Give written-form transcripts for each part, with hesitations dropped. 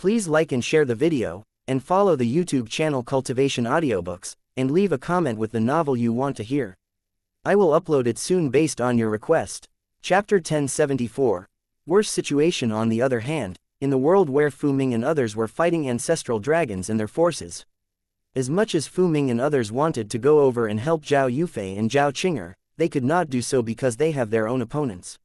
Please like and share the video, and follow the YouTube channel Cultivation Audiobooks, and leave a comment with the novel you want to hear. I will upload it soon based on your request. Chapter 1074. Worse situation. On the other hand, in the world where Fu Ming and others were fighting ancestral dragons and their forces. As much as Fu Ming and others wanted to go over and help Zhao Yufei and Zhao Qing'er, they could not do so because they have their own opponents.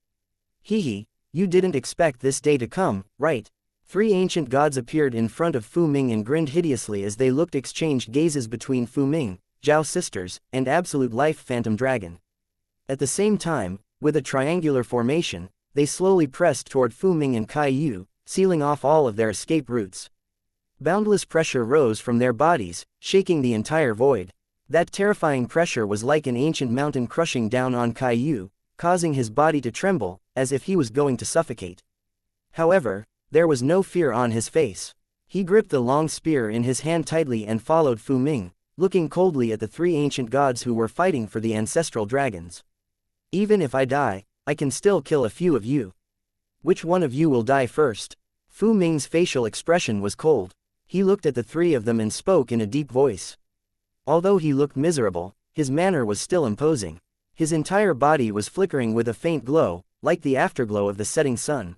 Hehe, you didn't expect this day to come, right? Three ancient gods appeared in front of Fu Ming and grinned hideously as they exchanged gazes between Fu Ming, Zhao sisters, and Absolute Life Phantom Dragon. At the same time, with a triangular formation, they slowly pressed toward Fu Ming and Kai Yu, sealing off all of their escape routes. Boundless pressure rose from their bodies, shaking the entire void. That terrifying pressure was like an ancient mountain crushing down on Kai Yu, causing his body to tremble, as if he was going to suffocate. However, there was no fear on his face. He gripped the long spear in his hand tightly and followed Fu Ming, looking coldly at the three ancient gods who were fighting for the ancestral dragons. Even if I die, I can still kill a few of you. Which one of you will die first? Fu Ming's facial expression was cold. He looked at the three of them and spoke in a deep voice. Although he looked miserable, his manner was still imposing. His entire body was flickering with a faint glow, like the afterglow of the setting sun.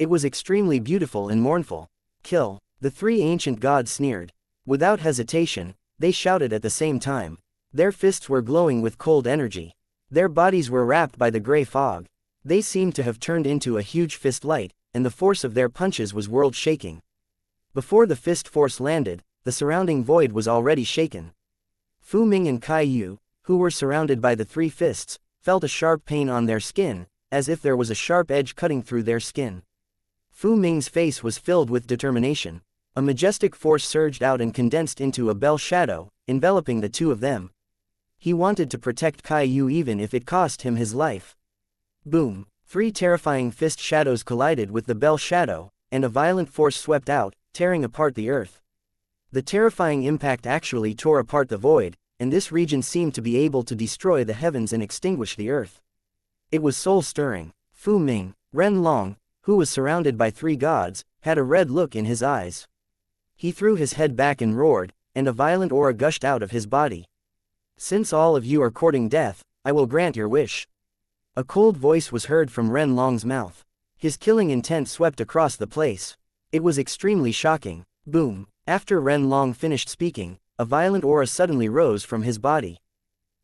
It was extremely beautiful and mournful. Kill. The three ancient gods sneered. Without hesitation, they shouted at the same time. Their fists were glowing with cold energy. Their bodies were wrapped by the gray fog. They seemed to have turned into a huge fist light, and the force of their punches was world-shaking. Before the fist force landed, the surrounding void was already shaken. Fu Ming and Kai Yu, who were surrounded by the three fists, felt a sharp pain on their skin, as if there was a sharp edge cutting through their skin. Fu Ming's face was filled with determination. A majestic force surged out and condensed into a bell shadow, enveloping the two of them. He wanted to protect Kai Yu even if it cost him his life. Boom! Three terrifying fist shadows collided with the bell shadow, and a violent force swept out, tearing apart the earth. The terrifying impact actually tore apart the void, and this region seemed to be able to destroy the heavens and extinguish the earth. It was soul-stirring. Fu Ming, Ren Long, who was surrounded by three gods, had a red look in his eyes. He threw his head back and roared, and a violent aura gushed out of his body. Since all of you are courting death, I will grant your wish. A cold voice was heard from Ren Long's mouth. His killing intent swept across the place. It was extremely shocking. Boom! After Ren Long finished speaking, a violent aura suddenly rose from his body.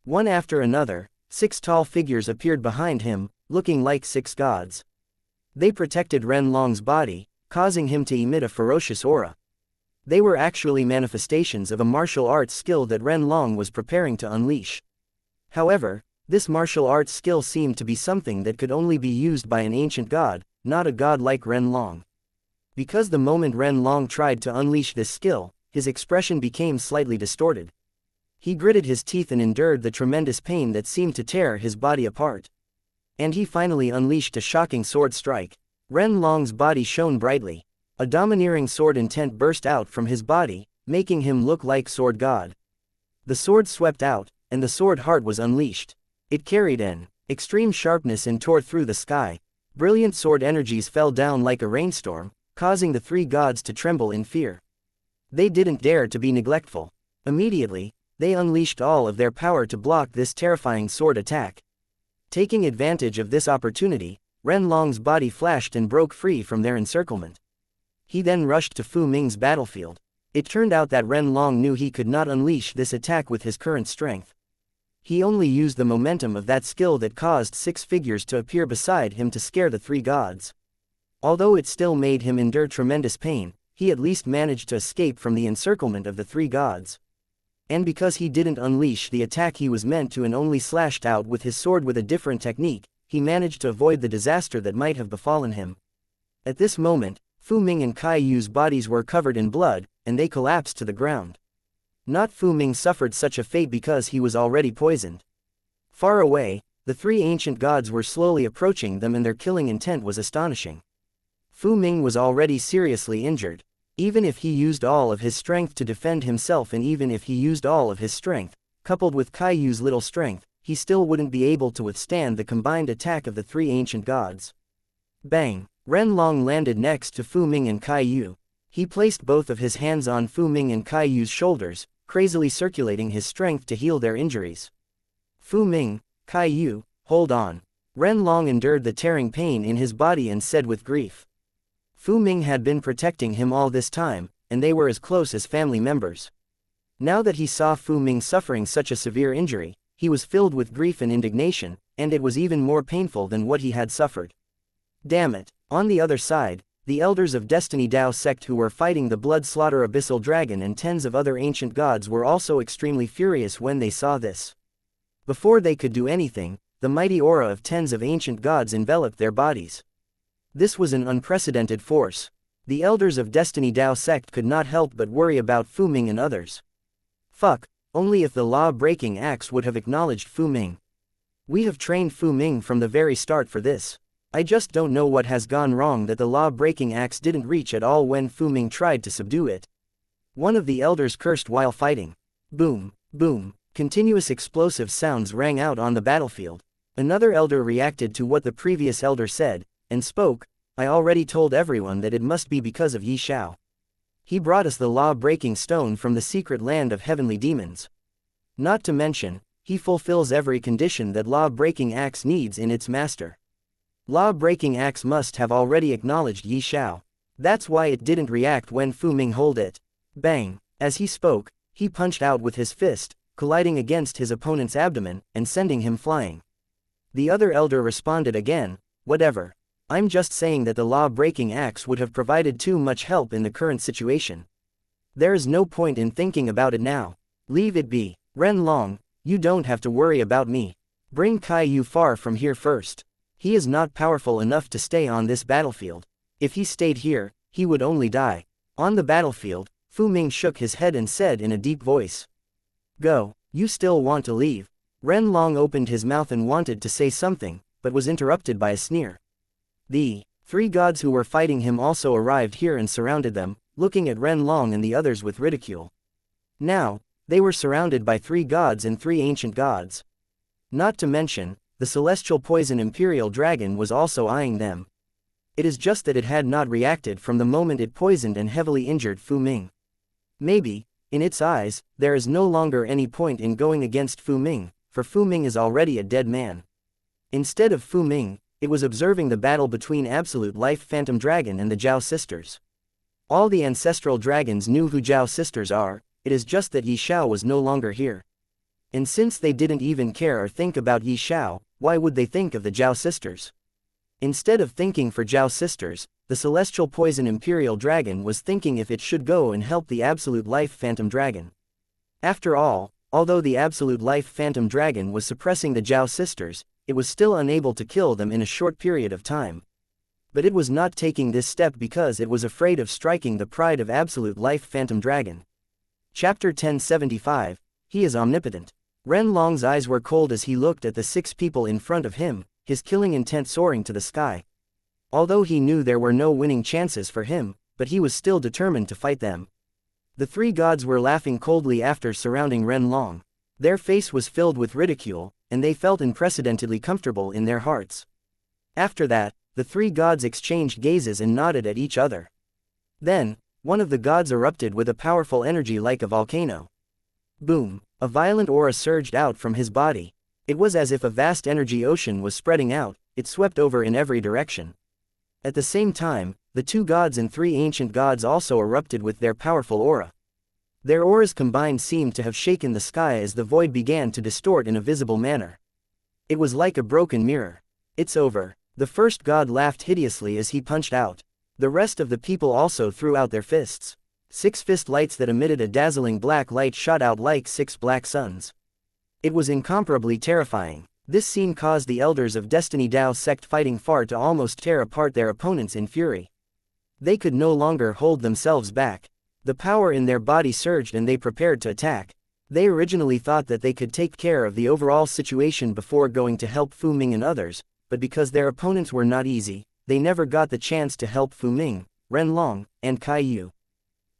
One after another, 6 tall figures appeared behind him, looking like 6 gods. They protected Ren Long's body, causing him to emit a ferocious aura. They were actually manifestations of a martial arts skill that Ren Long was preparing to unleash. However, this martial arts skill seemed to be something that could only be used by an ancient god, not a god like Ren Long. Because the moment Ren Long tried to unleash this skill, his expression became slightly distorted. He gritted his teeth and endured the tremendous pain that seemed to tear his body apart. And he finally unleashed a shocking sword strike. Ren Long's body shone brightly. A domineering sword intent burst out from his body, making him look like Sword God. The sword swept out, and the sword heart was unleashed. It carried an extreme sharpness and tore through the sky. Brilliant sword energies fell down like a rainstorm, causing the three gods to tremble in fear. They didn't dare to be neglectful. Immediately, they unleashed all of their power to block this terrifying sword attack. Taking advantage of this opportunity, Ren Long's body flashed and broke free from their encirclement. He then rushed to Fu Ming's battlefield. It turned out that Ren Long knew he could not unleash this attack with his current strength. He only used the momentum of that skill that caused 6 figures to appear beside him to scare the three gods. Although it still made him endure tremendous pain, he at least managed to escape from the encirclement of the three gods. And because he didn't unleash the attack he was meant to and only slashed out with his sword with a different technique, he managed to avoid the disaster that might have befallen him. At this moment, Fu Ming and Kai Yu's bodies were covered in blood, and they collapsed to the ground. Not Fu Ming suffered such a fate because he was already poisoned. Far away, the three ancient gods were slowly approaching them and their killing intent was astonishing. Fu Ming was already seriously injured. Even if he used all of his strength to defend himself and even if he used all of his strength, coupled with Kai Yu's little strength, he still wouldn't be able to withstand the combined attack of the three ancient gods. Bang! Ren Long landed next to Fu Ming and Kai Yu. He placed both of his hands on Fu Ming and Kai Yu's shoulders, crazily circulating his strength to heal their injuries. Fu Ming, Kai Yu, hold on. Ren Long endured the tearing pain in his body and said with grief. Fu Ming had been protecting him all this time, and they were as close as family members. Now that he saw Fu Ming suffering such a severe injury, he was filled with grief and indignation, and it was even more painful than what he had suffered. Damn it. On the other side, the Elders of Destiny Dao sect who were fighting the blood-slaughter Abyssal Dragon and tens of other ancient gods were also extremely furious when they saw this. Before they could do anything, the mighty aura of tens of ancient gods enveloped their bodies. This was an unprecedented force. The Elders of Destiny Dao sect could not help but worry about Fu Ming and others. Fuck, only if the law-breaking axe would have acknowledged Fu Ming. We have trained Fu Ming from the very start for this. I just don't know what has gone wrong that the law-breaking axe didn't reach at all when Fu Ming tried to subdue it. One of the elders cursed while fighting. Boom, boom, continuous explosive sounds rang out on the battlefield. Another elder reacted to what the previous elder said, and spoke. I already told everyone that it must be because of Ye Xiao. He brought us the law-breaking stone from the secret land of heavenly demons. Not to mention, he fulfills every condition that law-breaking axe needs in its master. Law-breaking axe must have already acknowledged Ye Xiao. That's why it didn't react when Fu Ming hold it. Bang! As he spoke, he punched out with his fist, colliding against his opponent's abdomen, and sending him flying. The other elder responded again, whatever. I'm just saying that the law-breaking axe would have provided too much help in the current situation. There is no point in thinking about it now. Leave it be. Ren Long, you don't have to worry about me. Bring Kai Yu far from here first. He is not powerful enough to stay on this battlefield. If he stayed here, he would only die. On the battlefield, Fu Ming shook his head and said in a deep voice. Go, you still want to leave? Ren Long opened his mouth and wanted to say something, but was interrupted by a sneer. The three gods who were fighting him also arrived here and surrounded them, looking at Ren Long and the others with ridicule. Now, they were surrounded by three gods and three ancient gods. Not to mention, the celestial poison imperial dragon was also eyeing them. It is just that it had not reacted from the moment it poisoned and heavily injured Fu Ming. Maybe, in its eyes, there is no longer any point in going against Fu Ming, for Fu Ming is already a dead man. Instead of Fu Ming, it was observing the battle between Absolute Life Phantom Dragon and the Zhao sisters. All the ancestral dragons knew who Zhao sisters are, it is just that Ye Xiao was no longer here. And since they didn't even care or think about Ye Xiao, why would they think of the Zhao sisters? Instead of thinking for Zhao sisters, the celestial poison imperial dragon was thinking if it should go and help the Absolute Life Phantom Dragon. After all, although the Absolute Life Phantom Dragon was suppressing the Zhao sisters, it was still unable to kill them in a short period of time. But it was not taking this step because it was afraid of striking the pride of Absolute Life Phantom Dragon. Chapter 1075, He is Omnipotent. Ren Long's eyes were cold as he looked at the 6 people in front of him, his killing intent soaring to the sky. Although he knew there were no winning chances for him, but he was still determined to fight them. The 3 gods were laughing coldly after surrounding Ren Long. Their face was filled with ridicule, and they felt unprecedentedly comfortable in their hearts. After that, the 3 gods exchanged gazes and nodded at each other. Then, one of the gods erupted with a powerful energy like a volcano. Boom! A violent aura surged out from his body. It was as if a vast energy ocean was spreading out, it swept over in every direction. At the same time, the 2 gods and 3 ancient gods also erupted with their powerful aura. Their auras combined seemed to have shaken the sky as the void began to distort in a visible manner. It was like a broken mirror. It's over. The first god laughed hideously as he punched out. The rest of the people also threw out their fists. 6 fist lights that emitted a dazzling black light shot out like 6 black suns. It was incomparably terrifying. This scene caused the elders of Destiny Dao sect fighting far to almost tear apart their opponents in fury. They could no longer hold themselves back. The power in their body surged and they prepared to attack. They originally thought that they could take care of the overall situation before going to help Fu Ming and others, but because their opponents were not easy, they never got the chance to help Fu Ming, Ren Long, and Kai Yu.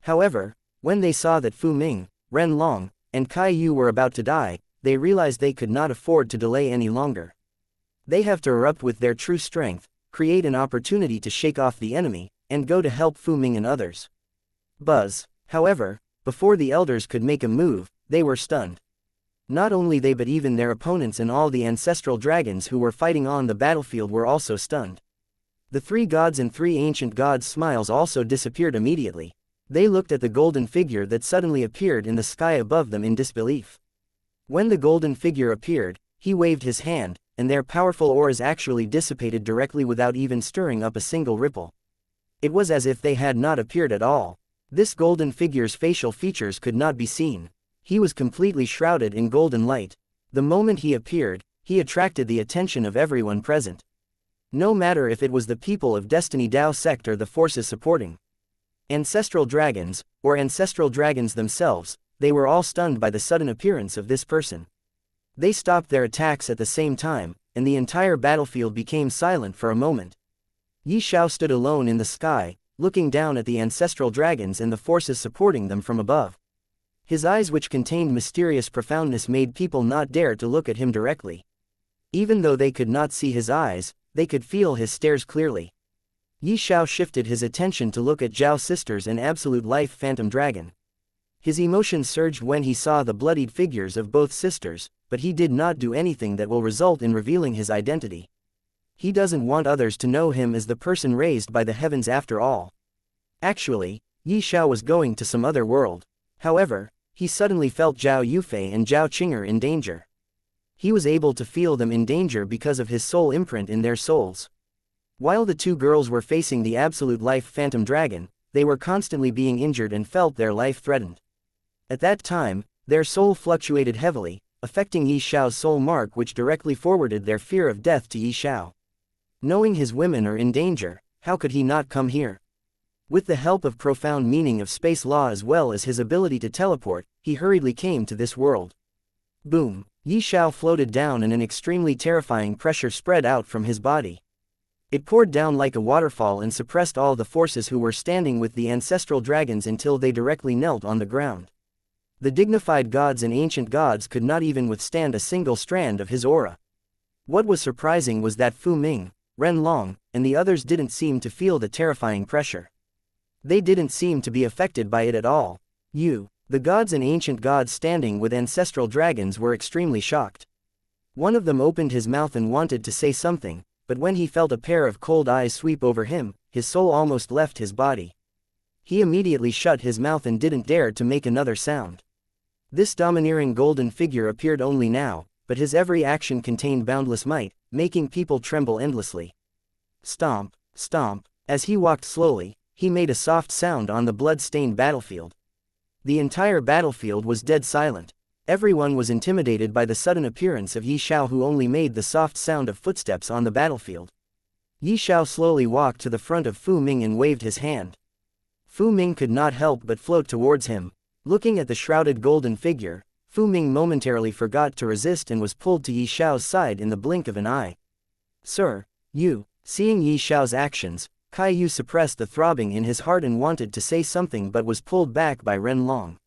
However, when they saw that Fu Ming, Ren Long, and Kai Yu were about to die, they realized they could not afford to delay any longer. They have to erupt with their true strength, create an opportunity to shake off the enemy, and go to help Fu Ming and others. Buzz. However, before the elders could make a move, they were stunned. Not only they but even their opponents and all the ancestral dragons who were fighting on the battlefield were also stunned. The 3 gods and 3 ancient gods' smiles also disappeared immediately. They looked at the golden figure that suddenly appeared in the sky above them in disbelief. When the golden figure appeared, he waved his hand, and their powerful auras actually dissipated directly without even stirring up a single ripple. It was as if they had not appeared at all. This golden figure's facial features could not be seen. He was completely shrouded in golden light. The moment he appeared, he attracted the attention of everyone present. No matter if it was the people of Destiny Dao sect or the forces supporting ancestral dragons, or ancestral dragons themselves, they were all stunned by the sudden appearance of this person. They stopped their attacks at the same time, and the entire battlefield became silent for a moment. Ye Xiao stood alone in the sky, looking down at the ancestral dragons and the forces supporting them from above. His eyes, which contained mysterious profoundness, made people not dare to look at him directly. Even though they could not see his eyes, they could feel his stares clearly. Ye Xiao shifted his attention to look at Zhao sisters and Absolute Life Phantom Dragon. His emotions surged when he saw the bloodied figures of both sisters, but he did not do anything that will result in revealing his identity. He doesn't want others to know him as the person raised by the heavens after all. Actually, Ye Xiao was going to some other world. However, he suddenly felt Zhao Yufei and Zhao Qing'er in danger. He was able to feel them in danger because of his soul imprint in their souls. While the 2 girls were facing the Absolute Life Phantom Dragon, they were constantly being injured and felt their life threatened. At that time, their soul fluctuated heavily, affecting Ye Xiao's soul mark, which directly forwarded their fear of death to Ye Xiao. Knowing his women are in danger, how could he not come here? With the help of profound meaning of space law as well as his ability to teleport, he hurriedly came to this world. Boom! Ye Xiao floated down and an extremely terrifying pressure spread out from his body. It poured down like a waterfall and suppressed all the forces who were standing with the ancestral dragons until they directly knelt on the ground. The dignified gods and ancient gods could not even withstand a single strand of his aura. What was surprising was that Fu Ming, Ren Long, and the others didn't seem to feel the terrifying pressure. They didn't seem to be affected by it at all. The gods and ancient gods standing with ancestral dragons were extremely shocked. One of them opened his mouth and wanted to say something, but when he felt a pair of cold eyes sweep over him, his soul almost left his body. He immediately shut his mouth and didn't dare to make another sound. This domineering golden figure appeared only now, but his every action contained boundless might, making people tremble endlessly. Stomp, stomp. As he walked slowly, he made a soft sound on the blood-stained battlefield. The entire battlefield was dead silent. Everyone was intimidated by the sudden appearance of Ye Xiao, who only made the soft sound of footsteps on the battlefield. Ye Xiao slowly walked to the front of Fu Ming and waved his hand. Fu Ming could not help but float towards him. Looking at the shrouded golden figure, Fu Ming momentarily forgot to resist and was pulled to Ye Xiao's side in the blink of an eye. Sir, seeing Ye Xiao's actions, Kai Yu suppressed the throbbing in his heart and wanted to say something but was pulled back by Ren Long.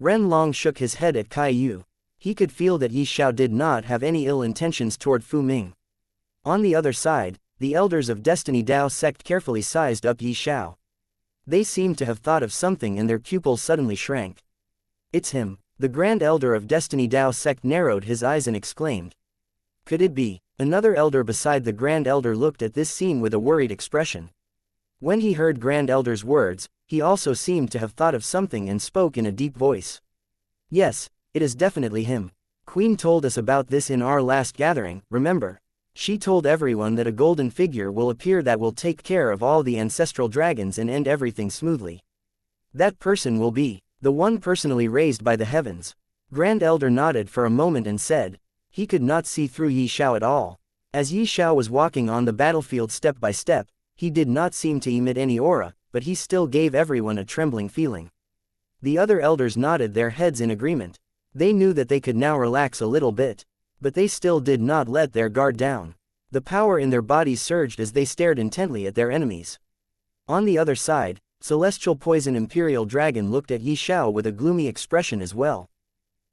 Ren Long shook his head at Kai Yu. He could feel that Ye Xiao did not have any ill intentions toward Fu Ming. On the other side, the elders of Destiny Dao sect carefully sized up Ye Xiao. They seemed to have thought of something and their pupils suddenly shrank. It's him. The Grand Elder of Destiny Dao sect narrowed his eyes and exclaimed. Could it be? Another elder beside the Grand Elder looked at this scene with a worried expression. When he heard Grand Elder's words, he also seemed to have thought of something and spoke in a deep voice. Yes, it is definitely him. Queen told us about this in our last gathering, remember? She told everyone that a golden figure will appear that will take care of all the ancestral dragons and end everything smoothly. That person will be the one personally raised by the heavens. Grand Elder nodded for a moment and said, he could not see through Ye Xiao at all. As Ye Xiao was walking on the battlefield step by step, he did not seem to emit any aura, but he still gave everyone a trembling feeling. The other elders nodded their heads in agreement. They knew that they could now relax a little bit. But they still did not let their guard down. The power in their bodies surged as they stared intently at their enemies. On the other side, Celestial Poison Imperial Dragon looked at Ye Xiao with a gloomy expression as well.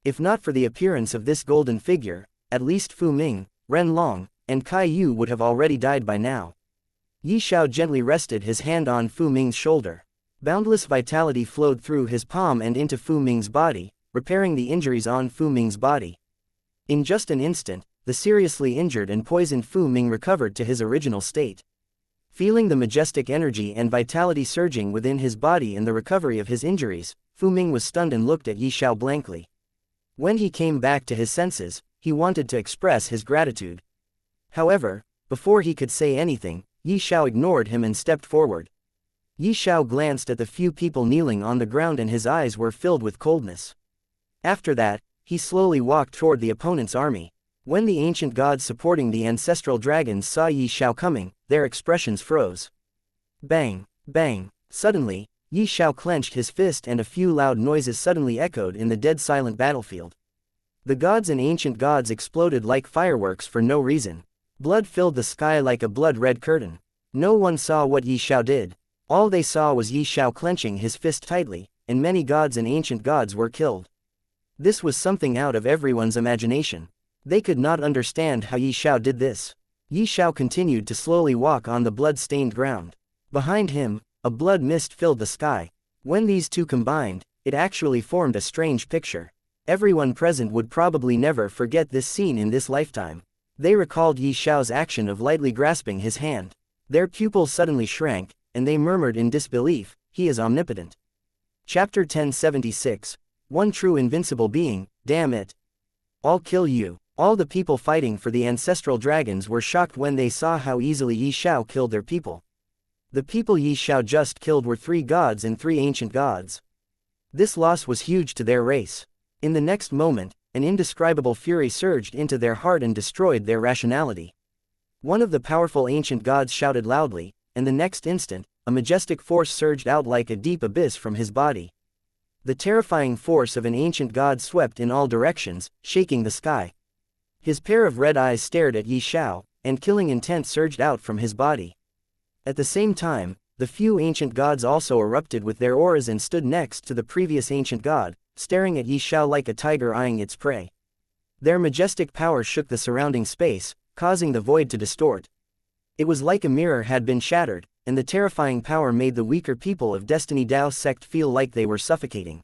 If not for the appearance of this golden figure, at least Fu Ming, Ren Long, and Kai Yu would have already died by now. Ye Xiao gently rested his hand on Fu Ming's shoulder. Boundless vitality flowed through his palm and into Fu Ming's body, repairing the injuries on Fu Ming's body. In just an instant, the seriously injured and poisoned Fu Ming recovered to his original state. Feeling the majestic energy and vitality surging within his body and the recovery of his injuries, Fu Ming was stunned and looked at Ye Xiao blankly. When he came back to his senses, he wanted to express his gratitude. However, before he could say anything, Ye Xiao ignored him and stepped forward. Ye Xiao glanced at the few people kneeling on the ground and his eyes were filled with coldness. After that, he slowly walked toward the opponent's army. When the ancient gods supporting the ancestral dragons saw Ye Xiao coming, their expressions froze. Bang! Bang! Suddenly, Ye Xiao clenched his fist and a few loud noises suddenly echoed in the dead silent battlefield. The gods and ancient gods exploded like fireworks for no reason. Blood filled the sky like a blood-red curtain. No one saw what Ye Xiao did. All they saw was Ye Xiao clenching his fist tightly, and many gods and ancient gods were killed. This was something out of everyone's imagination. They could not understand how Ye Xiao did this. Ye Xiao continued to slowly walk on the blood-stained ground. Behind him, a blood mist filled the sky. When these two combined, it actually formed a strange picture. Everyone present would probably never forget this scene in this lifetime. They recalled Ye Xiao's action of lightly grasping his hand. Their pupils suddenly shrank, and they murmured in disbelief, "He is omnipotent." Chapter 1076. One true invincible being, damn it. I'll kill you. All the people fighting for the ancestral dragons were shocked when they saw how easily Ye Xiao killed their people. The people Ye Xiao just killed were 3 gods and 3 ancient gods. This loss was huge to their race. In the next moment, an indescribable fury surged into their heart and destroyed their rationality. One of the powerful ancient gods shouted loudly, and the next instant, a majestic force surged out like a deep abyss from his body. The terrifying force of an ancient god swept in all directions, shaking the sky. His pair of red eyes stared at Ye Xiao, and killing intent surged out from his body. At the same time, the few ancient gods also erupted with their auras and stood next to the previous ancient god, staring at Ye Xiao like a tiger eyeing its prey. Their majestic power shook the surrounding space, causing the void to distort. It was like a mirror had been shattered, and the terrifying power made the weaker people of Destiny Dao sect feel like they were suffocating.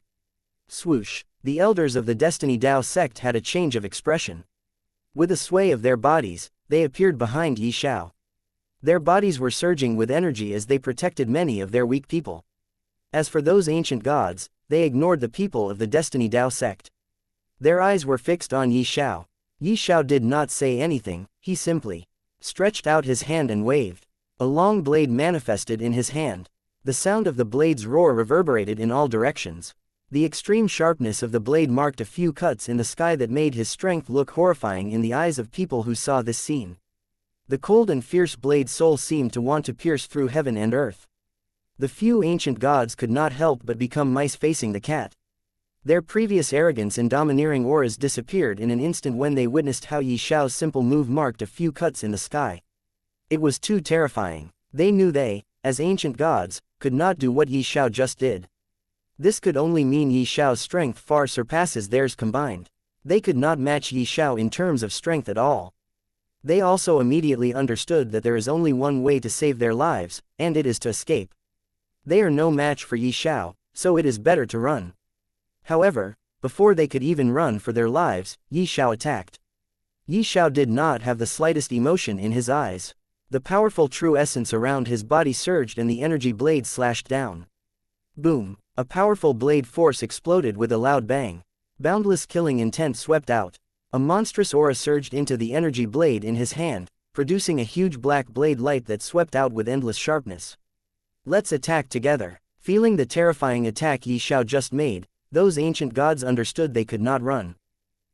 Swoosh! The elders of the Destiny Dao sect had a change of expression. With a sway of their bodies, they appeared behind Ye Xiao. Their bodies were surging with energy as they protected many of their weak people. As for those ancient gods, they ignored the people of the Destiny Dao sect. Their eyes were fixed on Ye Xiao. Ye Xiao did not say anything, he simply stretched out his hand and waved. A long blade manifested in his hand. The sound of the blade's roar reverberated in all directions. The extreme sharpness of the blade marked a few cuts in the sky that made his strength look horrifying in the eyes of people who saw this scene. The cold and fierce blade's soul seemed to want to pierce through heaven and earth. The few ancient gods could not help but become mice facing the cat. Their previous arrogance and domineering auras disappeared in an instant when they witnessed how Ye Xiao's simple move marked a few cuts in the sky. It was too terrifying. They knew they, as ancient gods, could not do what Ye Xiao just did. This could only mean Ye Xiao's strength far surpasses theirs combined. They could not match Ye Xiao in terms of strength at all. They also immediately understood that there is only one way to save their lives, and it is to escape. They are no match for Ye Xiao, so it is better to run. However, before they could even run for their lives, Ye Xiao attacked. Ye Xiao did not have the slightest emotion in his eyes. The powerful true essence around his body surged and the energy blade slashed down. Boom! A powerful blade force exploded with a loud bang. Boundless killing intent swept out. A monstrous aura surged into the energy blade in his hand, producing a huge black blade light that swept out with endless sharpness. Let's attack together. Feeling the terrifying attack Ye Xiao just made, those ancient gods understood they could not run.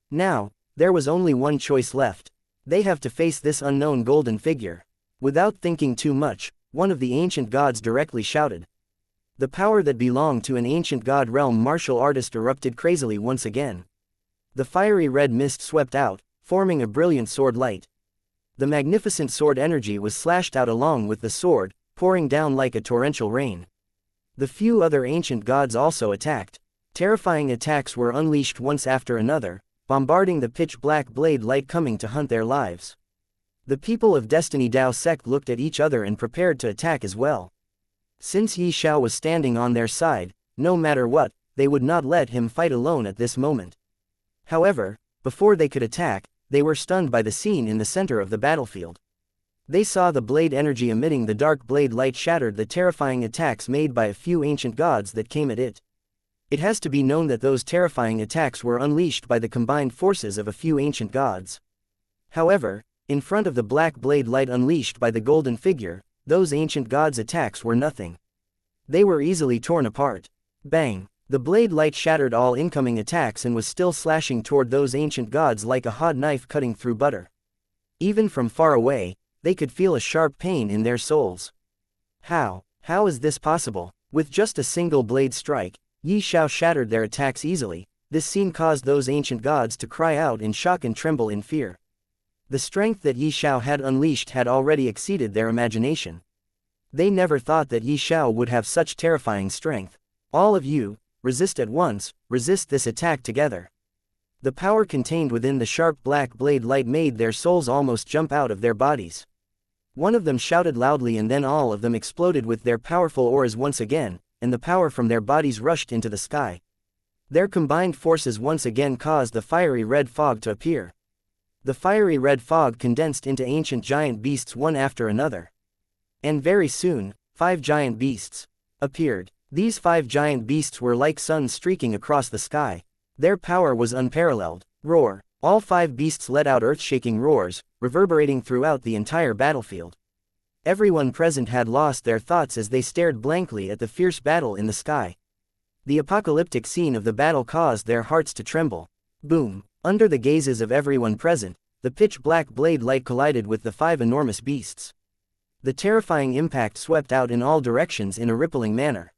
Now, there was only one choice left. They have to face this unknown golden figure. Without thinking too much, one of the ancient gods directly shouted. The power that belonged to an ancient god realm martial artist erupted crazily once again. The fiery red mist swept out, forming a brilliant sword light. The magnificent sword energy was slashed out along with the sword, pouring down like a torrential rain. The few other ancient gods also attacked. Terrifying attacks were unleashed once after another, bombarding the pitch-black blade light coming to hunt their lives. The people of Destiny Dao sect looked at each other and prepared to attack as well. Since Ye Xiao was standing on their side, no matter what, they would not let him fight alone at this moment. However, before they could attack, they were stunned by the scene in the center of the battlefield. They saw the blade energy emitting the dark blade light shattered the terrifying attacks made by a few ancient gods that came at it. It has to be known that those terrifying attacks were unleashed by the combined forces of a few ancient gods. However, in front of the black blade light unleashed by the golden figure, those ancient gods' attacks were nothing. They were easily torn apart. Bang! The blade light shattered all incoming attacks and was still slashing toward those ancient gods like a hot knife cutting through butter. Even from far away, they could feel a sharp pain in their souls. How is this possible? With just a single blade strike, Ye Xiao shattered their attacks easily. This scene caused those ancient gods to cry out in shock and tremble in fear. The strength that Ye Xiao had unleashed had already exceeded their imagination. They never thought that Ye Xiao would have such terrifying strength. All of you, resist at once, resist this attack together. The power contained within the sharp black blade light made their souls almost jump out of their bodies. One of them shouted loudly and then all of them exploded with their powerful auras once again, and the power from their bodies rushed into the sky. Their combined forces once again caused the fiery red fog to appear. The fiery red fog condensed into ancient giant beasts one after another. And very soon, 5 giant beasts appeared. These 5 giant beasts were like suns streaking across the sky. Their power was unparalleled. Roar! All 5 beasts let out earth-shaking roars, reverberating throughout the entire battlefield. Everyone present had lost their thoughts as they stared blankly at the fierce battle in the sky. The apocalyptic scene of the battle caused their hearts to tremble. Boom! Under the gazes of everyone present, the pitch-black blade light collided with the 5 enormous beasts. The terrifying impact swept out in all directions in a rippling manner.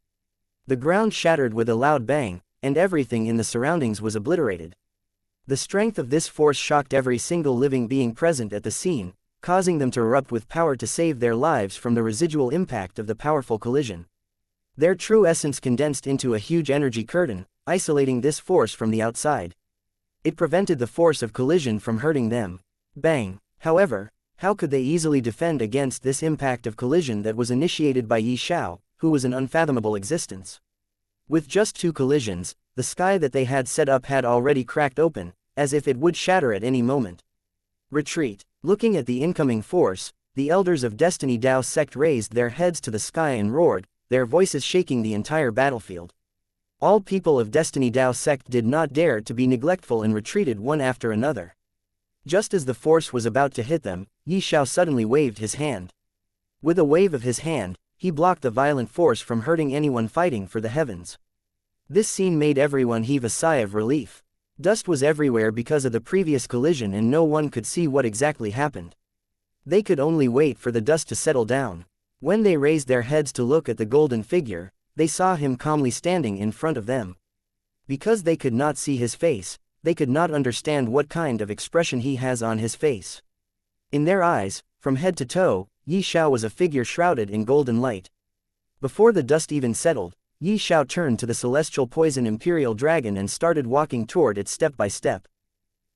The ground shattered with a loud bang, and everything in the surroundings was obliterated. The strength of this force shocked every single living being present at the scene, causing them to erupt with power to save their lives from the residual impact of the powerful collision. Their true essence condensed into a huge energy curtain, isolating this force from the outside. It prevented the force of collision from hurting them. Bang! However, how could they easily defend against this impact of collision that was initiated by Ye Xiao, who was an unfathomable existence? With just 2 collisions, the sky that they had set up had already cracked open, as if it would shatter at any moment. Retreat! Looking at the incoming force, the elders of Destiny Dao sect raised their heads to the sky and roared, their voices shaking the entire battlefield. All people of Destiny Dao sect did not dare to be neglectful and retreated one after another. Just as the force was about to hit them, Ye Xiao suddenly waved his hand. With a wave of his hand, he blocked the violent force from hurting anyone fighting for the heavens. This scene made everyone heave a sigh of relief. Dust was everywhere because of the previous collision and no one could see what exactly happened. They could only wait for the dust to settle down. When they raised their heads to look at the golden figure, they saw him calmly standing in front of them. Because they could not see his face, they could not understand what kind of expression he has on his face. In their eyes, from head to toe, Ye Xiao was a figure shrouded in golden light. Before the dust even settled, Ye Xiao turned to the celestial poison imperial dragon and started walking toward it step by step.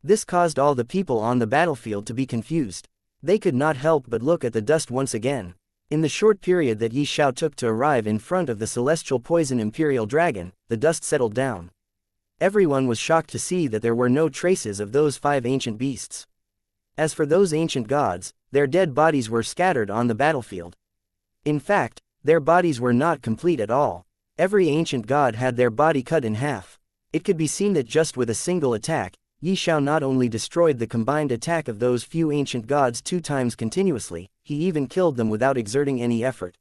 This caused all the people on the battlefield to be confused. They could not help but look at the dust once again. In the short period that Ye Xiao took to arrive in front of the celestial poison imperial dragon, the dust settled down. Everyone was shocked to see that there were no traces of those 5 ancient beasts. As for those ancient gods, their dead bodies were scattered on the battlefield. In fact, their bodies were not complete at all. Every ancient god had their body cut in half. It could be seen that just with a single attack, Ye Xiao not only destroyed the combined attack of those few ancient gods 2 times continuously, he even killed them without exerting any effort.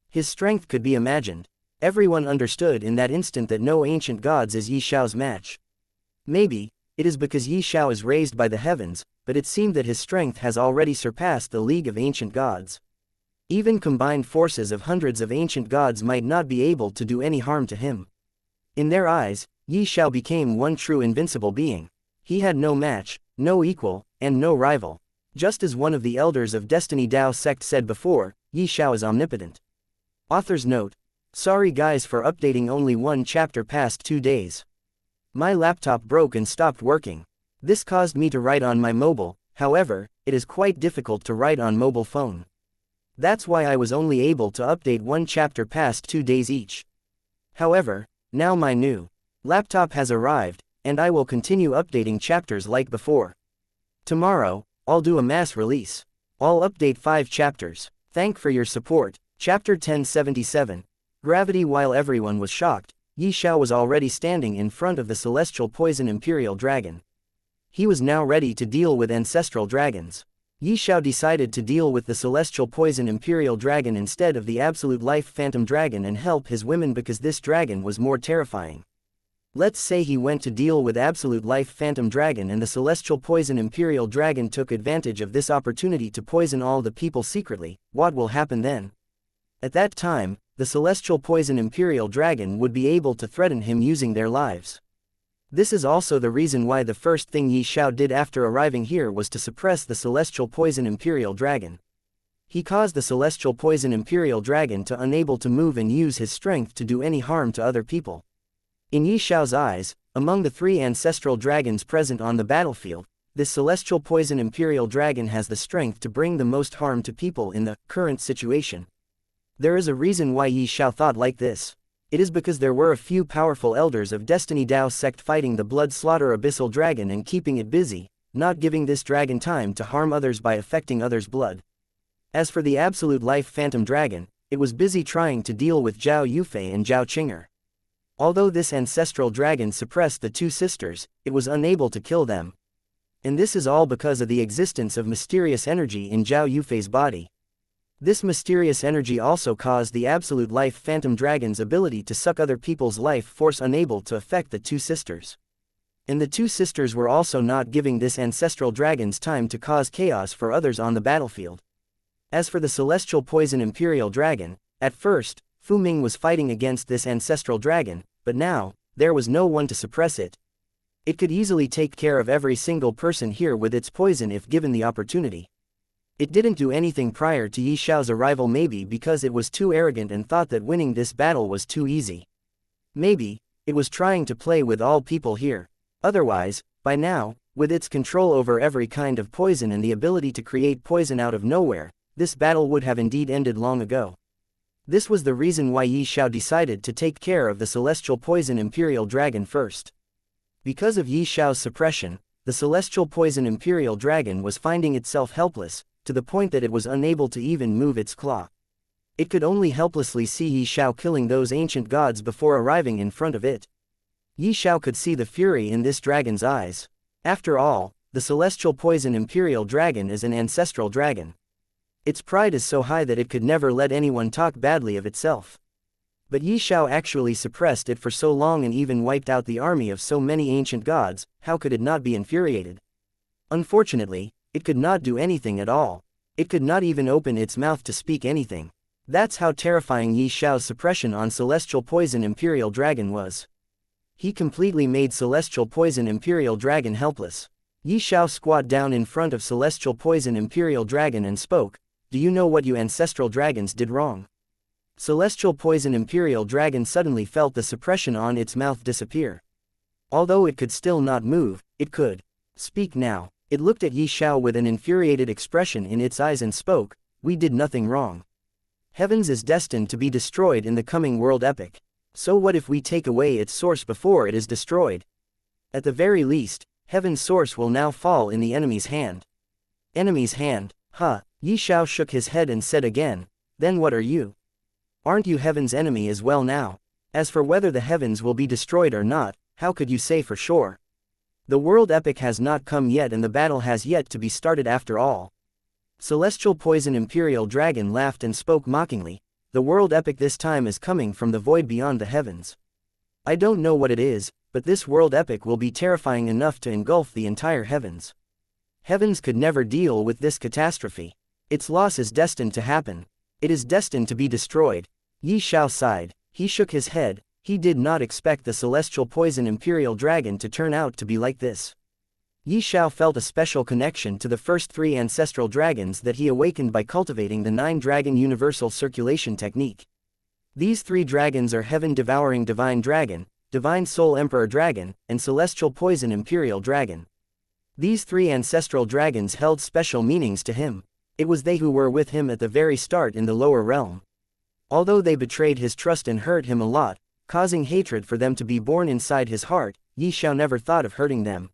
His strength could be imagined. Everyone understood in that instant that no ancient gods is Ye Xiao's match. Maybe, it is because Ye Xiao is raised by the heavens, but it seemed that his strength has already surpassed the League of Ancient Gods. Even combined forces of hundreds of ancient gods might not be able to do any harm to him. In their eyes, Ye Xiao became one true invincible being. He had no match, no equal, and no rival. Just as one of the elders of Destiny Dao sect said before, Ye Xiao is omnipotent. Author's note: sorry guys for updating only 1 chapter past 2 days. My laptop broke and stopped working. This caused me to write on my mobile, however, it is quite difficult to write on mobile phone. That's why I was only able to update one chapter past 2 days each. However, now my new laptop has arrived, and I will continue updating chapters like before. Tomorrow, I'll do a mass release. I'll update 5 chapters. Thank for your support. Chapter 1077. Gravity. While everyone was shocked, Ye Xiao was already standing in front of the celestial poison imperial dragon. He was now ready to deal with ancestral dragons. Ye Xiao decided to deal with the celestial poison imperial dragon instead of the absolute life phantom dragon and help his women because this dragon was more terrifying. Let's say he went to deal with absolute life phantom dragon and the celestial poison imperial dragon took advantage of this opportunity to poison all the people secretly. What will happen then? At that time, the celestial poison imperial dragon would be able to threaten him using their lives. This is also the reason why the first thing Ye Xiao did after arriving here was to suppress the celestial poison imperial dragon. He caused the celestial poison imperial dragon to unable to move and use his strength to do any harm to other people. In Ye Xiao's eyes, among the 3 ancestral dragons present on the battlefield, this celestial poison imperial dragon has the strength to bring the most harm to people in the current situation. There is a reason why Ye Xiao thought like this. It is because there were a few powerful elders of Destiny Dao sect fighting the blood slaughter abyssal dragon and keeping it busy, not giving this dragon time to harm others by affecting others' blood. As for the absolute life phantom dragon, it was busy trying to deal with Zhao Yufei and Zhao Qing'er. Although this ancestral dragon suppressed the 2 sisters, it was unable to kill them. And this is all because of the existence of mysterious energy in Zhao Yufei's body. This mysterious energy also caused the absolute life phantom dragon's ability to suck other people's life force, unable to affect the 2 sisters. And the 2 sisters were also not giving this ancestral dragon's time to cause chaos for others on the battlefield. As for the celestial poison imperial dragon, at first, Fu Ming was fighting against this ancestral dragon, but now, there was no one to suppress it. It could easily take care of every single person here with its poison if given the opportunity. It didn't do anything prior to Ye Xiao's arrival, maybe because it was too arrogant and thought that winning this battle was too easy. Maybe, it was trying to play with all people here. Otherwise, by now, with its control over every kind of poison and the ability to create poison out of nowhere, this battle would have indeed ended long ago. This was the reason why Ye Xiao decided to take care of the celestial poison imperial dragon first. Because of Ye Xiao's suppression, the celestial poison imperial dragon was finding itself helpless, to the point that it was unable to even move its claw. It could only helplessly see Ye Xiao killing those ancient gods before arriving in front of it. Ye Xiao could see the fury in this dragon's eyes. After all, the celestial poison imperial dragon is an ancestral dragon. Its pride is so high that it could never let anyone talk badly of itself. But Ye Xiao actually suppressed it for so long and even wiped out the army of so many ancient gods. How could it not be infuriated? Unfortunately, it could not do anything at all. It could not even open its mouth to speak anything. That's how terrifying Ye Xiao's suppression on celestial poison imperial dragon was. He completely made celestial poison imperial dragon helpless. Ye Xiao squat down in front of celestial poison imperial dragon and spoke, "Do you know what you ancestral dragons did wrong?" Celestial poison imperial dragon suddenly felt the suppression on its mouth disappear. Although it could still not move, it could speak now. It looked at Ye Xiao with an infuriated expression in its eyes and spoke, "We did nothing wrong. Heavens is destined to be destroyed in the coming world epic. So what if we take away its source before it is destroyed? At the very least, Heaven's source will now fall in the enemy's hand." Enemy's hand? Huh. Ye Xiao shook his head and said again, "Then what are you? Aren't you Heaven's enemy as well now? As for whether the heavens will be destroyed or not, how could you say for sure? The world epic has not come yet and the battle has yet to be started after all." Celestial poison imperial dragon laughed and spoke mockingly, "The world epic this time is coming from the void beyond the heavens. I don't know what it is, but this world epic will be terrifying enough to engulf the entire heavens. Heavens could never deal with this catastrophe. Its loss is destined to happen. It is destined to be destroyed." Ye Xiao sighed. He shook his head. He did not expect the celestial poison imperial dragon to turn out to be like this. Ye Xiao felt a special connection to the first 3 ancestral dragons that he awakened by cultivating the 9-dragon universal circulation technique. These 3 dragons are Heaven-devouring divine dragon, divine soul emperor dragon, and celestial poison imperial dragon. These 3 ancestral dragons held special meanings to him. It was they who were with him at the very start in the lower realm. Although they betrayed his trust and hurt him a lot, causing hatred for them to be born inside his heart, Ye Xiao never thought of hurting them.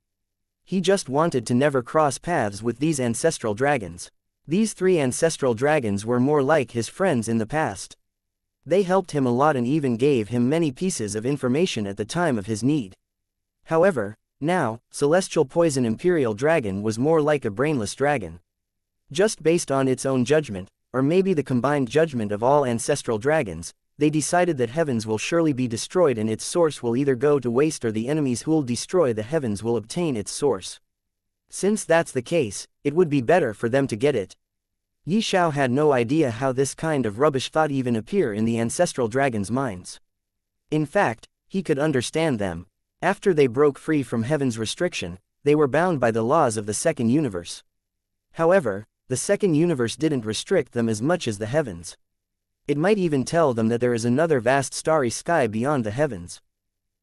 He just wanted to never cross paths with these ancestral dragons. These 3 ancestral dragons were more like his friends in the past. They helped him a lot and even gave him many pieces of information at the time of his need. However, now, Celestial Poison Imperial Dragon was more like a brainless dragon. Just based on its own judgment, or maybe the combined judgment of all ancestral dragons, they decided that heavens will surely be destroyed and its source will either go to waste or the enemies who'll destroy the heavens will obtain its source. Since that's the case, it would be better for them to get it. Ye Xiao had no idea how this kind of rubbish thought even appear in the ancestral dragons' minds. In fact, he could understand them. After they broke free from heaven's restriction, they were bound by the laws of the second universe. However, the second universe didn't restrict them as much as the heavens. It might even tell them that there is another vast starry sky beyond the heavens.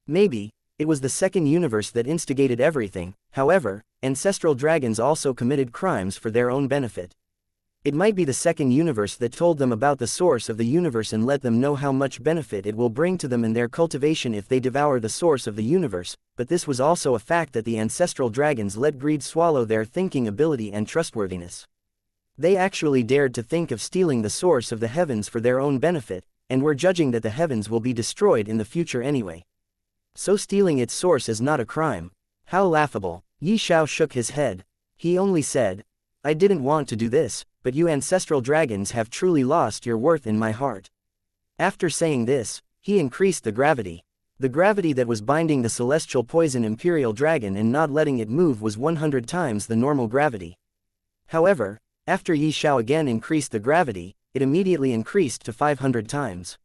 Maybe, it was the second universe that instigated everything. However, ancestral dragons also committed crimes for their own benefit. It might be the second universe that told them about the source of the universe and let them know how much benefit it will bring to them in their cultivation if they devour the source of the universe, but this was also a fact that the ancestral dragons let greed swallow their thinking ability and trustworthiness. They actually dared to think of stealing the source of the heavens for their own benefit, and were judging that the heavens will be destroyed in the future anyway. So stealing its source is not a crime. How laughable. Ye Xiao shook his head. He only said, "I didn't want to do this, but you ancestral dragons have truly lost your worth in my heart." After saying this, he increased the gravity. The gravity that was binding the celestial poison imperial dragon and not letting it move was 100 times the normal gravity. However, after Ye Xiao again increased the gravity, it immediately increased to 500 times.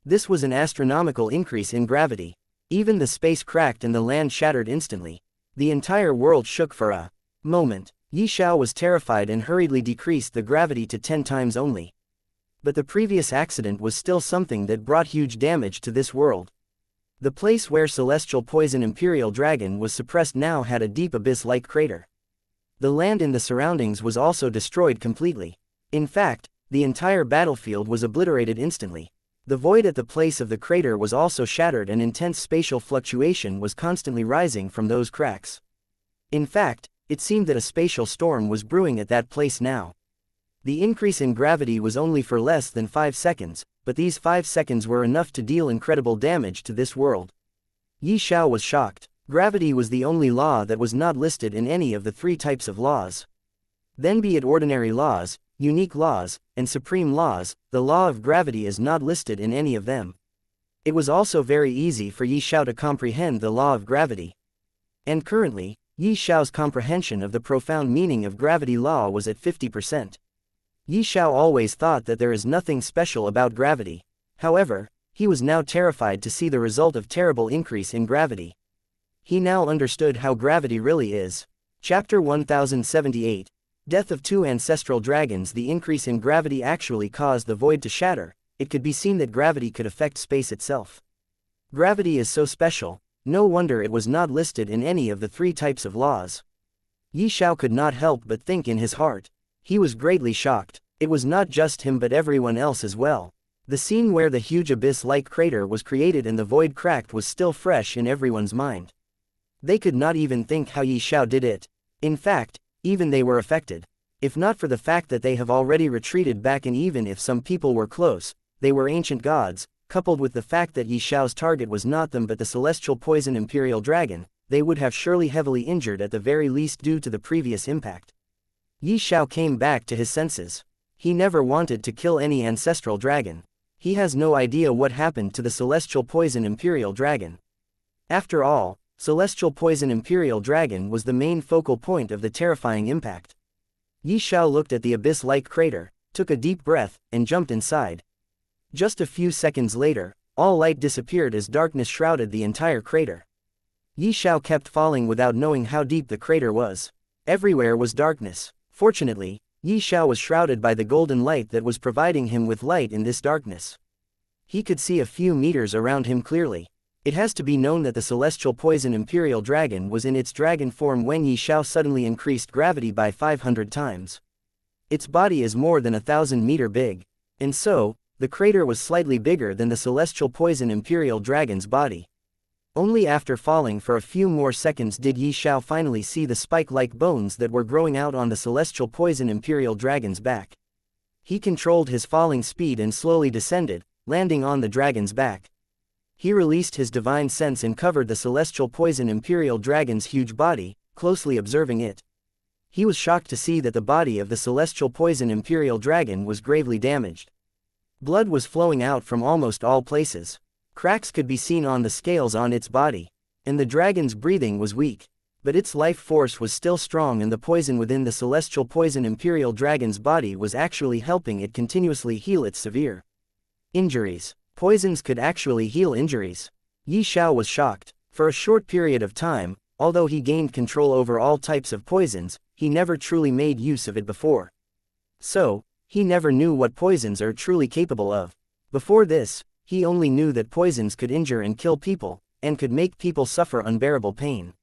This was an astronomical increase in gravity. Even the space cracked and the land shattered instantly. The entire world shook for a moment. Ye Xiao was terrified and hurriedly decreased the gravity to 10 times only. But the previous accident was still something that brought huge damage to this world. The place where Celestial Poison Imperial Dragon was suppressed now had a deep abyss-like crater. The land in the surroundings was also destroyed completely. In fact, the entire battlefield was obliterated instantly. The void at the place of the crater was also shattered and intense spatial fluctuation was constantly rising from those cracks. In fact, it seemed that a spatial storm was brewing at that place now. The increase in gravity was only for less than 5 seconds, but these 5 seconds were enough to deal incredible damage to this world. Ye Xiao was shocked. Gravity was the only law that was not listed in any of the 3 types of laws. Then be it ordinary laws, unique laws, and supreme laws, the law of gravity is not listed in any of them. It was also very easy for Ye Xiao to comprehend the law of gravity. And currently, Ye Xiao's comprehension of the profound meaning of gravity law was at 50%. Ye Xiao always thought that there is nothing special about gravity. However, he was now terrified to see the result of terrible increase in gravity. He now understood how gravity really is. Chapter 1078. Death of 2 ancestral dragons. The increase in gravity actually caused the void to shatter. It could be seen that gravity could affect space itself. Gravity is so special. No wonder it was not listed in any of the 3 types of laws. Ye Xiao could not help but think in his heart. He was greatly shocked. It was not just him but everyone else as well. The scene where the huge abyss-like crater was created and the void cracked was still fresh in everyone's mind. They could not even think how Ye Xiao did it. In fact, even they were affected. If not for the fact that they have already retreated back, and even if some people were close, they were ancient gods, coupled with the fact that Ye Xiao's target was not them but the celestial poison imperial dragon, they would have surely heavily injured at the very least due to the previous impact. Ye Xiao came back to his senses. He never wanted to kill any ancestral dragon. He has no idea what happened to the celestial poison imperial dragon. After all, celestial poison imperial dragon was the main focal point of the terrifying impact. Ye Xiao looked at the abyss-like crater, took a deep breath, and jumped inside. Just a few seconds later, all light disappeared as darkness shrouded the entire crater. Ye Xiao kept falling without knowing how deep the crater was. Everywhere was darkness. Fortunately, Ye Xiao was shrouded by the golden light that was providing him with light in this darkness. He could see a few meters around him clearly. It has to be known that the celestial poison imperial dragon was in its dragon form when Ye Xiao suddenly increased gravity by 500 times. Its body is more than 1,000 meters big. And so, the crater was slightly bigger than the celestial poison imperial dragon's body. Only after falling for a few more seconds did Ye Xiao finally see the spike-like bones that were growing out on the celestial poison imperial dragon's back. He controlled his falling speed and slowly descended, landing on the dragon's back. He released his divine sense and covered the celestial poison imperial dragon's huge body, closely observing it. He was shocked to see that the body of the celestial poison imperial dragon was gravely damaged. Blood was flowing out from almost all places. Cracks could be seen on the scales on its body. And the dragon's breathing was weak. But its life force was still strong, and the poison within the celestial poison imperial dragon's body was actually helping it continuously heal its severe injuries. Poisons could actually heal injuries. Ye Xiao was shocked. For a short period of time, although he gained control over all types of poisons, he never truly made use of it before. So, he never knew what poisons are truly capable of. Before this, he only knew that poisons could injure and kill people, and could make people suffer unbearable pain.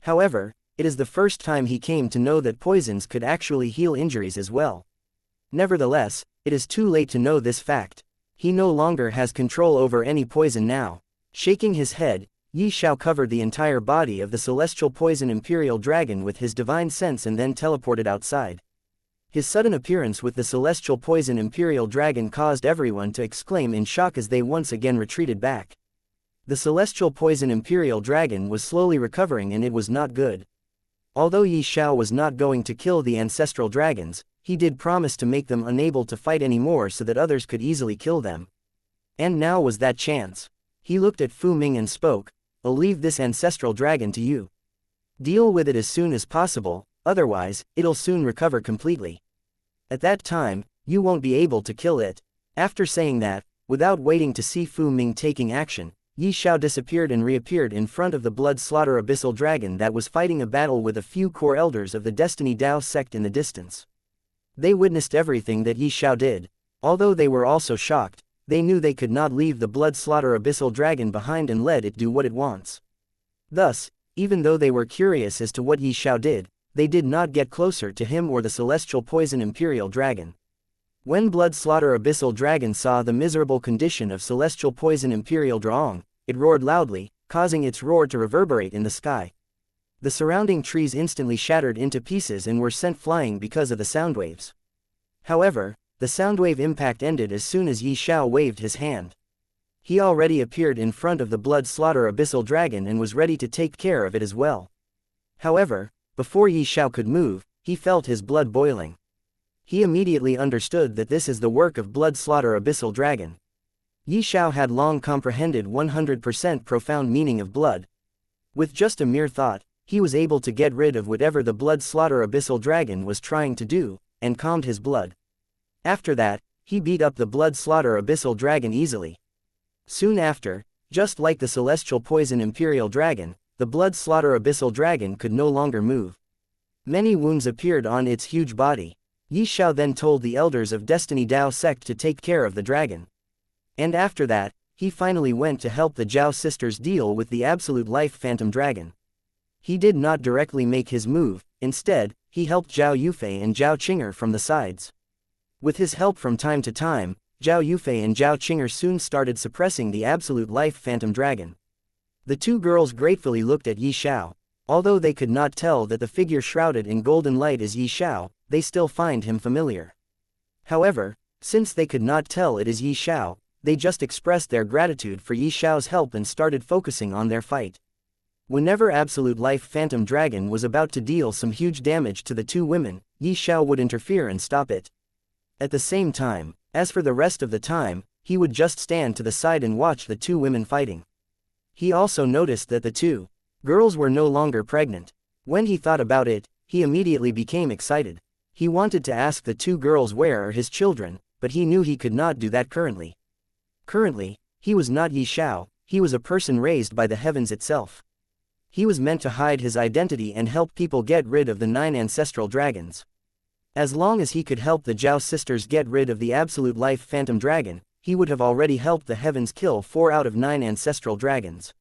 However, it is the first time he came to know that poisons could actually heal injuries as well. Nevertheless, it is too late to know this fact. He no longer has control over any poison now. Shaking his head, Ye Xiao covered the entire body of the celestial poison imperial dragon with his divine sense and then teleported outside. His sudden appearance with the celestial poison imperial dragon caused everyone to exclaim in shock as they once again retreated back. The celestial poison imperial dragon was slowly recovering, and it was not good. Although Ye Xiao was not going to kill the ancestral dragons, he did promise to make them unable to fight anymore so that others could easily kill them. And now was that chance. He looked at Fu Ming and spoke, "I'll leave this ancestral dragon to you. Deal with it as soon as possible, otherwise, it'll soon recover completely. At that time, you won't be able to kill it." After saying that, without waiting to see Fu Ming taking action, Ye Xiao disappeared and reappeared in front of the blood slaughter abyssal dragon that was fighting a battle with a few core elders of the Destiny Dao sect in the distance. They witnessed everything that Ye Xiao did. Although they were also shocked, they knew they could not leave the blood slaughter abyssal dragon behind and let it do what it wants. Thus, even though they were curious as to what Ye Xiao did, they did not get closer to him or the celestial poison imperial dragon. When blood slaughter abyssal dragon saw the miserable condition of celestial poison imperial dragon, it roared loudly, causing its roar to reverberate in the sky. The surrounding trees instantly shattered into pieces and were sent flying because of the sound waves. However, the soundwave impact ended as soon as Ye Xiao waved his hand. He already appeared in front of the blood slaughter abyssal dragon and was ready to take care of it as well. However, before Ye Xiao could move, he felt his blood boiling. He immediately understood that this is the work of blood slaughter abyssal dragon. Ye Xiao had long comprehended 100% profound meaning of blood. With just a mere thought, he was able to get rid of whatever the blood slaughter abyssal dragon was trying to do, and calmed his blood. After that, he beat up the blood slaughter abyssal dragon easily. Soon after, just like the celestial poison imperial dragon, the blood slaughter abyssal dragon could no longer move. Many wounds appeared on its huge body. Ye Xiao then told the elders of Destiny Dao sect to take care of the dragon. And after that, he finally went to help the Zhao sisters deal with the absolute life phantom dragon. He did not directly make his move, instead, he helped Zhao Yufei and Zhao Qing'er from the sides. With his help from time to time, Zhao Yufei and Zhao Qing'er soon started suppressing the absolute life phantom dragon. The two girls gratefully looked at Ye Xiao. Although they could not tell that the figure shrouded in golden light is Ye Xiao, they still find him familiar. However, since they could not tell it is Ye Xiao, they just expressed their gratitude for Ye Xiao's help and started focusing on their fight. Whenever Absolute Life Phantom Dragon was about to deal some huge damage to the two women, Ye Xiao would interfere and stop it. At the same time, as for the rest of the time, he would just stand to the side and watch the two women fighting. He also noticed that the two girls were no longer pregnant. When he thought about it, he immediately became excited. He wanted to ask the two girls where are his children, but he knew he could not do that currently. Currently, he was not Ye Xiao, he was a person raised by the heavens itself. He was meant to hide his identity and help people get rid of the 9 ancestral dragons. As long as he could help the Zhao sisters get rid of the Absolute Life Phantom Dragon, he would have already helped the heavens kill 4 out of 9 ancestral dragons.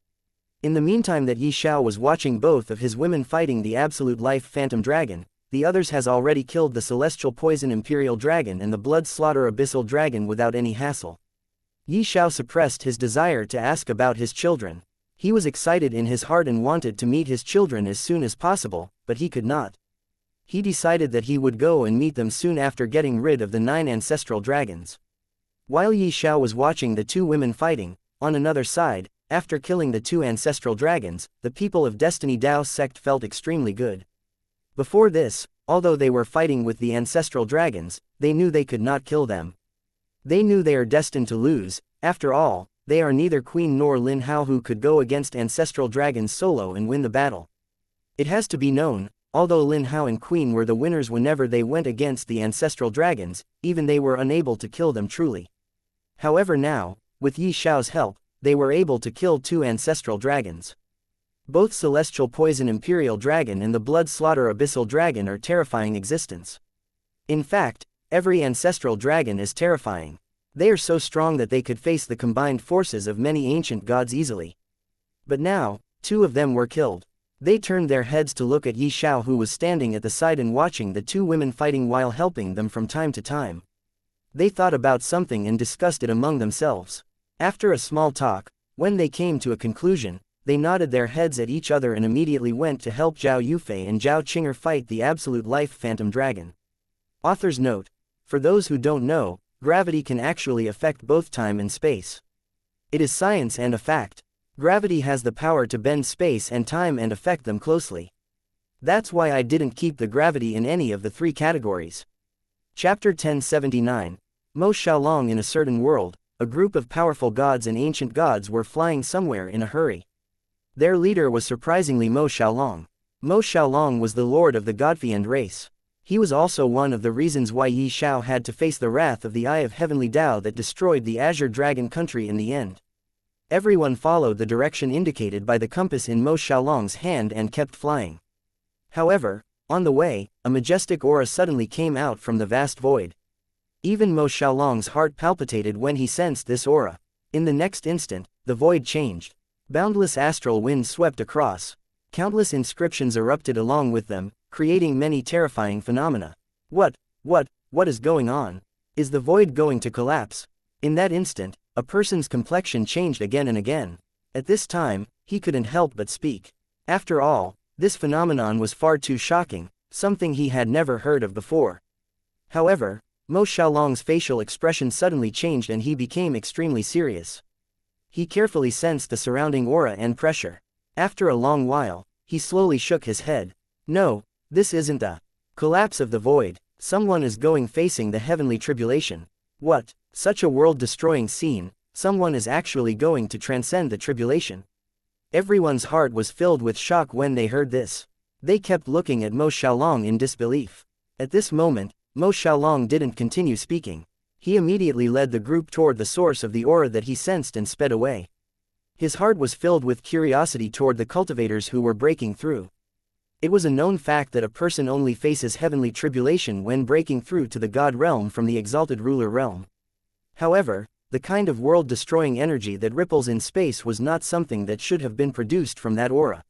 In the meantime that Ye Xiao was watching both of his women fighting the Absolute Life Phantom Dragon, the others has already killed the celestial poison imperial dragon and the blood slaughter abyssal dragon without any hassle. Ye Xiao suppressed his desire to ask about his children. He was excited in his heart and wanted to meet his children as soon as possible, but he could not. He decided that he would go and meet them soon after getting rid of the 9 ancestral dragons. While Ye Xiao was watching the 2 women fighting, on another side, after killing the 2 ancestral dragons, the people of Destiny Dao's sect felt extremely good. Before this, although they were fighting with the ancestral dragons, they knew they could not kill them. They knew they are destined to lose. After all, they are neither Queen nor Lin Hao who could go against ancestral dragons solo and win the battle. It has to be known, although Lin Hao and Queen were the winners whenever they went against the ancestral dragons, even they were unable to kill them truly. However now, with Ye Xiao's help, they were able to kill 2 ancestral dragons. Both Celestial Poison Imperial Dragon and the Blood Slaughter Abyssal Dragon are terrifying existence. In fact, every ancestral dragon is terrifying. They are so strong that they could face the combined forces of many ancient gods easily. But now, 2 of them were killed. They turned their heads to look at Ye Xiao, who was standing at the side and watching the 2 women fighting while helping them from time to time. They thought about something and discussed it among themselves. After a small talk, when they came to a conclusion, they nodded their heads at each other and immediately went to help Zhao Yufei and Zhao Qing'er fight the Absolute Life Phantom Dragon. Author's note: for those who don't know, gravity can actually affect both time and space. It is science and a fact. Gravity has the power to bend space and time and affect them closely. That's why I didn't keep the gravity in any of the 3 categories. Chapter 1079. Mo Xiaolong. In a certain world, a group of powerful gods and ancient gods were flying somewhere in a hurry. Their leader was surprisingly Mo Xiaolong. Mo Xiaolong was the lord of the Godfiend race. He was also one of the reasons why Ye Xiao had to face the wrath of the Eye of Heavenly Dao that destroyed the Azure Dragon country in the end. Everyone followed the direction indicated by the compass in Mo Xiaolong's hand and kept flying. However, on the way, a majestic aura suddenly came out from the vast void. Even Mo Xiaolong's heart palpitated when he sensed this aura. In the next instant, the void changed. Boundless astral wind swept across. Countless inscriptions erupted along with them, creating many terrifying phenomena. What is going on? Is the void going to collapse? In that instant, a person's complexion changed again and again. At this time, he couldn't help but speak. After all, this phenomenon was far too shocking, something he had never heard of before. However, Mo Xiaolong's facial expression suddenly changed and he became extremely serious. He carefully sensed the surrounding aura and pressure. After a long while, he slowly shook his head. No, this isn't a collapse of the void. Someone is going facing the heavenly tribulation. What? Such a world-destroying scene. Someone is actually going to transcend the tribulation. Everyone's heart was filled with shock when they heard this. They kept looking at Mo Xiaolong in disbelief. At this moment, Mo Xiaolong didn't continue speaking. He immediately led the group toward the source of the aura that he sensed and sped away. His heart was filled with curiosity toward the cultivators who were breaking through. It was a known fact that a person only faces heavenly tribulation when breaking through to the God realm from the exalted ruler realm. However, the kind of world-destroying energy that ripples in space was not something that should have been produced from that aura.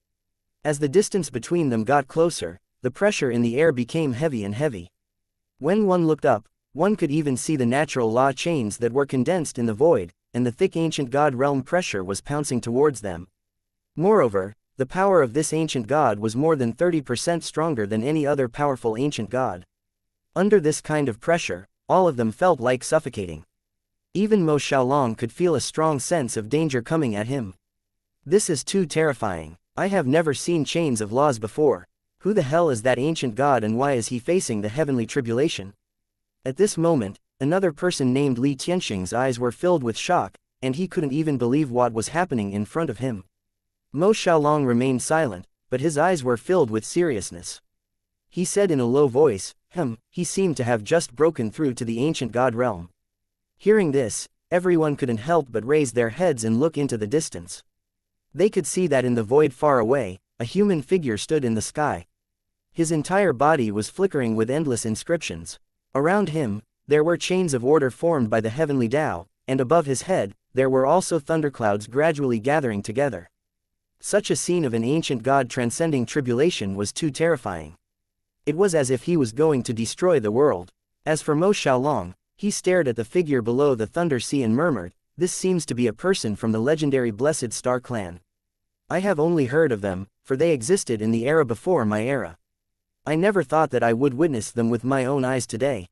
As the distance between them got closer, the pressure in the air became heavy and heavy. When one looked up, one could even see the natural law chains that were condensed in the void, and the thick ancient god realm pressure was pouncing towards them. Moreover, the power of this ancient god was more than 30% stronger than any other powerful ancient god. Under this kind of pressure, all of them felt like suffocating. Even Mo Xiaolong could feel a strong sense of danger coming at him. This is too terrifying. I have never seen chains of laws before. Who the hell is that ancient god and why is he facing the heavenly tribulation? At this moment, another person named Li Tianxing's eyes were filled with shock, and he couldn't even believe what was happening in front of him. Mo Xiaolong remained silent, but his eyes were filled with seriousness. He said in a low voice, he seemed to have just broken through to the ancient god realm. Hearing this, everyone couldn't help but raise their heads and look into the distance. They could see that in the void far away, a human figure stood in the sky. His entire body was flickering with endless inscriptions. Around him, there were chains of order formed by the heavenly Tao, and above his head, there were also thunderclouds gradually gathering together. Such a scene of an ancient god transcending tribulation was too terrifying. It was as if he was going to destroy the world. As for Mo Xiaolong, he stared at the figure below the Thunder Sea and murmured, "This seems to be a person from the legendary Blessed Star clan. I have only heard of them, for they existed in the era before my era. I never thought that I would witness them with my own eyes today.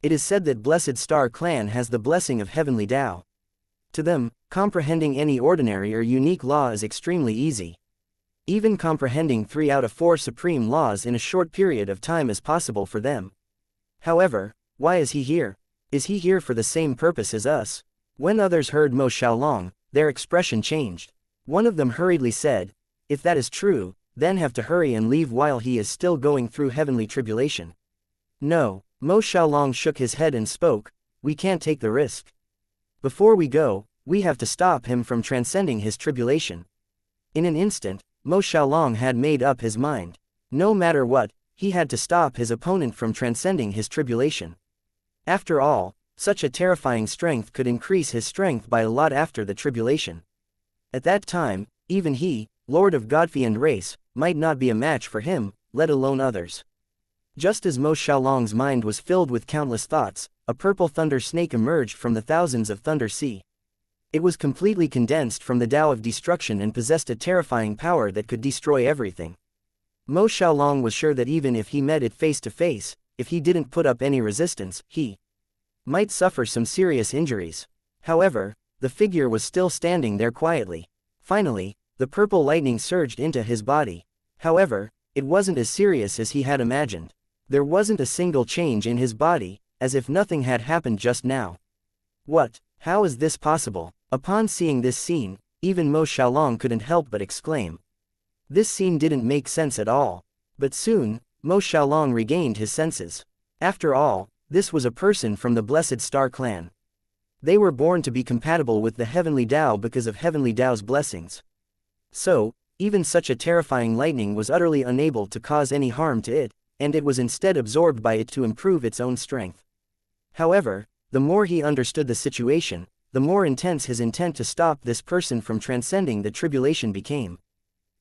It is said that Blessed Star clan has the blessing of heavenly Tao. To them, comprehending any ordinary or unique law is extremely easy. Even comprehending 3 out of 4 supreme laws in a short period of time is possible for them. However, why is he here? Is he here for the same purpose as us?" When others heard Mo Xiaolong, their expression changed. One of them hurriedly said, "If that is true, then have to hurry and leave while he is still going through heavenly tribulation." "No," Mo Xiaolong shook his head and spoke, "we can't take the risk. Before we go, we have to stop him from transcending his tribulation." In an instant, Mo Xiaolong had made up his mind. No matter what, he had to stop his opponent from transcending his tribulation. After all, such a terrifying strength could increase his strength by a lot after the tribulation. At that time, even he, Lord of God-fiend race, might not be a match for him, let alone others. Just as Mo Xiaolong's mind was filled with countless thoughts, a purple thunder snake emerged from the thousands of Thunder Sea. It was completely condensed from the Tao of destruction and possessed a terrifying power that could destroy everything. Mo Xiaolong was sure that even if he met it face to face, if he didn't put up any resistance, he might suffer some serious injuries. However, the figure was still standing there quietly. Finally, the purple lightning surged into his body. However, it wasn't as serious as he had imagined. There wasn't a single change in his body, as if nothing had happened just now. What? How is this possible? Upon seeing this scene, even Mo Xiaolong couldn't help but exclaim. This scene didn't make sense at all. But soon, Mo Xiaolong regained his senses. After all, this was a person from the Blessed Star clan. They were born to be compatible with the Heavenly Tao because of Heavenly Tao's blessings. So, even such a terrifying lightning was utterly unable to cause any harm to it, and it was instead absorbed by it to improve its own strength. However, the more he understood the situation, the more intense his intent to stop this person from transcending the tribulation became.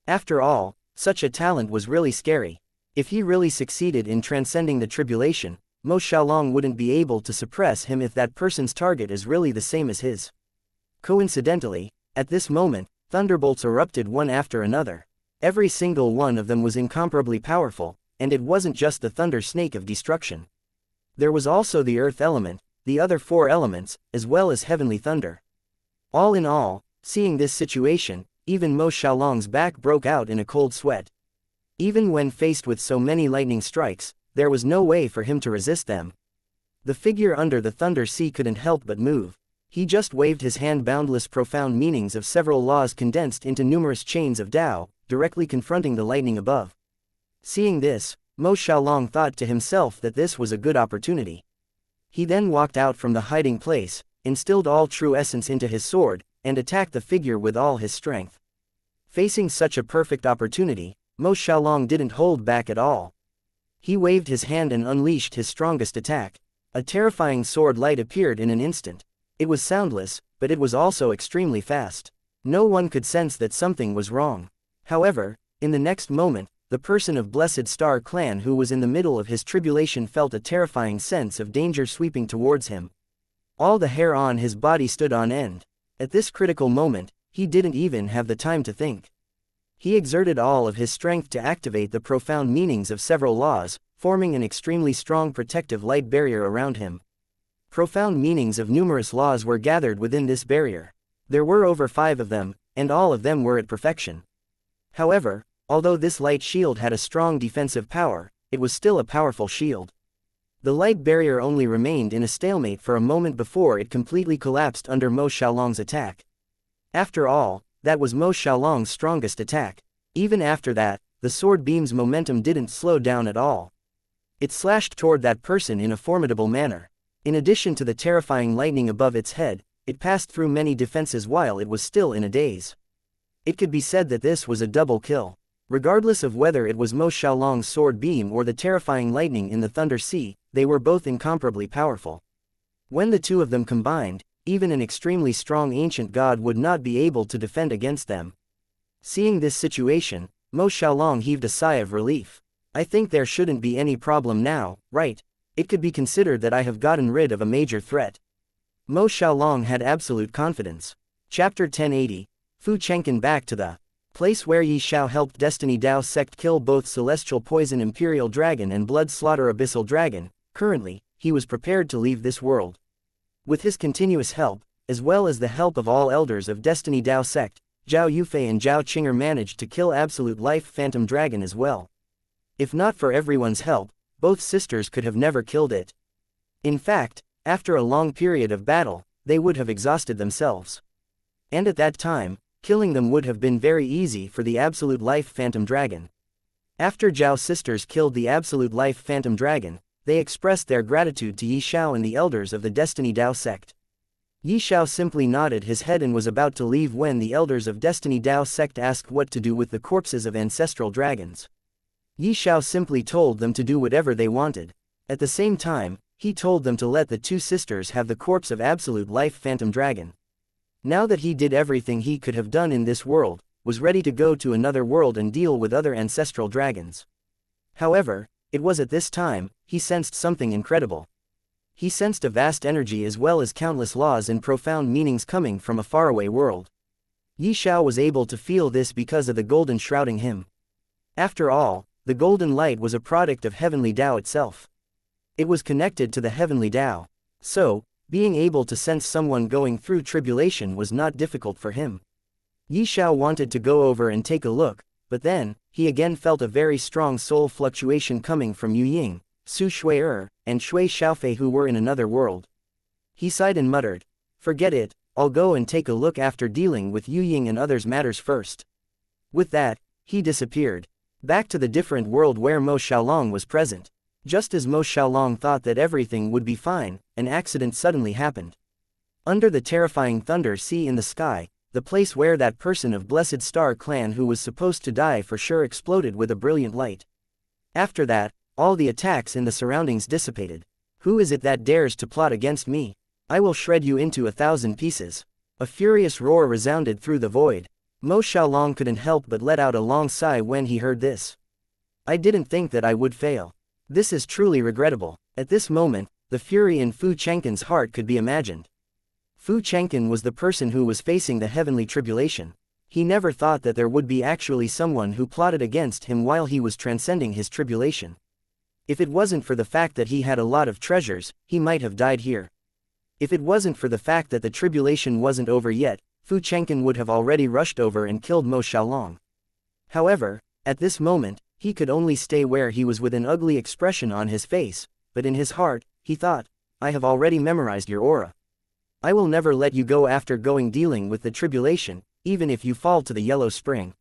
After all, such a talent was really scary. If he really succeeded in transcending the tribulation, Mo Xiaolong wouldn't be able to suppress him if that person's target is really the same as his. Coincidentally, at this moment, thunderbolts erupted one after another. Every single one of them was incomparably powerful, and it wasn't just the thunder snake of destruction. There was also the earth element, the other 4 elements, as well as heavenly thunder. All in all, seeing this situation, even Mo Xiaolong's back broke out in a cold sweat. Even when faced with so many lightning strikes, there was no way for him to resist them. The figure under the Thunder Sea couldn't help but move. He just waved his hand, boundless profound meanings of several laws condensed into numerous chains of Tao, directly confronting the lightning above. Seeing this, Mo Xiaolong thought to himself that this was a good opportunity. He then walked out from the hiding place, instilled all true essence into his sword, and attacked the figure with all his strength. Facing such a perfect opportunity, Mo Xiaolong didn't hold back at all. He waved his hand and unleashed his strongest attack. A terrifying sword light appeared in an instant. It was soundless, but it was also extremely fast. No one could sense that something was wrong. However, in the next moment, the person of Blessed Star clan who was in the middle of his tribulation felt a terrifying sense of danger sweeping towards him. All the hair on his body stood on end. At this critical moment, he didn't even have the time to think. He exerted all of his strength to activate the profound meanings of several laws, forming an extremely strong protective light barrier around him. Profound meanings of numerous laws were gathered within this barrier. There were over 5 of them, and all of them were at perfection. However, although this light shield had a strong defensive power, it was still a powerful shield. The light barrier only remained in a stalemate for a moment before it completely collapsed under Mo Xiaolong's attack. After all, that was Mo Xiaolong's strongest attack. Even after that, the sword beam's momentum didn't slow down at all. It slashed toward that person in a formidable manner. In addition to the terrifying lightning above its head, it passed through many defenses while it was still in a daze. It could be said that this was a double kill. Regardless of whether it was Mo Xiaolong's sword beam or the terrifying lightning in the Thunder Sea, they were both incomparably powerful. When the two of them combined, even an extremely strong ancient god would not be able to defend against them. Seeing this situation, Mo Xiaolong heaved a sigh of relief. I think there shouldn't be any problem now, right? It could be considered that I have gotten rid of a major threat. Mo Xiaolong had absolute confidence. Chapter 1080. Fu Chengqin back to the place where Ye Xiao helped Destiny Dao sect kill both Celestial Poison Imperial Dragon and Blood Slaughter Abyssal Dragon. Currently, he was prepared to leave this world. With his continuous help, as well as the help of all elders of Destiny Dao sect, Zhao Yufei and Zhao Qinger managed to kill Absolute Life Phantom Dragon as well. If not for everyone's help, both sisters could have never killed it. In fact, after a long period of battle, they would have exhausted themselves. And at that time, killing them would have been very easy for the Absolute Life Phantom Dragon. After Zhao sisters killed the Absolute Life Phantom Dragon, they expressed their gratitude to Ye Xiao and the elders of the Destiny Dao sect. Ye Xiao simply nodded his head and was about to leave when the elders of Destiny Dao sect asked what to do with the corpses of ancestral dragons. Ye Xiao simply told them to do whatever they wanted. At the same time, he told them to let the two sisters have the corpse of Absolute Life Phantom Dragon. Now that he did everything he could have done in this world, was ready to go to another world and deal with other ancestral dragons. However, it was at this time, he sensed something incredible. He sensed a vast energy as well as countless laws and profound meanings coming from a faraway world. Ye Xiao was able to feel this because of the golden shrouding him. After all, the golden light was a product of Heavenly Dao itself. It was connected to the Heavenly Dao. So, being able to sense someone going through tribulation was not difficult for him. Ye Xiao wanted to go over and take a look, but then, he again felt a very strong soul fluctuation coming from Yu Ying, Su Shui and Shui Xiaofei who were in another world. He sighed and muttered, "Forget it, I'll go and take a look after dealing with Yu Ying and others matters first." With that, he disappeared. Back to the different world where Mo Xiaolong was present. Just as Mo Xiaolong thought that everything would be fine, an accident suddenly happened. Under the terrifying thunder sea in the sky, the place where that person of Blessed Star clan who was supposed to die for sure exploded with a brilliant light. After that, all the attacks in the surroundings dissipated. "Who is it that dares to plot against me? I will shred you into 1,000 pieces." A furious roar resounded through the void. Mo Xiaolong couldn't help but let out a long sigh when he heard this. "I didn't think that I would fail. This is truly regrettable." At this moment, the fury in Fu Chengqin's heart could be imagined. Fu Chengqin was the person who was facing the heavenly tribulation. He never thought that there would be actually someone who plotted against him while he was transcending his tribulation. If it wasn't for the fact that he had a lot of treasures, he might have died here. If it wasn't for the fact that the tribulation wasn't over yet, Fu Chengqin would have already rushed over and killed Mo Xiaolong. However, at this moment, he could only stay where he was with an ugly expression on his face, but in his heart, he thought, "I have already memorized your aura. I will never let you go after going dealing with the tribulation, even if you fall to the yellow spring."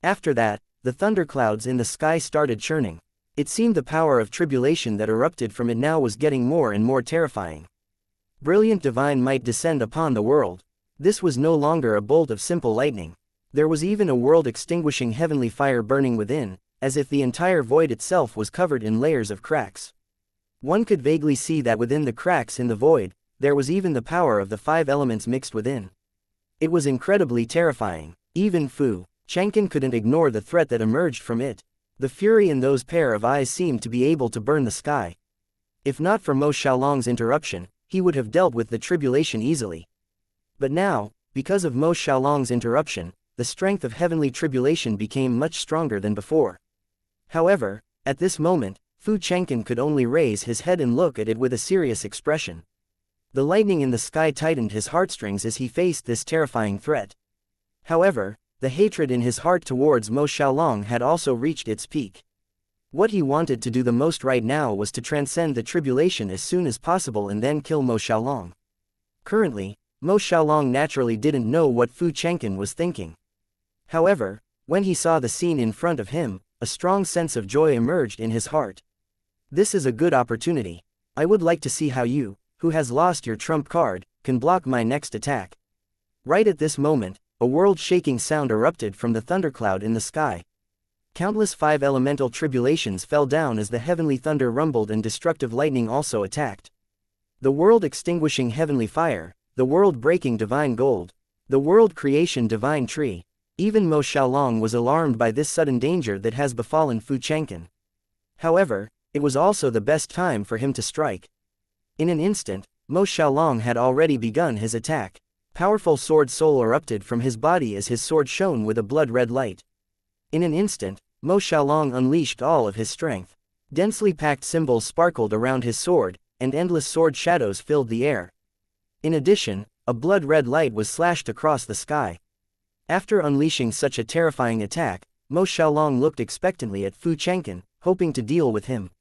After that, the thunderclouds in the sky started churning. It seemed the power of tribulation that erupted from it now was getting more and more terrifying. Brilliant divine might descend upon the world. This was no longer a bolt of simple lightning. There was even a world-extinguishing heavenly fire burning within, as if the entire void itself was covered in layers of cracks. One could vaguely see that within the cracks in the void, there was even the power of the 5 elements mixed within. It was incredibly terrifying. Even Fu Chengqin couldn't ignore the threat that emerged from it. The fury in those pair of eyes seemed to be able to burn the sky. If not for Mo Xiaolong's interruption, he would have dealt with the tribulation easily. But now, because of Mo Xiaolong's interruption, the strength of heavenly tribulation became much stronger than before. However, at this moment, Fu Chengqin could only raise his head and look at it with a serious expression. The lightning in the sky tightened his heartstrings as he faced this terrifying threat. However, the hatred in his heart towards Mo Xiaolong had also reached its peak. What he wanted to do the most right now was to transcend the tribulation as soon as possible and then kill Mo Xiaolong. Currently, Mo Xiaolong naturally didn't know what Fu Chengqin was thinking. However, when he saw the scene in front of him, a strong sense of joy emerged in his heart. "This is a good opportunity. I would like to see how you, who has lost your trump card, can block my next attack." Right at this moment, a world-shaking sound erupted from the thundercloud in the sky. Countless 5 elemental tribulations fell down as the heavenly thunder rumbled and destructive lightning also attacked. The world-extinguishing heavenly fire, the world-breaking divine gold, the world-creation divine tree. Even Mo Xiaolong was alarmed by this sudden danger that has befallen Fu Chengqin. However, it was also the best time for him to strike. In an instant, Mo Xiaolong had already begun his attack. Powerful sword soul erupted from his body as his sword shone with a blood-red light. In an instant, Mo Xiaolong unleashed all of his strength. Densely packed symbols sparkled around his sword, and endless sword shadows filled the air. In addition, a blood-red light was slashed across the sky. After unleashing such a terrifying attack, Mo Xiaolong looked expectantly at Fu Chengqin, hoping to deal with him.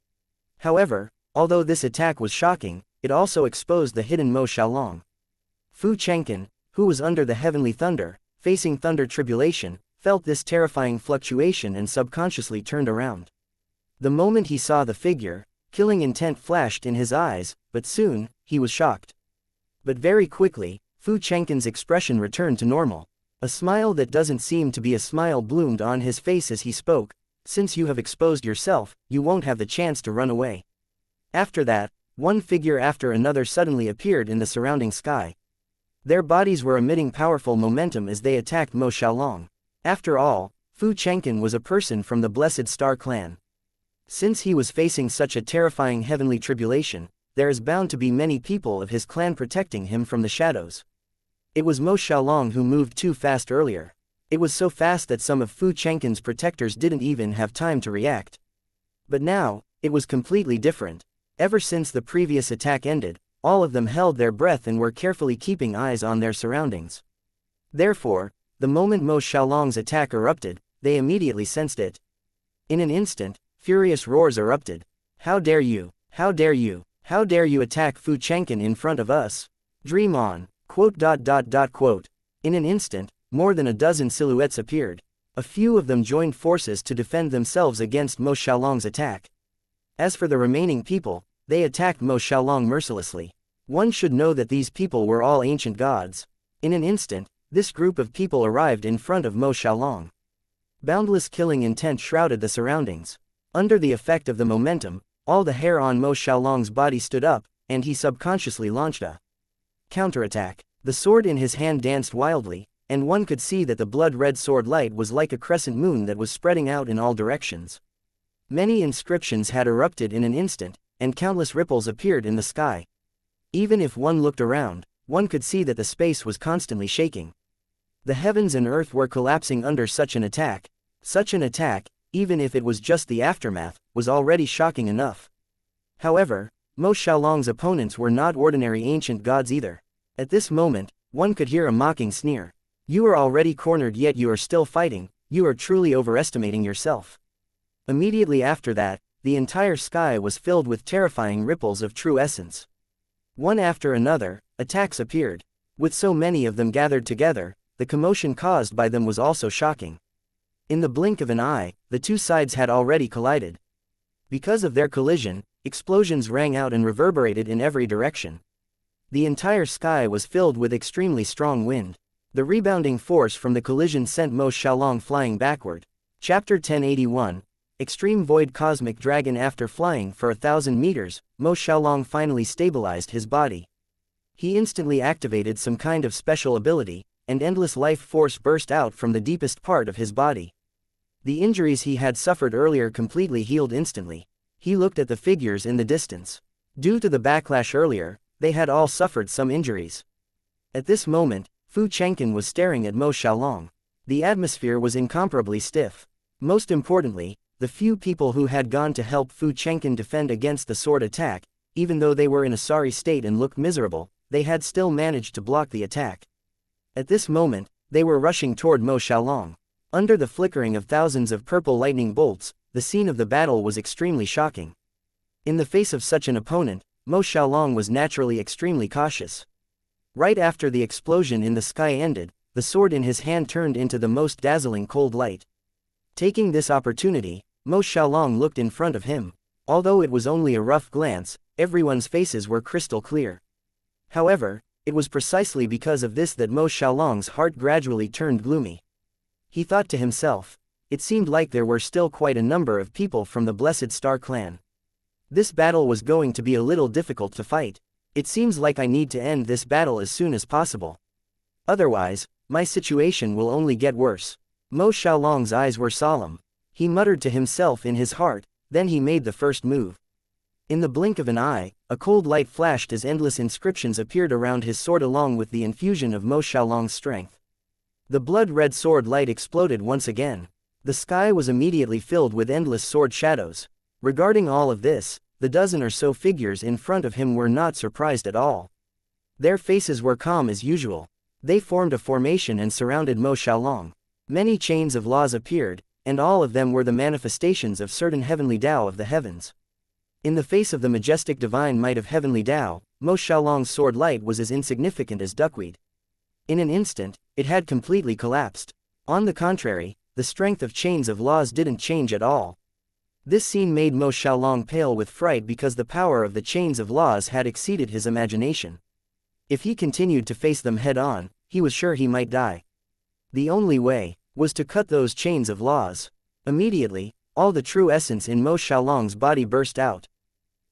However, although this attack was shocking, it also exposed the hidden Mo Xiaolong. Fu Chengqin, who was under the heavenly thunder, facing thunder tribulation, felt this terrifying fluctuation and subconsciously turned around. The moment he saw the figure, killing intent flashed in his eyes, but soon, he was shocked. But very quickly, Fu Chengqin's expression returned to normal. A smile that doesn't seem to be a smile bloomed on his face as he spoke. Since you have exposed yourself, you won't have the chance to run away. After that, one figure after another suddenly appeared in the surrounding sky. Their bodies were emitting powerful momentum as they attacked Mo Xiaolong. After all, Fu Chengqin was a person from the Blessed Star clan. Since he was facing such a terrifying heavenly tribulation, there is bound to be many people of his clan protecting him from the shadows. It was Mo Xiaolong who moved too fast earlier. It was so fast that some of Fu Chengqin's protectors didn't even have time to react. But now, it was completely different. Ever since the previous attack ended, all of them held their breath and were carefully keeping eyes on their surroundings. Therefore, the moment Mo Xiaolong's attack erupted, they immediately sensed it. In an instant, furious roars erupted. How dare you? How dare you? How dare you attack Fu Chengqin in front of us? Dream on. In an instant, more than a dozen silhouettes appeared. A few of them joined forces to defend themselves against Mo Xiaolong's attack. As for the remaining people, they attacked Mo Xiaolong mercilessly. One should know that these people were all ancient gods. In an instant, this group of people arrived in front of Mo Xiaolong. Boundless killing intent shrouded the surroundings. Under the effect of the momentum, all the hair on Mo Xiaolong's body stood up, and he subconsciously launched a counterattack. The sword in his hand danced wildly, and one could see that the blood-red sword light was like a crescent moon that was spreading out in all directions. Many inscriptions had erupted in an instant, and countless ripples appeared in the sky. Even if one looked around, one could see that the space was constantly shaking. The heavens and earth were collapsing under such an attack. Such an attack, even if it was just the aftermath, was already shocking enough. However, Mo Xiaolong's opponents were not ordinary ancient gods either. At this moment, one could hear a mocking sneer. You are already cornered yet you are still fighting, you are truly overestimating yourself. Immediately after that, the entire sky was filled with terrifying ripples of true essence. One after another, attacks appeared. With so many of them gathered together, the commotion caused by them was also shocking. In the blink of an eye, the two sides had already collided. Because of their collision, explosions rang out and reverberated in every direction. The entire sky was filled with extremely strong wind. The rebounding force from the collision sent Mo Xiaolong flying backward. Chapter 1081, Extreme Void Cosmic Dragon. After flying for 1,000 meters, Mo Xiaolong finally stabilized his body. He instantly activated some kind of special ability, and endless life force burst out from the deepest part of his body. The injuries he had suffered earlier completely healed instantly. He looked at the figures in the distance. Due to the backlash earlier, they had all suffered some injuries. At this moment, Fu Chengqin was staring at Mo Xiaolong. The atmosphere was incomparably stiff. Most importantly, the few people who had gone to help Fu Chengqin defend against the sword attack, even though they were in a sorry state and looked miserable, they had still managed to block the attack. At this moment, they were rushing toward Mo Xiaolong. Under the flickering of thousands of purple lightning bolts, the scene of the battle was extremely shocking. In the face of such an opponent, Mo Xiaolong was naturally extremely cautious. Right after the explosion in the sky ended, the sword in his hand turned into the most dazzling cold light. Taking this opportunity, Mo Xiaolong looked in front of him. Although it was only a rough glance, everyone's faces were crystal clear. However, it was precisely because of this that Mo Xiaolong's heart gradually turned gloomy. He thought to himself, it seemed like there were still quite a number of people from the Blessed Star clan. This battle was going to be a little difficult to fight. It seems like I need to end this battle as soon as possible. Otherwise, my situation will only get worse. Mo Xiaolong's eyes were solemn. He muttered to himself in his heart, Then he made the first move. In the blink of an eye, a cold light flashed as endless inscriptions appeared around his sword along with the infusion of Mo Xiaolong's strength. The blood-red sword light exploded once again. The sky was immediately filled with endless sword shadows. Regarding all of this, the dozen or so figures in front of him were not surprised at all. Their faces were calm as usual. They formed a formation and surrounded Mo Xiaolong. Many chains of laws appeared, and all of them were the manifestations of certain heavenly Tao of the heavens. In the face of the majestic divine might of heavenly Tao, Mo Xiaolong's sword light was as insignificant as duckweed. In an instant, it had completely collapsed. On the contrary, the strength of chains of laws didn't change at all. This scene made Mo Xiaolong pale with fright because the power of the chains of laws had exceeded his imagination. If he continued to face them head-on, he was sure he might die. The only way was to cut those chains of laws. Immediately, all the true essence in Mo Xiaolong's body burst out.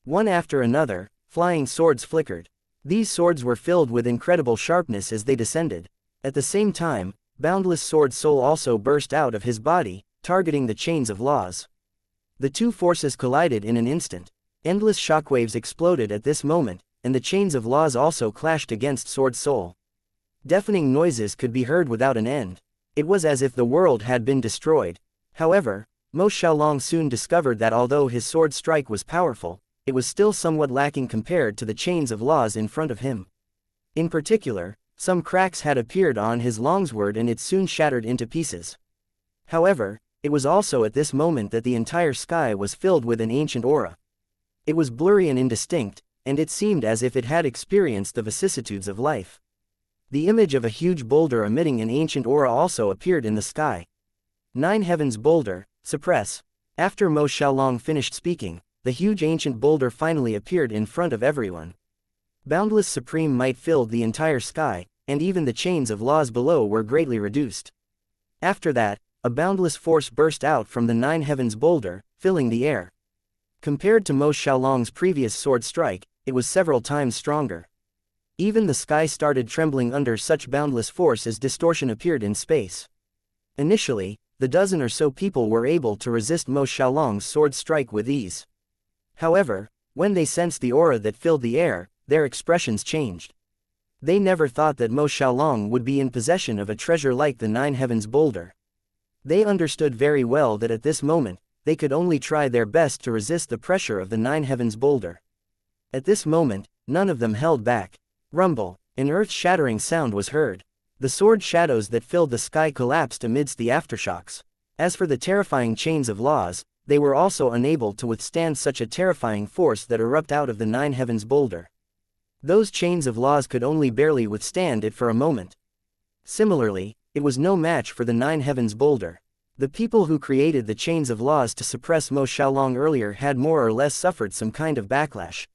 One after another, flying swords flickered. These swords were filled with incredible sharpness as they descended. At the same time, boundless sword soul also burst out of his body, targeting the chains of laws. The two forces collided in an instant. Endless shockwaves exploded at this moment, and the chains of laws also clashed against sword soul. Deafening noises could be heard without an end. It was as if the world had been destroyed. However, Mo Xiaolong soon discovered that although his sword strike was powerful, it was still somewhat lacking compared to the chains of laws in front of him. In particular, some cracks had appeared on his longsword and it soon shattered into pieces. However, it was also at this moment that the entire sky was filled with an ancient aura. It was blurry and indistinct, and it seemed as if it had experienced the vicissitudes of life. The image of a huge boulder emitting an ancient aura also appeared in the sky. 9 Heavens Boulder, suppress. After Mo Xiaolong finished speaking, the huge ancient boulder finally appeared in front of everyone. Boundless supreme might filled the entire sky, and even the chains of laws below were greatly reduced. After that, a boundless force burst out from the 9 Heavens Boulder, filling the air. Compared to Mo Xiaolong's previous sword strike, it was several times stronger. Even the sky started trembling under such boundless force as distortion appeared in space. Initially, the dozen or so people were able to resist Mo Xiaolong's sword strike with ease. However, when they sensed the aura that filled the air, their expressions changed. They never thought that Mo Xiaolong would be in possession of a treasure like the 9 Heavens Boulder. They understood very well that at this moment, they could only try their best to resist the pressure of the 9 Heavens Boulder. At this moment, none of them held back. Rumble, an earth-shattering sound was heard. The sword shadows that filled the sky collapsed amidst the aftershocks. As for the terrifying chains of laws, they were also unable to withstand such a terrifying force that erupted out of the 9 Heavens Boulder. Those chains of laws could only barely withstand it for a moment. Similarly, it was no match for the 9 Heavens Boulder. The people who created the chains of laws to suppress Mo Xiaolong earlier had more or less suffered some kind of backlash.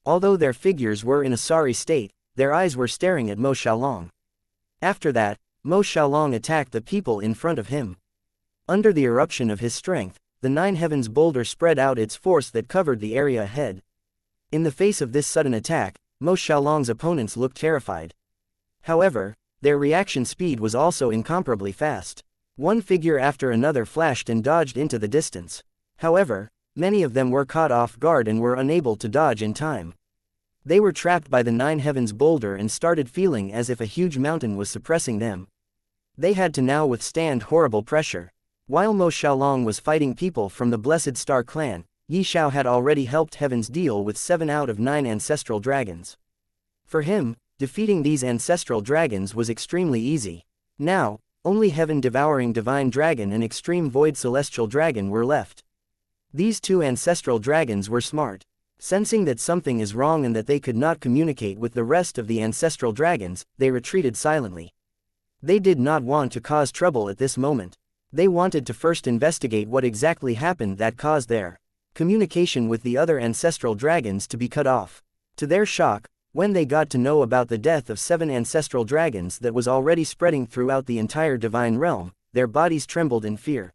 Although their figures were in a sorry state, their eyes were staring at Mo Xiaolong. After that, Mo Xiaolong attacked the people in front of him. Under the eruption of his strength, the 9 Heavens Boulder spread out its force that covered the area ahead. In the face of this sudden attack, Mo Xiaolong's opponents looked terrified. However, their reaction speed was also incomparably fast. One figure after another flashed and dodged into the distance. However, many of them were caught off guard and were unable to dodge in time. They were trapped by the 9 Heavens Boulder and started feeling as if a huge mountain was suppressing them. They had to now withstand horrible pressure. While Mo Xiaolong was fighting people from the Blessed Star clan, Ye Xiao had already helped Heavens deal with 7 out of 9 ancestral dragons. For him, defeating these ancestral dragons was extremely easy. Now, only Heaven-devouring Divine Dragon and Extreme Void Celestial Dragon were left. These 2 ancestral dragons were smart. Sensing that something is wrong and that they could not communicate with the rest of the ancestral dragons, they retreated silently. They did not want to cause trouble at this moment. They wanted to first investigate what exactly happened that caused their communication with the other ancestral dragons to be cut off. To their shock, when they got to know about the death of 7 ancestral dragons that was already spreading throughout the entire divine realm, their bodies trembled in fear.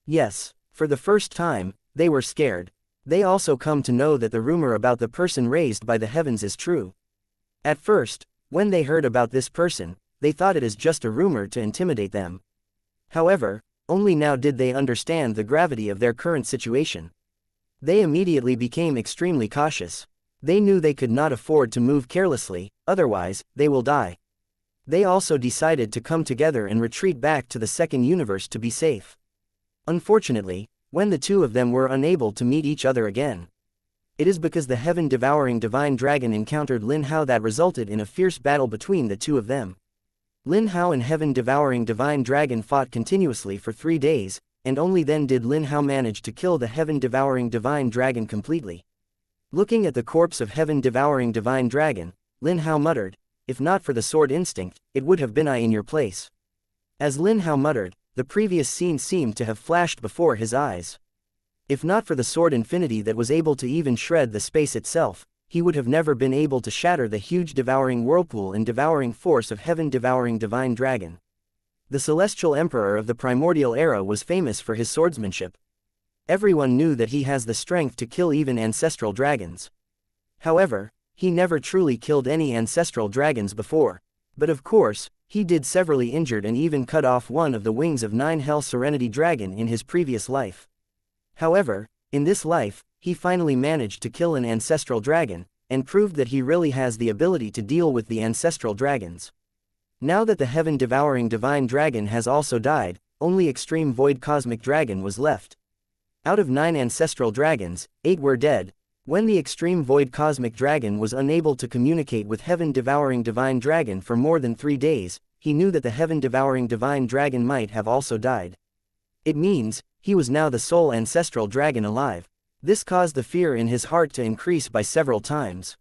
Yes, for the first time, they were scared. They also come to know that the rumor about the person raised by the heavens is true. At first, when they heard about this person, they thought it is just a rumor to intimidate them. However, only now did they understand the gravity of their current situation. They immediately became extremely cautious. They knew they could not afford to move carelessly, otherwise, they will die. They also decided to come together and retreat back to the second universe to be safe. Unfortunately, when the two of them were unable to meet each other again, it is because the heaven-devouring divine dragon encountered Lin Hao that resulted in a fierce battle between the two of them. Lin Hao and heaven-devouring divine dragon fought continuously for 3 days, and only then did Lin Hao manage to kill the heaven-devouring divine dragon completely. Looking at the corpse of heaven-devouring divine dragon, Lin Hao muttered, "If not for the sword instinct, it would have been I in your place." As Lin Hao muttered, the previous scene seemed to have flashed before his eyes. If not for the sword infinity that was able to even shred the space itself, he would have never been able to shatter the huge devouring whirlpool and devouring force of heaven-devouring divine dragon. The celestial emperor of the primordial era was famous for his swordsmanship. Everyone knew that he has the strength to kill even ancestral dragons. However, he never truly killed any ancestral dragons before. But of course, he did severely injured and even cut off one of the wings of 9 Hell Serenity Dragon in his previous life. However, in this life, he finally managed to kill an ancestral dragon, and proved that he really has the ability to deal with the ancestral dragons. Now that the heaven-devouring divine dragon has also died, only Extreme Void Cosmic Dragon was left. Out of 9 ancestral dragons, 8 were dead. When the Extreme Void Cosmic Dragon was unable to communicate with heaven-devouring divine dragon for more than 3 days, he knew that the heaven-devouring divine dragon might have also died. It means, he was now the sole ancestral dragon alive. This caused the fear in his heart to increase by several times.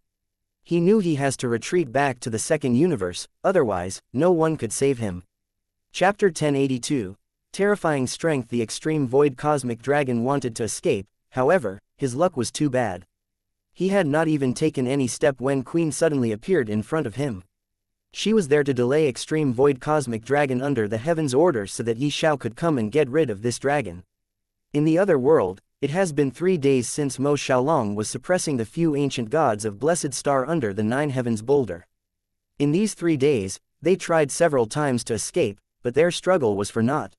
He knew he has to retreat back to the second universe, otherwise, no one could save him. Chapter 1082. Terrifying Strength. The Extreme Void Cosmic Dragon wanted to escape, however, his luck was too bad. He had not even taken any step when Queen suddenly appeared in front of him. She was there to delay Extreme Void Cosmic Dragon under the heaven's order so that Ye Xiao could come and get rid of this dragon. In the other world, it has been 3 days since Mo Xiaolong was suppressing the few ancient gods of Blessed Star under the 9 Heavens boulder. In these 3 days, they tried several times to escape, but their struggle was for naught.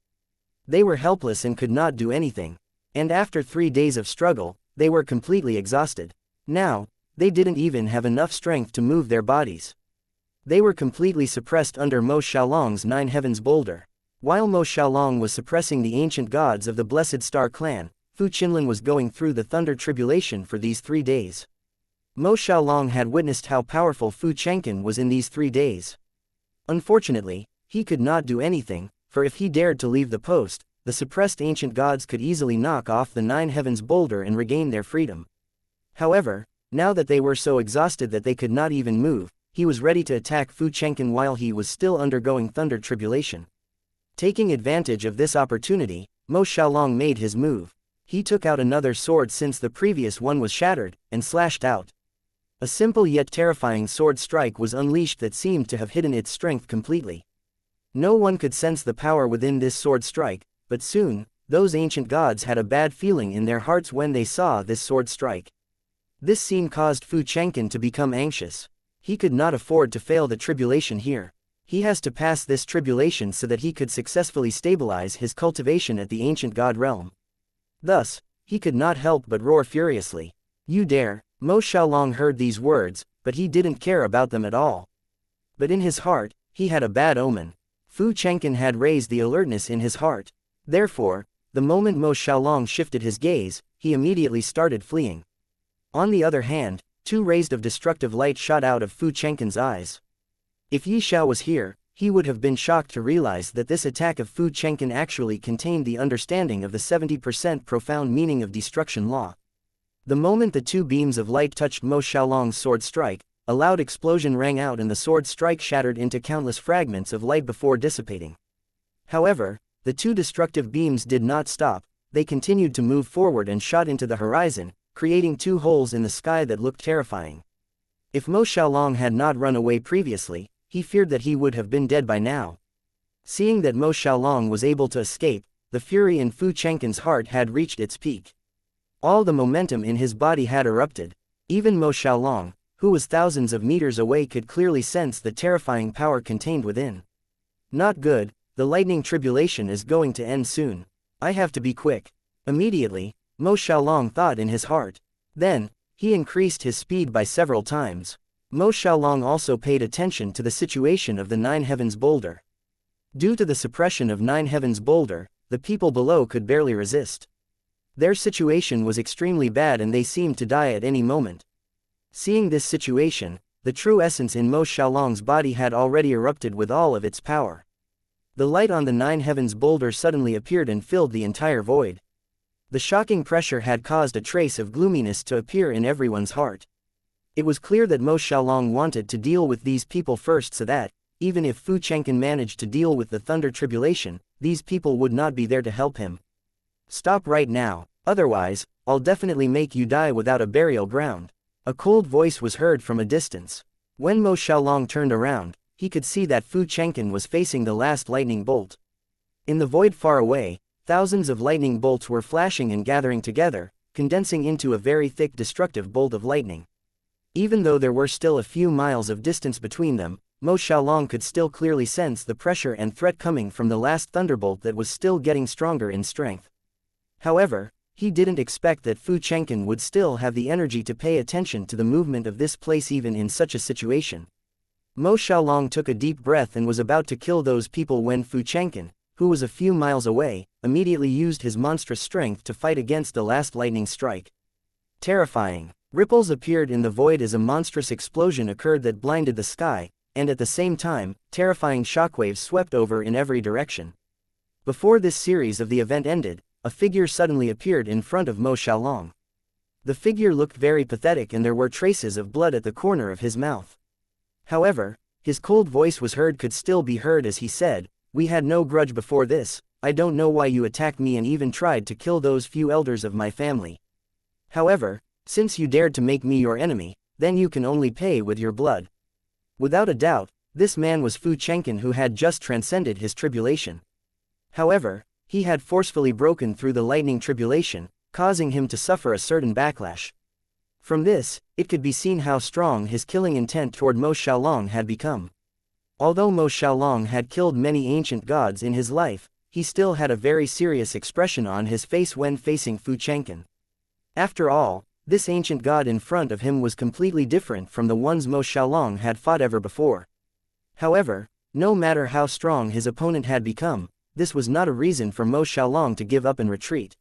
They were helpless and could not do anything. And after 3 days of struggle, they were completely exhausted. Now, they didn't even have enough strength to move their bodies. They were completely suppressed under Mo Xiaolong's 9 Heavens boulder. While Mo Xiaolong was suppressing the ancient gods of the Blessed Star clan, Fu Qinlin was going through the thunder tribulation for these 3 days. Mo Xiaolong had witnessed how powerful Fu Chengqin was in these 3 days. Unfortunately, he could not do anything, for if he dared to leave the post, the suppressed ancient gods could easily knock off the 9 Heavens boulder and regain their freedom. However, now that they were so exhausted that they could not even move, he was ready to attack Fu Chengqin while he was still undergoing thunder tribulation. Taking advantage of this opportunity, Mo Xiaolong made his move. He took out another sword since the previous one was shattered, and slashed out. A simple yet terrifying sword strike was unleashed that seemed to have hidden its strength completely. No one could sense the power within this sword strike, but soon, those ancient gods had a bad feeling in their hearts when they saw this sword strike. This scene caused Fu Chengqin to become anxious. He could not afford to fail the tribulation here. He has to pass this tribulation so that he could successfully stabilize his cultivation at the ancient god realm. Thus, he could not help but roar furiously. "You dare!" Mo Xiaolong heard these words, but he didn't care about them at all. But in his heart, he had a bad omen. Fu Chengqin had raised the alertness in his heart. Therefore, the moment Mo Xiaolong shifted his gaze, he immediately started fleeing. On the other hand, 2 rays of destructive light shot out of Fu Chengqin's eyes. If Ye Xiao was here, he would have been shocked to realize that this attack of Fu Chengqin actually contained the understanding of the 70% profound meaning of destruction law. The moment the 2 beams of light touched Mo Xiaolong's sword strike, a loud explosion rang out and the sword strike shattered into countless fragments of light before dissipating. However, the 2 destructive beams did not stop, they continued to move forward and shot into the horizon, creating 2 holes in the sky that looked terrifying. If Mo Xiaolong had not run away previously, he feared that he would have been dead by now. Seeing that Mo Xiaolong was able to escape, the fury in Fu Chengqin's heart had reached its peak. All the momentum in his body had erupted. Even Mo Xiaolong, who was thousands of meters away, could clearly sense the terrifying power contained within. Not good, the lightning tribulation is going to end soon. I have to be quick. Immediately, Mo Xiaolong thought in his heart. Then, he increased his speed by several times. Mo Xiaolong also paid attention to the situation of the Nine Heavens boulder. Due to the suppression of Nine Heavens boulder, the people below could barely resist. Their situation was extremely bad and they seemed to die at any moment. Seeing this situation, the true essence in Mo Xiaolong's body had already erupted with all of its power. The light on the Nine Heavens boulder suddenly appeared and filled the entire void. The shocking pressure had caused a trace of gloominess to appear in everyone's heart. It was clear that Mo Xiaolong wanted to deal with these people first so that, even if Fu Chengqin managed to deal with the thunder tribulation, these people would not be there to help him. Stop right now, otherwise, I'll definitely make you die without a burial ground. A cold voice was heard from a distance. When Mo Xiaolong turned around, he could see that Fu Chengqin was facing the last lightning bolt. In the void far away, thousands of lightning bolts were flashing and gathering together, condensing into a very thick destructive bolt of lightning. Even though there were still a few miles of distance between them, Mo Xiaolong could still clearly sense the pressure and threat coming from the last thunderbolt that was still getting stronger in strength. However, he didn't expect that Fu Chengqin would still have the energy to pay attention to the movement of this place even in such a situation. Mo Xiaolong took a deep breath and was about to kill those people when Fu Chengqin, who was a few miles away, immediately used his monstrous strength to fight against the last lightning strike. Terrifying. Ripples appeared in the void as a monstrous explosion occurred that blinded the sky, and at the same time, terrifying shockwaves swept over in every direction. Before this series of the event ended, a figure suddenly appeared in front of Mo Xiaolong. The figure looked very pathetic and there were traces of blood at the corner of his mouth. However, his cold voice was heard could still be heard as he said, "We had no grudge before this, I don't know why you attacked me and even tried to kill those few elders of my family. However, since you dared to make me your enemy, then you can only pay with your blood." Without a doubt, this man was Fu Chengqin who had just transcended his tribulation. However, he had forcefully broken through the lightning tribulation, causing him to suffer a certain backlash. From this, it could be seen how strong his killing intent toward Mo Xiaolong had become. Although Mo Xiaolong had killed many ancient gods in his life, he still had a very serious expression on his face when facing Fu Chengqin. After all, this ancient god in front of him was completely different from the ones Mo Xiaolong had fought ever before. However, no matter how strong his opponent had become, this was not a reason for Mo Xiaolong to give up and retreat.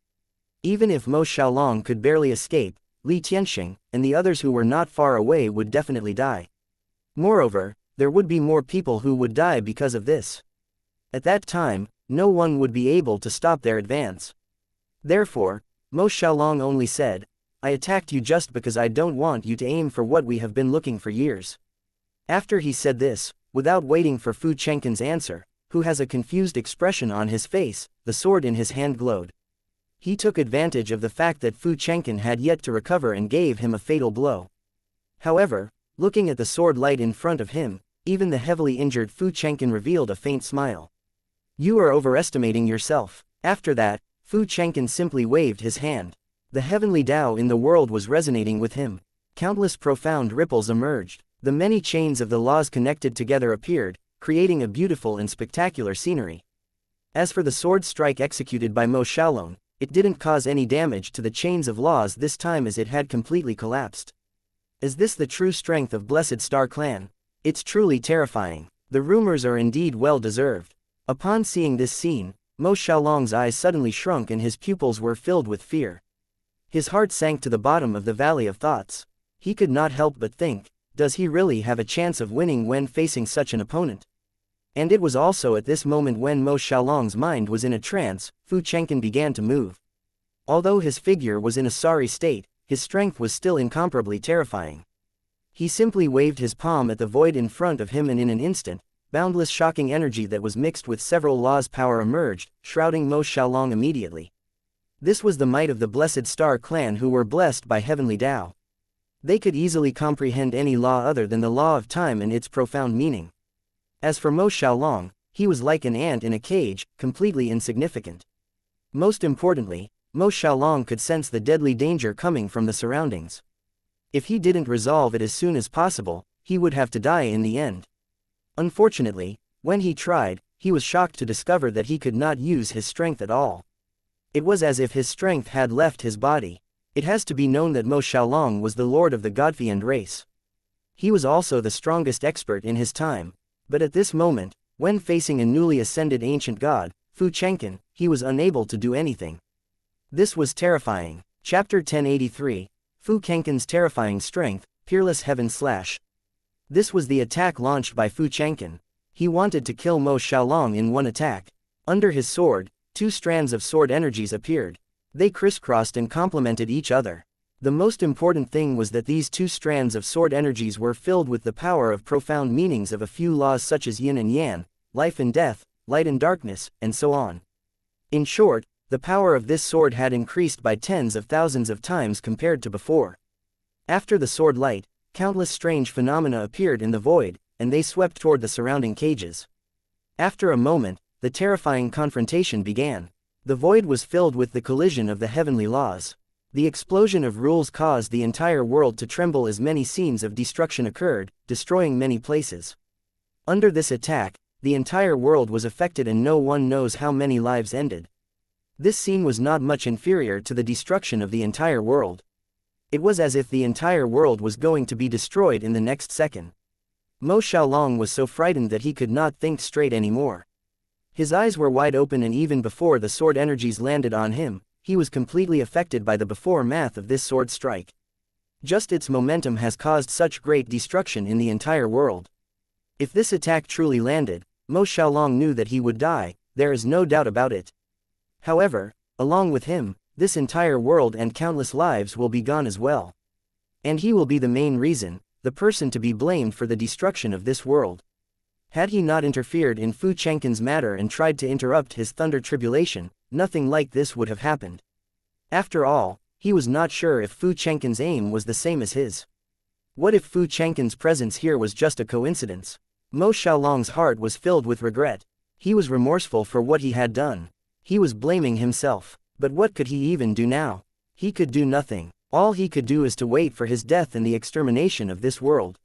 Even if Mo Xiaolong could barely escape, Li Tianxing and the others who were not far away would definitely die. Moreover, there would be more people who would die because of this. At that time, no one would be able to stop their advance. Therefore, Mo Xiaolong only said, "I attacked you just because I don't want you to aim for what we have been looking for years." After he said this, without waiting for Fu Chengqin's answer, who has a confused expression on his face, the sword in his hand glowed. He took advantage of the fact that Fu Chengqin had yet to recover and gave him a fatal blow. However, looking at the sword light in front of him, even the heavily injured Fu Chengqin revealed a faint smile. "You are overestimating yourself." After that, Fu Chengqin simply waved his hand. The heavenly Tao in the world was resonating with him. Countless profound ripples emerged. The many chains of the laws connected together appeared, creating a beautiful and spectacular scenery. As for the sword strike executed by Mo Xiaolong, it didn't cause any damage to the chains of laws this time as it had completely collapsed. Is this the true strength of Blessed Star Clan? It's truly terrifying. The rumors are indeed well deserved. Upon seeing this scene, Mo Xiaolong's eyes suddenly shrunk and his pupils were filled with fear. His heart sank to the bottom of the valley of thoughts. He could not help but think, does he really have a chance of winning when facing such an opponent? And it was also at this moment when Mo Xiaolong's mind was in a trance, Fu Chengqin began to move. Although his figure was in a sorry state, his strength was still incomparably terrifying. He simply waved his palm at the void in front of him and in an instant, boundless shocking energy that was mixed with several laws' power emerged, shrouding Mo Xiaolong immediately. This was the might of the Blessed Star Clan who were blessed by Heavenly Tao. They could easily comprehend any law other than the law of time and its profound meaning. As for Mo Xiaolong, he was like an ant in a cage, completely insignificant. Most importantly, Mo Xiaolong could sense the deadly danger coming from the surroundings. If he didn't resolve it as soon as possible, he would have to die in the end. Unfortunately, when he tried, he was shocked to discover that he could not use his strength at all. It was as if his strength had left his body. It has to be known that Mo Xiaolong was the lord of the God-fiend race. He was also the strongest expert in his time, but at this moment, when facing a newly ascended ancient god, Fu Chengqin, he was unable to do anything. This was terrifying. Chapter 1083, Fu Chengqin's terrifying strength, Peerless Heaven Slash. This was the attack launched by Fu Chengqin. He wanted to kill Mo Xiaolong in one attack. Under his sword, two strands of sword energies appeared. They crisscrossed and complemented each other. The most important thing was that these two strands of sword energies were filled with the power of profound meanings of a few laws such as yin and yang, life and death, light and darkness, and so on. In short, the power of this sword had increased by tens of thousands of times compared to before. After the sword light, countless strange phenomena appeared in the void, and they swept toward the surrounding cages. After a moment, the terrifying confrontation began. The void was filled with the collision of the heavenly laws. The explosion of rules caused the entire world to tremble as many scenes of destruction occurred, destroying many places. Under this attack, the entire world was affected and no one knows how many lives ended. This scene was not much inferior to the destruction of the entire world. It was as if the entire world was going to be destroyed in the next second. Mo Xiaolong was so frightened that he could not think straight anymore. His eyes were wide open, and even before the sword energies landed on him, he was completely affected by the before-math of this sword strike. Just its momentum has caused such great destruction in the entire world. If this attack truly landed, Mo Xiaolong knew that he would die, there is no doubt about it. However, along with him, this entire world and countless lives will be gone as well. And he will be the main reason, the person to be blamed for the destruction of this world. Had he not interfered in Fu Chengqin's matter and tried to interrupt his thunder tribulation, nothing like this would have happened. After all, he was not sure if Fu Chengqin's aim was the same as his. What if Fu Chengqin's presence here was just a coincidence? Mo Xiaolong's heart was filled with regret. He was remorseful for what he had done. He was blaming himself. But what could he even do now? He could do nothing. All he could do is to wait for his death and the extermination of this world.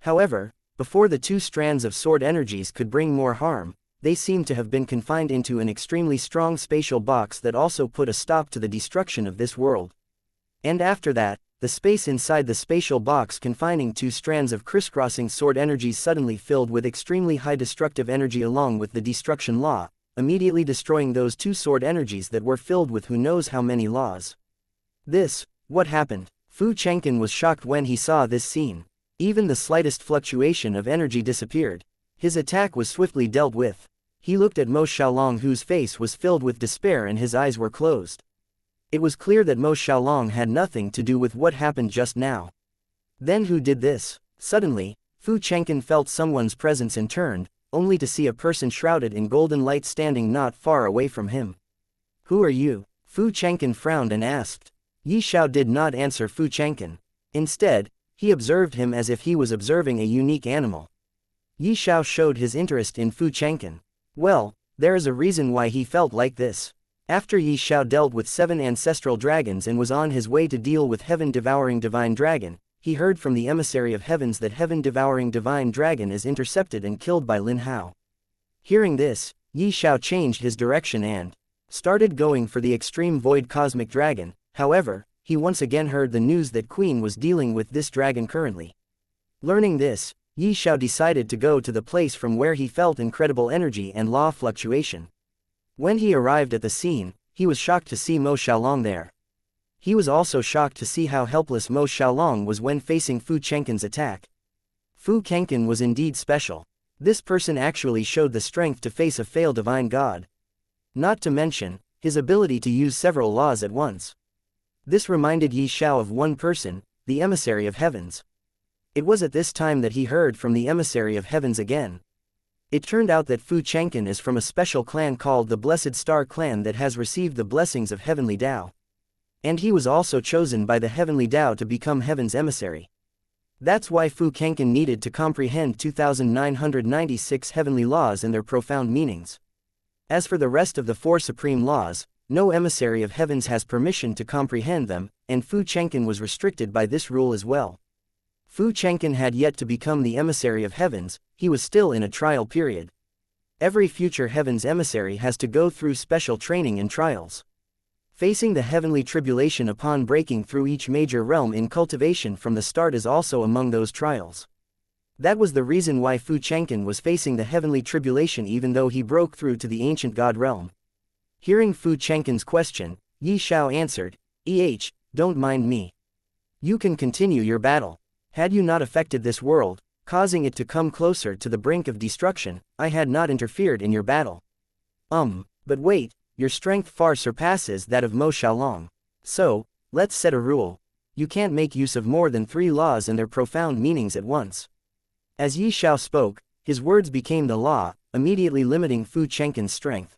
However, before the two strands of sword energies could bring more harm, they seemed to have been confined into an extremely strong spatial box that also put a stop to the destruction of this world. And after that, the space inside the spatial box confining two strands of crisscrossing sword energies suddenly filled with extremely high destructive energy along with the destruction law, immediately destroying those two sword energies that were filled with who knows how many laws. What happened? Fu Chengqin was shocked when he saw this scene. Even the slightest fluctuation of energy disappeared. His attack was swiftly dealt with. He looked at Mo Xiaolong, whose face was filled with despair and his eyes were closed. It was clear that Mo Xiaolong had nothing to do with what happened just now. Then who did this? Suddenly, Fu Chengqin felt someone's presence and turned, only to see a person shrouded in golden light standing not far away from him. Who are you? Fu Chengqin frowned and asked. Ye Xiao did not answer Fu Chengqin. Instead, he observed him as if he was observing a unique animal. Ye Xiao showed his interest in Fu Chengqin. Well, there is a reason why he felt like this. After Ye Xiao dealt with 7 ancestral dragons and was on his way to deal with heaven-devouring divine dragon, he heard from the Emissary of Heavens that heaven-devouring divine dragon is intercepted and killed by Lin Hao. Hearing this, Ye Xiao changed his direction and started going for the extreme void cosmic dragon. However, he once again heard the news that Queen was dealing with this dragon currently. Learning this, Ye Xiao decided to go to the place from where he felt incredible energy and law fluctuation. When he arrived at the scene, he was shocked to see Mo Xiaolong there. He was also shocked to see how helpless Mo Xiaolong was when facing Fu Chengqin's attack. Fu Chengqin was indeed special. This person actually showed the strength to face a failed divine god. Not to mention, his ability to use several laws at once. This reminded Ye Xiao of one person, the Emissary of Heavens. It was at this time that he heard from the Emissary of Heavens again. It turned out that Fu Chengqin is from a special clan called the Blessed Star Clan that has received the blessings of Heavenly Tao. And he was also chosen by the Heavenly Tao to become Heaven's emissary. That's why Fu Chengqin needed to comprehend 2,996 heavenly laws and their profound meanings. As for the rest of the 4 supreme laws, no Emissary of Heavens has permission to comprehend them, and Fu Chengqin was restricted by this rule as well. Fu Chengqin had yet to become the Emissary of Heavens, he was still in a trial period. Every future Heaven's emissary has to go through special training and trials. Facing the heavenly tribulation upon breaking through each major realm in cultivation from the start is also among those trials. That was the reason why Fu Chengqin was facing the heavenly tribulation even though he broke through to the ancient god realm. Hearing Fu Chengqin's question, Ye Xiao answered, don't mind me. You can continue your battle. Had you not affected this world, causing it to come closer to the brink of destruction, I had not interfered in your battle. But wait, your strength far surpasses that of Mo Xiaolong. So, let's set a rule. You can't make use of more than 3 laws and their profound meanings at once. As Ye Xiao spoke, his words became the law, immediately limiting Fu Chengqin's strength.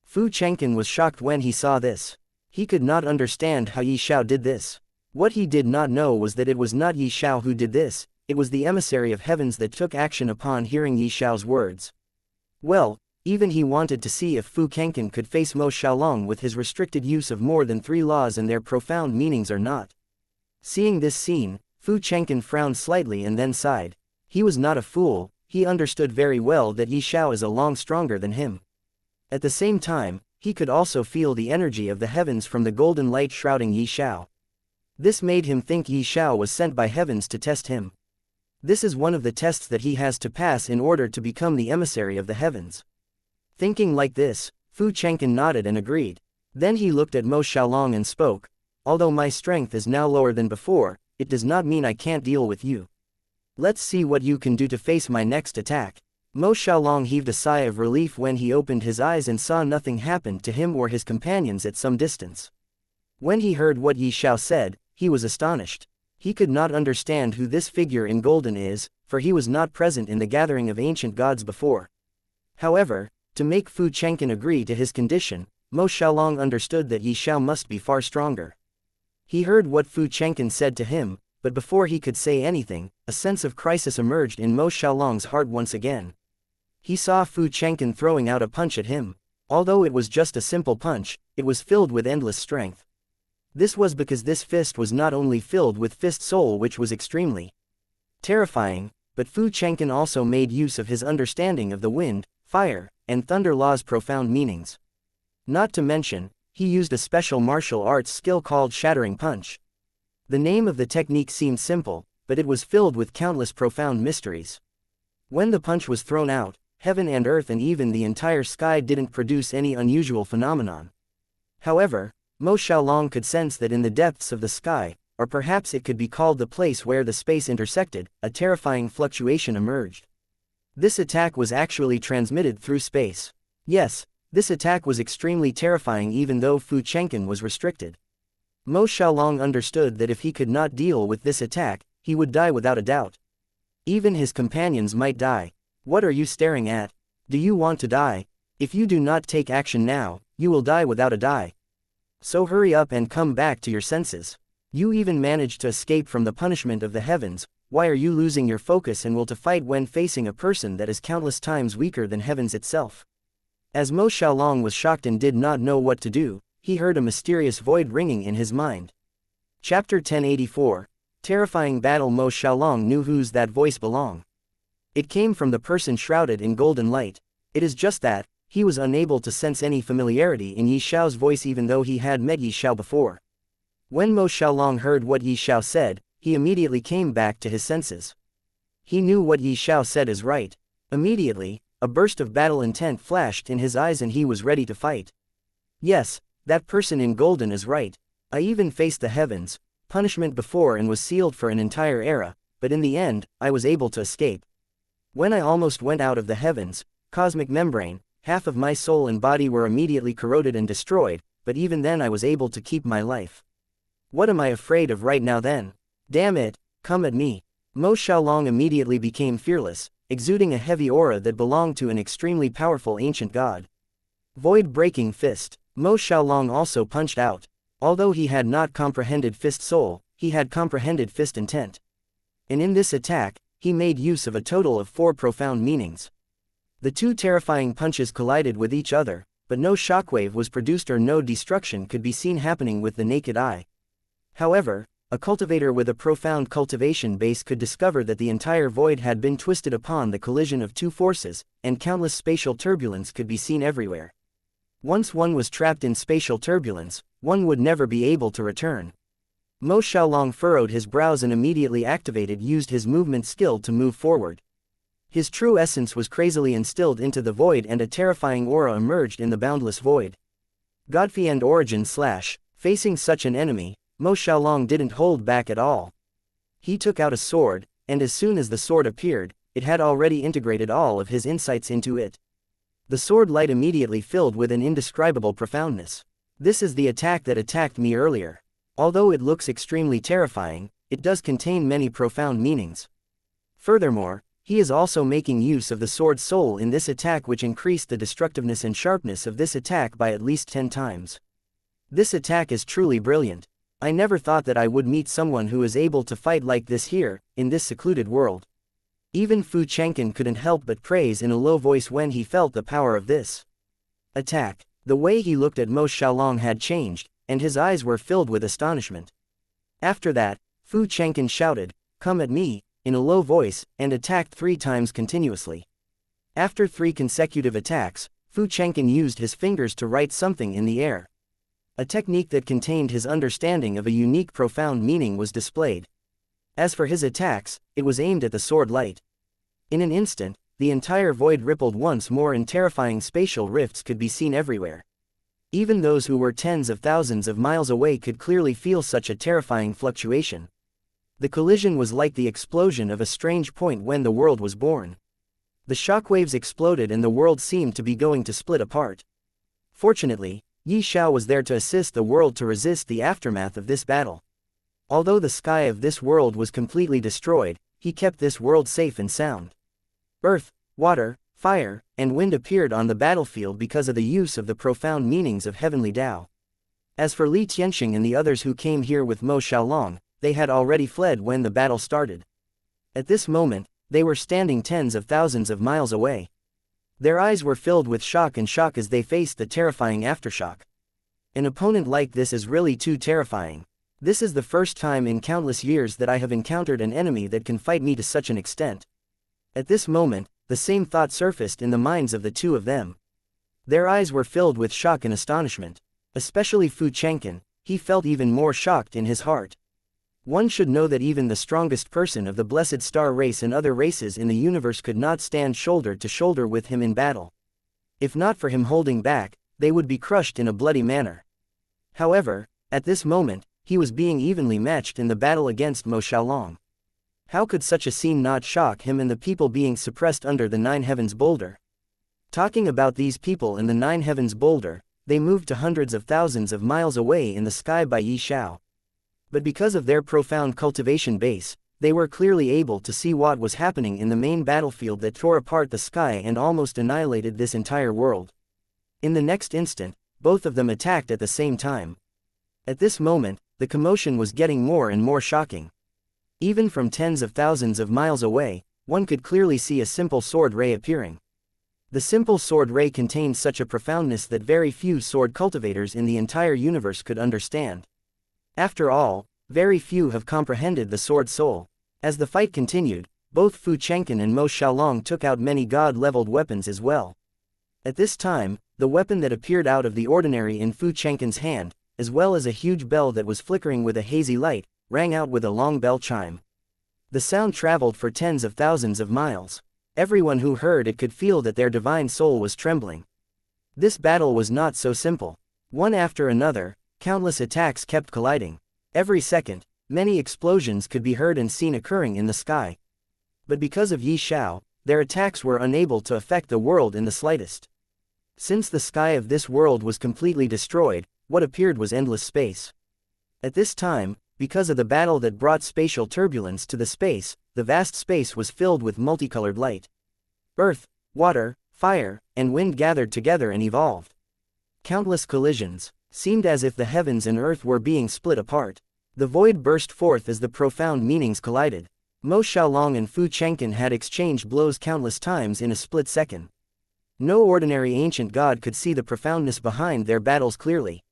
Fu Chengqin was shocked when he saw this. He could not understand how Ye Xiao did this. What he did not know was that it was not Ye Xiao who did this, it was the Emissary of Heavens that took action upon hearing Ye Xiao's words. Well, even he wanted to see if Fu Chengqin could face Mo Xiaolong with his restricted use of more than 3 laws and their profound meanings or not. Seeing this scene, Fu Chengqin frowned slightly and then sighed. He was not a fool, he understood very well that Ye Xiao is a long stronger than him. At the same time, he could also feel the energy of the heavens from the golden light shrouding Ye Xiao. This made him think Ye Xiao was sent by heavens to test him. This is one of the tests that he has to pass in order to become the emissary of the heavens. Thinking like this, Fu Chengqin nodded and agreed. Then he looked at Mo Xiaolong and spoke. Although my strength is now lower than before, it does not mean I can't deal with you. Let's see what you can do to face my next attack. Mo Xiaolong heaved a sigh of relief when he opened his eyes and saw nothing happen to him or his companions at some distance. When he heard what Ye Xiao said, he was astonished. He could not understand who this figure in golden is, for he was not present in the gathering of ancient gods before. However, to make Fu Chengqin agree to his condition, Mo Xiaolong understood that Ye Xiao must be far stronger. He heard what Fu Chengqin said to him, but before he could say anything, a sense of crisis emerged in Mo Xiaolong's heart once again. He saw Fu Chengqin throwing out a punch at him. Although it was just a simple punch, it was filled with endless strength. This was because this fist was not only filled with fist soul, which was extremely terrifying, but Fu Chengqin also made use of his understanding of the wind, fire, and thunder laws' profound meanings. Not to mention, he used a special martial arts skill called Shattering Punch. The name of the technique seemed simple, but it was filled with countless profound mysteries. When the punch was thrown out, heaven and earth and even the entire sky didn't produce any unusual phenomenon. However, Mo Xiaolong could sense that in the depths of the sky, or perhaps it could be called the place where the space intersected, a terrifying fluctuation emerged. This attack was actually transmitted through space. Yes, this attack was extremely terrifying even though Fu Chengqin was restricted. Mo Xiaolong understood that if he could not deal with this attack, he would die without a doubt. Even his companions might die. What are you staring at? Do you want to die? If you do not take action now, you will die without a die. So hurry up and come back to your senses. You even managed to escape from the punishment of the heavens. Why are you losing your focus and will to fight when facing a person that is countless times weaker than heavens itself? As Mo Xiaolong was shocked and did not know what to do, he heard a mysterious void ringing in his mind. Chapter 1084. Terrifying Battle. Mo Xiaolong knew whose that voice belonged. It came from the person shrouded in golden light. It is just that, he was unable to sense any familiarity in Ye Xiao's voice even though he had met Ye Xiao before. When Mo Xiaolong heard what Ye Xiao said, he immediately came back to his senses. He knew what Ye Xiao said is right. Immediately, a burst of battle intent flashed in his eyes and he was ready to fight. Yes, that person in golden is right. I even faced the heavens, punishment before and was sealed for an entire era, but in the end, I was able to escape. When I almost went out of the heavens, cosmic membrane, half of my soul and body were immediately corroded and destroyed, but even then I was able to keep my life. What am I afraid of right now then? Damn it, come at me. Mo Xiaolong immediately became fearless, exuding a heavy aura that belonged to an extremely powerful ancient god. Void-breaking fist. Mo Xiaolong also punched out. Although he had not comprehended fist soul, he had comprehended fist intent. And in this attack, he made use of a total of 4 profound meanings. The 2 terrifying punches collided with each other, but no shockwave was produced or no destruction could be seen happening with the naked eye. However, a cultivator with a profound cultivation base could discover that the entire void had been twisted upon the collision of 2 forces, and countless spatial turbulence could be seen everywhere. Once one was trapped in spatial turbulence, one would never be able to return. Mo Xiaolong furrowed his brows and immediately used his movement skill to move forward. His true essence was crazily instilled into the void and a terrifying aura emerged in the boundless void. Godfrey and origin / facing such an enemy, Mo Xiaolong didn't hold back at all. He took out a sword, and as soon as the sword appeared, it had already integrated all of his insights into it. The sword light immediately filled with an indescribable profoundness. This is the attack that attacked me earlier. Although it looks extremely terrifying, it does contain many profound meanings. Furthermore, he is also making use of the sword soul in this attack, which increased the destructiveness and sharpness of this attack by at least 10 times. This attack is truly brilliant. I never thought that I would meet someone who is able to fight like this here, in this secluded world. Even Fu Chang'an couldn't help but praise in a low voice when he felt the power of this attack. The way he looked at Mo Xiaolong had changed, and his eyes were filled with astonishment. After that, Fu Chang'an shouted, "Come at me," in a low voice, and attacked 3 times continuously. After 3 consecutive attacks, Fu Chang'an used his fingers to write something in the air. A technique that contained his understanding of a unique profound meaning was displayed. As for his attacks, it was aimed at the sword light. In an instant, the entire void rippled once more and terrifying spatial rifts could be seen everywhere. Even those who were tens of thousands of miles away could clearly feel such a terrifying fluctuation. The collision was like the explosion of a strange point when the world was born. The shockwaves exploded and the world seemed to be going to split apart. Fortunately, Ye Xiao was there to assist the world to resist the aftermath of this battle. Although the sky of this world was completely destroyed, he kept this world safe and sound. Earth, water, fire, and wind appeared on the battlefield because of the use of the profound meanings of heavenly Tao. As for Li Tianxing and the others who came here with Mo Xiaolong, they had already fled when the battle started. At this moment, they were standing tens of thousands of miles away. Their eyes were filled with shock as they faced the terrifying aftershock. An opponent like this is really too terrifying. This is the first time in countless years that I have encountered an enemy that can fight me to such an extent. At this moment, the same thought surfaced in the minds of the two of them. Their eyes were filled with shock and astonishment. Especially Fu Chang'an, he felt even more shocked in his heart. One should know that even the strongest person of the blessed star race and other races in the universe could not stand shoulder to shoulder with him in battle. If not for him holding back, they would be crushed in a bloody manner. However, at this moment, he was being evenly matched in the battle against Mo Xiaolong. How could such a scene not shock him and the people being suppressed under the Nine Heavens boulder? Talking about these people in the Nine Heavens boulder, they moved to hundreds of thousands of miles away in the sky by Ye Xiao. But because of their profound cultivation base, they were clearly able to see what was happening in the main battlefield that tore apart the sky and almost annihilated this entire world. In the next instant, both of them attacked at the same time. At this moment, the commotion was getting more and more shocking. Even from tens of thousands of miles away, one could clearly see a simple sword ray appearing. The simple sword ray contained such a profoundness that very few sword cultivators in the entire universe could understand. After all, very few have comprehended the sword soul. As the fight continued, both Fu Chang'an and Mo Xiaolong took out many god-leveled weapons as well. At this time, the weapon that appeared out of the ordinary in Fu Chang'an's hand, as well as a huge bell that was flickering with a hazy light, rang out with a long bell chime. The sound traveled for tens of thousands of miles. Everyone who heard it could feel that their divine soul was trembling. This battle was not so simple. One after another, countless attacks kept colliding. Every second, many explosions could be heard and seen occurring in the sky. But because of Ye Xiao, their attacks were unable to affect the world in the slightest. Since the sky of this world was completely destroyed, what appeared was endless space. At this time, because of the battle that brought spatial turbulence to the space, the vast space was filled with multicolored light. Earth, water, fire, and wind gathered together and evolved. Countless collisions seemed as if the heavens and earth were being split apart. The void burst forth as the profound meanings collided. Mo Xiaolong and Fu Chang'an had exchanged blows countless times in a split second. No ordinary ancient god could see the profoundness behind their battles clearly.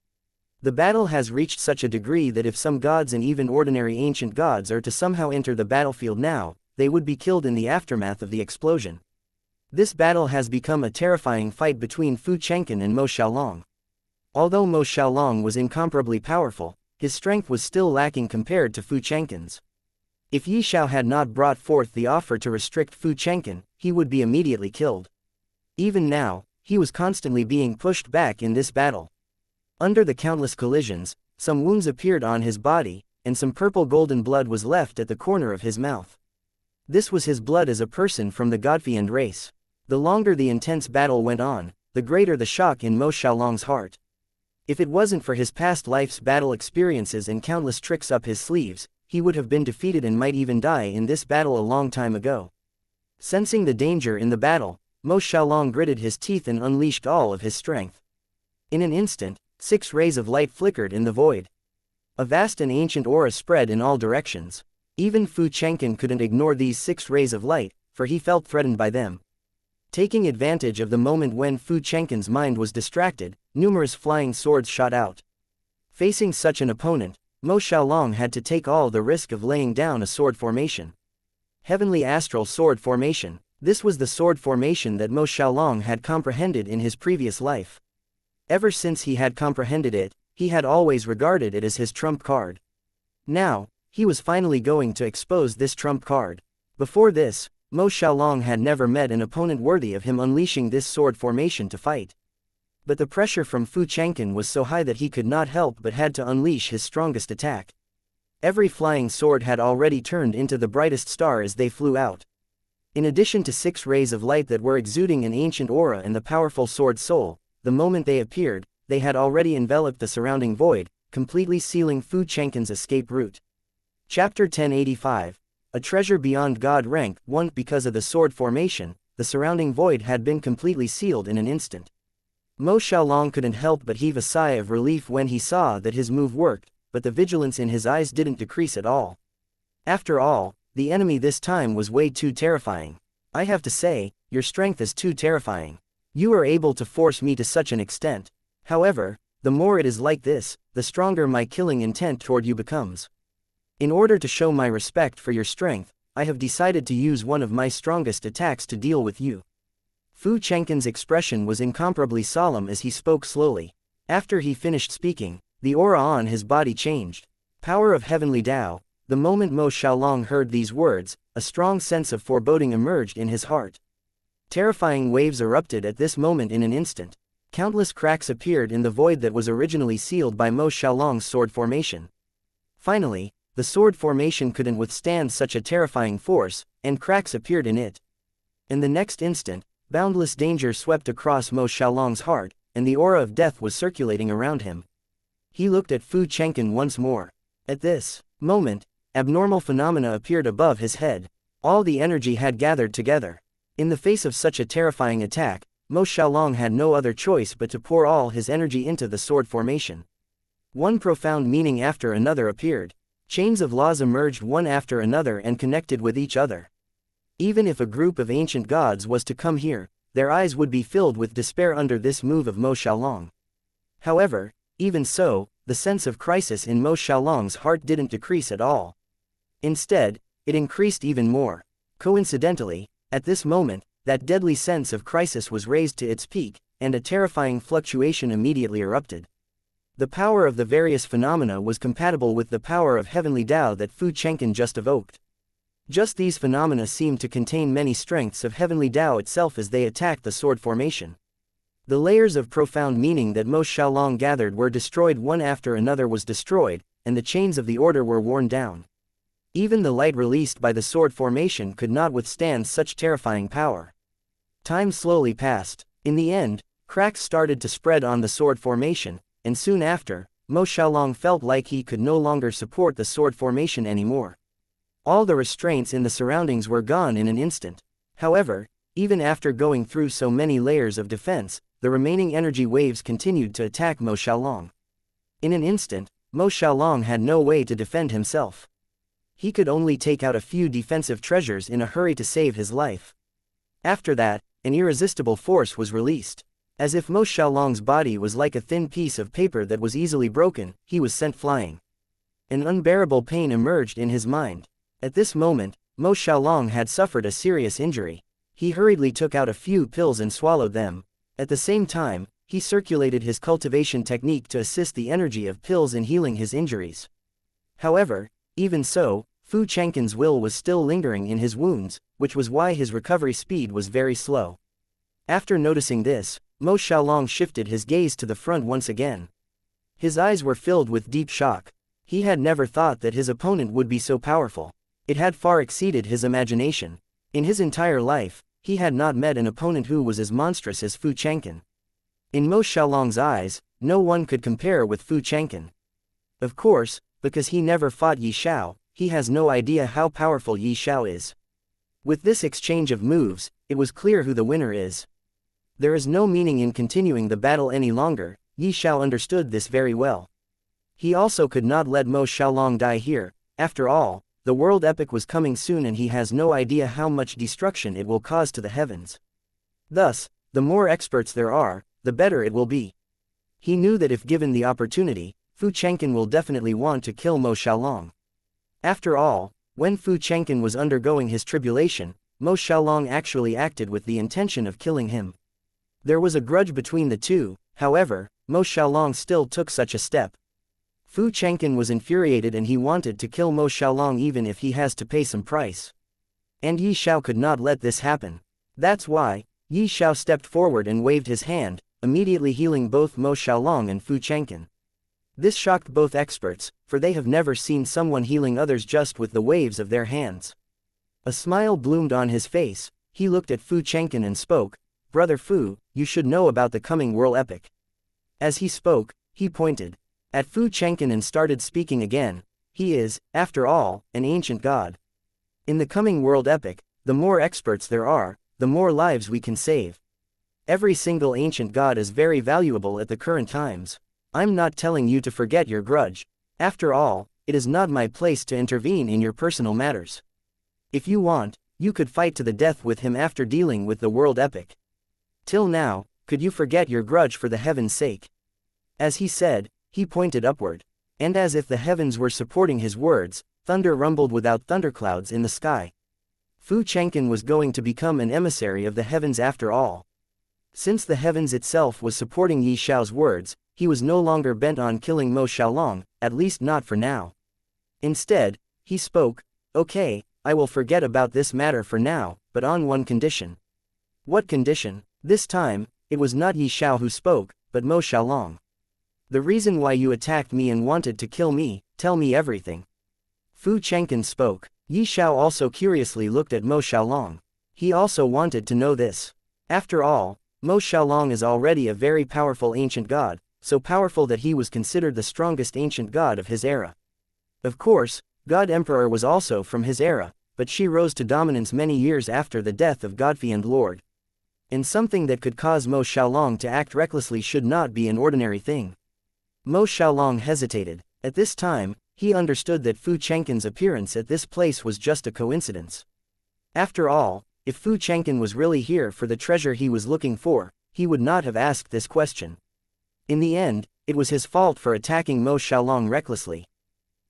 The battle has reached such a degree that if some gods and even ordinary ancient gods are to somehow enter the battlefield now, they would be killed in the aftermath of the explosion. This battle has become a terrifying fight between Fu Chang'an and Mo Xiaolong. Although Mo Xiaolong was incomparably powerful, his strength was still lacking compared to Fu Chengqin's. If Ye Xiao had not brought forth the offer to restrict Fu Chengqin, he would be immediately killed. Even now, he was constantly being pushed back in this battle. Under the countless collisions, some wounds appeared on his body, and some purple-golden blood was left at the corner of his mouth. This was his blood as a person from the God-fiend race. The longer the intense battle went on, the greater the shock in Mo Xiaolong's heart. If it wasn't for his past life's battle experiences and countless tricks up his sleeves, he would have been defeated and might even die in this battle a long time ago. Sensing the danger in the battle, Mo Xiaolong gritted his teeth and unleashed all of his strength. In an instant, 6 rays of light flickered in the void. A vast and ancient aura spread in all directions. Even Fu Chengqin couldn't ignore these 6 rays of light, for he felt threatened by them. Taking advantage of the moment when Fu Chengqin's mind was distracted, numerous flying swords shot out. Facing such an opponent, Mo Xiaolong had to take all the risk of laying down a sword formation. Heavenly Astral Sword Formation. This was the sword formation that Mo Xiaolong had comprehended in his previous life. Ever since he had comprehended it, he had always regarded it as his trump card. Now, he was finally going to expose this trump card. Before this, Mo Xiaolong had never met an opponent worthy of him unleashing this sword formation to fight. But the pressure from Fu Chengqin was so high that he could not help but had to unleash his strongest attack. Every flying sword had already turned into the brightest star as they flew out. In addition to 6 rays of light that were exuding an ancient aura and the powerful sword soul, the moment they appeared, they had already enveloped the surrounding void, completely sealing Fu Chengqin's escape route. Chapter 1085. A treasure beyond God rank 1. Because of the sword formation, the surrounding void had been completely sealed in an instant. Mo Xiaolong couldn't help but heave a sigh of relief when he saw that his move worked, but the vigilance in his eyes didn't decrease at all. After all, the enemy this time was way too terrifying. I have to say, your strength is too terrifying. You are able to force me to such an extent. However, the more it is like this, the stronger my killing intent toward you becomes. In order to show my respect for your strength, I have decided to use one of my strongest attacks to deal with you. Fu Chengqin's expression was incomparably solemn as he spoke slowly. After he finished speaking, the aura on his body changed. Power of Heavenly Tao. The moment Mo Xiaolong heard these words, a strong sense of foreboding emerged in his heart. Terrifying waves erupted at this moment in an instant. Countless cracks appeared in the void that was originally sealed by Mo Xiaolong's sword formation. Finally, the sword formation couldn't withstand such a terrifying force, and cracks appeared in it. In the next instant, boundless danger swept across Mo Xiaolong's heart, and the aura of death was circulating around him. He looked at Fu Chengqin once more. At this moment, abnormal phenomena appeared above his head. All the energy had gathered together. In the face of such a terrifying attack, Mo Xiaolong had no other choice but to pour all his energy into the sword formation. One profound meaning after another appeared. Chains of laws emerged one after another and connected with each other. Even if a group of ancient gods was to come here, their eyes would be filled with despair under this move of Mo Xiaolong. However, even so, the sense of crisis in Mo Xiaolong's heart didn't decrease at all. Instead, it increased even more. Coincidentally, at this moment, that deadly sense of crisis was raised to its peak, and a terrifying fluctuation immediately erupted. The power of the various phenomena was compatible with the power of Heavenly Tao that Fu Chengqin just evoked. Just these phenomena seemed to contain many strengths of Heavenly Tao itself as they attacked the sword formation. The layers of profound meaning that Mo Xiaolong gathered were destroyed one after another was destroyed, and the chains of the order were worn down. Even the light released by the sword formation could not withstand such terrifying power. Time slowly passed. In the end, cracks started to spread on the sword formation, and soon after, Mo Xiaolong felt like he could no longer support the sword formation anymore. All the restraints in the surroundings were gone in an instant. However, even after going through so many layers of defense, the remaining energy waves continued to attack Mo Xiaolong. In an instant, Mo Xiaolong had no way to defend himself. He could only take out a few defensive treasures in a hurry to save his life. After that, an irresistible force was released. As if Mo Xiaolong's body was like a thin piece of paper that was easily broken, he was sent flying. An unbearable pain emerged in his mind. At this moment, Mo Xiaolong had suffered a serious injury. He hurriedly took out a few pills and swallowed them. At the same time, he circulated his cultivation technique to assist the energy of pills in healing his injuries. However, even so, Fu Chang'an's will was still lingering in his wounds, which was why his recovery speed was very slow. After noticing this, Mo Xiaolong shifted his gaze to the front once again. His eyes were filled with deep shock. He had never thought that his opponent would be so powerful. It had far exceeded his imagination. In his entire life, he had not met an opponent who was as monstrous as Fu Chang'an. In Mo Xiaolong's eyes, no one could compare with Fu Chang'an. Of course, because he never fought Ye Xiao, he has no idea how powerful Ye Xiao is. With this exchange of moves, it was clear who the winner is. There is no meaning in continuing the battle any longer. Ye Xiao understood this very well. He also could not let Mo Xiaolong die here. After all, the world epic was coming soon and he has no idea how much destruction it will cause to the heavens. Thus, the more experts there are, the better it will be. He knew that if given the opportunity, Fu Chang'an will definitely want to kill Mo Xiaolong. After all, when Fu Chang'an was undergoing his tribulation, Mo Xiaolong actually acted with the intention of killing him. There was a grudge between the two, however, Mo Xiaolong still took such a step. Fu Chang'an was infuriated and he wanted to kill Mo Xiaolong even if he has to pay some price. And Ye Xiao could not let this happen. That's why, Ye Xiao stepped forward and waved his hand, immediately healing both Mo Xiaolong and Fu Chang'an. This shocked both experts, for they have never seen someone healing others just with the waves of their hands. A smile bloomed on his face. He looked at Fu Chang'an and spoke, "Brother Fu, you should know about the coming world epic." As he spoke, he pointed at Fu Chang'an and started speaking again. He is, after all, an ancient god. In the coming world epic, the more experts there are, the more lives we can save. Every single ancient god is very valuable at the current times. I'm not telling you to forget your grudge. After all, it is not my place to intervene in your personal matters. If you want, you could fight to the death with him after dealing with the world epic. Till now, could you forget your grudge for the heaven's sake? As he said, he pointed upward. And as if the heavens were supporting his words, thunder rumbled without thunderclouds in the sky. Fu Chang'an was going to become an emissary of the heavens after all. Since the heavens itself was supporting Ye Xiao's words, he was no longer bent on killing Mo Xiaolong, at least not for now. Instead, he spoke, "Okay, I will forget about this matter for now, but on one condition." What condition? This time, it was not Ye Xiao who spoke, but Mo Xiaolong. "The reason why you attacked me and wanted to kill me, tell me everything." Fu Chang'an spoke. Ye Xiao also curiously looked at Mo Xiaolong. He also wanted to know this. After all, Mo Xiaolong is already a very powerful ancient god, so powerful that he was considered the strongest ancient god of his era. Of course, God Emperor was also from his era, but she rose to dominance many years after the death of Godfiend Lord. And something that could cause Mo Xiaolong to act recklessly should not be an ordinary thing. Mo Xiaolong hesitated. At this time, he understood that Fu Chang'an's appearance at this place was just a coincidence. After all, if Fu Chang'an was really here for the treasure he was looking for, he would not have asked this question. In the end, it was his fault for attacking Mo Xiaolong recklessly.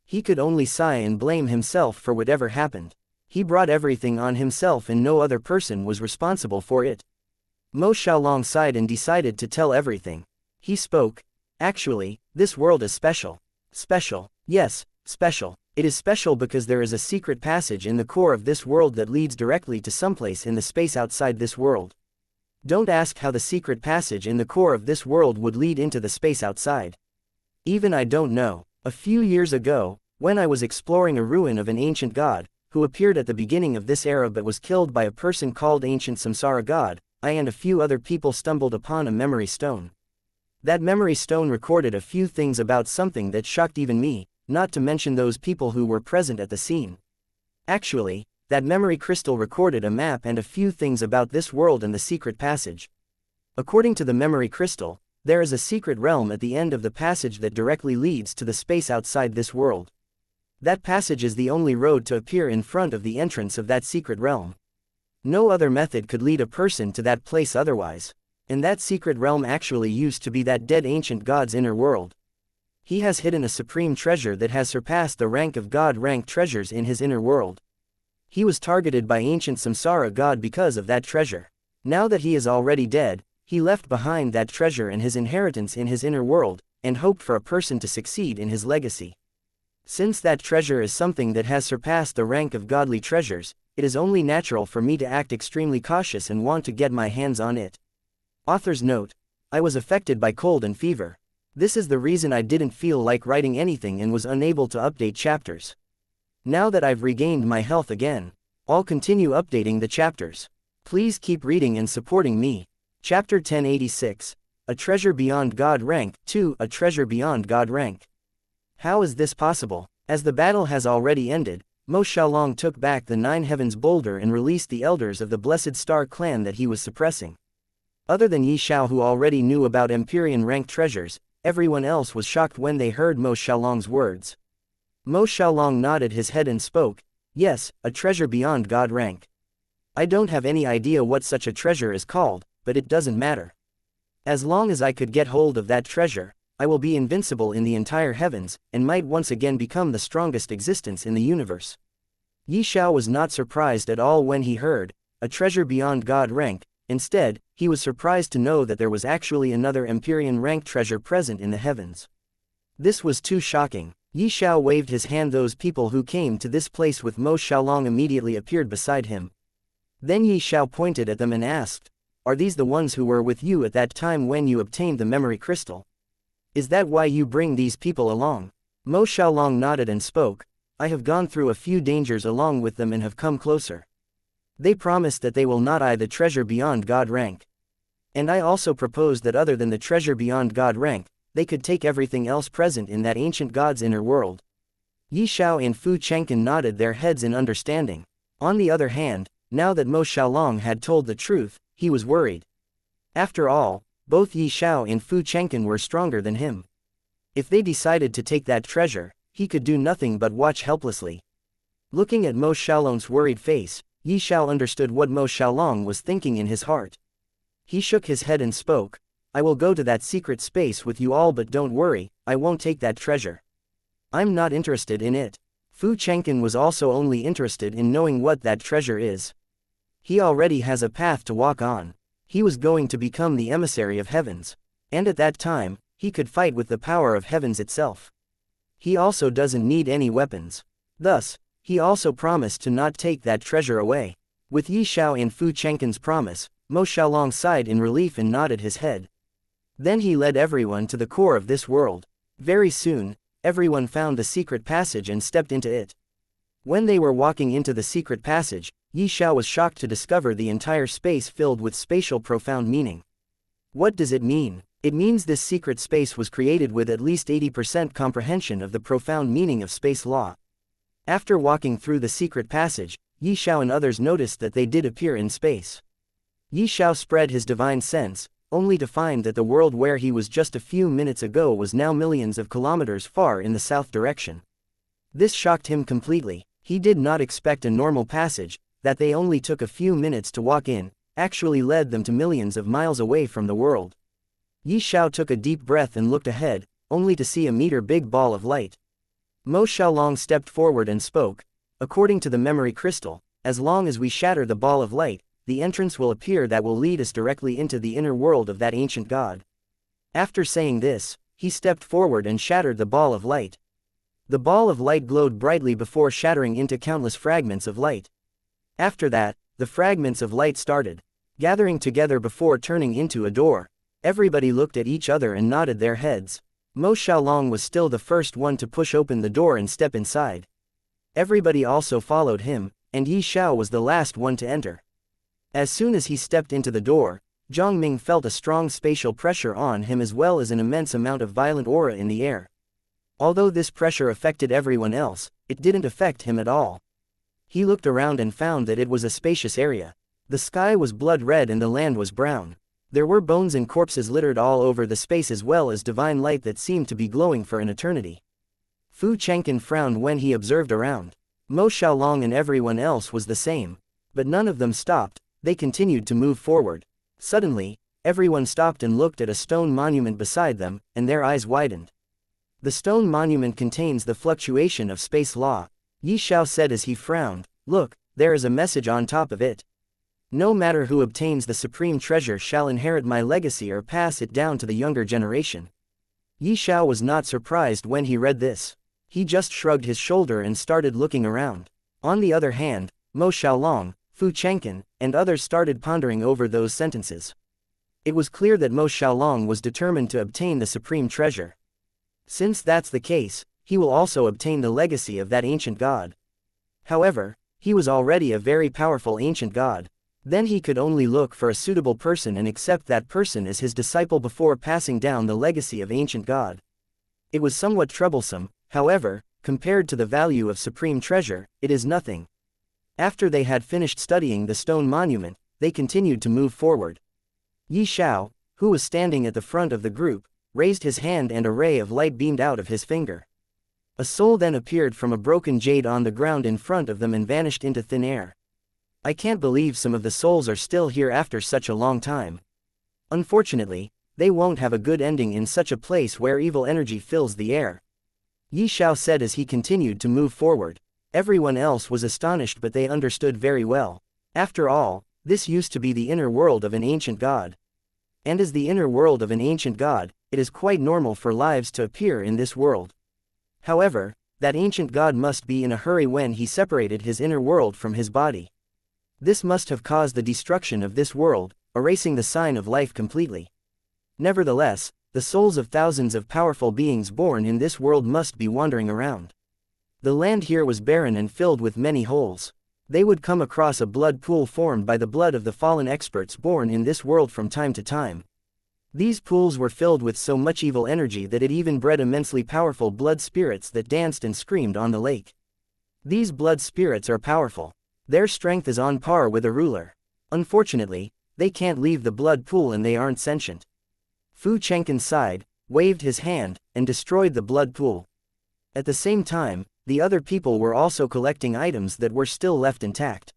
He could only sigh and blame himself for whatever happened. He brought everything on himself and no other person was responsible for it. Mo Xiaolong sighed and decided to tell everything. He spoke, "Actually, this world is special." "Special? Yes, special. It is special because there is a secret passage in the core of this world that leads directly to someplace in the space outside this world. Don't ask how the secret passage in the core of this world would lead into the space outside. Even I don't know. A few years ago, when I was exploring a ruin of an ancient god, who appeared at the beginning of this era but was killed by a person called Ancient Samsara God, I and a few other people stumbled upon a memory stone. That memory stone recorded a few things about something that shocked even me, not to mention those people who were present at the scene. Actually, that memory crystal recorded a map and a few things about this world and the secret passage. According to the memory crystal, there is a secret realm at the end of the passage that directly leads to the space outside this world. That passage is the only road to appear in front of the entrance of that secret realm. No other method could lead a person to that place otherwise. And that secret realm actually used to be that dead ancient god's inner world. He has hidden a supreme treasure that has surpassed the rank of god-ranked treasures in his inner world. He was targeted by ancient Samsara God because of that treasure. Now that he is already dead, He left behind that treasure and his inheritance in his inner world, and hoped for a person to succeed in his legacy. Since that treasure is something that has surpassed the rank of godly treasures, it is only natural for me to act extremely cautious and want to get my hands on it. Author's note: I was affected by cold and fever. This is the reason I didn't feel like writing anything and was unable to update chapters. Now that I've regained my health again, I'll continue updating the chapters. Please keep reading and supporting me. Chapter 1086, A Treasure Beyond God Rank 2. A Treasure Beyond God Rank. How is this possible? As the battle has already ended, Mo Xiaolong took back the 9 Heavens boulder and released the elders of the Blessed Star clan that he was suppressing. Other than Ye Xiao, who already knew about Empyrean rank treasures, everyone else was shocked when they heard Mo Xiaolong's words. Mo Xiaolong nodded his head and spoke, "Yes, a treasure beyond God rank. I don't have any idea what such a treasure is called, but it doesn't matter. As long as I could get hold of that treasure, I will be invincible in the entire heavens, and might once again become the strongest existence in the universe." Ye Xiao was not surprised at all when he heard, "a treasure beyond God rank." Instead, he was surprised to know that there was actually another Empyrean rank treasure present in the heavens. This was too shocking. Ye Xiao waved his hand. Those people who came to this place with Mo Xiaolong immediately appeared beside him. Then Ye Xiao pointed at them and asked, "Are these the ones who were with you at that time when you obtained the memory crystal? Is that why you bring these people along?" Mo Xiaolong nodded and spoke, "I have gone through a few dangers along with them and have come closer. They promised that they will not eye the treasure beyond God rank. And I also proposed that other than the treasure beyond God rank, they could take everything else present in that ancient god's inner world." Ye Xiao and Fu Chengqin nodded their heads in understanding. On the other hand, now that Mo Xiaolong had told the truth, he was worried. After all, both Ye Xiao and Fu Chengqin were stronger than him. If they decided to take that treasure, he could do nothing but watch helplessly. Looking at Mo Xiaolong's worried face, Ye Xiao understood what Mo Xiaolong was thinking in his heart. He shook his head and spoke, "I will go to that secret space with you all, but don't worry, I won't take that treasure. I'm not interested in it." Fu Chengqin was also only interested in knowing what that treasure is. He already has a path to walk on. He was going to become the Emissary of Heavens. And at that time, he could fight with the power of heavens itself. He also doesn't need any weapons. Thus, he also promised to not take that treasure away. With Ye Xiao and Fu Chengqin's promise, Mo Xiaolong sighed in relief and nodded his head. Then he led everyone to the core of this world. Very soon, everyone found the secret passage and stepped into it. When they were walking into the secret passage, Ye Xiao was shocked to discover the entire space filled with spatial profound meaning. What does it mean? It means this secret space was created with at least 80% comprehension of the profound meaning of space law. After walking through the secret passage, Ye Xiao and others noticed that they did appear in space. Ye Xiao spread his divine sense, only to find that the world where he was just a few minutes ago was now millions of kilometers far in the south direction. This shocked him completely. He did not expect a normal passage, that they only took a few minutes to walk in, actually led them to millions of miles away from the world. Ye Xiao took a deep breath and looked ahead, only to see a meter-big ball of light. Mo Xiaolong stepped forward and spoke, "According to the memory crystal, as long as we shatter the ball of light, the entrance will appear that will lead us directly into the inner world of that ancient god." After saying this, he stepped forward and shattered the ball of light. The ball of light glowed brightly before shattering into countless fragments of light. After that, the fragments of light started gathering together before turning into a door. Everybody looked at each other and nodded their heads. Mo Xiaolong was still the first one to push open the door and step inside. Everybody also followed him, and Ye Xiao was the last one to enter. As soon as he stepped into the door, Zhang Ming felt a strong spatial pressure on him as well as an immense amount of violent aura in the air. Although this pressure affected everyone else, it didn't affect him at all. He looked around and found that it was a spacious area. The sky was blood red and the land was brown. There were bones and corpses littered all over the space as well as divine light that seemed to be glowing for an eternity. Fu Chengqin frowned when he observed around. Mo Xiaolong and everyone else was the same. But none of them stopped, they continued to move forward. Suddenly, everyone stopped and looked at a stone monument beside them, and their eyes widened. The stone monument contains the fluctuation of space law. Ye Xiao said as he frowned, "Look, there is a message on top of it." No matter who obtains the supreme treasure shall inherit my legacy or pass it down to the younger generation. Ye Xiao was not surprised when he read this. He just shrugged his shoulder and started looking around. On the other hand, Mo Xiaolong, Fu Chengqin, and others started pondering over those sentences. It was clear that Mo Xiaolong was determined to obtain the supreme treasure. Since that's the case, he will also obtain the legacy of that ancient god. However, he was already a very powerful ancient god. Then he could only look for a suitable person and accept that person as his disciple before passing down the legacy of ancient god. It was somewhat troublesome, however, compared to the value of supreme treasure, it is nothing. After they had finished studying the stone monument, they continued to move forward. Ye Xiao, who was standing at the front of the group, raised his hand and a ray of light beamed out of his finger. A soul then appeared from a broken jade on the ground in front of them and vanished into thin air. I can't believe some of the souls are still here after such a long time. Unfortunately, they won't have a good ending in such a place where evil energy fills the air. Ye Xiao said as he continued to move forward. Everyone else was astonished, but they understood very well. After all, this used to be the inner world of an ancient god. And as the inner world of an ancient god, it is quite normal for lives to appear in this world. However, that ancient god must be in a hurry when he separated his inner world from his body. This must have caused the destruction of this world, erasing the sign of life completely. Nevertheless, the souls of thousands of powerful beings born in this world must be wandering around. The land here was barren and filled with many holes. They would come across a blood pool formed by the blood of the fallen experts born in this world from time to time. These pools were filled with so much evil energy that it even bred immensely powerful blood spirits that danced and screamed on the lake. These blood spirits are powerful. Their strength is on par with a ruler. Unfortunately, they can't leave the blood pool and they aren't sentient. Fu Chengqin sighed, waved his hand, and destroyed the blood pool. At the same time, the other people were also collecting items that were still left intact.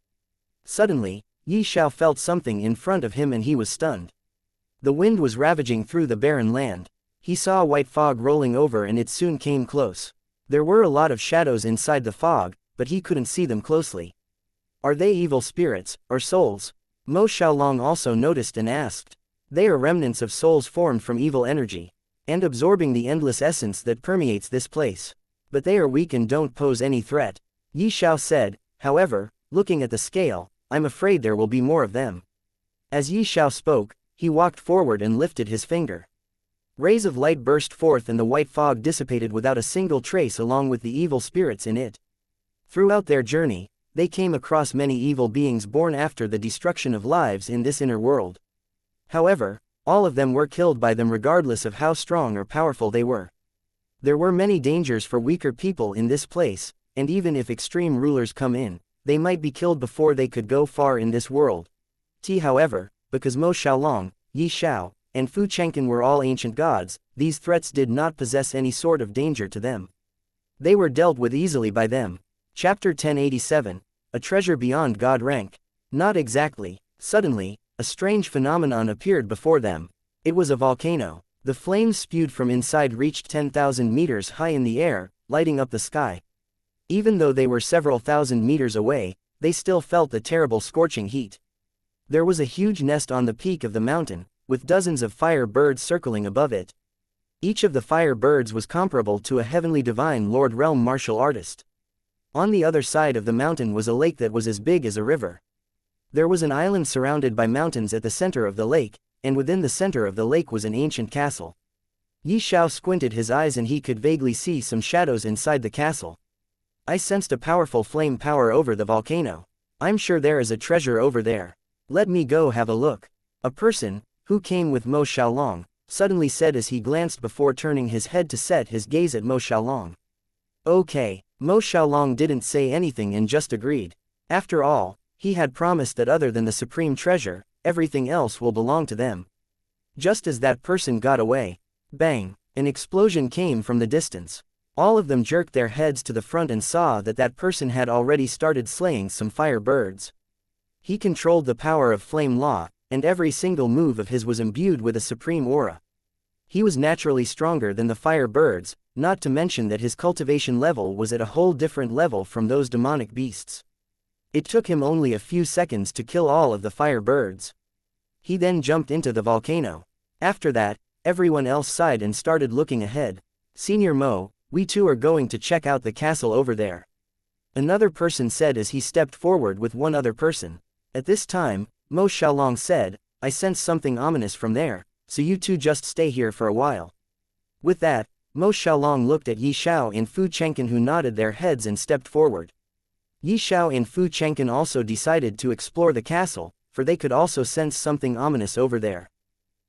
Suddenly, Ye Xiao felt something in front of him and he was stunned. The wind was ravaging through the barren land. He saw a white fog rolling over and it soon came close. There were a lot of shadows inside the fog, but he couldn't see them closely. Are they evil spirits, or souls? Mo Xiaolong also noticed and asked. They are remnants of souls formed from evil energy, and absorbing the endless essence that permeates this place. But they are weak and don't pose any threat. Ye Xiao said, however, looking at the scale, I'm afraid there will be more of them. As Ye Xiao spoke, he walked forward and lifted his finger. Rays of light burst forth and the white fog dissipated without a single trace along with the evil spirits in it. Throughout their journey, they came across many evil beings born after the destruction of lives in this inner world. However, all of them were killed by them regardless of how strong or powerful they were. There were many dangers for weaker people in this place, and even if extreme rulers come in, they might be killed before they could go far in this world. However, because Mo Xiaolong, Ye Xiao, and Fu Chengqin were all ancient gods, these threats did not possess any sort of danger to them. They were dealt with easily by them. Chapter 1087, A Treasure Beyond God Rank. Not exactly. Suddenly, a strange phenomenon appeared before them. It was a volcano. The flames spewed from inside reached 10,000 meters high in the air, lighting up the sky. Even though they were several thousand meters away, they still felt the terrible scorching heat. There was a huge nest on the peak of the mountain, with dozens of fire birds circling above it. Each of the fire birds was comparable to a heavenly divine lord realm martial artist. On the other side of the mountain was a lake that was as big as a river. There was an island surrounded by mountains at the center of the lake, and within the center of the lake was an ancient castle. Ye Xiao squinted his eyes and he could vaguely see some shadows inside the castle. I sensed a powerful flame power over the volcano. I'm sure there is a treasure over there. Let me go have a look. A person, who came with Mo Xiaolong, suddenly said as he glanced before turning his head to set his gaze at Mo Xiaolong. Okay, Mo Xiaolong didn't say anything and just agreed. After all, he had promised that other than the supreme treasure, everything else will belong to them. Just as that person got away, bang, an explosion came from the distance. All of them jerked their heads to the front and saw that that person had already started slaying some fire birds. He controlled the power of flame law, and every single move of his was imbued with a supreme aura. He was naturally stronger than the fire birds, not to mention that his cultivation level was at a whole different level from those demonic beasts. It took him only a few seconds to kill all of the fire birds. He then jumped into the volcano. After that, everyone else sighed and started looking ahead. Senior Mo, we too are going to check out the castle over there. Another person said as he stepped forward with one other person. At this time, Mo Xiaolong said, I sense something ominous from there, so you two just stay here for a while. With that, Mo Xiaolong looked at Ye Xiao and Fu Chengqin, who nodded their heads and stepped forward. Ye Xiao and Fu Chengqin also decided to explore the castle, for they could also sense something ominous over there.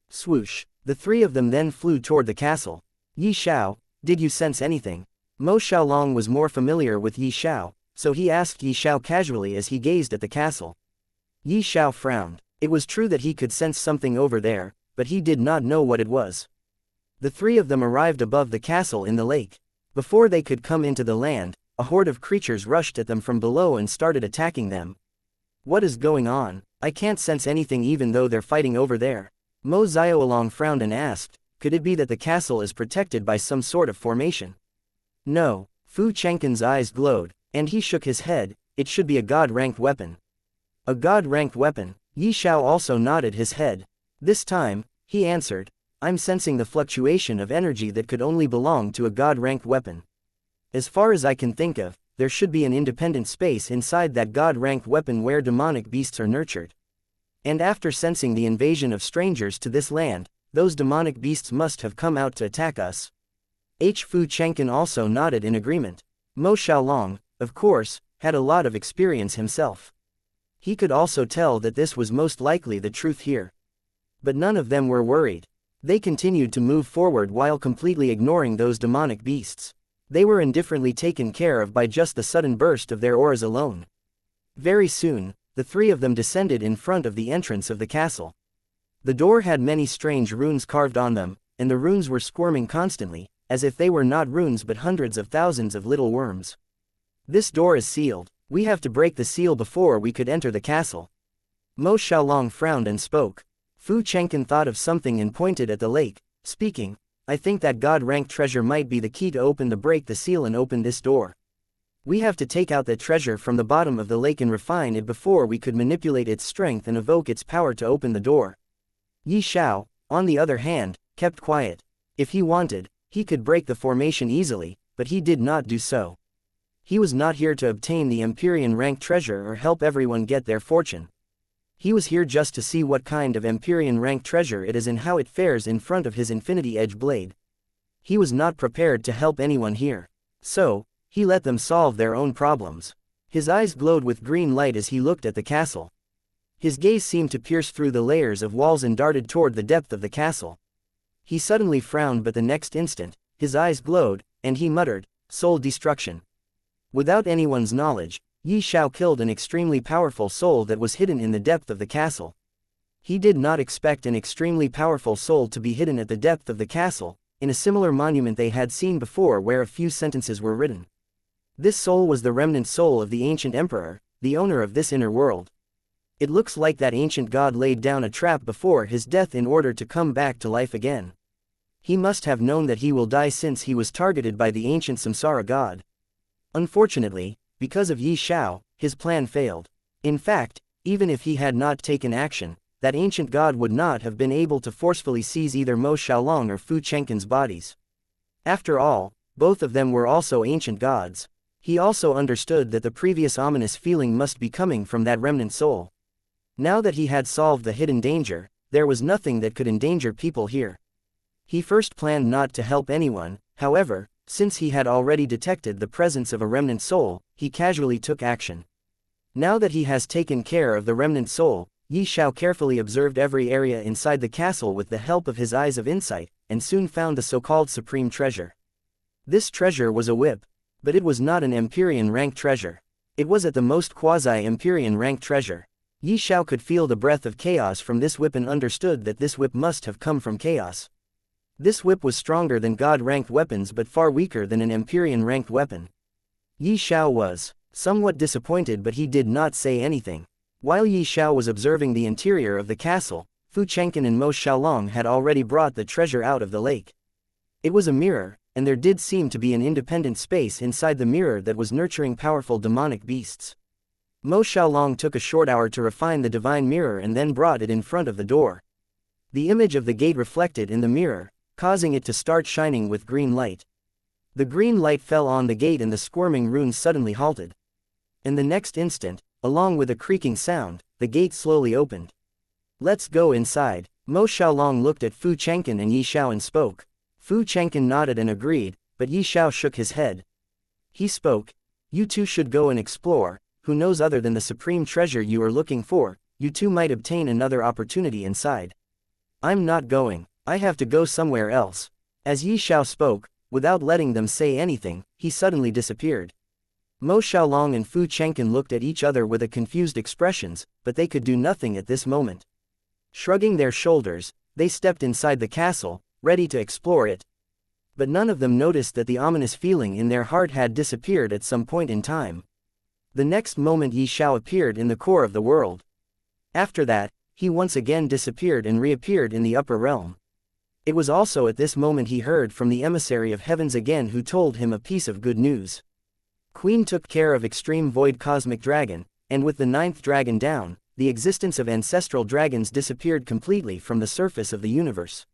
Swoosh! The three of them then flew toward the castle. Ye Xiao, did you sense anything? Mo Xiaolong was more familiar with Ye Xiao, so he asked Ye Xiao casually as he gazed at the castle. Ye Xiao frowned. It was true that he could sense something over there, but he did not know what it was. The three of them arrived above the castle in the lake. Before they could come into the land, a horde of creatures rushed at them from below and started attacking them. What is going on? I can't sense anything even though they're fighting over there. Mo Xiaolong frowned and asked, could it be that the castle is protected by some sort of formation? No. Fu Chengqin's eyes glowed, and he shook his head, it should be a god-ranked weapon. A god-ranked weapon? Ye Xiao also nodded his head. This time, he answered, I'm sensing the fluctuation of energy that could only belong to a god-ranked weapon. As far as I can think of, there should be an independent space inside that god-ranked weapon where demonic beasts are nurtured. And after sensing the invasion of strangers to this land, those demonic beasts must have come out to attack us. Fu Chengqin also nodded in agreement. Mo Xiaolong, of course, had a lot of experience himself. He could also tell that this was most likely the truth here. But none of them were worried. They continued to move forward while completely ignoring those demonic beasts. They were indifferently taken care of by just the sudden burst of their auras alone. Very soon, the three of them descended in front of the entrance of the castle. The door had many strange runes carved on them, and the runes were squirming constantly, as if they were not runes but hundreds of thousands of little worms. This door is sealed. We have to break the seal before we could enter the castle. Mo Xiaolong frowned and spoke. Fu Chengqin thought of something and pointed at the lake, speaking, I think that god-ranked treasure might be the key to break the seal and open this door. We have to take out that treasure from the bottom of the lake and refine it before we could manipulate its strength and evoke its power to open the door. Ye Xiao, on the other hand, kept quiet. If he wanted, he could break the formation easily, but he did not do so. He was not here to obtain the Empyrean-ranked treasure or help everyone get their fortune. He was here just to see what kind of Empyrean-ranked treasure it is and how it fares in front of his Infinity Edge blade. He was not prepared to help anyone here. So, he let them solve their own problems. His eyes glowed with green light as he looked at the castle. His gaze seemed to pierce through the layers of walls and darted toward the depth of the castle. He suddenly frowned, but the next instant, his eyes glowed, and he muttered, soul destruction. Without anyone's knowledge, Ye Xiao killed an extremely powerful soul that was hidden in the depth of the castle. He did not expect an extremely powerful soul to be hidden at the depth of the castle, in a similar monument they had seen before where a few sentences were written. This soul was the remnant soul of the ancient emperor, the owner of this inner world. It looks like that ancient god laid down a trap before his death in order to come back to life again. He must have known that he will die since he was targeted by the ancient Samsara god. Unfortunately, because of Ye Xiao, his plan failed. In fact, even if he had not taken action, that ancient god would not have been able to forcefully seize either Mo Xiaolong or Fu Chengqin's bodies. After all, both of them were also ancient gods. He also understood that the previous ominous feeling must be coming from that remnant soul. Now that he had solved the hidden danger, there was nothing that could endanger people here. He first planned not to help anyone, however, since he had already detected the presence of a remnant soul, he casually took action. Now that he has taken care of the remnant soul, Ye Xiao carefully observed every area inside the castle with the help of his eyes of insight, and soon found the so-called supreme treasure. This treasure was a whip. But it was not an Empyrean-ranked treasure. It was at the most quasi-Empyrean-ranked treasure. Ye Xiao could feel the breath of chaos from this whip and understood that this whip must have come from chaos. This whip was stronger than god-ranked weapons but far weaker than an Empyrean-ranked weapon. Ye Xiao was somewhat disappointed, but he did not say anything. While Ye Xiao was observing the interior of the castle, Fu Chengqin and Mo Xiaolong had already brought the treasure out of the lake. It was a mirror, and there did seem to be an independent space inside the mirror that was nurturing powerful demonic beasts. Mo Xiaolong took a short hour to refine the divine mirror and then brought it in front of the door. The image of the gate reflected in the mirror, causing it to start shining with green light. The green light fell on the gate and the squirming runes suddenly halted. In the next instant, along with a creaking sound, the gate slowly opened. "Let's go inside." Mo Xiaolong looked at Fu Changqin and Ye Xiao and spoke. Fu Changqin nodded and agreed, but Ye Xiao shook his head. He spoke, "You two should go and explore. Who knows, other than the supreme treasure you are looking for, you two might obtain another opportunity inside." "I'm not going. I have to go somewhere else." As Ye Xiao spoke, without letting them say anything, he suddenly disappeared. Mo Xiaolong and Fu Changqin looked at each other with confused expressions, but they could do nothing at this moment. Shrugging their shoulders, they stepped inside the castle, ready to explore it. But none of them noticed that the ominous feeling in their heart had disappeared at some point in time. The next moment Ye Xiao appeared in the core of the world. After that, he once again disappeared and reappeared in the upper realm. It was also at this moment he heard from the Emissary of Heavens again, who told him a piece of good news. Queen took care of Extreme Void Cosmic Dragon, and with the 9th dragon down, the existence of ancestral dragons disappeared completely from the surface of the universe.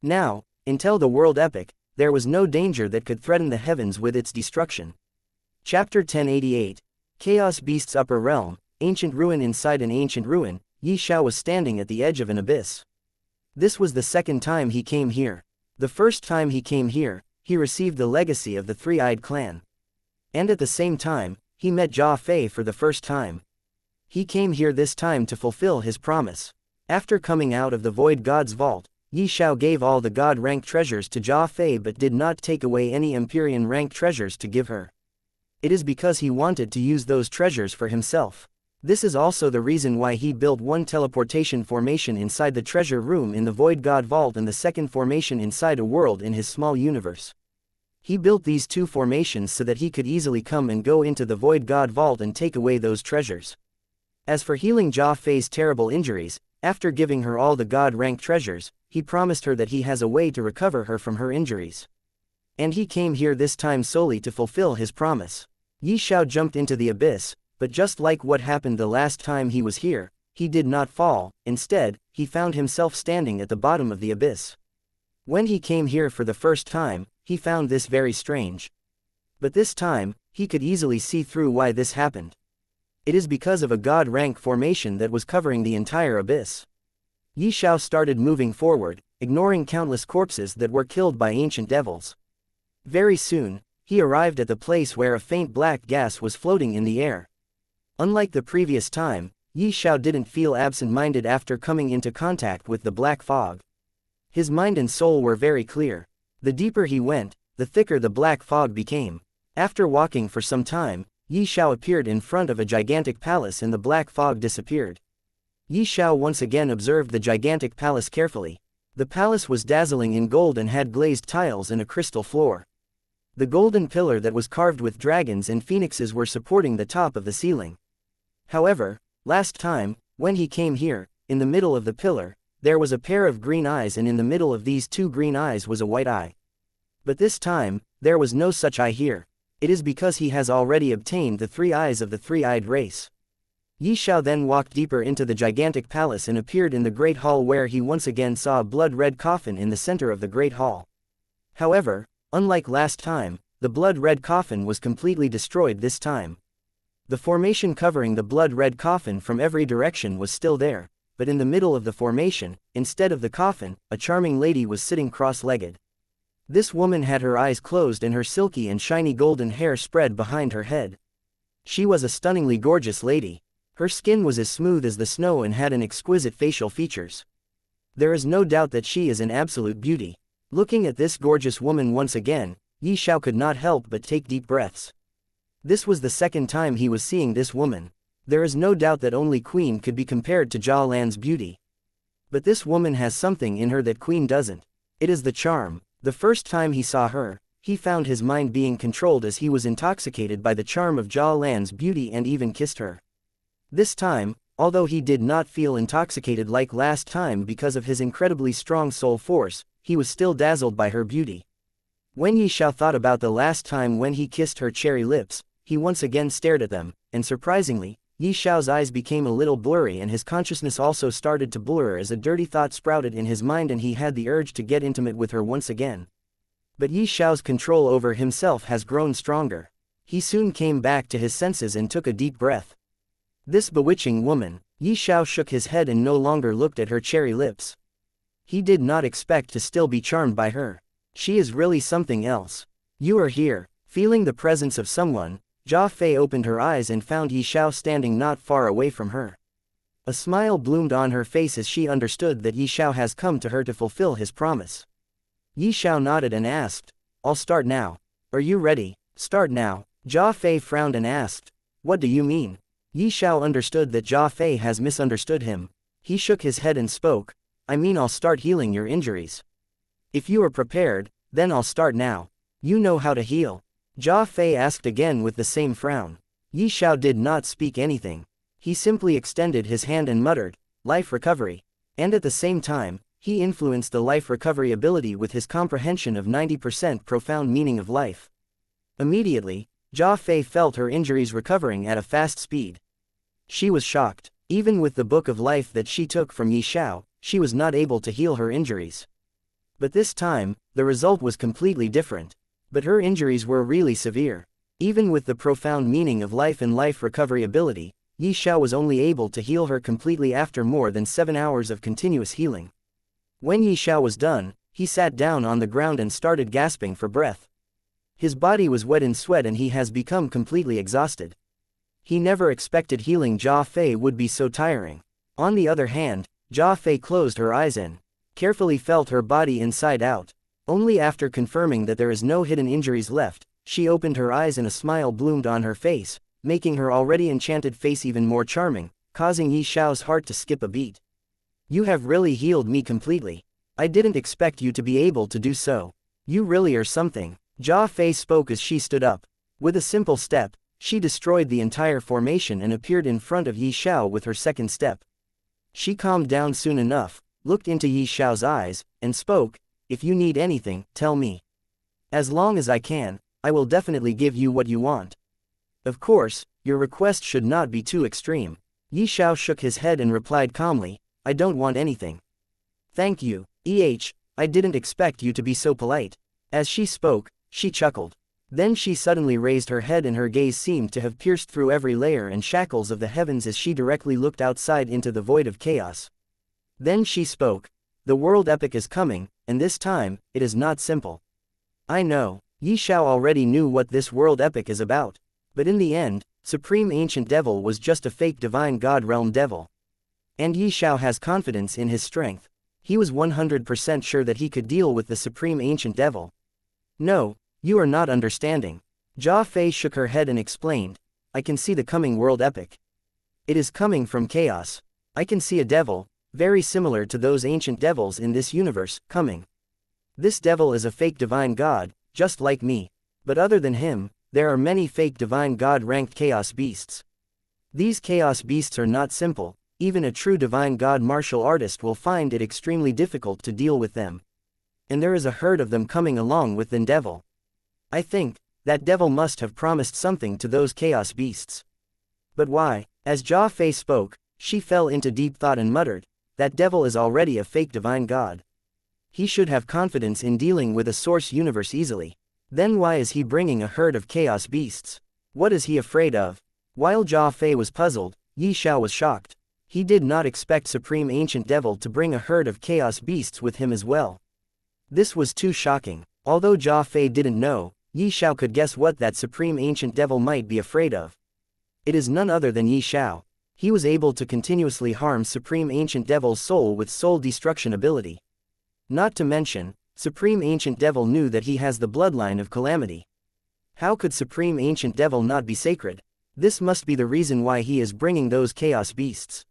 Now, until the world epic, there was no danger that could threaten the heavens with its destruction. Chapter 1088. Chaos Beasts Upper Realm, Ancient Ruin. Inside an ancient ruin, Ye Xiao was standing at the edge of an abyss. This was the second time he came here. The first time he came here, he received the legacy of the Three-Eyed Clan. And at the same time, he met Jia Fei for the first time. He came here this time to fulfill his promise. After coming out of the Void God's vault, Ye Xiao gave all the God-rank treasures to Jia Fei but did not take away any Empyrean-rank treasures to give her. It is because he wanted to use those treasures for himself. This is also the reason why he built one teleportation formation inside the treasure room in the Void God Vault and the second formation inside a world in his small universe. He built these two formations so that he could easily come and go into the Void God Vault and take away those treasures. As for healing Jia Fei's terrible injuries, after giving her all the God-rank treasures, he promised her that he has a way to recover her from her injuries. And he came here this time solely to fulfill his promise. Ye Xiao jumped into the abyss, but just like what happened the last time he was here, he did not fall. Instead, he found himself standing at the bottom of the abyss. When he came here for the first time, he found this very strange. But this time, he could easily see through why this happened. It is because of a God-rank formation that was covering the entire abyss. Ye Xiao started moving forward, ignoring countless corpses that were killed by ancient devils. Very soon, he arrived at the place where a faint black gas was floating in the air. Unlike the previous time, Ye Xiao didn't feel absent-minded after coming into contact with the black fog. His mind and soul were very clear. The deeper he went, the thicker the black fog became. After walking for some time, Ye Xiao appeared in front of a gigantic palace and the black fog disappeared. Ye Xiao once again observed the gigantic palace carefully. The palace was dazzling in gold and had glazed tiles and a crystal floor. The golden pillar that was carved with dragons and phoenixes were supporting the top of the ceiling. However, last time, when he came here, in the middle of the pillar, there was a pair of green eyes, and in the middle of these two green eyes was a white eye. But this time, there was no such eye here. It is because he has already obtained the 3 eyes of the three-eyed race. Ye Xiao then walked deeper into the gigantic palace and appeared in the great hall, where he once again saw a blood-red coffin in the center of the great hall. However, unlike last time, the blood-red coffin was completely destroyed this time. The formation covering the blood-red coffin from every direction was still there, but in the middle of the formation, instead of the coffin, a charming lady was sitting cross-legged. This woman had her eyes closed and her silky and shiny golden hair spread behind her head. She was a stunningly gorgeous lady. Her skin was as smooth as the snow and had an exquisite facial features. There is no doubt that she is an absolute beauty. Looking at this gorgeous woman once again, Ye Xiao could not help but take deep breaths. This was the second time he was seeing this woman. There is no doubt that only Queen could be compared to Jia Lan's beauty. But this woman has something in her that Queen doesn't. It is the charm. The first time he saw her, he found his mind being controlled as he was intoxicated by the charm of Jia Lan's beauty and even kissed her. This time, although he did not feel intoxicated like last time because of his incredibly strong soul force, he was still dazzled by her beauty. When Ye Xiao thought about the last time when he kissed her cherry lips, he once again stared at them, and surprisingly, Ye Xiao's eyes became a little blurry and his consciousness also started to blur as a dirty thought sprouted in his mind and he had the urge to get intimate with her once again. But Ye Xiao's control over himself has grown stronger. He soon came back to his senses and took a deep breath. This bewitching woman. Ye Xiao shook his head and no longer looked at her cherry lips. He did not expect to still be charmed by her. She is really something else. You are here. Feeling the presence of someone, Jia Fei opened her eyes and found Ye Xiao standing not far away from her. A smile bloomed on her face as she understood that Ye Xiao has come to her to fulfill his promise. Ye Xiao nodded and asked, "I'll start now. Are you ready?" "Start now." Jia Fei frowned and asked, "What do you mean?" Ye Xiao understood that Jia Fei has misunderstood him. He shook his head and spoke, "I mean I'll start healing your injuries. If you are prepared, then I'll start now. You know how to heal?" Jia Fei asked again with the same frown. Ye Xiao did not speak anything. He simply extended his hand and muttered, "Life recovery." And at the same time, he influenced the life recovery ability with his comprehension of 90% profound meaning of life. Immediately, Jia Fei felt her injuries recovering at a fast speed. She was shocked. Even with the book of life that she took from Ye Xiao, she was not able to heal her injuries. But this time, the result was completely different. But her injuries were really severe. Even with the profound meaning of life and life recovery ability, Ye Xiao was only able to heal her completely after more than 7 hours of continuous healing. When Ye Xiao was done, he sat down on the ground and started gasping for breath. His body was wet in sweat and he has become completely exhausted. He never expected healing Jia Fei would be so tiring. On the other hand, Jia Fei closed her eyes and carefully felt her body inside out. Only after confirming that there is no hidden injuries left, she opened her eyes and a smile bloomed on her face, making her already enchanted face even more charming, causing Ye Xiao's heart to skip a beat. "You have really healed me completely. I didn't expect you to be able to do so. You really are something." Jia Fei spoke as she stood up. With a simple step, she destroyed the entire formation and appeared in front of Ye Xiao with her second step. She calmed down soon enough, looked into Ye Xiao's eyes, and spoke, "If you need anything, tell me. As long as I can, I will definitely give you what you want. Of course, your request should not be too extreme." Ye Xiao shook his head and replied calmly, "I don't want anything. Thank you. I didn't expect you to be so polite." As she spoke, she chuckled. Then she suddenly raised her head and her gaze seemed to have pierced through every layer and shackles of the heavens as she directly looked outside into the void of chaos. Then she spoke, "The world epic is coming, and this time, it is not simple." I know. Ye Xiao already knew what this world epic is about. But in the end, Supreme Ancient Devil was just a fake divine god realm devil. And Ye Xiao has confidence in his strength. He was 100% sure that he could deal with the Supreme Ancient Devil. "No, you are not understanding." Jia Fei shook her head and explained, "I can see the coming world epic. It is coming from chaos. I can see a devil, very similar to those ancient devils in this universe, coming. This devil is a fake divine god, just like me. But other than him, there are many fake divine god-ranked chaos beasts. These chaos beasts are not simple. Even a true divine god martial artist will find it extremely difficult to deal with them. And there is a herd of them coming along with the devil. I think that devil must have promised something to those chaos beasts. But why?" As Jia Fei spoke, she fell into deep thought and muttered, "That devil is already a fake divine god. He should have confidence in dealing with a source universe easily. Then why is he bringing a herd of chaos beasts? What is he afraid of?" While Jia Fei was puzzled, Ye Xiao was shocked. He did not expect Supreme Ancient Devil to bring a herd of chaos beasts with him as well. This was too shocking. Although Jia Fei didn't know, Ye Xiao could guess what that Supreme Ancient Devil might be afraid of. It is none other than Ye Xiao. He was able to continuously harm Supreme Ancient Devil's soul with soul destruction ability. Not to mention, Supreme Ancient Devil knew that he has the bloodline of calamity. How could Supreme Ancient Devil not be sacred? This must be the reason why he is bringing those chaos beasts.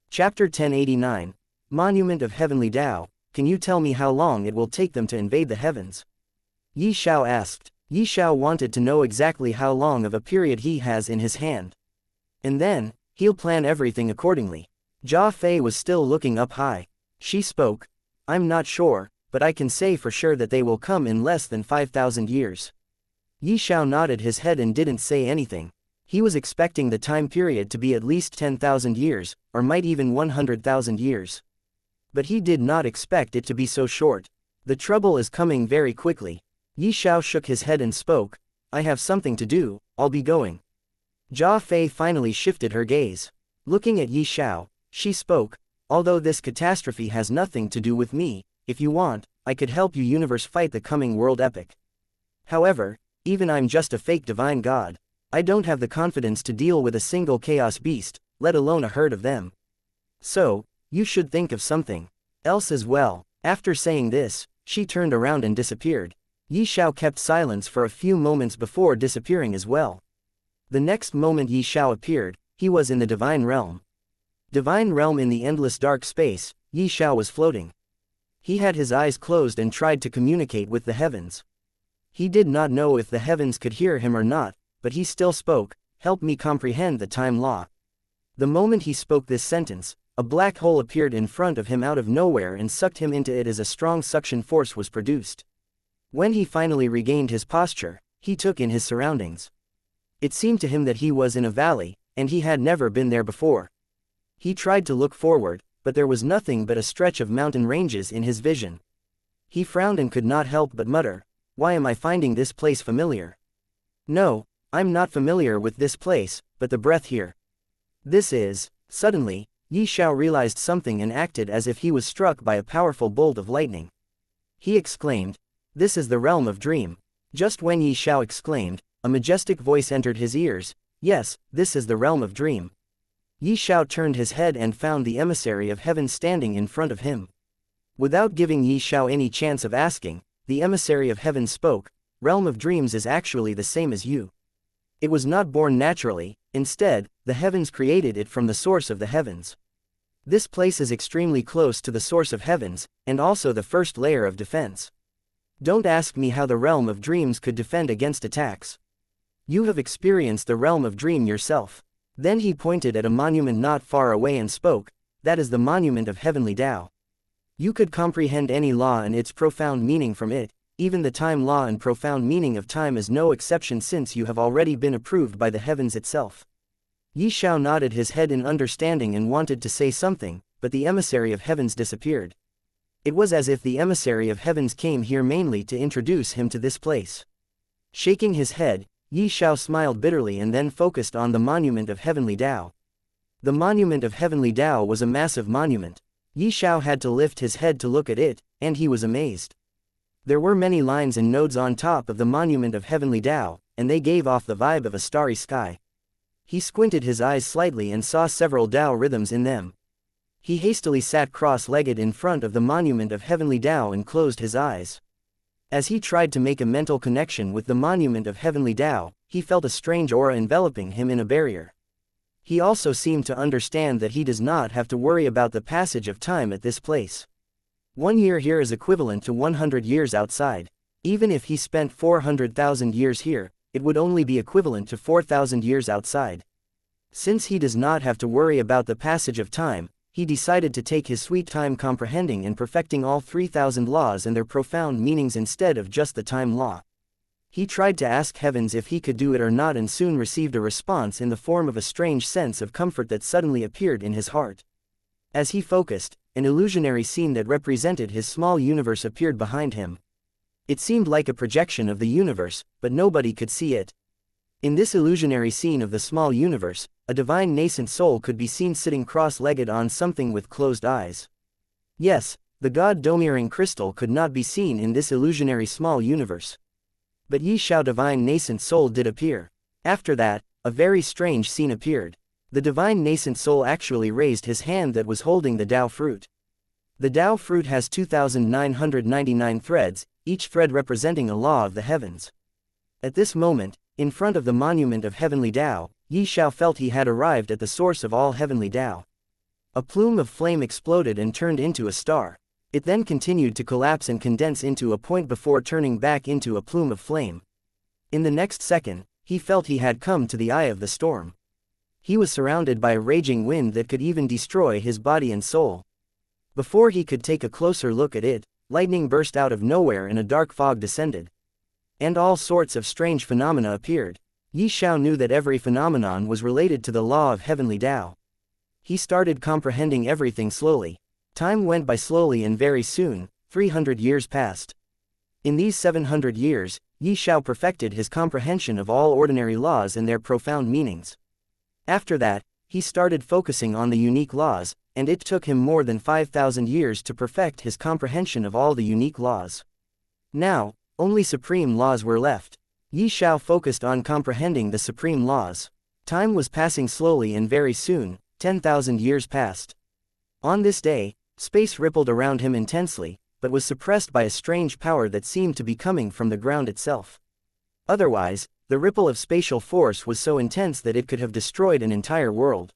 Chapter 1089. Monument of Heavenly Tao. Can you tell me how long it will take them to invade the heavens? Ye Xiao asked. Ye Xiao wanted to know exactly how long of a period he has in his hand. And then, he'll plan everything accordingly. Jia Fei was still looking up high. She spoke, "I'm not sure, but I can say for sure that they will come in less than 5,000 years." Ye Xiao nodded his head and didn't say anything. He was expecting the time period to be at least 10,000 years, or might even 100,000 years. But he did not expect it to be so short. The trouble is coming very quickly. Ye Xiao shook his head and spoke, I have something to do, I'll be going. Jia Fei finally shifted her gaze. Looking at Ye Xiao, she spoke, although this catastrophe has nothing to do with me, if you want, I could help you universe fight the coming world epic. However, even I'm just a fake divine god. I don't have the confidence to deal with a single chaos beast, let alone a herd of them. So, you should think of something else as well. After saying this, she turned around and disappeared. Ye Xiao kept silence for a few moments before disappearing as well. The next moment Ye Xiao appeared, he was in the divine realm. Divine realm in the endless dark space, Ye Xiao was floating. He had his eyes closed and tried to communicate with the heavens. He did not know if the heavens could hear him or not, but he still spoke, help me comprehend the time law. The moment he spoke this sentence, a black hole appeared in front of him out of nowhere and sucked him into it as a strong suction force was produced. When he finally regained his posture, he took in his surroundings. It seemed to him that he was in a valley, and he had never been there before. He tried to look forward, but there was nothing but a stretch of mountain ranges in his vision. He frowned and could not help but mutter, why am I finding this place familiar? No, I'm not familiar with this place, but the breath here. This is. Suddenly, Ye Xiao realized something and acted as if he was struck by a powerful bolt of lightning. He exclaimed, this is the realm of dream. Just when Ye Xiao exclaimed, a majestic voice entered his ears, yes, this is the realm of dream. Ye Xiao turned his head and found the Emissary of Heavens standing in front of him. Without giving Ye Xiao any chance of asking, the Emissary of Heavens spoke, realm of dreams is actually the same as you. It was not born naturally, instead, the heavens created it from the source of the heavens. This place is extremely close to the source of heavens, and also the first layer of defense. Don't ask me how the realm of dreams could defend against attacks. You have experienced the realm of dream yourself. Then he pointed at a monument not far away and spoke, that is the monument of heavenly Tao. You could comprehend any law and its profound meaning from it. Even the time law and profound meaning of time is no exception since you have already been approved by the heavens itself. Ye Xiao nodded his head in understanding and wanted to say something, but the Emissary of Heavens disappeared. It was as if the Emissary of Heavens came here mainly to introduce him to this place. Shaking his head, Ye Xiao smiled bitterly and then focused on the monument of heavenly Tao. The monument of heavenly Tao was a massive monument. Ye Xiao had to lift his head to look at it, and he was amazed. There were many lines and nodes on top of the monument of heavenly Tao, and they gave off the vibe of a starry sky. He squinted his eyes slightly and saw several Tao rhythms in them. He hastily sat cross-legged in front of the monument of heavenly Tao and closed his eyes. As he tried to make a mental connection with the monument of heavenly Tao, he felt a strange aura enveloping him in a barrier. He also seemed to understand that he does not have to worry about the passage of time at this place. 1 year here is equivalent to 100 years outside. Even if he spent 400,000 years here, it would only be equivalent to 4,000 years outside. Since he does not have to worry about the passage of time, he decided to take his sweet time comprehending and perfecting all 3,000 laws and their profound meanings instead of just the time law. He tried to ask heavens if he could do it or not and soon received a response in the form of a strange sense of comfort that suddenly appeared in his heart. As he focused, an illusionary scene that represented his small universe appeared behind him. It seemed like a projection of the universe, but nobody could see it. In this illusionary scene of the small universe, a divine nascent soul could be seen sitting cross-legged on something with closed eyes. Yes, the god domineering crystal could not be seen in this illusionary small universe. But Ye Xiao divine nascent soul did appear. After that, a very strange scene appeared. The divine nascent soul actually raised his hand that was holding the Tao fruit. The Tao fruit has 2,999 threads, each thread representing a law of the heavens. At this moment, in front of the monument of heavenly Tao, Ye Xiao felt he had arrived at the source of all heavenly Tao. A plume of flame exploded and turned into a star. It then continued to collapse and condense into a point before turning back into a plume of flame. In the next second, he felt he had come to the eye of the storm. He was surrounded by a raging wind that could even destroy his body and soul. Before he could take a closer look at it, lightning burst out of nowhere and a dark fog descended. And all sorts of strange phenomena appeared. Ye Xiao knew that every phenomenon was related to the law of heavenly Tao. He started comprehending everything slowly. Time went by slowly and very soon, 300 years passed. In these 700 years, Ye Xiao perfected his comprehension of all ordinary laws and their profound meanings. After that, he started focusing on the unique laws, and it took him more than 5,000 years to perfect his comprehension of all the unique laws. Now, only supreme laws were left. Ye Xiao focused on comprehending the supreme laws. Time was passing slowly and very soon, 10,000 years passed. On this day, space rippled around him intensely, but was suppressed by a strange power that seemed to be coming from the ground itself. Otherwise, the ripple of spatial force was so intense that it could have destroyed an entire world.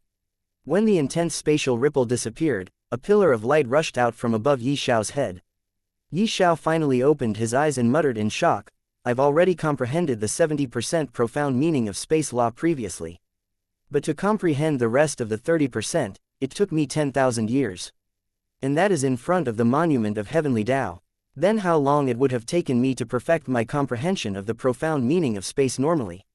When the intense spatial ripple disappeared, a pillar of light rushed out from above Ye Xiao's head. Ye Xiao finally opened his eyes and muttered in shock, "I've already comprehended the 70% profound meaning of space law previously. But to comprehend the rest of the 30%, it took me 10,000 years. And that is in front of the monument of heavenly Tao. Then how long it would have taken me to perfect my comprehension of the profound meaning of space normally?"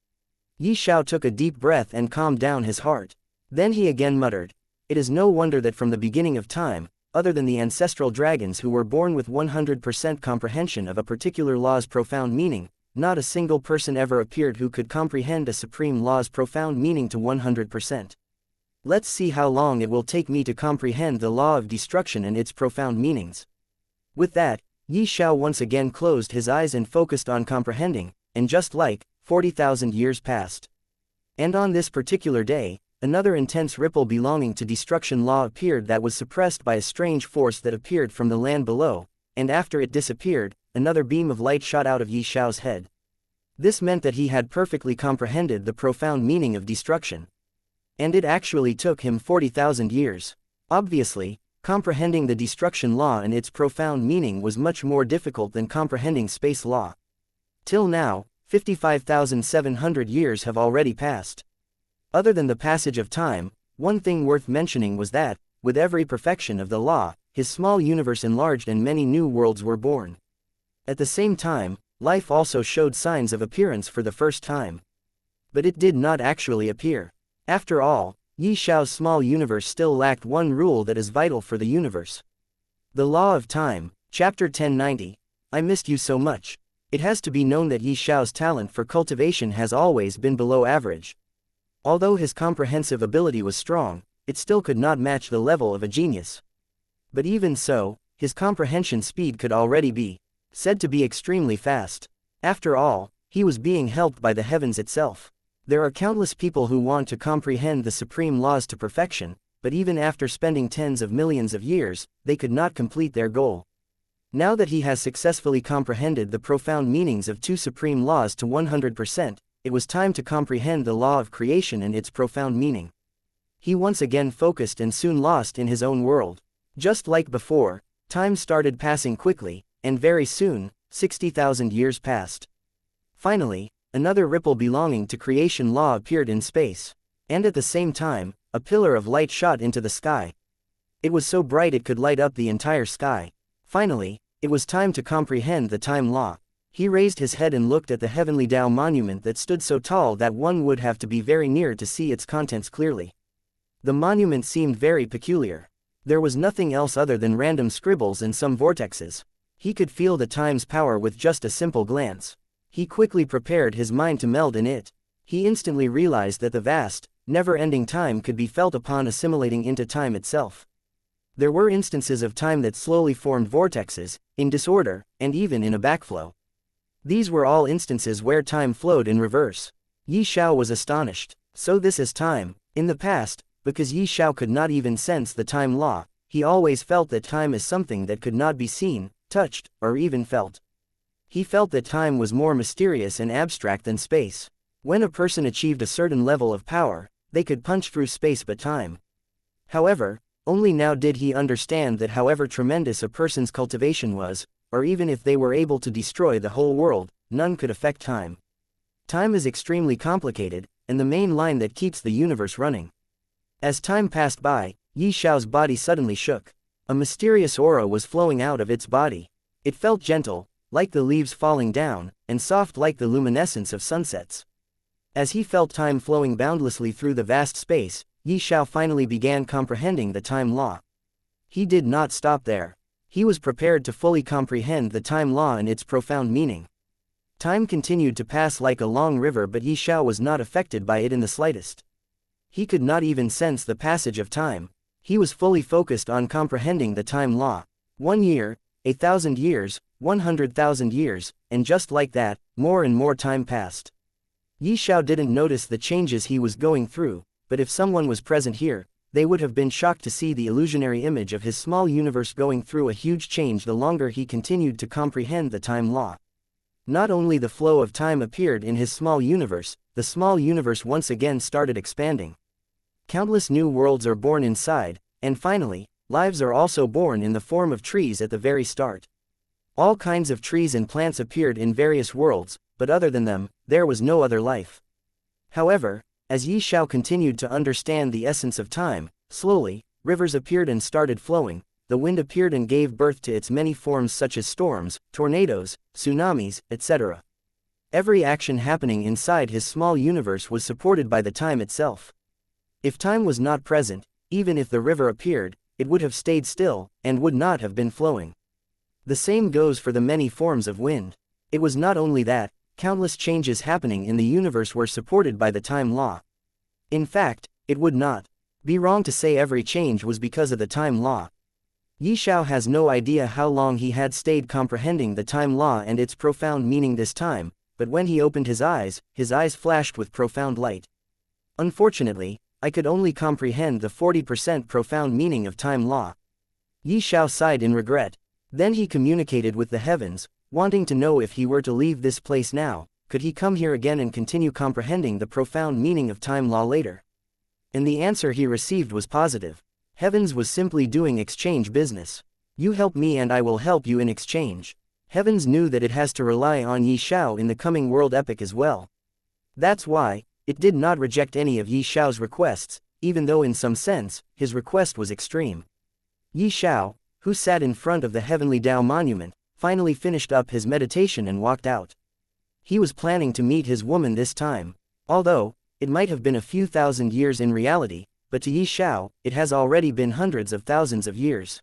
Ye Xiao took a deep breath and calmed down his heart. Then he again muttered, "It is no wonder that from the beginning of time, other than the ancestral dragons who were born with 100% comprehension of a particular law's profound meaning, not a single person ever appeared who could comprehend a supreme law's profound meaning to 100%. Let's see how long it will take me to comprehend the law of destruction and its profound meanings." With that, Ye Xiao once again closed his eyes and focused on comprehending, and just like, 40,000 years passed. And on this particular day, another intense ripple belonging to destruction law appeared that was suppressed by a strange force that appeared from the land below, and after it disappeared, another beam of light shot out of Ye Xiao's head. This meant that he had perfectly comprehended the profound meaning of destruction. And it actually took him 40,000 years. Obviously, comprehending the destruction law and its profound meaning was much more difficult than comprehending space law. Till now, 55,700 years have already passed. Other than the passage of time, one thing worth mentioning was that, with every perfection of the law, his small universe enlarged and many new worlds were born. At the same time, life also showed signs of appearance for the first time. But it did not actually appear. After all, Ye Xiao's small universe still lacked one rule that is vital for the universe. The Law of Time, Chapter 1090. I missed you so much. It has to be known that Ye Xiao's talent for cultivation has always been below average. Although his comprehensive ability was strong, it still could not match the level of a genius. But even so, his comprehension speed could already be said to be extremely fast. After all, he was being helped by the heavens itself. There are countless people who want to comprehend the supreme laws to perfection, but even after spending tens of millions of years, they could not complete their goal. Now that he has successfully comprehended the profound meanings of two supreme laws to 100%, it was time to comprehend the law of creation and its profound meaning. He once again focused and soon lost in his own world. Just like before, time started passing quickly, and very soon, 60,000 years passed. Finally, another ripple belonging to creation law appeared in space. And at the same time, a pillar of light shot into the sky. It was so bright it could light up the entire sky. Finally, it was time to comprehend the time law. He raised his head and looked at the heavenly Tao monument that stood so tall that one would have to be very near to see its contents clearly. The monument seemed very peculiar. There was nothing else other than random scribbles and some vortexes. He could feel the time's power with just a simple glance. He quickly prepared his mind to meld in it. He instantly realized that the vast, never-ending time could be felt upon assimilating into time itself. There were instances of time that slowly formed vortexes, in disorder, and even in a backflow. These were all instances where time flowed in reverse. Ye Xiao was astonished. So this is time. In the past, because Ye Xiao could not even sense the time law, he always felt that time is something that could not be seen, touched, or even felt. He felt that time was more mysterious and abstract than space. When a person achieved a certain level of power, they could punch through space but time. However, only now did he understand that however tremendous a person's cultivation was, or even if they were able to destroy the whole world, none could affect time. Time is extremely complicated, and the main line that keeps the universe running. As time passed by, Ye Xiao's body suddenly shook. A mysterious aura was flowing out of its body. It felt gentle, like the leaves falling down, and soft like the luminescence of sunsets. As he felt time flowing boundlessly through the vast space, Ye Xiao finally began comprehending the time law. He did not stop there. He was prepared to fully comprehend the time law and its profound meaning. Time continued to pass like a long river, but Ye Xiao was not affected by it in the slightest. He could not even sense the passage of time. He was fully focused on comprehending the time law. 1 year, 1,000 years, 100,000 years, and just like that, more and more time passed. Ye Xiao didn't notice the changes he was going through, but if someone was present here, they would have been shocked to see the illusionary image of his small universe going through a huge change the longer he continued to comprehend the time law. Not only the flow of time appeared in his small universe, the small universe once again started expanding. Countless new worlds are born inside, and finally, lives are also born in the form of trees at the very start. All kinds of trees and plants appeared in various worlds, but other than them, there was no other life. However, as Ye Xiao continued to understand the essence of time, slowly, rivers appeared and started flowing, the wind appeared and gave birth to its many forms such as storms, tornadoes, tsunamis, etc. Every action happening inside his small universe was supported by the time itself. If time was not present, even if the river appeared, it would have stayed still, and would not have been flowing. The same goes for the many forms of wind. It was not only that, countless changes happening in the universe were supported by the time law. In fact, it would not be wrong to say every change was because of the time law. Ye Xiao has no idea how long he had stayed comprehending the time law and its profound meaning this time, but when he opened his eyes flashed with profound light. Unfortunately, I could only comprehend the 40% profound meaning of time law. Ye Xiao sighed in regret. Then he communicated with the heavens, wanting to know if he were to leave this place now, could he come here again and continue comprehending the profound meaning of time law later? And the answer he received was positive. Heavens was simply doing exchange business. You help me and I will help you in exchange. Heavens knew that it has to rely on Ye Xiao in the coming world epic as well. That's why, it did not reject any of Ye Xiao's requests, even though in some sense, his request was extreme. Ye Xiao, who sat in front of the heavenly Tao monument, finally finished up his meditation and walked out. He was planning to meet his woman this time. Although, it might have been a few thousand years in reality, but to Ye Xiao, it has already been hundreds of thousands of years.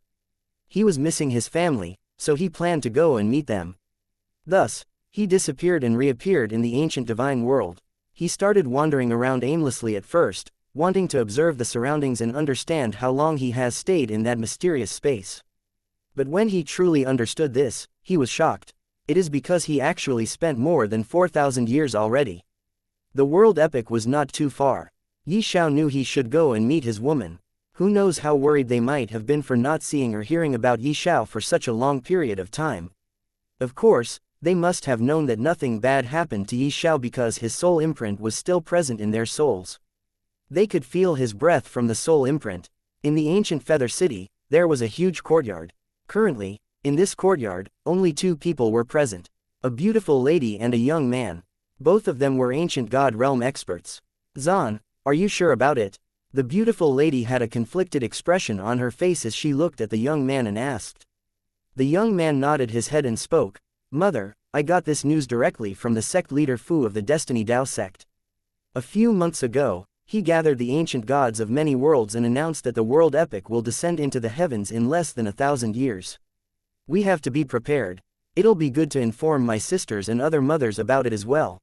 He was missing his family, so he planned to go and meet them. Thus, he disappeared and reappeared in the ancient divine world. He started wandering around aimlessly at first, wanting to observe the surroundings and understand how long he has stayed in that mysterious space. But when he truly understood this, he was shocked. It is because he actually spent more than 4,000 years already. The world epic was not too far. Ye Xiao knew he should go and meet his woman. Who knows how worried they might have been for not seeing or hearing about Ye Xiao for such a long period of time. Of course, they must have known that nothing bad happened to Ye Xiao because his soul imprint was still present in their souls. They could feel his breath from the soul imprint. In the ancient Feather City, there was a huge courtyard. Currently, in this courtyard, only 2 people were present. A beautiful lady and a young man. Both of them were ancient god realm experts. Zan, are you sure about it? The beautiful lady had a conflicted expression on her face as she looked at the young man and asked. The young man nodded his head and spoke. Mother, I got this news directly from the sect leader Fu of the Destiny Dao sect. A few months ago, he gathered the ancient gods of many worlds and announced that the world epic will descend into the heavens in less than 1,000 years. We have to be prepared. It'll be good to inform my sisters and other mothers about it as well.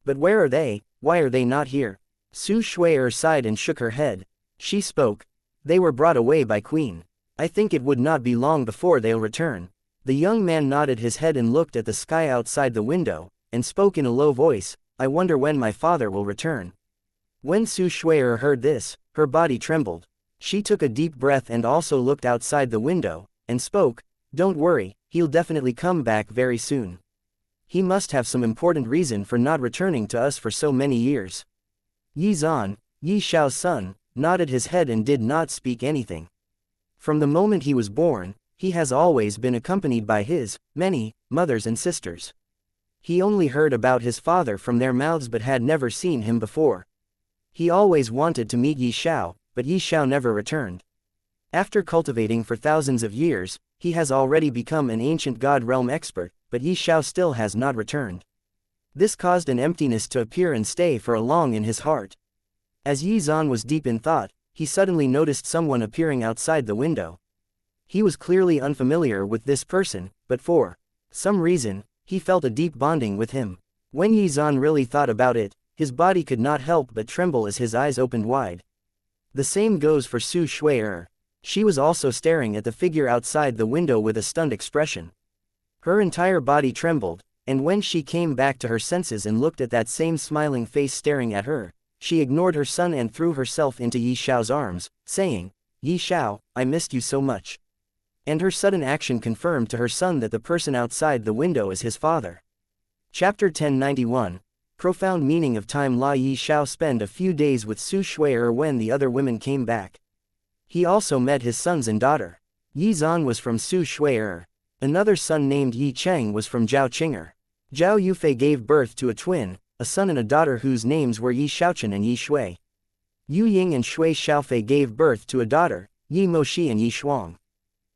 But where are they? Why are they not here? Su Shui'er sighed and shook her head. She spoke. They were brought away by Queen. I think it would not be long before they'll return. The young man nodded his head and looked at the sky outside the window, and spoke in a low voice, I wonder when my father will return. When Su Shui'er heard this, her body trembled. She took a deep breath and also looked outside the window, and spoke, Don't worry, he'll definitely come back very soon. He must have some important reason for not returning to us for so many years. Ye Zan, Ye Xiao's son, nodded his head and did not speak anything. From the moment he was born, he has always been accompanied by his many mothers and sisters. He only heard about his father from their mouths but had never seen him before. He always wanted to meet Ye Xiao, but Ye Xiao never returned. After cultivating for thousands of years, he has already become an ancient god realm expert, but Ye Xiao still has not returned. This caused an emptiness to appear and stay for a long in his heart. As Ye Xiao was deep in thought, he suddenly noticed someone appearing outside the window. He was clearly unfamiliar with this person, but for some reason, he felt a deep bonding with him. When Ye Xiao really thought about it, his body could not help but tremble as his eyes opened wide. The same goes for Su Shui. She was also staring at the figure outside the window with a stunned expression. Her entire body trembled, and when she came back to her senses and looked at that same smiling face staring at her, she ignored her son and threw herself into Ye Xiao's arms, saying, "Ye Xiao, I missed you so much." And her sudden action confirmed to her son that the person outside the window is his father. Chapter 1091. Profound Meaning of Time. Ye Xiao spent a few days with Su Shui when the other women came back. He also met his sons and daughter. Ye Xiao was from Su Shui. Another son named Ye Cheng was from Zhao Qing'er. Zhao Yufei gave birth to a twin, a son and a daughter whose names were Ye Xiaochen and Ye Shui. Yu Ying and Shui Xiaofei gave birth to a daughter, Ye Moshi and Ye Shuang.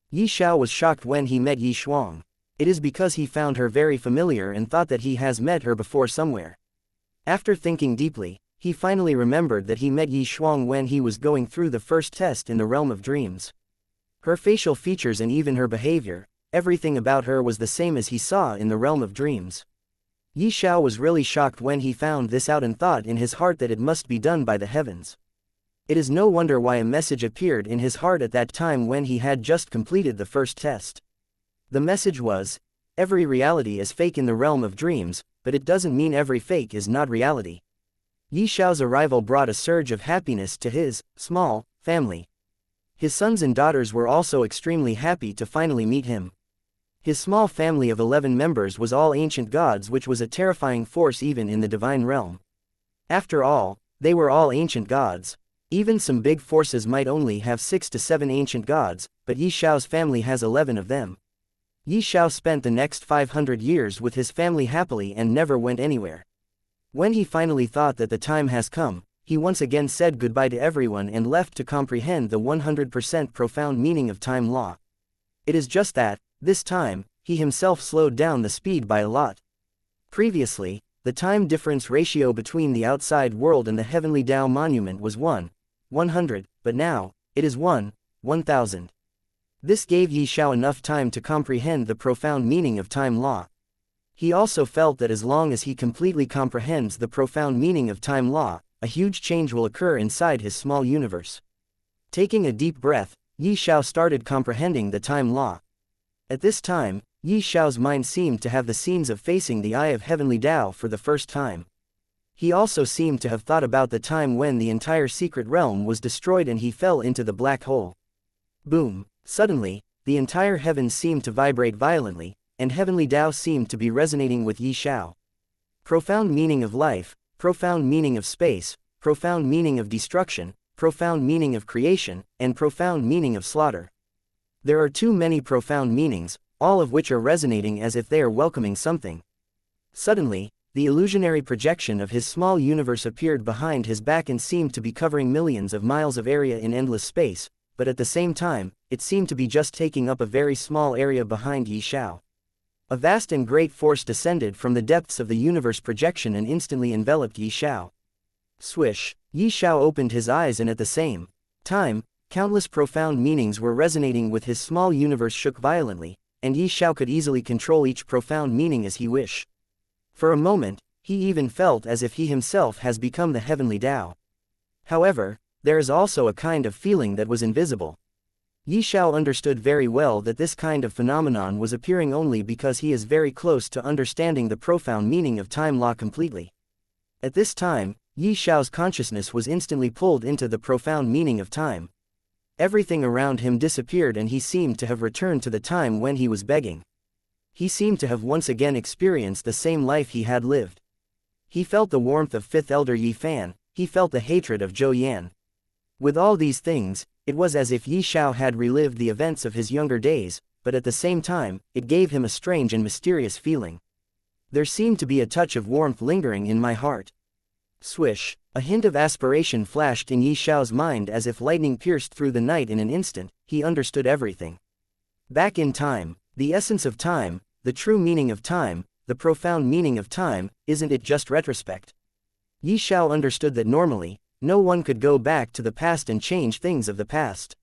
Ye Xiao was shocked when he met Ye Shuang. It is because he found her very familiar and thought that he has met her before somewhere. After thinking deeply, he finally remembered that he met Ye Shuang when he was going through the first test in the realm of dreams. Her facial features and even her behavior, everything about her was the same as he saw in the realm of dreams. Ye Xiao was really shocked when he found this out and thought in his heart that it must be done by the heavens. It is no wonder why a message appeared in his heart at that time when he had just completed the first test. The message was, every reality is fake in the realm of dreams, but it doesn't mean every fake is not reality. Ye Xiao's arrival brought a surge of happiness to his small family. His sons and daughters were also extremely happy to finally meet him. His small family of 11 members was all ancient gods, which was a terrifying force even in the divine realm. After all, they were all ancient gods. Even some big forces might only have 6 to 7 ancient gods, but Ye Xiao's family has 11 of them. Ye Xiao spent the next 500 years with his family happily and never went anywhere. When he finally thought that the time has come, he once again said goodbye to everyone and left to comprehend the 100% profound meaning of time law. It is just that, this time, he himself slowed down the speed by a lot. Previously, the time difference ratio between the outside world and the heavenly Tao monument was 100, but now, it is 1000. This gave Ye Xiao enough time to comprehend the profound meaning of time law. He also felt that as long as he completely comprehends the profound meaning of time law, a huge change will occur inside his small universe. Taking a deep breath, Ye Xiao started comprehending the time law. At this time, Ye Xiao's mind seemed to have the scenes of facing the eye of heavenly Tao for the first time. He also seemed to have thought about the time when the entire secret realm was destroyed and he fell into the black hole. Boom! Suddenly, the entire heavens seemed to vibrate violently, and heavenly Tao seemed to be resonating with Ye Xiao. Profound meaning of life, profound meaning of space, profound meaning of destruction, profound meaning of creation, and profound meaning of slaughter. There are too many profound meanings, all of which are resonating as if they are welcoming something. Suddenly, the illusionary projection of his small universe appeared behind his back and seemed to be covering millions of miles of area in endless space, but at the same time, it seemed to be just taking up a very small area behind Ye Xiao. A vast and great force descended from the depths of the universe projection and instantly enveloped Ye Xiao. Swish! Ye Xiao opened his eyes and at the same time, countless profound meanings were resonating with his small universe shook violently, and Ye Xiao could easily control each profound meaning as he wished. For a moment, he even felt as if he himself has become the heavenly Tao. However, there is also a kind of feeling that was invisible. Ye Xiao understood very well that this kind of phenomenon was appearing only because he is very close to understanding the profound meaning of time law completely. At this time, Ye Xiao's consciousness was instantly pulled into the profound meaning of time. Everything around him disappeared and he seemed to have returned to the time when he was begging. He seemed to have once again experienced the same life he had lived. He felt the warmth of Fifth Elder Yi Fan, he felt the hatred of Zhou Yan. With all these things, it was as if Ye Xiao had relived the events of his younger days, but at the same time, it gave him a strange and mysterious feeling. There seemed to be a touch of warmth lingering in my heart. Swish! A hint of aspiration flashed in Ye Xiao's mind as if lightning pierced through the night in an instant, he understood everything. Back in time, the essence of time, the true meaning of time, the profound meaning of time, isn't it just retrospect? Ye Xiao understood that normally, no one could go back to the past and change things of the past.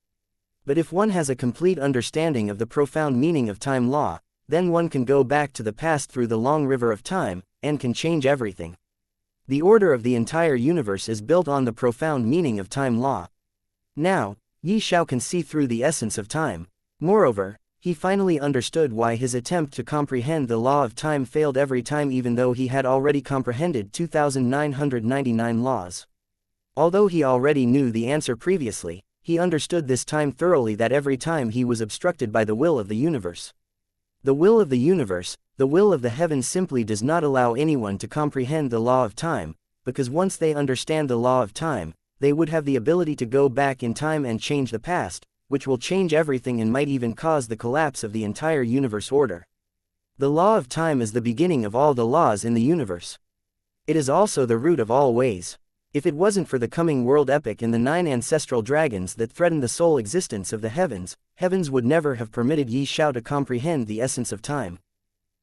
But if one has a complete understanding of the profound meaning of time law, then one can go back to the past through the long river of time, and can change everything. The order of the entire universe is built on the profound meaning of time law. Now, Ye Xiao can see through the essence of time. Moreover, he finally understood why his attempt to comprehend the law of time failed every time, even though he had already comprehended 2,999 laws. Although he already knew the answer previously, he understood this time thoroughly that every time he was obstructed by the will of the universe. The will of the universe, the will of the heavens, simply does not allow anyone to comprehend the law of time, because once they understand the law of time, they would have the ability to go back in time and change the past, which will change everything and might even cause the collapse of the entire universe order. The law of time is the beginning of all the laws in the universe. It is also the root of all ways. If it wasn't for the coming world epic and the 9 ancestral dragons that threaten the sole existence of the heavens, heavens would never have permitted Ye Xiao to comprehend the essence of time.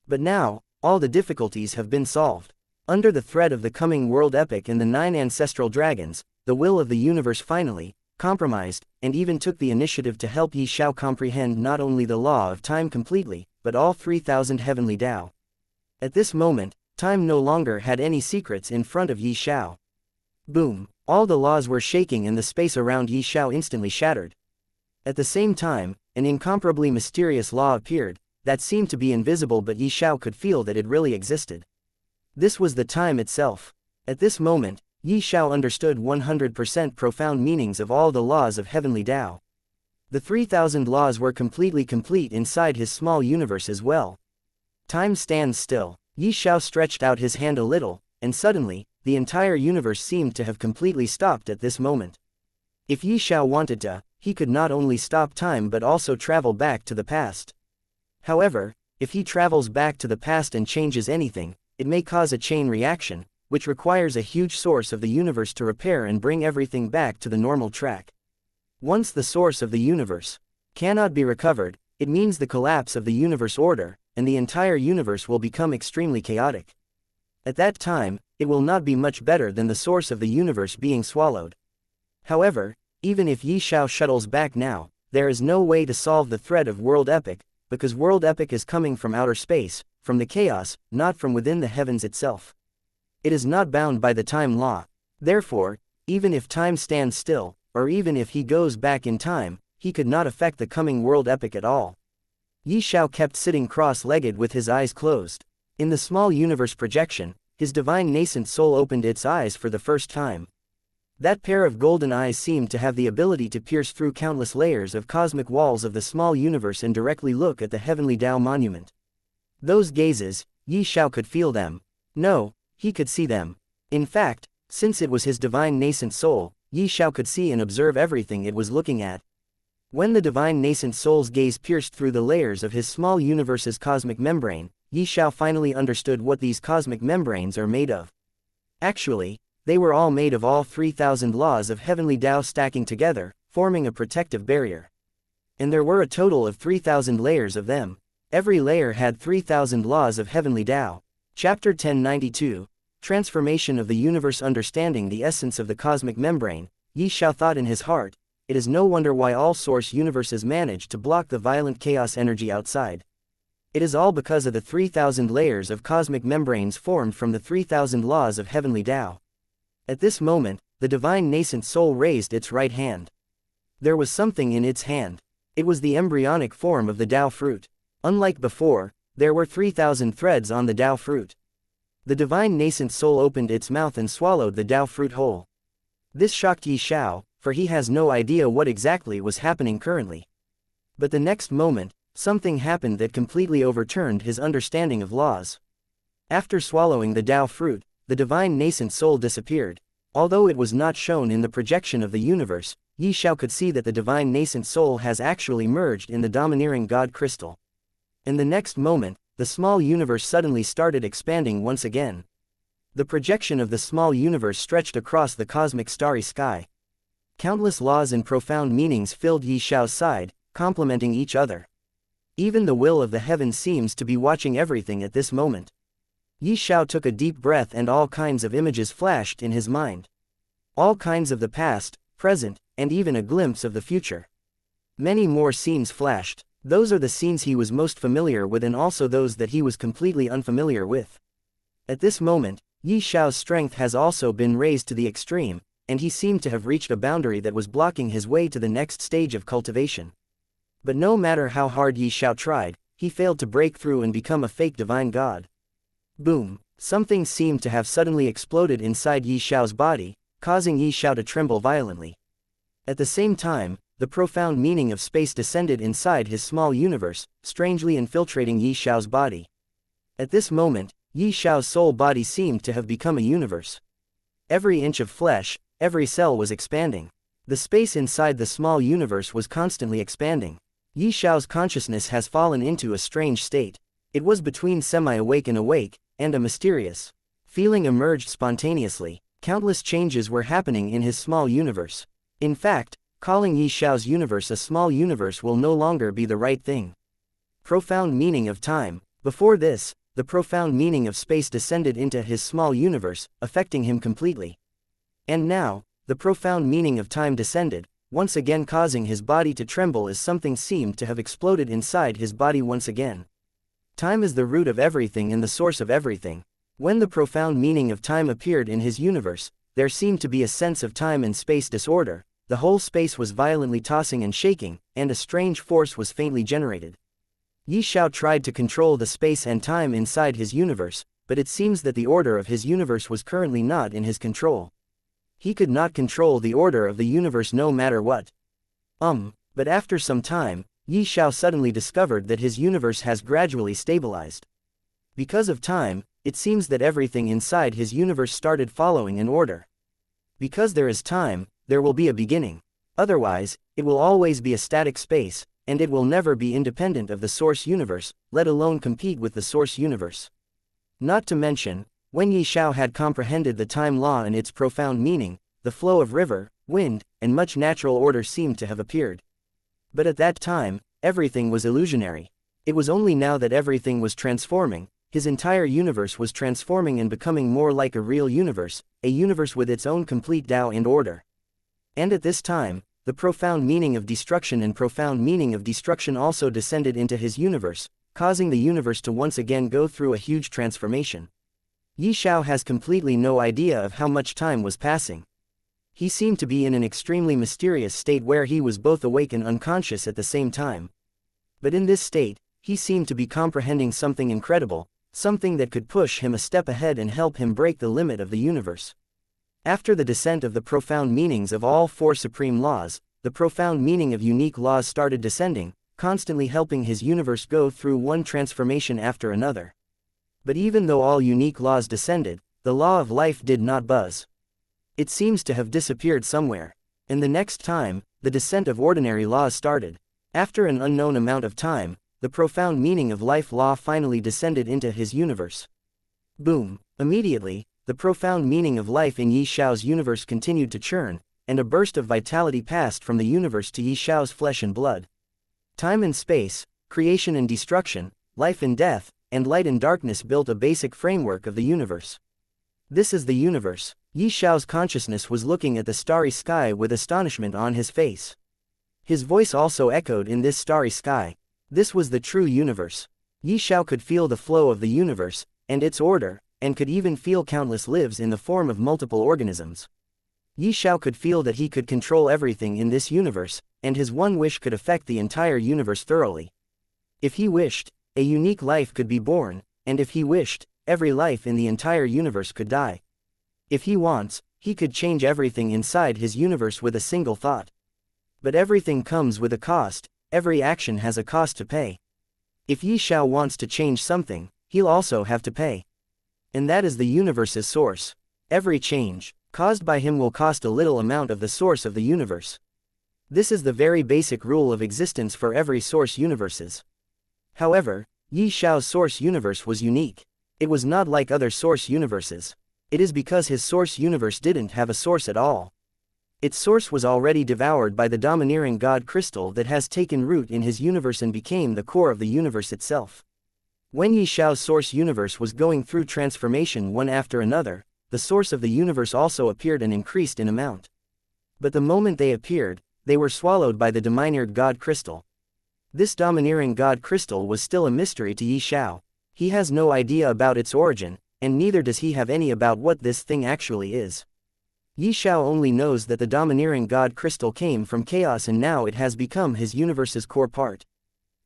But now, all the difficulties have been solved. Under the threat of the coming world epic and the 9 ancestral dragons, the will of the universe finally compromised, and even took the initiative to help Ye Xiao comprehend not only the law of time completely, but all 3,000 heavenly Tao. At this moment, time no longer had any secrets in front of Ye Xiao. Boom! All the laws were shaking and the space around Ye Xiao instantly shattered. At the same time, an incomparably mysterious law appeared, that seemed to be invisible, but Ye Xiao could feel that it really existed. This was the time itself. At this moment, Ye Xiao understood 100% profound meanings of all the laws of heavenly Tao. The 3,000 laws were completely complete inside his small universe as well. Time stands still. Ye Xiao stretched out his hand a little, and suddenly, the entire universe seemed to have completely stopped at this moment. If Ye Xiao wanted to, he could not only stop time but also travel back to the past. However, if he travels back to the past and changes anything, it may cause a chain reaction, which requires a huge source of the universe to repair and bring everything back to the normal track. Once the source of the universe cannot be recovered, it means the collapse of the universe order, and the entire universe will become extremely chaotic. At that time, it will not be much better than the source of the universe being swallowed. However, even if Ye Xiao shuttles back now, there is no way to solve the threat of world epic, because world epic is coming from outer space, from the chaos, not from within the heavens itself. It is not bound by the time law. Therefore, even if time stands still, or even if he goes back in time, he could not affect the coming world epic at all. Ye Xiao kept sitting cross-legged with his eyes closed. In the small universe projection, his divine nascent soul opened its eyes for the first time. That pair of golden eyes seemed to have the ability to pierce through countless layers of cosmic walls of the small universe and directly look at the heavenly Tao monument. Those gazes, Ye Xiao could feel them. No, he could see them. In fact, since it was his divine nascent soul, Ye Xiao could see and observe everything it was looking at. When the divine nascent soul's gaze pierced through the layers of his small universe's cosmic membrane, Ye Xiao finally understood what these cosmic membranes are made of. Actually, they were all made of all 3,000 laws of heavenly Tao stacking together, forming a protective barrier. And there were a total of 3,000 layers of them. Every layer had 3,000 laws of heavenly Tao. Chapter 1092, Transformation of the Universe. Understanding the essence of the cosmic membrane, Ye Xiao thought in his heart, it is no wonder why all source universes manage to block the violent chaos energy outside. It is all because of the 3,000 layers of cosmic membranes formed from the 3,000 laws of heavenly Tao. At this moment, the divine nascent soul raised its right hand. There was something in its hand. It was the embryonic form of the Tao fruit. Unlike before, there were 3,000 threads on the Tao fruit. The divine nascent soul opened its mouth and swallowed the Tao fruit whole. This shocked Ye Xiao, for he has no idea what exactly was happening currently. But the next moment, something happened that completely overturned his understanding of laws. After swallowing the Tao fruit, the divine nascent soul disappeared. Although it was not shown in the projection of the universe, Ye Xiao could see that the divine nascent soul has actually merged in the domineering God crystal. In the next moment, the small universe suddenly started expanding once again. The projection of the small universe stretched across the cosmic starry sky. Countless laws and profound meanings filled Ye Xiao's side, complementing each other. Even the will of the heavens seems to be watching everything at this moment. Ye Xiao took a deep breath and all kinds of images flashed in his mind. All kinds of the past, present, and even a glimpse of the future. Many more scenes flashed. Those are the scenes he was most familiar with and also those that he was completely unfamiliar with. At this moment, Ye Xiao's strength has also been raised to the extreme, and he seemed to have reached a boundary that was blocking his way to the next stage of cultivation. But no matter how hard Ye Xiao tried, he failed to break through and become a fake divine god. Boom! Something seemed to have suddenly exploded inside Ye Xiao's body, causing Ye Xiao to tremble violently. At the same time, the profound meaning of space descended inside his small universe, strangely infiltrating Ye Xiao's body. At this moment, Ye Xiao's soul body seemed to have become a universe. Every inch of flesh, every cell was expanding. The space inside the small universe was constantly expanding. Ye Xiao's consciousness has fallen into a strange state. It was between semi-awake and awake, and a mysterious feeling emerged spontaneously. Countless changes were happening in his small universe. In fact, calling Ye Xiao's universe a small universe will no longer be the right thing. Profound meaning of time. Before this, the profound meaning of space descended into his small universe, affecting him completely. And now, the profound meaning of time descended, once again causing his body to tremble as something seemed to have exploded inside his body once again. Time is the root of everything and the source of everything. When the profound meaning of time appeared in his universe, there seemed to be a sense of time and space disorder. The whole space was violently tossing and shaking, and a strange force was faintly generated. Ye Xiao tried to control the space and time inside his universe, but it seems that the order of his universe was currently not in his control. He could not control the order of the universe no matter what. But after some time, Ye Xiao suddenly discovered that his universe has gradually stabilized. Because of time, it seems that everything inside his universe started following an order. Because there is time, there will be a beginning. Otherwise, it will always be a static space, and it will never be independent of the source universe, let alone compete with the source universe. Not to mention, when Ye Xiao had comprehended the time law and its profound meaning, the flow of river, wind, and much natural order seemed to have appeared. But at that time, everything was illusionary. It was only now that everything was transforming. His entire universe was transforming and becoming more like a real universe, a universe with its own complete Tao and order. And at this time, the profound meaning of destruction and profound meaning of destruction also descended into his universe, causing the universe to once again go through a huge transformation. Ye Xiao has completely no idea of how much time was passing. He seemed to be in an extremely mysterious state where he was both awake and unconscious at the same time. But in this state, he seemed to be comprehending something incredible, something that could push him a step ahead and help him break the limit of the universe. After the descent of the profound meanings of all four supreme laws, the profound meaning of unique laws started descending, constantly helping his universe go through one transformation after another. But even though all unique laws descended, the law of life did not buzz. It seems to have disappeared somewhere. In the next time, the descent of ordinary laws started. After an unknown amount of time, the profound meaning of life law finally descended into his universe. Boom! Immediately, the profound meaning of life in Ye Xiao's universe continued to churn, and a burst of vitality passed from the universe to Ye Xiao's flesh and blood. Time and space, creation and destruction, life and death, and light and darkness built a basic framework of the universe. This is the universe. Ye Xiao's consciousness was looking at the starry sky with astonishment on his face. His voice also echoed in this starry sky. This was the true universe. Ye Xiao could feel the flow of the universe, and its order, and could even feel countless lives in the form of multiple organisms. Ye Xiao could feel that he could control everything in this universe, and his one wish could affect the entire universe thoroughly. If he wished, a unique life could be born, and if he wished, every life in the entire universe could die. If he wants, he could change everything inside his universe with a single thought. But everything comes with a cost, every action has a cost to pay. If Ye Xiao wants to change something, he'll also have to pay. And that is the universe's source. Every change caused by him will cost a little amount of the source of the universe. This is the very basic rule of existence for every source universes. However, Ye Xiao's source universe was unique. It was not like other source universes. It is because his source universe didn't have a source at all. Its source was already devoured by the domineering God crystal that has taken root in his universe and became the core of the universe itself. When Ye Xiao's source universe was going through transformation one after another, the source of the universe also appeared and increased in amount. But the moment they appeared, they were swallowed by the domineered God crystal. This domineering God crystal was still a mystery to Ye Xiao. He has no idea about its origin, and neither does he have any about what this thing actually is. Ye Xiao only knows that the domineering God crystal came from chaos and now it has become his universe's core part.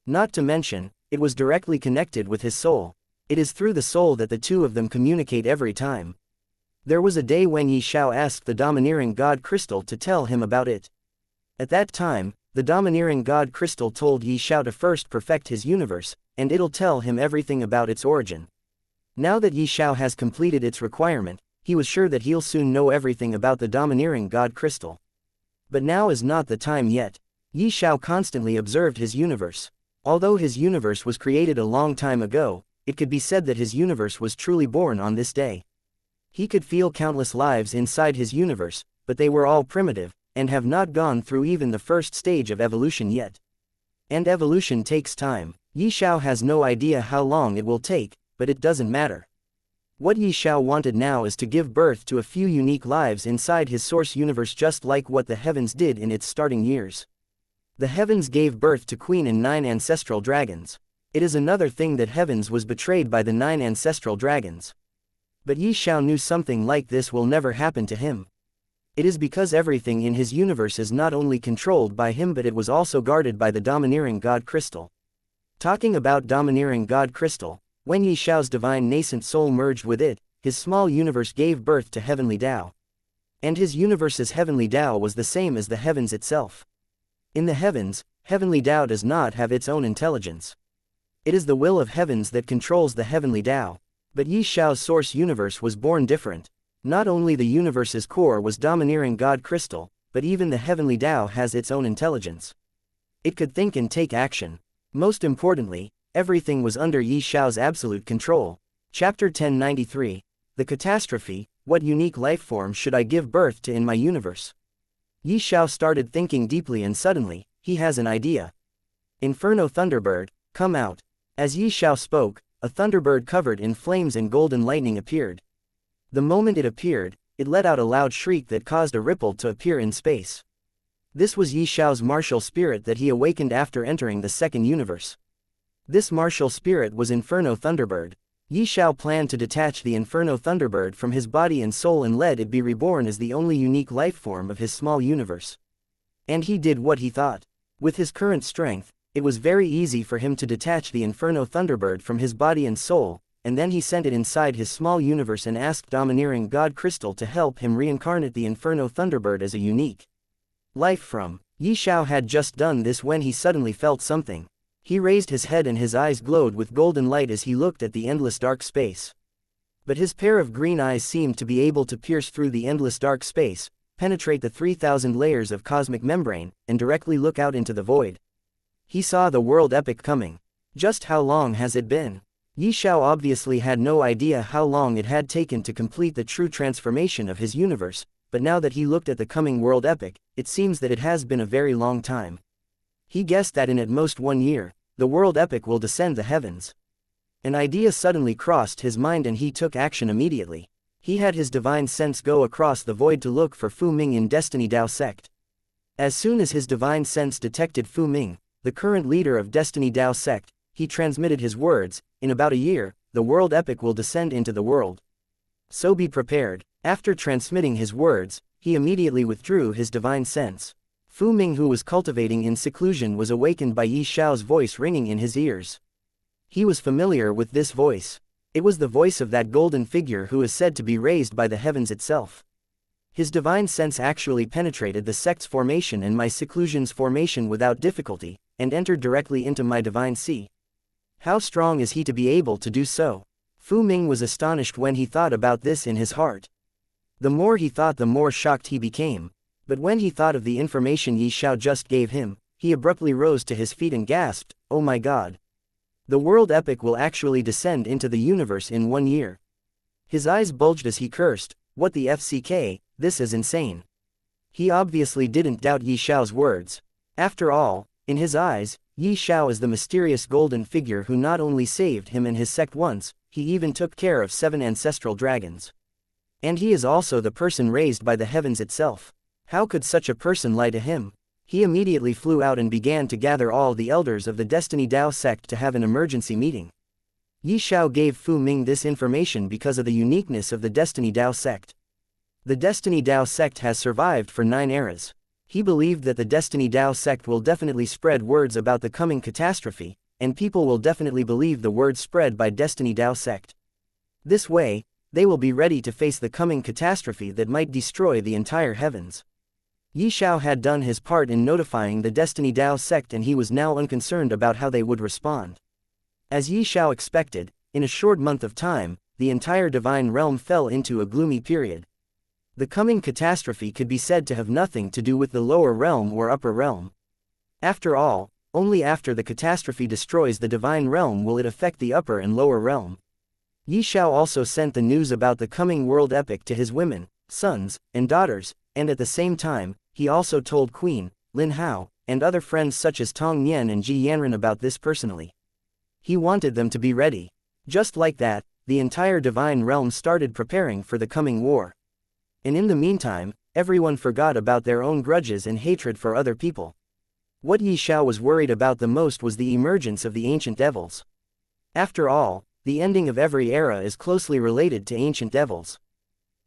Not to mention, it was directly connected with his soul. It is through the soul that the two of them communicate every time. There was a day when Ye Xiao asked the domineering God crystal to tell him about it. At that time, the domineering God crystal told Ye Xiao to first perfect his universe, and it'll tell him everything about its origin. Now that Ye Xiao has completed its requirement, he was sure that he'll soon know everything about the domineering God crystal. But now is not the time yet. Ye Xiao constantly observed his universe. Although his universe was created a long time ago, it could be said that his universe was truly born on this day. He could feel countless lives inside his universe, but they were all primitive, and have not gone through even the first stage of evolution yet. And evolution takes time. Ye Xiao has no idea how long it will take, but it doesn't matter. What Ye Xiao wanted now is to give birth to a few unique lives inside his source universe, just like what the heavens did in its starting years. The heavens gave birth to Queen and 9 ancestral dragons. It is another thing that heavens was betrayed by the 9 ancestral dragons. But Ye Xiao knew something like this will never happen to him. It is because everything in his universe is not only controlled by him but it was also guarded by the domineering God crystal. Talking about domineering God crystal, when Ye Xiao's divine nascent soul merged with it, his small universe gave birth to heavenly Tao. And his universe's heavenly Tao was the same as the heavens itself. In the heavens, heavenly Tao does not have its own intelligence. It is the will of heavens that controls the heavenly Tao. But Ye Xiao's source universe was born different. Not only the universe's core was domineering God crystal, but even the heavenly Tao has its own intelligence. It could think and take action. Most importantly, everything was under Ye Xiao's absolute control. Chapter 1093. The Catastrophe. What unique life form should I give birth to in my universe? Ye Xiao started thinking deeply and suddenly, he has an idea. Inferno Thunderbird, come out. As Ye Xiao spoke, a thunderbird covered in flames and golden lightning appeared. The moment it appeared, it let out a loud shriek that caused a ripple to appear in space. This was Ye Xiao's martial spirit that he awakened after entering the second universe. This martial spirit was Inferno Thunderbird. Ye Xiao planned to detach the Inferno Thunderbird from his body and soul and let it be reborn as the only unique life form of his small universe. And he did what he thought. With his current strength, it was very easy for him to detach the Inferno Thunderbird from his body and soul, and then he sent it inside his small universe and asked domineering God Crystal to help him reincarnate the Inferno Thunderbird as a unique life from. Ye Xiao had just done this when he suddenly felt something. He raised his head and his eyes glowed with golden light as he looked at the endless dark space. But his pair of green eyes seemed to be able to pierce through the endless dark space, penetrate the 3,000 layers of cosmic membrane, and directly look out into the void. He saw the world epic coming. Just how long has it been? Ye Xiao obviously had no idea how long it had taken to complete the true transformation of his universe, but now that he looked at the coming world epic, it seems that it has been a very long time. He guessed that in at most 1 year, the world epic will descend the heavens. An idea suddenly crossed his mind and he took action immediately. He had his divine sense go across the void to look for Fu Ming in Destiny Dao sect. As soon as his divine sense detected Fu Ming, the current leader of Destiny Dao sect, he transmitted his words, in about a year, the world epic will descend into the world. So be prepared. After transmitting his words, he immediately withdrew his divine sense. Fu Ming, who was cultivating in seclusion, was awakened by Ye Xiao's voice ringing in his ears. He was familiar with this voice. It was the voice of that golden figure who is said to be raised by the heavens itself. His divine sense actually penetrated the sect's formation and my seclusion's formation without difficulty, and entered directly into my divine sea. How strong is he to be able to do so? Fu Ming was astonished when he thought about this in his heart. The more he thought, the more shocked he became. But when he thought of the information Ye Xiao just gave him, he abruptly rose to his feet and gasped, "Oh my God! The world epic will actually descend into the universe in 1 year." His eyes bulged as he cursed, "What the FCK, this is insane." He obviously didn't doubt Ye Xiao's words. After all, in his eyes, Ye Xiao is the mysterious golden figure who not only saved him and his sect once, he even took care of 7 ancestral dragons. And he is also the person raised by the heavens itself. How could such a person lie to him? He immediately flew out and began to gather all the elders of the Destiny Dao sect to have an emergency meeting. Ye Xiao gave Fu Ming this information because of the uniqueness of the Destiny Dao sect. The Destiny Dao sect has survived for 9 eras. He believed that the Destiny Dao sect will definitely spread words about the coming catastrophe, and people will definitely believe the words spread by Destiny Dao sect. This way, they will be ready to face the coming catastrophe that might destroy the entire heavens. Ye Xiao had done his part in notifying the Destiny Dao sect, and he was now unconcerned about how they would respond. As Ye Xiao expected, in a short month of time, the entire divine realm fell into a gloomy period. The coming catastrophe could be said to have nothing to do with the lower realm or upper realm. After all, only after the catastrophe destroys the divine realm will it affect the upper and lower realm. Ye Xiao also sent the news about the coming world epic to his women, sons, and daughters, and at the same time, he also told Queen Lin Hao and other friends such as Tong Nian and Ji Yanran about this personally. He wanted them to be ready. Just like that, the entire divine realm started preparing for the coming war. And in the meantime, everyone forgot about their own grudges and hatred for other people. What Ye Xiao was worried about the most was the emergence of the ancient devils. After all, the ending of every era is closely related to ancient devils.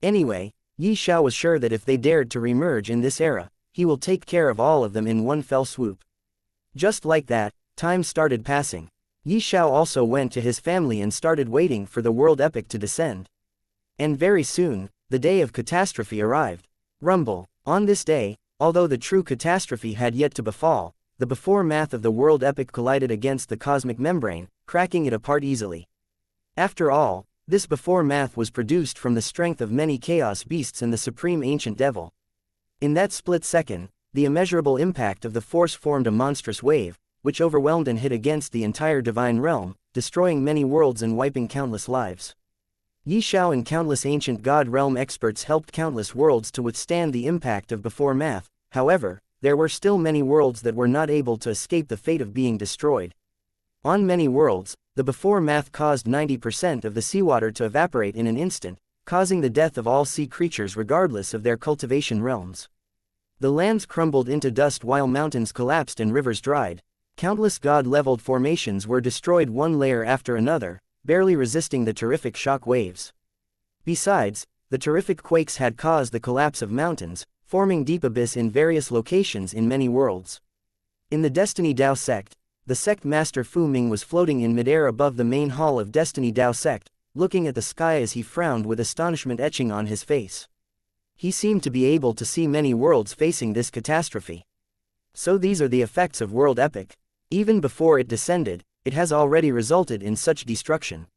Anyway, Ye Xiao was sure that if they dared to remerge in this era, he will take care of all of them in one fell swoop. Just like that, time started passing. Ye Xiao also went to his family and started waiting for the world epic to descend. And very soon, the day of catastrophe arrived. Rumble. On this day, although the true catastrophe had yet to befall, the before math of the world epic collided against the cosmic membrane, cracking it apart easily. After all, this before math was produced from the strength of many chaos beasts and the supreme ancient devil. In that split second, the immeasurable impact of the force formed a monstrous wave, which overwhelmed and hit against the entire divine realm, destroying many worlds and wiping countless lives. Ye Xiao and countless ancient god realm experts helped countless worlds to withstand the impact of before math. However, there were still many worlds that were not able to escape the fate of being destroyed. On many worlds, the before math caused 90% of the seawater to evaporate in an instant, causing the death of all sea creatures regardless of their cultivation realms. The lands crumbled into dust while mountains collapsed and rivers dried. Countless god-leveled formations were destroyed one layer after another, barely resisting the terrific shock waves. Besides, the terrific quakes had caused the collapse of mountains, forming deep abyss in various locations in many worlds. In the Destiny Dao sect, the sect master Fu Ming was floating in midair above the main hall of Destiny Dao sect, looking at the sky as he frowned with astonishment etching on his face. He seemed to be able to see many worlds facing this catastrophe. So these are the effects of world epic. Even before it descended, it has already resulted in such destruction.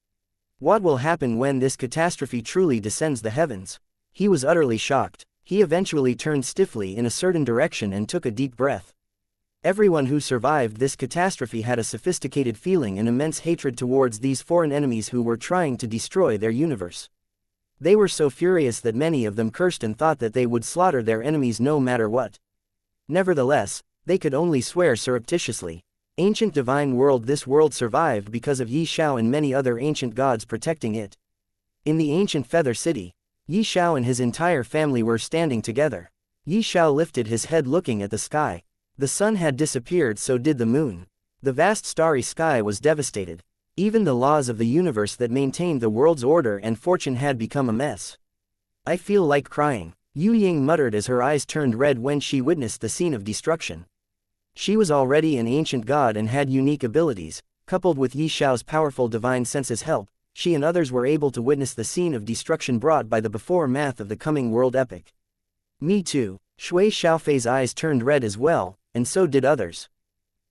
What will happen when this catastrophe truly descends the heavens? He was utterly shocked. He eventually turned stiffly in a certain direction and took a deep breath. Everyone who survived this catastrophe had a sophisticated feeling and immense hatred towards these foreign enemies who were trying to destroy their universe. They were so furious that many of them cursed and thought that they would slaughter their enemies no matter what. Nevertheless, they could only swear surreptitiously. Ancient divine world. This world survived because of Ye Xiao and many other ancient gods protecting it. In the ancient feather city, Ye Xiao and his entire family were standing together. Ye Xiao lifted his head looking at the sky. The sun had disappeared, so did the moon. The vast starry sky was devastated. Even the laws of the universe that maintained the world's order and fortune had become a mess. I feel like crying, Yu Ying muttered as her eyes turned red when she witnessed the scene of destruction. She was already an ancient god and had unique abilities. Coupled with Ye Xiao's powerful divine senses help, she and others were able to witness the scene of destruction brought by the before math of the coming world epic. Me too. Shui Xiaofei's eyes turned red as well, and so did others.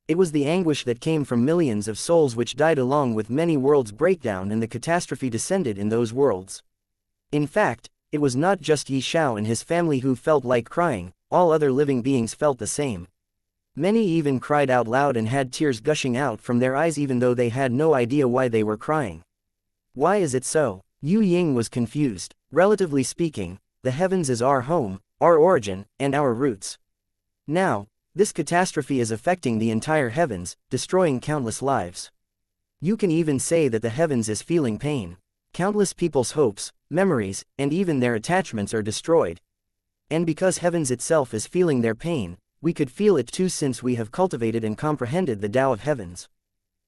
It was the anguish that came from millions of souls which died along with many worlds' breakdown, and the catastrophe descended in those worlds. In fact, it was not just Ye Xiao and his family who felt like crying, all other living beings felt the same. Many even cried out loud and had tears gushing out from their eyes even though they had no idea why they were crying. Why is it so? Yu Ying was confused. Relatively speaking, the heavens is our home, our origin, and our roots. Now, This catastrophe is affecting the entire heavens, destroying countless lives. You can even say that the heavens is feeling pain. Countless people's hopes, memories, and even their attachments are destroyed. And because heavens itself is feeling their pain, we could feel it too since we have cultivated and comprehended the Tao of heavens.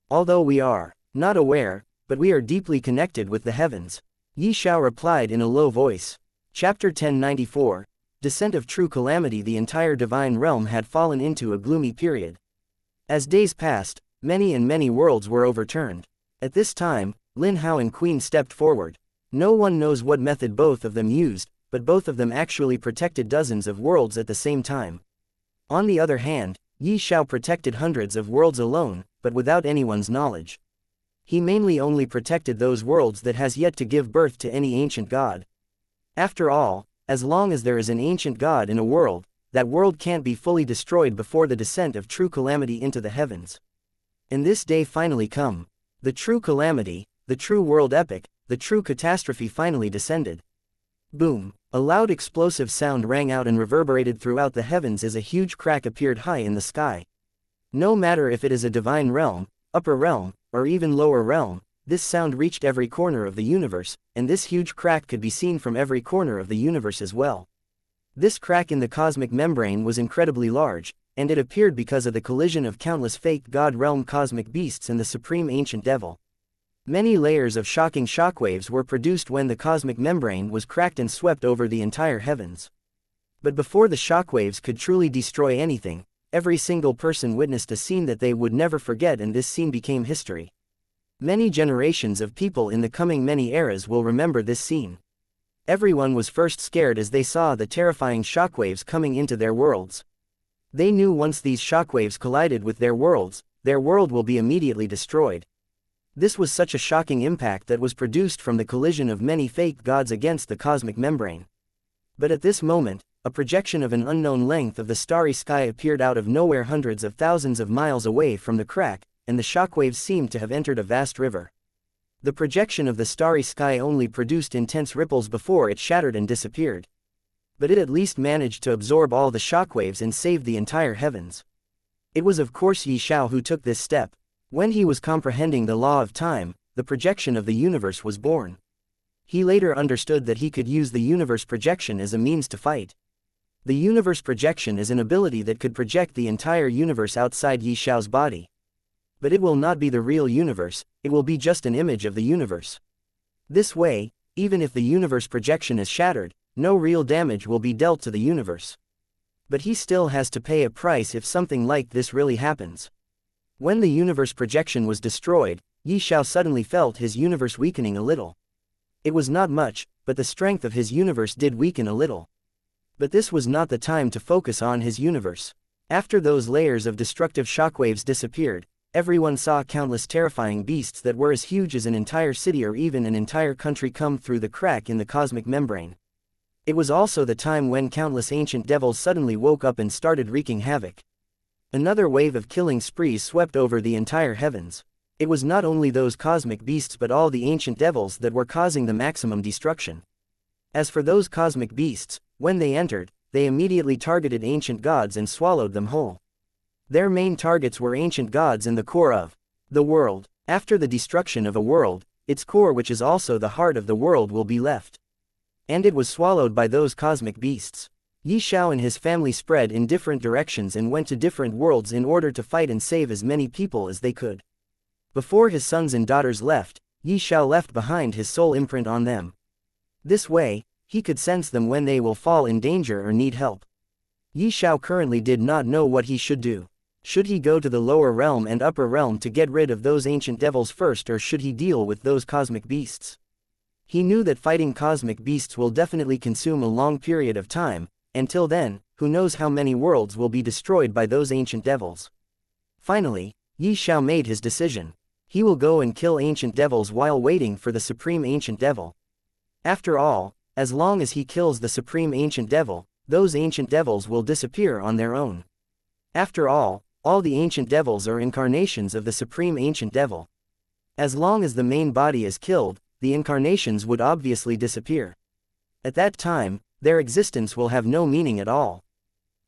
Although we are not aware, but we are deeply connected with the heavens. Ye Xiao replied in a low voice. Chapter 1094, Descent of True Calamity. The entire divine realm had fallen into a gloomy period. As days passed, many worlds were overturned. At this time, Lin Hao and Queen stepped forward. No one knows what method both of them used, but both of them actually protected dozens of worlds at the same time. On the other hand, Ye Xiao protected hundreds of worlds alone, but without anyone's knowledge. He mainly only protected those worlds that has yet to give birth to any ancient god. After all, as long as there is an ancient god in a world, that world can't be fully destroyed before the descent of true calamity into the heavens. And this day finally come. The true calamity, the true world epic, the true catastrophe finally descended. Boom! A loud explosive sound rang out and reverberated throughout the heavens as a huge crack appeared high in the sky. No matter if it is a divine realm, upper realm, or even lower realm, this sound reached every corner of the universe, and this huge crack could be seen from every corner of the universe as well. This crack in the cosmic membrane was incredibly large, and it appeared because of the collision of countless fake god realm cosmic beasts and the supreme ancient devil. Many layers of shocking shockwaves were produced when the cosmic membrane was cracked and swept over the entire heavens. But before the shockwaves could truly destroy anything, every single person witnessed a scene that they would never forget, and this scene became history. Many generations of people in the coming many eras will remember this scene. Everyone was first scared as they saw the terrifying shockwaves coming into their worlds. They knew once these shockwaves collided with their world will be immediately destroyed. This was such a shocking impact that was produced from the collision of many fake gods against the cosmic membrane. But at this moment, a projection of an unknown length of the starry sky appeared out of nowhere hundreds of thousands of miles away from the crack, and the shockwaves seemed to have entered a vast river. The projection of the starry sky only produced intense ripples before it shattered and disappeared. But it at least managed to absorb all the shockwaves and saved the entire heavens. It was of course Ye Xiao who took this step. When he was comprehending the law of time, the projection of the universe was born. He later understood that he could use the universe projection as a means to fight. The universe projection is an ability that could project the entire universe outside Ye Xiao's body. But it will not be the real universe, it will be just an image of the universe. This way, even if the universe projection is shattered, no real damage will be dealt to the universe. But he still has to pay a price if something like this really happens. When the universe projection was destroyed, Ye Xiao suddenly felt his universe weakening a little. It was not much, but the strength of his universe did weaken a little. But this was not the time to focus on his universe. After those layers of destructive shockwaves disappeared, everyone saw countless terrifying beasts that were as huge as an entire city or even an entire country come through the crack in the cosmic membrane. It was also the time when countless ancient devils suddenly woke up and started wreaking havoc. Another wave of killing sprees swept over the entire heavens. It was not only those cosmic beasts but all the ancient devils that were causing the maximum destruction. As for those cosmic beasts, when they entered, they immediately targeted ancient gods and swallowed them whole. Their main targets were ancient gods and the core of the world. After the destruction of a world, its core, which is also the heart of the world, will be left. And it was swallowed by those cosmic beasts. Ye Xiao and his family spread in different directions and went to different worlds in order to fight and save as many people as they could. Before his sons and daughters left, Ye Xiao left behind his soul imprint on them. This way, he could sense them when they will fall in danger or need help. Ye Xiao currently did not know what he should do. Should he go to the lower realm and upper realm to get rid of those ancient devils first, or should he deal with those cosmic beasts? He knew that fighting cosmic beasts will definitely consume a long period of time. Until then, who knows how many worlds will be destroyed by those ancient devils. Finally, Ye Xiao made his decision. He will go and kill ancient devils while waiting for the supreme ancient devil. After all, as long as he kills the supreme ancient devil, those ancient devils will disappear on their own. After all the ancient devils are incarnations of the supreme ancient devil. As long as the main body is killed, the incarnations would obviously disappear. At that time, their existence will have no meaning at all.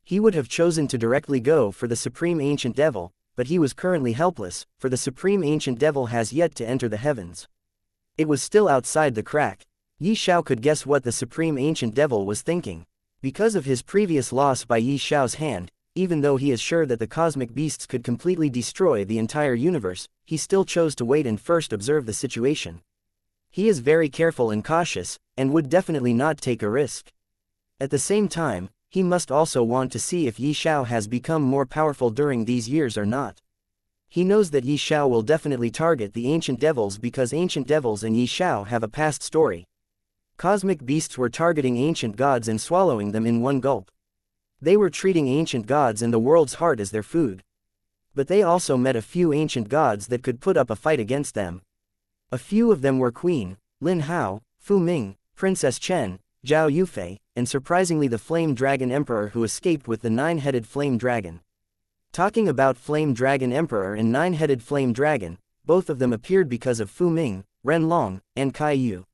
He would have chosen to directly go for the Supreme Ancient Devil, but he was currently helpless, for the Supreme Ancient Devil has yet to enter the heavens. It was still outside the crack. Ye Xiao could guess what the Supreme Ancient Devil was thinking. Because of his previous loss by Ye Xiao's hand, even though he is sure that the cosmic beasts could completely destroy the entire universe, he still chose to wait and first observe the situation. He is very careful and cautious, and would definitely not take a risk. At the same time, he must also want to see if Ye Xiao has become more powerful during these years or not. He knows that Ye Xiao will definitely target the ancient devils because ancient devils and Ye Xiao have a past story. Cosmic beasts were targeting ancient gods and swallowing them in one gulp. They were treating ancient gods and the world's heart as their food. But they also met a few ancient gods that could put up a fight against them. A few of them were Queen Lin Hao, Fu Ming, Princess Chen, Zhao Yufei, and surprisingly the Flame Dragon Emperor who escaped with the nine-headed Flame Dragon. Talking about Flame Dragon Emperor and Nine-Headed Flame Dragon, both of them appeared because of Fu Ming, Ren Long, and Kai Yu.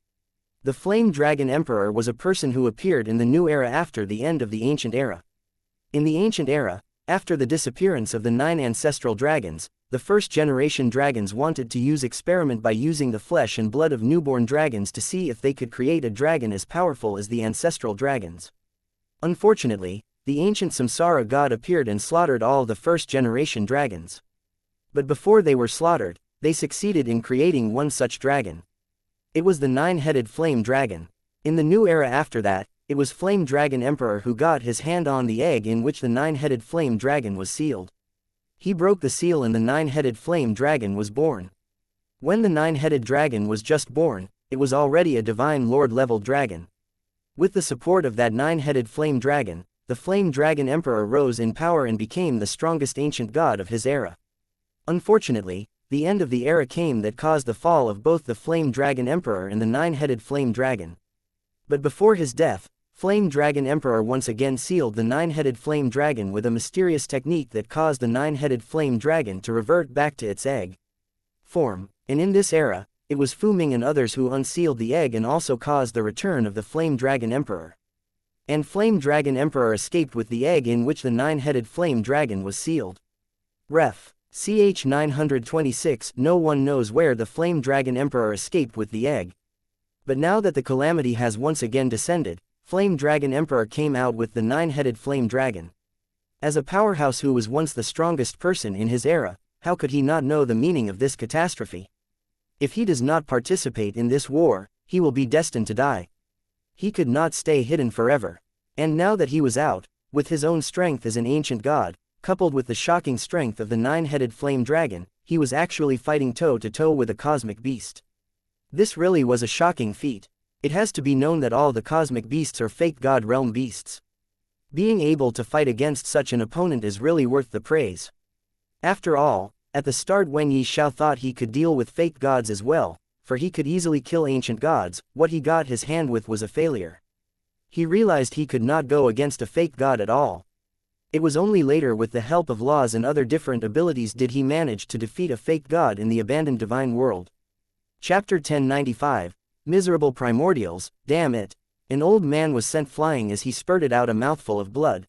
The Flame Dragon Emperor was a person who appeared in the new era after the end of the Ancient Era. In the Ancient Era, after the disappearance of the 9 ancestral dragons, the first-generation dragons wanted to use experiment by using the flesh and blood of newborn dragons to see if they could create a dragon as powerful as the ancestral dragons. Unfortunately, the ancient Samsara god appeared and slaughtered all the first-generation dragons. But before they were slaughtered, they succeeded in creating one such dragon. It was the 9-headed Flame Dragon. In the new era after that, it was Flame Dragon Emperor who got his hand on the egg in which the 9-headed Flame Dragon was sealed. He broke the seal and the 9-headed Flame Dragon was born. When the 9-headed dragon was just born, it was already a Divine Lord-level dragon. With the support of that 9-headed Flame Dragon, the Flame Dragon Emperor rose in power and became the strongest ancient god of his era. Unfortunately, the end of the era came that caused the fall of both the Flame Dragon Emperor and the 9-headed Flame Dragon. But before his death, Flame Dragon Emperor once again sealed the 9-headed Flame Dragon with a mysterious technique that caused the 9-headed Flame Dragon to revert back to its egg form, and in this era, it was Fu Ming and others who unsealed the egg and also caused the return of the Flame Dragon Emperor. And Flame Dragon Emperor escaped with the egg in which the 9-headed Flame Dragon was sealed. Ref. Ch 926. No one knows where the Flame Dragon Emperor escaped with the egg. But now that the calamity has once again descended, Flame Dragon Emperor came out with the 9-headed Flame Dragon. As a powerhouse who was once the strongest person in his era, how could he not know the meaning of this catastrophe? If he does not participate in this war, he will be destined to die. He could not stay hidden forever. And now that he was out, with his own strength as an ancient god, coupled with the shocking strength of the 9-headed Flame Dragon, he was actually fighting toe-to-toe with a cosmic beast. This really was a shocking feat. It has to be known that all the cosmic beasts are fake god realm beasts. Being able to fight against such an opponent is really worth the praise. After all, at the start when Ye Xiao thought he could deal with fake gods as well, for he could easily kill ancient gods, what he got his hand with was a failure. He realized he could not go against a fake god at all. It was only later with the help of laws and other different abilities did he manage to defeat a fake god in the abandoned divine world. Chapter 1095. Miserable primordials, damn it. An old man was sent flying as he spurted out a mouthful of blood.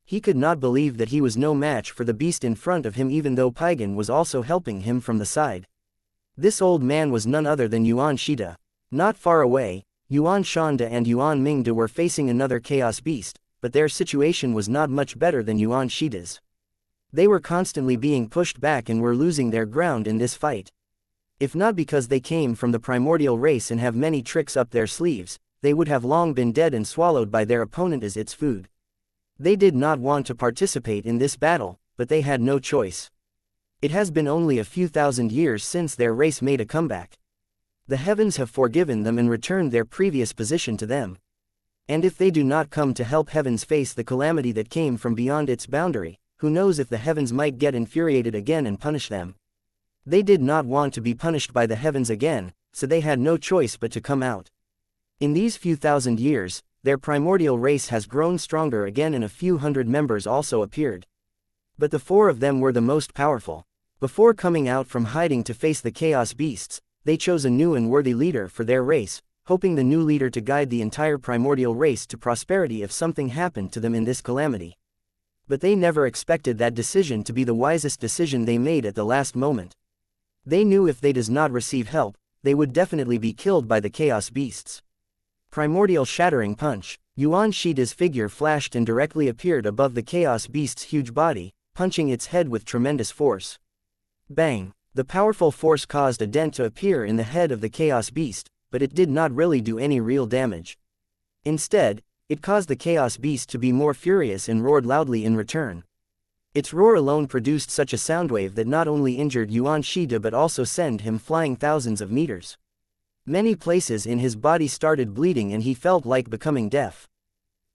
He could not believe that he was no match for the beast in front of him even though Paigan was also helping him from the side. This old man was none other than Yuan Shida. Not far away, Yuan Shanda and Yuan Mingda were facing another chaos beast, but their situation was not much better than Yuan Shida's. They were constantly being pushed back and were losing their ground in this fight. If not because they came from the primordial race and have many tricks up their sleeves, they would have long been dead and swallowed by their opponent as its food. They did not want to participate in this battle, but they had no choice. It has been only a few thousand years since their race made a comeback. The heavens have forgiven them and returned their previous position to them. And if they do not come to help heavens face the calamity that came from beyond its boundary, who knows if the heavens might get infuriated again and punish them. They did not want to be punished by the heavens again, so they had no choice but to come out. In these few thousand years, their primordial race has grown stronger again and a few hundred members also appeared. But the 4 of them were the most powerful. Before coming out from hiding to face the chaos beasts, they chose a new and worthy leader for their race, hoping the new leader to guide the entire primordial race to prosperity if something happened to them in this calamity. But they never expected that decision to be the wisest decision they made at the last moment. They knew if they does not receive help, they would definitely be killed by the chaos beasts. Primordial shattering punch. Yuan Shida's figure flashed and directly appeared above the chaos beast's huge body, punching its head with tremendous force. Bang! The powerful force caused a dent to appear in the head of the chaos beast, but it did not really do any real damage. Instead, it caused the chaos beast to be more furious and roared loudly in return. Its roar alone produced such a soundwave that not only injured Yuan Shida but also sent him flying thousands of meters. Many places in his body started bleeding and he felt like becoming deaf.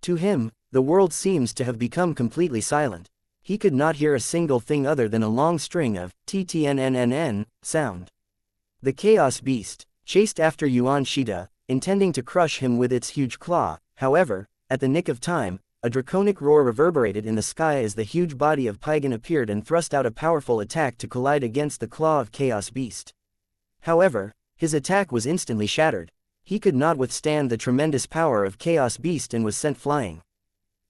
To him, the world seems to have become completely silent. He could not hear a single thing other than a long string of TTNNNN sound. The chaos beast chased after Yuan Shida, intending to crush him with its huge claw. However, at the nick of time, a draconic roar reverberated in the sky as the huge body of Pygon appeared and thrust out a powerful attack to collide against the claw of chaos beast. However, his attack was instantly shattered. He could not withstand the tremendous power of chaos beast and was sent flying.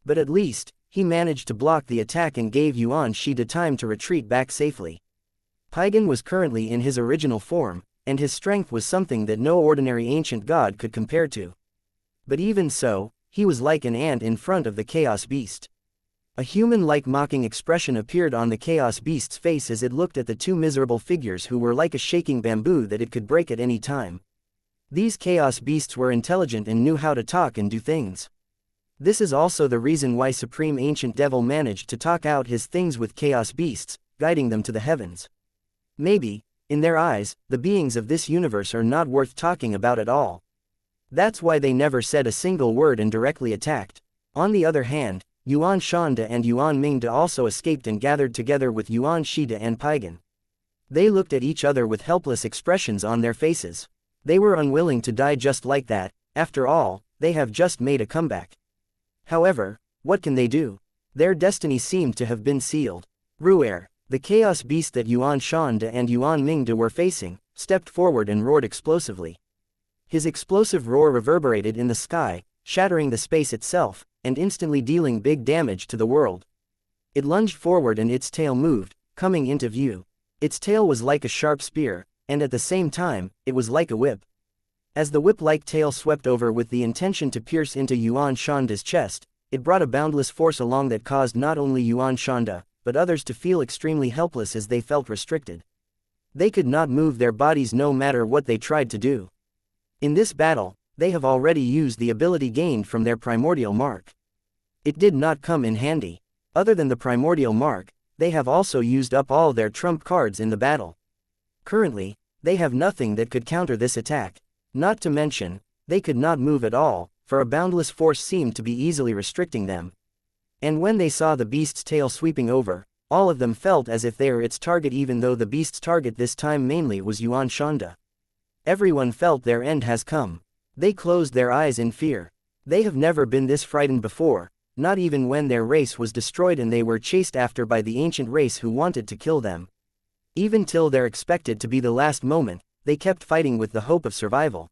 But at least, he managed to block the attack and gave Yuan Shida time to retreat back safely. Pygon was currently in his original form, and his strength was something that no ordinary ancient god could compare to. But even so, he was like an ant in front of the chaos beast. A human-like mocking expression appeared on the chaos beast's face as it looked at the two miserable figures who were like a shaking bamboo that it could break at any time. These chaos beasts were intelligent and knew how to talk and do things. This is also the reason why Supreme Ancient Devil managed to talk out his things with chaos beasts, guiding them to the heavens. Maybe, in their eyes, the beings of this universe are not worth talking about at all. That's why they never said a single word and directly attacked. On the other hand, Yuan Shanda and Yuan Mingda also escaped and gathered together with Yuan Shida and Pygon. They looked at each other with helpless expressions on their faces. They were unwilling to die just like that. After all, they have just made a comeback. However, what can they do? Their destiny seemed to have been sealed. Ru'er, the chaos beast that Yuan Shanda and Yuan Mingda were facing, stepped forward and roared explosively. His explosive roar reverberated in the sky, shattering the space itself, and instantly dealing big damage to the world. It lunged forward and its tail moved, coming into view. Its tail was like a sharp spear, and at the same time, it was like a whip. As the whip-like tail swept over with the intention to pierce into Yuan Shanda's chest, it brought a boundless force along that caused not only Yuan Shanda, but others to feel extremely helpless as they felt restricted. They could not move their bodies no matter what they tried to do. In this battle, they have already used the ability gained from their primordial mark. It did not come in handy. Other than the primordial mark, they have also used up all their trump cards in the battle. Currently, they have nothing that could counter this attack. Not to mention, they could not move at all, for a boundless force seemed to be easily restricting them. And when they saw the beast's tail sweeping over, all of them felt as if they were its target, even though the beast's target this time mainly was Yuan Shanda. Everyone felt their end has come. They closed their eyes in fear. They have never been this frightened before, not even when their race was destroyed and they were chased after by the ancient race who wanted to kill them. Even till their expected to be the last moment, they kept fighting with the hope of survival.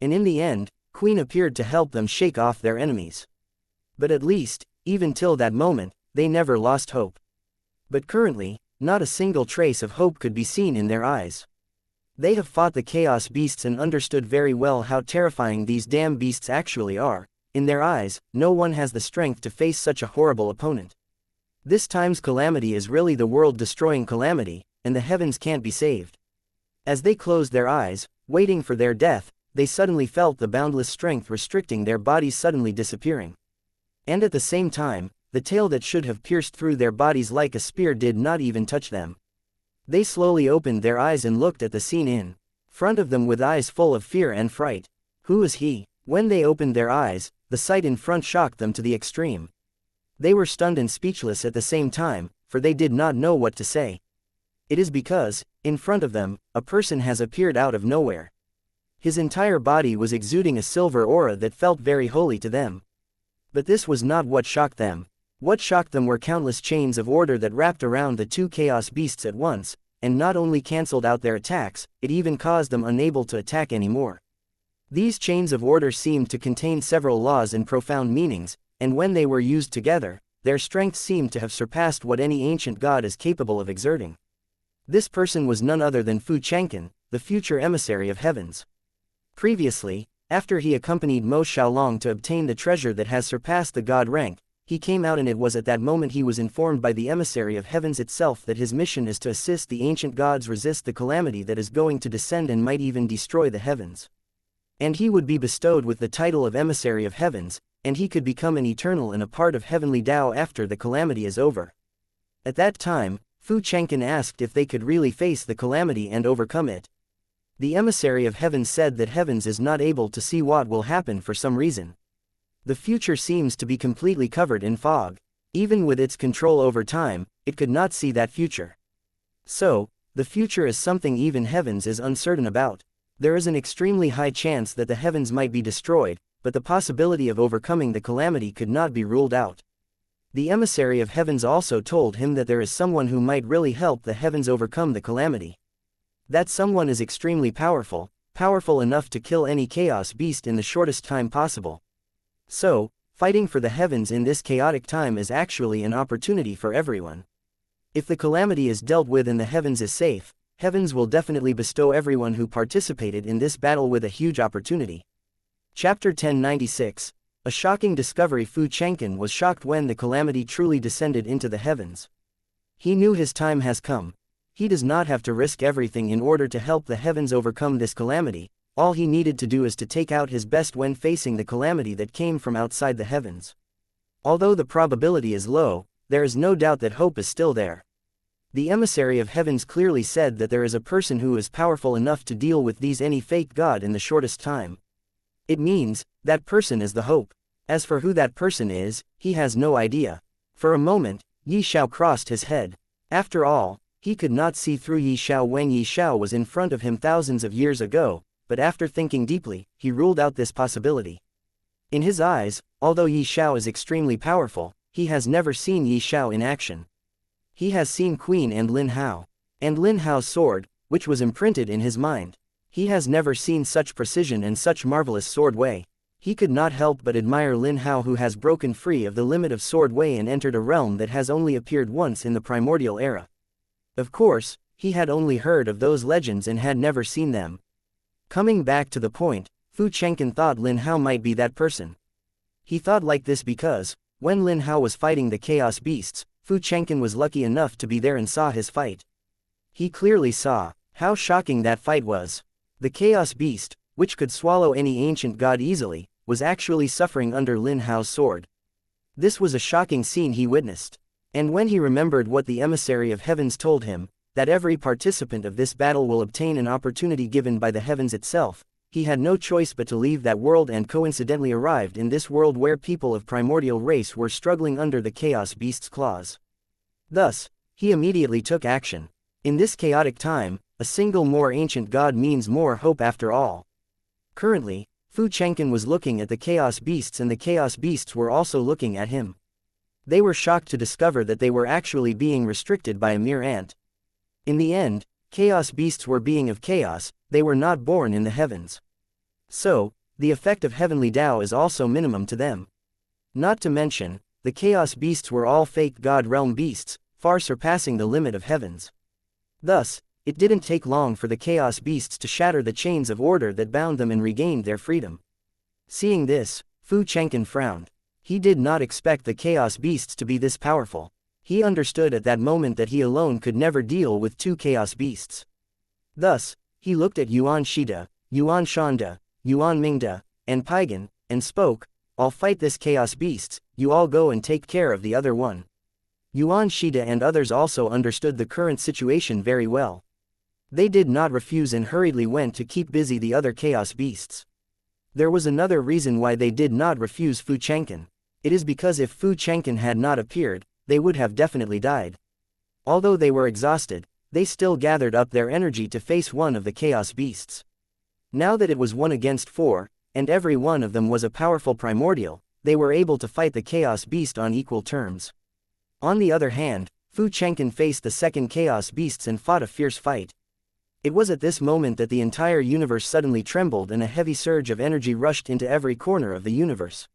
And in the end, Queen appeared to help them shake off their enemies. But at least, even till that moment, they never lost hope. But currently, not a single trace of hope could be seen in their eyes. They have fought the chaos beasts and understood very well how terrifying these damn beasts actually are. In their eyes, no one has the strength to face such a horrible opponent. This time's calamity is really the world-destroying calamity, and the heavens can't be saved. As they closed their eyes, waiting for their death, they suddenly felt the boundless strength restricting their bodies suddenly disappearing. And at the same time, the tail that should have pierced through their bodies like a spear did not even touch them. They slowly opened their eyes and looked at the scene in front of them with eyes full of fear and fright. Who is he? When they opened their eyes, the sight in front shocked them to the extreme. They were stunned and speechless at the same time, for they did not know what to say. It is because, in front of them, a person has appeared out of nowhere. His entire body was exuding a silver aura that felt very holy to them. But this was not what shocked them. What shocked them were countless chains of order that wrapped around the two chaos beasts at once, and not only cancelled out their attacks, it even caused them unable to attack anymore. These chains of order seemed to contain several laws and profound meanings, and when they were used together, their strength seemed to have surpassed what any ancient god is capable of exerting. This person was none other than Fu Chengqin, the future emissary of heavens. Previously, after he accompanied Mo Xiaolong to obtain the treasure that has surpassed the god rank, he came out, and it was at that moment he was informed by the emissary of heavens itself that his mission is to assist the ancient gods resist the calamity that is going to descend and might even destroy the heavens. And he would be bestowed with the title of emissary of heavens, and he could become an eternal and a part of heavenly Tao after the calamity is over. At that time, Fu Chengqin asked if they could really face the calamity and overcome it. The emissary of heavens said that heavens is not able to see what will happen for some reason. The future seems to be completely covered in fog. Even with its control over time, it could not see that future. So, the future is something even heavens is uncertain about. There is an extremely high chance that the heavens might be destroyed, but the possibility of overcoming the calamity could not be ruled out. The emissary of heavens also told him that there is someone who might really help the heavens overcome the calamity. That someone is extremely powerful, powerful enough to kill any chaos beast in the shortest time possible. So, fighting for the heavens in this chaotic time is actually an opportunity for everyone. If the calamity is dealt with and the heavens is safe, heavens will definitely bestow everyone who participated in this battle with a huge opportunity. Chapter 1096. A shocking discovery. Fu Chengqin was shocked when the calamity truly descended into the heavens. He knew his time has come. He does not have to risk everything in order to help the heavens overcome this calamity. All he needed to do is to take out his best when facing the calamity that came from outside the heavens. Although the probability is low, there is no doubt that hope is still there. The emissary of heavens clearly said that there is a person who is powerful enough to deal with any fake god in the shortest time. It means, that person is the hope. As for who that person is, he has no idea. For a moment, Ye Xiao crossed his head. After all, he could not see through Ye Xiao when Ye Xiao was in front of him thousands of years ago, but after thinking deeply, he ruled out this possibility. In his eyes, although Ye Xiao is extremely powerful, he has never seen Ye Xiao in action. He has seen Queen and Lin Hao. And Lin Hao's sword, which was imprinted in his mind. He has never seen such precision and such marvelous sword way. He could not help but admire Lin Hao, who has broken free of the limit of sword way and entered a realm that has only appeared once in the primordial era. Of course, he had only heard of those legends and had never seen them. Coming back to the point, Fu Chengqin thought Lin Hao might be that person. He thought like this because, when Lin Hao was fighting the chaos beasts, Fu Chengqin was lucky enough to be there and saw his fight. He clearly saw how shocking that fight was. The chaos beast, which could swallow any ancient god easily, was actually suffering under Lin Hao's sword. This was a shocking scene he witnessed. And when he remembered what the emissary of heavens told him, that every participant of this battle will obtain an opportunity given by the heavens itself, he had no choice but to leave that world and coincidentally arrived in this world where people of primordial race were struggling under the chaos beast's claws. Thus, he immediately took action. In this chaotic time, a single more ancient god means more hope after all. Currently, Fu Chengqin was looking at the chaos beasts and the chaos beasts were also looking at him. They were shocked to discover that they were actually being restricted by a mere ant. In the end, chaos beasts were being of chaos, they were not born in the heavens. So, the effect of heavenly Tao is also minimum to them. Not to mention, the chaos beasts were all fake god realm beasts, far surpassing the limit of heavens. Thus, it didn't take long for the chaos beasts to shatter the chains of order that bound them and regained their freedom. Seeing this, Fu Chengqin frowned. He did not expect the chaos beasts to be this powerful. He understood at that moment that he alone could never deal with two chaos beasts. Thus, he looked at Yuan Shida, Yuan Shanda, Yuan Mingda, and Paigan, and spoke, "I'll fight this chaos beasts, you all go and take care of the other one." Yuan Shida and others also understood the current situation very well. They did not refuse and hurriedly went to keep busy the other chaos beasts. There was another reason why they did not refuse Fu Chengqin. It is because if Fu Chengqin had not appeared, they would have definitely died. Although they were exhausted, they still gathered up their energy to face one of the chaos beasts. Now that it was 1 against 4, and every one of them was a powerful primordial, they were able to fight the chaos beast on equal terms. On the other hand, Fu Chengqin faced the second chaos beasts and fought a fierce fight. It was at this moment that the entire universe suddenly trembled and a heavy surge of energy rushed into every corner of the universe.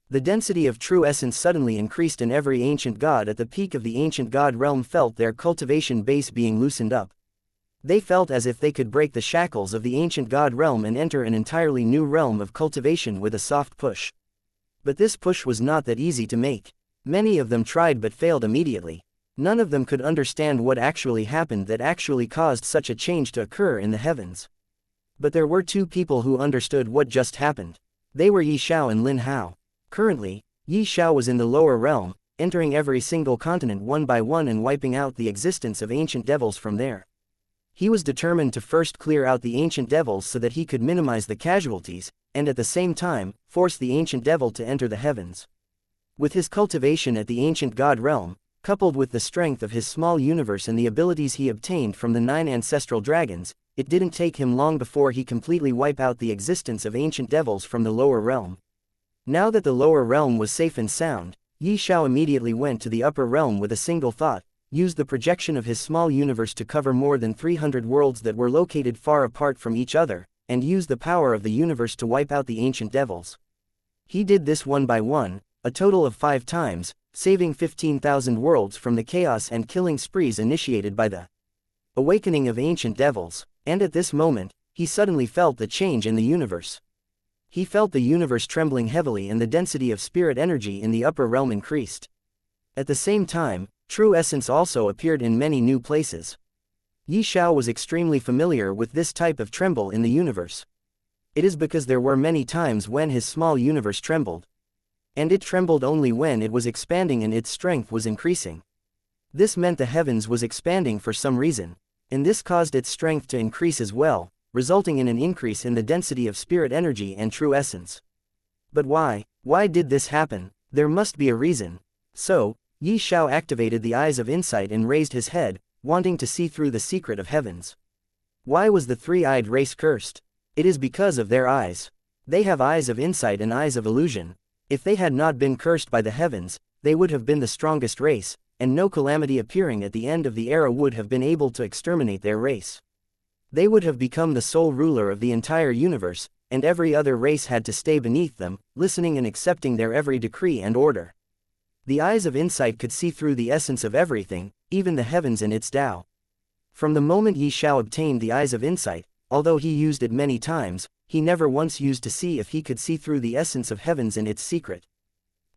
The density of true essence suddenly increased in every ancient god. At the peak of the ancient god realm felt their cultivation base being loosened up. They felt as if they could break the shackles of the ancient god realm and enter an entirely new realm of cultivation with a soft push. But this push was not that easy to make. Many of them tried but failed immediately. None of them could understand what actually happened that actually caused such a change to occur in the heavens. But there were two people who understood what just happened. They were Ye Xiao and Lin Hao. Currently, Ye Xiao was in the lower realm, entering every single continent one by one and wiping out the existence of ancient devils from there. He was determined to first clear out the ancient devils so that he could minimize the casualties, and at the same time, force the ancient devil to enter the heavens. With his cultivation at the ancient god realm, coupled with the strength of his small universe and the abilities he obtained from the 9 ancestral dragons, it didn't take him long before he completely wiped out the existence of ancient devils from the lower realm. Now that the lower realm was safe and sound, Ye Xiao immediately went to the upper realm with a single thought, used the projection of his small universe to cover more than 300 worlds that were located far apart from each other, and used the power of the universe to wipe out the ancient devils. He did this one by one, a total of 5 times, saving 15,000 worlds from the chaos and killing sprees initiated by the awakening of ancient devils, and at this moment, he suddenly felt the change in the universe. He felt the universe trembling heavily and the density of spirit energy in the upper realm increased. At the same time, true essence also appeared in many new places. Ye Xiao was extremely familiar with this type of tremble in the universe. It is because there were many times when his small universe trembled. And it trembled only when it was expanding and its strength was increasing. This meant the heavens was expanding for some reason, and this caused its strength to increase as well, resulting in an increase in the density of spirit energy and true essence. But why? Why did this happen? There must be a reason. So, Ye Xiao activated the eyes of insight and raised his head, wanting to see through the secret of heavens. Why was the three-eyed race cursed? It is because of their eyes. They have eyes of insight and eyes of illusion. If they had not been cursed by the heavens, they would have been the strongest race, and no calamity appearing at the end of the era would have been able to exterminate their race. They would have become the sole ruler of the entire universe, and every other race had to stay beneath them, listening and accepting their every decree and order. The eyes of insight could see through the essence of everything, even the heavens and its Tao. From the moment Ye Xiao obtained the eyes of insight, although he used it many times, he never once used to see if he could see through the essence of heavens and its secret.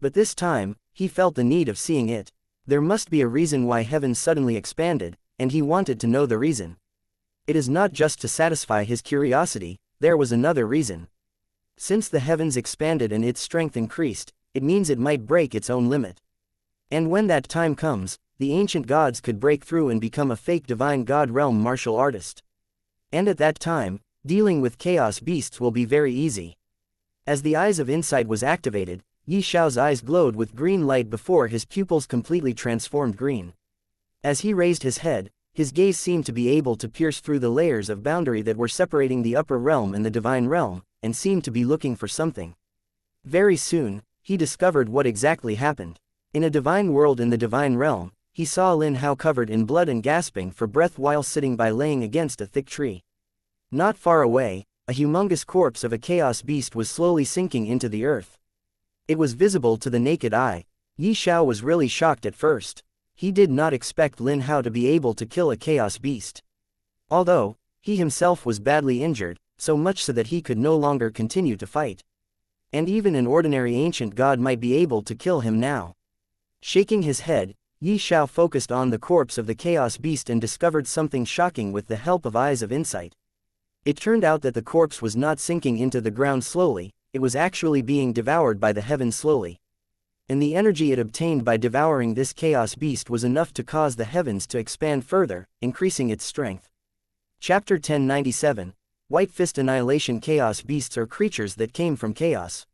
But this time, he felt the need of seeing it. There must be a reason why heavens suddenly expanded, and he wanted to know the reason. It is not just to satisfy his curiosity, there was another reason. Since the heavens expanded and its strength increased, it means it might break its own limit. And when that time comes, the ancient gods could break through and become a fake divine god realm martial artist. And at that time, dealing with chaos beasts will be very easy. As the eyes of insight was activated, Ye Xiao's eyes glowed with green light before his pupils completely transformed green. As he raised his head, his gaze seemed to be able to pierce through the layers of boundary that were separating the upper realm and the divine realm, and seemed to be looking for something. Very soon, he discovered what exactly happened. In a divine world in the divine realm, he saw Lin Hao covered in blood and gasping for breath while sitting by laying against a thick tree. Not far away, a humongous corpse of a chaos beast was slowly sinking into the earth. It was visible to the naked eye. Ye Xiao was really shocked at first. He did not expect Lin Hao to be able to kill a chaos beast. Although, he himself was badly injured, so much so that he could no longer continue to fight. And even an ordinary ancient god might be able to kill him now. Shaking his head, Ye Xiao focused on the corpse of the chaos beast and discovered something shocking with the help of eyes of insight. It turned out that the corpse was not sinking into the ground slowly, it was actually being devoured by the heavens slowly. And the energy it obtained by devouring this chaos beast was enough to cause the heavens to expand further, increasing its strength. Chapter 1097, White Fist Annihilation. Chaos beasts are creatures that came from chaos.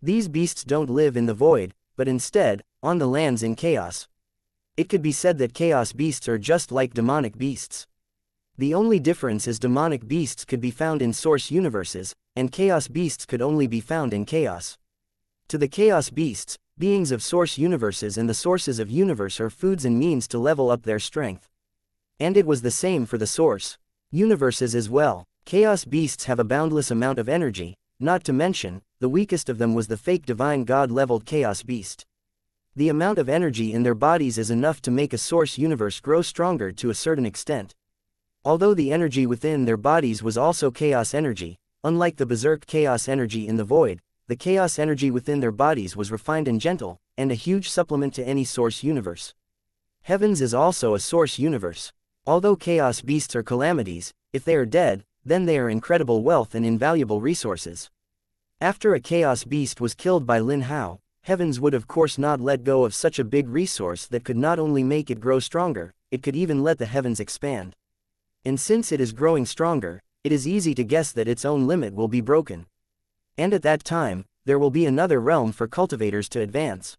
These beasts don't live in the void, but instead, on the lands in chaos. It could be said that chaos beasts are just like demonic beasts. The only difference is demonic beasts could be found in source universes, and chaos beasts could only be found in chaos. To the chaos beasts, beings of source universes and the sources of universe are foods and means to level up their strength. And it was the same for the source universes as well. Chaos beasts have a boundless amount of energy, not to mention, the weakest of them was the fake divine god-leveled chaos beast. The amount of energy in their bodies is enough to make a source universe grow stronger to a certain extent. Although the energy within their bodies was also chaos energy, unlike the berserk chaos energy in the void, the chaos energy within their bodies was refined and gentle, and a huge supplement to any source universe. Heavens is also a source universe. Although chaos beasts are calamities, if they are dead, then they are incredible wealth and invaluable resources. After a chaos beast was killed by Lin Hao, Heavens would of course not let go of such a big resource that could not only make it grow stronger, it could even let the heavens expand. And since it is growing stronger, it is easy to guess that its own limit will be broken. And at that time, there will be another realm for cultivators to advance.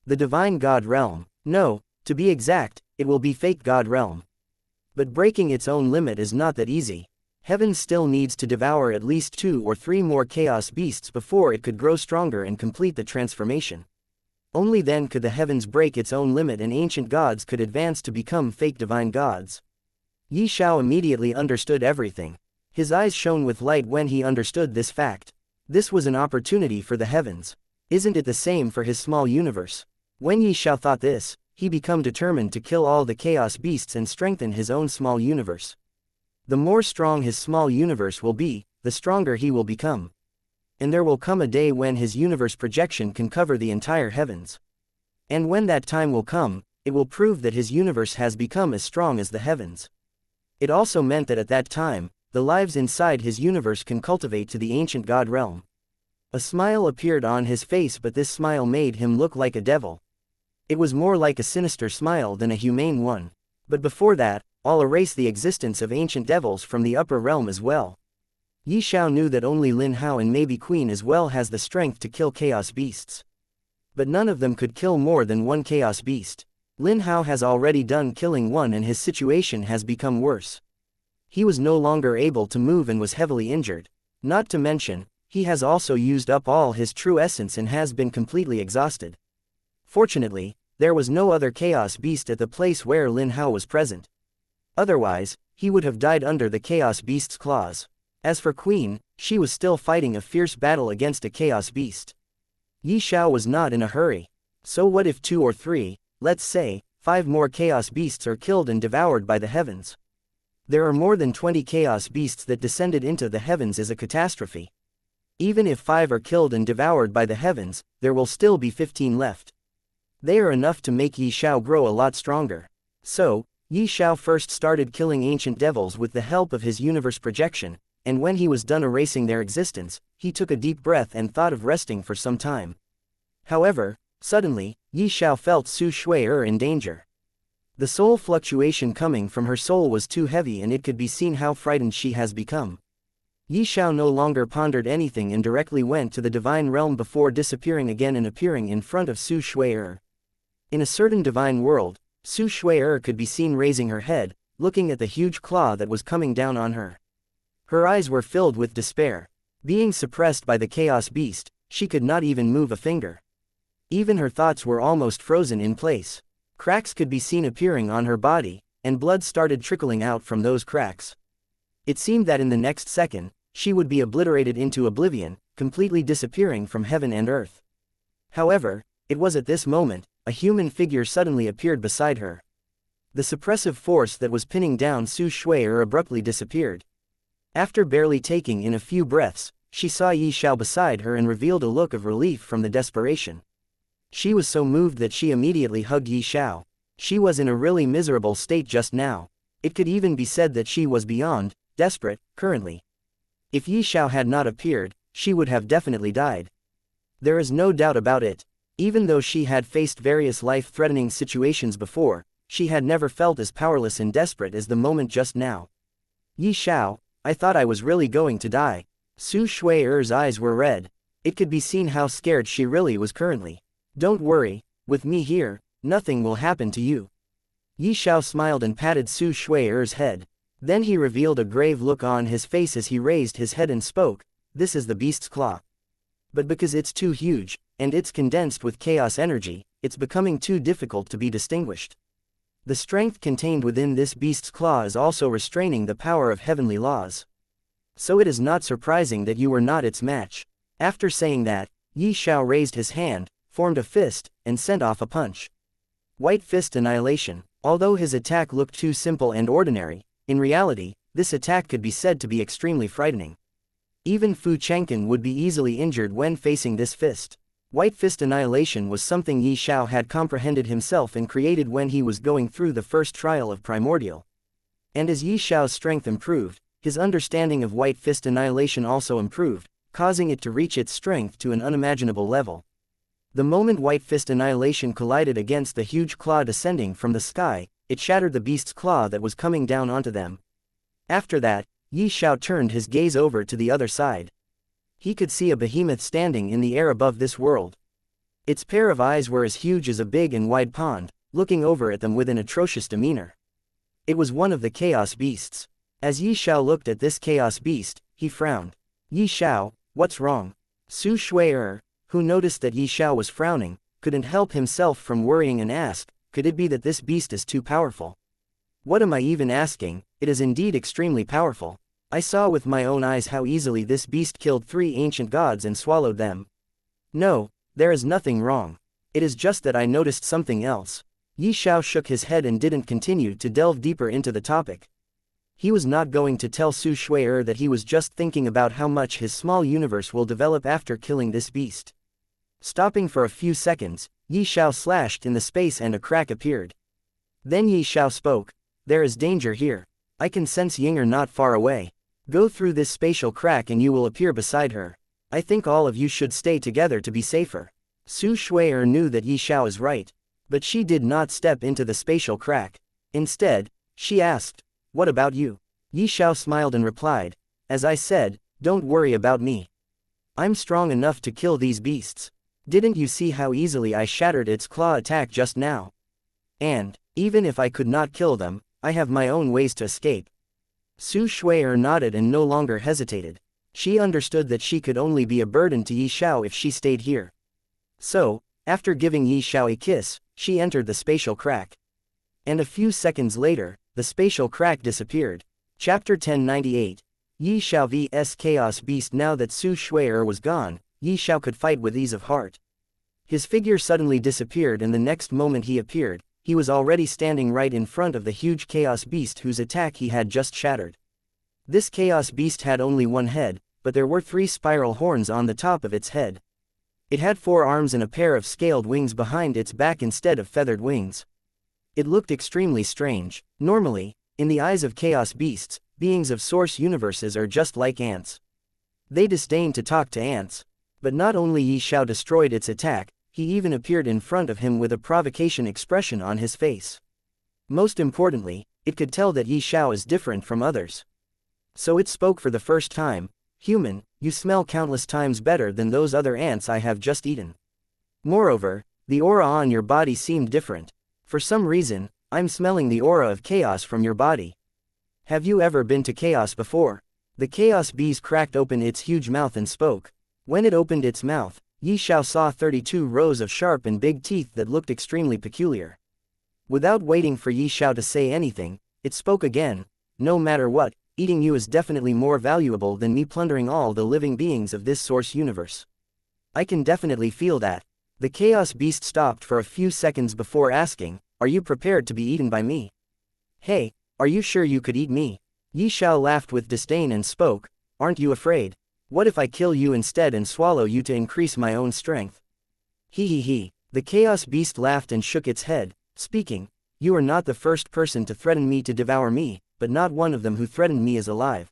The divine god realm. No, to be exact, it will be fake god realm. But breaking its own limit is not that easy. Heaven still needs to devour at least 2 or 3 more chaos beasts before it could grow stronger and complete the transformation. Only then could the heavens break its own limit and ancient gods could advance to become fake divine gods. Ye Xiao immediately understood everything. His eyes shone with light when he understood this fact. This was an opportunity for the heavens. Isn't it the same for his small universe? When Ye Xiao thought this, he became determined to kill all the chaos beasts and strengthen his own small universe. The more strong his small universe will be, the stronger he will become. And there will come a day when his universe projection can cover the entire heavens. And when that time will come, it will prove that his universe has become as strong as the heavens. It also meant that at that time, the lives inside his universe can cultivate to the ancient god realm. A smile appeared on his face, but this smile made him look like a devil. It was more like a sinister smile than a humane one. But before that, I'll erase the existence of ancient devils from the upper realm as well. Ye Xiao knew that only Lin Hao and maybe Queen as well has the strength to kill chaos beasts. But none of them could kill more than one chaos beast. Lin Hao has already done killing one and his situation has become worse. He was no longer able to move and was heavily injured. Not to mention, he has also used up all his true essence and has been completely exhausted. Fortunately, there was no other chaos beast at the place where Lin Hao was present. Otherwise, he would have died under the chaos beast's claws. As for Queen, she was still fighting a fierce battle against a chaos beast. Ye Xiao was not in a hurry. So what if 2 or 3, let's say, 5 more chaos beasts are killed and devoured by the heavens? There are more than 20 chaos beasts that descended into the heavens as a catastrophe. Even if 5 are killed and devoured by the heavens, there will still be 15 left. They are enough to make Ye Xiao grow a lot stronger. So, Ye Xiao first started killing ancient devils with the help of his universe projection, and when he was done erasing their existence, he took a deep breath and thought of resting for some time. However, suddenly, Ye Xiao felt Su Shui in danger. The soul fluctuation coming from her soul was too heavy and it could be seen how frightened she has become. Ye Xiao no longer pondered anything and directly went to the divine realm before disappearing again and appearing in front of Su Shui. In a certain divine world, Su Shui could be seen raising her head, looking at the huge claw that was coming down on her. Her eyes were filled with despair. Being suppressed by the chaos beast, she could not even move a finger. Even her thoughts were almost frozen in place. Cracks could be seen appearing on her body, and blood started trickling out from those cracks. It seemed that in the next second, she would be obliterated into oblivion, completely disappearing from heaven and earth. However, it was at this moment, a human figure suddenly appeared beside her. The suppressive force that was pinning down Su Shui abruptly disappeared. After barely taking in a few breaths, she saw Ye Xiao beside her and revealed a look of relief from the desperation. She was so moved that she immediately hugged Ye Xiao. She was in a really miserable state just now. It could even be said that she was beyond desperate, currently. If Ye Xiao had not appeared, she would have definitely died. There is no doubt about it. Even though she had faced various life-threatening situations before, she had never felt as powerless and desperate as the moment just now. Ye Xiao, I thought I was really going to die. Su Shui's eyes were red. It could be seen how scared she really was currently. Don't worry, with me here, nothing will happen to you. Ye Xiao smiled and patted Su Shui's head. Then he revealed a grave look on his face as he raised his head and spoke, "This is the beast's claw. But because it's too huge, and it's condensed with chaos energy, it's becoming too difficult to be distinguished. The strength contained within this beast's claw is also restraining the power of heavenly laws. So it is not surprising that you were not its match. After saying that, Ye Xiao raised his hand, formed a fist, and sent off a punch. White Fist Annihilation. Although his attack looked too simple and ordinary, in reality, this attack could be said to be extremely frightening. Even Fu Changqin would be easily injured when facing this fist. White Fist Annihilation was something Ye Xiao had comprehended himself and created when he was going through the first trial of Primordial. And as Ye Xiao's strength improved, his understanding of White Fist Annihilation also improved, causing it to reach its strength to an unimaginable level. The moment White Fist Annihilation collided against the huge claw descending from the sky, it shattered the beast's claw that was coming down onto them. After that, Ye Xiao turned his gaze over to the other side. He could see a behemoth standing in the air above this world. Its pair of eyes were as huge as a big and wide pond, looking over at them with an atrocious demeanor. It was one of the Chaos Beasts. As Ye Xiao looked at this Chaos Beast, he frowned. Ye Xiao, what's wrong? Su Shui, who noticed that Ye Xiao was frowning, couldn't help himself from worrying and asked, could it be that this beast is too powerful? What am I even asking? It is indeed extremely powerful. I saw with my own eyes how easily this beast killed 3 ancient gods and swallowed them. No, there is nothing wrong. It is just that I noticed something else. Ye Xiao shook his head and didn't continue to delve deeper into the topic. He was not going to tell Su Shui that he was just thinking about how much his small universe will develop after killing this beast. Stopping for a few seconds, Ye Xiao slashed in the space and a crack appeared. Then Ye Xiao spoke. There is danger here. I can sense Yinger not far away. Go through this spatial crack and you will appear beside her. I think all of you should stay together to be safer. Su Shui knew that Ye Xiao is right. But she did not step into the spatial crack. Instead, she asked, what about you? Ye Xiao smiled and replied, as I said, don't worry about me. I'm strong enough to kill these beasts. Didn't you see how easily I shattered its claw attack just now? And, even if I could not kill them, I have my own ways to escape. Su Shui nodded and no longer hesitated. She understood that she could only be a burden to Ye Xiao if she stayed here. So, after giving Ye Xiao a kiss, she entered the spatial crack. And a few seconds later, the spatial crack disappeared. Chapter 1098. Ye Xiao vs Chaos Beast. Now that Su Shui was gone, Ye Xiao could fight with ease of heart. His figure suddenly disappeared and the next moment he appeared, he was already standing right in front of the huge Chaos Beast whose attack he had just shattered. This Chaos Beast had only one head, but there were 3 spiral horns on the top of its head. It had 4 arms and a pair of scaled wings behind its back instead of feathered wings. It looked extremely strange. Normally, in the eyes of Chaos Beasts, beings of source universes are just like ants. They disdain to talk to ants. But not only Ye Xiao destroyed its attack, he even appeared in front of him with a provocation expression on his face. Most importantly, it could tell that Ye Xiao is different from others. So it spoke for the first time, human, you smell countless times better than those other ants I have just eaten. Moreover, the aura on your body seemed different. For some reason, I'm smelling the aura of chaos from your body. Have you ever been to chaos before? The Chaos Beast cracked open its huge mouth and spoke. When it opened its mouth, Ye Xiao saw 32 rows of sharp and big teeth that looked extremely peculiar. Without waiting for Ye Xiao to say anything, it spoke again. No matter what, eating you is definitely more valuable than me plundering all the living beings of this source universe. I can definitely feel that. The Chaos Beast stopped for a few seconds before asking, are you prepared to be eaten by me? Hey, are you sure you could eat me? Ye Xiao laughed with disdain and spoke, aren't you afraid? What if I kill you instead and swallow you to increase my own strength? He. The Chaos Beast laughed and shook its head, speaking, you are not the first person to threaten me to devour me, but not one of them who threatened me is alive.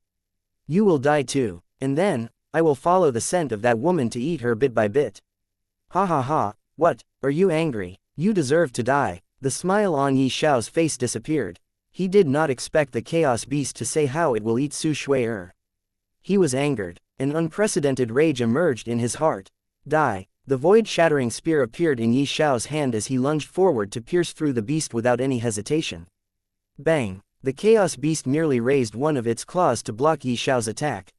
You will die too, and then, I will follow the scent of that woman to eat her bit by bit. Ha, what, are you angry? You deserve to die. The smile on Ye Xiao's face disappeared. He did not expect the Chaos Beast to say how it will eat Su Shui. He was angered. An unprecedented rage emerged in his heart. Die. The void-shattering spear appeared in Ye Xiao's hand as he lunged forward to pierce through the beast without any hesitation. Bang! The Chaos Beast merely raised one of its claws to block Ye Xiao's attack.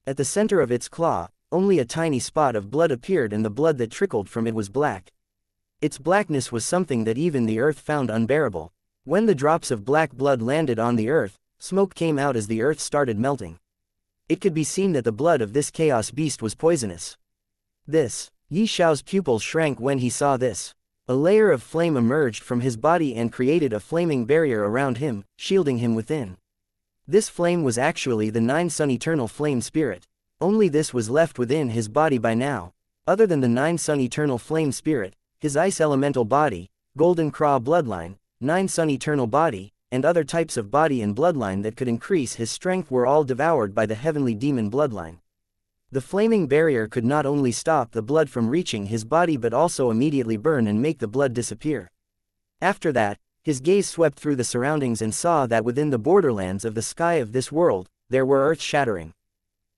At the center of its claw, only a tiny spot of blood appeared and the blood that trickled from it was black. Its blackness was something that even the earth found unbearable. When the drops of black blood landed on the earth, smoke came out as the earth started melting. It could be seen that the blood of this Chaos Beast was poisonous. Ye Xiao's pupils shrank when he saw this. A layer of flame emerged from his body and created a flaming barrier around him, shielding him within. This flame was actually the Nine Sun Eternal Flame Spirit. Only this was left within his body by now. Other than the Nine Sun Eternal Flame Spirit, his Ice Elemental body, Golden Craw bloodline, Nine Sun Eternal body, and other types of body and bloodline that could increase his strength were all devoured by the Heavenly Demon bloodline. The flaming barrier could not only stop the blood from reaching his body but also immediately burn and make the blood disappear. After that, his gaze swept through the surroundings and saw that within the borderlands of the sky of this world, there were earth-shattering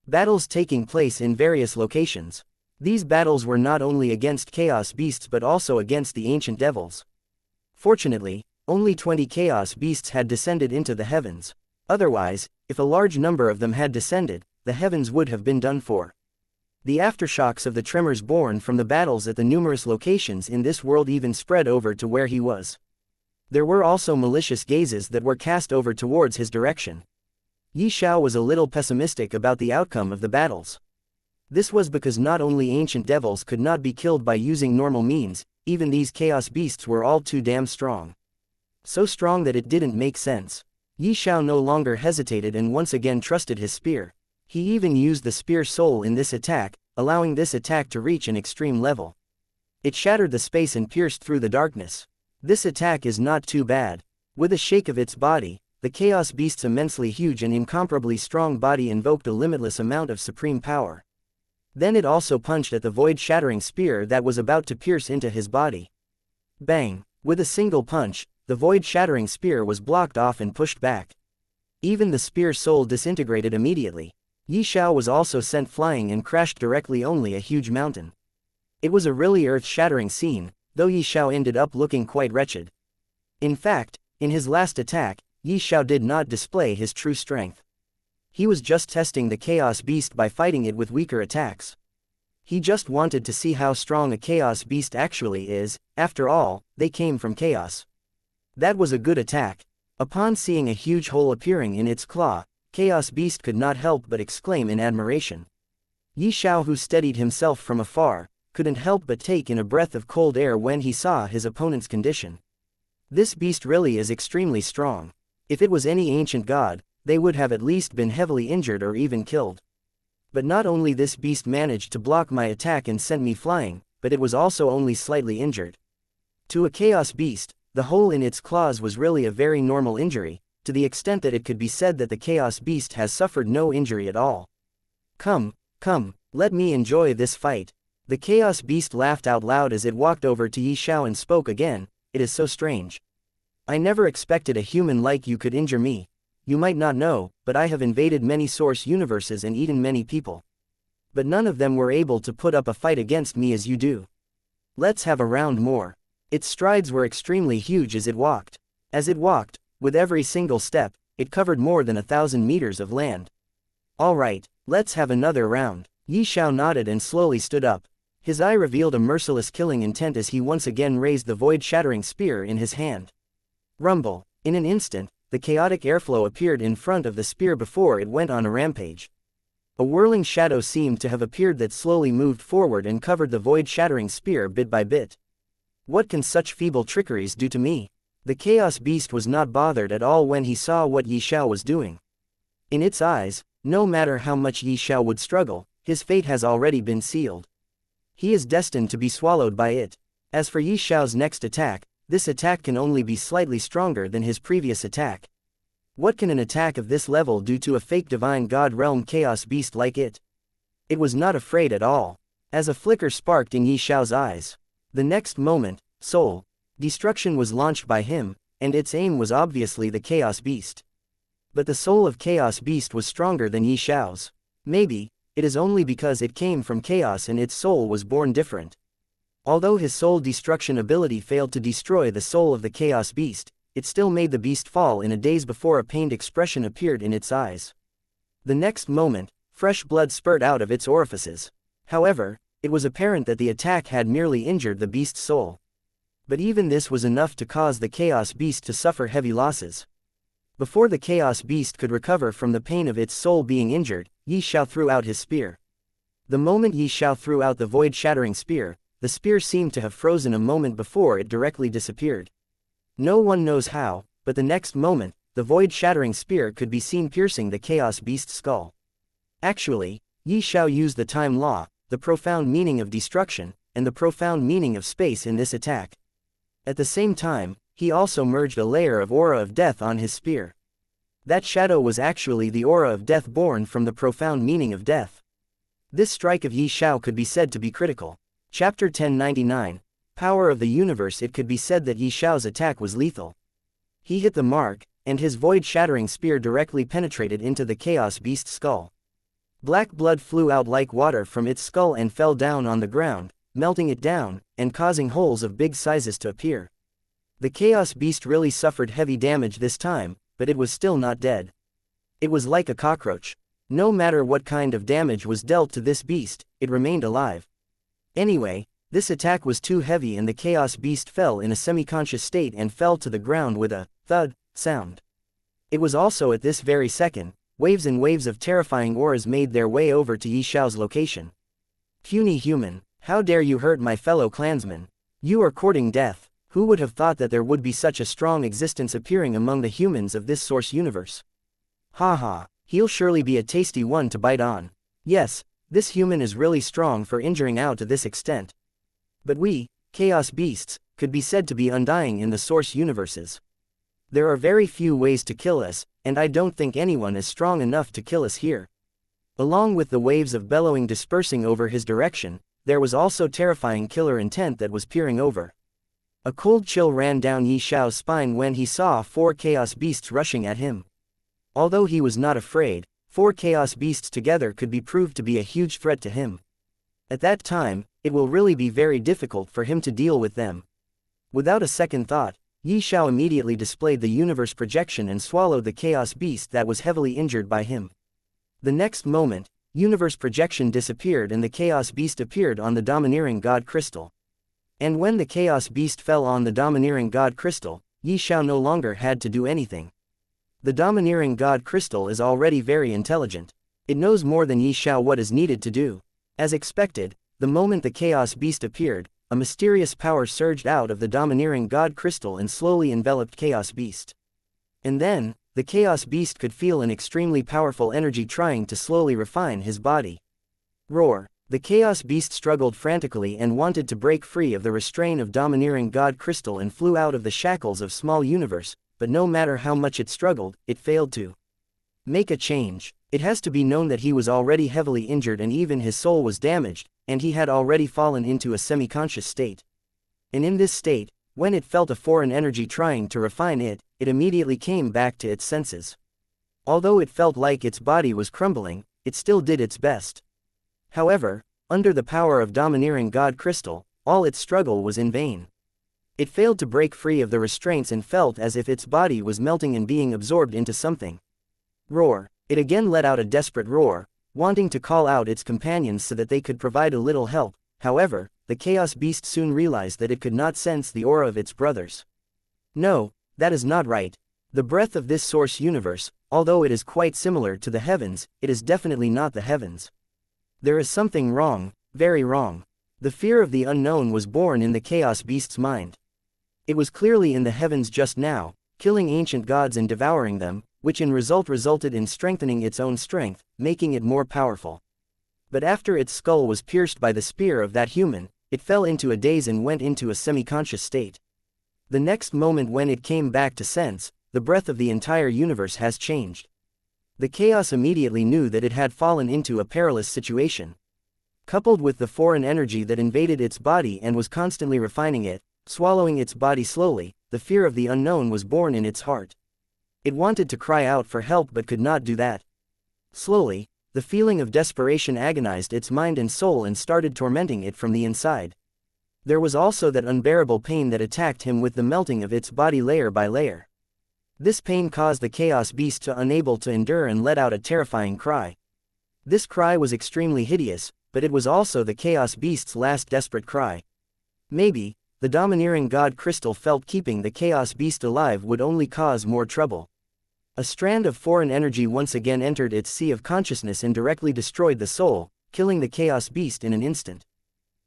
battles taking place in various locations. These battles were not only against chaos beasts but also against the ancient devils. Fortunately, only 20 chaos beasts had descended into the heavens. Otherwise, if a large number of them had descended, the heavens would have been done for. The aftershocks of the tremors born from the battles at the numerous locations in this world even spread over to where he was. There were also malicious gazes that were cast over towards his direction. Ye Xiao was a little pessimistic about the outcome of the battles. This was because not only ancient devils could not be killed by using normal means, even these chaos beasts were all too damn strong. So strong that it didn't make sense. Ye Xiao no longer hesitated and once again trusted his spear. He even used the spear soul in this attack, allowing this attack to reach an extreme level. It shattered the space and pierced through the darkness. This attack is not too bad. With a shake of its body, the chaos beast's immensely huge and incomparably strong body invoked a limitless amount of supreme power. Then it also punched at the void-shattering spear that was about to pierce into his body. Bang! With a single punch, the void-shattering spear was blocked off and pushed back. Even the spear soul disintegrated immediately. Ye Xiao was also sent flying and crashed directly only a huge mountain. It was a really earth-shattering scene, though Ye Xiao ended up looking quite wretched. In fact, in his last attack, Ye Xiao did not display his true strength. He was just testing the chaos beast by fighting it with weaker attacks. He just wanted to see how strong a chaos beast actually is. After all, they came from chaos. That was a good attack. Upon seeing a huge hole appearing in its claw, Chaos Beast could not help but exclaim in admiration. Ye Xiao, who steadied himself from afar, couldn't help but take in a breath of cold air when he saw his opponent's condition. This beast really is extremely strong. If it was any ancient god, they would have at least been heavily injured or even killed. But not only this beast managed to block my attack and send me flying, but it was also only slightly injured. To a chaos beast, the hole in its claws was really a very normal injury, to the extent that it could be said that the chaos beast has suffered no injury at all. Come, let me enjoy this fight. The chaos beast laughed out loud as it walked over to Ye Xiao and spoke again. It is so strange. I never expected a human like you could injure me. You might not know, but I have invaded many source universes and eaten many people. But none of them were able to put up a fight against me as you do. Let's have a round more. Its strides were extremely huge as it walked. With every single step, it covered more than 1,000 meters of land. All right, let's have another round. Ye Xiao nodded and slowly stood up. His eye revealed a merciless killing intent as he once again raised the void-shattering spear in his hand. Rumble. In an instant, the chaotic airflow appeared in front of the spear before it went on a rampage. A whirling shadow seemed to have appeared that slowly moved forward and covered the void-shattering spear bit by bit. What can such feeble trickeries do to me? The chaos beast was not bothered at all when he saw what Ye Xiao was doing. In its eyes, no matter how much Ye Xiao would struggle, his fate has already been sealed. He is destined to be swallowed by it. As for Ye Xiao's next attack, this attack can only be slightly stronger than his previous attack. What can an attack of this level do to a fake divine god realm chaos beast like it? It was not afraid at all. As a flicker sparked in Ye Xiao's eyes. The next moment, soul destruction was launched by him, and its aim was obviously the chaos beast. But the soul of chaos beast was stronger than Ye Xiao's. Maybe, it is only because it came from chaos and its soul was born different. Although his soul destruction ability failed to destroy the soul of the chaos beast, it still made the beast fall in a daze before a pained expression appeared in its eyes. The next moment, fresh blood spurted out of its orifices. However, it was apparent that the attack had merely injured the beast's soul. But even this was enough to cause the chaos beast to suffer heavy losses. Before the chaos beast could recover from the pain of its soul being injured, Ye Xiao threw out his spear. The moment Ye Xiao threw out the void-shattering spear, the spear seemed to have frozen a moment before it directly disappeared. No one knows how, but the next moment, the void-shattering spear could be seen piercing the Chaos Beast's skull. Actually, Ye Xiao used the time law, the profound meaning of destruction, and the profound meaning of space in this attack. At the same time, he also merged a layer of aura of death on his spear. That shadow was actually the aura of death born from the profound meaning of death. This strike of Ye Xiao could be said to be critical. Chapter 1099, Power of the Universe. It could be said that Ye Xiao's attack was lethal. He hit the mark, and his void-shattering spear directly penetrated into the Chaos Beast's skull. Black blood flew out like water from its skull and fell down on the ground, melting it down, and causing holes of big sizes to appear. The Chaos Beast really suffered heavy damage this time, but it was still not dead. It was like a cockroach. No matter what kind of damage was dealt to this beast, it remained alive. Anyway, this attack was too heavy and the Chaos Beast fell in a semi-conscious state and fell to the ground with a thud sound. It was also at this very second, waves and waves of terrifying auras made their way over to Ye Xiao's location. Puny human, how dare you hurt my fellow clansmen? You are courting death. Who would have thought that there would be such a strong existence appearing among the humans of this source universe? Haha, he'll surely be a tasty one to bite on. Yes, this human is really strong for injuring out to this extent. But we, Chaos Beasts, could be said to be undying in the source universes. There are very few ways to kill us, and I don't think anyone is strong enough to kill us here. Along with the waves of bellowing dispersing over his direction, there was also terrifying killer intent that was peering over. A cold chill ran down Ye Xiao's spine when he saw 4 Chaos Beasts rushing at him. Although he was not afraid, 4 Chaos Beasts together could be proved to be a huge threat to him. At that time, it will really be very difficult for him to deal with them. Without a second thought, Ye Xiao immediately displayed the universe projection and swallowed the Chaos Beast that was heavily injured by him. The next moment, universe projection disappeared and the Chaos Beast appeared on the domineering God Crystal. And when the Chaos Beast fell on the domineering God Crystal, Ye Xiao no longer had to do anything. The domineering God Crystal is already very intelligent. It knows more than Ye Xiao what is needed to do. As expected, the moment the Chaos Beast appeared, a mysterious power surged out of the domineering God Crystal and slowly enveloped Chaos Beast. And then, the Chaos Beast could feel an extremely powerful energy trying to slowly refine his body. Roar! The Chaos Beast struggled frantically and wanted to break free of the restraint of domineering God Crystal and flew out of the shackles of small universe, but no matter how much it struggled, it failed to make a change. It has to be known that he was already heavily injured and even his soul was damaged, and he had already fallen into a semi-conscious state. And in this state, when it felt a foreign energy trying to refine it, it immediately came back to its senses. Although it felt like its body was crumbling, it still did its best. However, under the power of domineering God Crystal, all its struggle was in vain. It failed to break free of the restraints and felt as if its body was melting and being absorbed into something. Roar! It again let out a desperate roar, wanting to call out its companions so that they could provide a little help. However, the Chaos Beast soon realized that it could not sense the aura of its brothers. No, that is not right. The breath of this source universe, although it is quite similar to the heavens, it is definitely not the heavens. There is something wrong, very wrong. The fear of the unknown was born in the Chaos Beast's mind. It was clearly in the heavens just now, killing ancient gods and devouring them, which in result resulted in strengthening its own strength, making it more powerful. But after its skull was pierced by the spear of that human, it fell into a daze and went into a semi-conscious state. The next moment when it came back to sense, the breath of the entire universe has changed. The chaos immediately knew that it had fallen into a perilous situation. Coupled with the foreign energy that invaded its body and was constantly refining it, swallowing its body slowly, the fear of the unknown was born in its heart. It wanted to cry out for help but could not do that. Slowly, the feeling of desperation agonized its mind and soul and started tormenting it from the inside. There was also that unbearable pain that attacked him with the melting of its body layer by layer. This pain caused the Chaos Beast to unable to endure and let out a terrifying cry. This cry was extremely hideous, but it was also the Chaos Beast's last desperate cry. Maybe, the domineering God Crystal felt keeping the Chaos Beast alive would only cause more trouble. A strand of foreign energy once again entered its sea of consciousness and directly destroyed the soul, killing the chaos beast in an instant.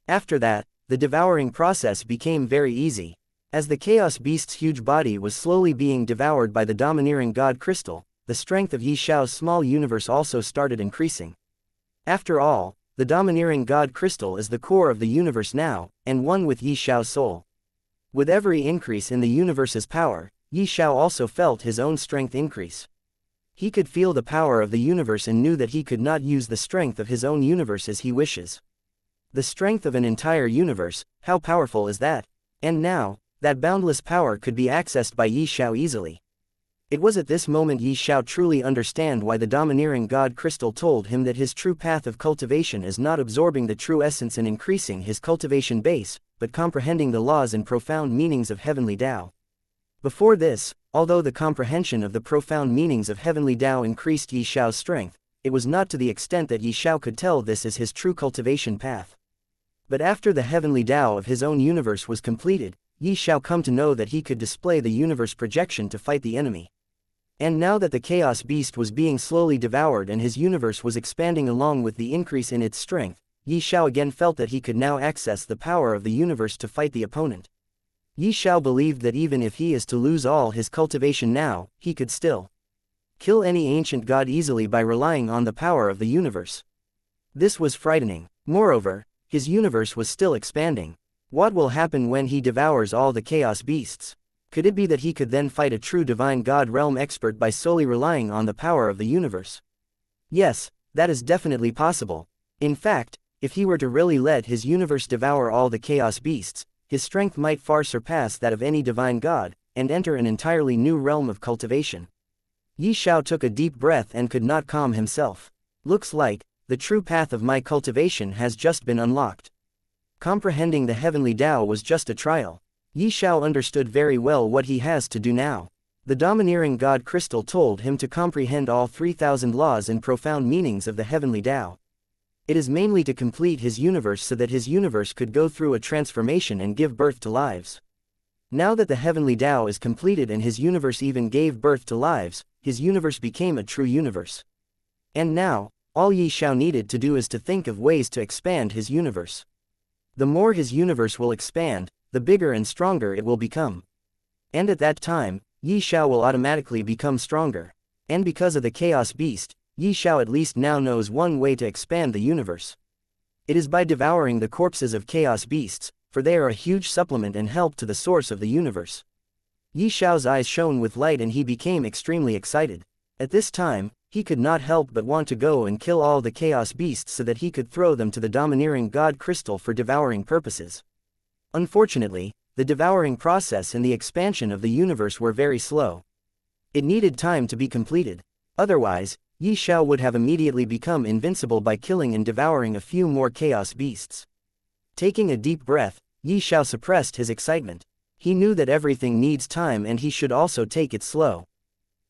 After that, the devouring process became very easy. As the chaos beast's huge body was slowly being devoured by the domineering god crystal, the strength of Ye Xiao's small universe also started increasing. After all, the domineering god crystal is the core of the universe now, and one with Ye Xiao's soul. With every increase in the universe's power, Ye Xiao also felt his own strength increase. He could feel the power of the universe and knew that he could not use the strength of his own universe as he wishes. The strength of an entire universe, how powerful is that? And now, that boundless power could be accessed by Ye Xiao easily. It was at this moment Ye Xiao truly understand why the domineering god crystal told him that his true path of cultivation is not absorbing the true essence and increasing his cultivation base, but comprehending the laws and profound meanings of heavenly Tao. Before this, although the comprehension of the profound meanings of heavenly Tao increased Ye Xiao's strength, it was not to the extent that Ye Xiao could tell this as his true cultivation path. But after the heavenly Tao of his own universe was completed, Ye Xiao come to know that he could display the universe projection to fight the enemy. And now that the chaos beast was being slowly devoured and his universe was expanding along with the increase in its strength, Ye Xiao again felt that he could now access the power of the universe to fight the opponent. Ye Xiao believed that even if he is to lose all his cultivation now, he could still kill any ancient god easily by relying on the power of the universe. This was frightening. Moreover, his universe was still expanding. What will happen when he devours all the chaos beasts? Could it be that he could then fight a true divine god realm expert by solely relying on the power of the universe? Yes, that is definitely possible. In fact, if he were to really let his universe devour all the chaos beasts, his strength might far surpass that of any divine god, and enter an entirely new realm of cultivation. Ye Xiao took a deep breath and could not calm himself. Looks like, the true path of my cultivation has just been unlocked. Comprehending the heavenly Tao was just a trial. Ye Xiao understood very well what he has to do now. The domineering god crystal told him to comprehend all 3,000 laws and profound meanings of the heavenly Tao. It is mainly to complete his universe so that his universe could go through a transformation and give birth to lives. Now that the heavenly Tao is completed and his universe even gave birth to lives, his universe became a true universe. And now, all Ye Xiao needed to do is to think of ways to expand his universe. The more his universe will expand, the bigger and stronger it will become. And at that time, Ye Xiao will automatically become stronger. And because of the chaos beast, Ye Xiao at least now knows one way to expand the universe. It is by devouring the corpses of chaos beasts, for they are a huge supplement and help to the source of the universe. Ye Xiao's eyes shone with light and he became extremely excited. At this time, he could not help but want to go and kill all the chaos beasts so that he could throw them to the domineering god crystal for devouring purposes. Unfortunately, the devouring process and the expansion of the universe were very slow. It needed time to be completed. Otherwise, Ye Xiao would have immediately become invincible by killing and devouring a few more chaos beasts. Taking a deep breath, Ye Xiao suppressed his excitement. He knew that everything needs time and he should also take it slow.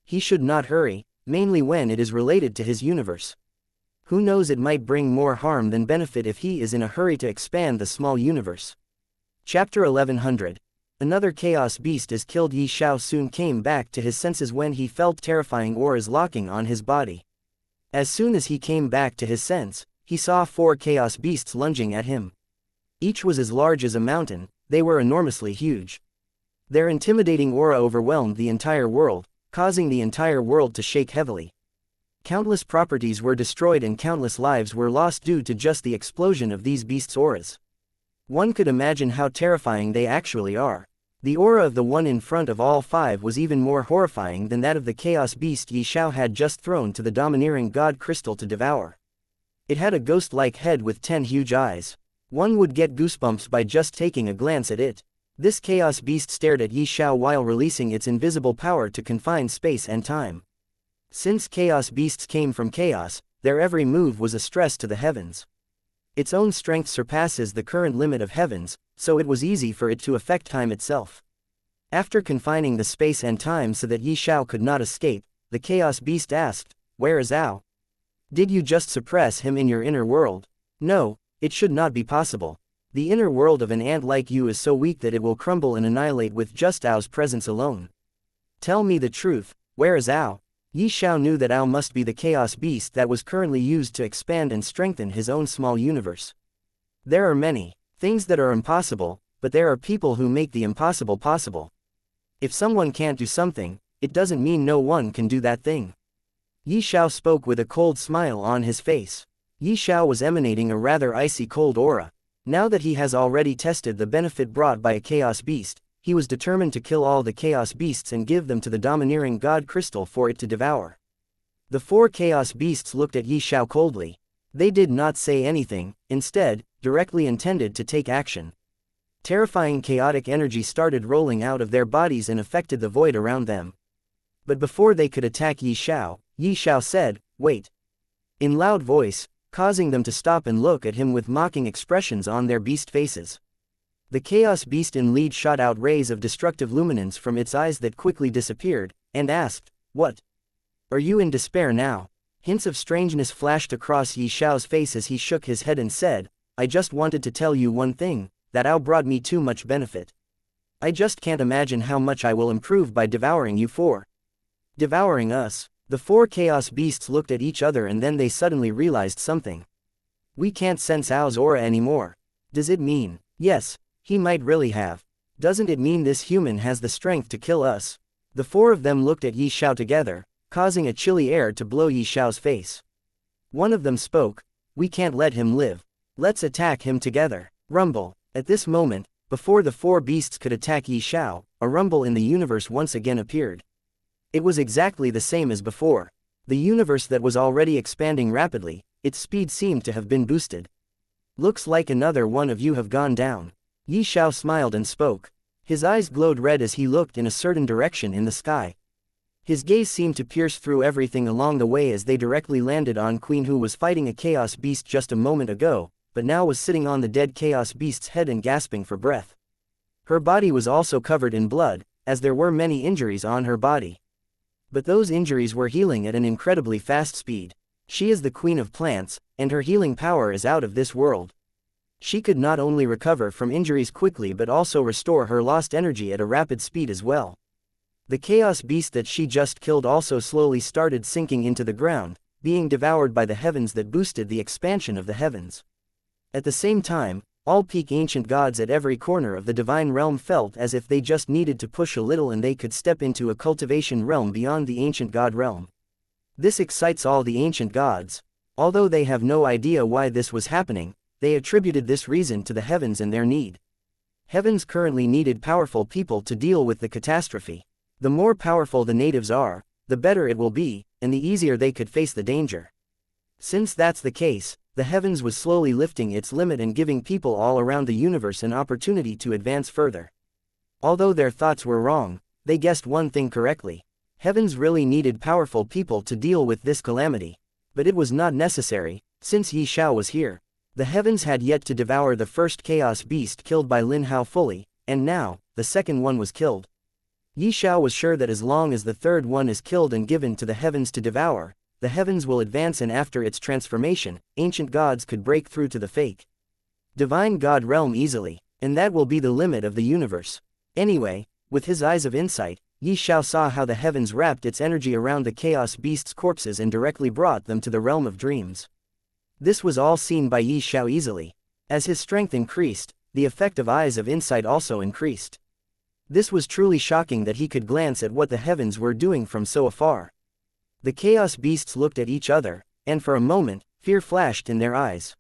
He should not hurry, mainly when it is related to his universe. Who knows, it might bring more harm than benefit if he is in a hurry to expand the small universe. Chapter 1100. Another chaos beast is killed. Ye Xiao soon came back to his senses when he felt terrifying auras locking on his body. As soon as he came back to his sense, he saw 4 chaos beasts lunging at him. Each was as large as a mountain, they were enormously huge. Their intimidating aura overwhelmed the entire world, causing the entire world to shake heavily. Countless properties were destroyed and countless lives were lost due to just the explosion of these beasts' auras. One could imagine how terrifying they actually are. The aura of the one in front of all 5 was even more horrifying than that of the chaos beast Ye Xiao had just thrown to the domineering god crystal to devour. It had a ghost-like head with 10 huge eyes. One would get goosebumps by just taking a glance at it. This chaos beast stared at Ye Xiao while releasing its invisible power to confine space and time. Since chaos beasts came from chaos, their every move was a stress to the heavens. Its own strength surpasses the current limit of heavens, so it was easy for it to affect time itself. After confining the space and time so that Ye Xiao could not escape, the chaos beast asked, "Where is Ao? Did you just suppress him in your inner world?" "No, it should not be possible. The inner world of an ant like you is so weak that it will crumble and annihilate with just Ao's presence alone. Tell me the truth, where is Ao?" Ye Xiao knew that Ao must be the chaos beast that was currently used to expand and strengthen his own small universe. There are many things that are impossible, but there are people who make the impossible possible. If someone can't do something, it doesn't mean no one can do that thing. Ye Xiao spoke with a cold smile on his face. Ye Xiao was emanating a rather icy cold aura. Now that he has already tested the benefit brought by a chaos beast, he was determined to kill all the chaos beasts and give them to the domineering god crystal for it to devour. The 4 chaos beasts looked at Ye Xiao coldly. They did not say anything, instead, directly intended to take action. Terrifying chaotic energy started rolling out of their bodies and affected the void around them. But before they could attack Ye Xiao said, "Wait," in loud voice, causing them to stop and look at him with mocking expressions on their beast faces. The chaos beast in lead shot out rays of destructive luminance from its eyes that quickly disappeared, and asked, "What? Are you in despair now?" Hints of strangeness flashed across Ye Xiao's face as he shook his head and said, "I just wanted to tell you one thing, that Ao brought me too much benefit. I just can't imagine how much I will improve by devouring you for." Devouring us? The 4 chaos beasts looked at each other and then they suddenly realized something. We can't sense Ao's aura anymore. Does it mean, yes, he might really have. Doesn't it mean this human has the strength to kill us? The 4 of them looked at Ye Xiao together, causing a chilly air to blow Ye Xiao's face. One of them spoke, "We can't let him live. Let's attack him together." Rumble. At this moment, before the 4 beasts could attack Ye Xiao, a rumble in the universe once again appeared. It was exactly the same as before. The universe that was already expanding rapidly, its speed seemed to have been boosted. "Looks like another one of you have gone down." Ye Xiao smiled and spoke. His eyes glowed red as he looked in a certain direction in the sky. His gaze seemed to pierce through everything along the way as they directly landed on Queen, who was fighting a chaos beast just a moment ago, but now was sitting on the dead chaos beast's head and gasping for breath. Her body was also covered in blood, as there were many injuries on her body. But those injuries were healing at an incredibly fast speed. She is the queen of plants, and her healing power is out of this world. She could not only recover from injuries quickly but also restore her lost energy at a rapid speed as well. The chaos beast that she just killed also slowly started sinking into the ground, being devoured by the heavens that boosted the expansion of the heavens. At the same time, all peak ancient gods at every corner of the divine realm felt as if they just needed to push a little and they could step into a cultivation realm beyond the ancient god realm. This excites all the ancient gods. Although they have no idea why this was happening, they attributed this reason to the heavens and their need. Heavens currently needed powerful people to deal with the catastrophe. The more powerful the natives are, the better it will be, and the easier they could face the danger. Since that's the case, the heavens was slowly lifting its limit and giving people all around the universe an opportunity to advance further. Although their thoughts were wrong, they guessed one thing correctly. Heavens really needed powerful people to deal with this calamity. But it was not necessary, since Ye Xiao was here. The heavens had yet to devour the first chaos beast killed by Lin Hao fully, and now, the second one was killed. Ye Xiao was sure that as long as the third one is killed and given to the heavens to devour, the heavens will advance, and after its transformation, ancient gods could break through to the fake divine god realm easily, and that will be the limit of the universe. Anyway, with his eyes of insight, Ye Xiao saw how the heavens wrapped its energy around the chaos beasts' corpses and directly brought them to the realm of dreams. This was all seen by Ye Xiao easily. As his strength increased, the effect of eyes of insight also increased. This was truly shocking that he could glance at what the heavens were doing from so afar. The chaos beasts looked at each other, and for a moment, fear flashed in their eyes.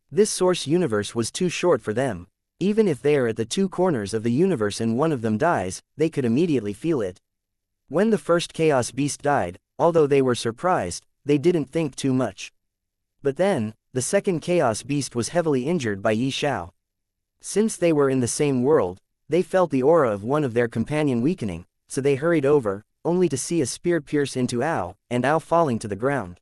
This source universe was too short for them. Even if they are at the 2 corners of the universe and one of them dies, they could immediately feel it. When the first chaos beast died, although they were surprised, they didn't think too much. But then, the second chaos beast was heavily injured by Ye Xiao. Since they were in the same world, they felt the aura of one of their companion weakening, so they hurried over, only to see a spear pierce into Ao, and Ao falling to the ground.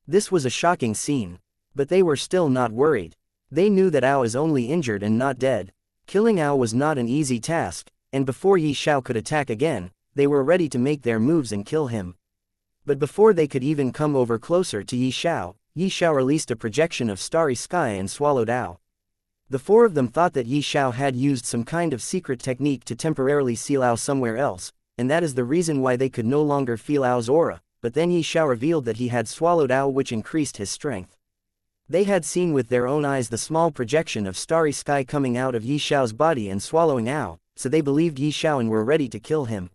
This was a shocking scene. But they were still not worried. They knew that Ao is only injured and not dead. Killing Ao was not an easy task, and before Ye Xiao could attack again, they were ready to make their moves and kill him. But before they could even come over closer to Ye Xiao released a projection of starry sky and swallowed Ao. The 4 of them thought that Ye Xiao had used some kind of secret technique to temporarily seal Ao somewhere else, and that is the reason why they could no longer feel Ao's aura, but then Ye Xiao revealed that he had swallowed Ao, which increased his strength. They had seen with their own eyes the small projection of starry sky coming out of Ye Xiao's body and swallowing Ao, so they believed Ye Xiao and were ready to kill him.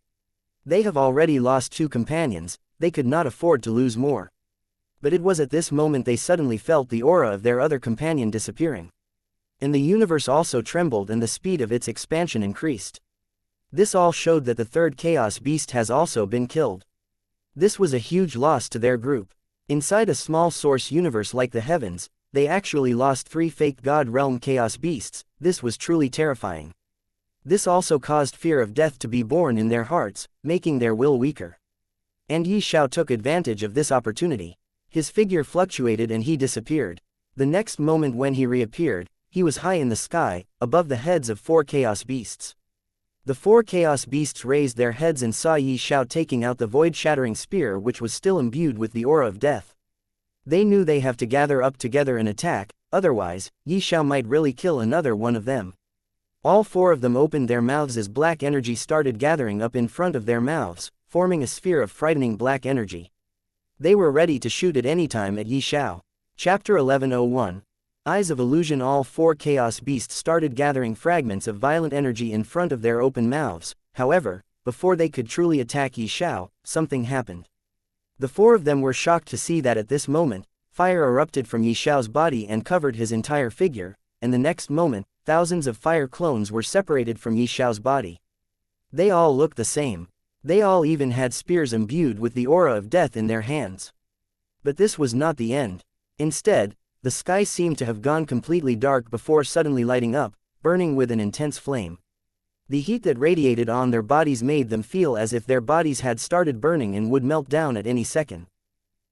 They have already lost 2 companions, they could not afford to lose more. But it was at this moment they suddenly felt the aura of their other companion disappearing. And the universe also trembled and the speed of its expansion increased. This all showed that the 3rd chaos beast has also been killed. This was a huge loss to their group. Inside a small source universe like the heavens, they actually lost 3 fake god realm chaos beasts. This was truly terrifying. This also caused fear of death to be born in their hearts, making their will weaker. And Ye Xiao took advantage of this opportunity. His figure fluctuated and he disappeared. The next moment when he reappeared, he was high in the sky, above the heads of 4 chaos beasts. The 4 chaos beasts raised their heads and saw Ye Xiao taking out the void-shattering spear, which was still imbued with the aura of death. They knew they have to gather up together and attack, otherwise, Ye Xiao might really kill another one of them. All 4 of them opened their mouths as black energy started gathering up in front of their mouths, forming a sphere of frightening black energy. They were ready to shoot at any time at Ye Xiao. Chapter 11:01. Eyes of Illusion. All 4 chaos beasts started gathering fragments of violent energy in front of their open mouths. However, before they could truly attack Ye Xiao, something happened. The 4 of them were shocked to see that at this moment, fire erupted from Ye Xiao's body and covered his entire figure, and the next moment, thousands of fire clones were separated from Ye Xiao's body. They all looked the same. They all even had spears imbued with the aura of death in their hands. But this was not the end. Instead, the sky seemed to have gone completely dark before suddenly lighting up, burning with an intense flame. The heat that radiated on their bodies made them feel as if their bodies had started burning and would melt down at any second.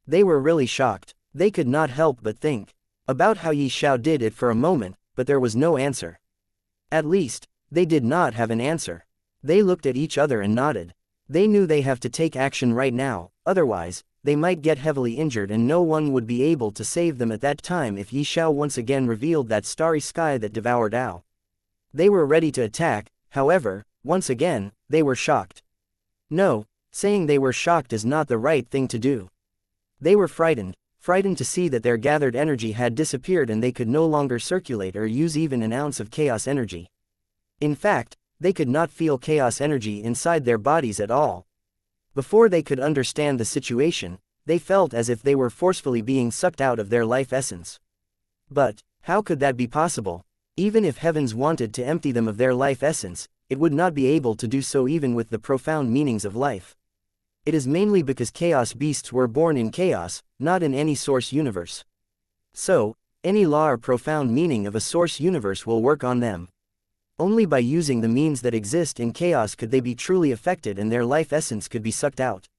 They were really shocked. They could not help but think about how Ye Xiao did it for a moment, but there was no answer. At least, they did not have an answer. They looked at each other and nodded. They knew they have to take action right now, otherwise, they might get heavily injured and no one would be able to save them at that time if Ye Xiao once again revealed that starry sky that devoured Ao. They were ready to attack, however, once again, they were shocked. No, saying they were shocked is not the right thing to do. They were frightened to see that their gathered energy had disappeared and they could no longer circulate or use even an ounce of chaos energy. In fact, they could not feel chaos energy inside their bodies at all. Before they could understand the situation, they felt as if they were forcefully being sucked out of their life essence. But, how could that be possible? Even if heavens wanted to empty them of their life essence, it would not be able to do so even with the profound meanings of life. It is mainly because chaos beasts were born in chaos, not in any source universe. So, any law or profound meaning of a source universe will work on them. Only by using the means that exist in chaos could they be truly affected and their life essence could be sucked out.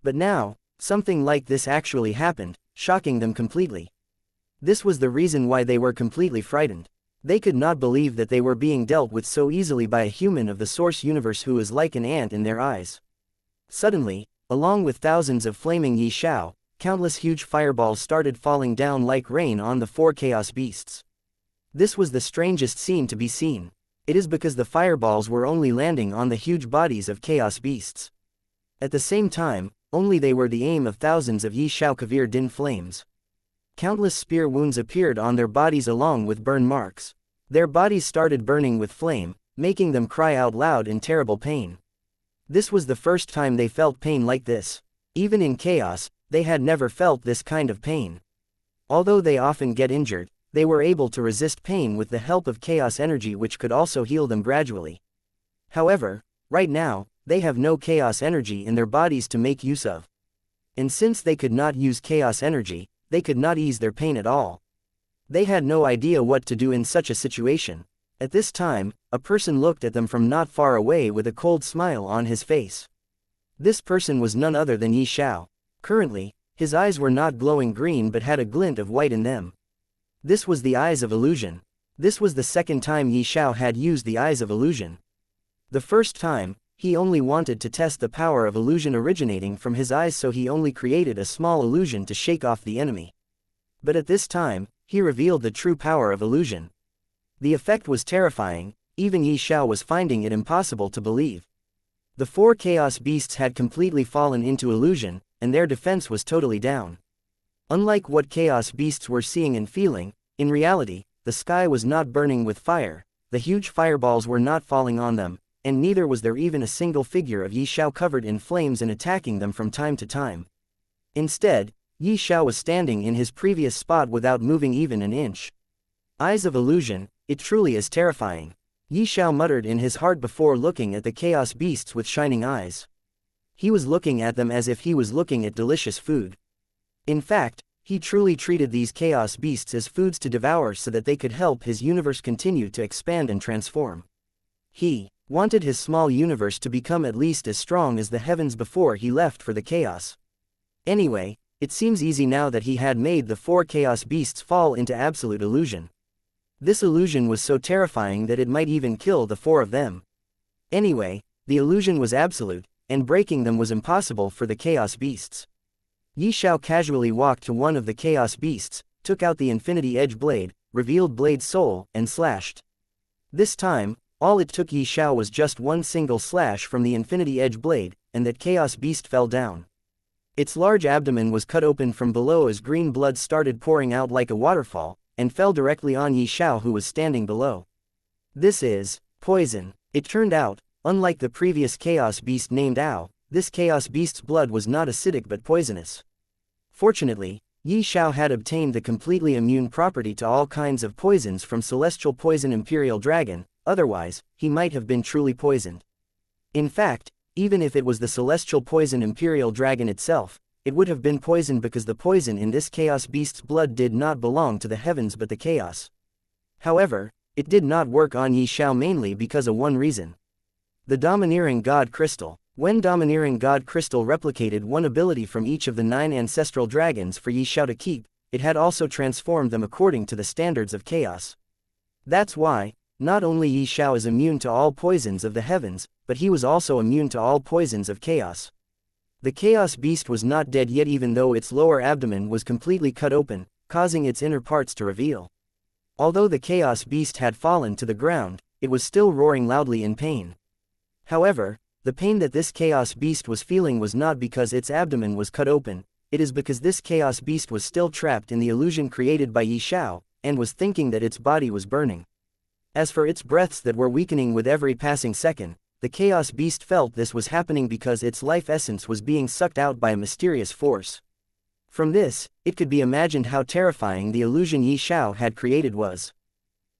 But now, something like this actually happened, shocking them completely. This was the reason why they were completely frightened. They could not believe that they were being dealt with so easily by a human of the source universe who was like an ant in their eyes. Suddenly, along with thousands of flaming Ye Xiao, countless huge fireballs started falling down like rain on the 4 chaos beasts. This was the strangest scene to be seen. It is because the fireballs were only landing on the huge bodies of chaos beasts. At the same time, only they were the aim of thousands of Ye Xiao Kavir Din flames. Countless spear wounds appeared on their bodies along with burn marks. Their bodies started burning with flame, making them cry out loud in terrible pain. This was the first time they felt pain like this. Even in chaos, they had never felt this kind of pain. Although they often get injured, they were able to resist pain with the help of chaos energy, which could also heal them gradually. However, right now, they have no chaos energy in their bodies to make use of. And since they could not use chaos energy, they could not ease their pain at all. They had no idea what to do in such a situation. At this time, a person looked at them from not far away with a cold smile on his face. This person was none other than Ye Xiao. Currently, his eyes were not glowing green but had a glint of white in them. This was the Eyes of Illusion. This was the second time Ye Xiao had used the Eyes of Illusion. The first time, he only wanted to test the power of illusion originating from his eyes, so he only created a small illusion to shake off the enemy. But at this time, he revealed the true power of illusion. The effect was terrifying, even Ye Xiao was finding it impossible to believe. The 4 chaos beasts had completely fallen into illusion, and their defense was totally down. Unlike what chaos beasts were seeing and feeling, in reality, the sky was not burning with fire, the huge fireballs were not falling on them, and neither was there even a single figure of Ye Xiao covered in flames and attacking them from time to time. Instead, Ye Xiao was standing in his previous spot without moving even an inch. Eyes of illusion, it truly is terrifying. Ye Xiao muttered in his heart before looking at the chaos beasts with shining eyes. He was looking at them as if he was looking at delicious food. In fact, he truly treated these chaos beasts as foods to devour so that they could help his universe continue to expand and transform. He wanted his small universe to become at least as strong as the heavens before he left for the chaos. Anyway, it seems easy now that he had made the 4 chaos beasts fall into absolute illusion. This illusion was so terrifying that it might even kill the 4 of them. Anyway, the illusion was absolute, and breaking them was impossible for the chaos beasts. Ye Xiao casually walked to one of the chaos beasts, took out the infinity edge blade, revealed Blade's soul, and slashed. This time, all it took Ye Xiao was just one single slash from the infinity edge blade, and that chaos beast fell down. Its large abdomen was cut open from below as green blood started pouring out like a waterfall, and fell directly on Ye Xiao who was standing below. This is poison. It turned out, unlike the previous chaos beast named Ao, this chaos beast's blood was not acidic but poisonous. Fortunately, Ye Xiao had obtained the completely immune property to all kinds of poisons from Celestial Poison Imperial Dragon, otherwise, he might have been truly poisoned. In fact, even if it was the Celestial Poison Imperial Dragon itself, it would have been poisoned because the poison in this chaos beast's blood did not belong to the heavens but the chaos. However, it did not work on Ye Xiao mainly because of one reason. The Domineering God Crystal. When Domineering God Crystal replicated one ability from each of the 9 ancestral dragons for Ye Xiao to keep, it had also transformed them according to the standards of chaos. That's why, not only Ye Xiao is immune to all poisons of the heavens, but he was also immune to all poisons of chaos. The chaos beast was not dead yet even though its lower abdomen was completely cut open, causing its inner parts to reveal. Although the chaos beast had fallen to the ground, it was still roaring loudly in pain. However, the pain that this chaos beast was feeling was not because its abdomen was cut open, it is because this chaos beast was still trapped in the illusion created by Ye Xiao, and was thinking that its body was burning. As for its breaths that were weakening with every passing second, the chaos beast felt this was happening because its life essence was being sucked out by a mysterious force. From this, it could be imagined how terrifying the illusion Ye Xiao had created was.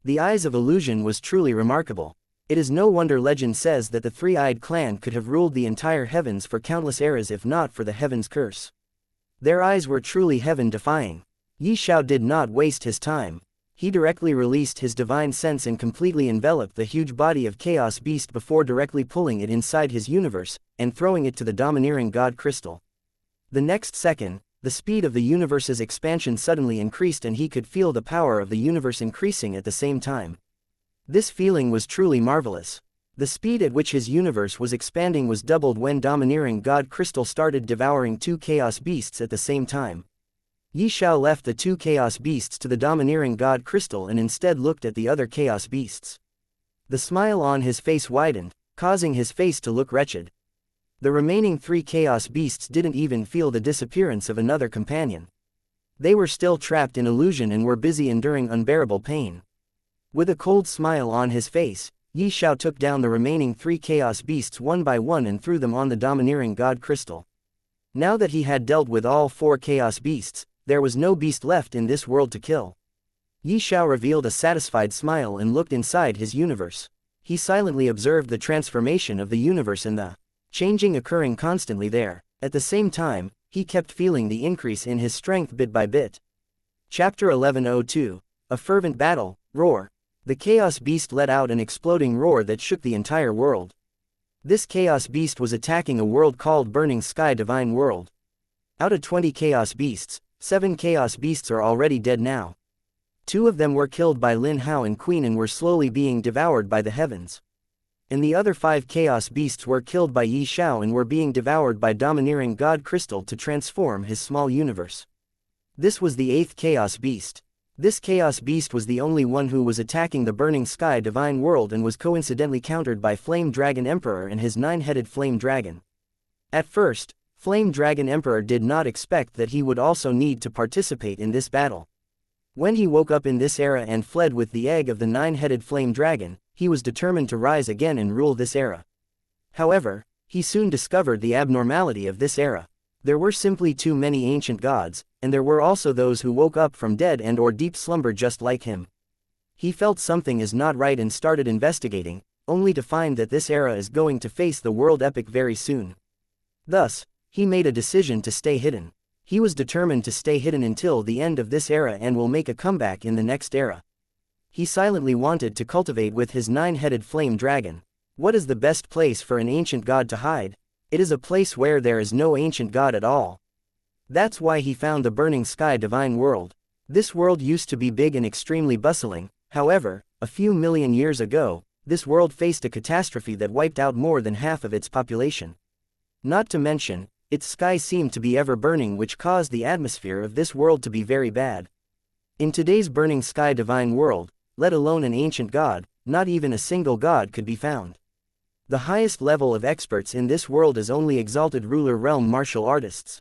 The Eyes of Illusion was truly remarkable. It is no wonder legend says that the Three-Eyed Clan could have ruled the entire heavens for countless eras if not for the heaven's curse. Their eyes were truly heaven-defying. Ye Xiao did not waste his time. He directly released his divine sense and completely enveloped the huge body of Chaos Beast before directly pulling it inside his universe, and throwing it to the Domineering God Crystal. The next second, the speed of the universe's expansion suddenly increased and he could feel the power of the universe increasing at the same time. This feeling was truly marvelous. The speed at which his universe was expanding was doubled when Domineering God Crystal started devouring 2 Chaos Beasts at the same time. Ye Xiao left the 2 Chaos Beasts to the Domineering God Crystal and instead looked at the other Chaos Beasts. The smile on his face widened, causing his face to look wretched. The remaining 3 Chaos Beasts didn't even feel the disappearance of another companion. They were still trapped in illusion and were busy enduring unbearable pain. With a cold smile on his face, Ye Xiao took down the remaining 3 Chaos Beasts one by one and threw them on the Domineering God Crystal. Now that he had dealt with all 4 Chaos Beasts, there was no beast left in this world to kill. Ye Xiao revealed a satisfied smile and looked inside his universe. He silently observed the transformation of the universe and the changing occurring constantly there. At the same time, he kept feeling the increase in his strength bit by bit. Chapter 1102. A Fervent Battle, Roar. The Chaos Beast let out an exploding roar that shook the entire world. This Chaos Beast was attacking a world called Burning Sky Divine World. Out of 20 Chaos Beasts, 7 Chaos Beasts are already dead now. 2 of them were killed by Lin Hao and Queen and were slowly being devoured by the heavens. And the other 5 Chaos Beasts were killed by Ye Xiao and were being devoured by Domineering God Crystal to transform his small universe. This was the 8th Chaos Beast. This Chaos Beast was the only one who was attacking the Burning Sky Divine World and was coincidentally countered by Flame Dragon Emperor and his 9-headed Flame Dragon. At first, Flame Dragon Emperor did not expect that he would also need to participate in this battle. When he woke up in this era and fled with the egg of the nine-headed flame dragon, he was determined to rise again and rule this era. However, he soon discovered the abnormality of this era. There were simply too many ancient gods, and there were also those who woke up from dead and or deep slumber just like him. He felt something is not right and started investigating, only to find that this era is going to face the world epic very soon. Thus, he made a decision to stay hidden. He was determined to stay hidden until the end of this era and will make a comeback in the next era. He silently wanted to cultivate with his nine-headed flame dragon. What is the best place for an ancient god to hide? It is a place where there is no ancient god at all. That's why he found the burning sky divine world. This world used to be big and extremely bustling. However, a few million years ago, this world faced a catastrophe that wiped out more than half of its population. Not to mention, its sky seemed to be ever burning, which caused the atmosphere of this world to be very bad. In today's burning sky divine world, let alone an ancient god, not even a single god could be found. The highest level of experts in this world is only exalted ruler realm martial artists.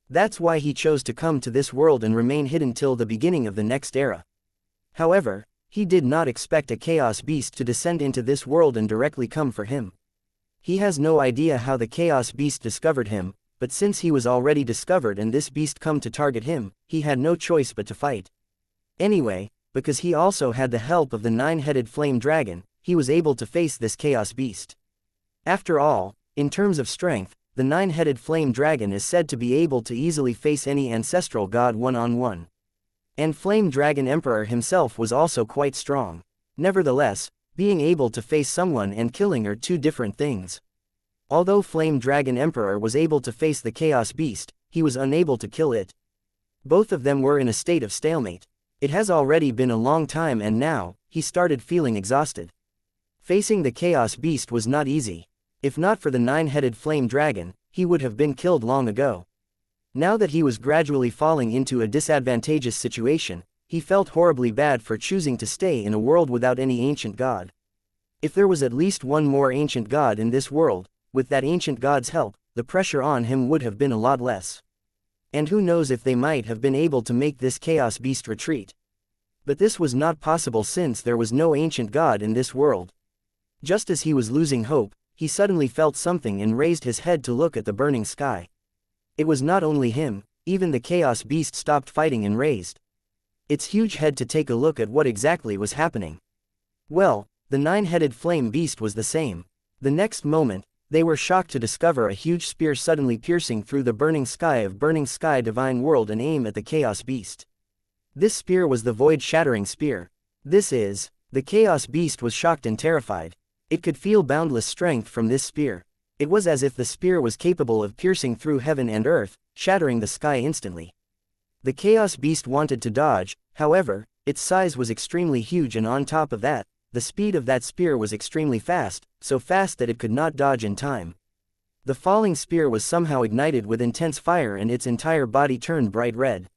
That's why he chose to come to this world and remain hidden till the beginning of the next era. However, he did not expect a chaos beast to descend into this world and directly come for him. He has no idea how the chaos beast discovered him, but since he was already discovered and this beast come to target him, he had no choice but to fight. Anyway, because he also had the help of the nine-headed flame dragon, he was able to face this chaos beast. After all, in terms of strength, the nine-headed flame dragon is said to be able to easily face any ancestral god one-on-one. And Flame Dragon Emperor himself was also quite strong. Nevertheless, being able to face someone and killing are two different things. Although Flame Dragon Emperor was able to face the Chaos Beast, he was unable to kill it. Both of them were in a state of stalemate. It has already been a long time and now, he started feeling exhausted. Facing the Chaos Beast was not easy. If not for the nine-headed flame dragon, he would have been killed long ago. Now that he was gradually falling into a disadvantageous situation, he felt horribly bad for choosing to stay in a world without any ancient god. If there was at least one more ancient god in this world, with that ancient god's help, the pressure on him would have been a lot less. And who knows if they might have been able to make this chaos beast retreat. But this was not possible since there was no ancient god in this world. Just as he was losing hope, he suddenly felt something and raised his head to look at the burning sky. It was not only him, even the chaos beast stopped fighting and raised its huge head to take a look at what exactly was happening. Well, the nine-headed flame beast was the same. The next moment, they were shocked to discover a huge spear suddenly piercing through the burning sky divine world and aim at the chaos beast. This spear was the void-shattering spear. The chaos beast was shocked and terrified. It could feel boundless strength from this spear. It was as if the spear was capable of piercing through heaven and earth, shattering the sky instantly. The chaos beast wanted to dodge, however, its size was extremely huge and on top of that, the speed of that spear was extremely fast, so fast that it could not dodge in time. The falling spear was somehow ignited with intense fire and its entire body turned bright red.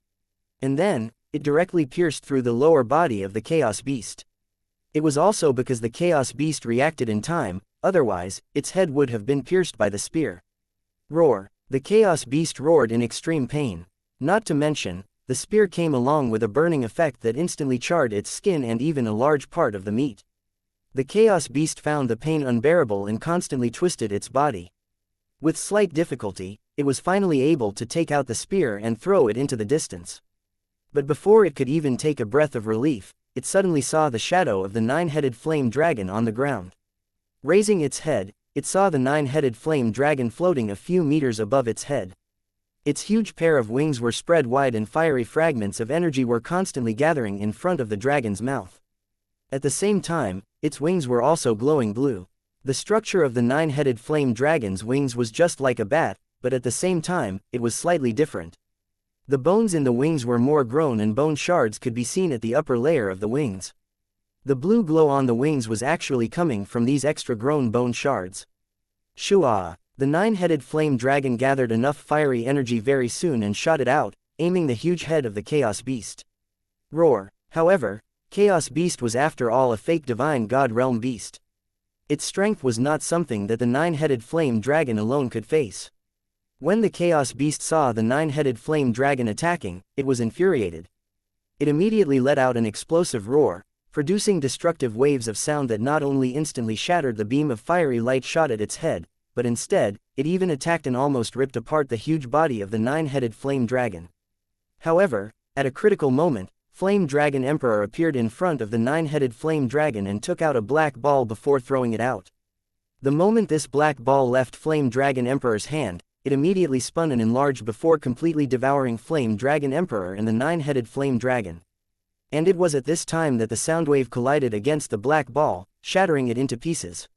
And then, it directly pierced through the lower body of the chaos beast. It was also because the chaos beast reacted in time, otherwise, its head would have been pierced by the spear. Roar! The chaos beast roared in extreme pain. Not to mention, the spear came along with a burning effect that instantly charred its skin and even a large part of the meat. The chaos beast found the pain unbearable and constantly twisted its body. With slight difficulty, it was finally able to take out the spear and throw it into the distance. But before it could even take a breath of relief, it suddenly saw the shadow of the nine-headed flame dragon on the ground. Raising its head, it saw the nine-headed flame dragon floating a few meters above its head. Its huge pair of wings were spread wide and fiery fragments of energy were constantly gathering in front of the dragon's mouth. At the same time, its wings were also glowing blue. The structure of the nine-headed flame dragon's wings was just like a bat, but at the same time, it was slightly different. The bones in the wings were more grown and bone shards could be seen at the upper layer of the wings. The blue glow on the wings was actually coming from these extra grown bone shards. Shua! The nine-headed flame dragon gathered enough fiery energy very soon and shot it out, aiming the huge head of the chaos beast. Roar! However, chaos beast was after all a fake divine god realm beast. Its strength was not something that the nine-headed flame dragon alone could face. When the Chaos Beast saw the nine-headed flame dragon attacking, it was infuriated. It immediately let out an explosive roar, producing destructive waves of sound that not only instantly shattered the beam of fiery light shot at its head, but instead, it even attacked and almost ripped apart the huge body of the nine-headed flame dragon. However, at a critical moment, Flame Dragon Emperor appeared in front of the nine-headed flame dragon and took out a black ball before throwing it out. The moment this black ball left Flame Dragon Emperor's hand, it immediately spun and enlarged before completely devouring Flame Dragon Emperor and the nine-headed flame dragon. And it was at this time that the soundwave collided against the black ball, shattering it into pieces.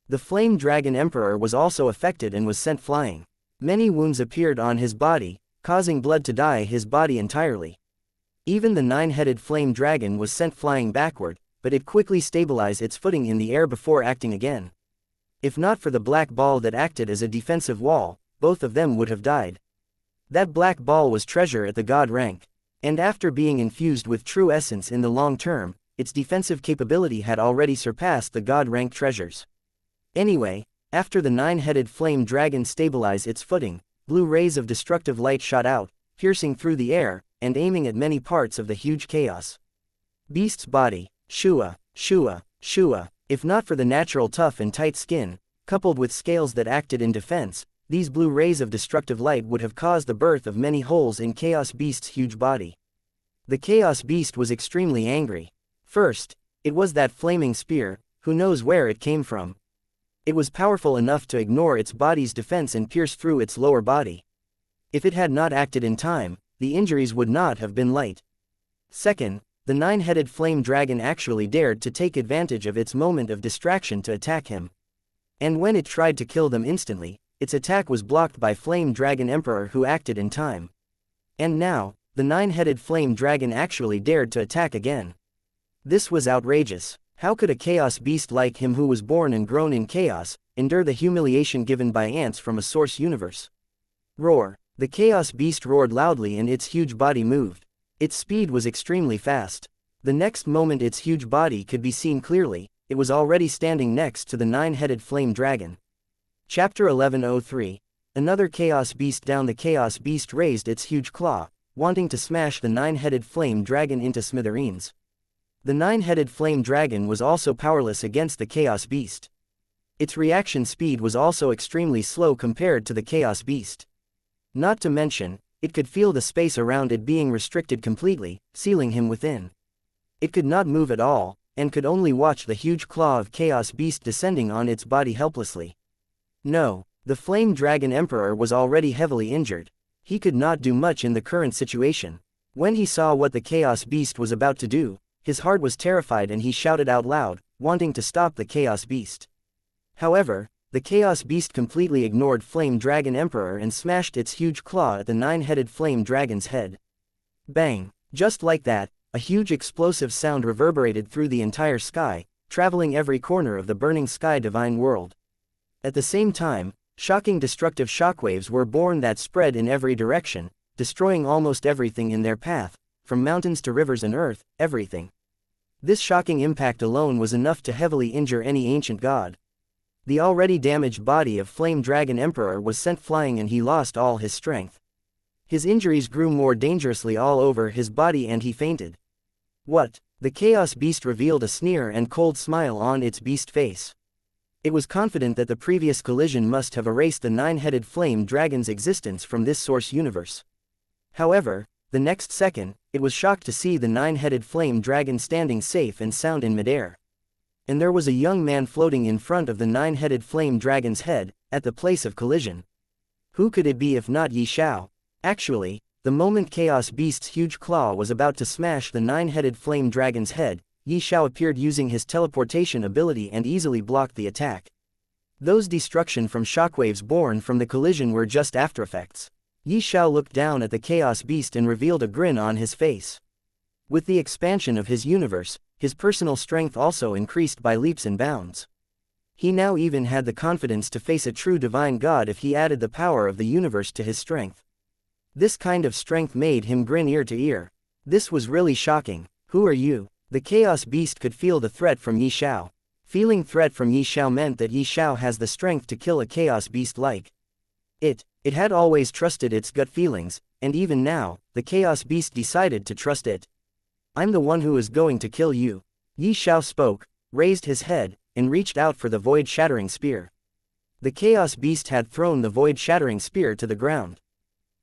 The Flame Dragon Emperor was also affected and was sent flying. Many wounds appeared on his body, causing blood to dye his body entirely. Even the nine-headed flame dragon was sent flying backward, but it quickly stabilized its footing in the air before acting again. If not for the black ball that acted as a defensive wall, both of them would have died. That black ball was treasure at the god rank, and after being infused with true essence in the long term, its defensive capability had already surpassed the god rank treasures. Anyway, after the nine-headed flame dragon stabilized its footing, blue rays of destructive light shot out, piercing through the air, and aiming at many parts of the huge chaos beast's body. Shua, Shua, Shua. If not for the natural tough and tight skin, coupled with scales that acted in defense, these blue rays of destructive light would have caused the birth of many holes in Chaos Beast's huge body. The Chaos Beast was extremely angry. First, it was that flaming spear, who knows where it came from. It was powerful enough to ignore its body's defense and pierce through its lower body. If it had not acted in time, the injuries would not have been light. Second, the nine-headed flame dragon actually dared to take advantage of its moment of distraction to attack him. And when it tried to kill them instantly, its attack was blocked by Flame Dragon Emperor, who acted in time. And now, the nine-headed flame dragon actually dared to attack again. This was outrageous. How could a chaos beast like him, who was born and grown in chaos, endure the humiliation given by ants from a source universe? Roar. The chaos beast roared loudly and its huge body moved. Its speed was extremely fast. The next moment its huge body could be seen clearly, it was already standing next to the nine-headed flame dragon. Chapter 1103. Another chaos beast down. The chaos beast raised its huge claw, wanting to smash the nine-headed flame dragon into smithereens. The nine-headed flame dragon was also powerless against the chaos beast. Its reaction speed was also extremely slow compared to the chaos beast. Not to mention, it could feel the space around it being restricted completely, sealing him within. It could not move at all, and could only watch the huge claw of chaos beast descending on its body helplessly. No, the Flame Dragon Emperor was already heavily injured. He could not do much in the current situation. When he saw what the Chaos Beast was about to do, his heart was terrified and he shouted out loud, wanting to stop the Chaos Beast. However, the Chaos Beast completely ignored Flame Dragon Emperor and smashed its huge claw at the nine-headed flame dragon's head. Bang! Just like that, a huge explosive sound reverberated through the entire sky, traveling every corner of the burning sky divine world. At the same time, shocking destructive shockwaves were born that spread in every direction, destroying almost everything in their path, from mountains to rivers and earth, everything. This shocking impact alone was enough to heavily injure any ancient god. The already damaged body of Flame Dragon Emperor was sent flying and he lost all his strength. His injuries grew more dangerously all over his body and he fainted. What? The Chaos Beast revealed a sneer and cold smile on its beast face. It was confident that the previous collision must have erased the nine-headed flame dragon's existence from this source universe. However, the next second, it was shocked to see the nine-headed flame dragon standing safe and sound in midair. And there was a young man floating in front of the nine-headed flame dragon's head, at the place of collision. Who could it be if not Ye Xiao? Actually, the moment Chaos Beast's huge claw was about to smash the nine-headed flame dragon's head, Ye Xiao appeared using his teleportation ability and easily blocked the attack. Those destruction from shockwaves born from the collision were just aftereffects. Ye Xiao looked down at the Chaos Beast and revealed a grin on his face. With the expansion of his universe, his personal strength also increased by leaps and bounds. He now even had the confidence to face a true divine god if he added the power of the universe to his strength. This kind of strength made him grin ear to ear. This was really shocking. Who are you? The Chaos Beast could feel the threat from Ye Xiao. Feeling threat from Ye Xiao meant that Ye Xiao has the strength to kill a Chaos Beast like It had always trusted its gut feelings, and even now, the Chaos Beast decided to trust it. I'm the one who is going to kill you. Ye Xiao spoke, raised his head, and reached out for the void-shattering spear. The Chaos Beast had thrown the void-shattering spear to the ground.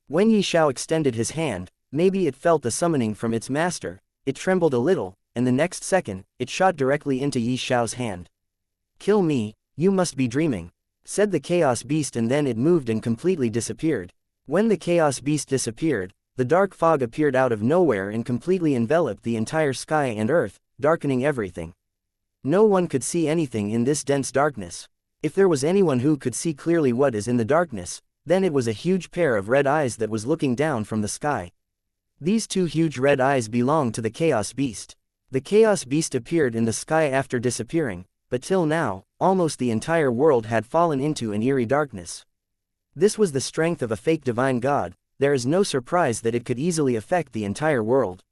When Ye Xiao extended his hand, maybe it felt the summoning from its master, it trembled a little, and the next second, it shot directly into Ye Xiao's hand. Kill me, you must be dreaming, said the Chaos Beast, and then it moved and completely disappeared. When the Chaos Beast disappeared, the dark fog appeared out of nowhere and completely enveloped the entire sky and earth, darkening everything. No one could see anything in this dense darkness. If there was anyone who could see clearly what is in the darkness, then it was a huge pair of red eyes that was looking down from the sky. These two huge red eyes belonged to the Chaos Beast. The Chaos Beast appeared in the sky after disappearing, but till now, almost the entire world had fallen into an eerie darkness. This was the strength of a fake divine god. There is no surprise that it could easily affect the entire world.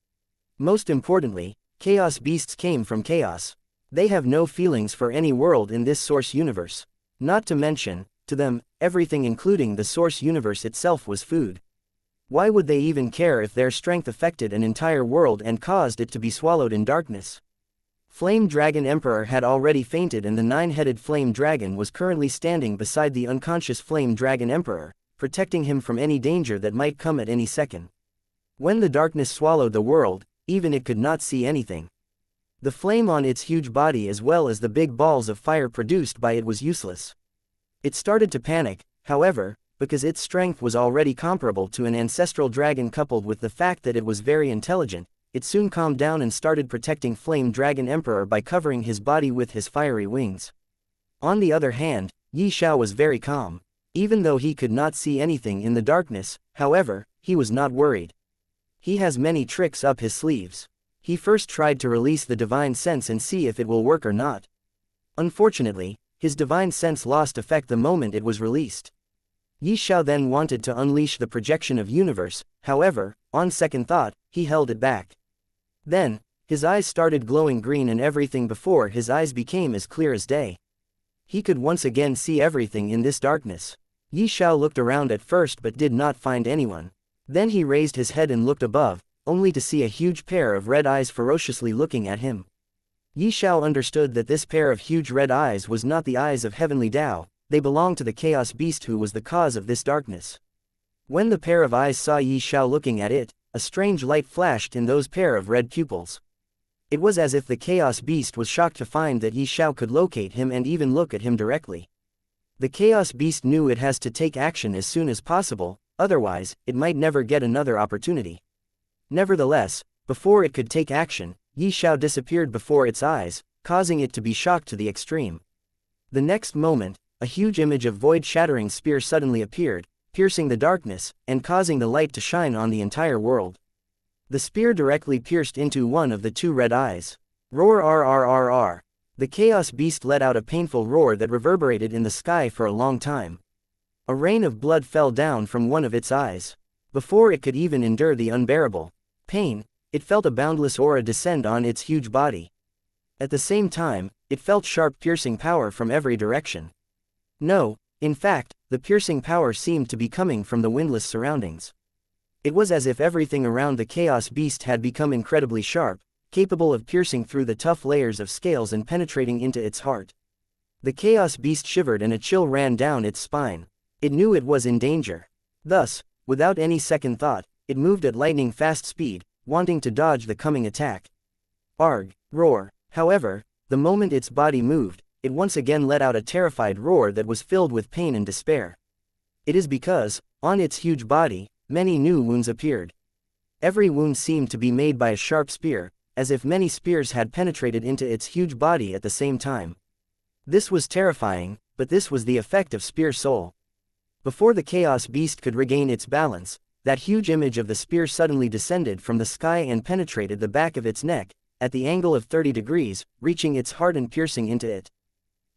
Most importantly, Chaos Beasts came from chaos. They have no feelings for any world in this source universe. Not to mention, to them, everything including the source universe itself was food. Why would they even care if their strength affected an entire world and caused it to be swallowed in darkness? Flame Dragon Emperor had already fainted, and the nine-headed Flame Dragon was currently standing beside the unconscious Flame Dragon Emperor, protecting him from any danger that might come at any second. When the darkness swallowed the world, even it could not see anything. The flame on its huge body as well as the big balls of fire produced by it was useless. It started to panic, however, because its strength was already comparable to an ancestral dragon coupled with the fact that it was very intelligent. It soon calmed down and started protecting Flame Dragon Emperor by covering his body with his fiery wings. On the other hand, Ye Xiao was very calm. Even though he could not see anything in the darkness, however, he was not worried. He has many tricks up his sleeves. He first tried to release the divine sense and see if it will work or not. Unfortunately, his divine sense lost effect the moment it was released. Ye Xiao then wanted to unleash the projection of universe, however, on second thought, he held it back. Then, his eyes started glowing green and everything before his eyes became as clear as day. He could once again see everything in this darkness. Ye Xiao looked around at first but did not find anyone. Then he raised his head and looked above, only to see a huge pair of red eyes ferociously looking at him. Ye Xiao understood that this pair of huge red eyes was not the eyes of heavenly Tao, they belonged to the Chaos Beast who was the cause of this darkness. When the pair of eyes saw Ye Xiao looking at it, a strange light flashed in those pair of red pupils. It was as if the Chaos Beast was shocked to find that Ye Xiao could locate him and even look at him directly. The Chaos Beast knew it has to take action as soon as possible, otherwise, it might never get another opportunity. Nevertheless, before it could take action, Ye Xiao disappeared before its eyes, causing it to be shocked to the extreme. The next moment, a huge image of void-shattering spear suddenly appeared, piercing the darkness, and causing the light to shine on the entire world. The spear directly pierced into one of the two red eyes. Roar rrrr. The Chaos Beast let out a painful roar that reverberated in the sky for a long time. A rain of blood fell down from one of its eyes. Before it could even endure the unbearable pain, it felt a boundless aura descend on its huge body. At the same time, it felt sharp piercing power from every direction. No, in fact, the piercing power seemed to be coming from the windless surroundings. It was as if everything around the Chaos Beast had become incredibly sharp, capable of piercing through the tough layers of scales and penetrating into its heart. The Chaos Beast shivered and a chill ran down its spine. It knew it was in danger. Thus, without any second thought, it moved at lightning-fast speed, wanting to dodge the coming attack. Arg! Roar! However, the moment its body moved, it once again let out a terrified roar that was filled with pain and despair. It is because, on its huge body, many new wounds appeared. Every wound seemed to be made by a sharp spear, as if many spears had penetrated into its huge body at the same time. This was terrifying, but this was the effect of Spear Soul. Before the Chaos Beast could regain its balance, that huge image of the spear suddenly descended from the sky and penetrated the back of its neck, at the angle of 30 degrees, reaching its heart and piercing into it.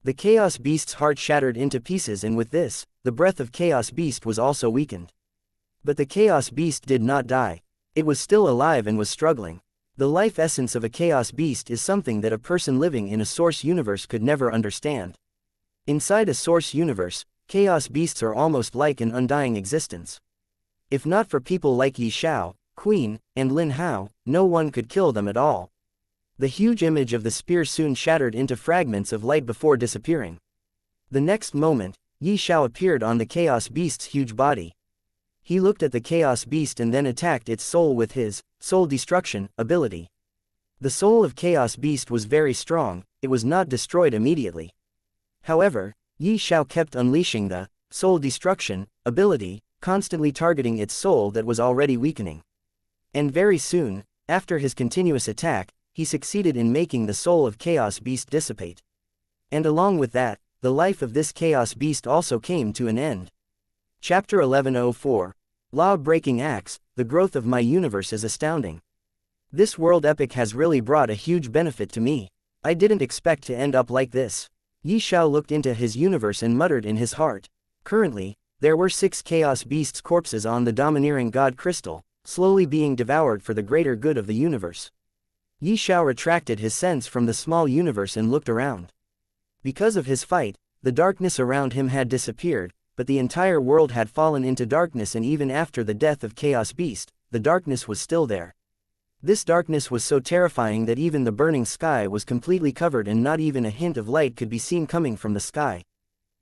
The Chaos Beast's heart shattered into pieces, and with this, the breath of Chaos Beast was also weakened. But the Chaos Beast did not die. It was still alive and was struggling. The life essence of a Chaos Beast is something that a person living in a source universe could never understand. Inside a source universe, Chaos beasts are almost like an undying existence. If not for people like Ye Xiao, Queen, and Lin Hao, no one could kill them at all. The huge image of the spear soon shattered into fragments of light before disappearing. The next moment, Ye Xiao appeared on the Chaos Beast's huge body. He looked at the Chaos Beast and then attacked its soul with his soul destruction ability. The soul of Chaos Beast was very strong, it was not destroyed immediately. However, Ye Xiao kept unleashing the soul destruction ability, constantly targeting its soul that was already weakening. And very soon, after his continuous attack, he succeeded in making the soul of Chaos Beast dissipate. And along with that, the life of this Chaos Beast also came to an end. Chapter 1104. Law-breaking acts, the growth of my universe is astounding. This world epic has really brought a huge benefit to me. I didn't expect to end up like this. Ye Xiao looked into his universe and muttered in his heart. Currently, there were 6 Chaos Beasts' corpses on the domineering God Crystal, slowly being devoured for the greater good of the universe. Ye Xiao retracted his sense from the small universe and looked around. Because of his fight, the darkness around him had disappeared, but the entire world had fallen into darkness, and even after the death of Chaos Beast, the darkness was still there. This darkness was so terrifying that even the burning sky was completely covered and not even a hint of light could be seen coming from the sky.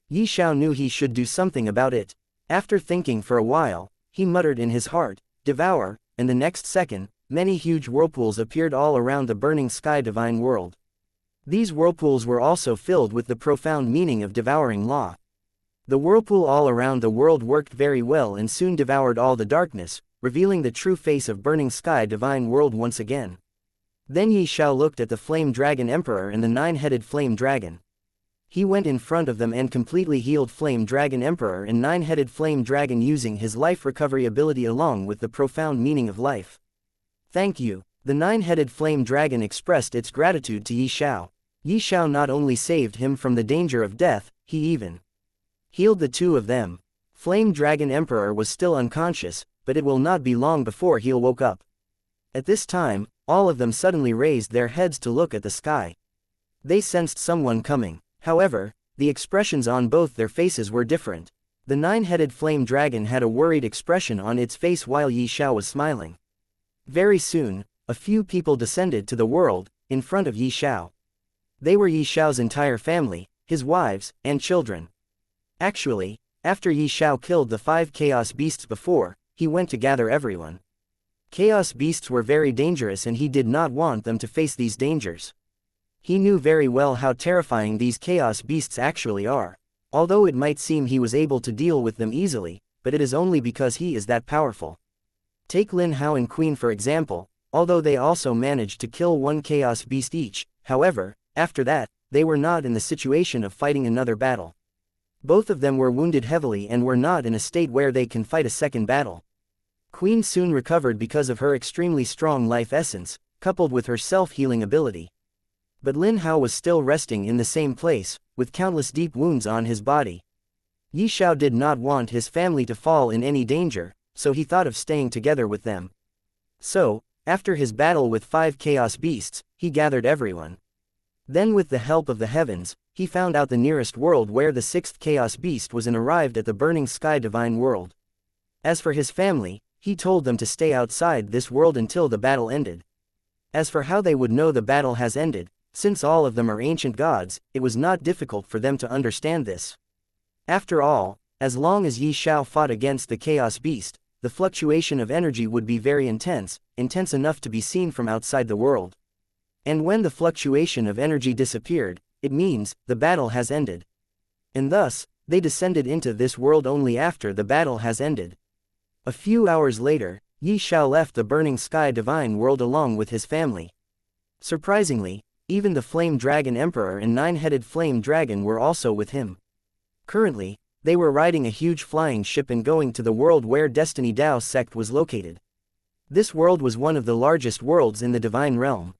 Ye Xiao knew he should do something about it. After thinking for a while, he muttered in his heart, "Devour," and the next second, many huge whirlpools appeared all around the burning sky divine world. These whirlpools were also filled with the profound meaning of devouring law. The whirlpool all around the world worked very well and soon devoured all the darkness, revealing the true face of burning sky divine world once again. Then Ye Xiao looked at the Flame Dragon Emperor and the 9-headed Flame Dragon. He went in front of them and completely healed Flame Dragon Emperor and 9-headed Flame Dragon using his life recovery ability along with the profound meaning of life. "Thank you." The 9-headed Flame Dragon expressed its gratitude to Ye Xiao. Ye Xiao not only saved him from the danger of death, he even healed the 2 of them. Flame Dragon Emperor was still unconscious, but it will not be long before he woke up. At this time, all of them suddenly raised their heads to look at the sky. They sensed someone coming. However, the expressions on both their faces were different. The 9-headed Flame Dragon had a worried expression on its face while Ye Xiao was smiling. Very soon, a few people descended to the world, in front of Ye Xiao. They were Ye Xiao's entire family, his wives, and children. Actually, after Ye Xiao killed the 5 Chaos Beasts before, he went to gather everyone. Chaos Beasts were very dangerous and he did not want them to face these dangers. He knew very well how terrifying these Chaos Beasts actually are. Although it might seem he was able to deal with them easily, but it is only because he is that powerful. Take Lin Hao and Queen for example, although they also managed to kill 1 Chaos Beast each, however, after that, they were not in the situation of fighting another battle. Both of them were wounded heavily and were not in a state where they can fight a second battle. Queen soon recovered because of her extremely strong life essence, coupled with her self-healing ability. But Lin Hao was still resting in the same place, with countless deep wounds on his body. Ye Xiao did not want his family to fall in any danger, so he thought of staying together with them. So, after his battle with 5 Chaos Beasts, he gathered everyone. Then with the help of the heavens, he found out the nearest world where the 6th Chaos Beast was and arrived at the burning sky divine world. As for his family, he told them to stay outside this world until the battle ended. As for how they would know the battle has ended, since all of them are ancient gods, it was not difficult for them to understand this. After all, as long as Ye Xiao fought against the Chaos Beast, the fluctuation of energy would be very intense enough to be seen from outside the world. And when the fluctuation of energy disappeared, it means the battle has ended. And thus, they descended into this world only after the battle has ended. A few hours later, Ye Xiao left the burning sky divine world along with his family. Surprisingly, even the Flame Dragon Emperor and 9-headed Flame Dragon were also with him. Currently, they were riding a huge flying ship and going to the world where Destiny Dao sect was located. This world was one of the largest worlds in the divine realm.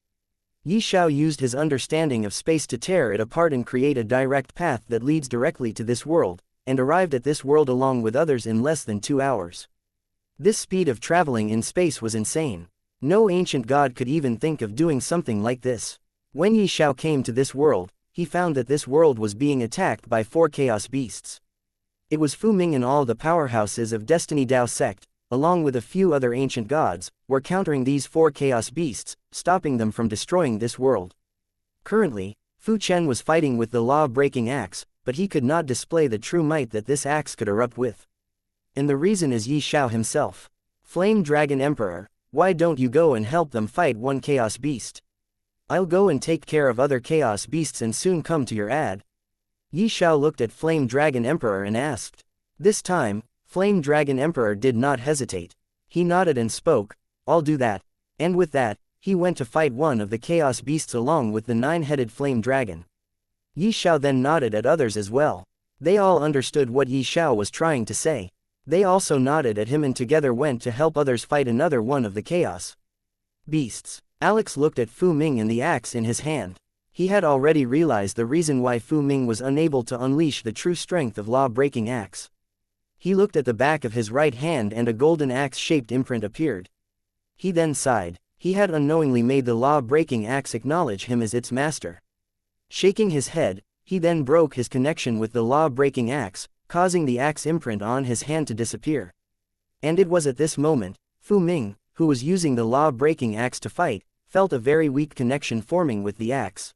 Ye Xiao used his understanding of space to tear it apart and create a direct path that leads directly to this world, and arrived at this world along with others in less than 2 hours. This speed of traveling in space was insane. No ancient god could even think of doing something like this. When Ye Xiao came to this world, he found that this world was being attacked by 4 Chaos Beasts. It was Fu Ming and all the powerhouses of Destiny Dao sect, along with a few other ancient gods, were countering these 4 chaos beasts, stopping them from destroying this world. Currently, Fu Chen was fighting with the law-breaking axe, but he could not display the true might that this axe could erupt with. And the reason is Ye Xiao himself. Flame Dragon Emperor, why don't you go and help them fight one chaos beast? I'll go and take care of other chaos beasts and soon come to your aid. Ye Xiao looked at Flame Dragon Emperor and asked. This time, Flame Dragon Emperor did not hesitate. He nodded and spoke, I'll do that. And with that, he went to fight one of the chaos beasts along with the 9-headed flame dragon. Ye Xiao then nodded at others as well. They all understood what Ye Xiao was trying to say. They also nodded at him and together went to help others fight another one of the chaos beasts. Alex looked at Fu Ming and the axe in his hand. He had already realized the reason why Fu Ming was unable to unleash the true strength of law-breaking axe. He looked at the back of his right hand and a golden axe-shaped imprint appeared. He then sighed. He had unknowingly made the law-breaking axe acknowledge him as its master. Shaking his head, he then broke his connection with the law-breaking axe, causing the axe imprint on his hand to disappear. And it was at this moment, Fu Ming, who was using the law-breaking axe to fight, felt a very weak connection forming with the axe.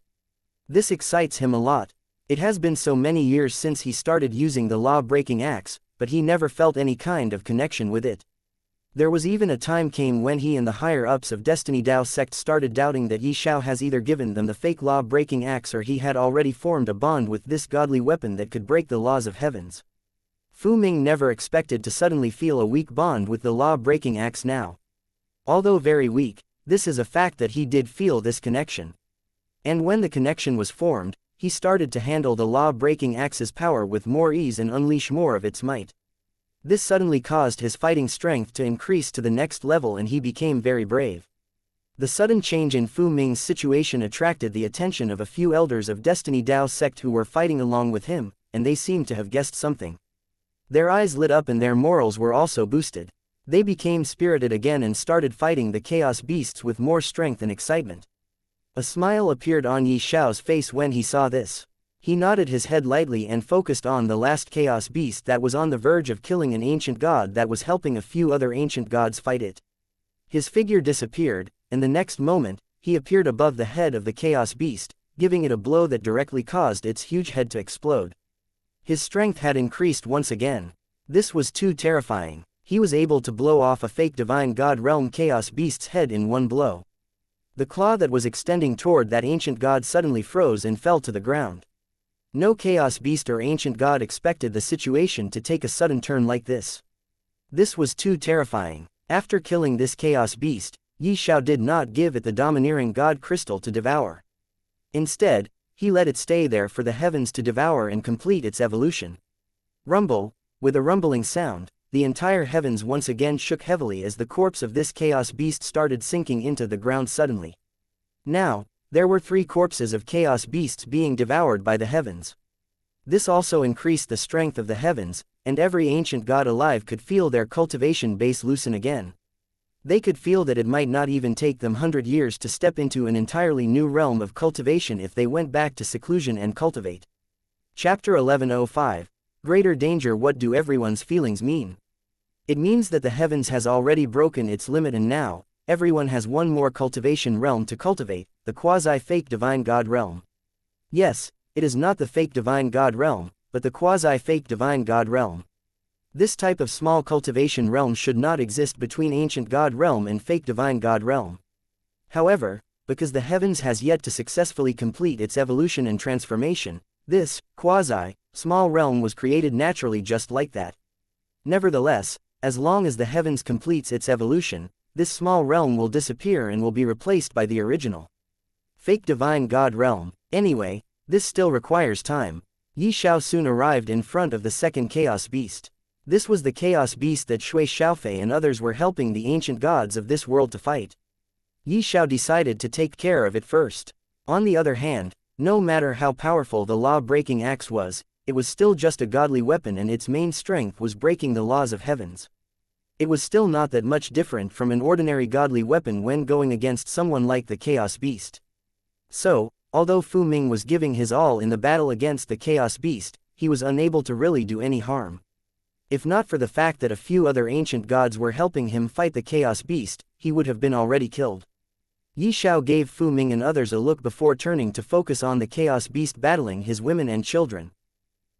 This excites him a lot. It has been so many years since he started using the law-breaking axe, but he never felt any kind of connection with it. There was even a time came when he and the higher-ups of Destiny Dao sect started doubting that Ye Xiao has either given them the fake law-breaking axe or he had already formed a bond with this godly weapon that could break the laws of heavens. Fu Ming never expected to suddenly feel a weak bond with the law-breaking axe now. Although very weak, this is a fact that he did feel this connection. And when the connection was formed, he started to handle the law-breaking axe's power with more ease and unleash more of its might. This suddenly caused his fighting strength to increase to the next level and he became very brave. The sudden change in Fu Ming's situation attracted the attention of a few elders of Destiny Dao sect who were fighting along with him, and they seemed to have guessed something. Their eyes lit up and their morals were also boosted. They became spirited again and started fighting the chaos beasts with more strength and excitement. A smile appeared on Ye Xiao's face when he saw this. He nodded his head lightly and focused on the last chaos beast that was on the verge of killing an ancient god that was helping a few other ancient gods fight it. His figure disappeared, and the next moment, he appeared above the head of the chaos beast, giving it a blow that directly caused its huge head to explode. His strength had increased once again. This was too terrifying. He was able to blow off a fake divine god realm chaos beast's head in one blow. The claw that was extending toward that ancient god suddenly froze and fell to the ground. No chaos beast or ancient god expected the situation to take a sudden turn like this. This was too terrifying. After killing this chaos beast, Ye Xiao did not give it the domineering god crystal to devour. Instead, he let it stay there for the heavens to devour and complete its evolution. Rumble, with a rumbling sound, the entire heavens once again shook heavily as the corpse of this chaos beast started sinking into the ground suddenly. Now, there were 3 corpses of chaos beasts being devoured by the heavens. This also increased the strength of the heavens, and every ancient god alive could feel their cultivation base loosen again. They could feel that it might not even take them 100 years to step into an entirely new realm of cultivation if they went back to seclusion and cultivate. Chapter 1105. Greater Danger. What do everyone's feelings mean? It means that the heavens has already broken its limit and now, everyone has one more cultivation realm to cultivate, the quasi-fake divine god realm. Yes, it is not the fake divine god realm, but the quasi-fake divine god realm. This type of small cultivation realm should not exist between ancient god realm and fake divine god realm. However, because the heavens has yet to successfully complete its evolution and transformation, this quasi-small realm was created naturally just like that. Nevertheless, as long as the heavens completes its evolution, this small realm will disappear and will be replaced by the original fake divine god realm. Anyway, this still requires time. Ye Xiao soon arrived in front of the second chaos beast. This was the chaos beast that Shui Xiaofei and others were helping the ancient gods of this world to fight. Ye Xiao decided to take care of it first. On the other hand, no matter how powerful the law-breaking axe was, it was still just a godly weapon and its main strength was breaking the laws of heavens. It was still not that much different from an ordinary godly weapon when going against someone like the chaos beast. So, although Fu Ming was giving his all in the battle against the chaos beast, he was unable to really do any harm. If not for the fact that a few other ancient gods were helping him fight the Chaos Beast, he would have been already killed. Ye Xiao gave Fu Ming and others a look before turning to focus on the Chaos Beast battling his women and children.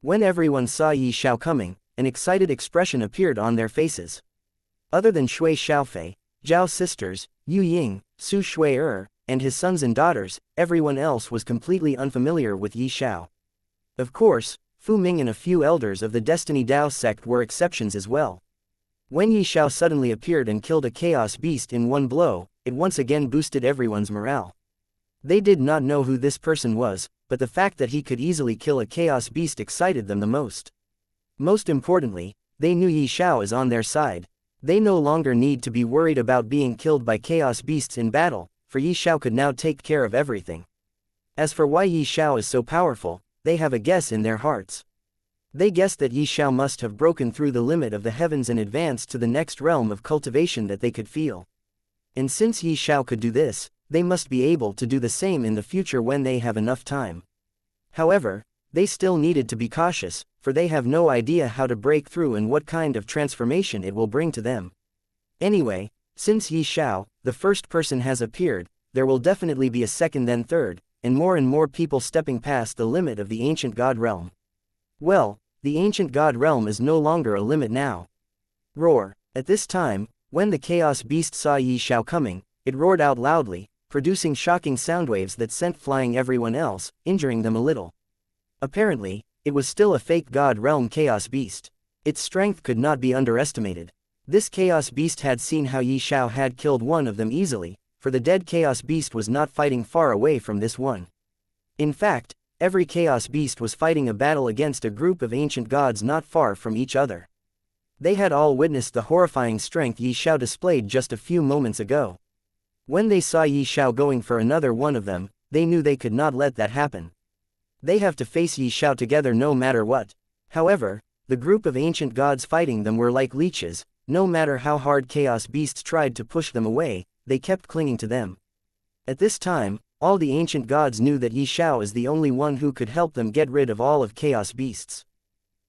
When everyone saw Ye Xiao coming, an excited expression appeared on their faces. Other than Shui Xiaofei, Zhao's sisters, Yu Ying, Su Shui and his sons and daughters, everyone else was completely unfamiliar with Ye Xiao. Of course, Fu Ming and a few elders of the Destiny Dao sect were exceptions as well. When Ye Xiao suddenly appeared and killed a Chaos Beast in one blow, it once again boosted everyone's morale. They did not know who this person was, but the fact that he could easily kill a Chaos Beast excited them the most. Most importantly, they knew Ye Xiao is on their side. They no longer need to be worried about being killed by Chaos Beasts in battle, for Ye Xiao could now take care of everything. As for why Ye Xiao is so powerful, they have a guess in their hearts. They guess that Ye Xiao must have broken through the limit of the heavens and advanced to the next realm of cultivation that they could feel. And since Ye Xiao could do this, they must be able to do the same in the future when they have enough time. However, they still needed to be cautious, for they have no idea how to break through and what kind of transformation it will bring to them. Anyway, since Ye Xiao, the first person, has appeared, there will definitely be a second then third, and more people stepping past the limit of the ancient god realm. Well, the ancient god realm is no longer a limit now. Roar. At this time, when the Chaos Beast saw Ye Xiao coming, it roared out loudly, producing shocking soundwaves that sent flying everyone else, injuring them a little. Apparently, it was still a fake god realm Chaos Beast. Its strength could not be underestimated. This Chaos Beast had seen how Ye Xiao had killed one of them easily, for the dead Chaos Beast was not fighting far away from this one. In fact, every Chaos Beast was fighting a battle against a group of ancient gods not far from each other. They had all witnessed the horrifying strength Ye Xiao displayed just a few moments ago. When they saw Ye Xiao going for another one of them, they knew they could not let that happen. They have to face Ye Xiao together no matter what. However, the group of ancient gods fighting them were like leeches. No matter how hard Chaos Beasts tried to push them away, they kept clinging to them. At this time, all the ancient gods knew that Ye Xiao is the only one who could help them get rid of all of Chaos Beasts.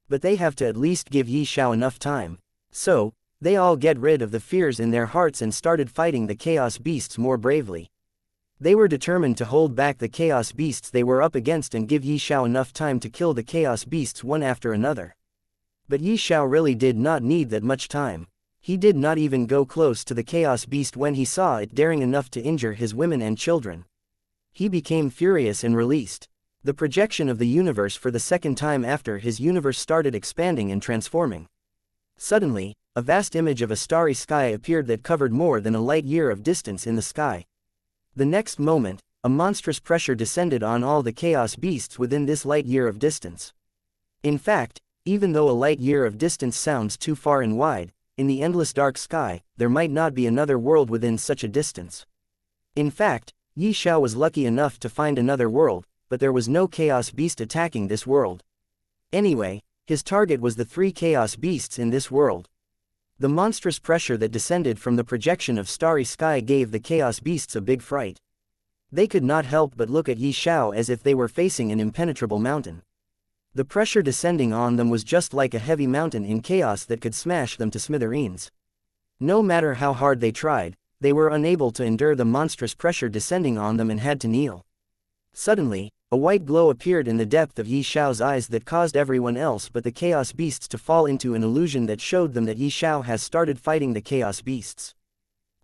But they have to at least give Ye Xiao enough time. So, they all get rid of the fears in their hearts and started fighting the Chaos Beasts more bravely. They were determined to hold back the Chaos Beasts they were up against and give Ye Xiao enough time to kill the Chaos Beasts one after another. But Ye Xiao really did not need that much time. He did not even go close to the Chaos Beast when he saw it daring enough to injure his women and children. He became furious and released the projection of the universe for the second time after his universe started expanding and transforming. Suddenly, a vast image of a starry sky appeared that covered more than a light year of distance in the sky. The next moment, a monstrous pressure descended on all the Chaos Beasts within this light year of distance. In fact, even though a light year of distance sounds too far and wide, in the endless dark sky, there might not be another world within such a distance. In fact, Ye Xiao was lucky enough to find another world, but there was no Chaos Beast attacking this world. Anyway, his target was the 3 Chaos Beasts in this world. The monstrous pressure that descended from the projection of starry sky gave the Chaos Beasts a big fright. They could not help but look at Ye Xiao as if they were facing an impenetrable mountain. The pressure descending on them was just like a heavy mountain in chaos that could smash them to smithereens. No matter how hard they tried, they were unable to endure the monstrous pressure descending on them and had to kneel. Suddenly, a white glow appeared in the depth of Ye Xiao's eyes that caused everyone else but the Chaos Beasts to fall into an illusion that showed them that Ye Xiao has started fighting the Chaos Beasts.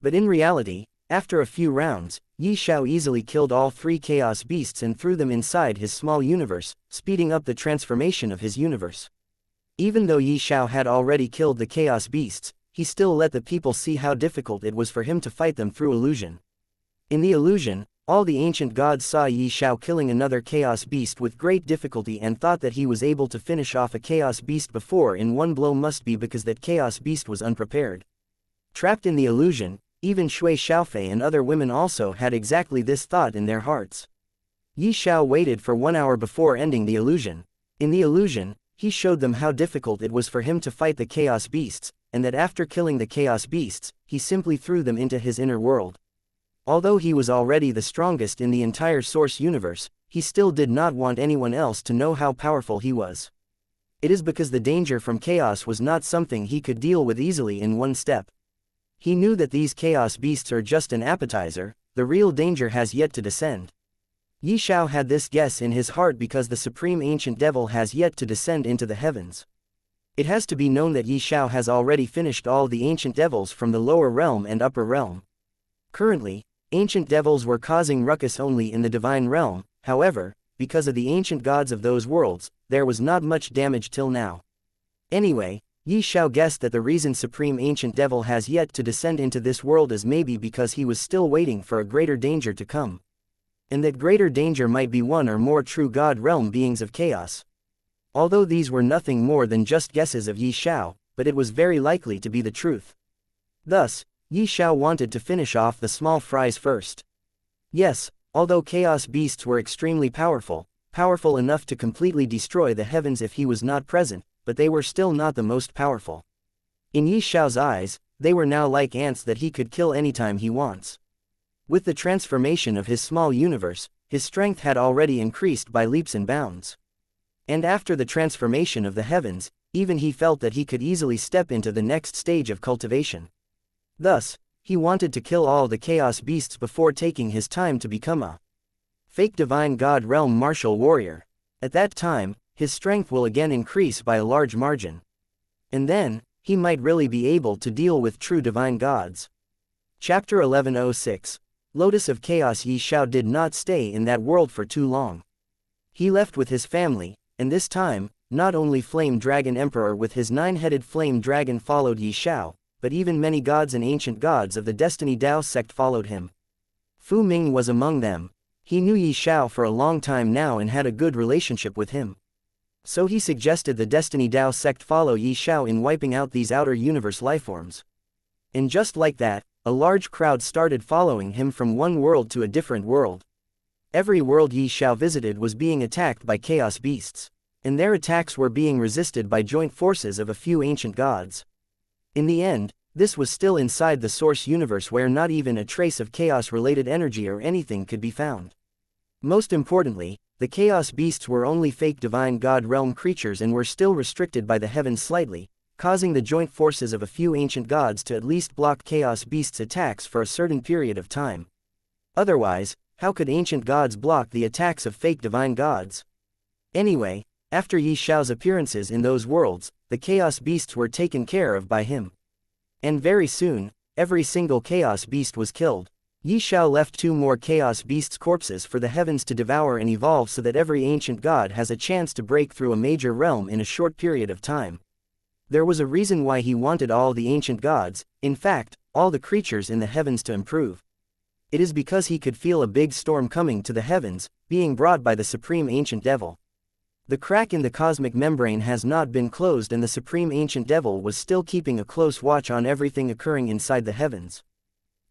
But in reality, after a few rounds, Ye Xiao easily killed all 3 Chaos Beasts and threw them inside his small universe, speeding up the transformation of his universe. Even though Ye Xiao had already killed the Chaos Beasts, he still let the people see how difficult it was for him to fight them through illusion. In the illusion, all the ancient gods saw Ye Xiao killing another Chaos Beast with great difficulty and thought that he was able to finish off a Chaos Beast before in one blow must be because that Chaos Beast was unprepared. Trapped in the illusion, even Shui Xiaofei and other women also had exactly this thought in their hearts. Ye Xiao waited for 1 hour before ending the illusion. In the illusion, he showed them how difficult it was for him to fight the Chaos Beasts, and that after killing the Chaos Beasts, he simply threw them into his inner world. Although he was already the strongest in the entire Source universe, he still did not want anyone else to know how powerful he was. It is because the danger from chaos was not something he could deal with easily in one step. He knew that these chaos beasts are just an appetizer, the real danger has yet to descend. Ye Xiao had this guess in his heart because the supreme ancient devil has yet to descend into the heavens. It has to be known that Ye Xiao has already finished all the ancient devils from the lower realm and upper realm. Currently, ancient devils were causing ruckus only in the divine realm, however, because of the ancient gods of those worlds, there was not much damage till now. Anyway, Ye Xiao guessed that the reason supreme ancient devil has yet to descend into this world is maybe because he was still waiting for a greater danger to come. And that greater danger might be one or more true god realm beings of chaos. Although these were nothing more than just guesses of Ye Xiao, but it was very likely to be the truth. Thus, Ye Xiao wanted to finish off the small fries first. Yes, although chaos beasts were extremely powerful enough to completely destroy the heavens if he was not present, but they were still not the most powerful. In Ye Xiao's eyes, they were now like ants that he could kill anytime he wants. With the transformation of his small universe, his strength had already increased by leaps and bounds. And after the transformation of the heavens, even he felt that he could easily step into the next stage of cultivation. Thus, he wanted to kill all the chaos beasts before taking his time to become a fake divine god realm martial warrior. At that time, his strength will again increase by a large margin. And then, he might really be able to deal with true divine gods. Chapter 1106. Lotus of Chaos. Ye Xiao did not stay in that world for too long. He left with his family, and this time, not only Flame Dragon Emperor with his 9-headed flame dragon followed Ye Xiao, but even many gods and ancient gods of the Destiny Dao sect followed him. Fu Ming was among them. He knew Ye Xiao for a long time now and had a good relationship with him. So he suggested the Destiny Dao sect follow Ye Xiao in wiping out these outer universe lifeforms. And just like that, a large crowd started following him from one world to a different world. Every world Ye Xiao visited was being attacked by chaos beasts, and their attacks were being resisted by joint forces of a few ancient gods. In the end, this was still inside the source universe where not even a trace of chaos-related energy or anything could be found. Most importantly, the chaos beasts were only fake divine god realm creatures and were still restricted by the heavens slightly, causing the joint forces of a few ancient gods to at least block chaos beasts' attacks for a certain period of time. Otherwise, how could ancient gods block the attacks of fake divine gods? Anyway, after Ye Xiao's appearances in those worlds, the chaos beasts were taken care of by him. And very soon, every single chaos beast was killed. Ye Xiao left 2 more chaos beasts' corpses for the heavens to devour and evolve so that every ancient god has a chance to break through a major realm in a short period of time. There was a reason why he wanted all the ancient gods, in fact, all the creatures in the heavens to improve. It is because he could feel a big storm coming to the heavens, being brought by the supreme ancient devil. The crack in the cosmic membrane has not been closed and the supreme ancient devil was still keeping a close watch on everything occurring inside the heavens.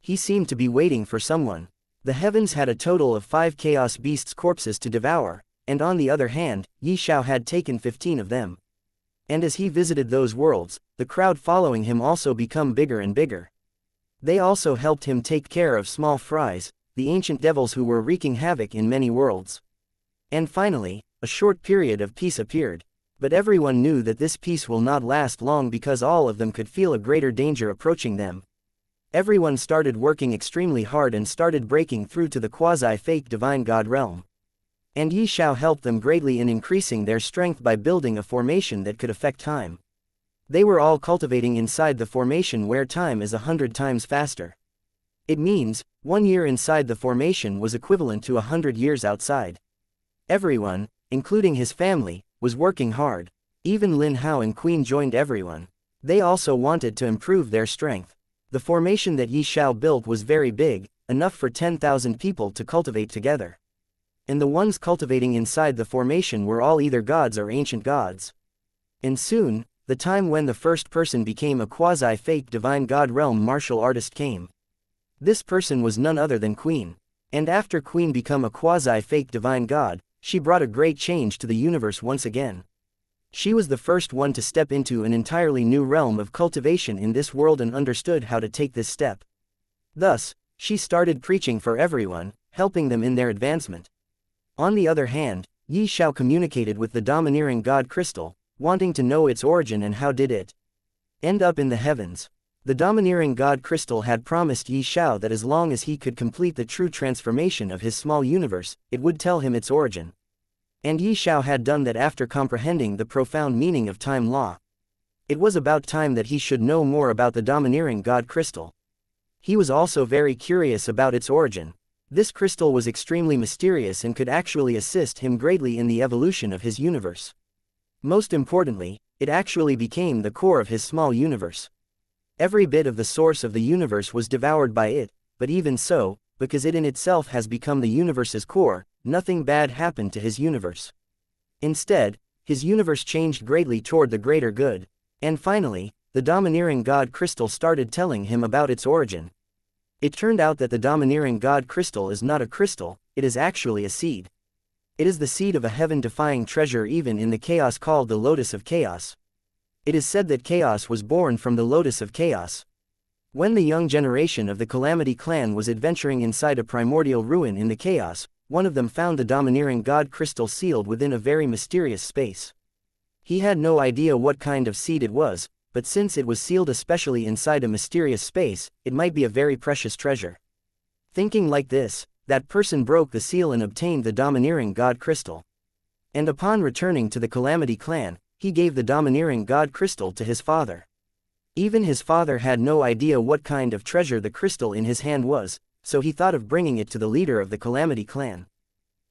He seemed to be waiting for someone. The heavens had a total of 5 chaos beasts' corpses to devour, and on the other hand, Ye Xiao had taken 15 of them. And as he visited those worlds, the crowd following him also become bigger and bigger. They also helped him take care of small fries, the ancient devils who were wreaking havoc in many worlds. And finally, a short period of peace appeared. But everyone knew that this peace will not last long because all of them could feel a greater danger approaching them. Everyone started working extremely hard and started breaking through to the quasi-fake divine god realm. And Ye Xiao helped them greatly in increasing their strength by building a formation that could affect time. They were all cultivating inside the formation where time is 100 times faster. It means, 1 year inside the formation was equivalent to 100 years outside. Everyone, including his family, was working hard. Even Lin Hao and Queen joined everyone. They also wanted to improve their strength. The formation that Ye Xiao built was very big, enough for 10,000 people to cultivate together. And the ones cultivating inside the formation were all either gods or ancient gods. And soon, the time when the first person became a quasi-fake divine god realm martial artist came. This person was none other than Queen. And after Queen became a quasi-fake divine god, she brought a great change to the universe once again. She was the first one to step into an entirely new realm of cultivation in this world and understood how to take this step. Thus, she started preaching for everyone, helping them in their advancement. On the other hand, Ye Xiao communicated with the domineering god Crystal, wanting to know its origin and how did it end up in the heavens. The domineering god crystal had promised Ye Xiao that as long as he could complete the true transformation of his small universe, it would tell him its origin. And Ye Xiao had done that after comprehending the profound meaning of time law. It was about time that he should know more about the domineering god crystal. He was also very curious about its origin. This crystal was extremely mysterious and could actually assist him greatly in the evolution of his universe. Most importantly, it actually became the core of his small universe. Every bit of the source of the universe was devoured by it, but even so, because it in itself has become the universe's core, nothing bad happened to his universe. Instead, his universe changed greatly toward the greater good. And finally, the domineering god crystal started telling him about its origin. It turned out that the domineering god crystal is not a crystal, it is actually a seed. It is the seed of a heaven-defying treasure even in the chaos called the Lotus of Chaos. It is said that chaos was born from the Lotus of Chaos. When the young generation of the Calamity clan was adventuring inside a primordial ruin in the chaos, one of them found the domineering god crystal sealed within a very mysterious space. He had no idea what kind of seed it was, but since it was sealed especially inside a mysterious space, it might be a very precious treasure. Thinking like this, that person broke the seal and obtained the domineering god crystal. And upon returning to the Calamity clan, he gave the domineering god crystal to his father. Even his father had no idea what kind of treasure the crystal in his hand was, so he thought of bringing it to the leader of the Calamity clan.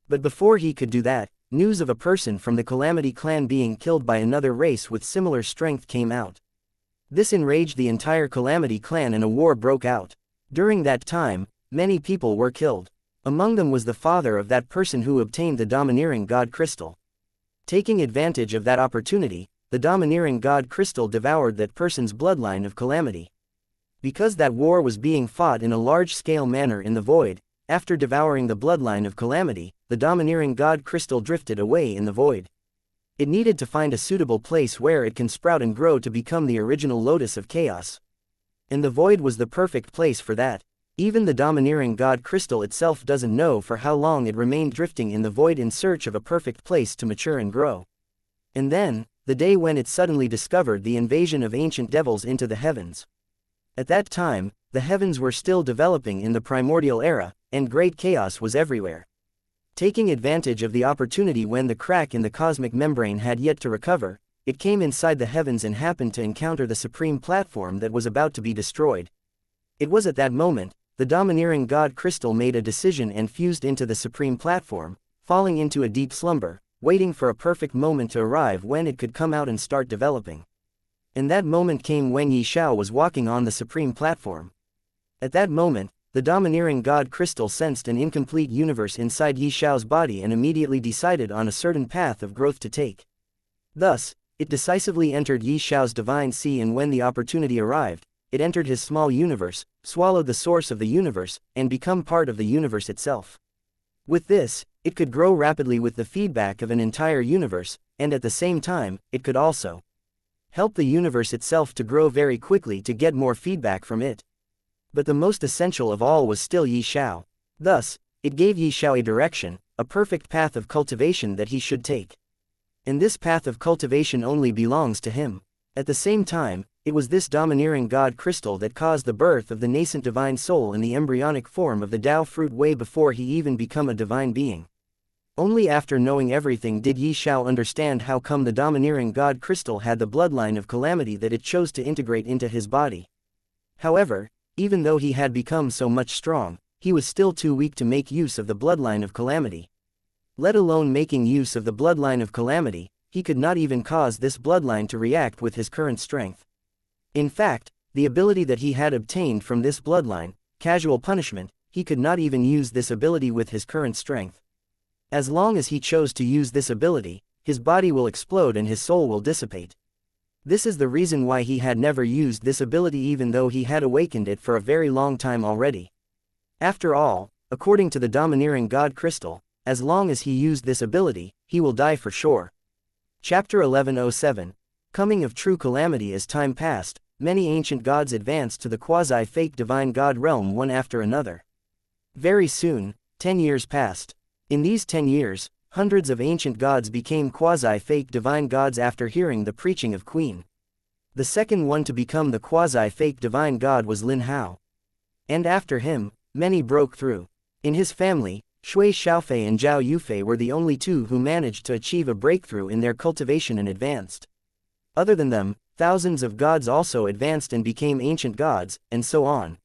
But before he could do that, news of a person from the Calamity clan being killed by another race with similar strength came out. This enraged the entire Calamity clan and a war broke out. During that time, many people were killed. Among them was the father of that person who obtained the domineering god crystal. Taking advantage of that opportunity, the domineering god crystal devoured that person's bloodline of calamity. Because that war was being fought in a large-scale manner in the void, after devouring the bloodline of calamity, the domineering god crystal drifted away in the void. It needed to find a suitable place where it can sprout and grow to become the original Lotus of Chaos. And the void was the perfect place for that. Even the domineering god crystal itself doesn't know for how long it remained drifting in the void in search of a perfect place to mature and grow. And then, the day when it suddenly discovered the invasion of ancient devils into the heavens. At that time, the heavens were still developing in the primordial era, and great chaos was everywhere. Taking advantage of the opportunity when the crack in the cosmic membrane had yet to recover, it came inside the heavens and happened to encounter the supreme platform that was about to be destroyed. It was at that moment, the domineering god crystal made a decision and fused into the supreme platform, falling into a deep slumber, waiting for a perfect moment to arrive when it could come out and start developing. And that moment came when Ye Xiao was walking on the supreme platform. At that moment, the domineering god crystal sensed an incomplete universe inside Ye Xiao's body and immediately decided on a certain path of growth to take. Thus, it decisively entered Ye Xiao's divine sea, and when the opportunity arrived, it entered his small universe, swallowed the source of the universe, and become part of the universe itself. With this, it could grow rapidly with the feedback of an entire universe, and at the same time, it could also help the universe itself to grow very quickly to get more feedback from it. But the most essential of all was still Ye Xiao. Thus, it gave Ye Xiao a direction, a perfect path of cultivation that he should take. And this path of cultivation only belongs to him. At the same time, it was this domineering god crystal that caused the birth of the nascent divine soul in the embryonic form of the Tao fruit way before he even become a divine being. Only after knowing everything did Ye Xiao understand how come the domineering god crystal had the bloodline of calamity that it chose to integrate into his body. However, even though he had become so much strong, he was still too weak to make use of the bloodline of calamity. Let alone making use of the bloodline of calamity, he could not even cause this bloodline to react with his current strength. In fact, the ability that he had obtained from this bloodline, casual punishment, he could not even use this ability with his current strength. As long as he chose to use this ability, his body will explode and his soul will dissipate. This is the reason why he had never used this ability even though he had awakened it for a very long time already. After all, according to the domineering god crystal, as long as he used this ability, he will die for sure. Chapter 1107. Coming of True Calamity. As time passed, many ancient gods advanced to the quasi-fake divine god realm one after another. Very soon, 10 years passed. In these 10 years, Hundreds of ancient gods became quasi-fake divine gods after hearing the preaching of Queen. The second one to become the quasi-fake divine god was Lin Hao. And after him, many broke through. In his family, Shui Xiaofei and Zhao Yufei were the only two who managed to achieve a breakthrough in their cultivation and advanced. Other than them, thousands of gods also advanced and became ancient gods, and so on.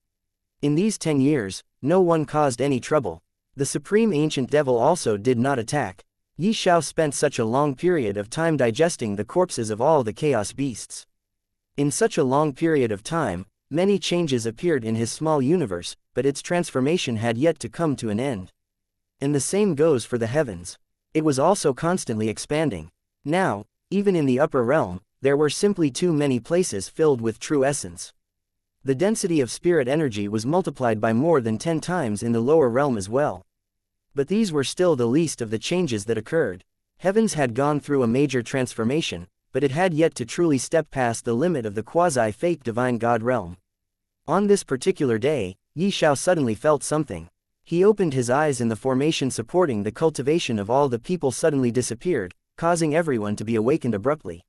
In these 10 years, no one caused any trouble. The supreme ancient devil also did not attack. Ye Xiao spent such a long period of time digesting the corpses of all the chaos beasts. In such a long period of time, many changes appeared in his small universe, but its transformation had yet to come to an end. And the same goes for the heavens. It was also constantly expanding. Now, even in the upper realm, there were simply too many places filled with true essence. The density of spirit energy was multiplied by more than 10 times in the lower realm as well. But these were still the least of the changes that occurred. Heavens had gone through a major transformation, but it had yet to truly step past the limit of the quasi-fake divine god realm. On this particular day, Ye Xiao suddenly felt something. He opened his eyes and the formation supporting the cultivation of all the people suddenly disappeared, causing everyone to be awakened abruptly.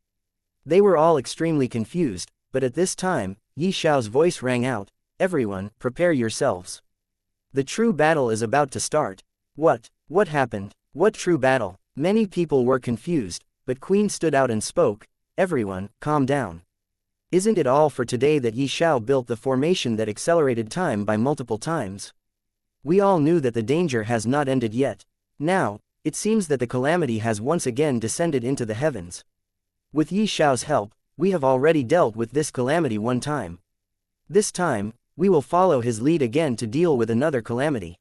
They were all extremely confused, but at this time, Ye Xiao's voice rang out, "Everyone, prepare yourselves. The true battle is about to start." What happened? What true battle? Many people were confused, but Queen stood out and spoke, "Everyone, calm down. Isn't it all for today that Ye Xiao built the formation that accelerated time by multiple times? We all knew that the danger has not ended yet. Now, it seems that the calamity has once again descended into the heavens. With Ye Xiao's help, we have already dealt with this calamity one time. This time, we will follow his lead again to deal with another calamity.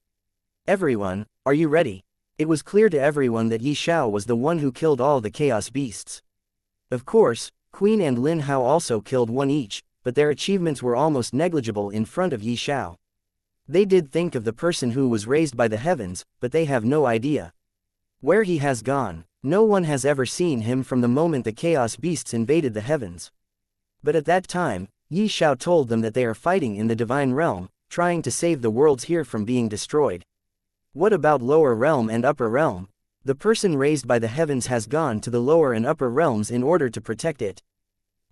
Everyone, are you ready?" It was clear to everyone that Ye Xiao was the one who killed all the chaos beasts. Of course, Queen and Lin Hao also killed one each, but their achievements were almost negligible in front of Ye Xiao. They did think of the person who was raised by the heavens, but they have no idea where he has gone. No one has ever seen him from the moment the chaos beasts invaded the heavens. But at that time, Ye Xiao told them that they are fighting in the divine realm, trying to save the worlds here from being destroyed. What about lower realm and upper realm? The person raised by the heavens has gone to the lower and upper realms in order to protect it.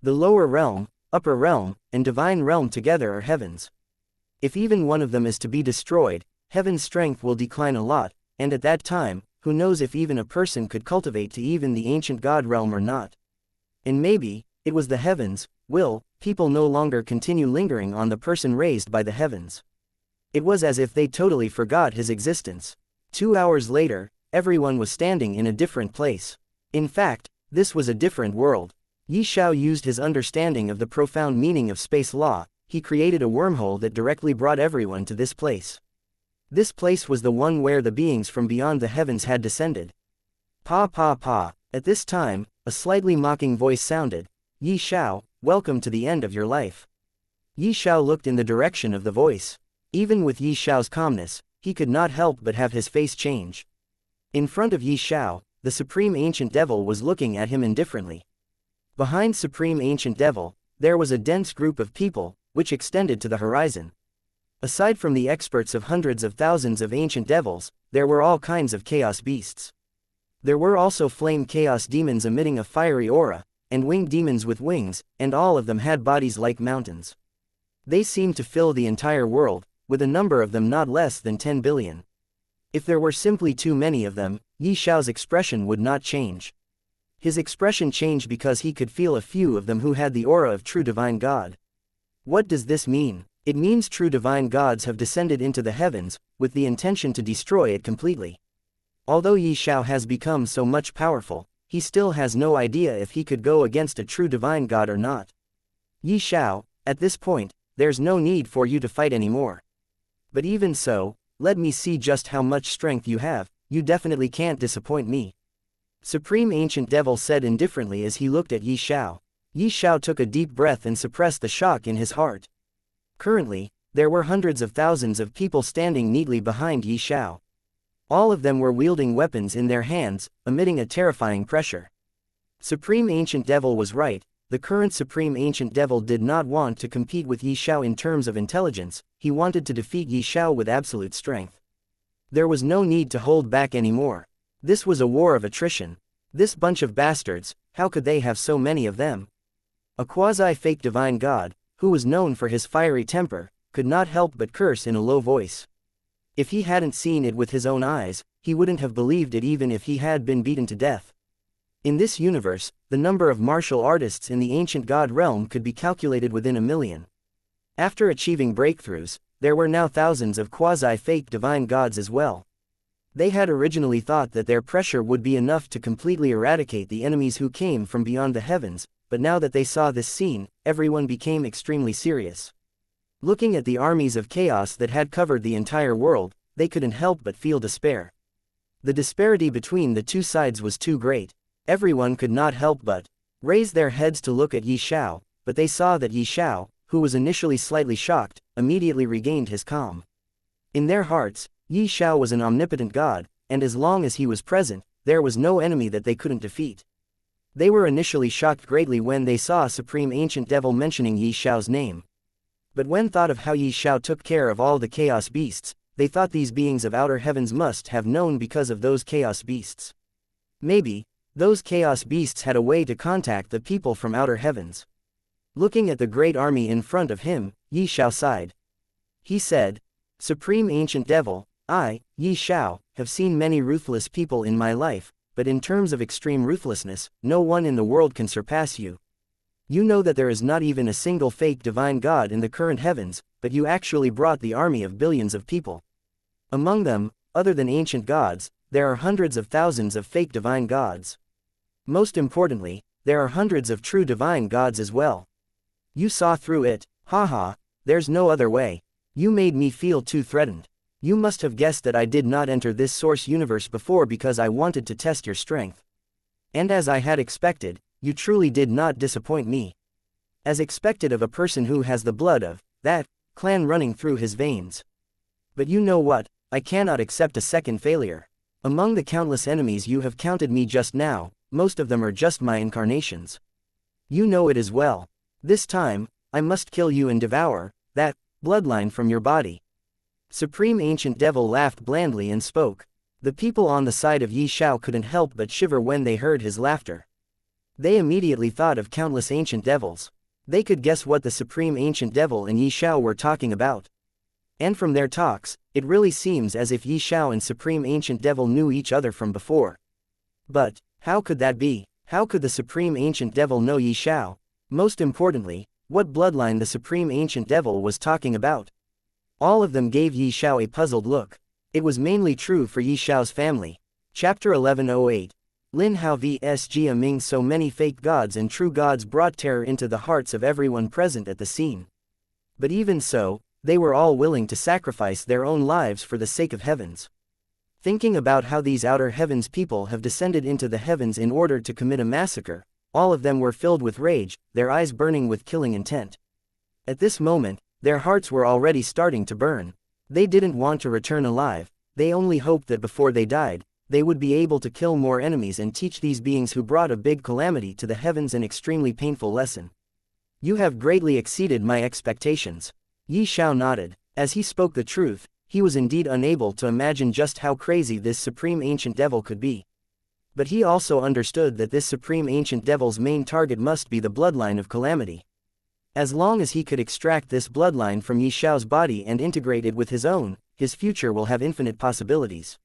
The lower realm, upper realm, and divine realm together are heavens. If even one of them is to be destroyed, heaven's strength will decline a lot, and at that time, who knows if even a person could cultivate to even the ancient god realm or not. And maybe, it was the heavens, people no longer continue lingering on the person raised by the heavens. It was as if they totally forgot his existence. 2 hours later, everyone was standing in a different place. In fact, this was a different world. Ye Xiao used his understanding of the profound meaning of space law. He created a wormhole that directly brought everyone to this place. This place was the one where the beings from beyond the heavens had descended. Pa. At this time, a slightly mocking voice sounded. "Ye Xiao, welcome to the end of your life." Ye Xiao looked in the direction of the voice. Even with Ye Xiao's calmness, he could not help but have his face change. In front of Ye Xiao, the Supreme Ancient Devil was looking at him indifferently. Behind Supreme Ancient Devil, there was a dense group of people, which extended to the horizon. Aside from the experts of hundreds of thousands of ancient devils, there were all kinds of chaos beasts. There were also flame chaos demons emitting a fiery aura, and winged demons with wings, and all of them had bodies like mountains. They seemed to fill the entire world, with a number of them not less than 10 billion. If there were simply too many of them, Ye Xiao's expression would not change. His expression changed because he could feel a few of them who had the aura of true divine God. What does this mean? It means true divine gods have descended into the heavens, with the intention to destroy it completely. Although Ye Xiao has become so much powerful, he still has no idea if he could go against a true divine god or not. Ye Xiao, at this point, there's no need for you to fight anymore. But even so, let me see just how much strength you have. You definitely can't disappoint me. Supreme Ancient Devil said indifferently as he looked at Ye Xiao. Ye Xiao took a deep breath and suppressed the shock in his heart. Currently, there were hundreds of thousands of people standing neatly behind Ye Xiao. All of them were wielding weapons in their hands, emitting a terrifying pressure. Supreme Ancient Devil was right. The current Supreme Ancient Devil did not want to compete with Ye Xiao in terms of intelligence, he wanted to defeat Ye Xiao with absolute strength. There was no need to hold back anymore. This was a war of attrition. This bunch of bastards, how could they have so many of them? A quasi-fake divine god, who was known for his fiery temper, could not help but curse in a low voice. If he hadn't seen it with his own eyes, he wouldn't have believed it even if he had been beaten to death. In this universe, the number of martial artists in the ancient god realm could be calculated within 1,000,000. After achieving breakthroughs, there were now thousands of quasi-fake divine gods as well. They had originally thought that their pressure would be enough to completely eradicate the enemies who came from beyond the heavens, but now that they saw this scene, everyone became extremely serious. Looking at the armies of chaos that had covered the entire world, they couldn't help but feel despair. The disparity between the two sides was too great. Everyone could not help but raise their heads to look at Ye Xiao, but they saw that Ye Xiao, who was initially slightly shocked, immediately regained his calm. In their hearts, Ye Xiao was an omnipotent god, and as long as he was present, there was no enemy that they couldn't defeat. They were initially shocked greatly when they saw a supreme ancient devil mentioning Ye Xiao's name. But when thought of how Ye Xiao took care of all the chaos beasts, they thought these beings of outer heavens must have known because of those chaos beasts. Maybe, those chaos beasts had a way to contact the people from outer heavens. Looking at the great army in front of him, Ye Xiao sighed. He said, "Supreme ancient devil, I, Ye Xiao, have seen many ruthless people in my life, but in terms of extreme ruthlessness, no one in the world can surpass you. You know that there is not even a single fake divine god in the current heavens, but you actually brought the army of billions of people. Among them, other than ancient gods, there are hundreds of thousands of fake divine gods. Most importantly, there are hundreds of true divine gods as well. You saw through it, haha, there's no other way. You made me feel too threatened. You must have guessed that I did not enter this source universe before because I wanted to test your strength. And as I had expected, you truly did not disappoint me. As expected of a person who has the blood of that clan running through his veins. But you know what, I cannot accept a second failure. Among the countless enemies you have counted me just now, most of them are just my incarnations. You know it as well. This time, I must kill you and devour that bloodline from your body." Supreme Ancient Devil laughed blandly and spoke. The people on the side of Ye Xiao couldn't help but shiver when they heard his laughter. They immediately thought of countless ancient devils. They could guess what the Supreme Ancient Devil and Ye Xiao were talking about. And from their talks, it really seems as if Ye Xiao and Supreme Ancient Devil knew each other from before. But, how could that be? How could the Supreme Ancient Devil know Ye Xiao? Most importantly, what bloodline the Supreme Ancient Devil was talking about? All of them gave Ye Xiao a puzzled look. It was mainly true for Ye Xiao's family. Chapter 1108. Lin Hao vs Jia Ming. So many fake gods and true gods brought terror into the hearts of everyone present at the scene. But even so, they were all willing to sacrifice their own lives for the sake of heavens. Thinking about how these outer heavens people have descended into the heavens in order to commit a massacre, all of them were filled with rage, their eyes burning with killing intent. At this moment, their hearts were already starting to burn. They didn't want to return alive, they only hoped that before they died, they would be able to kill more enemies and teach these beings who brought a big calamity to the heavens an extremely painful lesson. You have greatly exceeded my expectations. Ye Xiao nodded. As he spoke the truth, he was indeed unable to imagine just how crazy this Supreme Ancient Devil could be. But he also understood that this Supreme Ancient Devil's main target must be the bloodline of calamity. As long as he could extract this bloodline from Ye Xiao's body and integrate it with his own, his future will have infinite possibilities.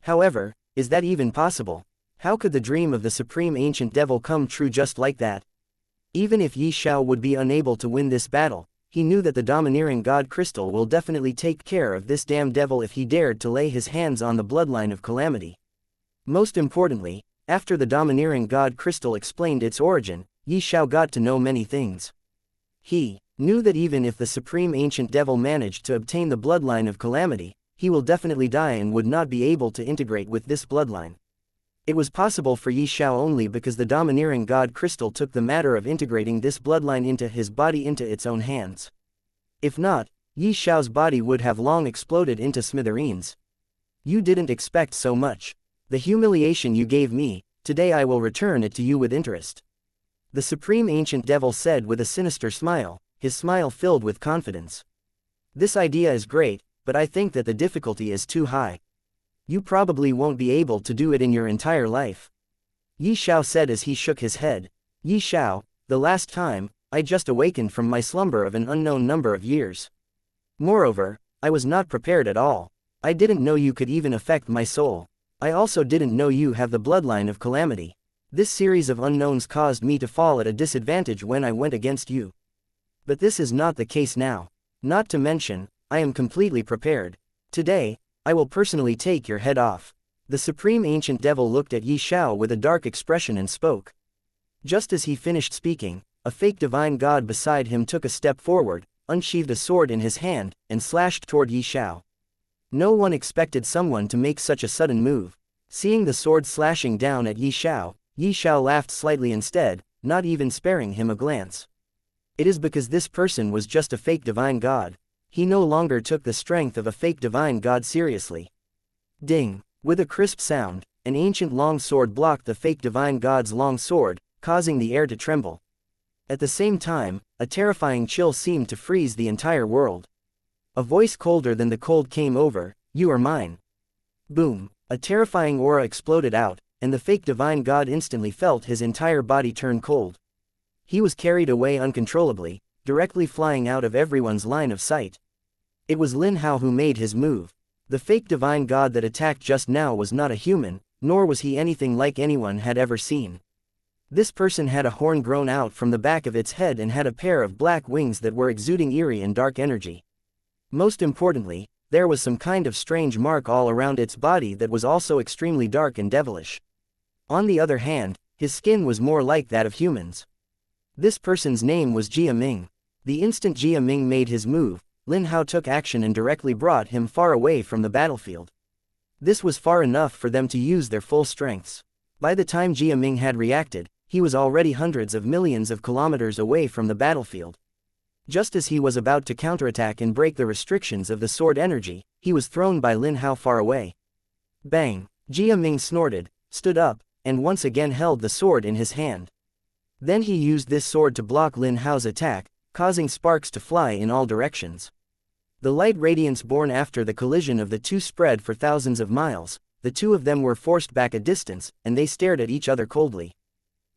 However, is that even possible? How could the dream of the Supreme Ancient Devil come true just like that? Even if Ye Xiao would be unable to win this battle, he knew that the domineering god Crystal will definitely take care of this damn devil if he dared to lay his hands on the bloodline of calamity. Most importantly, after the domineering god Crystal explained its origin, Ye Xiao got to know many things. He knew that even if the Supreme Ancient Devil managed to obtain the bloodline of calamity, he will definitely die and would not be able to integrate with this bloodline. It was possible for Ye Xiao only because the domineering god Crystal took the matter of integrating this bloodline into his body into its own hands. If not, Ye Xiao's body would have long exploded into smithereens. You didn't expect so much. The humiliation you gave me, today I will return it to you with interest. The Supreme Ancient Devil said with a sinister smile, his smile filled with confidence. This idea is great, but I think that the difficulty is too high. You probably won't be able to do it in your entire life. Ye Xiao said as he shook his head. Ye Xiao, the last time, I just awakened from my slumber of an unknown number of years. Moreover, I was not prepared at all. I didn't know you could even affect my soul. I also didn't know you have the bloodline of calamity. This series of unknowns caused me to fall at a disadvantage when I went against you. But this is not the case now. Not to mention, I am completely prepared. Today, I will personally take your head off. The supreme ancient devil looked at Ye Xiao with a dark expression and spoke. Just as he finished speaking, a fake divine god beside him took a step forward, unsheathed a sword in his hand, and slashed toward Ye Xiao. No one expected someone to make such a sudden move. Seeing the sword slashing down at Ye Xiao laughed slightly instead, not even sparing him a glance. It is because this person was just a fake divine god. He no longer took the strength of a fake divine god seriously. Ding! With a crisp sound, an ancient long sword blocked the fake divine god's long sword, causing the air to tremble. At the same time, a terrifying chill seemed to freeze the entire world. A voice colder than the cold came over, "You are mine." Boom! A terrifying aura exploded out, and the fake divine god instantly felt his entire body turn cold. He was carried away uncontrollably, directly flying out of everyone's line of sight. It was Lin Hao who made his move. The fake divine god that attacked just now was not a human, nor was he anything like anyone had ever seen. This person had a horn grown out from the back of its head and had a pair of black wings that were exuding eerie and dark energy. Most importantly, there was some kind of strange mark all around its body that was also extremely dark and devilish. On the other hand, his skin was more like that of humans. This person's name was Jia Ming. The instant Jia Ming made his move, Lin Hao took action and directly brought him far away from the battlefield. This was far enough for them to use their full strengths. By the time Jia Ming had reacted, he was already hundreds of millions of kilometers away from the battlefield. Just as he was about to counterattack and break the restrictions of the sword energy, he was thrown by Lin Hao far away. Bang! Jia Ming snorted, stood up, and once again held the sword in his hand. Then he used this sword to block Lin Hao's attack, causing sparks to fly in all directions. The light radiance born after the collision of the two spread for thousands of miles. The two of them were forced back a distance, and they stared at each other coldly.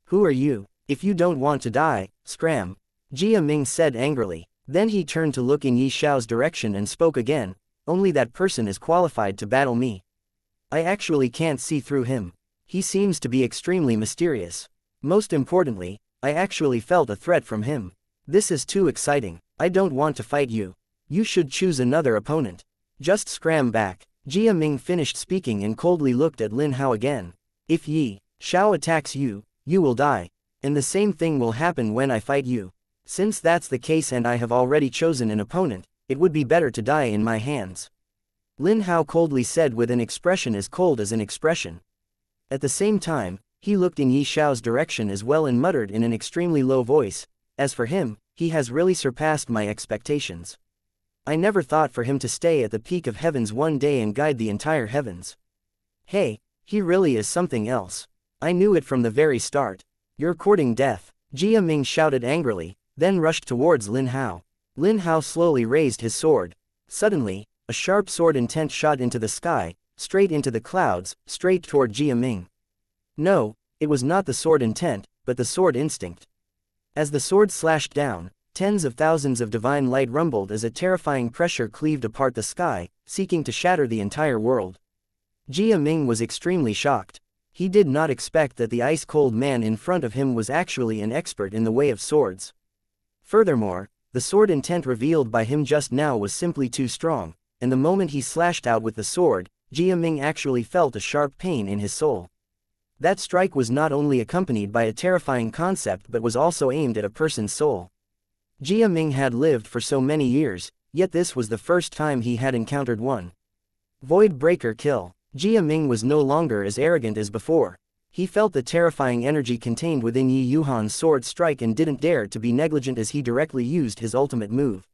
"Who are you? If you don't want to die, scram," Jia Ming said angrily. Then he turned to look in Ye Xiao's direction and spoke again. "Only that person is qualified to battle me. I actually can't see through him. He seems to be extremely mysterious. Most importantly, I actually felt a threat from him. This is too exciting. I don't want to fight you. You should choose another opponent. Just scram back." Jia Ming finished speaking and coldly looked at Lin Hao again. "If Ye Xiao attacks you, you will die. And the same thing will happen when I fight you. Since that's the case and I have already chosen an opponent, it would be better to die in my hands," Lin Hao coldly said with an expression as cold as an expression. At the same time, he looked in Ye Xiao's direction as well and muttered in an extremely low voice, "As for him, he has really surpassed my expectations. I never thought for him to stay at the peak of heavens one day and guide the entire heavens. Hey, he really is something else. I knew it from the very start. You're courting death," Jia Ming shouted angrily, then rushed towards Lin Hao. Lin Hao slowly raised his sword. Suddenly, a sharp sword intent shot into the sky, straight into the clouds, straight toward Jia Ming. No, it was not the sword intent, but the sword instinct. As the sword slashed down, tens of thousands of divine light rumbled as a terrifying pressure cleaved apart the sky, seeking to shatter the entire world. Jia Ming was extremely shocked. He did not expect that the ice-cold man in front of him was actually an expert in the way of swords. Furthermore, the sword intent revealed by him just now was simply too strong, and the moment he slashed out with the sword, Jia Ming actually felt a sharp pain in his soul. That strike was not only accompanied by a terrifying concept but was also aimed at a person's soul. Jia Ming had lived for so many years, yet this was the first time he had encountered one. Void Breaker Kill. Jia Ming was no longer as arrogant as before. He felt the terrifying energy contained within Yi Yuhan's sword strike and didn't dare to be negligent as he directly used his ultimate move.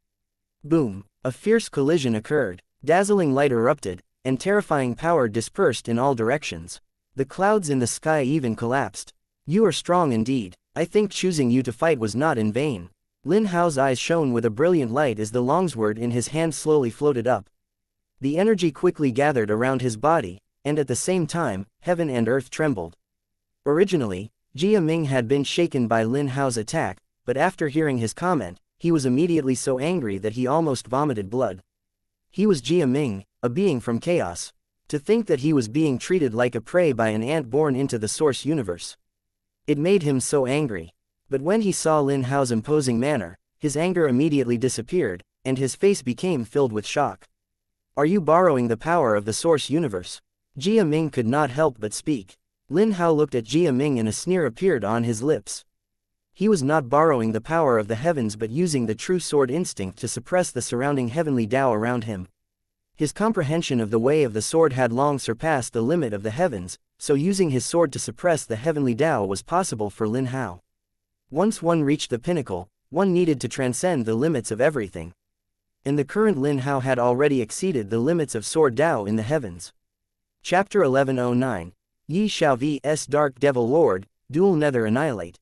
Boom! A fierce collision occurred, dazzling light erupted, and terrifying power dispersed in all directions. The clouds in the sky even collapsed. "You are strong indeed. I think choosing you to fight was not in vain." Lin Hao's eyes shone with a brilliant light as the longsword in his hand slowly floated up. The energy quickly gathered around his body, and at the same time, heaven and earth trembled. Originally, Jia Ming had been shaken by Lin Hao's attack, but after hearing his comment, he was immediately so angry that he almost vomited blood. He was Jia Ming, a being from chaos. To think that he was being treated like a prey by an ant born into the source universe. It made him so angry. But when he saw Lin Hao's imposing manner, his anger immediately disappeared, and his face became filled with shock. Are you borrowing the power of the source universe? Jia Ming could not help but speak. Lin Hao looked at Jia Ming and a sneer appeared on his lips. He was not borrowing the power of the heavens but using the true sword instinct to suppress the surrounding heavenly Tao around him. His comprehension of the way of the sword had long surpassed the limit of the heavens, so using his sword to suppress the heavenly Tao was possible for Lin Hao. Once one reached the pinnacle, one needed to transcend the limits of everything. And the current Lin Hao had already exceeded the limits of sword Tao in the heavens. Chapter 1109. Ye Xiao vs Dark Devil Lord, Dual Nether Annihilate.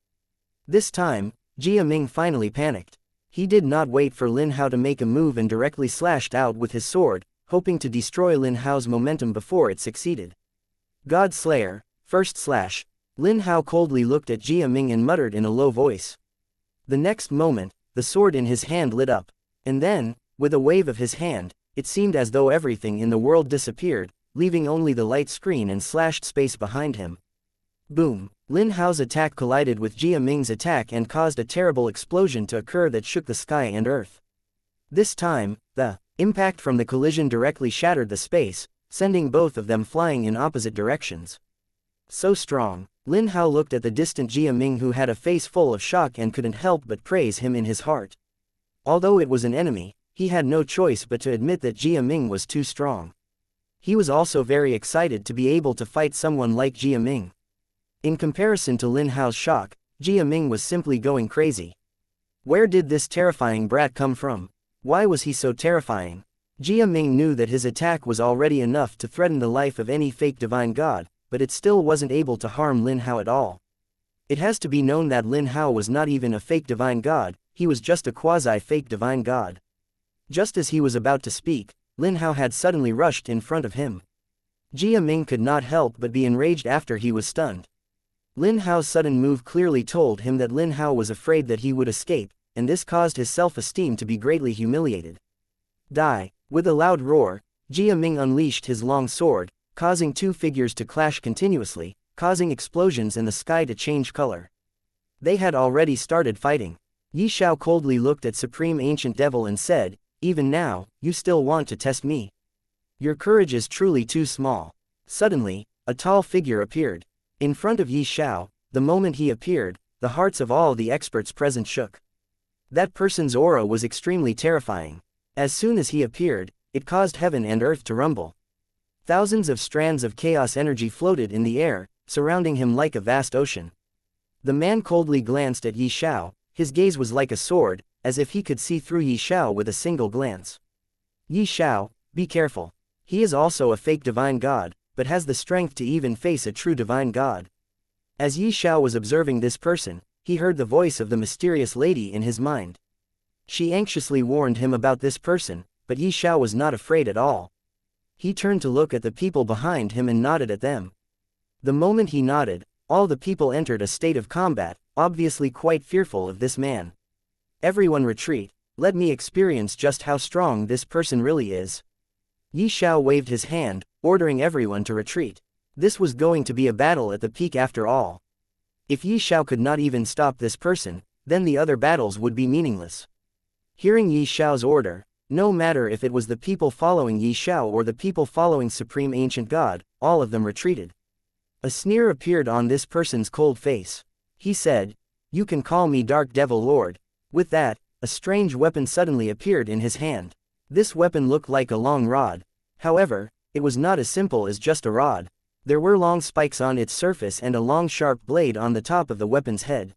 This time, Jia Ming finally panicked. He did not wait for Lin Hao to make a move and directly slashed out with his sword, hoping to destroy Lin Hao's momentum before it succeeded. God Slayer, first slash. Lin Hao coldly looked at Jia Ming and muttered in a low voice. The next moment, the sword in his hand lit up. And then, with a wave of his hand, it seemed as though everything in the world disappeared, leaving only the light screen and slashed space behind him. Boom! Lin Hao's attack collided with Jia Ming's attack and caused a terrible explosion to occur that shook the sky and earth. This time, the impact from the collision directly shattered the space, sending both of them flying in opposite directions. So strong. Lin Hao looked at the distant Jia Ming who had a face full of shock and couldn't help but praise him in his heart. Although it was an enemy, he had no choice but to admit that Jia Ming was too strong. He was also very excited to be able to fight someone like Jia Ming. In comparison to Lin Hao's shock, Jia Ming was simply going crazy. Where did this terrifying brat come from? Why was he so terrifying? Jia Ming knew that his attack was already enough to threaten the life of any fake divine god, but it still wasn't able to harm Lin Hao at all. It has to be known that Lin Hao was not even a fake divine god, he was just a quasi-fake divine god. Just as he was about to speak, Lin Hao had suddenly rushed in front of him. Jia Ming could not help but be enraged after he was stunned. Lin Hao's sudden move clearly told him that Lin Hao was afraid that he would escape, and this caused his self-esteem to be greatly humiliated. Die! With a loud roar, Jia Ming unleashed his long sword, causing two figures to clash continuously, causing explosions in the sky to change color. They had already started fighting. Ye Xiao coldly looked at Supreme Ancient Devil and said, "Even now, you still want to test me? Your courage is truly too small." Suddenly, a tall figure appeared. In front of Ye Xiao, the moment he appeared, the hearts of all the experts present shook. That person's aura was extremely terrifying. As soon as he appeared, it caused heaven and earth to rumble. Thousands of strands of chaos energy floated in the air, surrounding him like a vast ocean. The man coldly glanced at Ye Xiao, his gaze was like a sword, as if he could see through Ye Xiao with a single glance. Ye Xiao, be careful. He is also a fake divine god, but has the strength to even face a true divine god. As Ye Xiao was observing this person, he heard the voice of the mysterious lady in his mind. She anxiously warned him about this person, but Ye Xiao was not afraid at all. He turned to look at the people behind him and nodded at them. The moment he nodded, all the people entered a state of combat, obviously quite fearful of this man. Everyone retreat, let me experience just how strong this person really is. Ye Xiao waved his hand, ordering everyone to retreat. This was going to be a battle at the peak after all. If Ye Xiao could not even stop this person, then the other battles would be meaningless. Hearing Ye Xiao's order, no matter if it was the people following Ye Xiao or the people following Supreme Ancient God, all of them retreated. A sneer appeared on this person's cold face. He said, "You can call me Dark Devil Lord." With that, a strange weapon suddenly appeared in his hand. This weapon looked like a long rod. However, it was not as simple as just a rod. There were long spikes on its surface and a long sharp blade on the top of the weapon's head.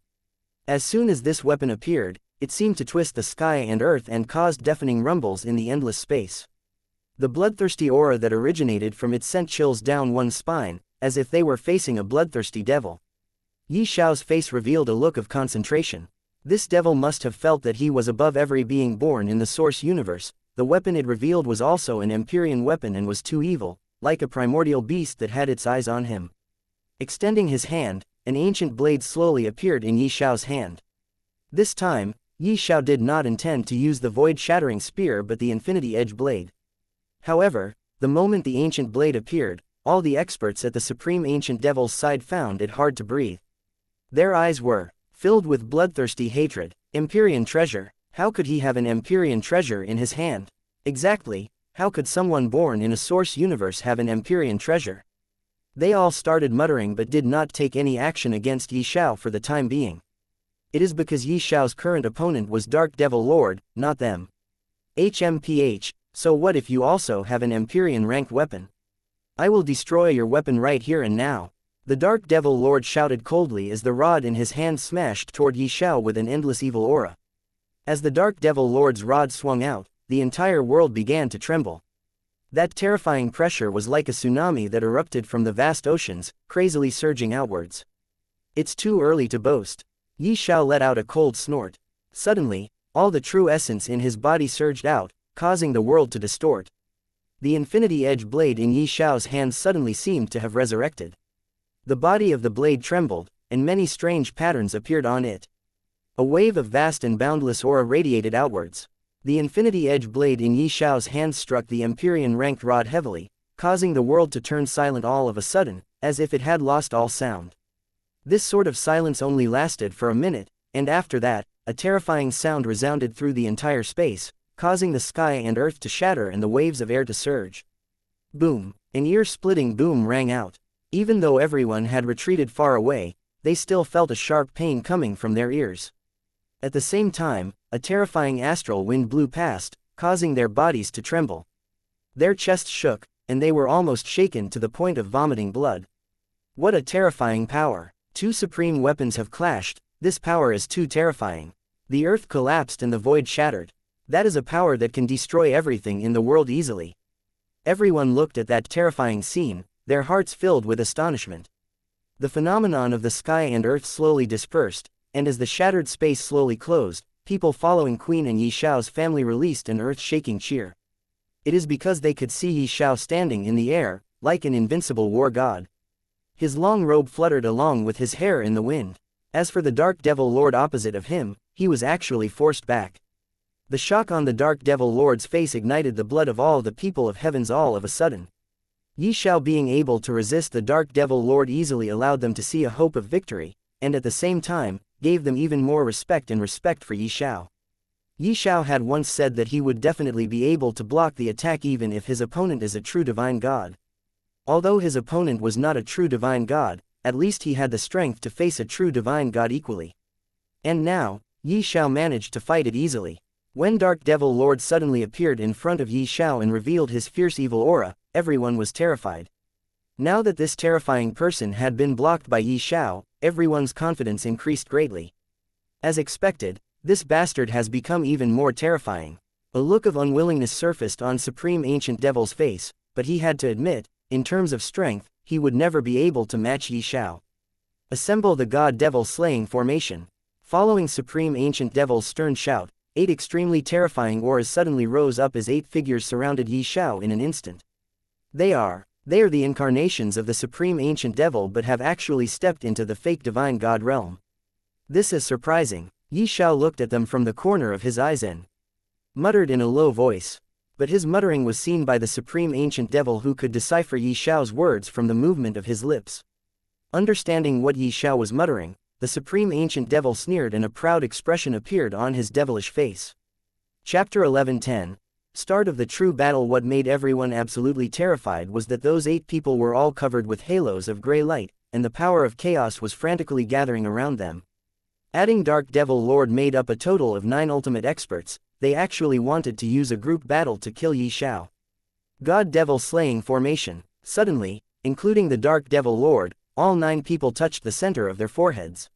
As soon as this weapon appeared, it seemed to twist the sky and earth and caused deafening rumbles in the endless space. The bloodthirsty aura that originated from it sent chills down one's spine, as if they were facing a bloodthirsty devil. Ye Xiao's face revealed a look of concentration. This devil must have felt that he was above every being born in the source universe. The weapon it revealed was also an Empyrean weapon and was too evil, like a primordial beast that had its eyes on him. Extending his hand, an ancient blade slowly appeared in Ye Xiao's hand. This time, Ye Xiao did not intend to use the void-shattering spear but the infinity edge blade. However, the moment the ancient blade appeared, all the experts at the Supreme Ancient Devil's side found it hard to breathe. Their eyes were filled with bloodthirsty hatred. Empyrean treasure. How could he have an Empyrean treasure in his hand? Exactly, how could someone born in a source universe have an Empyrean treasure? They all started muttering but did not take any action against Ye Xiao for the time being. It is because Ye Xiao's current opponent was Dark Devil Lord, not them. HMPH, so what if you also have an Empyrean ranked weapon? I will destroy your weapon right here and now. The Dark Devil Lord shouted coldly as the rod in his hand smashed toward Ye Xiao with an endless evil aura. As the Dark Devil Lord's rod swung out, the entire world began to tremble. That terrifying pressure was like a tsunami that erupted from the vast oceans, crazily surging outwards. It's too early to boast. Ye Xiao let out a cold snort. Suddenly, all the true essence in his body surged out, causing the world to distort. The infinity edge blade in Ye Xiao's hand suddenly seemed to have resurrected. The body of the blade trembled, and many strange patterns appeared on it. A wave of vast and boundless aura radiated outwards. The infinity edge blade in Ye Xiao's hand struck the Empyrean ranked rod heavily, causing the world to turn silent all of a sudden, as if it had lost all sound. This sort of silence only lasted for a minute, and after that, a terrifying sound resounded through the entire space, causing the sky and earth to shatter and the waves of air to surge. Boom! An ear-splitting boom rang out. Even though everyone had retreated far away, they still felt a sharp pain coming from their ears. At the same time, a terrifying astral wind blew past, causing their bodies to tremble. Their chests shook, and they were almost shaken to the point of vomiting blood. What a terrifying power! Two supreme weapons have clashed. This power is too terrifying. The earth collapsed and the void shattered. That is a power that can destroy everything in the world easily. Everyone looked at that terrifying scene, their hearts filled with astonishment. The phenomenon of the sky and earth slowly dispersed, and as the shattered space slowly closed, people following Queen and Ye Xiao's family released an earth-shaking cheer. It is because they could see Ye Xiao standing in the air, like an invincible war god. His long robe fluttered along with his hair in the wind. As for the Dark Devil Lord opposite of him, he was actually forced back. The shock on the Dark Devil Lord's face ignited the blood of all the people of heavens all of a sudden. Ye Xiao being able to resist the Dark Devil Lord easily allowed them to see a hope of victory, and at the same time, gave them even more respect for Ye Xiao. Ye Xiao had once said that he would definitely be able to block the attack even if his opponent is a true divine god. Although his opponent was not a true divine god, at least he had the strength to face a true divine god equally. And now, Ye Xiao managed to fight it easily. When Dark Devil Lord suddenly appeared in front of Ye Xiao and revealed his fierce evil aura, everyone was terrified. Now that this terrifying person had been blocked by Ye Xiao, everyone's confidence increased greatly. As expected, this bastard has become even more terrifying. A look of unwillingness surfaced on Supreme Ancient Devil's face, but he had to admit, in terms of strength, he would never be able to match Ye Xiao. Assemble the God Devil Slaying Formation. Following Supreme Ancient Devil's stern shout, 8 extremely terrifying auras suddenly rose up as 8 figures surrounded Ye Xiao in an instant. They are the incarnations of the Supreme Ancient Devil but have actually stepped into the fake divine god realm. This is surprising. Ye Xiao looked at them from the corner of his eyes and muttered in a low voice. But his muttering was seen by the Supreme Ancient Devil, who could decipher Ye Xiao's words from the movement of his lips. Understanding what Ye Xiao was muttering, the Supreme Ancient Devil sneered and a proud expression appeared on his devilish face. Chapter 11:10. Start of the true battle. What made everyone absolutely terrified was that those 8 people were all covered with halos of gray light, and the power of chaos was frantically gathering around them. Adding Dark Devil Lord made up a total of 9 ultimate experts. They actually wanted to use a group battle to kill Ye Xiao. God Devil Slaying Formation. Suddenly, including the Dark Devil Lord, all 9 people touched the center of their foreheads.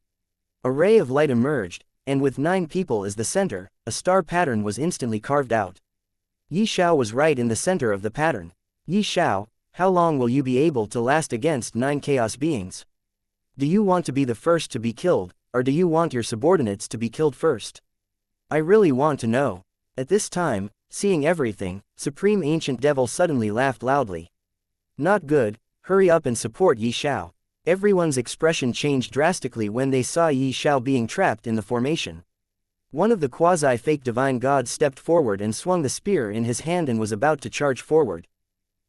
A ray of light emerged, and with 9 people as the center, a star pattern was instantly carved out. Ye Xiao was right in the center of the pattern. Ye Xiao, how long will you be able to last against 9 chaos beings? Do you want to be the first to be killed, or do you want your subordinates to be killed first? I really want to know. At this time, seeing everything, Supreme Ancient Devil suddenly laughed loudly. Not good, hurry up and support Ye Xiao. Everyone's expression changed drastically when they saw Ye Xiao being trapped in the formation. One of the quasi-fake divine gods stepped forward and swung the spear in his hand and was about to charge forward.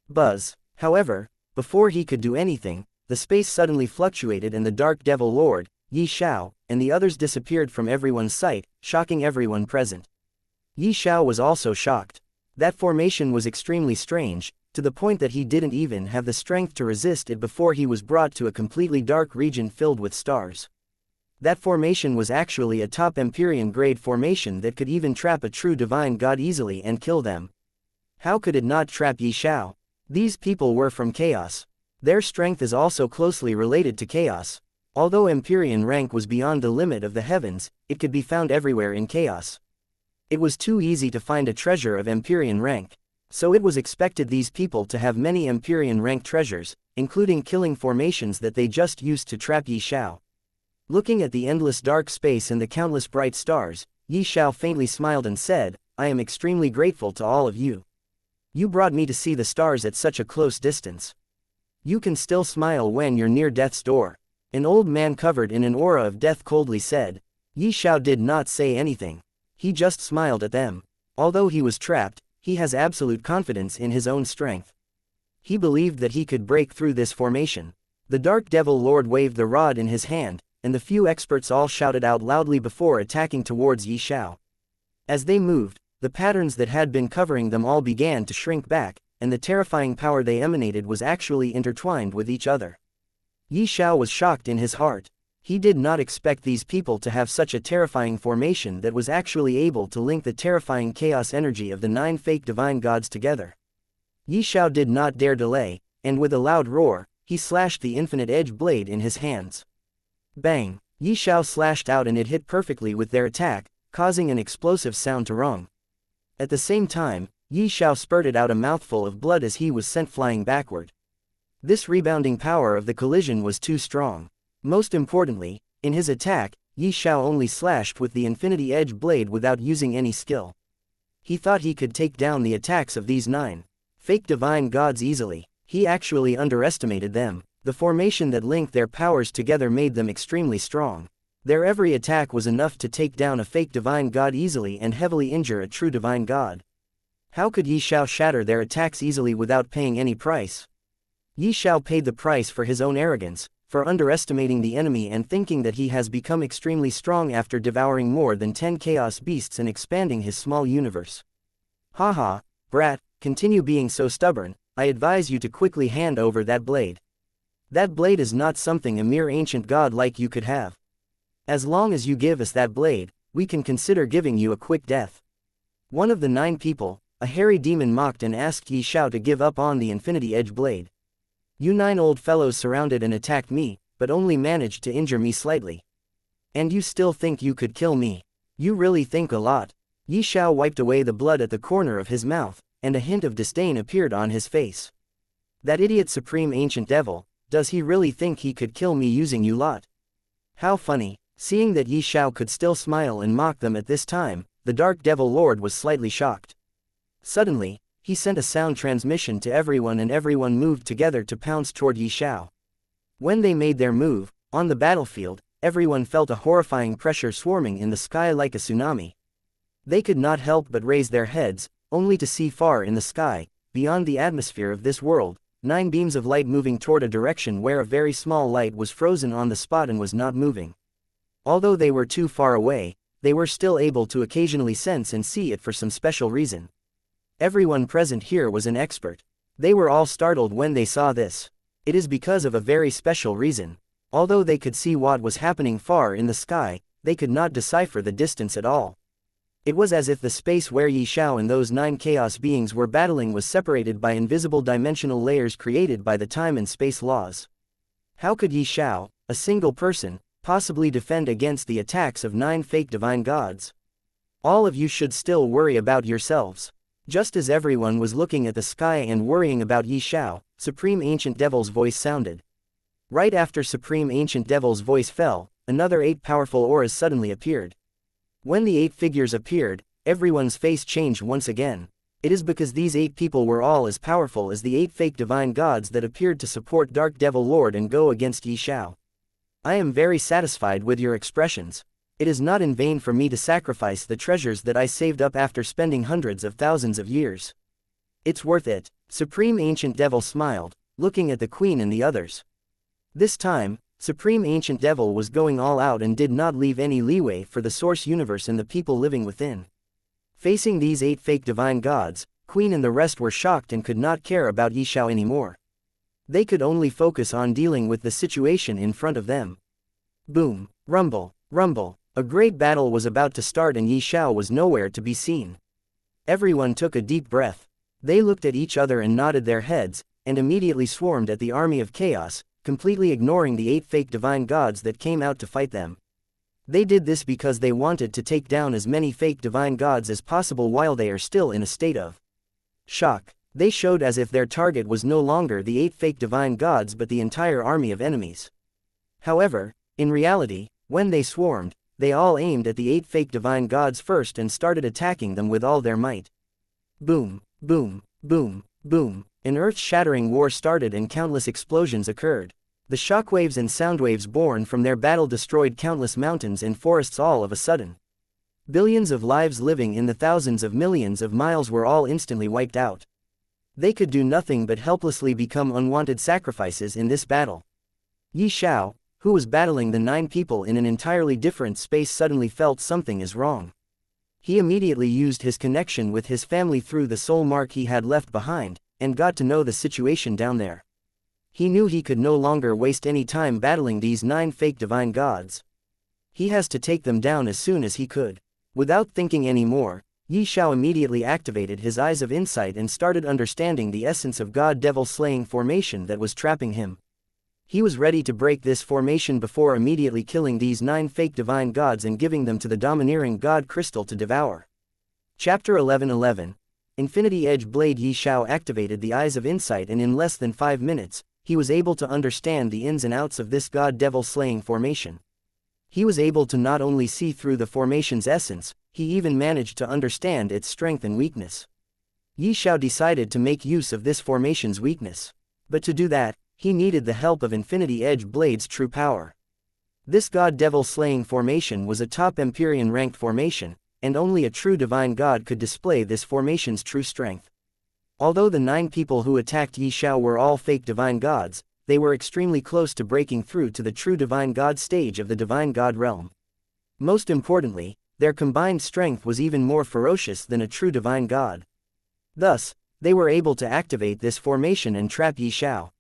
Buzz. However, before he could do anything, the space suddenly fluctuated and the Dark Devil Lord, Ye Xiao, and the others disappeared from everyone's sight, shocking everyone present. Ye Xiao was also shocked. That formation was extremely strange, to the point that he didn't even have the strength to resist it before he was brought to a completely dark region filled with stars. That formation was actually a top Empyrean grade formation that could even trap a true divine god easily and kill them. How could it not trap Ye Xiao? These people were from chaos. Their strength is also closely related to chaos. Although Empyrean rank was beyond the limit of the heavens, it could be found everywhere in chaos. It was too easy to find a treasure of Empyrean rank. So it was expected these people to have many Empyrean rank treasures, including killing formations that they just used to trap Ye Xiao. Looking at the endless dark space and the countless bright stars, Ye Xiao faintly smiled and said, I am extremely grateful to all of you. You brought me to see the stars at such a close distance. You can still smile when you're near death's door. An old man covered in an aura of death coldly said. Ye Xiao did not say anything. He just smiled at them. Although he was trapped, he has absolute confidence in his own strength. He believed that he could break through this formation. The Dark Devil Lord waved the rod in his hand, and the few experts all shouted out loudly before attacking towards Ye Xiao. As they moved, the patterns that had been covering them all began to shrink back, and the terrifying power they emanated was actually intertwined with each other. Ye Xiao was shocked in his heart. He did not expect these people to have such a terrifying formation that was actually able to link the terrifying chaos energy of the 9 fake divine gods together. Ye Xiao did not dare delay, and with a loud roar, he slashed the infinite edge blade in his hands. Bang! Ye Xiao slashed out and it hit perfectly with their attack, causing an explosive sound to rung. At the same time, Ye Xiao spurted out a mouthful of blood as he was sent flying backward. This rebounding power of the collision was too strong. Most importantly, in his attack, Ye Xiao only slashed with the infinity edge blade without using any skill. He thought he could take down the attacks of these 9 fake divine gods easily. He actually underestimated them. The formation that linked their powers together made them extremely strong. Their every attack was enough to take down a fake divine god easily and heavily injure a true divine god. How could Ye Xiao shatter their attacks easily without paying any price? Ye Xiao paid the price for his own arrogance, for underestimating the enemy and thinking that he has become extremely strong after devouring more than 10 chaos beasts and expanding his small universe. Haha, brat, continue being so stubborn, I advise you to quickly hand over that blade. That blade is not something a mere ancient god like you could have. As long as you give us that blade, we can consider giving you a quick death. One of the 9 people, a hairy demon, mocked and asked Ye Xiao to give up on the infinity edge blade. You 9 old fellows surrounded and attacked me, but only managed to injure me slightly. And you still think you could kill me? You really think a lot. Ye Xiao wiped away the blood at the corner of his mouth, and a hint of disdain appeared on his face. That idiot supreme ancient devil, does he really think he could kill me using you lot? How funny. Seeing that Ye Xiao could still smile and mock them at this time, the Dark Devil Lord was slightly shocked. Suddenly, he sent a sound transmission to everyone and everyone moved together to pounce toward Ye Xiao. When they made their move, on the battlefield, everyone felt a horrifying pressure swarming in the sky like a tsunami. They could not help but raise their heads, only to see far in the sky, beyond the atmosphere of this world, 9 beams of light moving toward a direction where a very small light was frozen on the spot and was not moving. Although they were too far away, they were still able to occasionally sense and see it for some special reason. Everyone present here was an expert. They were all startled when they saw this. It is because of a very special reason. Although they could see what was happening far in the sky, they could not decipher the distance at all. It was as if the space where Ye Xiao and those 9 chaos beings were battling was separated by invisible dimensional layers created by the time and space laws. How could Ye Xiao, a single person, possibly defend against the attacks of 9 fake divine gods? All of you should still worry about yourselves. Just as everyone was looking at the sky and worrying about Ye Xiao, Supreme Ancient Devil's voice sounded. Right after Supreme Ancient Devil's voice fell, another 8 powerful auras suddenly appeared. When the 8 figures appeared, everyone's face changed once again. It is because these 8 people were all as powerful as the 8 fake divine gods that appeared to support Dark Devil Lord and go against Ye Xiao. I am very satisfied with your expressions. It is not in vain for me to sacrifice the treasures that I saved up after spending hundreds of thousands of years. It's worth it. Supreme Ancient Devil smiled, looking at the Queen and the others. This time, Supreme Ancient Devil was going all out and did not leave any leeway for the Source Universe and the people living within. Facing these 8 fake divine gods, Queen and the rest were shocked and could not care about Ye Xiao anymore. They could only focus on dealing with the situation in front of them. Boom, rumble, rumble. A great battle was about to start and Ye Xiao was nowhere to be seen. Everyone took a deep breath. They looked at each other and nodded their heads, and immediately swarmed at the army of chaos, completely ignoring the 8 fake divine gods that came out to fight them. They did this because they wanted to take down as many fake divine gods as possible while they are still in a state of shock. They showed as if their target was no longer the 8 fake divine gods but the entire army of enemies. However, in reality, when they swarmed, they all aimed at the 8 fake divine gods first and started attacking them with all their might. Boom, boom, boom, boom. An earth-shattering war started and countless explosions occurred. The shockwaves and soundwaves born from their battle destroyed countless mountains and forests all of a sudden. Billions of lives living in the thousands of millions of miles were all instantly wiped out. They could do nothing but helplessly become unwanted sacrifices in this battle. Ye Xiao, who was battling the 9 people in an entirely different space, suddenly felt something is wrong. He immediately used his connection with his family through the soul mark he had left behind, and got to know the situation down there. He knew he could no longer waste any time battling these 9 fake divine gods. He has to take them down as soon as he could. Without thinking any more, Ye Xiao immediately activated his eyes of insight and started understanding the essence of God-Devil slaying formation that was trapping him. He was ready to break this formation before immediately killing these 9 fake divine gods and giving them to the domineering god crystal to devour. Chapter 11:11. Infinity Edge Blade. Ye Xiao activated the eyes of insight and in less than 5 minutes, he was able to understand the ins and outs of this god-devil slaying formation. He was able to not only see through the formation's essence, he even managed to understand its strength and weakness. Ye Xiao decided to make use of this formation's weakness. But to do that, he needed the help of Infinity Edge Blade's true power. This god-devil slaying formation was a top Empyrean ranked formation, and only a true divine god could display this formation's true strength. Although the 9 people who attacked Ye Xiao were all fake divine gods, they were extremely close to breaking through to the true divine god stage of the divine god realm. Most importantly, their combined strength was even more ferocious than a true divine god. Thus, they were able to activate this formation and trap Ye Xiao.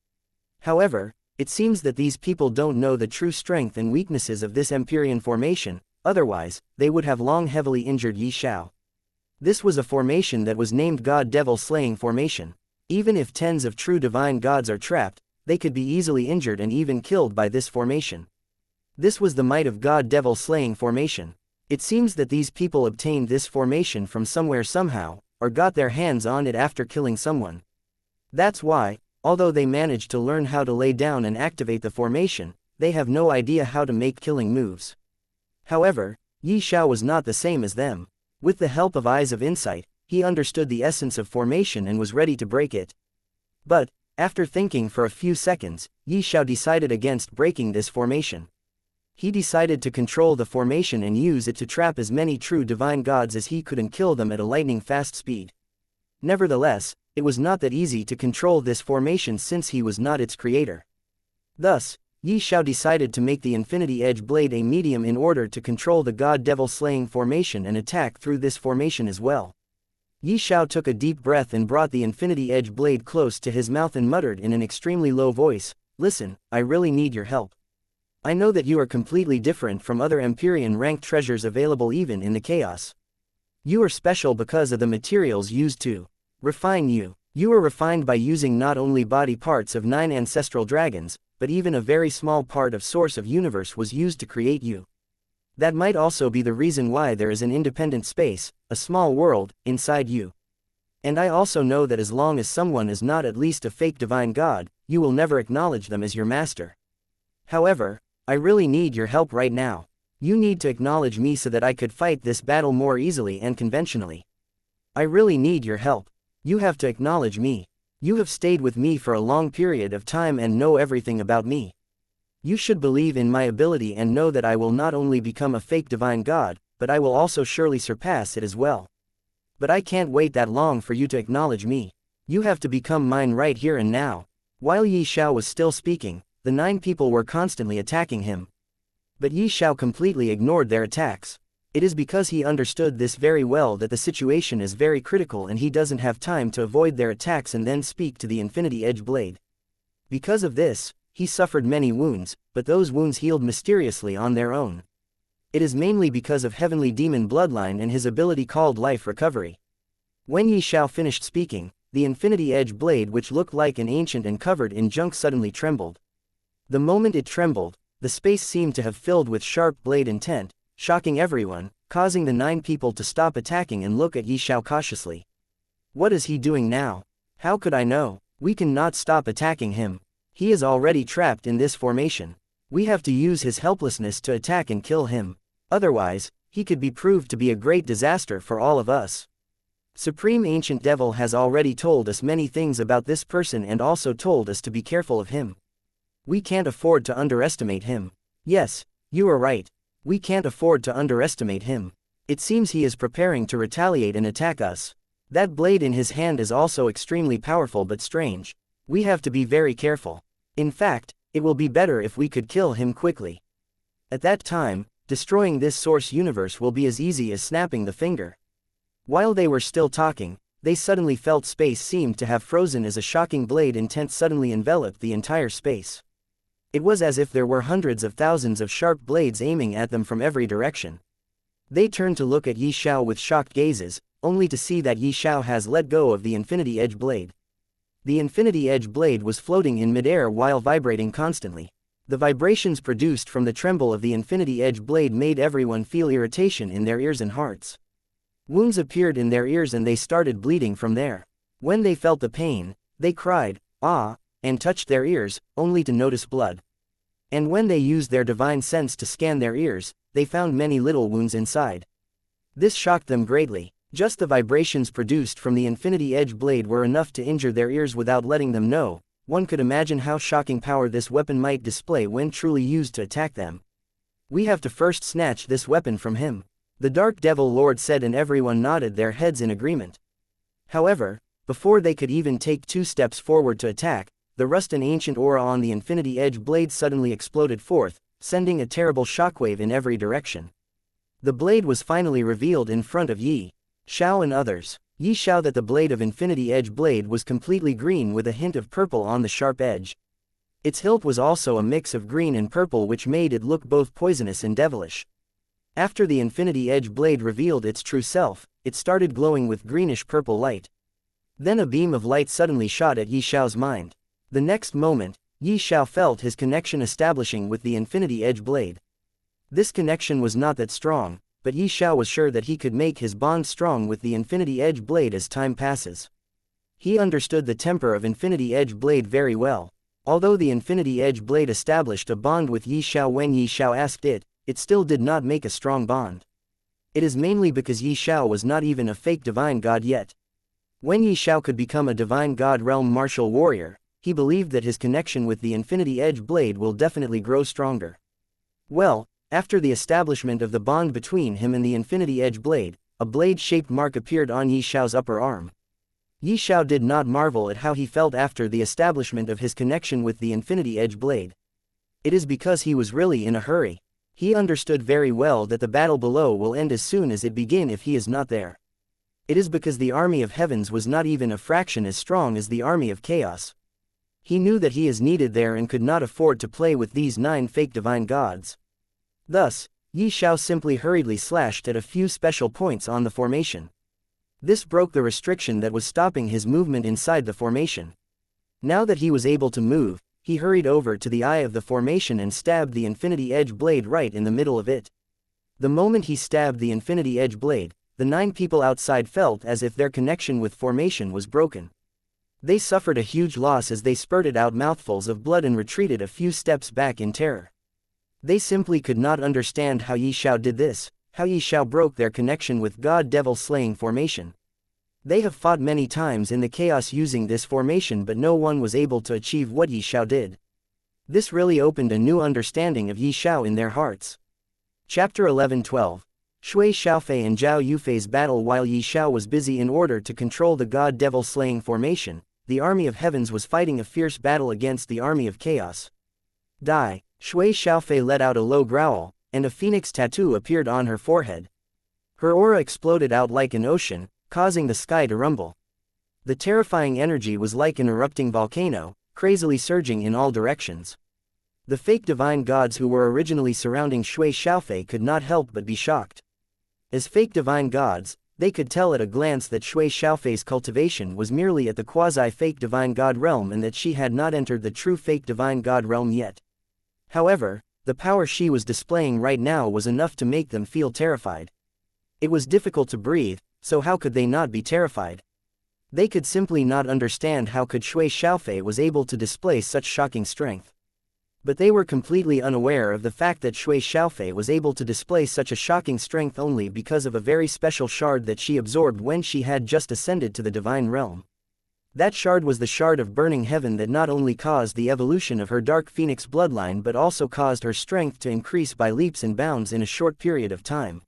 However, it seems that these people don't know the true strength and weaknesses of this Empyrean formation, otherwise, they would have long heavily injured Ye Xiao. This was a formation that was named God-Devil Slaying Formation. Even if tens of true divine gods are trapped, they could be easily injured and even killed by this formation. This was the might of God-Devil Slaying Formation. It seems that these people obtained this formation from somewhere somehow, or got their hands on it after killing someone. That's why, although they managed to learn how to lay down and activate the formation, they have no idea how to make killing moves. However, Ye Xiao was not the same as them. With the help of eyes of insight, he understood the essence of formation and was ready to break it. But, after thinking for a few seconds, Ye Xiao decided against breaking this formation. He decided to control the formation and use it to trap as many true divine gods as he could and kill them at a lightning-fast speed. Nevertheless, it was not that easy to control this formation since he was not its creator. Thus, Ye Xiao decided to make the Infinity Edge Blade a medium in order to control the God-Devil Slaying Formation and attack through this formation as well. Ye Xiao took a deep breath and brought the Infinity Edge Blade close to his mouth and muttered in an extremely low voice, "Listen, I really need your help. I know that you are completely different from other Empyrean ranked treasures available even in the chaos. You are special because of the materials used to refine you. You were refined by using not only body parts of 9 ancestral dragons, but even a very small part of Source of Universe was used to create you. That might also be the reason why there is an independent space, a small world, inside you. And I also know that as long as someone is not at least a fake divine god, you will never acknowledge them as your master. However, I really need your help right now. You need to acknowledge me so that I could fight this battle more easily and conventionally. I really need your help. You have to acknowledge me. You have stayed with me for a long period of time and know everything about me. You should believe in my ability and know that I will not only become a fake divine god, but I will also surely surpass it as well. But I can't wait that long for you to acknowledge me. You have to become mine right here and now. While Ye Xiao was still speaking, the 9 people were constantly attacking him. But Ye Xiao completely ignored their attacks. It is because he understood this very well that the situation is very critical and he doesn't have time to avoid their attacks and then speak to the Infinity Edge Blade. Because of this, he suffered many wounds, but those wounds healed mysteriously on their own. It is mainly because of heavenly demon bloodline and his ability called life recovery. When Ye Xiao finished speaking, the Infinity Edge Blade, which looked like an ancient and covered in junk, suddenly trembled. The moment it trembled, the space seemed to have filled with sharp blade intent, shocking everyone, causing the 9 people to stop attacking and look at Ye Xiao cautiously. What is he doing now? How could I know? We cannot stop attacking him. He is already trapped in this formation. We have to use his helplessness to attack and kill him. Otherwise, he could be proved to be a great disaster for all of us. Supreme Ancient Devil has already told us many things about this person and also told us to be careful of him. We can't afford to underestimate him. Yes, you are right. We can't afford to underestimate him. It seems he is preparing to retaliate and attack us. That blade in his hand is also extremely powerful but strange. We have to be very careful. In fact, it will be better if we could kill him quickly. At that time, destroying this source universe will be as easy as snapping the finger. While they were still talking, they suddenly felt space seemed to have frozen as a shocking blade intent suddenly enveloped the entire space. It was as if there were hundreds of thousands of sharp blades aiming at them from every direction. They turned to look at Ye Xiao with shocked gazes, only to see that Ye Xiao has let go of the Infinity Edge Blade. The Infinity Edge Blade was floating in midair while vibrating constantly. The vibrations produced from the tremble of the Infinity Edge Blade made everyone feel irritation in their ears and hearts. Wounds appeared in their ears and they started bleeding from there. When they felt the pain, they cried, "Ah," and touched their ears, only to notice blood. And when they used their divine sense to scan their ears, they found many little wounds inside. This shocked them greatly. Just the vibrations produced from the Infinity Edge Blade were enough to injure their ears without letting them know. One could imagine how shocking power this weapon might display when truly used to attack them. We have to first snatch this weapon from him, the Dark Devil Lord said, and everyone nodded their heads in agreement. However, before they could even take 2 steps forward to attack, the rust and ancient aura on the Infinity Edge Blade suddenly exploded forth, sending a terrible shockwave in every direction. The blade was finally revealed in front of Ye Xiao and others. Ye Xiao that the blade of Infinity Edge Blade was completely green with a hint of purple on the sharp edge. Its hilt was also a mix of green and purple, which made it look both poisonous and devilish. After the Infinity Edge Blade revealed its true self, it started glowing with greenish-purple light. Then a beam of light suddenly shot at Ye Xiao's mind. The next moment, Ye Xiao felt his connection establishing with the Infinity Edge Blade. This connection was not that strong, but Ye Xiao was sure that he could make his bond strong with the Infinity Edge Blade as time passes. He understood the temper of Infinity Edge Blade very well. Although the Infinity Edge Blade established a bond with Ye Xiao when Ye Xiao asked it, it still did not make a strong bond. It is mainly because Ye Xiao was not even a fake divine god yet. When Ye Xiao could become a divine god realm martial warrior, he believed that his connection with the Infinity Edge Blade will definitely grow stronger. Well, after the establishment of the bond between him and the Infinity Edge Blade, a blade-shaped mark appeared on Ye Xiao's upper arm. Ye Xiao did not marvel at how he felt after the establishment of his connection with the Infinity Edge Blade. It is because he was really in a hurry. He understood very well that the battle below will end as soon as it begins if he is not there. It is because the army of heavens was not even a fraction as strong as the army of chaos. He knew that he is needed there and could not afford to play with these 9 fake divine gods. Thus, Ye Xiao simply hurriedly slashed at a few special points on the formation. This broke the restriction that was stopping his movement inside the formation. Now that he was able to move, he hurried over to the eye of the formation and stabbed the Infinity Edge Blade right in the middle of it. The moment he stabbed the Infinity Edge Blade, the 9 people outside felt as if their connection with formation was broken. They suffered a huge loss as they spurted out mouthfuls of blood and retreated a few steps back in terror. They simply could not understand how Ye Xiao did this, how Ye Xiao broke their connection with God Devil slaying formation. They have fought many times in the chaos using this formation, but no one was able to achieve what Ye Xiao did. This really opened a new understanding of Ye Xiao in their hearts. Chapter 11-12. Shui Xiaofei and Zhao Yufei's battle. While Ye Xiao was busy in order to control the god-devil slaying formation, the army of heavens was fighting a fierce battle against the army of chaos. Die! Shui Xiaofei let out a low growl, and a phoenix tattoo appeared on her forehead. Her aura exploded out like an ocean, causing the sky to rumble. The terrifying energy was like an erupting volcano, crazily surging in all directions. The fake divine gods who were originally surrounding Shui Xiaofei could not help but be shocked. As fake divine gods, they could tell at a glance that Shui Xiaofei's cultivation was merely at the quasi-fake divine god realm and that she had not entered the true fake divine god realm yet. However, the power she was displaying right now was enough to make them feel terrified. It was difficult to breathe, so how could they not be terrified? They could simply not understand how could Shui Xiaofei was able to display such shocking strength. But they were completely unaware of the fact that Shui Xiaofei was able to display such a shocking strength only because of a very special shard that she absorbed when she had just ascended to the divine realm. That shard was the shard of burning heaven that not only caused the evolution of her dark phoenix bloodline but also caused her strength to increase by leaps and bounds in a short period of time.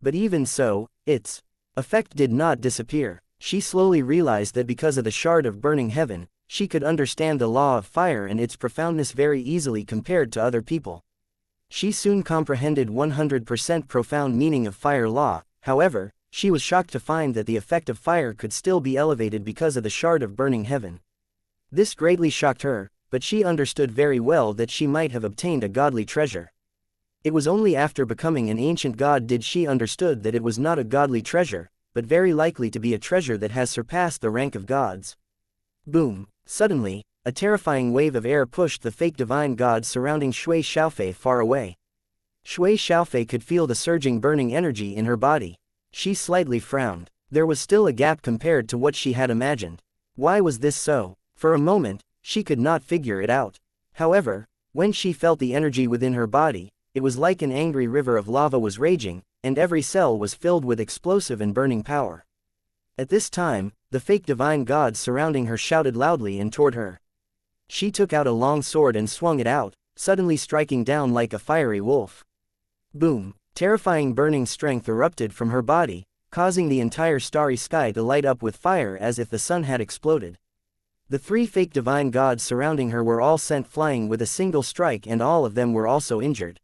But even so, its effect did not disappear. She slowly realized that because of the shard of burning heaven, she could understand the law of fire and its profoundness very easily compared to other people. She soon comprehended 100% profound meaning of fire law. However, she was shocked to find that the effect of fire could still be elevated because of the shard of burning heaven. This greatly shocked her, but she understood very well that she might have obtained a godly treasure. It was only after becoming an ancient god did she understood that it was not a godly treasure, but very likely to be a treasure that has surpassed the rank of gods. Boom! Suddenly, a terrifying wave of air pushed the fake divine gods surrounding Shui Xiaofei far away. Shui Xiaofei could feel the surging burning energy in her body. She slightly frowned. There was still a gap compared to what she had imagined. Why was this so? For a moment, she could not figure it out. However, when she felt the energy within her body, it was like an angry river of lava was raging, and every cell was filled with explosive and burning power. At this time, the fake divine gods surrounding her shouted loudly and toward her. She took out a long sword and swung it out, suddenly striking down like a fiery wolf. Boom! Terrifying burning strength erupted from her body, causing the entire starry sky to light up with fire as if the sun had exploded. The three fake divine gods surrounding her were all sent flying with a single strike, and all of them were also injured.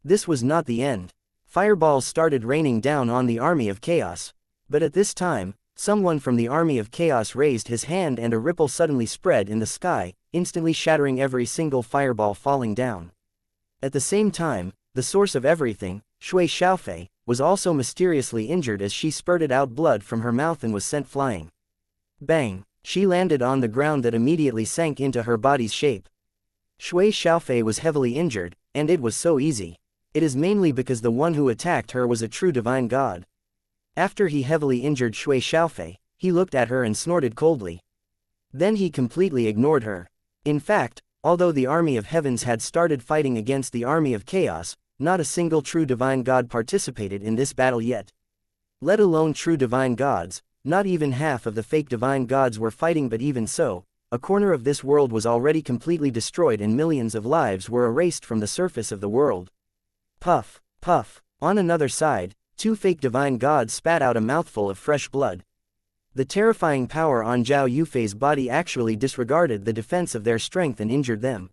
This was not the end. Fireballs started raining down on the army of chaos. But at this time, someone from the army of chaos raised his hand and a ripple suddenly spread in the sky, instantly shattering every single fireball falling down. At the same time, the source of everything, Shui Xiaofei, was also mysteriously injured as she spurted out blood from her mouth and was sent flying. Bang! She landed on the ground that immediately sank into her body's shape. Shui Xiaofei was heavily injured, and it was so easy. It is mainly because the one who attacked her was a true divine god. After he heavily injured Shui Xiaofei, he looked at her and snorted coldly. Then he completely ignored her. In fact, although the army of heavens had started fighting against the army of chaos, not a single true divine god participated in this battle yet. Let alone true divine gods, not even half of the fake divine gods were fighting, but even so, a corner of this world was already completely destroyed and millions of lives were erased from the surface of the world. Puff, puff. On another side, two fake divine gods spat out a mouthful of fresh blood. The terrifying power on Zhao Yufei's body actually disregarded the defense of their strength and injured them.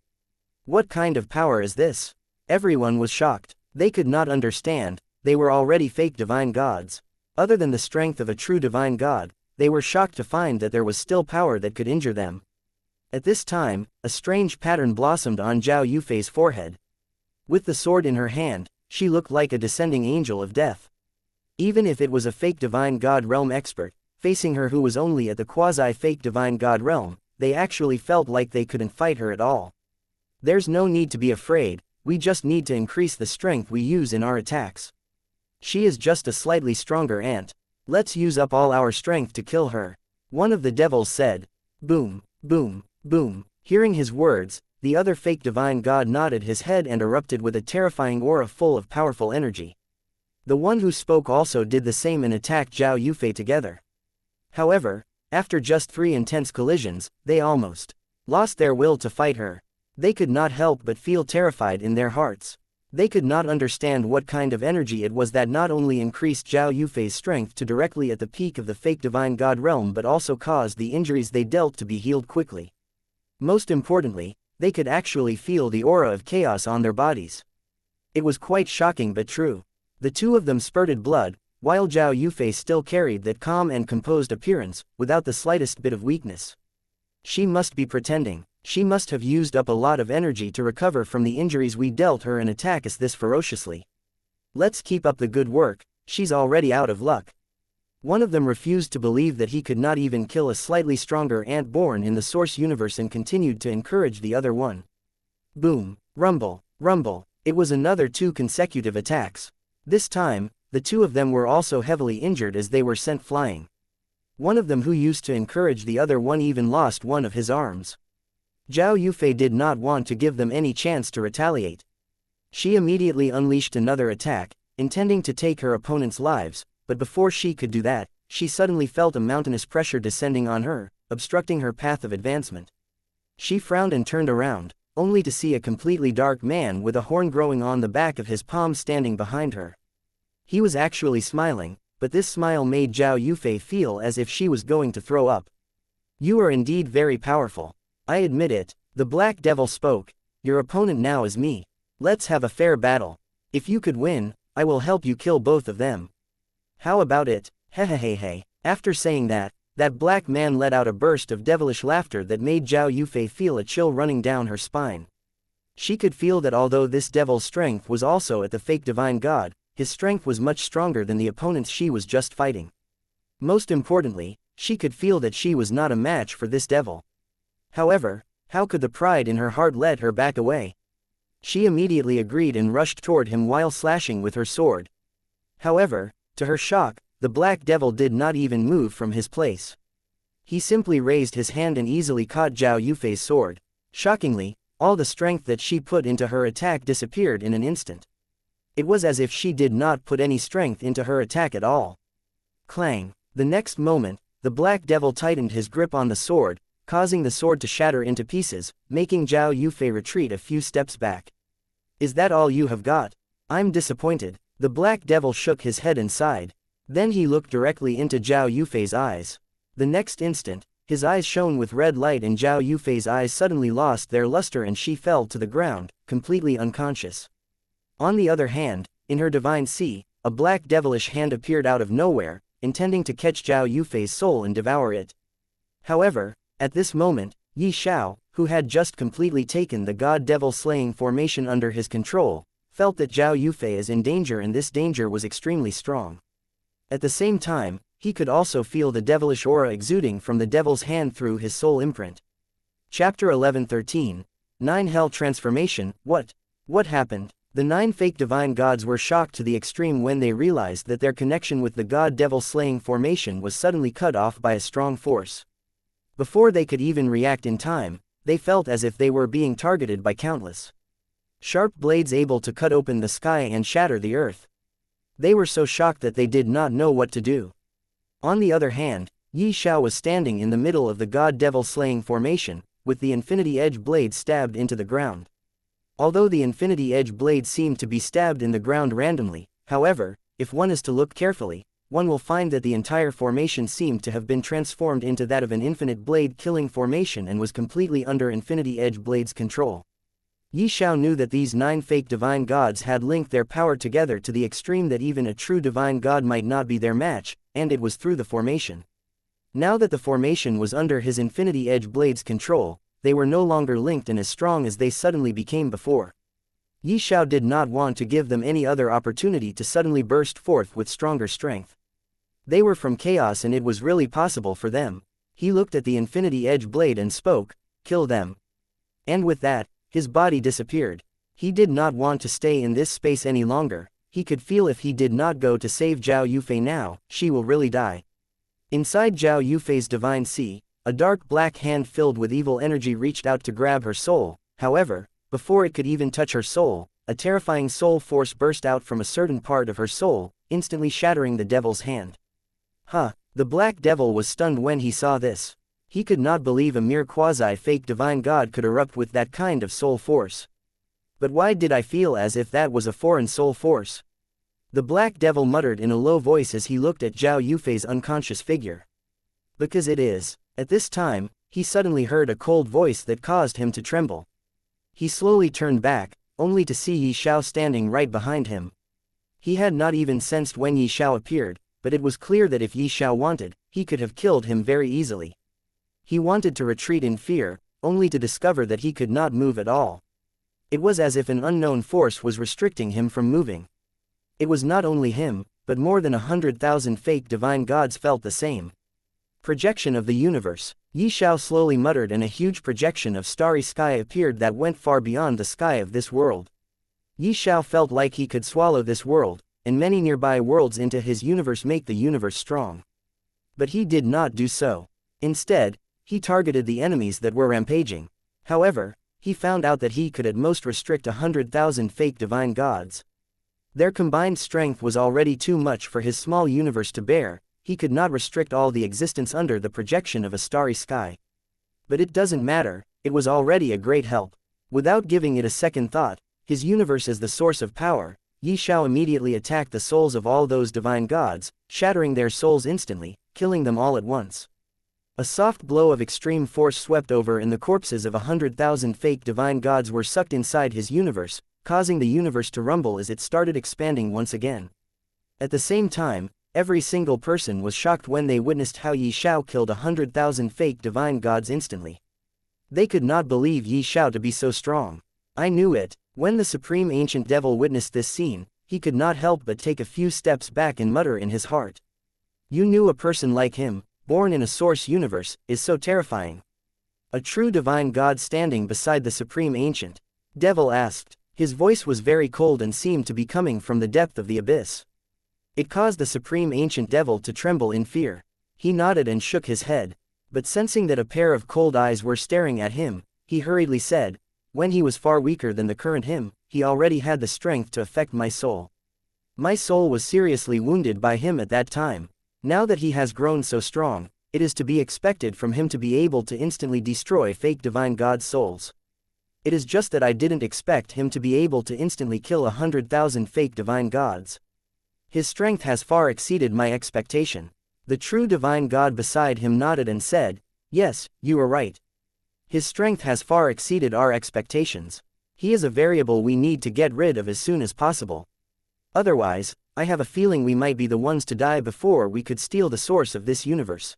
What kind of power is this? Everyone was shocked. They could not understand. They were already fake divine gods. Other than the strength of a true divine god, they were shocked to find that there was still power that could injure them. At this time, a strange pattern blossomed on Zhao Yufei's forehead. With the sword in her hand, she looked like a descending angel of death. Even if it was a fake divine god realm expert, facing her who was only at the quasi-fake divine god realm, they actually felt like they couldn't fight her at all. There's no need to be afraid, we just need to increase the strength we use in our attacks. She is just a slightly stronger ant. Let's use up all our strength to kill her. One of the devils said. Boom, boom, boom. Hearing his words, the other fake divine god nodded his head and erupted with a terrifying aura full of powerful energy. The one who spoke also did the same and attacked Zhao Yufei together. However, after just 3 intense collisions, they almost lost their will to fight her. They could not help but feel terrified in their hearts. They could not understand what kind of energy it was that not only increased Zhao Yufei's strength to directly at the peak of the fake divine god realm but also caused the injuries they dealt to be healed quickly. Most importantly, they could actually feel the aura of chaos on their bodies. It was quite shocking but true. The two of them spurted blood, while Zhao Yufei still carried that calm and composed appearance, without the slightest bit of weakness. She must be pretending. She must have used up a lot of energy to recover from the injuries we dealt her and attack us this ferociously. Let's keep up the good work, she's already out of luck. One of them refused to believe that he could not even kill a slightly stronger ant born in the source universe and continued to encourage the other one. Boom, rumble, rumble, it was another 2 consecutive attacks. This time, the two of them were also heavily injured as they were sent flying. One of them who used to encourage the other one even lost one of his arms. Zhao Yufei did not want to give them any chance to retaliate. She immediately unleashed another attack, intending to take her opponent's lives, but before she could do that, she suddenly felt a mountainous pressure descending on her, obstructing her path of advancement. She frowned and turned around, only to see a completely dark man with a horn growing on the back of his palm standing behind her. He was actually smiling, but this smile made Zhao Yufei feel as if she was going to throw up. "You are indeed very powerful. I admit it," the Black Devil spoke. "Your opponent now is me. Let's have a fair battle. If you could win, I will help you kill both of them. How about it? Hehehehe." After saying that, that black man let out a burst of devilish laughter that made Zhao Yufei feel a chill running down her spine. She could feel that although this devil's strength was also at the fake divine god, his strength was much stronger than the opponents she was just fighting. Most importantly, she could feel that she was not a match for this devil. However, how could the pride in her heart let her back away? She immediately agreed and rushed toward him while slashing with her sword. However, to her shock, the Black Devil did not even move from his place. He simply raised his hand and easily caught Zhao Yufei's sword. Shockingly, all the strength that she put into her attack disappeared in an instant. It was as if she did not put any strength into her attack at all. Clang! The next moment, the Black Devil tightened his grip on the sword, causing the sword to shatter into pieces, making Zhao Yufei retreat a few steps back. "Is that all you have got? I'm disappointed." The Black Devil shook his head and sighed. Then he looked directly into Zhao Yufei's eyes. The next instant, his eyes shone with red light and Zhao Yufei's eyes suddenly lost their luster and she fell to the ground, completely unconscious. On the other hand, in her divine sea, a black devilish hand appeared out of nowhere, intending to catch Zhao Yufei's soul and devour it. However, at this moment, Ye Xiao, who had just completely taken the god-devil slaying formation under his control, felt that Zhao Yufei is in danger and this danger was extremely strong. At the same time, he could also feel the devilish aura exuding from the devil's hand through his soul imprint. Chapter 11:13. 9 Hell Transformation. What happened? The 9 fake divine gods were shocked to the extreme when they realized that their connection with the god-devil slaying formation was suddenly cut off by a strong force. Before they could even react in time, they felt as if they were being targeted by countless sharp blades able to cut open the sky and shatter the earth. They were so shocked that they did not know what to do. On the other hand, Ye Xiao was standing in the middle of the god-devil slaying formation, with the infinity edge blade stabbed into the ground. Although the infinity edge blade seemed to be stabbed in the ground randomly, however, if one is to look carefully, one will find that the entire formation seemed to have been transformed into that of an infinite blade killing formation and was completely under infinity edge blade's control. Ye Xiao knew that these 9 fake divine gods had linked their power together to the extreme that even a true divine god might not be their match, and it was through the formation. Now that the formation was under his infinity edge blade's control, they were no longer linked and as strong as they suddenly became before. Ye Xiao did not want to give them any other opportunity to suddenly burst forth with stronger strength. They were from chaos and it was really possible for them. He looked at the infinity edge blade and spoke, "Kill them." And with that, his body disappeared. He did not want to stay in this space any longer. He could feel if he did not go to save Zhao Yufei now, she will really die. Inside Zhao Yufei's divine sea, a dark black hand filled with evil energy reached out to grab her soul. However, before it could even touch her soul, a terrifying soul force burst out from a certain part of her soul, instantly shattering the devil's hand. "Huh, The Black Devil was stunned when he saw this. He could not believe a mere quasi-fake divine god could erupt with that kind of soul force. But why did I feel as if that was a foreign soul force? The Black Devil muttered in a low voice as he looked at Zhao Yufei's unconscious figure. Because it is. At this time, he suddenly heard a cold voice that caused him to tremble. He slowly turned back, only to see Ye Xiao standing right behind him. He had not even sensed when Ye Xiao appeared, but it was clear that if Ye Xiao wanted, he could have killed him very easily. He wanted to retreat in fear, only to discover that he could not move at all. It was as if an unknown force was restricting him from moving. It was not only him, but more than 100,000 fake divine gods felt the same. Projection of the universe. Ye Xiao slowly muttered and a huge projection of starry sky appeared that went far beyond the sky of this world. Ye Xiao felt like he could swallow this world, and many nearby worlds into his universe make the universe strong. But he did not do so. Instead, he targeted the enemies that were rampaging. However, he found out that he could at most restrict 100,000 fake divine gods. Their combined strength was already too much for his small universe to bear. He could not restrict all the existence under the projection of a starry sky. But it doesn't matter, it was already a great help. Without giving it a second thought, his universe as the source of power, Ye Xiao immediately attacked the souls of all those divine gods, shattering their souls instantly, killing them all at once. A soft blow of extreme force swept over and the corpses of 100,000 fake divine gods were sucked inside his universe, causing the universe to rumble as it started expanding once again. At the same time, every single person was shocked when they witnessed how Ye Xiao killed 100,000 fake divine gods instantly. They could not believe Ye Xiao to be so strong. I knew it. When the Supreme Ancient Devil witnessed this scene, he could not help but take a few steps back and mutter in his heart. You knew a person like him, born in a source universe, is so terrifying. A true divine god standing beside the Supreme Ancient Devil asked. His voice was very cold and seemed to be coming from the depth of the abyss. It caused the Supreme Ancient Devil to tremble in fear. He nodded and shook his head. But sensing that a pair of cold eyes were staring at him, he hurriedly said, when he was far weaker than the current him, he already had the strength to affect my soul. My soul was seriously wounded by him at that time. Now that he has grown so strong, it is to be expected from him to be able to instantly destroy fake divine gods' souls. It is just that I didn't expect him to be able to instantly kill 100,000 fake divine gods. His strength has far exceeded my expectation. The true divine god beside him nodded and said, yes, you are right. His strength has far exceeded our expectations. He is a variable we need to get rid of as soon as possible. Otherwise, I have a feeling we might be the ones to die before we could steal the source of this universe.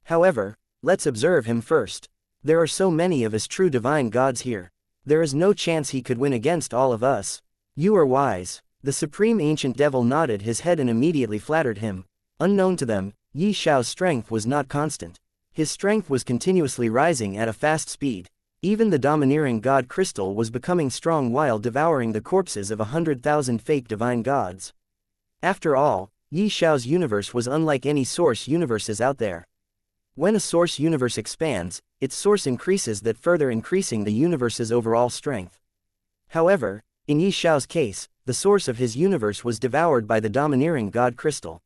However, let's observe him first. There are so many of us true divine gods here. There is no chance he could win against all of us. You are wise. The Supreme Ancient Devil nodded his head and immediately flattered him. Unknown to them, Ye Xiao's strength was not constant. His strength was continuously rising at a fast speed. Even the domineering god crystal was becoming strong while devouring the corpses of 100,000 fake divine gods. After all, Ye Xiao's universe was unlike any source universes out there. When a source universe expands, its source increases, that further increasing the universe's overall strength. However, in Ye Xiao's case, the source of his universe was devoured by the domineering god crystal.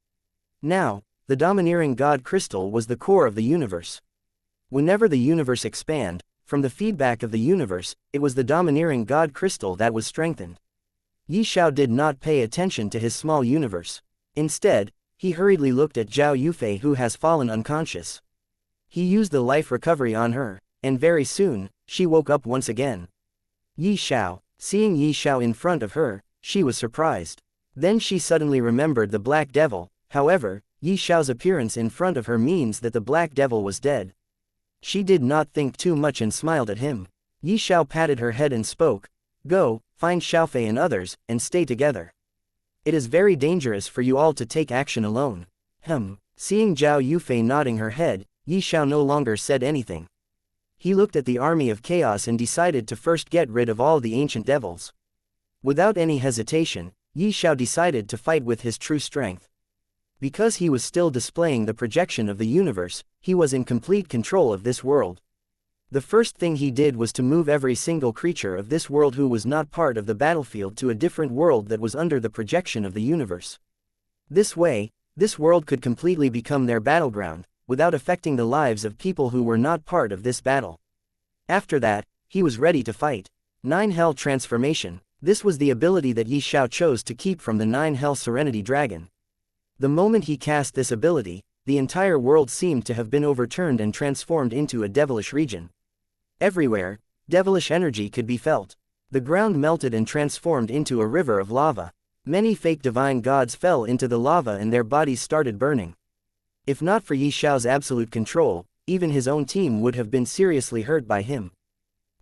Now, the domineering god crystal was the core of the universe. Whenever the universe expanded, from the feedback of the universe, it was the domineering god crystal that was strengthened. Ye Xiao did not pay attention to his small universe. Instead, he hurriedly looked at Zhao Yufei, who has fallen unconscious. He used the life recovery on her, and very soon, she woke up once again. Ye Xiao, seeing Ye Xiao in front of her, she was surprised. Then she suddenly remembered the Black Devil. However, Ye Xiao's appearance in front of her means that the Black Devil was dead. She did not think too much and smiled at him. Ye Xiao patted her head and spoke, go, find Xiaofei and others, and stay together. It is very dangerous for you all to take action alone. Seeing Zhao Yufei nodding her head, Ye Xiao no longer said anything. He looked at the army of chaos and decided to first get rid of all the ancient devils. Without any hesitation, Ye Xiao decided to fight with his true strength. Because he was still displaying the projection of the universe, he was in complete control of this world. The first thing he did was to move every single creature of this world who was not part of the battlefield to a different world that was under the projection of the universe. This way, This world could completely become their battleground, without affecting the lives of people who were not part of this battle. After that, he was ready to fight. 9 Hell Transformation. This was the ability that Ye Xiao chose to keep from the 9 Hell Serenity Dragon. The moment he cast this ability, the entire world seemed to have been overturned and transformed into a devilish region. Everywhere, devilish energy could be felt. The ground melted and transformed into a river of lava. Many fake divine gods fell into the lava and their bodies started burning. If not for Ye Xiao's absolute control, even his own team would have been seriously hurt by him.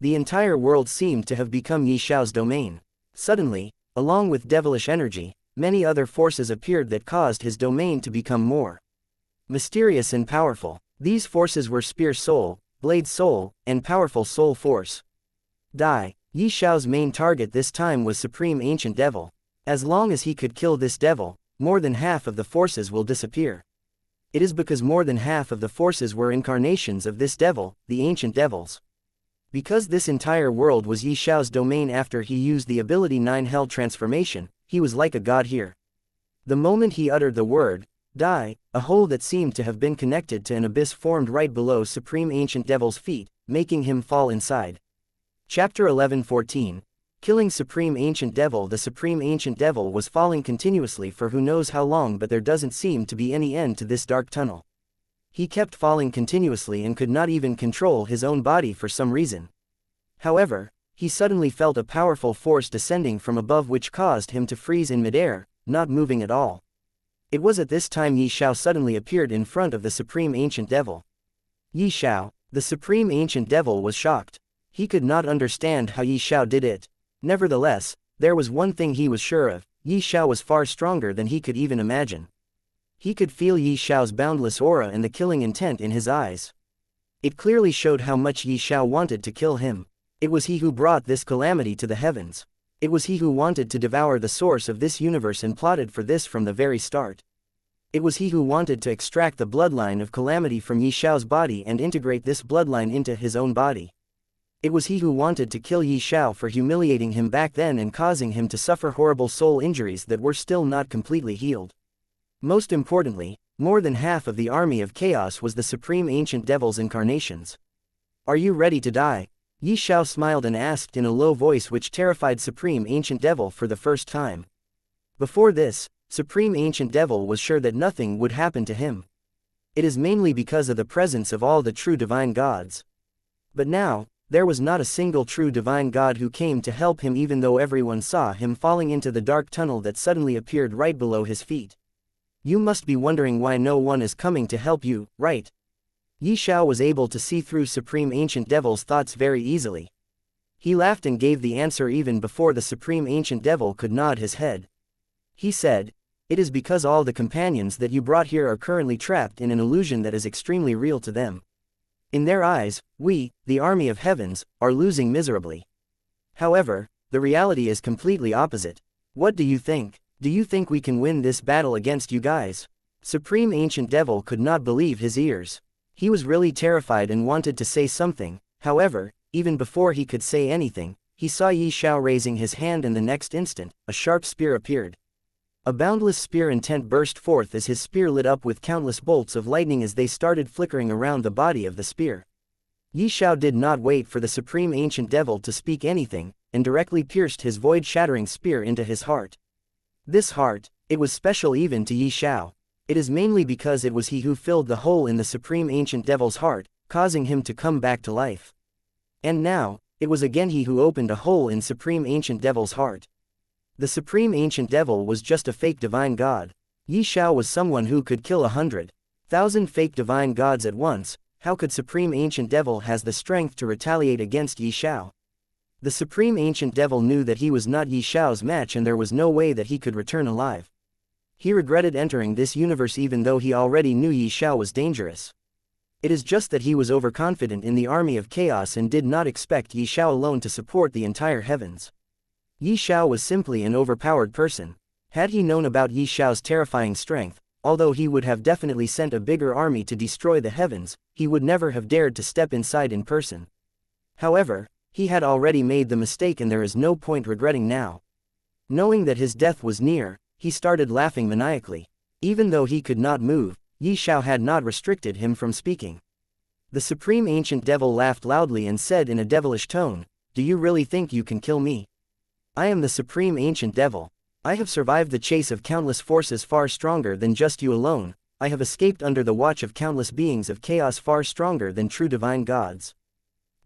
The entire world seemed to have become Ye Xiao's domain. Suddenly, along with devilish energy, many other forces appeared that caused his domain to become more mysterious and powerful. These forces were Spear Soul, Blade Soul, and Powerful Soul Force. Die. Ye Xiao's main target this time was Supreme Ancient Devil. As long as he could kill this devil, more than half of the forces will disappear. It is because more than half of the forces were incarnations of this devil, the Ancient Devils. Because this entire world was Ye Xiao's domain after he used the ability 9 Hell Transformation, he was like a god here. The moment he uttered the word, die, a hole that seemed to have been connected to an abyss formed right below Supreme Ancient Devil's feet, making him fall inside. Chapter 11:14. Killing Supreme Ancient Devil. The Supreme Ancient Devil was falling continuously for who knows how long, but there doesn't seem to be any end to this dark tunnel. He kept falling continuously and could not even control his own body for some reason. However, he suddenly felt a powerful force descending from above which caused him to freeze in midair, not moving at all. It was at this time Ye Xiao suddenly appeared in front of the Supreme Ancient Devil. Ye Xiao, the Supreme Ancient Devil, was shocked. He could not understand how Ye Xiao did it. Nevertheless, there was one thing he was sure of: Ye Xiao was far stronger than he could even imagine. He could feel Ye Xiao's boundless aura and the killing intent in his eyes. It clearly showed how much Ye Xiao wanted to kill him. It was he who brought this calamity to the heavens. It was he who wanted to devour the source of this universe and plotted for this from the very start. It was he who wanted to extract the bloodline of calamity from Ye Xiao's body and integrate this bloodline into his own body. It was he who wanted to kill Ye Xiao for humiliating him back then and causing him to suffer horrible soul injuries that were still not completely healed. Most importantly, more than half of the army of chaos was the Supreme Ancient Devil's incarnations. Are you ready to die? Ye Xiao smiled and asked in a low voice which terrified Supreme Ancient Devil for the first time. Before this, Supreme Ancient Devil was sure that nothing would happen to him. It is mainly because of the presence of all the true divine gods. But now, there was not a single true divine god who came to help him, even though everyone saw him falling into the dark tunnel that suddenly appeared right below his feet. You must be wondering why no one is coming to help you, right? Ye Xiao was able to see through Supreme Ancient Devil's thoughts very easily. He laughed and gave the answer even before the Supreme Ancient Devil could nod his head. He said, "It is because all the companions that you brought here are currently trapped in an illusion that is extremely real to them. In their eyes, we, the Army of Heavens, are losing miserably. However, the reality is completely opposite. What do you think? Do you think we can win this battle against you guys?" Supreme Ancient Devil could not believe his ears. He was really terrified and wanted to say something. However, even before he could say anything, he saw Ye Xiao raising his hand, and the next instant, a sharp spear appeared. A boundless spear intent burst forth as his spear lit up with countless bolts of lightning as they started flickering around the body of the spear. Ye Xiao did not wait for the Supreme Ancient Devil to speak anything, and directly pierced his void-shattering spear into his heart. This heart, it was special even to Ye Xiao. It is mainly because it was he who filled the hole in the Supreme Ancient Devil's heart, causing him to come back to life. And now, it was again he who opened a hole in Supreme Ancient Devil's heart. The Supreme Ancient Devil was just a fake divine god. Ye Xiao was someone who could kill 100,000 fake divine gods at once. How could Supreme Ancient Devil has the strength to retaliate against Ye Xiao? The Supreme Ancient Devil knew that he was not Ye Xiao's match and there was no way that he could return alive. He regretted entering this universe even though he already knew Ye Xiao was dangerous. It is just that he was overconfident in the army of chaos and did not expect Ye Xiao alone to support the entire heavens. Ye Xiao was simply an overpowered person. Had he known about Ye Xiao's terrifying strength, although he would have definitely sent a bigger army to destroy the heavens, he would never have dared to step inside in person. However, he had already made the mistake and there is no point regretting now. Knowing that his death was near, he started laughing maniacally. Even though he could not move, Ye Xiao had not restricted him from speaking. The supreme ancient devil laughed loudly and said in a devilish tone, "Do you really think you can kill me? I am the supreme ancient devil. I have survived the chase of countless forces far stronger than just you alone. I have escaped under the watch of countless beings of chaos far stronger than true divine gods.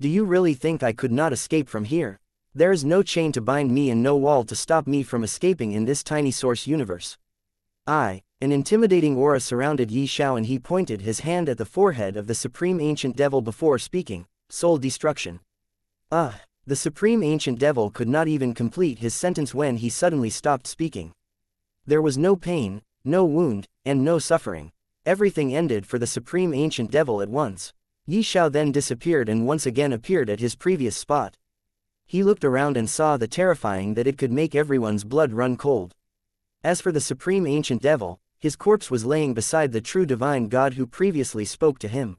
Do you really think I could not escape from here? There is no chain to bind me and no wall to stop me from escaping in this tiny source universe." An intimidating aura surrounded Ye Xiao and he pointed his hand at the forehead of the supreme ancient devil before speaking, "Soul destruction." The supreme ancient devil could not even complete his sentence when he suddenly stopped speaking. There was no pain, no wound, and no suffering. Everything ended for the supreme ancient devil at once. Ye Xiao then disappeared and once again appeared at his previous spot. He looked around and saw the terrifying that it could make everyone's blood run cold. As for the supreme ancient devil, his corpse was laying beside the true divine God who previously spoke to him.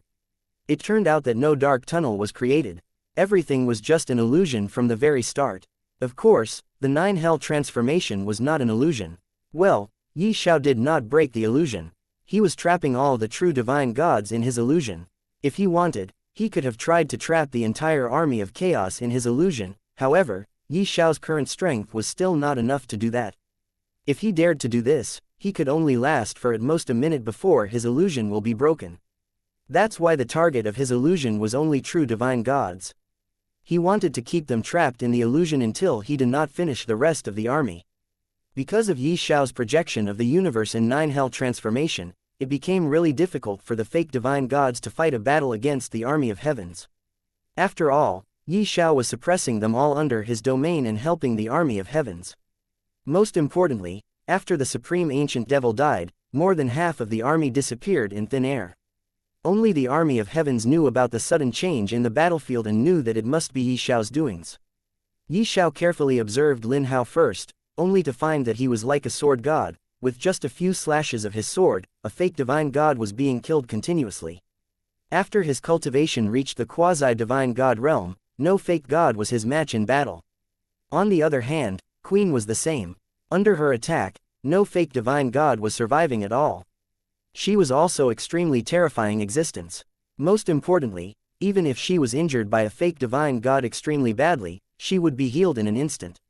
It turned out that no dark tunnel was created. Everything was just an illusion from the very start. Of course, the 9 hell transformation was not an illusion. Well, Ye Xiao did not break the illusion. He was trapping all the true divine gods in his illusion. If he wanted, he could have tried to trap the entire army of chaos in his illusion. However, Ye Xiao's current strength was still not enough to do that. If he dared to do this, he could only last for at most a minute before his illusion will be broken. That's why the target of his illusion was only true divine gods. He wanted to keep them trapped in the illusion until he did not finish the rest of the army. Because of Ye Xiao's projection of the universe in 9 hell transformation, it became really difficult for the fake divine gods to fight a battle against the army of heavens. After all, Ye Xiao was suppressing them all under his domain and helping the army of heavens. Most importantly, after the supreme ancient devil died, more than half of the army disappeared in thin air. Only the army of heavens knew about the sudden change in the battlefield and knew that it must be Ye Xiao's doings. Ye Xiao carefully observed Lin Hao first, only to find that he was like a sword god. With just a few slashes of his sword, a fake divine god was being killed continuously. After his cultivation reached the quasi-divine god realm, no fake god was his match in battle. On the other hand, Queen was the same. Under her attack, no fake divine god was surviving at all. She was also extremely terrifying existence. Most importantly, even if she was injured by a fake divine god extremely badly, she would be healed in an instant.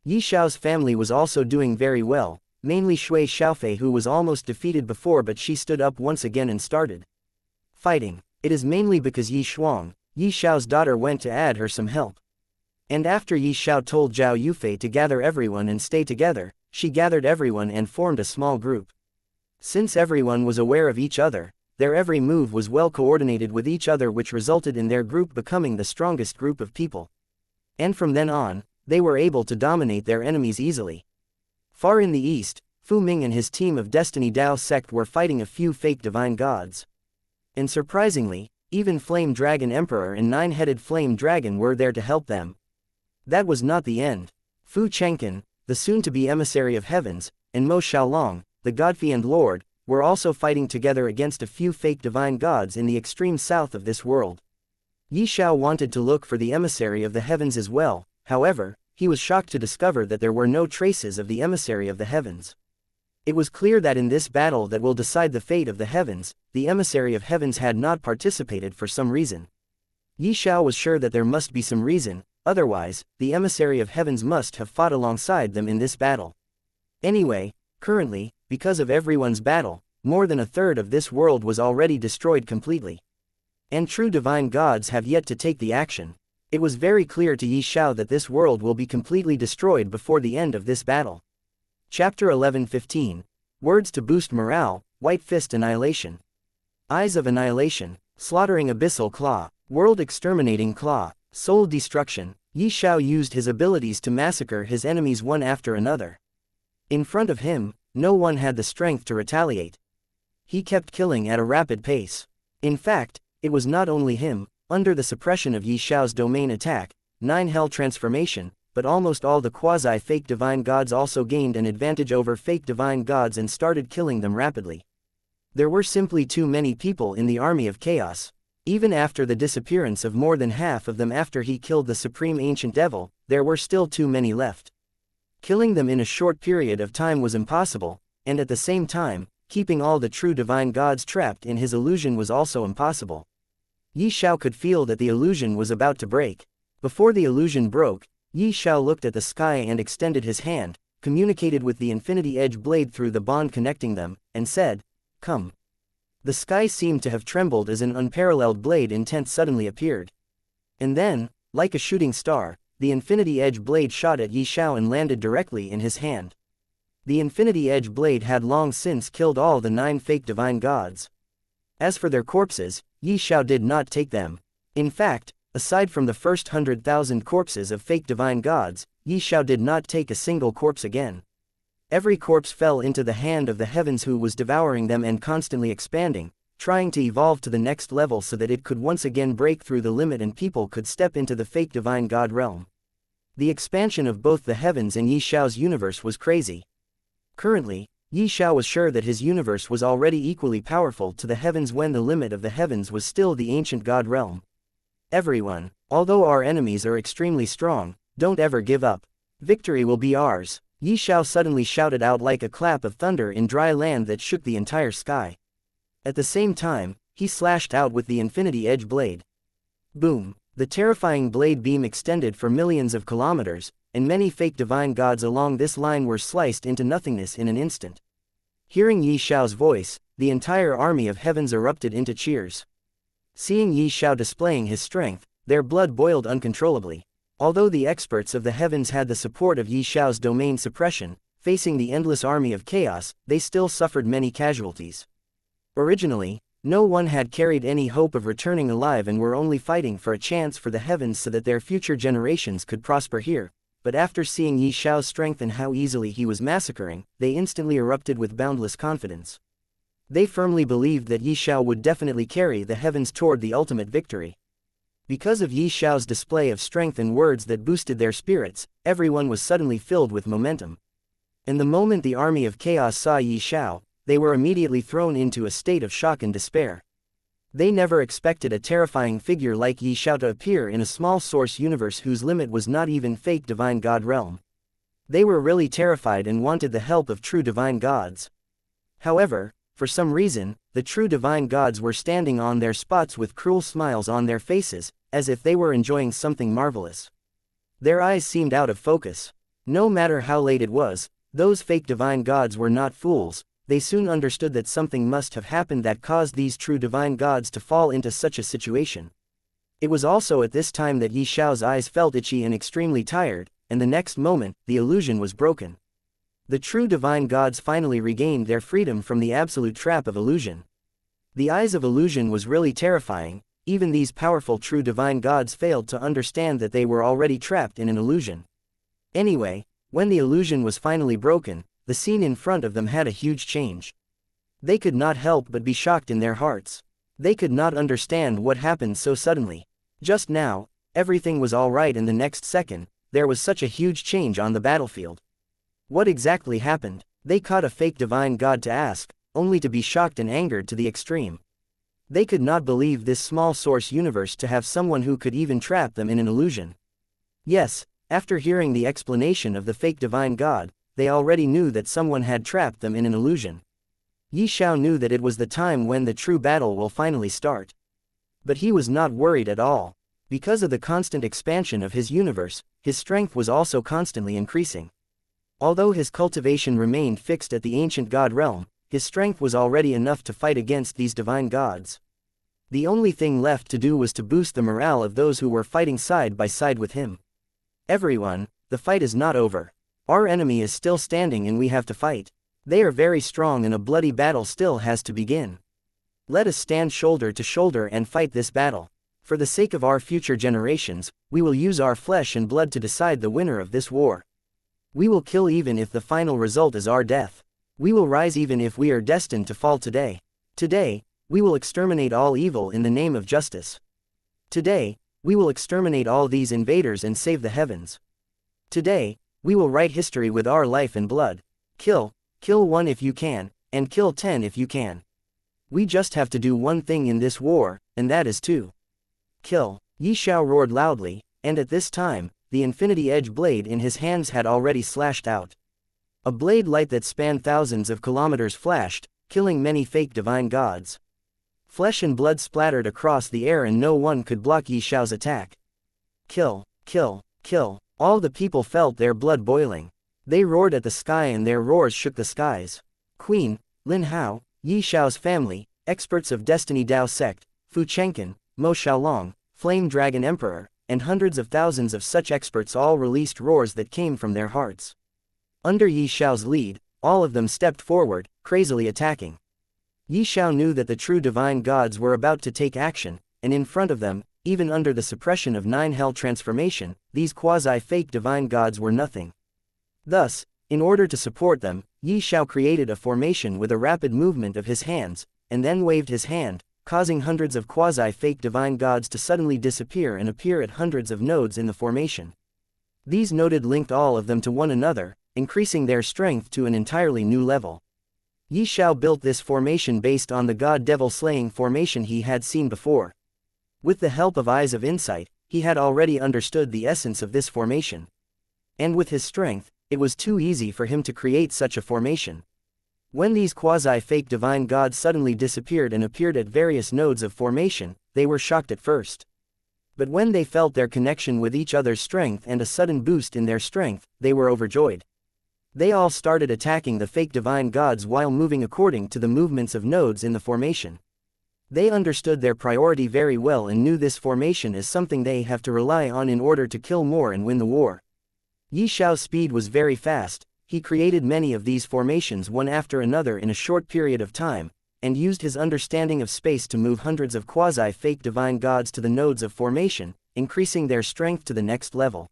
Ye Xiao's family was also doing very well, mainly Shui Xiaofei, who was almost defeated before, but she stood up once again and started fighting. It is mainly because Ye Xuang, Ye Xiao's daughter, went to add her some help. And after Ye Xiao told Zhao Yufei to gather everyone and stay together, she gathered everyone and formed a small group. Since everyone was aware of each other, their every move was well coordinated with each other, which resulted in their group becoming the strongest group of people. And from then on, they were able to dominate their enemies easily. Far in the east, Fu Ming and his team of Destiny Dao sect were fighting a few fake divine gods. And surprisingly, even Flame Dragon Emperor and 9-headed Flame Dragon were there to help them. That was not the end. Fu Chengqin, the soon-to-be Emissary of Heavens, and Mo Xiaolong, the God-fiend Lord, were also fighting together against a few fake divine gods in the extreme south of this world. Ye Xiao wanted to look for the Emissary of the Heavens as well. However, he was shocked to discover that there were no traces of the Emissary of the Heavens. It was clear that in this battle that will decide the fate of the heavens, the Emissary of Heavens had not participated for some reason. Ye Xiao was sure that there must be some reason, otherwise, the Emissary of Heavens must have fought alongside them in this battle. Anyway, currently, because of everyone's battle, more than a third of this world was already destroyed completely. And true divine gods have yet to take the action. It was very clear to Ye Xiao that this world will be completely destroyed before the end of this battle. Chapter 11:15. Words to boost morale, White Fist Annihilation. Eyes of Annihilation, Slaughtering Abyssal Claw, World Exterminating Claw, Soul Destruction. Ye Xiao used his abilities to massacre his enemies one after another. In front of him, no one had the strength to retaliate. He kept killing at a rapid pace. In fact, it was not only him. Under the suppression of Ye Xiao's domain attack, 9 hell transformation, but almost all the quasi-fake divine gods also gained an advantage over fake divine gods and started killing them rapidly. There were simply too many people in the army of chaos. Even after the disappearance of more than half of them after he killed the supreme ancient devil, there were still too many left. Killing them in a short period of time was impossible, and at the same time, keeping all the true divine gods trapped in his illusion was also impossible. Ye Xiao could feel that the illusion was about to break. Before the illusion broke, Ye Xiao looked at the sky and extended his hand, communicated with the infinity edge blade through the bond connecting them, and said, "Come." The sky seemed to have trembled as an unparalleled blade intent suddenly appeared. And then, like a shooting star, the infinity edge blade shot at Ye Xiao and landed directly in his hand. The infinity edge blade had long since killed all the 9 fake divine gods. As for their corpses, Ye Xiao did not take them. In fact, aside from the first 100,000 corpses of fake divine gods, Ye Xiao did not take a single corpse again. Every corpse fell into the hand of the heavens who was devouring them and constantly expanding, trying to evolve to the next level so that it could once again break through the limit and people could step into the fake divine god realm. The expansion of both the heavens and Ye Xiao's universe was crazy. Currently, Ye Xiao was sure that his universe was already equally powerful to the heavens when the limit of the heavens was still the ancient god realm. Everyone, although our enemies are extremely strong, don't ever give up. Victory will be ours. Ye Xiao suddenly shouted out like a clap of thunder in dry land that shook the entire sky. At the same time, he slashed out with the infinity edge blade. Boom! The terrifying blade beam extended for millions of kilometers, and many fake divine gods along this line were sliced into nothingness in an instant. Hearing Ye Xiao's voice, the entire army of heavens erupted into cheers. Seeing Ye Xiao displaying his strength, their blood boiled uncontrollably. Although the experts of the heavens had the support of Ye Xiao's domain suppression, facing the endless army of chaos, they still suffered many casualties. Originally, no one had carried any hope of returning alive and were only fighting for a chance for the heavens so that their future generations could prosper here, but after seeing Ye Xiao's strength and how easily he was massacring, they instantly erupted with boundless confidence. They firmly believed that Ye Xiao would definitely carry the heavens toward the ultimate victory. Because of Ye Xiao's display of strength and words that boosted their spirits, everyone was suddenly filled with momentum. And the moment the army of chaos saw Ye Xiao, they were immediately thrown into a state of shock and despair. They never expected a terrifying figure like Ye Xiao to appear in a small source universe whose limit was not even fake divine god realm. They were really terrified and wanted the help of true divine gods. However, for some reason, the true divine gods were standing on their spots with cruel smiles on their faces, as if they were enjoying something marvelous. Their eyes seemed out of focus. No matter how late it was, those fake divine gods were not fools. They soon understood that something must have happened that caused these true divine gods to fall into such a situation. It was also at this time that Ye Xiao's eyes felt itchy and extremely tired, and the next moment, the illusion was broken. The true divine gods finally regained their freedom from the absolute trap of illusion. The eyes of illusion was really terrifying. Even these powerful true divine gods failed to understand that they were already trapped in an illusion. Anyway, when the illusion was finally broken, the scene in front of them had a huge change. They could not help but be shocked in their hearts. They could not understand what happened so suddenly. Just now, everything was alright, and the next second, there was such a huge change on the battlefield. What exactly happened? They caught a fake divine god to ask, only to be shocked and angered to the extreme. They could not believe this small source universe to have someone who could even trap them in an illusion. Yes, after hearing the explanation of the fake divine god, they already knew that someone had trapped them in an illusion. Ye Xiao knew that it was the time when the true battle will finally start. But he was not worried at all. Because of the constant expansion of his universe, his strength was also constantly increasing. Although his cultivation remained fixed at the ancient god realm, his strength was already enough to fight against these divine gods. The only thing left to do was to boost the morale of those who were fighting side by side with him. Everyone, the fight is not over. Our enemy is still standing and we have to fight. They are very strong and a bloody battle still has to begin. Let us stand shoulder to shoulder and fight this battle. For the sake of our future generations, we will use our flesh and blood to decide the winner of this war. We will kill even if the final result is our death. We will rise even if we are destined to fall today. Today, we will exterminate all evil in the name of justice. Today, we will exterminate all these invaders and save the heavens. Today, we will write history with our life and blood. Kill 1 if you can, and kill 10 if you can. We just have to do one thing in this war, and that is to kill. Ye Xiao roared loudly, and at this time, the infinity edge blade in his hands had already slashed out. A blade light that spanned thousands of kilometers flashed, killing many fake divine gods. Flesh and blood splattered across the air and no one could block Ye Xiao's attack. Kill, kill, kill. All the people felt their blood boiling. They roared at the sky and their roars shook the skies. Queen, Lin Hao, Ye Xiao's family, experts of Destiny Dao sect, Fu Chenkin, Mo Xiaolong, Flame Dragon Emperor, and hundreds of thousands of such experts all released roars that came from their hearts. Under Ye Xiao's lead, all of them stepped forward, crazily attacking. Ye Xiao knew that the true divine gods were about to take action, and in front of them, even under the suppression of 9 hell transformation, these quasi-fake divine gods were nothing. Thus, in order to support them, Ye Xiao created a formation with a rapid movement of his hands, and then waved his hand, causing hundreds of quasi-fake divine gods to suddenly disappear and appear at hundreds of nodes in the formation. These nodes linked all of them to one another, increasing their strength to an entirely new level. Ye Xiao built this formation based on the god-devil slaying formation he had seen before. With the help of Eyes of Insight, he had already understood the essence of this formation. And with his strength, it was too easy for him to create such a formation. When these quasi-fake divine gods suddenly disappeared and appeared at various nodes of formation, they were shocked at first. But when they felt their connection with each other's strength and a sudden boost in their strength, they were overjoyed. They all started attacking the fake divine gods while moving according to the movements of nodes in the formation. They understood their priority very well and knew this formation is something they have to rely on in order to kill more and win the war. Ye Xiao's speed was very fast. He created many of these formations one after another in a short period of time, and used his understanding of space to move hundreds of quasi-fake divine gods to the nodes of formation, increasing their strength to the next level.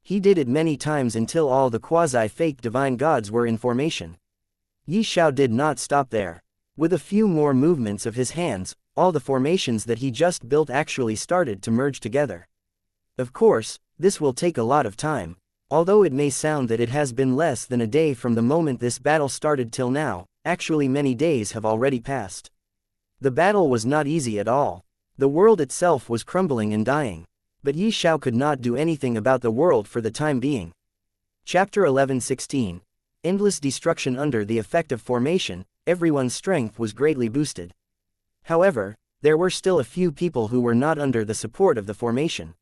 He did it many times until all the quasi-fake divine gods were in formation. Ye Xiao did not stop there. With a few more movements of his hands, all the formations that he just built actually started to merge together. Of course, this will take a lot of time. Although it may sound that it has been less than a day from the moment this battle started till now, actually many days have already passed. The battle was not easy at all. The world itself was crumbling and dying. But Ye Xiao could not do anything about the world for the time being. Chapter 11:16. Endless destruction. Under the effect of formation, everyone's strength was greatly boosted. However, there were still a few people who were not under the support of the formation.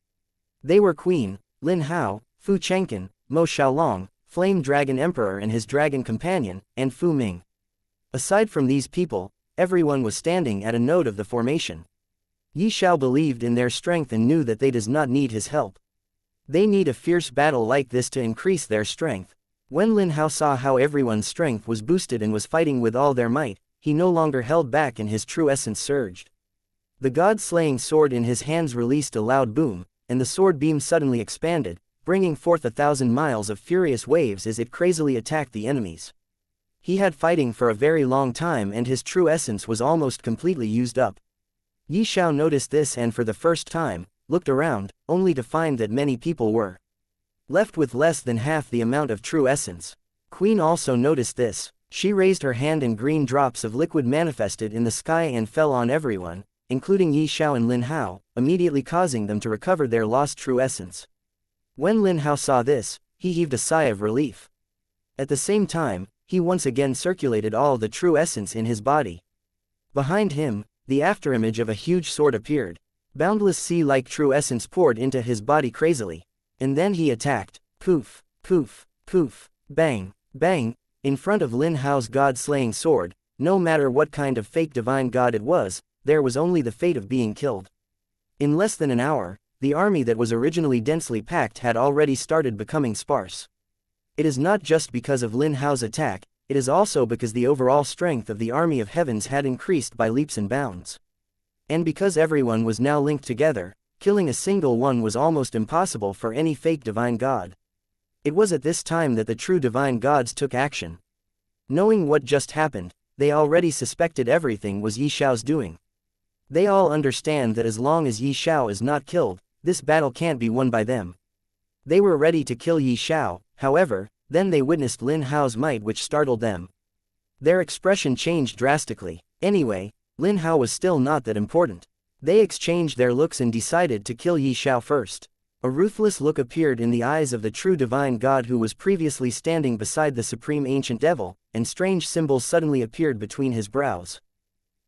They were Queen, Lin Hao, Fu Chenkin, Mo Xiaolong, Flame Dragon Emperor and his dragon companion, and Fu Ming. Aside from these people, everyone was standing at a node of the formation. Ye Xiao believed in their strength and knew that they does not need his help. They need a fierce battle like this to increase their strength. When Lin Hao saw how everyone's strength was boosted and was fighting with all their might, he no longer held back and his true essence surged. The god-slaying sword in his hands released a loud boom, and the sword beam suddenly expanded, bringing forth 1,000 miles of furious waves as it crazily attacked the enemies. He had fighting for a very long time and his true essence was almost completely used up. Ye Xiao noticed this and for the first time, looked around, only to find that many people were left with less than half the amount of true essence. Queen also noticed this. She raised her hand and green drops of liquid manifested in the sky and fell on everyone, including Ye Xiao and Lin Hao, immediately causing them to recover their lost true essence. When Lin Hao saw this, he heaved a sigh of relief. At the same time, he once again circulated all the true essence in his body. Behind him, the afterimage of a huge sword appeared. Boundless sea-like true essence poured into his body crazily. And then he attacked. Poof, poof, poof, bang, bang, in front of Lin Hao's god-slaying sword. No matter what kind of fake divine god it was, there was only the fate of being killed. In less than an hour, the army that was originally densely packed had already started becoming sparse. It is not just because of Lin Hao's attack, it is also because the overall strength of the army of heavens had increased by leaps and bounds. And because everyone was now linked together, killing a single one was almost impossible for any fake divine god. It was at this time that the true divine gods took action. Knowing what just happened, they already suspected everything was Ye Xiao's doing. They all understand that as long as Ye Xiao is not killed, this battle can't be won by them. They were ready to kill Ye Xiao, however, then they witnessed Lin Hao's might which startled them. Their expression changed drastically. Anyway, Lin Hao was still not that important. They exchanged their looks and decided to kill Ye Xiao first. A ruthless look appeared in the eyes of the true divine god who was previously standing beside the supreme ancient devil, and strange symbols suddenly appeared between his brows.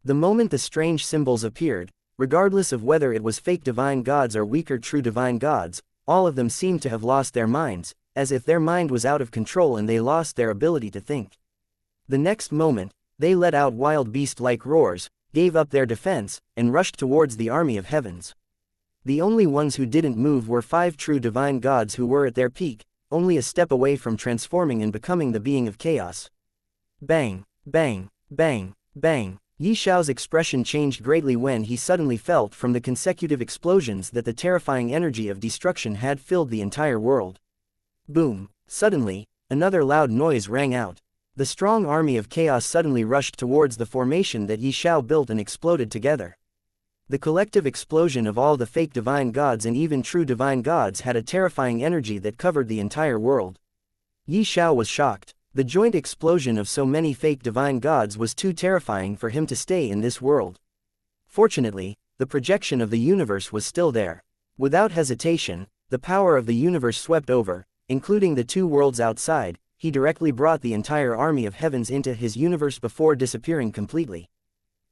The moment the strange symbols appeared, regardless of whether it was fake divine gods or weaker true divine gods, all of them seemed to have lost their minds, as if their mind was out of control and they lost their ability to think. The next moment, they let out wild beast-like roars, gave up their defense, and rushed towards the army of heavens. The only ones who didn't move were 5 true divine gods who were at their peak, only a step away from transforming and becoming the being of chaos. Bang, bang, bang, bang. Ye Xiao's expression changed greatly when he suddenly felt from the consecutive explosions that the terrifying energy of destruction had filled the entire world. Boom! Suddenly, another loud noise rang out. The strong army of chaos suddenly rushed towards the formation that Ye Xiao built and exploded together. The collective explosion of all the fake divine gods and even true divine gods had a terrifying energy that covered the entire world. Ye Xiao was shocked. The joint explosion of so many fake divine gods was too terrifying for him to stay in this world. Fortunately, the projection of the universe was still there. Without hesitation, the power of the universe swept over, including the 2 worlds outside. He directly brought the entire army of heavens into his universe before disappearing completely.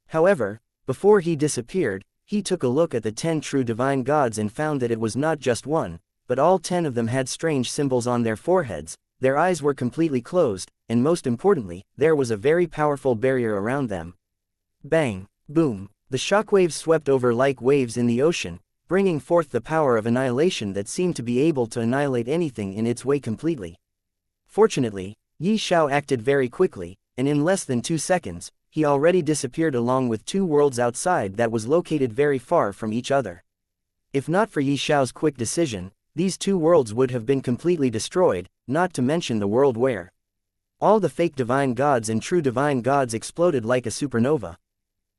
However, before he disappeared, he took a look at the 10 true divine gods and found that it was not just one, but all 10 of them had strange symbols on their foreheads. Their eyes were completely closed, and most importantly, there was a very powerful barrier around them. Bang! Boom! The shockwaves swept over like waves in the ocean, bringing forth the power of annihilation that seemed to be able to annihilate anything in its way completely. Fortunately, Ye Xiao acted very quickly, and in less than 2 seconds, he already disappeared along with 2 worlds outside that was located very far from each other. If not for Ye Xiao's quick decision, these 2 worlds would have been completely destroyed, not to mention the world where all the fake divine gods and true divine gods exploded like a supernova.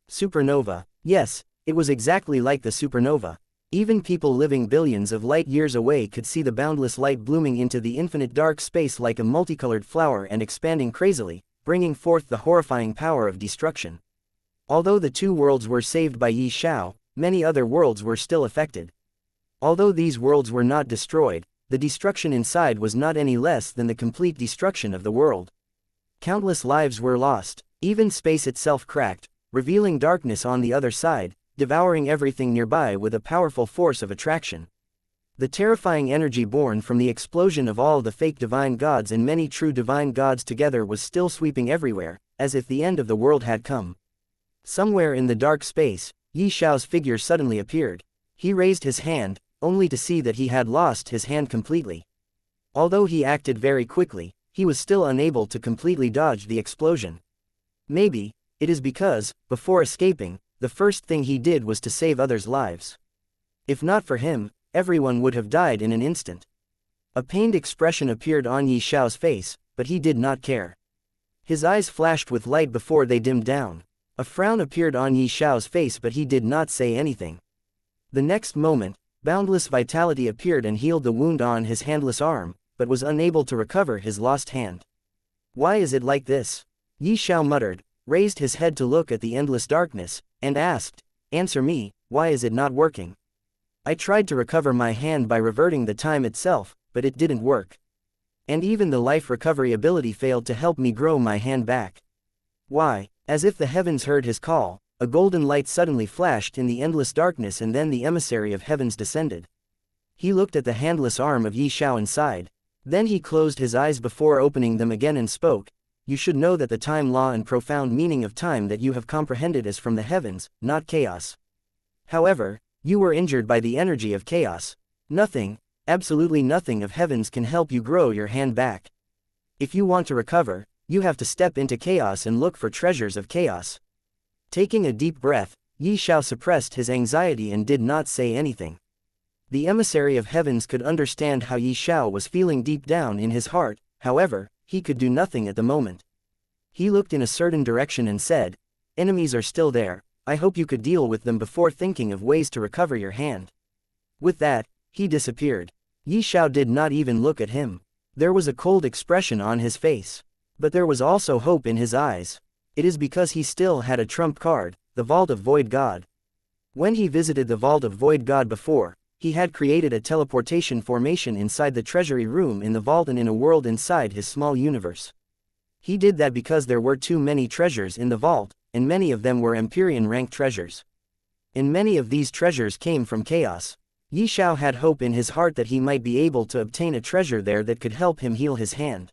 Supernova, yes, it was exactly like the supernova. Even people living billions of light years away could see the boundless light blooming into the infinite dark space like a multicolored flower and expanding crazily, bringing forth the horrifying power of destruction. Although the 2 worlds were saved by Ye Xiao, many other worlds were still affected. Although these worlds were not destroyed, the destruction inside was not any less than the complete destruction of the world. Countless lives were lost, even space itself cracked, revealing darkness on the other side, devouring everything nearby with a powerful force of attraction. The terrifying energy born from the explosion of all the fake divine gods and many true divine gods together was still sweeping everywhere, as if the end of the world had come. Somewhere in the dark space, Ye Xiao's figure suddenly appeared. He raised his hand, only to see that he had lost his hand completely. Although he acted very quickly, he was still unable to completely dodge the explosion. Maybe it is because, before escaping, the first thing he did was to save others' lives. If not for him, everyone would have died in an instant. A pained expression appeared on Ye Xiao's face, but he did not care. His eyes flashed with light before they dimmed down. A frown appeared on Ye Xiao's face, but he did not say anything. The next moment, boundless vitality appeared and healed the wound on his handless arm, but was unable to recover his lost hand. Why is it like this? Ye Xiao muttered, raised his head to look at the endless darkness, and asked, "Answer me, why is it not working? I tried to recover my hand by reverting the time itself, but it didn't work. And even the life recovery ability failed to help me grow my hand back. Why?" As if the heavens heard his call, a golden light suddenly flashed in the endless darkness and then the Emissary of Heavens descended. He looked at the handless arm of Ye Xiao and sighed. Then he closed his eyes before opening them again and spoke, "You should know that the time law and profound meaning of time that you have comprehended is from the heavens, not chaos. However, you were injured by the energy of chaos. Nothing, absolutely nothing of heavens can help you grow your hand back. If you want to recover, you have to step into chaos and look for treasures of chaos." Taking a deep breath, Ye Xiao suppressed his anxiety and did not say anything. The Emissary of Heavens could understand how Ye Xiao was feeling deep down in his heart, however, he could do nothing at the moment. He looked in a certain direction and said, "Enemies are still there, I hope you could deal with them before thinking of ways to recover your hand." With that, he disappeared. Ye Xiao did not even look at him. There was a cold expression on his face. But there was also hope in his eyes. It is because he still had a trump card, the Vault of Void God. When he visited the Vault of Void God before, he had created a teleportation formation inside the treasury room in the vault and in a world inside his small universe. He did that because there were too many treasures in the vault, and many of them were Empyrean-ranked treasures. And many of these treasures came from chaos. Ye Xiao had hope in his heart that he might be able to obtain a treasure there that could help him heal his hand.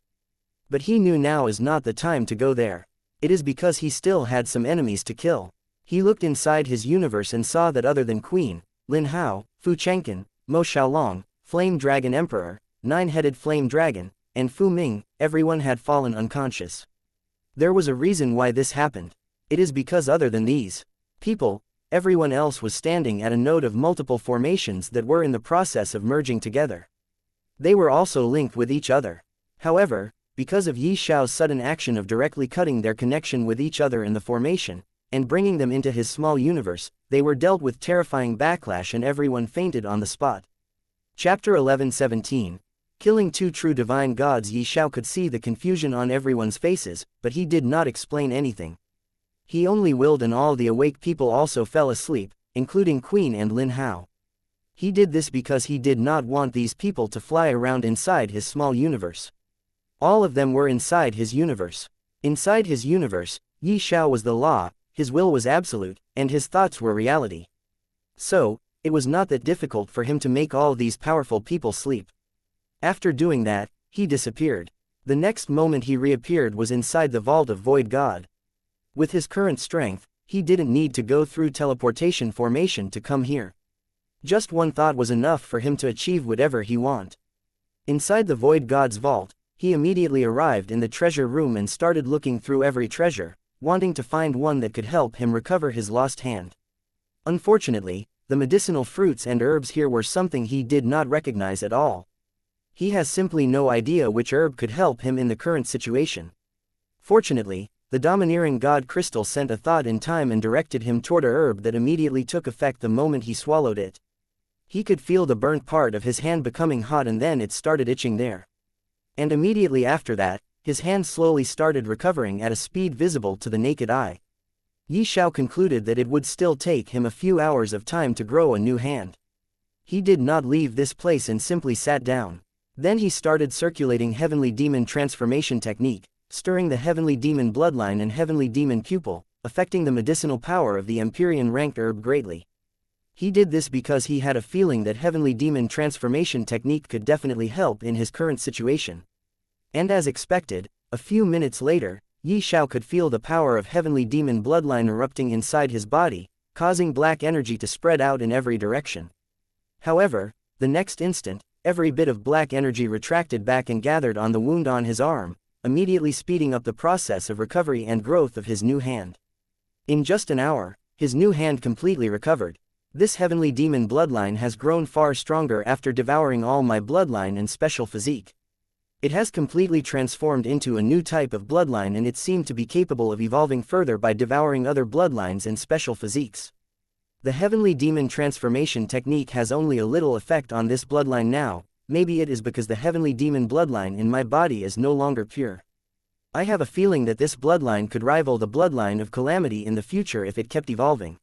But he knew now is not the time to go there. It is because he still had some enemies to kill. He looked inside his universe and saw that other than Queen, Lin Hao, Fu Chengqin, Mo Xiaolong, Flame Dragon Emperor, Nine-Headed Flame Dragon, and Fu Ming, everyone had fallen unconscious. There was a reason why this happened. It is because other than these people, everyone else was standing at a node of multiple formations that were in the process of merging together. They were also linked with each other. However, because of Ye Xiao's sudden action of directly cutting their connection with each other in the formation, and bringing them into his small universe, they were dealt with terrifying backlash and everyone fainted on the spot. Chapter 11:17. Killing two true divine gods. Ye Xiao could see the confusion on everyone's faces, but he did not explain anything. He only willed and all the awake people also fell asleep, including Queen and Lin Hao. He did this because he did not want these people to fly around inside his small universe. All of them were inside his universe. Inside his universe, Ye Xiao was the law, his will was absolute, and his thoughts were reality. So, it was not that difficult for him to make all these powerful people sleep. After doing that, he disappeared. The next moment he reappeared was inside the vault of Void God. With his current strength, he didn't need to go through teleportation formation to come here. Just one thought was enough for him to achieve whatever he want. Inside the Void God's vault, he immediately arrived in the treasure room and started looking through every treasure, wanting to find one that could help him recover his lost hand. Unfortunately, the medicinal fruits and herbs here were something he did not recognize at all. He has simply no idea which herb could help him in the current situation. Fortunately, the domineering god crystal sent a thought in time and directed him toward a herb that immediately took effect the moment he swallowed it. He could feel the burnt part of his hand becoming hot and then it started itching there. And immediately after that, his hand slowly started recovering at a speed visible to the naked eye. Ye Xiao concluded that it would still take him a few hours of time to grow a new hand. He did not leave this place and simply sat down. Then he started circulating Heavenly Demon Transformation Technique, stirring the Heavenly Demon Bloodline and Heavenly Demon Pupil, affecting the medicinal power of the Empyrean-ranked herb greatly. He did this because he had a feeling that Heavenly Demon Transformation Technique could definitely help in his current situation. And as expected, a few minutes later, Ye Xiao could feel the power of Heavenly Demon Bloodline erupting inside his body, causing black energy to spread out in every direction. However, the next instant, every bit of black energy retracted back and gathered on the wound on his arm, immediately speeding up the process of recovery and growth of his new hand. In just an hour, his new hand completely recovered. This Heavenly Demon Bloodline has grown far stronger after devouring all my bloodline and special physique. It has completely transformed into a new type of bloodline and it seemed to be capable of evolving further by devouring other bloodlines and special physiques. The Heavenly Demon Transformation Technique has only a little effect on this bloodline now. Maybe it is because the Heavenly Demon Bloodline in my body is no longer pure. I have a feeling that this bloodline could rival the bloodline of Calamity in the future if it kept evolving.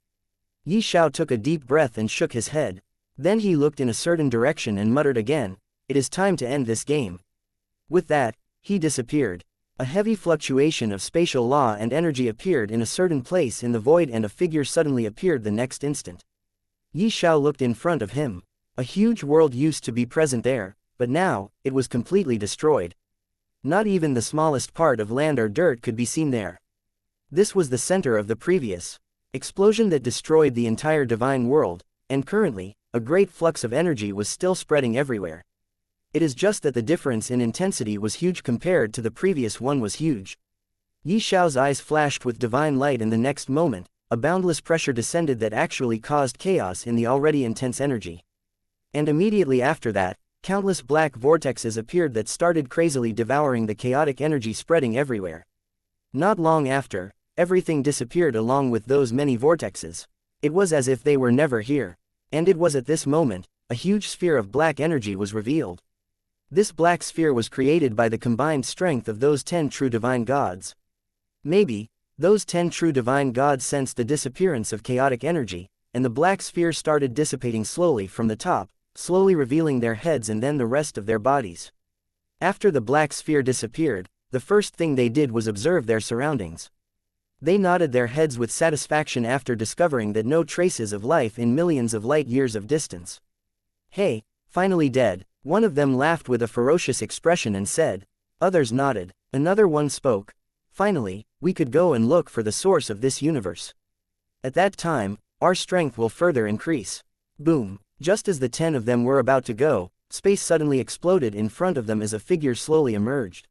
Ye Xiao took a deep breath and shook his head. Then he looked in a certain direction and muttered again, "It is time to end this game." With that, he disappeared. A heavy fluctuation of spatial law and energy appeared in a certain place in the void and a figure suddenly appeared the next instant. Ye Xiao looked in front of him. A huge world used to be present there, but now, it was completely destroyed. Not even the smallest part of land or dirt could be seen there. This was the center of the previous explosion that destroyed the entire divine world, and currently, a great flux of energy was still spreading everywhere. It is just that the difference in intensity was huge compared to the previous one was huge. Ye Xiao's eyes flashed with divine light and the next moment, a boundless pressure descended that actually caused chaos in the already intense energy. And immediately after that, countless black vortexes appeared that started crazily devouring the chaotic energy spreading everywhere. Not long after, everything disappeared along with those many vortexes. It was as if they were never here. And it was at this moment, a huge sphere of black energy was revealed. This black sphere was created by the combined strength of those 10 true divine gods. Maybe, those 10 true divine gods sensed the disappearance of chaotic energy, and the black sphere started dissipating slowly from the top, slowly revealing their heads and then the rest of their bodies. After the black sphere disappeared, the first thing they did was observe their surroundings. They nodded their heads with satisfaction after discovering that no traces of life in millions of light years of distance. "Hey, finally dead," one of them laughed with a ferocious expression and said. Others nodded. Another one spoke. "Finally, we could go and look for the source of this universe. At that time, our strength will further increase." Boom! Just as the 10 of them were about to go, space suddenly exploded in front of them as a figure slowly emerged.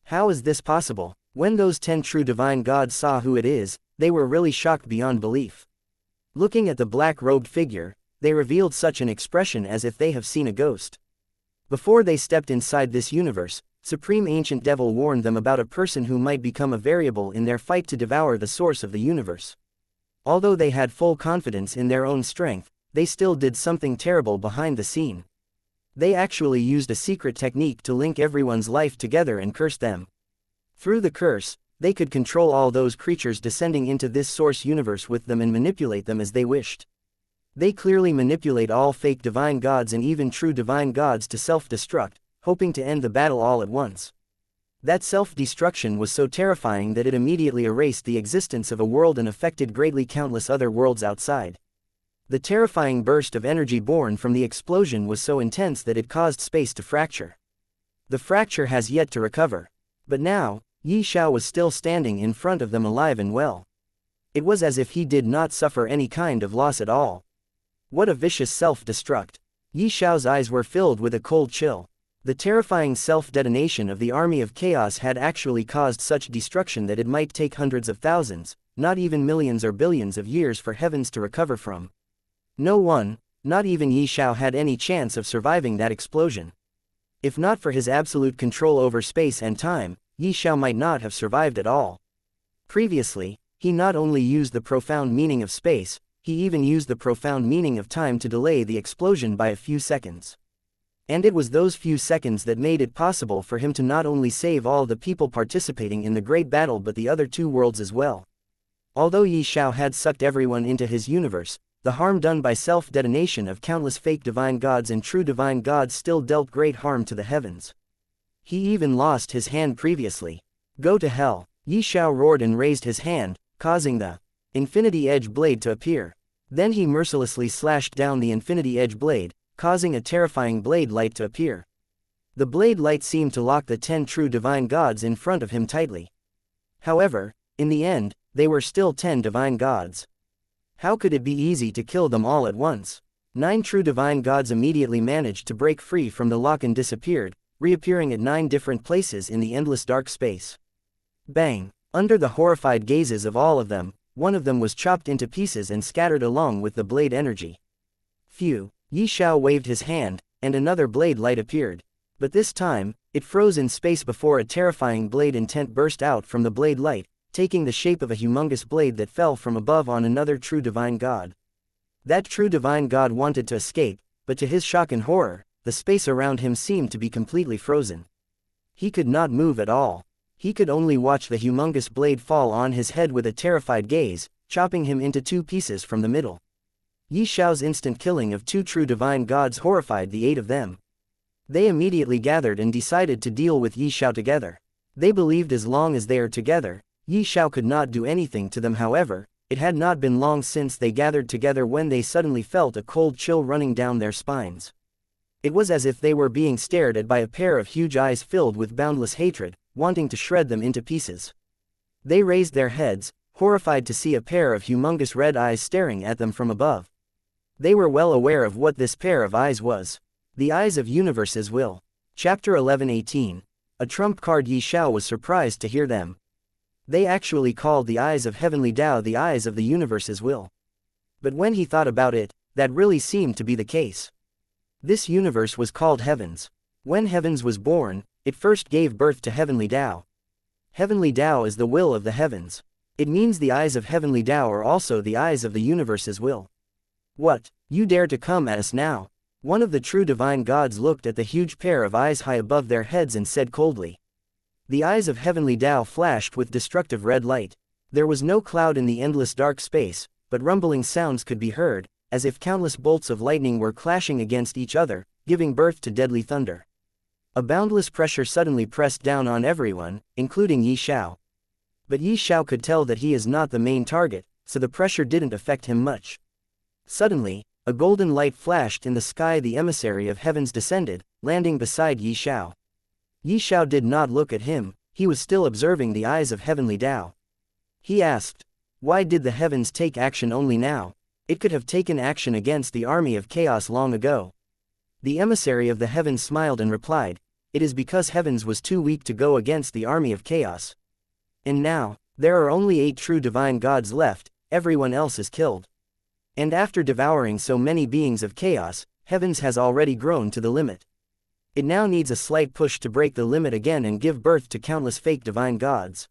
How is this possible? When those 10 true divine gods saw who it is, they were really shocked beyond belief. Looking at the black-robed figure, they revealed such an expression as if they have seen a ghost. Before they stepped inside this universe, Supreme Ancient Devil warned them about a person who might become a variable in their fight to devour the source of the universe. Although they had full confidence in their own strength, they still did something terrible behind the scene. They actually used a secret technique to link everyone's life together and curse them. Through the curse, they could control all those creatures descending into this source universe with them and manipulate them as they wished. They clearly manipulate all fake divine gods and even true divine gods to self-destruct, hoping to end the battle all at once. That self-destruction was so terrifying that it immediately erased the existence of a world and affected greatly countless other worlds outside. The terrifying burst of energy born from the explosion was so intense that it caused space to fracture. The fracture has yet to recover. But now, Ye Xiao was still standing in front of them alive and well. It was as if he did not suffer any kind of loss at all. What a vicious self-destruct. Ye Xiao's eyes were filled with a cold chill. The terrifying self-detonation of the army of chaos had actually caused such destruction that it might take hundreds of thousands, not even millions or billions of years for heavens to recover from. No one, not even Ye Xiao, had any chance of surviving that explosion. If not for his absolute control over space and time, Ye Xiao might not have survived at all. Previously, he not only used the profound meaning of space, he even used the profound meaning of time to delay the explosion by a few seconds. And it was those few seconds that made it possible for him to not only save all the people participating in the great battle but the other 2 worlds as well. Although Ye Xiao had sucked everyone into his universe, the harm done by self-detonation of countless fake divine gods and true divine gods still dealt great harm to the heavens. He even lost his hand previously. "Go to hell!" Ye Xiao roared and raised his hand, causing the Infinity Edge blade to appear. Then he mercilessly slashed down the Infinity Edge blade, causing a terrifying blade light to appear. The blade light seemed to lock the 10 true divine gods in front of him tightly. However, in the end, they were still 10 divine gods. How could it be easy to kill them all at once? 9 true divine gods immediately managed to break free from the lock and disappeared, reappearing at 9 different places in the endless dark space. Bang! Under the horrified gazes of all of them, one of them was chopped into pieces and scattered along with the blade energy. Phew! Ye Xiao waved his hand, and another blade light appeared. But this time, it froze in space before a terrifying blade intent burst out from the blade light, taking the shape of a humongous blade that fell from above on another true divine god. That true divine god wanted to escape, but to his shock and horror, the space around him seemed to be completely frozen. He could not move at all. He could only watch the humongous blade fall on his head with a terrified gaze, chopping him into 2 pieces from the middle. Ye Xiao's instant killing of 2 true divine gods horrified the 8 of them. They immediately gathered and decided to deal with Ye Xiao together. They believed as long as they are together, Ye Xiao could not do anything to them. However, it had not been long since they gathered together when they suddenly felt a cold chill running down their spines. It was as if they were being stared at by a pair of huge eyes filled with boundless hatred, wanting to shred them into pieces. They raised their heads, horrified to see a pair of humongous red eyes staring at them from above. They were well aware of what this pair of eyes was. The eyes of universe's will. Chapter 11:18. A trump card. Ye Xiao was surprised to hear them. They actually called the eyes of heavenly Tao the eyes of the universe's will. But when he thought about it, that really seemed to be the case. This universe was called Heavens. When Heavens was born, it first gave birth to heavenly Tao. Heavenly Tao is the will of the heavens. It means the eyes of heavenly Tao are also the eyes of the universe's will. What, you dare to come at us now? One of the true divine gods looked at the huge pair of eyes high above their heads and said coldly. The eyes of heavenly Tao flashed with destructive red light. There was no cloud in the endless dark space, but rumbling sounds could be heard, as if countless bolts of lightning were clashing against each other, giving birth to deadly thunder. A boundless pressure suddenly pressed down on everyone, including Ye Xiao. But Ye Xiao could tell that he is not the main target, so the pressure didn't affect him much. Suddenly, a golden light flashed in the sky. The Emissary of Heavens descended, landing beside Ye Xiao. Ye Xiao did not look at him, he was still observing the eyes of Heavenly Tao. He asked, "Why did the heavens take action only now? It could have taken action against the army of chaos long ago." The Emissary of the Heavens smiled and replied, "It is because heavens was too weak to go against the army of chaos. And now, there are only 8 true divine gods left, everyone else is killed. And after devouring so many beings of chaos, heavens has already grown to the limit. It now needs a slight push to break the limit again and give birth to countless fake divine gods."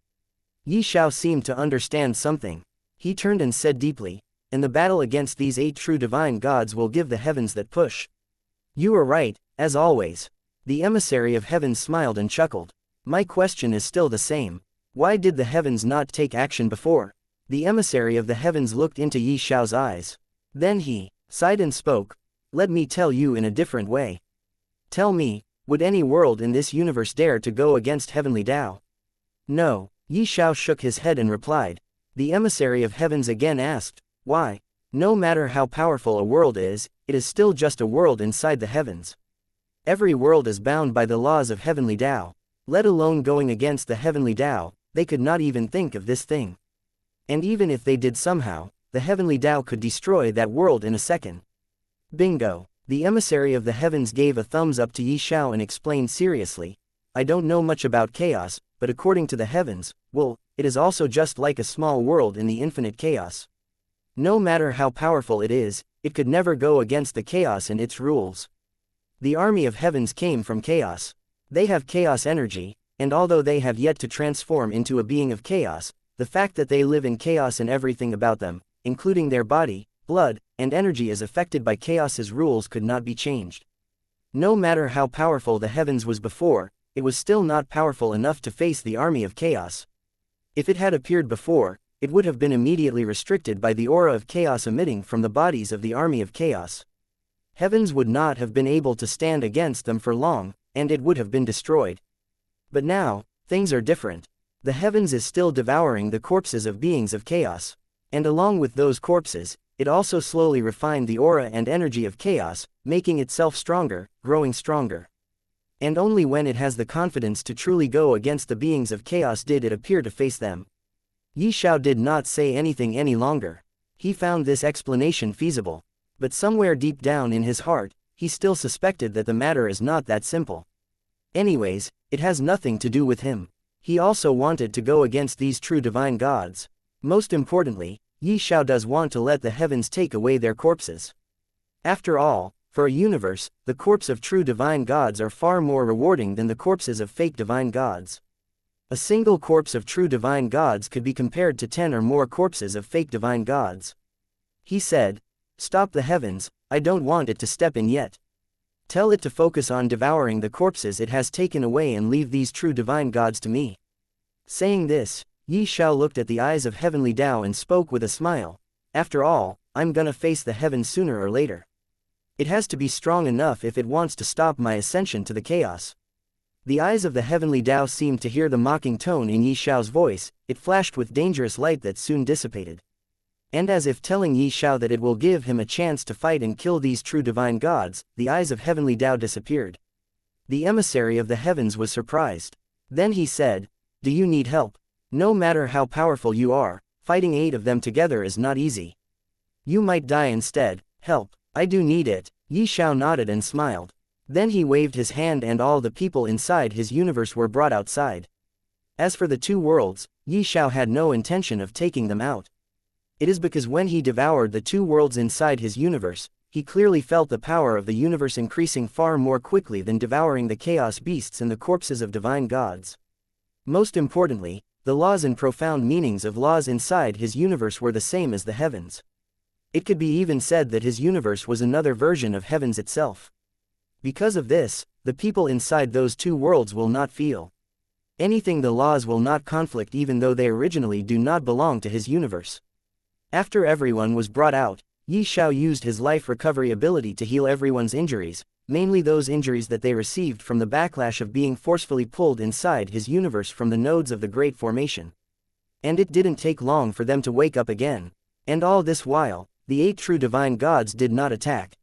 Ye Xiao seemed to understand something. He turned and said deeply, "And the battle against these 8 true divine gods will give the heavens that push." "You are right, as always." The Emissary of Heavens smiled and chuckled. "My question is still the same. Why did the heavens not take action before?" The Emissary of the Heavens looked into Ye Xiao's eyes. Then he sighed and spoke, "Let me tell you in a different way. Tell me, would any world in this universe dare to go against Heavenly Tao?" "No." Ye Xiao shook his head and replied. The Emissary of Heavens again asked, "Why?" "No matter how powerful a world is, it is still just a world inside the heavens. Every world is bound by the laws of Heavenly Tao. Let alone going against the Heavenly Tao, they could not even think of this thing. And even if they did somehow, the Heavenly Tao could destroy that world in a second." Bingo. The Emissary of the Heavens gave a thumbs up to Ye Xiao and explained seriously, "I don't know much about chaos, but according to the heavens, well, it is also just like a small world in the infinite chaos. No matter how powerful it is, it could never go against the chaos and its rules. The army of heavens came from chaos. They have chaos energy, and although they have yet to transform into a being of chaos, the fact that they live in chaos and everything about them, including their body, blood, and energy is affected by chaos's rules could not be changed. No matter how powerful the heavens was before, it was still not powerful enough to face the army of chaos. If it had appeared before, it would have been immediately restricted by the aura of chaos emitting from the bodies of the army of chaos. Heavens would not have been able to stand against them for long, and it would have been destroyed. But now, things are different. The heavens is still devouring the corpses of beings of chaos. And along with those corpses, it also slowly refined the aura and energy of chaos, making itself stronger, growing stronger. And only when it has the confidence to truly go against the beings of chaos did it appear to face them." Ye Xiao did not say anything any longer. He found this explanation feasible. But somewhere deep down in his heart, he still suspected that the matter is not that simple. Anyways, it has nothing to do with him. He also wanted to go against these true divine gods. Most importantly, Ye Xiao does want to let the heavens take away their corpses. After all, for a universe, the corpse of true divine gods are far more rewarding than the corpses of fake divine gods. A single corpse of true divine gods could be compared to 10 or more corpses of fake divine gods. He said, "Stop the heavens, I don't want it to step in yet. Tell it to focus on devouring the corpses it has taken away and leave these true divine gods to me." Saying this, Ye Xiao looked at the eyes of Heavenly Tao and spoke with a smile, "After all, I'm gonna face the heavens sooner or later. It has to be strong enough if it wants to stop my ascension to the chaos." The eyes of the Heavenly Tao seemed to hear the mocking tone in Ye Xiao's voice. It flashed with dangerous light that soon dissipated. And as if telling Ye Xiao that it will give him a chance to fight and kill these true divine gods, the eyes of Heavenly Tao disappeared. The Emissary of the Heavens was surprised. Then he said, "Do you need help? No matter how powerful you are, fighting 8 of them together is not easy. You might die instead. Help. I do need it." Ye Xiao nodded and smiled. Then he waved his hand and all the people inside his universe were brought outside. As for the 2 worlds, Ye Xiao had no intention of taking them out. It is because when he devoured the 2 worlds inside his universe, he clearly felt the power of the universe increasing far more quickly than devouring the chaos beasts and the corpses of divine gods. Most importantly, the laws and profound meanings of laws inside his universe were the same as the heavens. It could be even said that his universe was another version of heavens itself. Because of this, the people inside those 2 worlds will not feel anything. The laws will not conflict even though they originally do not belong to his universe. After everyone was brought out, Ye Xiao used his life recovery ability to heal everyone's injuries, mainly those injuries that they received from the backlash of being forcefully pulled inside his universe from the nodes of the Great Formation. And it didn't take long for them to wake up again. And all this while, the 8 true divine gods did not attack.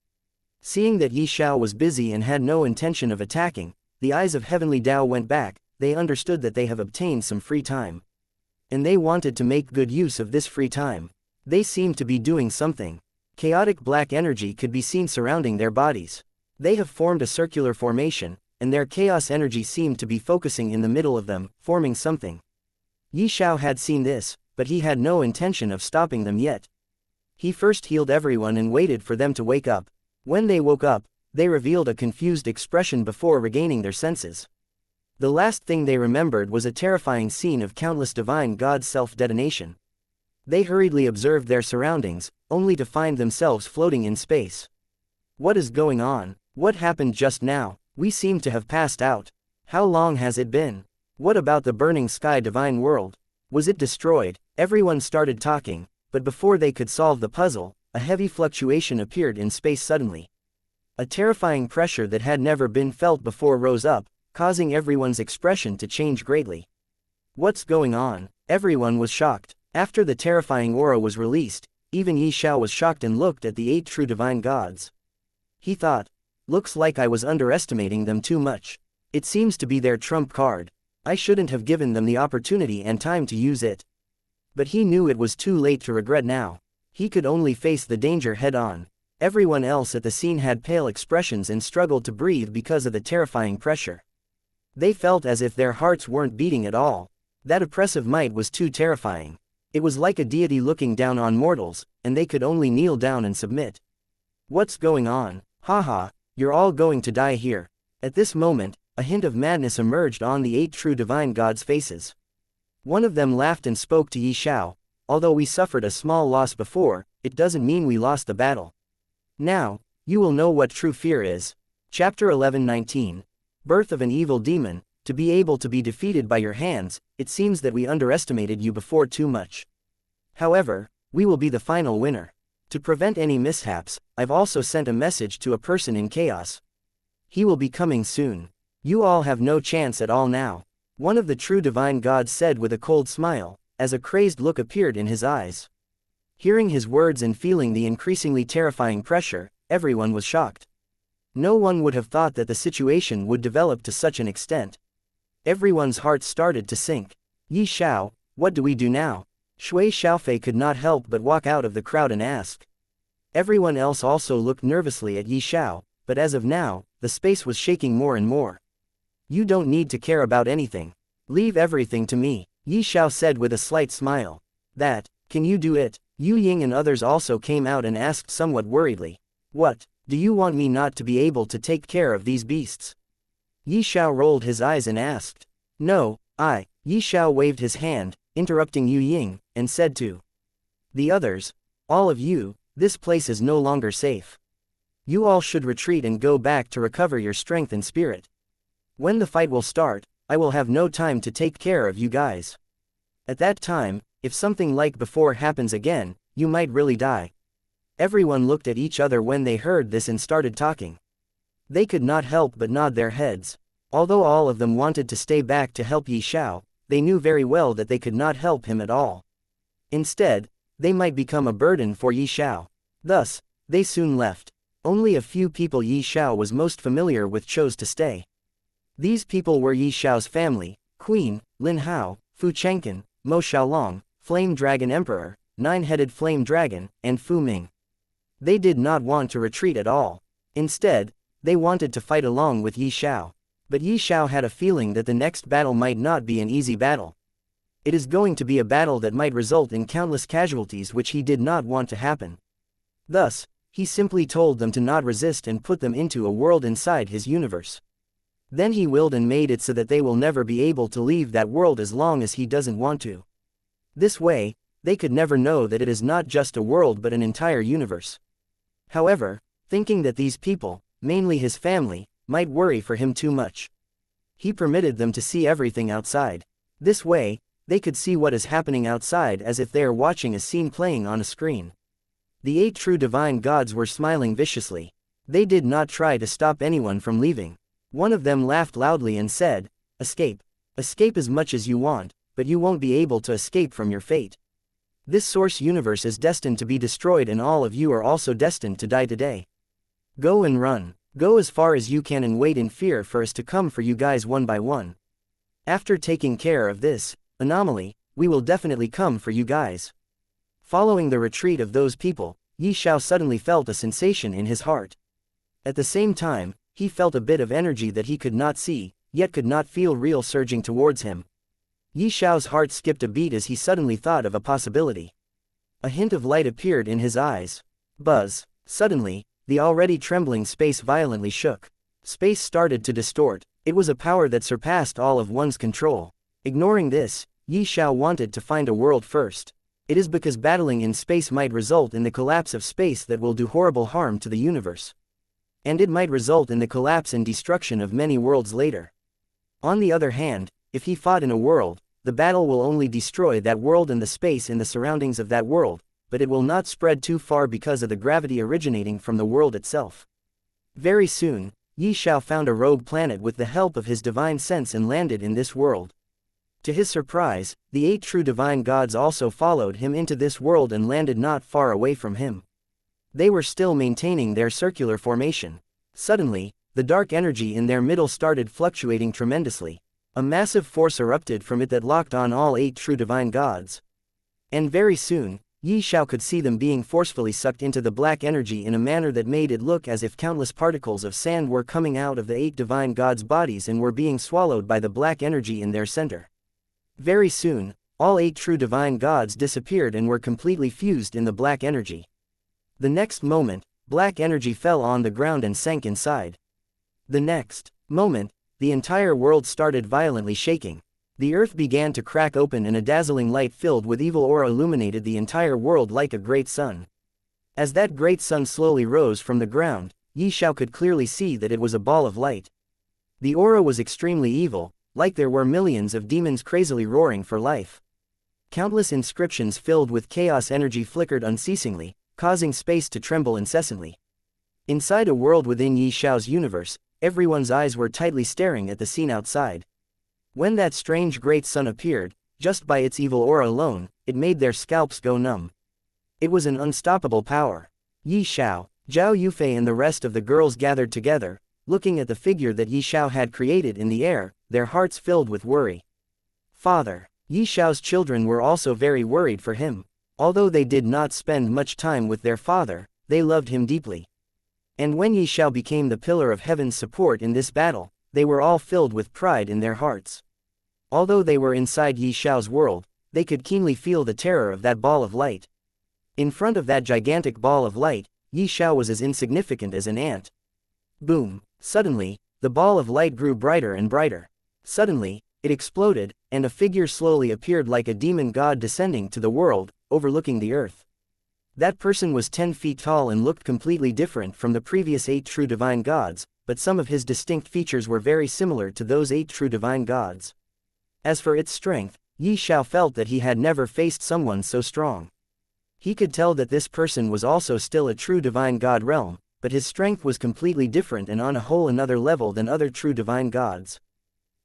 Seeing that Ye Xiao was busy and had no intention of attacking, the eyes of heavenly Tao went back. They understood that they have obtained some free time. And they wanted to make good use of this free time. They seemed to be doing something. Chaotic black energy could be seen surrounding their bodies. They have formed a circular formation, and their chaos energy seemed to be focusing in the middle of them, forming something. Ye Xiao had seen this, but he had no intention of stopping them yet. He first healed everyone and waited for them to wake up. When they woke up, they revealed a confused expression before regaining their senses. The last thing they remembered was a terrifying scene of countless divine gods' self-detonation. They hurriedly observed their surroundings, only to find themselves floating in space. What is going on? What happened just now? We seem to have passed out. How long has it been? What about the burning sky divine world? Was it destroyed? Everyone started talking, but before they could solve the puzzle, a heavy fluctuation appeared in space suddenly. A terrifying pressure that had never been felt before rose up, causing everyone's expression to change greatly. What's going on? Everyone was shocked. After the terrifying aura was released, even Ye Xiao was shocked and looked at the 8 true divine gods. He thought, looks like I was underestimating them too much. It seems to be their trump card. I shouldn't have given them the opportunity and time to use it. But he knew it was too late to regret now. He could only face the danger head-on. Everyone else at the scene had pale expressions and struggled to breathe because of the terrifying pressure. They felt as if their hearts weren't beating at all. That oppressive might was too terrifying. It was like a deity looking down on mortals, and they could only kneel down and submit. What's going on? Haha, you're all going to die here. At this moment, a hint of madness emerged on the 8 true divine gods' faces. One of them laughed and spoke to Ye Xiao. Although we suffered a small loss before, it doesn't mean we lost the battle. Now, you will know what true fear is. Chapter 11:19. Birth of an evil demon. To be able to be defeated by your hands, it seems that we underestimated you before too much. However, we will be the final winner. To prevent any mishaps, I've also sent a message to a person in chaos. He will be coming soon. You all have no chance at all now. One of the true divine gods said with a cold smile, as a crazed look appeared in his eyes. Hearing his words and feeling the increasingly terrifying pressure, everyone was shocked. No one would have thought that the situation would develop to such an extent. Everyone's hearts started to sink. Ye Xiao, what do we do now? Shui Xiaofei could not help but walk out of the crowd and ask. Everyone else also looked nervously at Ye Xiao, but as of now, the space was shaking more and more. You don't need to care about anything. Leave everything to me, Ye Xiao said with a slight smile. That, can you do it? Yu Ying and others also came out and asked somewhat worriedly. What, do you want me not to be able to take care of these beasts? Ye Xiao rolled his eyes and asked. No, Ye Xiao waved his hand, interrupting Yu Ying, and said to the others, all of you, this place is no longer safe. You all should retreat and go back to recover your strength and spirit. When the fight will start, I will have no time to take care of you guys. At that time, if something like before happens again, you might really die. Everyone looked at each other when they heard this and started talking. They could not help but nod their heads. Although all of them wanted to stay back to help Ye Xiao, they knew very well that they could not help him at all. Instead, they might become a burden for Ye Xiao. Thus, they soon left. Only a few people Ye Xiao was most familiar with chose to stay. These people were Ye Xiao's family, Queen, Lin Hao, Fu Chengqin, Mo Xiaolong, Flame Dragon Emperor, Nine-Headed Flame Dragon, and Fu Ming. They did not want to retreat at all. Instead, they wanted to fight along with Ye Xiao. But Ye Xiao had a feeling that the next battle might not be an easy battle. It is going to be a battle that might result in countless casualties which he did not want to happen. Thus, he simply told them to not resist and put them into a world inside his universe. Then he willed and made it so that they will never be able to leave that world as long as he doesn't want to. This way, they could never know that it is not just a world but an entire universe. However, thinking that these people, mainly his family, might worry for him too much, he permitted them to see everything outside. This way, they could see what is happening outside as if they are watching a scene playing on a screen. The 8 true divine gods were smiling viciously. They did not try to stop anyone from leaving. One of them laughed loudly and said, "Escape. Escape as much as you want, but you won't be able to escape from your fate. This source universe is destined to be destroyed and all of you are also destined to die today. Go and run. Go as far as you can and wait in fear for us to come for you guys one by one. After taking care of this anomaly, we will definitely come for you guys." Following the retreat of those people, Ye Xiao suddenly felt a sensation in his heart. At the same time, he felt a bit of energy that he could not see, yet could not feel real surging towards him. Ye Xiao's heart skipped a beat as he suddenly thought of a possibility. A hint of light appeared in his eyes. Buzz. Suddenly, the already trembling space violently shook. Space started to distort. It was a power that surpassed all of one's control. Ignoring this, Ye Xiao wanted to find a world first. It is because battling in space might result in the collapse of space that will do horrible harm to the universe. And it might result in the collapse and destruction of many worlds later. On the other hand, if he fought in a world, the battle will only destroy that world and the space in the surroundings of that world, but it will not spread too far because of the gravity originating from the world itself. Very soon, Ye Xiao found a rogue planet with the help of his divine sense and landed in this world. To his surprise, the 8 true divine gods also followed him into this world and landed not far away from him. They were still maintaining their circular formation. Suddenly, the dark energy in their middle started fluctuating tremendously. A massive force erupted from it that locked on all 8 true divine gods. And very soon, Ye Xiao could see them being forcefully sucked into the black energy in a manner that made it look as if countless particles of sand were coming out of the 8 divine gods' bodies and were being swallowed by the black energy in their center. Very soon, all 8 true divine gods disappeared and were completely fused in the black energy. The next moment, black energy fell on the ground and sank inside. The next moment, the entire world started violently shaking. The earth began to crack open and a dazzling light filled with evil aura illuminated the entire world like a great sun. As that great sun slowly rose from the ground, Ye Xiao could clearly see that it was a ball of light. The aura was extremely evil, like there were millions of demons crazily roaring for life. Countless inscriptions filled with chaos energy flickered unceasingly, causing space to tremble incessantly. Inside a world within Ye Xiao's universe, everyone's eyes were tightly staring at the scene outside. When that strange great sun appeared, just by its evil aura alone, it made their scalps go numb. It was an unstoppable power. Ye Xiao, Zhao Yufei and the rest of the girls gathered together, looking at the figure that Ye Xiao had created in the air, their hearts filled with worry. Father. Ye Xiao's children were also very worried for him. Although they did not spend much time with their father, they loved him deeply. And when Ye Xiao became the pillar of heaven's support in this battle, they were all filled with pride in their hearts. Although they were inside Ye Xiao's world, they could keenly feel the terror of that ball of light. In front of that gigantic ball of light, Ye Xiao was as insignificant as an ant. Boom! Suddenly, the ball of light grew brighter and brighter. Suddenly, it exploded, and a figure slowly appeared like a demon god descending to the world, overlooking the earth. That person was 10 feet tall and looked completely different from the previous 8 true divine gods, but some of his distinct features were very similar to those 8 true divine gods. As for its strength, Ye Xiao felt that he had never faced someone so strong. He could tell that this person was also still a true divine god realm, but his strength was completely different and on a whole another level than other true divine gods.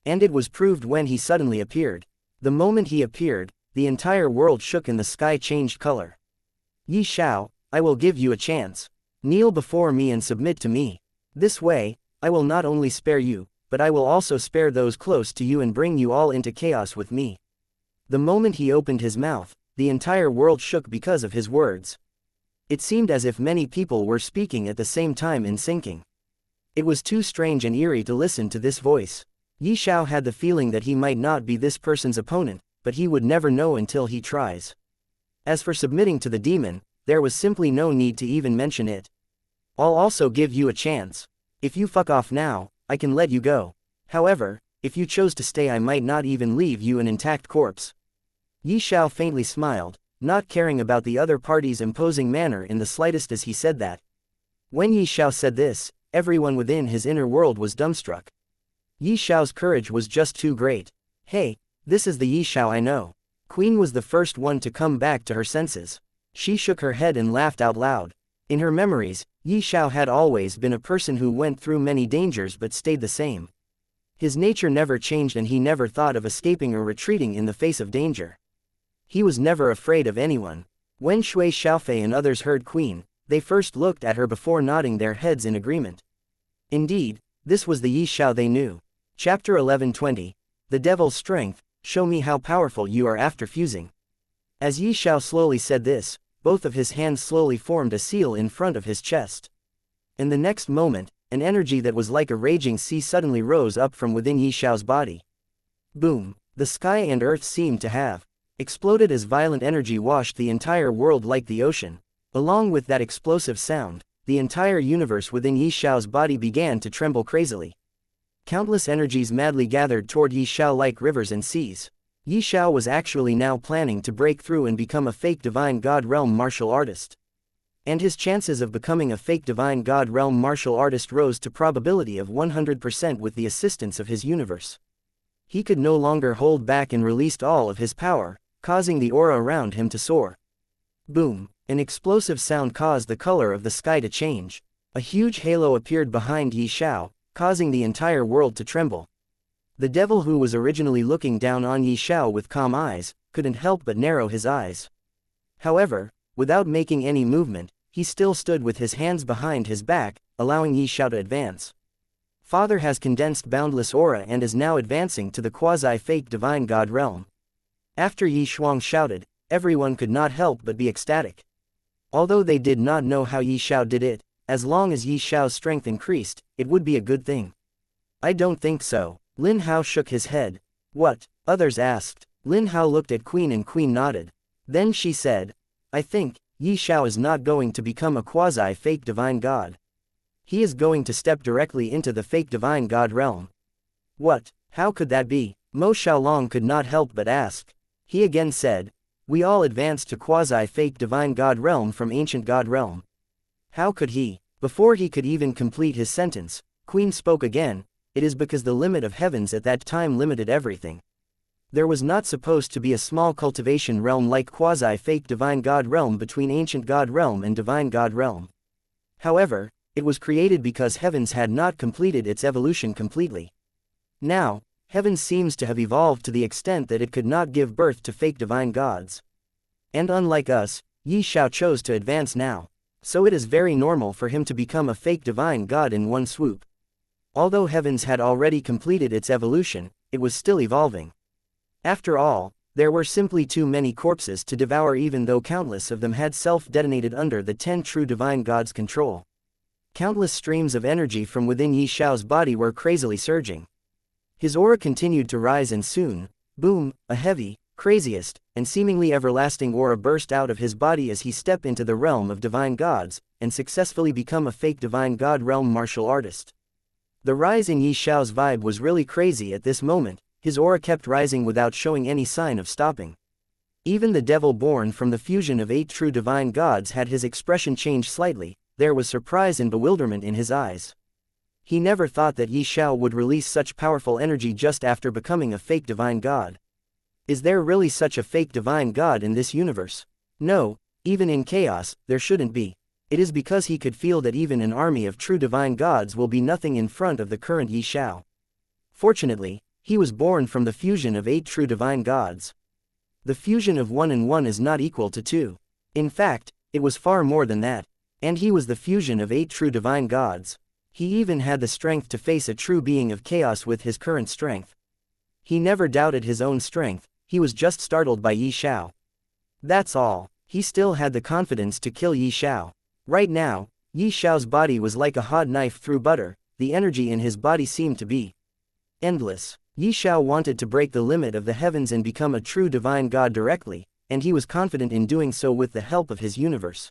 And it was proved when he suddenly appeared. The moment he appeared, the entire world shook and the sky changed color. Ye Xiao, I will give you a chance. Kneel before me and submit to me. This way, I will not only spare you, but I will also spare those close to you and bring you all into chaos with me. The moment he opened his mouth, the entire world shook because of his words. It seemed as if many people were speaking at the same time in syncing. It was too strange and eerie to listen to this voice. Ye Xiao had the feeling that he might not be this person's opponent, but he would never know until he tries. As for submitting to the demon, there was simply no need to even mention it. I'll also give you a chance. If you fuck off now, I can let you go. However, if you chose to stay I might not even leave you an intact corpse. Ye Xiao faintly smiled, not caring about the other party's imposing manner in the slightest as he said that. When Ye Xiao said this, everyone within his inner world was dumbstruck. Ye Xiao's courage was just too great. Hey, this is the Ye Xiao I know. Queen was the first one to come back to her senses. She shook her head and laughed out loud. In her memories, Ye Xiao had always been a person who went through many dangers but stayed the same. His nature never changed and he never thought of escaping or retreating in the face of danger. He was never afraid of anyone. When Shui Xiaofei and others heard Queen, they first looked at her before nodding their heads in agreement. Indeed, this was the Ye Xiao they knew. Chapter 11:20. The Devil's Strength, show me how powerful you are after fusing. As Ye Xiao slowly said this, both of his hands slowly formed a seal in front of his chest. In the next moment, an energy that was like a raging sea suddenly rose up from within Ye Xiao's body. Boom! The sky and earth seemed to have exploded as violent energy washed the entire world like the ocean. Along with that explosive sound, the entire universe within Ye Xiao's body began to tremble crazily. Countless energies madly gathered toward Ye Xiao like rivers and seas. Ye Xiao was actually now planning to break through and become a fake divine god realm martial artist. And his chances of becoming a fake divine god realm martial artist rose to probability of 100% with the assistance of his universe. He could no longer hold back and released all of his power, causing the aura around him to soar. Boom! An explosive sound caused the color of the sky to change. A huge halo appeared behind Ye Xiao, causing the entire world to tremble. The devil, who was originally looking down on Ye Xiao with calm eyes, couldn't help but narrow his eyes. However, without making any movement, he still stood with his hands behind his back, allowing Ye Xiao to advance. Father has condensed boundless aura and is now advancing to the quasi-fake divine god realm. After Ye Xuang shouted, everyone could not help but be ecstatic. Although they did not know how Ye Xiao did it, as long as Ye Xiao's strength increased, it would be a good thing. I don't think so. Lin Hao shook his head. What? Others asked. Lin Hao looked at Queen and Queen nodded. Then she said, I think Ye Xiao is not going to become a quasi-fake divine god. He is going to step directly into the fake divine god realm. What? How could that be? Mo Xiaolong could not help but ask. He again said, we all advanced to quasi-fake divine god realm from ancient god realm. How could he? Before he could even complete his sentence, Queen spoke again. It is because the limit of heavens at that time limited everything. There was not supposed to be a small cultivation realm like quasi-fake divine god realm between ancient god realm and divine god realm. However, it was created because heavens had not completed its evolution completely. Now, heavens seems to have evolved to the extent that it could not give birth to fake divine gods. And unlike us, Ye Xiao chose to advance now. So it is very normal for him to become a fake divine god in one swoop. Although heavens had already completed its evolution, it was still evolving. After all, there were simply too many corpses to devour, even though countless of them had self-detonated under the 10 true divine gods' control. Countless streams of energy from within Ye Xiao's body were crazily surging. His aura continued to rise and soon, boom, a heavy, craziest, and seemingly everlasting aura burst out of his body as he stepped into the realm of divine gods, and successfully become a fake divine god realm martial artist. The rise in Ye Xiao's vibe was really crazy at this moment. His aura kept rising without showing any sign of stopping. Even the devil born from the fusion of 8 true divine gods had his expression change slightly. There was surprise and bewilderment in his eyes. He never thought that Ye Xiao would release such powerful energy just after becoming a fake divine god. Is there really such a fake divine god in this universe? No, even in chaos, there shouldn't be. It is because he could feel that even an army of true divine gods will be nothing in front of the current Ye Xiao. Fortunately, he was born from the fusion of 8 true divine gods. The fusion of 1 and 1 is not equal to 2. In fact, it was far more than that. And he was the fusion of 8 true divine gods. He even had the strength to face a true being of chaos with his current strength. He never doubted his own strength, he was just startled by Ye Xiao. That's all. He still had the confidence to kill Ye Xiao. Right now, Ye Xiao's body was like a hot knife through butter. The energy in his body seemed to be endless. Ye Xiao wanted to break the limit of the heavens and become a true divine god directly, and he was confident in doing so with the help of his universe.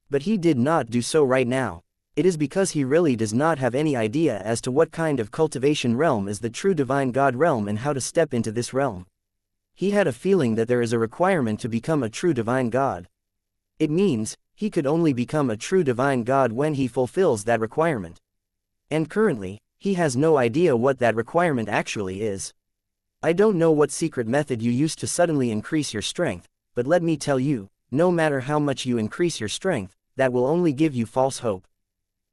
But he did not do so right now. It is because he really does not have any idea as to what kind of cultivation realm is the true divine god realm and how to step into this realm. He had a feeling that there is a requirement to become a true divine god. It means, he could only become a true divine god when he fulfills that requirement. And currently, he has no idea what that requirement actually is. I don't know what secret method you used to suddenly increase your strength, but let me tell you, no matter how much you increase your strength, that will only give you false hope.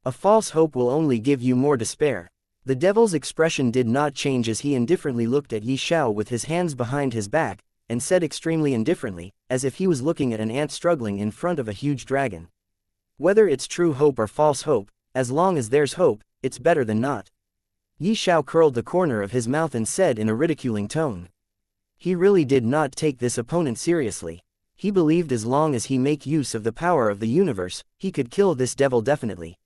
A false hope will only give you more despair. The devil's expression did not change as he indifferently looked at Ye Xiao with his hands behind his back, and said extremely indifferently, as if he was looking at an ant struggling in front of a huge dragon. Whether it's true hope or false hope, as long as there's hope, it's better than not. Ye Xiao curled the corner of his mouth and said in a ridiculing tone. He really did not take this opponent seriously. He believed as long as he make use of the power of the universe, he could kill this devil definitely.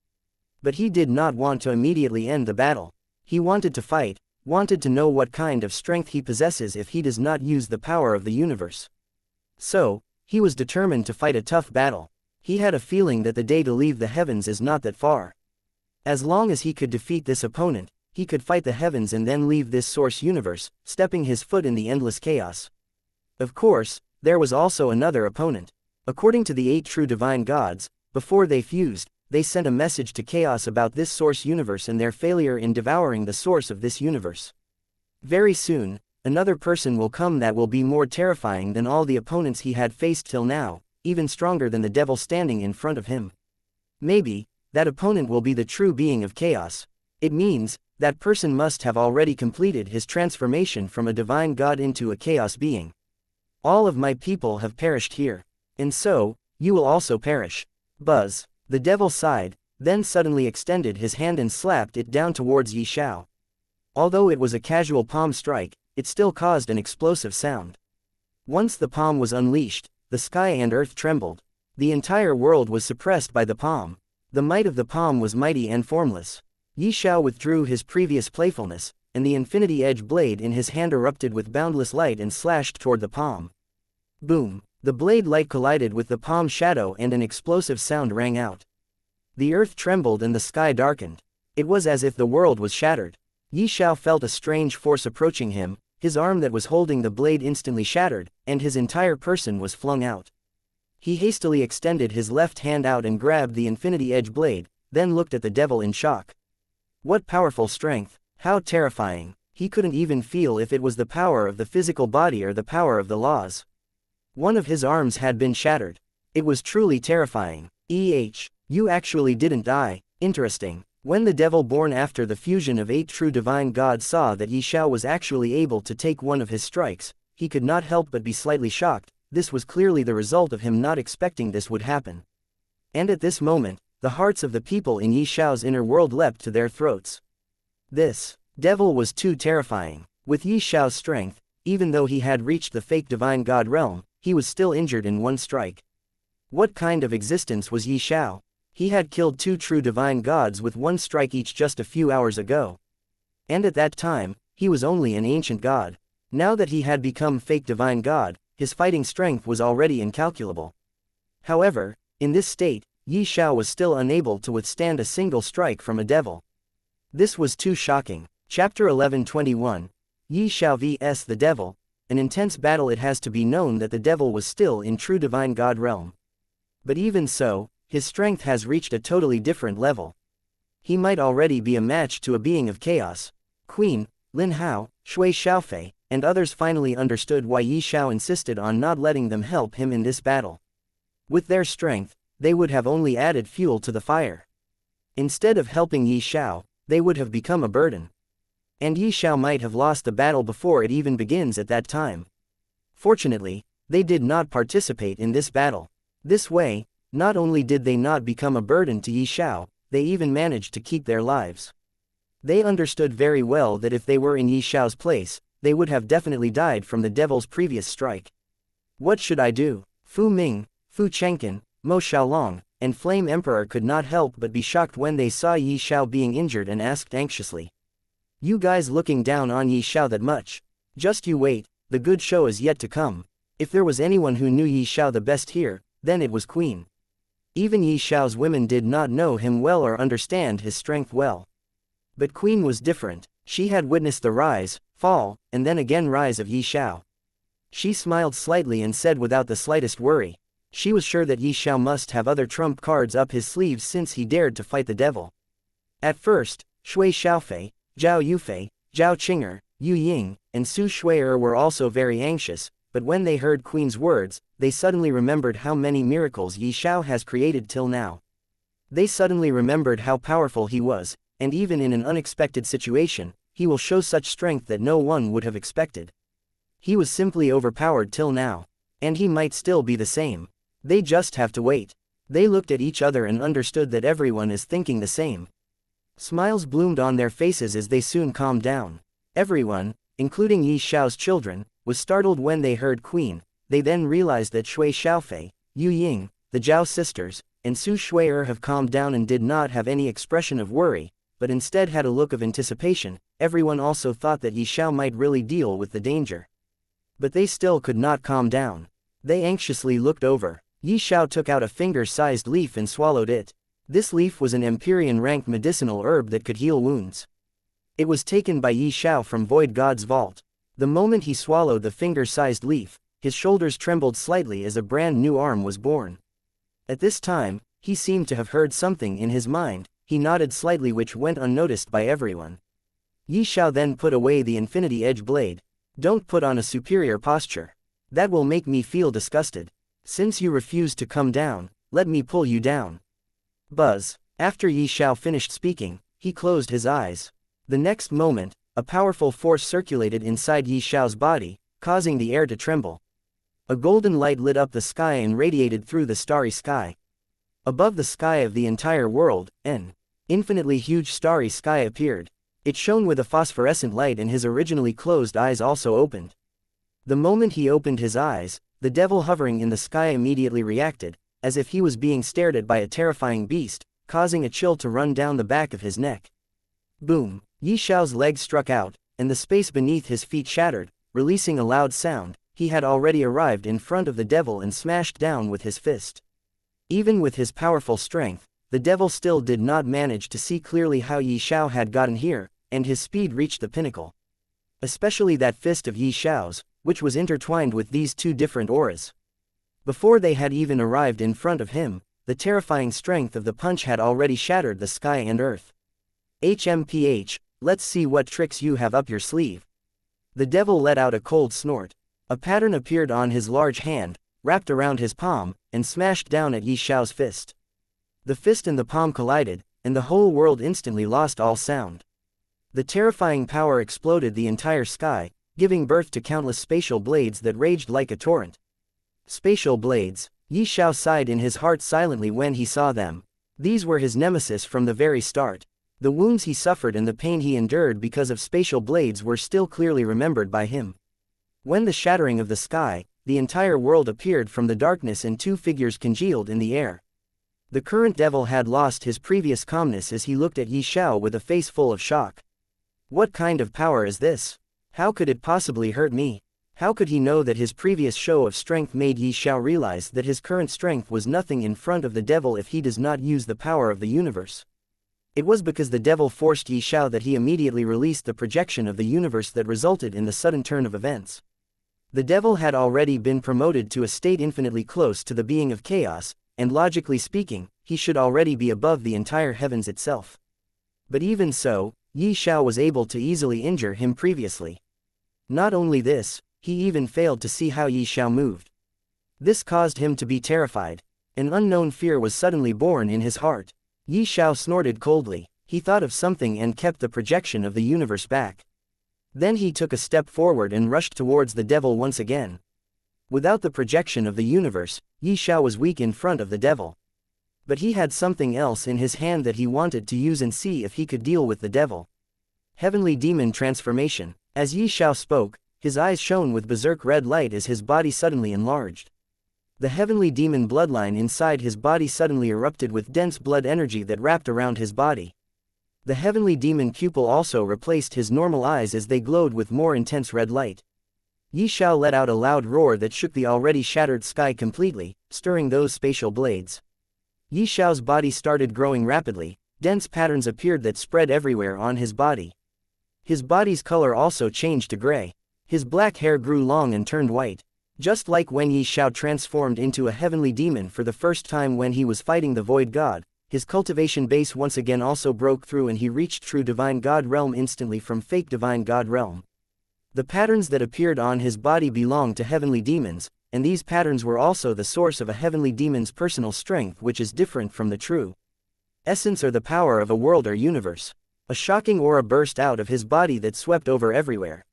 But he did not want to immediately end the battle. He wanted to fight, wanted to know what kind of strength he possesses if he does not use the power of the universe. So, he was determined to fight a tough battle. He had a feeling that the day to leave the heavens is not that far. As long as he could defeat this opponent, he could fight the heavens and then leave this source universe, stepping his foot in the endless chaos. Of course, there was also another opponent. According to the 8 true divine gods, before they fused, they sent a message to chaos about this source universe and their failure in devouring the source of this universe. Very soon, another person will come that will be more terrifying than all the opponents he had faced till now, even stronger than the devil standing in front of him. Maybe, that opponent will be the true being of chaos. It means, that person must have already completed his transformation from a divine god into a chaos being. All of my people have perished here. And so, you will also perish. Buzz. The devil sighed, then suddenly extended his hand and slapped it down towards Ye Xiao. Although it was a casual palm strike, it still caused an explosive sound. Once the palm was unleashed, the sky and earth trembled. The entire world was suppressed by the palm. The might of the palm was mighty and formless. Ye Xiao withdrew his previous playfulness, and the infinity edge blade in his hand erupted with boundless light and slashed toward the palm. Boom! The blade light collided with the palm's shadow and an explosive sound rang out. The earth trembled and the sky darkened. It was as if the world was shattered. Ye Xiao felt a strange force approaching him, his arm that was holding the blade instantly shattered, and his entire person was flung out. He hastily extended his left hand out and grabbed the infinity edge blade, then looked at the devil in shock. What powerful strength! How terrifying! He couldn't even feel if it was the power of the physical body or the power of the laws. One of his arms had been shattered. It was truly terrifying. You actually didn't die. Interesting. When the devil born after the fusion of 8 true divine gods saw that Ye Xiao was actually able to take one of his strikes, he could not help but be slightly shocked. This was clearly the result of him not expecting this would happen. And at this moment, the hearts of the people in Ye Xiao's inner world leapt to their throats. This devil was too terrifying. With Ye Xiao's strength, even though he had reached the fake divine god realm, he was still injured in one strike. What kind of existence was Ye Xiao? He had killed 2 true divine gods with one strike each just a few hours ago. And at that time, he was only an ancient god. Now that he had become fake divine god, his fighting strength was already incalculable. However, in this state, Ye Xiao was still unable to withstand a single strike from a devil. This was too shocking. Chapter 11:21. Ye Xiao vs the Devil. An intense battle. It has to be known that the devil was still in true divine god realm. But even so, his strength has reached a totally different level. He might already be a match to a being of chaos. Queen, Lin Hao, Shui Xiaofei, and others finally understood why Ye Xiao insisted on not letting them help him in this battle. With their strength, they would have only added fuel to the fire. Instead of helping Ye Xiao, they would have become a burden. And Ye Xiao might have lost the battle before it even begins at that time. Fortunately, they did not participate in this battle. This way, not only did they not become a burden to Ye Xiao, they even managed to keep their lives. They understood very well that if they were in Ye Xiao's place, they would have definitely died from the devil's previous strike. What should I do? Fu Ming, Fu Chengqin, Mo Xiaolong, and Flame Emperor could not help but be shocked when they saw Ye Xiao being injured and asked anxiously. You guys looking down on Ye Xiao that much? Just you wait, the good show is yet to come. If there was anyone who knew Ye Xiao the best here, then it was Queen. Even Ye Xiao's women did not know him well or understand his strength well. But Queen was different. She had witnessed the rise, fall, and then again rise of Ye Xiao. She smiled slightly and said without the slightest worry. She was sure that Ye Xiao must have other trump cards up his sleeves since he dared to fight the devil. At first, Shui Xiaofei, Zhao Yufei, Zhao Qing'er, Yu Ying, and Su Shui'er were also very anxious, but when they heard Queen's words, they suddenly remembered how many miracles Ye Xiao has created till now. They suddenly remembered how powerful he was, and even in an unexpected situation, he will show such strength that no one would have expected. He was simply overpowered till now. And he might still be the same. They just have to wait. They looked at each other and understood that everyone is thinking the same. Smiles bloomed on their faces as they soon calmed down. Everyone, including Ye Xiao's children, was startled when they heard Queen. They then realized that Shui Xiaofei, Yu Ying, the Zhao sisters, and Su Shui'er have calmed down and did not have any expression of worry, but instead had a look of anticipation. Everyone also thought that Ye Xiao might really deal with the danger. But they still could not calm down. They anxiously looked over. Ye Xiao took out a finger-sized leaf and swallowed it. This leaf was an Empyrean-ranked medicinal herb that could heal wounds. It was taken by Ye Xiao from Void God's vault. The moment he swallowed the finger-sized leaf, his shoulders trembled slightly as a brand new arm was born. At this time, he seemed to have heard something in his mind. He nodded slightly, which went unnoticed by everyone. Ye Xiao then put away the infinity edge blade. Don't put on a superior posture. That will make me feel disgusted. Since you refuse to come down, let me pull you down. Buzz. After Ye Xiao finished speaking, he closed his eyes. The next moment, a powerful force circulated inside Ye Xiao's body, causing the air to tremble. A golden light lit up the sky and radiated through the starry sky. Above the sky of the entire world, an infinitely huge starry sky appeared. It shone with a phosphorescent light, and his originally closed eyes also opened. The moment he opened his eyes, the devil hovering in the sky immediately reacted, as if he was being stared at by a terrifying beast, causing a chill to run down the back of his neck. Boom! Ye Xiao's legs struck out, and the space beneath his feet shattered, releasing a loud sound. He had already arrived in front of the devil and smashed down with his fist. Even with his powerful strength, the devil still did not manage to see clearly how Ye Xiao had gotten here, and his speed reached the pinnacle. Especially that fist of Ye Xiao's, which was intertwined with these two different auras. Before they had even arrived in front of him, the terrifying strength of the punch had already shattered the sky and earth. HMPH, let's see what tricks you have up your sleeve. The devil let out a cold snort. A pattern appeared on his large hand, wrapped around his palm, and smashed down at Ye Xiao's fist. The fist and the palm collided, and the whole world instantly lost all sound. The terrifying power exploded the entire sky, giving birth to countless spatial blades that raged like a torrent. Spatial blades. Ye Xiao sighed in his heart silently when he saw them. These were his nemesis from the very start. The wounds he suffered and the pain he endured because of spatial blades were still clearly remembered by him. When the shattering of the sky, the entire world appeared from the darkness and two figures congealed in the air. The current devil had lost his previous calmness as he looked at Ye Xiao with a face full of shock. What kind of power is this? How could it possibly hurt me? How could he know that his previous show of strength made Ye Xiao realize that his current strength was nothing in front of the devil if he does not use the power of the universe? It was because the devil forced Ye Xiao that he immediately released the projection of the universe that resulted in the sudden turn of events. The devil had already been promoted to a state infinitely close to the being of chaos, and logically speaking, he should already be above the entire heavens itself. But even so, Ye Xiao was able to easily injure him previously. Not only this, he even failed to see how Ye Xiao moved. This caused him to be terrified. An unknown fear was suddenly born in his heart. Ye Xiao snorted coldly. He thought of something and kept the projection of the universe back. Then he took a step forward and rushed towards the devil once again. Without the projection of the universe, Ye Xiao was weak in front of the devil. But he had something else in his hand that he wanted to use and see if he could deal with the devil. Heavenly Demon Transformation. As Ye Xiao spoke, his eyes shone with berserk red light as his body suddenly enlarged. The heavenly demon bloodline inside his body suddenly erupted with dense blood energy that wrapped around his body. The heavenly demon pupil also replaced his normal eyes as they glowed with more intense red light. Ye Xiao let out a loud roar that shook the already shattered sky completely, stirring those spatial blades. Ye Xiao's body started growing rapidly. Dense patterns appeared that spread everywhere on his body. His body's color also changed to gray. His black hair grew long and turned white. Just like when Ye Xiao transformed into a heavenly demon for the first time when he was fighting the Void God, his cultivation base once again also broke through and he reached true Divine God realm instantly from fake Divine God realm. The patterns that appeared on his body belonged to heavenly demons, and these patterns were also the source of a heavenly demon's personal strength, which is different from the true essence or the power of a world or universe. A shocking aura burst out of his body that swept over everywhere.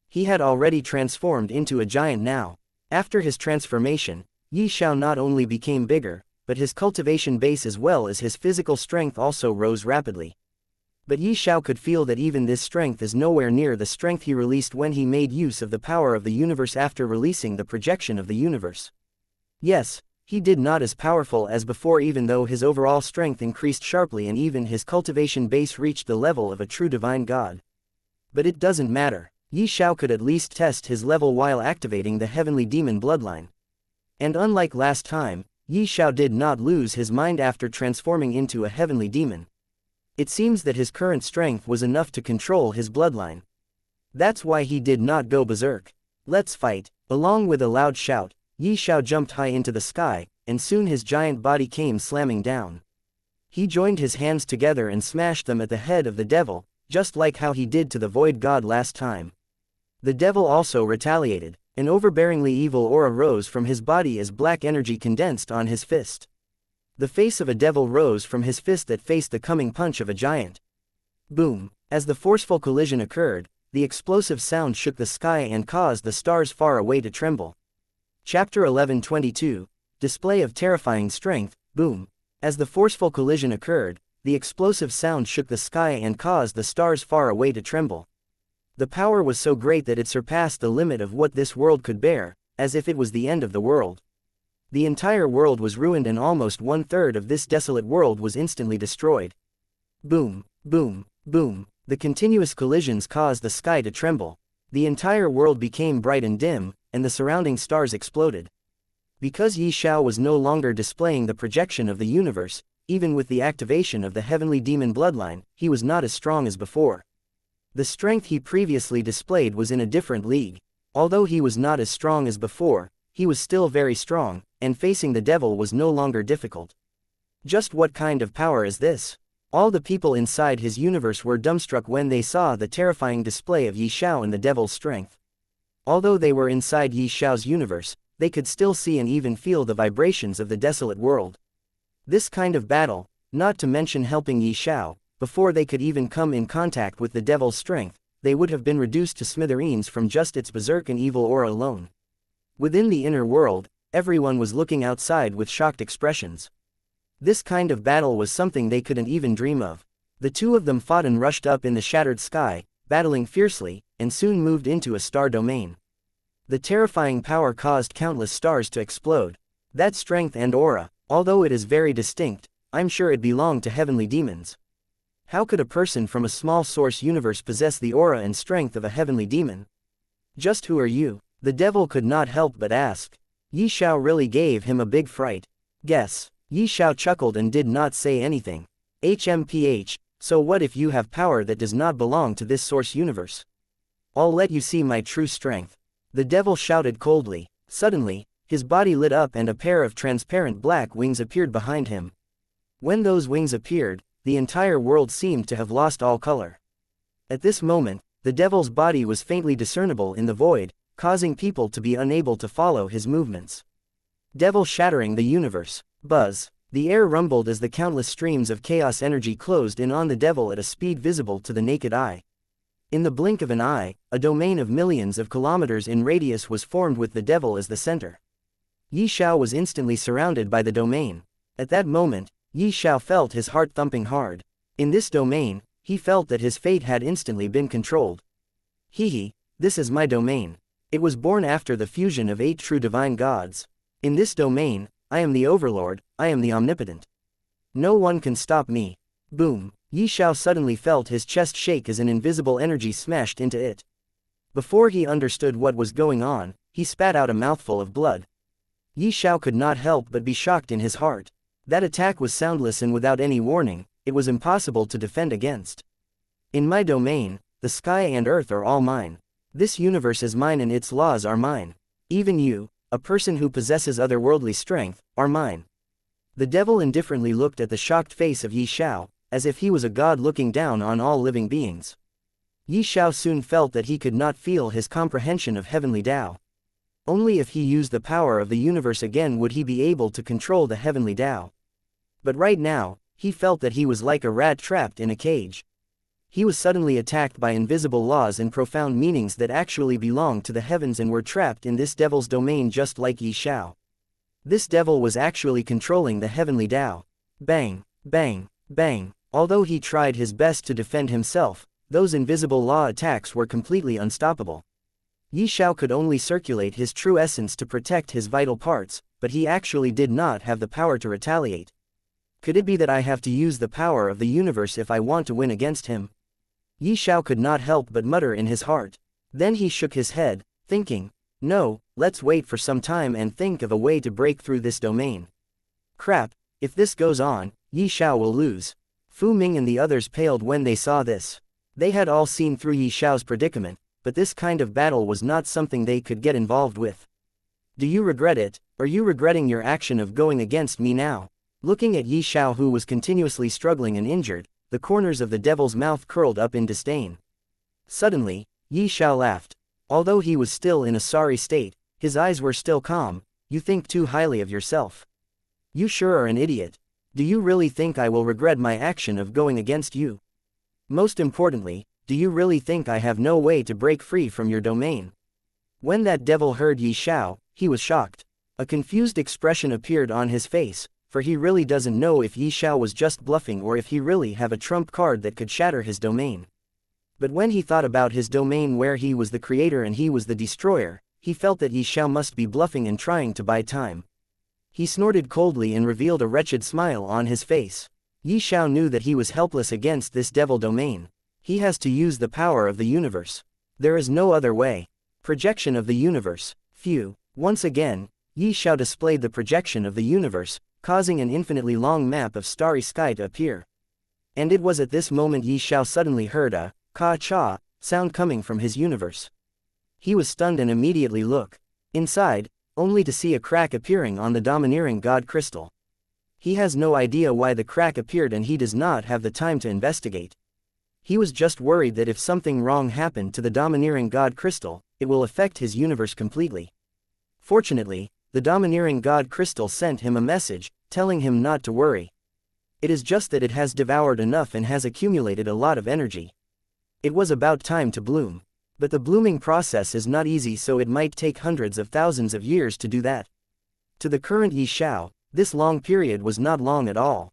He had already transformed into a giant now. After his transformation, Ye Xiao not only became bigger, but his cultivation base as well as his physical strength also rose rapidly. But Ye Xiao could feel that even this strength is nowhere near the strength he released when he made use of the power of the universe after releasing the projection of the universe. Yes, he did not as powerful as before, even though his overall strength increased sharply and even his cultivation base reached the level of a true divine god. But it doesn't matter. Ye Xiao could at least test his level while activating the heavenly demon bloodline. And unlike last time, Ye Xiao did not lose his mind after transforming into a heavenly demon. It seems that his current strength was enough to control his bloodline. That's why he did not go berserk. Let's fight. Along with a loud shout, Ye Xiao jumped high into the sky, and soon his giant body came slamming down. He joined his hands together and smashed them at the head of the devil, just like how he did to the void god last time. The devil also retaliated. An overbearingly evil aura rose from his body as black energy condensed on his fist. The face of a devil rose from his fist that faced the coming punch of a giant. Boom! As the forceful collision occurred, the explosive sound shook the sky and caused the stars far away to tremble. Chapter 11:22, Display of Terrifying Strength, Boom! As the forceful collision occurred, the explosive sound shook the sky and caused the stars far away to tremble. The power was so great that it surpassed the limit of what this world could bear, as if it was the end of the world. The entire world was ruined and almost 1/3 of this desolate world was instantly destroyed. Boom, boom, boom. The continuous collisions caused the sky to tremble. The entire world became bright and dim, and the surrounding stars exploded. Because Ye Xiao was no longer displaying the projection of the universe, even with the activation of the heavenly demon bloodline, he was not as strong as before. The strength he previously displayed was in a different league. Although he was not as strong as before, he was still very strong, and facing the devil was no longer difficult. Just what kind of power is this? All the people inside his universe were dumbstruck when they saw the terrifying display of Ye Xiao and the devil's strength. Although they were inside Ye Xiao's universe, they could still see and even feel the vibrations of the desolate world. This kind of battle, not to mention helping Ye Xiao, before they could even come in contact with the devil's strength, they would have been reduced to smithereens from just its berserk and evil aura alone. Within the inner world, everyone was looking outside with shocked expressions. This kind of battle was something they couldn't even dream of. The two of them fought and rushed up in the shattered sky, battling fiercely, and soon moved into a star domain. The terrifying power caused countless stars to explode. That strength and aura, although it is very distinct, I'm sure it belonged to heavenly demons. How could a person from a small source universe possess the aura and strength of a heavenly demon? Just who are you? The devil could not help but ask. Ye Xiao really gave him a big fright. Guess. Ye Xiao chuckled and did not say anything. HMPH, so what if you have power that does not belong to this source universe? I'll let you see my true strength. The devil shouted coldly. Suddenly, his body lit up and a pair of transparent black wings appeared behind him. When those wings appeared, the entire world seemed to have lost all color. At this moment, the devil's body was faintly discernible in the void, causing people to be unable to follow his movements. Devil shattering the universe. Buzz. The air rumbled as the countless streams of chaos energy closed in on the devil at a speed visible to the naked eye. In the blink of an eye, a domain of millions of kilometers in radius was formed with the devil as the center. Ye Xiao was instantly surrounded by the domain. At that moment, Ye Xiao felt his heart thumping hard. In this domain, he felt that his fate had instantly been controlled. This is my domain. It was born after the fusion of 8 true divine gods. In this domain, I am the overlord, I am the omnipotent. No one can stop me. Boom! Ye Xiao suddenly felt his chest shake as an invisible energy smashed into it. Before he understood what was going on, he spat out a mouthful of blood. Ye Xiao could not help but be shocked in his heart. That attack was soundless and without any warning, it was impossible to defend against. In my domain, the sky and earth are all mine. This universe is mine and its laws are mine. Even you, a person who possesses otherworldly strength, are mine. The devil indifferently looked at the shocked face of Ye Xiao, as if he was a god looking down on all living beings. Ye Xiao soon felt that he could not feel his comprehension of heavenly Tao. Only if he used the power of the universe again would he be able to control the heavenly Tao. But right now, he felt that he was like a rat trapped in a cage. He was suddenly attacked by invisible laws and profound meanings that actually belonged to the heavens and were trapped in this devil's domain just like Ye Xiao. This devil was actually controlling the heavenly Tao. Bang, bang, bang. Although he tried his best to defend himself, those invisible law attacks were completely unstoppable. Ye Xiao could only circulate his true essence to protect his vital parts, but he actually did not have the power to retaliate. Could it be that I have to use the power of the universe if I want to win against him? Ye Xiao could not help but mutter in his heart. Then he shook his head, thinking, no, let's wait for some time and think of a way to break through this domain. Crap, if this goes on, Ye Xiao will lose. Fu Ming and the others paled when they saw this. They had all seen through Ye Xiao's predicament, but this kind of battle was not something they could get involved with. Do you regret it? Are you regretting your action of going against me now? Looking at Ye Xiao, who was continuously struggling and injured, the corners of the devil's mouth curled up in disdain. Suddenly, Ye Xiao laughed. Although he was still in a sorry state, his eyes were still calm. You think too highly of yourself. You sure are an idiot. Do you really think I will regret my action of going against you? Most importantly, do you really think I have no way to break free from your domain? When that devil heard Ye Xiao, he was shocked. A confused expression appeared on his face, for he really doesn't know if Ye Xiao was just bluffing or if he really have a trump card that could shatter his domain. But when he thought about his domain where he was the creator and he was the destroyer, he felt that Ye Xiao must be bluffing and trying to buy time. He snorted coldly and revealed a wretched smile on his face. Ye Xiao knew that he was helpless against this devil domain. He has to use the power of the universe. There is no other way. Projection of the universe. Phew. Once again, Ye Xiao displayed the projection of the universe, causing an infinitely long map of starry sky to appear. And it was at this moment Ye Xiao suddenly heard a ka-cha sound coming from his universe. He was stunned and immediately looked inside, only to see a crack appearing on the domineering god crystal. He has no idea why the crack appeared and he does not have the time to investigate. He was just worried that if something wrong happened to the domineering god crystal, it will affect his universe completely. Fortunately, the domineering god crystal sent him a message, telling him not to worry. It is just that it has devoured enough and has accumulated a lot of energy. It was about time to bloom. But the blooming process is not easy, so it might take hundreds of thousands of years to do that. To the current Ye Xiao, this long period was not long at all.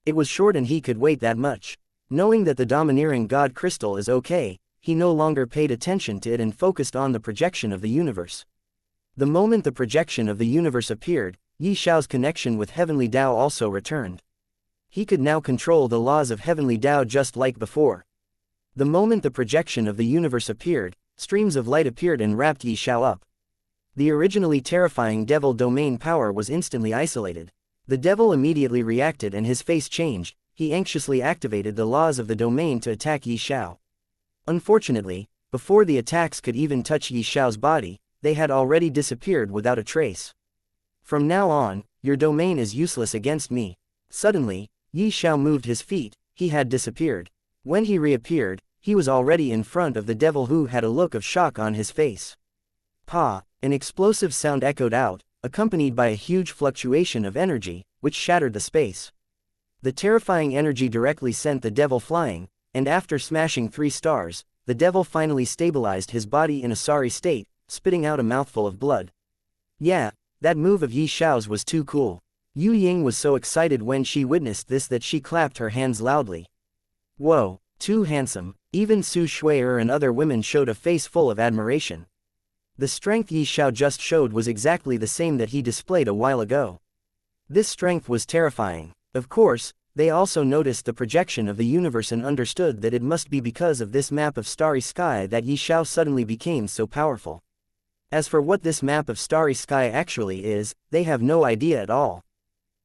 It was short and he could wait that much. Knowing that the domineering god crystal is okay, he no longer paid attention to it and focused on the projection of the universe. The moment the projection of the universe appeared, Ye Xiao's connection with heavenly Tao also returned. He could now control the laws of heavenly Tao just like before. The moment the projection of the universe appeared, streams of light appeared and wrapped Ye Xiao up. The originally terrifying devil domain power was instantly isolated. The devil immediately reacted and his face changed. He anxiously activated the laws of the domain to attack Ye Xiao. Unfortunately, before the attacks could even touch Ye Xiao's body, they had already disappeared without a trace. From now on, your domain is useless against me. Suddenly, Ye Xiao moved his feet. He had disappeared. When he reappeared, he was already in front of the devil, who had a look of shock on his face. Pa! An explosive sound echoed out, accompanied by a huge fluctuation of energy, which shattered the space. The terrifying energy directly sent the devil flying, and after smashing 3 stars, the devil finally stabilized his body in a sorry state, spitting out a mouthful of blood. Yeah, that move of Ye Xiao's was too cool. Yu Ying was so excited when she witnessed this that she clapped her hands loudly. Whoa, too handsome. Even Su Shui'er and other women showed a face full of admiration. The strength Ye Xiao just showed was exactly the same that he displayed a while ago. This strength was terrifying. Of course, they also noticed the projection of the universe and understood that it must be because of this map of starry sky that Ye Xiao suddenly became so powerful. As for what this map of starry sky actually is, they have no idea at all.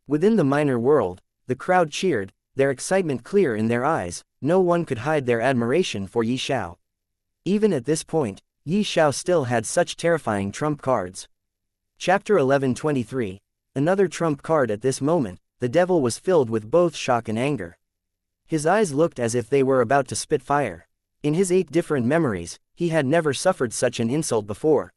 Within the minor world, the crowd cheered, their excitement clear in their eyes. No one could hide their admiration for Ye Xiao. Even at this point, Ye Xiao still had such terrifying trump cards. Chapter 11:23. Another trump card. At this moment, the devil was filled with both shock and anger. His eyes looked as if they were about to spit fire. In his 8 different memories, he had never suffered such an insult before.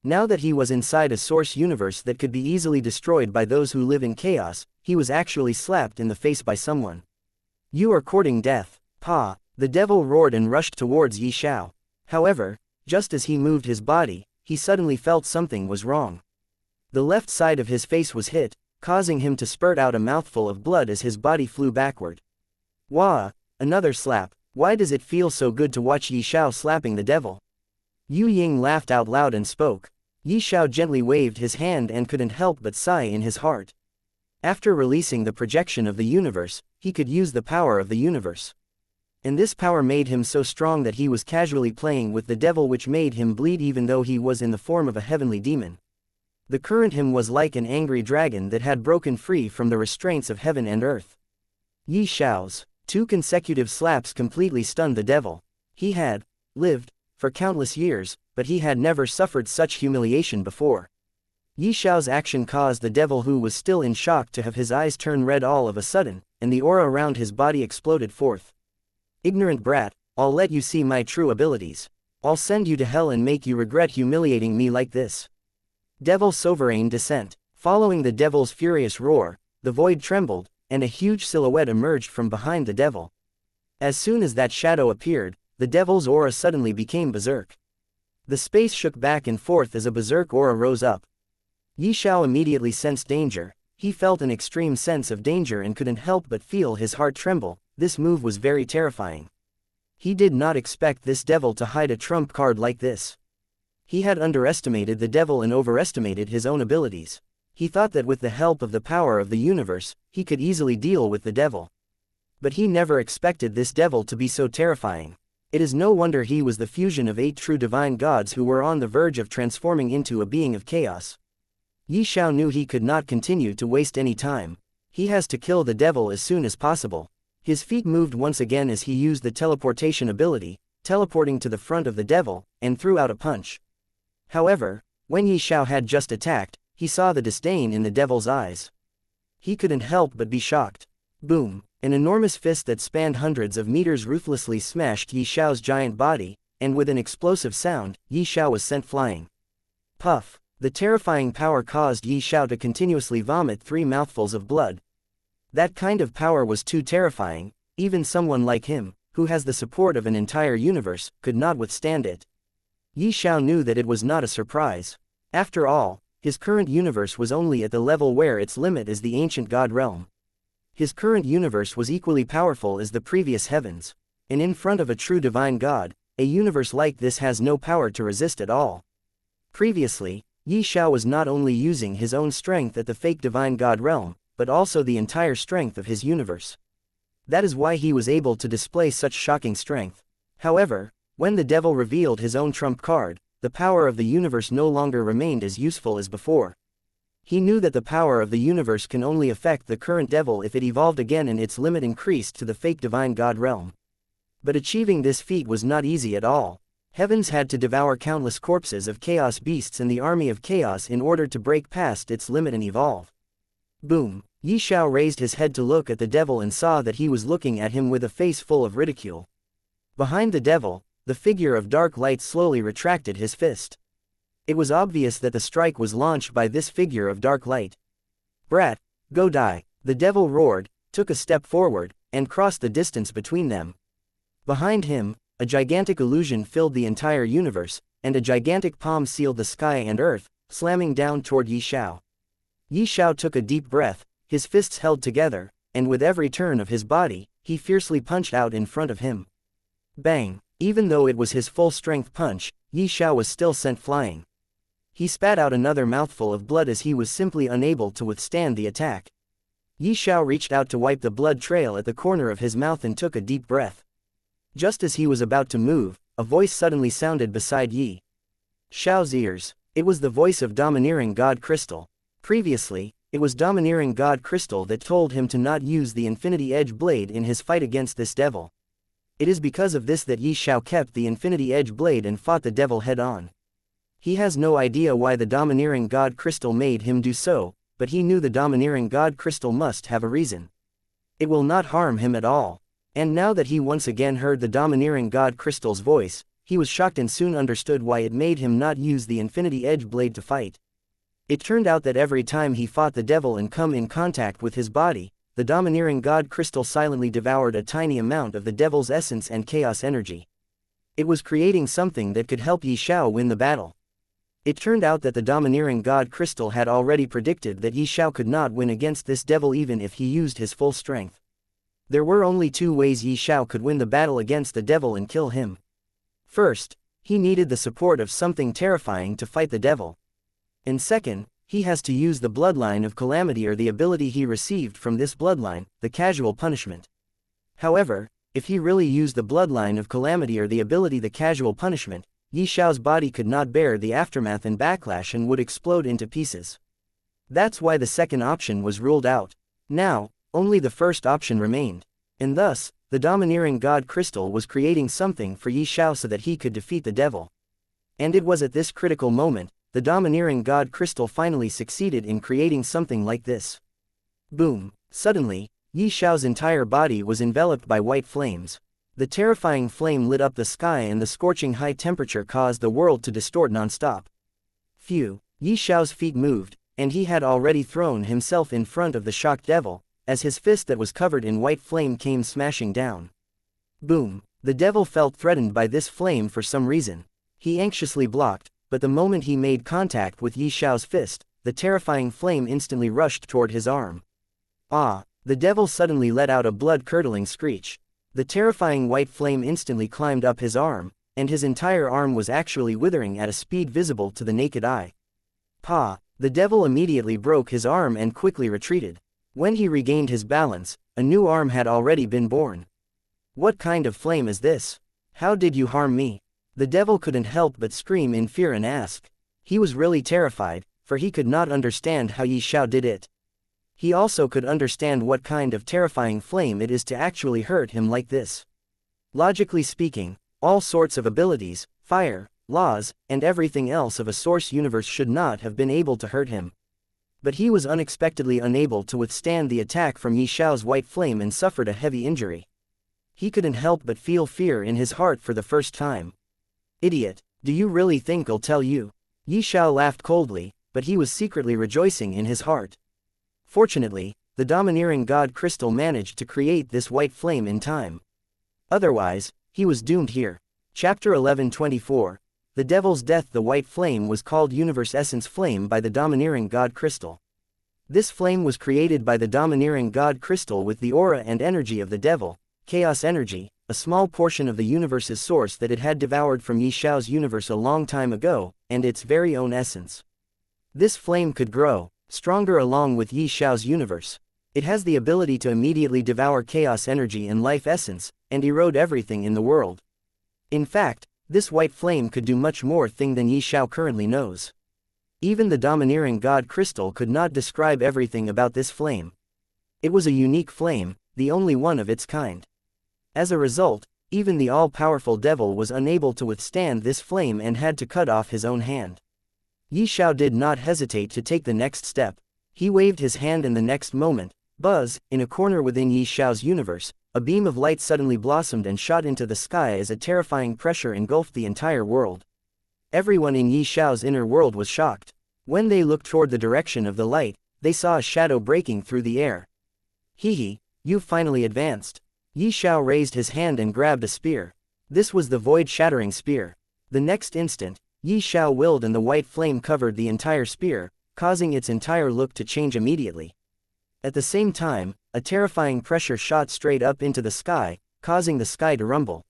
Now that he was inside a source universe that could be easily destroyed by those who live in chaos, he was actually slapped in the face by someone. "You are courting death, Pa!" The devil roared and rushed towards Ye Xiao. However, just as he moved his body, he suddenly felt something was wrong. The left side of his face was hit, causing him to spurt out a mouthful of blood as his body flew backward. "Wah!" Another slap. "Why does it feel so good to watch Ye Xiao slapping the devil?" Yu Ying laughed out loud and spoke. Ye Xiao gently waved his hand and couldn't help but sigh in his heart. After releasing the projection of the universe, he could use the power of the universe. And this power made him so strong that he was casually playing with the devil, which made him bleed even though he was in the form of a heavenly demon. The current him was like an angry dragon that had broken free from the restraints of heaven and earth. Ye Xiao's 2 consecutive slaps completely stunned the devil. He had lived for countless years, but he had never suffered such humiliation before. Ye Xiao's action caused the devil, who was still in shock, to have his eyes turn red all of a sudden, and the aura around his body exploded forth. "Ignorant brat, I'll let you see my true abilities. I'll send you to hell and make you regret humiliating me like this." Devil sovereign descent. Following the devil's furious roar, the void trembled, and a huge silhouette emerged from behind the devil. As soon as that shadow appeared, the devil's aura suddenly became berserk. The space shook back and forth as a berserk aura rose up. Ye Xiao immediately sensed danger. He felt an extreme sense of danger and couldn't help but feel his heart tremble. This move was very terrifying. He did not expect this devil to hide a trump card like this. He had underestimated the devil and overestimated his own abilities. He thought that with the help of the power of the universe, he could easily deal with the devil. But he never expected this devil to be so terrifying. It is no wonder he was the fusion of 8 true divine gods who were on the verge of transforming into a being of chaos. Ye Xiao knew he could not continue to waste any time. He has to kill the devil as soon as possible. His feet moved once again as he used the teleportation ability, teleporting to the front of the devil, and threw out a punch. However, when Ye Xiao had just attacked, he saw the disdain in the devil's eyes. He couldn't help but be shocked. Boom! An enormous fist that spanned hundreds of meters ruthlessly smashed Ye Xiao's giant body, and with an explosive sound, Ye Xiao was sent flying. Puff! The terrifying power caused Ye Xiao to continuously vomit 3 mouthfuls of blood. That kind of power was too terrifying. Even someone like him, who has the support of an entire universe, could not withstand it. Ye Xiao knew that it was not a surprise. After all, his current universe was only at the level where its limit is the ancient god realm. His current universe was equally powerful as the previous heavens. And in front of a true divine god, a universe like this has no power to resist at all. Previously, Ye Xiao was not only using his own strength at the fake divine god realm, but also the entire strength of his universe. That is why he was able to display such shocking strength. However, when the devil revealed his own trump card, the power of the universe no longer remained as useful as before. He knew that the power of the universe can only affect the current devil if it evolved again and its limit increased to the fake divine god realm. But achieving this feat was not easy at all. Heavens had to devour countless corpses of chaos beasts and the army of chaos in order to break past its limit and evolve. Boom! Ye Xiao raised his head to look at the devil and saw that he was looking at him with a face full of ridicule. Behind the devil, the figure of dark light slowly retracted his fist. It was obvious that the strike was launched by this figure of dark light. "Brat, go die!" The devil roared, took a step forward, and crossed the distance between them. Behind him, a gigantic illusion filled the entire universe, and a gigantic palm sealed the sky and earth, slamming down toward Ye Xiao. Ye Xiao took a deep breath, his fists held together, and with every turn of his body, he fiercely punched out in front of him. Bang! Even though it was his full-strength punch, Ye Xiao was still sent flying. He spat out another mouthful of blood as he was simply unable to withstand the attack. Ye Xiao reached out to wipe the blood trail at the corner of his mouth and took a deep breath. Just as he was about to move, a voice suddenly sounded beside Ye Xiao's ears. It was the voice of Domineering God Crystal. Previously, it was Domineering God Crystal that told him to not use the Infinity Edge blade in his fight against this devil. It is because of this that Ye Xiao kept the Infinity Edge blade and fought the devil head-on. He has no idea why the Domineering God Crystal made him do so, but he knew the Domineering God Crystal must have a reason. It will not harm him at all. And now that he once again heard the Domineering God Crystal's voice, he was shocked and soon understood why it made him not use the Infinity Edge blade to fight. It turned out that every time he fought the devil and come in contact with his body, the domineering god crystal silently devoured a tiny amount of the devil's essence and chaos energy. It was creating something that could help Ye Xiao win the battle. It turned out that the domineering god crystal had already predicted that Ye Xiao could not win against this devil even if he used his full strength. There were only two ways Ye Xiao could win the battle against the devil and kill him. First, he needed the support of something terrifying to fight the devil. And second, he has to use the bloodline of calamity or the ability he received from this bloodline, the casual punishment. However, if he really used the bloodline of calamity or the ability the casual punishment, Ye Xiao's body could not bear the aftermath and backlash and would explode into pieces. That's why the second option was ruled out. Now, only the first option remained. And thus, the domineering god crystal was creating something for Ye Xiao so that he could defeat the devil. And it was at this critical moment, the domineering god crystal finally succeeded in creating something like this. Boom! Suddenly, Ye Xiao's entire body was enveloped by white flames. The terrifying flame lit up the sky and the scorching high temperature caused the world to distort non-stop. Phew! Ye Xiao's feet moved, and he had already thrown himself in front of the shocked devil, as his fist that was covered in white flame came smashing down. Boom! The devil felt threatened by this flame for some reason. He anxiously blocked, but the moment he made contact with Ye Xiao's fist, the terrifying flame instantly rushed toward his arm. Ah! The devil suddenly let out a blood-curdling screech. The terrifying white flame instantly climbed up his arm, and his entire arm was actually withering at a speed visible to the naked eye. Pa! The devil immediately broke his arm and quickly retreated. When he regained his balance, a new arm had already been born. What kind of flame is this? How did you harm me? The devil couldn't help but scream in fear and ask. He was really terrified, for he could not understand how Ye Xiao did it. He also could understand what kind of terrifying flame it is to actually hurt him like this. Logically speaking, all sorts of abilities, fire, laws, and everything else of a source universe should not have been able to hurt him. But he was unexpectedly unable to withstand the attack from Ye Xiao's white flame and suffered a heavy injury. He couldn't help but feel fear in his heart for the first time. Idiot, do you really think I'll tell you? Ye Xiao laughed coldly, but he was secretly rejoicing in his heart. Fortunately, the domineering god crystal managed to create this white flame in time. Otherwise, he was doomed here. Chapter 11:24. The Devil's Death. The white flame was called Universe Essence Flame by the domineering god crystal. This flame was created by the domineering god crystal with the aura and energy of the devil, chaos energy, a small portion of the universe's source that it had devoured from Ye Xiao's universe a long time ago, and its very own essence. This flame could grow stronger along with Ye Xiao's universe. It has the ability to immediately devour chaos energy and life essence, and erode everything in the world. In fact, this white flame could do much more thing than Ye Xiao currently knows. Even the domineering god crystal could not describe everything about this flame. It was a unique flame, the only one of its kind. As a result, even the all-powerful devil was unable to withstand this flame and had to cut off his own hand. Ye Xiao did not hesitate to take the next step. He waved his hand and the next moment, buzz, in a corner within Ye Xiao's universe, a beam of light suddenly blossomed and shot into the sky as a terrifying pressure engulfed the entire world. Everyone in Ye Xiao's inner world was shocked. When they looked toward the direction of the light, they saw a shadow breaking through the air. Hee, you've finally advanced. Ye Xiao raised his hand and grabbed a spear. This was the void-shattering spear. The next instant, Ye Xiao willed and the white flame covered the entire spear, causing its entire look to change immediately. At the same time, a terrifying pressure shot straight up into the sky, causing the sky to rumble.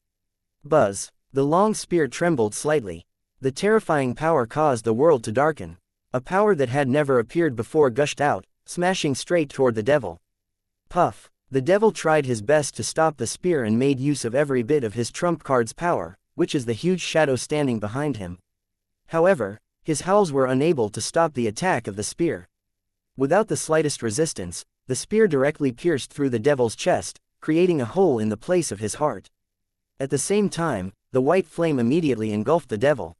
Buzz! The long spear trembled slightly. The terrifying power caused the world to darken. A power that had never appeared before gushed out, smashing straight toward the devil. Puff! The devil tried his best to stop the spear and made use of every bit of his trump card's power, which is the huge shadow standing behind him. However, his howls were unable to stop the attack of the spear. Without the slightest resistance, the spear directly pierced through the devil's chest, creating a hole in the place of his heart. At the same time, the white flame immediately engulfed the devil.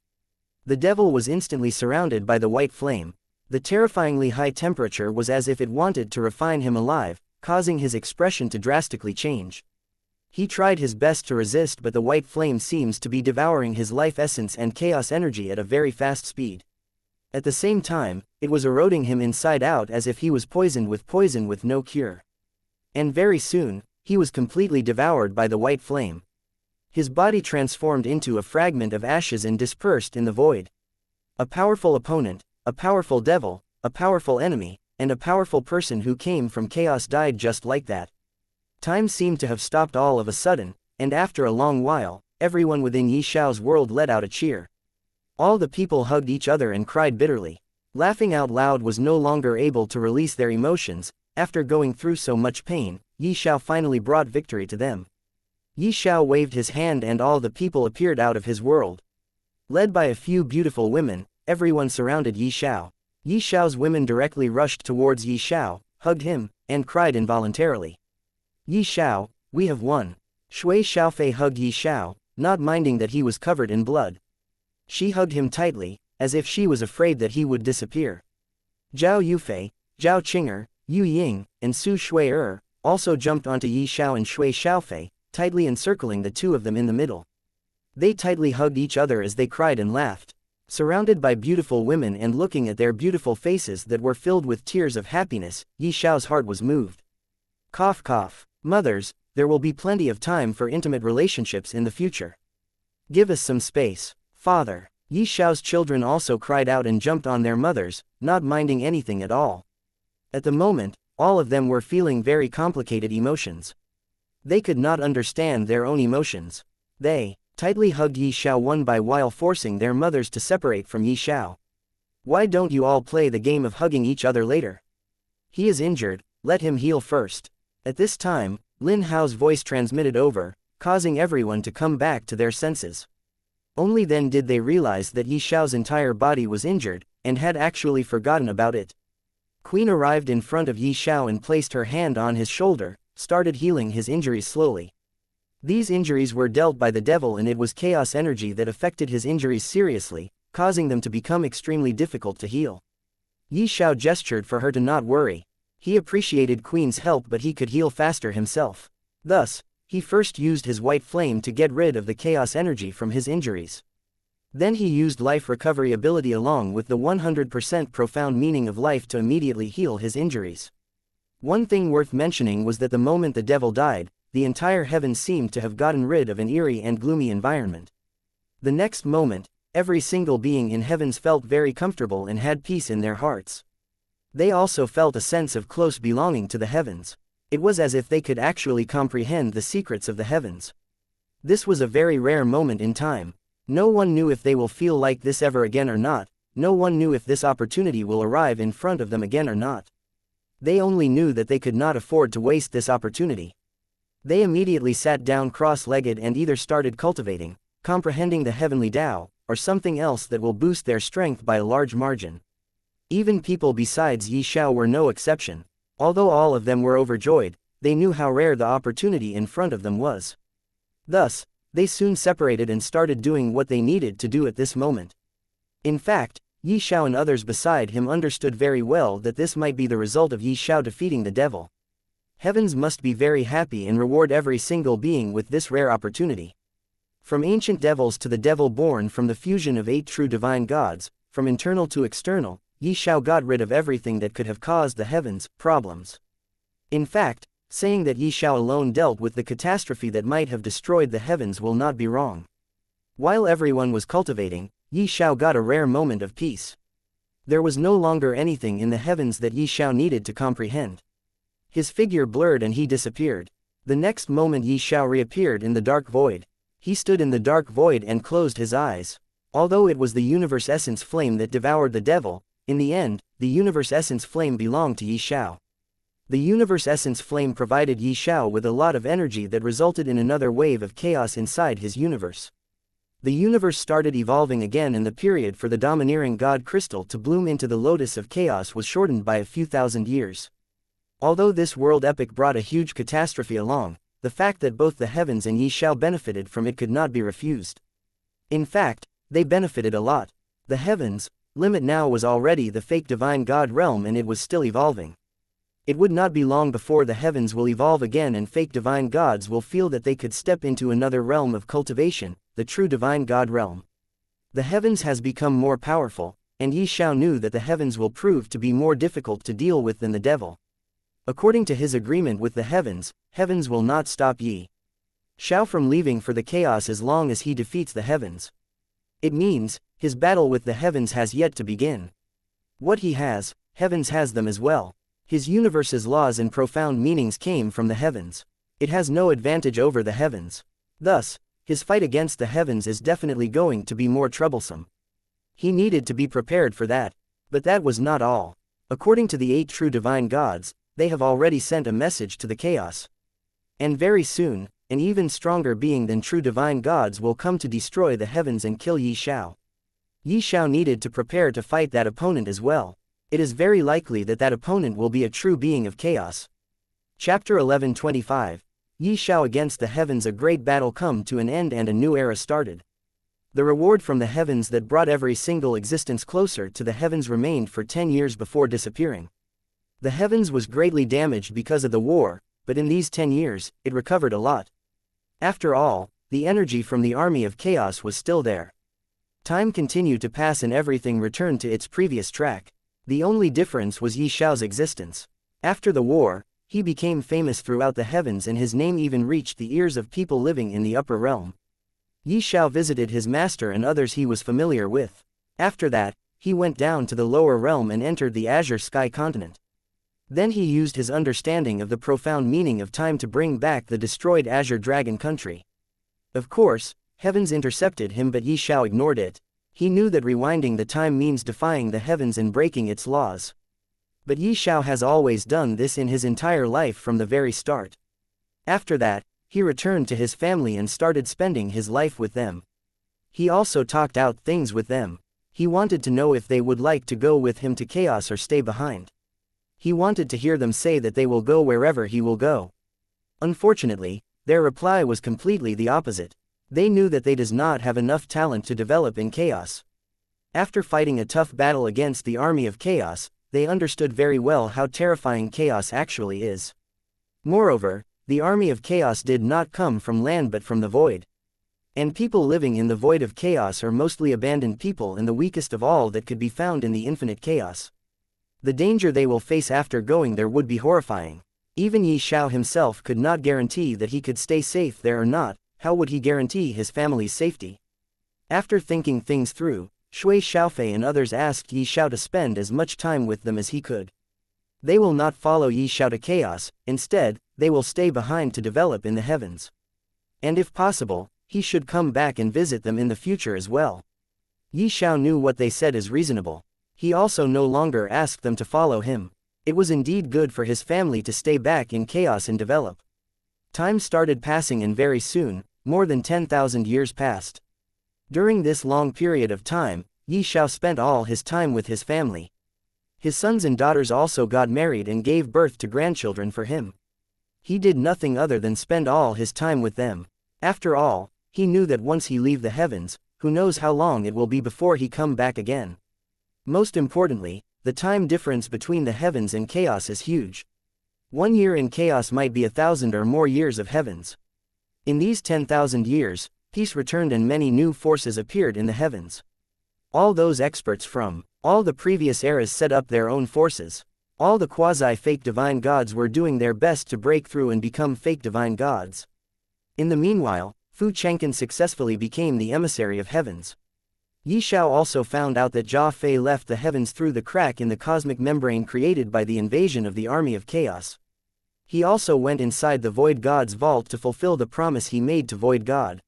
The devil was instantly surrounded by the white flame. The terrifyingly high temperature was as if it wanted to refine him alive, causing his expression to drastically change. He tried his best to resist, but the white flame seems to be devouring his life essence and chaos energy at a very fast speed. At the same time, it was eroding him inside out as if he was poisoned with poison with no cure. And very soon, he was completely devoured by the white flame. His body transformed into a fragment of ashes and dispersed in the void. A powerful opponent, a powerful devil, a powerful enemy, and a powerful person who came from chaos died just like that. Time seemed to have stopped all of a sudden, and after a long while, everyone within Ye Xiao's world let out a cheer. All the people hugged each other and cried bitterly. Laughing out loud was no longer able to release their emotions. After going through so much pain, Ye Xiao finally brought victory to them. Ye Xiao waved his hand and all the people appeared out of his world. Led by a few beautiful women, everyone surrounded Ye Xiao. Ye Xiao's women directly rushed towards Ye Xiao, hugged him, and cried involuntarily. Ye Xiao, we have won. Shui Xiaofei hugged Ye Xiao, not minding that he was covered in blood. She hugged him tightly, as if she was afraid that he would disappear. Zhao Yufei, Zhao Qing'er, Yu Ying, and Su Shui also jumped onto Ye Xiao and Shui Xiaofei, tightly encircling the two of them in the middle. They tightly hugged each other as they cried and laughed. Surrounded by beautiful women and looking at their beautiful faces that were filled with tears of happiness, Ye Xiao's heart was moved. Cough cough. Mothers, there will be plenty of time for intimate relationships in the future. Give us some space. Father. Ye Xiao's children also cried out and jumped on their mothers, not minding anything at all. At the moment, all of them were feeling very complicated emotions. They could not understand their own emotions. They tightly hugged Ye Xiao one by while forcing their mothers to separate from Ye Xiao. Why don't you all play the game of hugging each other later? He is injured, let him heal first. At this time, Lin Hao's voice transmitted over, causing everyone to come back to their senses. Only then did they realize that Ye Xiao's entire body was injured, and had actually forgotten about it. Queen arrived in front of Ye Xiao and placed her hand on his shoulder, started healing his injuries slowly. These injuries were dealt by the devil and it was chaos energy that affected his injuries seriously, causing them to become extremely difficult to heal. Ye Xiao gestured for her to not worry. He appreciated Queen's help but he could heal faster himself. Thus, he first used his white flame to get rid of the chaos energy from his injuries. Then he used life recovery ability along with the 100% profound meaning of life to immediately heal his injuries. One thing worth mentioning was that the moment the devil died, the entire heaven seemed to have gotten rid of an eerie and gloomy environment. The next moment, every single being in heavens felt very comfortable and had peace in their hearts. They also felt a sense of close belonging to the heavens. It was as if they could actually comprehend the secrets of the heavens. This was a very rare moment in time. No one knew if they will feel like this ever again or not. No one knew if this opportunity will arrive in front of them again or not. They only knew that they could not afford to waste this opportunity. They immediately sat down cross-legged and either started cultivating, comprehending the heavenly Tao, or something else that will boost their strength by a large margin. Even people besides Ye Xiao were no exception. Although all of them were overjoyed, they knew how rare the opportunity in front of them was. Thus, they soon separated and started doing what they needed to do at this moment. In fact, Ye Xiao and others beside him understood very well that this might be the result of Ye Xiao defeating the devil. Heavens must be very happy and reward every single being with this rare opportunity. From ancient devils to the devil born from the fusion of 8 true divine gods, from internal to external, Ye Xiao got rid of everything that could have caused the heavens problems. In fact, saying that Ye Xiao alone dealt with the catastrophe that might have destroyed the heavens will not be wrong. While everyone was cultivating, Ye Xiao got a rare moment of peace. There was no longer anything in the heavens that Ye Xiao needed to comprehend. His figure blurred and he disappeared. The next moment Ye Xiao reappeared in the dark void. He stood in the dark void and closed his eyes. Although it was the universe essence flame that devoured the devil, in the end, the universe essence flame belonged to Ye Xiao. The universe essence flame provided Ye Xiao with a lot of energy that resulted in another wave of chaos inside his universe. The universe started evolving again and the period for the domineering god crystal to bloom into the lotus of chaos was shortened by a few thousand years. Although this world epic brought a huge catastrophe along, the fact that both the heavens and Ye Xiao benefited from it could not be refused. In fact, they benefited a lot. The heavens, limit now was already the fake divine god realm and it was still evolving. It would not be long before the heavens will evolve again and fake divine gods will feel that they could step into another realm of cultivation, the true divine god realm. The heavens has become more powerful, and Ye Xiao knew that the heavens will prove to be more difficult to deal with than the devil. According to his agreement with the heavens, heavens will not stop Ye Xiao from leaving for the chaos as long as he defeats the heavens. It means, his battle with the heavens has yet to begin. What he has, heavens has them as well. His universe's laws and profound meanings came from the heavens. It has no advantage over the heavens. Thus, his fight against the heavens is definitely going to be more troublesome. He needed to be prepared for that. But that was not all. According to the 8 true divine gods, they have already sent a message to the chaos. And very soon, an even stronger being than true divine gods will come to destroy the heavens and kill Ye Xiao. Ye Xiao needed to prepare to fight that opponent as well. It is very likely that that opponent will be a true being of chaos. Chapter 11:25. Ye Xiao against the heavens. A great battle come to an end and a new era started. The reward from the heavens that brought every single existence closer to the heavens remained for 10 years before disappearing. The heavens was greatly damaged because of the war, but in these 10 years, it recovered a lot. After all, the energy from the army of chaos was still there. Time continued to pass and everything returned to its previous track. The only difference was Ye Xiao's existence. After the war, he became famous throughout the heavens and his name even reached the ears of people living in the upper realm. Ye Xiao visited his master and others he was familiar with. After that, he went down to the lower realm and entered the Azure Sky continent. Then he used his understanding of the profound meaning of time to bring back the destroyed Azure Dragon country. Of course, heavens intercepted him but Ye Xiao ignored it. He knew that rewinding the time means defying the heavens and breaking its laws. But Ye Xiao has always done this in his entire life from the very start. After that, he returned to his family and started spending his life with them. He also talked out things with them. He wanted to know if they would like to go with him to chaos or stay behind. He wanted to hear them say that they will go wherever he will go. Unfortunately, their reply was completely the opposite. They knew that they does not have enough talent to develop in chaos. After fighting a tough battle against the army of chaos, they understood very well how terrifying chaos actually is. Moreover, the army of chaos did not come from land but from the void. And people living in the void of chaos are mostly abandoned people and the weakest of all that could be found in the infinite chaos. The danger they will face after going there would be horrifying. Even Ye Xiao himself could not guarantee that he could stay safe there or not. How would he guarantee his family's safety? After thinking things through, Shui Xiaofei and others asked Ye Xiao to spend as much time with them as he could. They will not follow Ye Xiao to chaos, instead, they will stay behind to develop in the heavens. And if possible, he should come back and visit them in the future as well. Ye Xiao knew what they said is reasonable. He also no longer asked them to follow him. It was indeed good for his family to stay back in chaos and develop. Time started passing and very soon, more than 10,000 years passed. During this long period of time, Ye Xiao spent all his time with his family. His sons and daughters also got married and gave birth to grandchildren for him. He did nothing other than spend all his time with them. After all, he knew that once he leave the heavens, who knows how long it will be before he come back again. Most importantly, the time difference between the heavens and chaos is huge. 1 year in chaos might be 1,000 or more years of heavens. In these 10,000 years, peace returned and many new forces appeared in the heavens. All those experts from all the previous eras set up their own forces. All the quasi-fake divine gods were doing their best to break through and become fake divine gods. In the meanwhile, Fu Chengqin successfully became the Emissary of Heavens. Ye Xiao also found out that Jia Fei left the heavens through the crack in the cosmic membrane created by the invasion of the army of chaos. He also went inside the Void God's vault to fulfill the promise he made to Void God.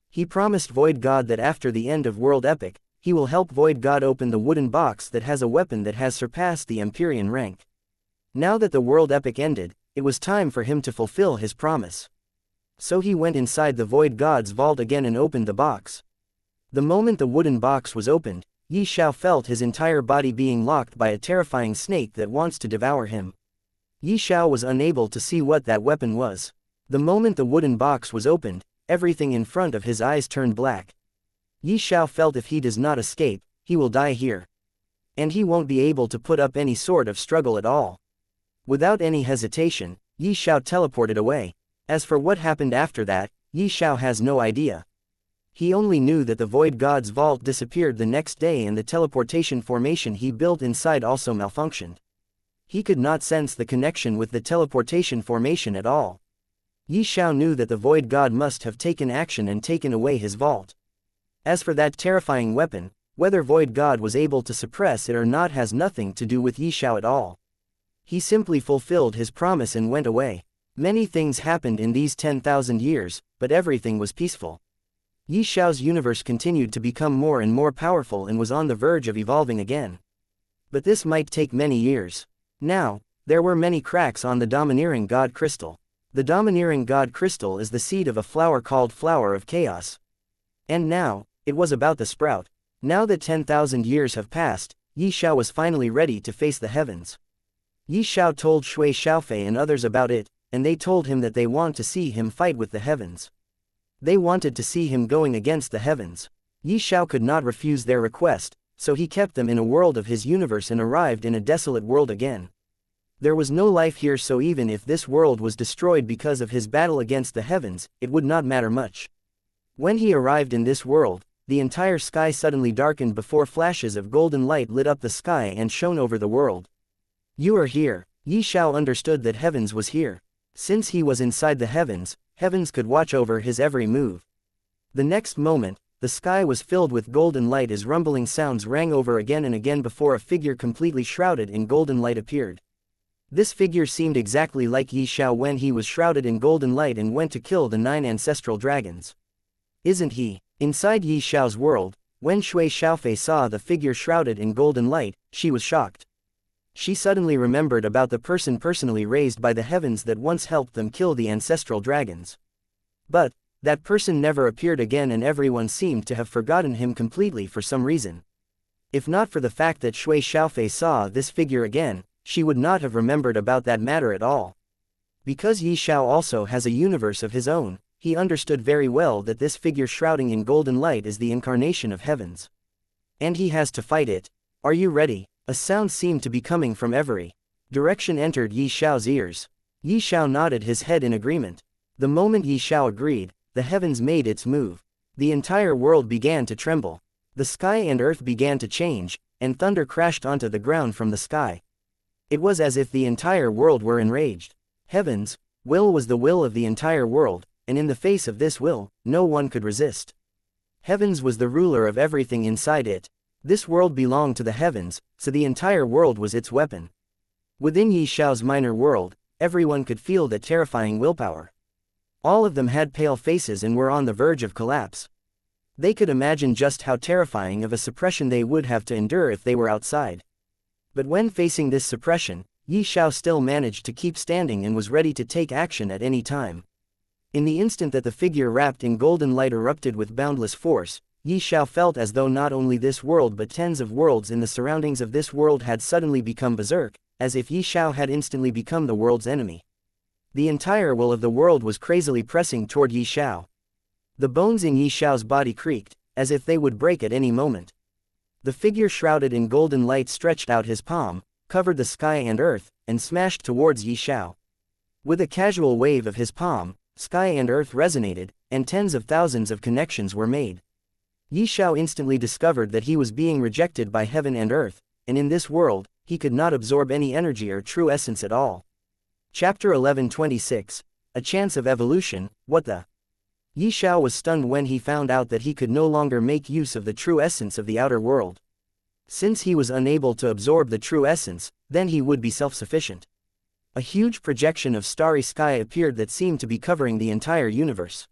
He promised Void God that after the end of World Epic, he will help Void God open the wooden box that has a weapon that has surpassed the Empyrean rank. Now that the World Epic ended, it was time for him to fulfill his promise. So he went inside the Void God's vault again and opened the box. The moment the wooden box was opened, Ye Xiao felt his entire body being locked by a terrifying snake that wants to devour him. Ye Xiao was unable to see what that weapon was. The moment the wooden box was opened, everything in front of his eyes turned black. Ye Xiao felt if he does not escape, he will die here. And he won't be able to put up any sort of struggle at all. Without any hesitation, Ye Xiao teleported away. As for what happened after that, Ye Xiao has no idea. He only knew that the Void God's vault disappeared the next day and the teleportation formation he built inside also malfunctioned. He could not sense the connection with the teleportation formation at all. Ye Xiao knew that the Void God must have taken action and taken away his vault. As for that terrifying weapon, whether Void God was able to suppress it or not has nothing to do with Ye Xiao at all. He simply fulfilled his promise and went away. Many things happened in these 10,000 years, but everything was peaceful. Ye Xiao's universe continued to become more and more powerful and was on the verge of evolving again. But this might take many years. Now, there were many cracks on the Domineering God Crystal. The Domineering God Crystal is the seed of a flower called Flower of Chaos. And now, it was about to sprout. Now that 10,000 years have passed, Ye Xiao was finally ready to face the heavens. Ye Xiao told Shui Xiaofei and others about it, and they told him that they want to see him fight with the heavens. They wanted to see him going against the heavens. Ye Xiao could not refuse their request, so he kept them in a world of his universe and arrived in a desolate world again. There was no life here, so even if this world was destroyed because of his battle against the heavens, it would not matter much. When he arrived in this world, the entire sky suddenly darkened before flashes of golden light lit up the sky and shone over the world. You are here. Ye Xiao understood that heavens was here. Since he was inside the heavens, heavens could watch over his every move. The next moment, the sky was filled with golden light as rumbling sounds rang over again and again before a figure completely shrouded in golden light appeared. This figure seemed exactly like Ye Xiao when he was shrouded in golden light and went to kill the 9 ancestral dragons. Isn't he? Inside Ye Xiao's world, when Shui Xiaofei saw the figure shrouded in golden light, she was shocked. She suddenly remembered about the person personally raised by the heavens that once helped them kill the ancestral dragons. But that person never appeared again and everyone seemed to have forgotten him completely for some reason. If not for the fact that Shui Xiaofei saw this figure again, she would not have remembered about that matter at all. Because Ye Xiao also has a universe of his own, he understood very well that this figure shrouding in golden light is the incarnation of heavens. And he has to fight it. Are you ready? A sound seemed to be coming from every direction entered Ye Xiao's ears. Ye Xiao nodded his head in agreement. The moment Ye Xiao agreed, the heavens made its move. The entire world began to tremble. The sky and earth began to change, and thunder crashed onto the ground from the sky. It was as if the entire world were enraged. Heaven's will was the will of the entire world, and in the face of this will, no one could resist. Heavens was the ruler of everything inside it. This world belonged to the heavens, so the entire world was its weapon. Within Ye Xiao's minor world, everyone could feel that terrifying willpower. All of them had pale faces and were on the verge of collapse. They could imagine just how terrifying of a suppression they would have to endure if they were outside. But when facing this suppression, Ye Xiao still managed to keep standing and was ready to take action at any time. In the instant that the figure wrapped in golden light erupted with boundless force, Ye Xiao felt as though not only this world but tens of worlds in the surroundings of this world had suddenly become berserk, as if Ye Xiao had instantly become the world's enemy. The entire will of the world was crazily pressing toward Ye Xiao. The bones in Ye Xiao's body creaked, as if they would break at any moment. The figure shrouded in golden light stretched out his palm, covered the sky and earth, and smashed towards Ye Xiao. With a casual wave of his palm, sky and earth resonated, and tens of thousands of connections were made. Ye Xiao instantly discovered that he was being rejected by heaven and earth, and in this world, he could not absorb any energy or true essence at all. Chapter 11:26. A Chance of Evolution, What the? Ye Xiao was stunned when he found out that he could no longer make use of the true essence of the outer world. Since he was unable to absorb the true essence, then he would be self-sufficient. A huge projection of starry sky appeared that seemed to be covering the entire universe.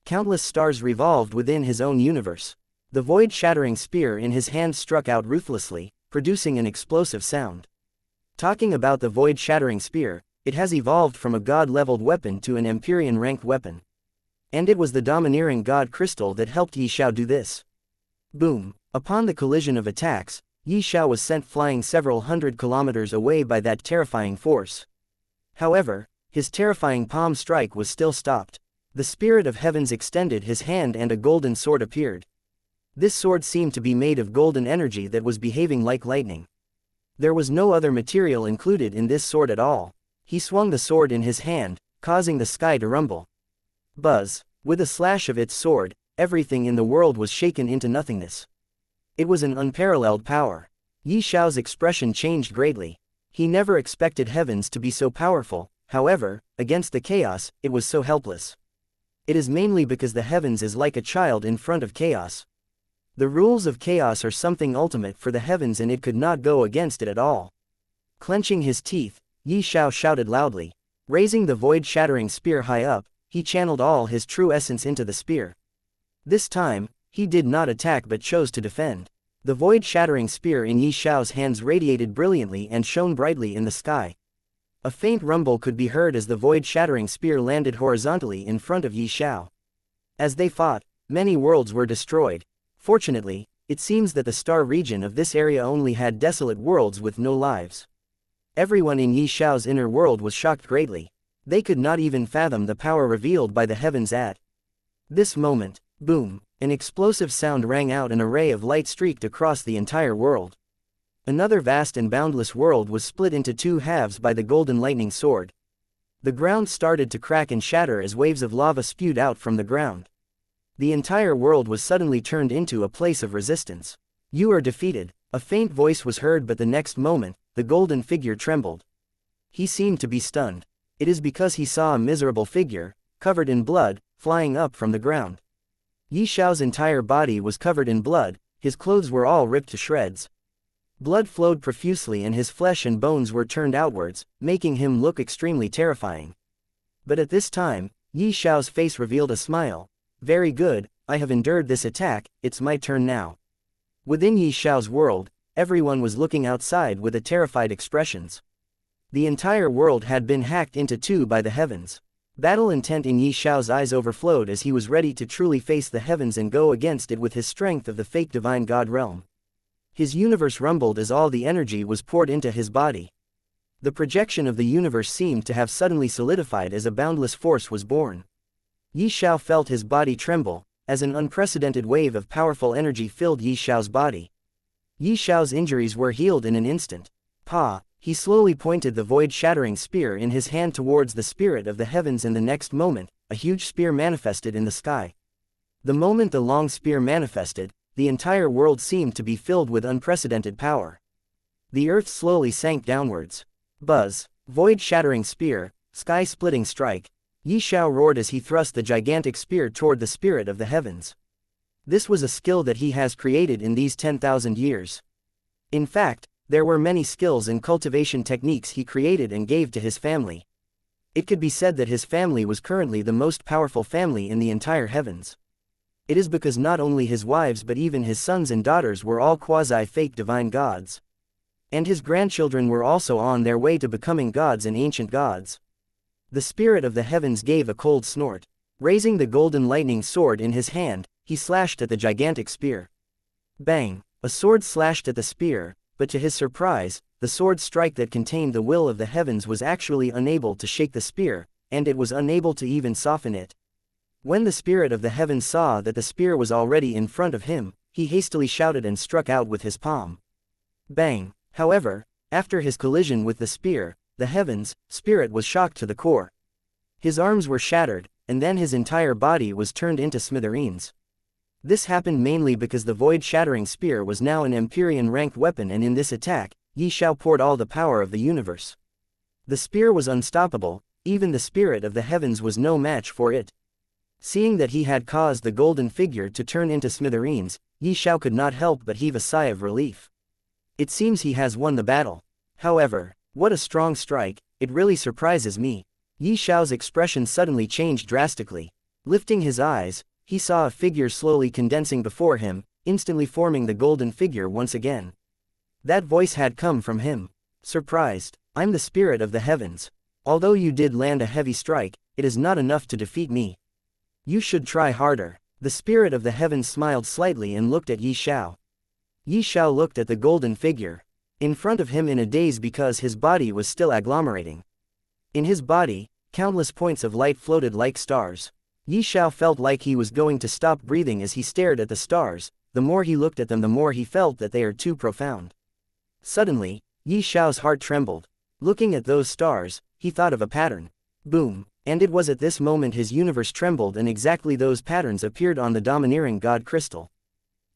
Countless stars revolved within his own universe. The void-shattering spear in his hand struck out ruthlessly, producing an explosive sound. Talking about the void-shattering spear, it has evolved from a god-leveled weapon to an Empyrean-ranked weapon. And it was the domineering god crystal that helped Ye Xiao do this. Boom! Upon the collision of attacks, Ye Xiao was sent flying several hundred kilometers away by that terrifying force. However, his terrifying palm strike was still stopped. The spirit of heavens extended his hand and a golden sword appeared. This sword seemed to be made of golden energy that was behaving like lightning. There was no other material included in this sword at all. He swung the sword in his hand, causing the sky to rumble. Buzz! With a slash of its sword, everything in the world was shaken into nothingness. It was an unparalleled power. Ye Xiao's expression changed greatly. He never expected heavens to be so powerful, however, against the chaos, it was so helpless. It is mainly because the heavens is like a child in front of chaos. The rules of chaos are something ultimate for the heavens and it could not go against it at all. Clenching his teeth, Ye Xiao shouted loudly. Raising the void-shattering spear high up, he channeled all his true essence into the spear. This time, he did not attack but chose to defend. The void-shattering spear in Ye Xiao's hands radiated brilliantly and shone brightly in the sky. A faint rumble could be heard as the void-shattering spear landed horizontally in front of Ye Xiao. As they fought, many worlds were destroyed. Fortunately, it seems that the star region of this area only had desolate worlds with no lives. Everyone in Ye Xiao's inner world was shocked greatly. They could not even fathom the power revealed by the heavens at this moment. Boom! An explosive sound rang out and a ray of light streaked across the entire world. Another vast and boundless world was split into two halves by the golden lightning sword. The ground started to crack and shatter as waves of lava spewed out from the ground. The entire world was suddenly turned into a place of resistance. You are defeated. A faint voice was heard, but the next moment, the golden figure trembled. He seemed to be stunned. It is because he saw a miserable figure, covered in blood, flying up from the ground. Ye Xiao's entire body was covered in blood, his clothes were all ripped to shreds. Blood flowed profusely and his flesh and bones were turned outwards, making him look extremely terrifying. But at this time, Ye Xiao's face revealed a smile. Very good, I have endured this attack, it's my turn now. Within Ye Xiao's world, everyone was looking outside with a terrified expressions. The entire world had been hacked into two by the heavens. Battle intent in Ye Xiao's eyes overflowed as he was ready to truly face the heavens and go against it with his strength of the fake divine god realm. His universe rumbled as all the energy was poured into his body. The projection of the universe seemed to have suddenly solidified as a boundless force was born. Ye Xiao felt his body tremble, as an unprecedented wave of powerful energy filled Ye Xiao's body. Ye Xiao's injuries were healed in an instant. Pa! He slowly pointed the void-shattering spear in his hand towards the spirit of the heavens and the next moment, a huge spear manifested in the sky. The moment the long spear manifested, the entire world seemed to be filled with unprecedented power. The earth slowly sank downwards. Buzz! Void-shattering spear, sky-splitting strike. Ye Xiao roared as he thrust the gigantic spear toward the spirit of the heavens. This was a skill that he has created in these 10,000 years. In fact, there were many skills and cultivation techniques he created and gave to his family. It could be said that his family was currently the most powerful family in the entire heavens. It is because not only his wives but even his sons and daughters were all quasi-fake divine gods. And his grandchildren were also on their way to becoming gods and ancient gods. The spirit of the heavens gave a cold snort. Raising the golden lightning sword in his hand, he slashed at the gigantic spear. Bang! A sword slashed at the spear, but to his surprise, the sword strike that contained the will of the heavens was actually unable to shake the spear, and it was unable to even soften it. When the spirit of the heavens saw that the spear was already in front of him, he hastily shouted and struck out with his palm. Bang! However, after his collision with the spear, the heavens' spirit was shocked to the core. His arms were shattered, and then his entire body was turned into smithereens. This happened mainly because the void-shattering spear was now an Empyrean-ranked weapon, and in this attack, Ye Xiao poured all the power of the universe. The spear was unstoppable, even the spirit of the heavens was no match for it. Seeing that he had caused the golden figure to turn into smithereens, Ye Xiao could not help but heave a sigh of relief. It seems he has won the battle. However, what a strong strike, it really surprises me. Ye Xiao's expression suddenly changed drastically. Lifting his eyes, he saw a figure slowly condensing before him, instantly forming the golden figure once again. That voice had come from him. Surprised, I'm the spirit of the heavens. Although you did land a heavy strike, it is not enough to defeat me. You should try harder. The spirit of the heavens smiled slightly and looked at Ye Xiao. Ye Xiao looked at the golden figure in front of him in a daze because his body was still agglomerating. In his body, countless points of light floated like stars. Ye Xiao felt like he was going to stop breathing as he stared at the stars. The more he looked at them, the more he felt that they are too profound. Suddenly, Ye Xiao's heart trembled. Looking at those stars, he thought of a pattern. Boom. And it was at this moment his universe trembled and exactly those patterns appeared on the domineering god crystal.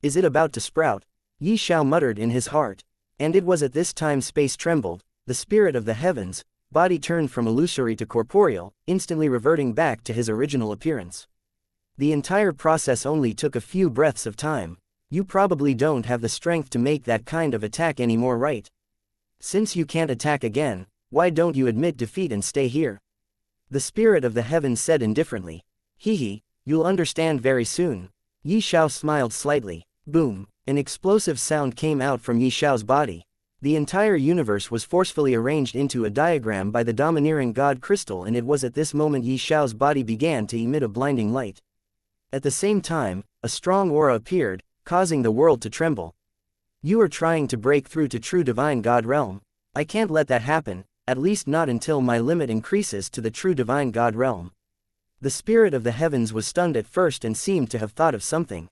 Is it about to sprout? Ye Xiao muttered in his heart. And it was at this time space trembled, the spirit of the heavens, body turned from illusory to corporeal, instantly reverting back to his original appearance. The entire process only took a few breaths of time. You probably don't have the strength to make that kind of attack anymore, right? Since you can't attack again, why don't you admit defeat and stay here? The spirit of the heavens said indifferently. Hehe, you'll understand very soon. Ye Xiao smiled slightly. Boom. An explosive sound came out from Ye Xiao's body. The entire universe was forcefully arranged into a diagram by the domineering god crystal, and it was at this moment Ye Xiao's body began to emit a blinding light. At the same time, a strong aura appeared, causing the world to tremble. You are trying to break through to true divine god realm. I can't let that happen, at least not until my limit increases to the true divine god realm. The spirit of the heavens was stunned at first and seemed to have thought of something.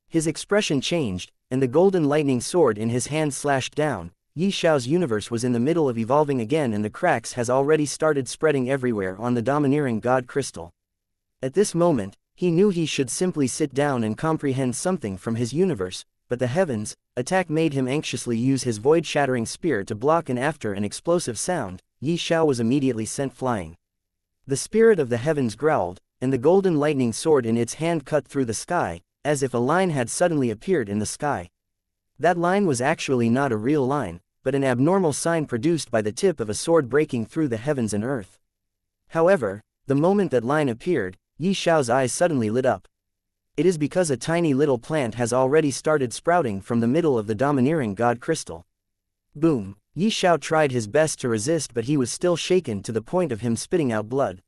His expression changed, and the golden lightning sword in his hand slashed down. Ye Xiao's universe was in the middle of evolving again, and the cracks has already started spreading everywhere on the domineering god crystal. At this moment, he knew he should simply sit down and comprehend something from his universe, but the heavens' attack made him anxiously use his void-shattering spear to block, and after an explosive sound, Ye Xiao was immediately sent flying. The spirit of the heavens growled, and the golden lightning sword in its hand cut through the sky, as if a line had suddenly appeared in the sky. That line was actually not a real line, but an abnormal sign produced by the tip of a sword breaking through the heavens and earth. However, the moment that line appeared, Ye Xiao's eyes suddenly lit up. It is because a tiny little plant has already started sprouting from the middle of the domineering god crystal. Boom! Ye Xiao tried his best to resist, but he was still shaken to the point of him spitting out blood.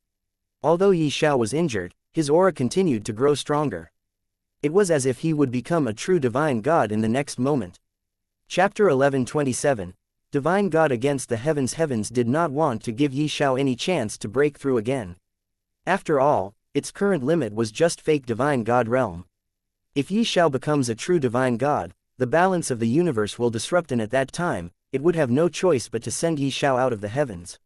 Although Ye Xiao was injured, his aura continued to grow stronger. It was as if he would become a true divine god in the next moment. Chapter 11:27. Divine God against the heavens. Heavens did not want to give Ye Xiao any chance to break through again. After all, its current limit was just fake divine god realm. If Ye Xiao becomes a true divine god, the balance of the universe will disrupt, and at that time, it would have no choice but to send Ye Xiao out of the heavens.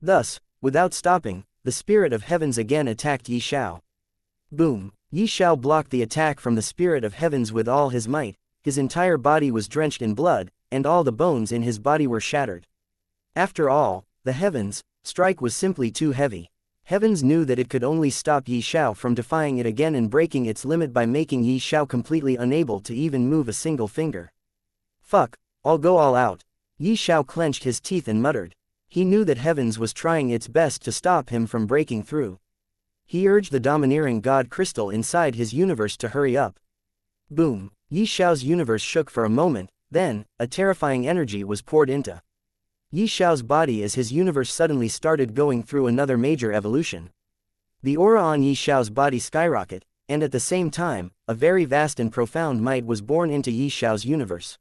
Thus, without stopping, the spirit of heavens again attacked Ye Xiao. Boom! Ye Xiao blocked the attack from the spirit of heavens with all his might. His entire body was drenched in blood, and all the bones in his body were shattered. After all, the heavens' strike was simply too heavy. Heavens knew that it could only stop Ye Xiao from defying it again and breaking its limit by making Ye Xiao completely unable to even move a single finger. Fuck, I'll go all out. Ye Xiao clenched his teeth and muttered. He knew that heavens was trying its best to stop him from breaking through. He urged the domineering god crystal inside his universe to hurry up. Boom! Ye Xiao's universe shook for a moment, then, a terrifying energy was poured into Ye Xiao's body as his universe suddenly started going through another major evolution. The aura on Ye Xiao's body skyrocketed, and at the same time, a very vast and profound might was born into Ye Xiao's universe.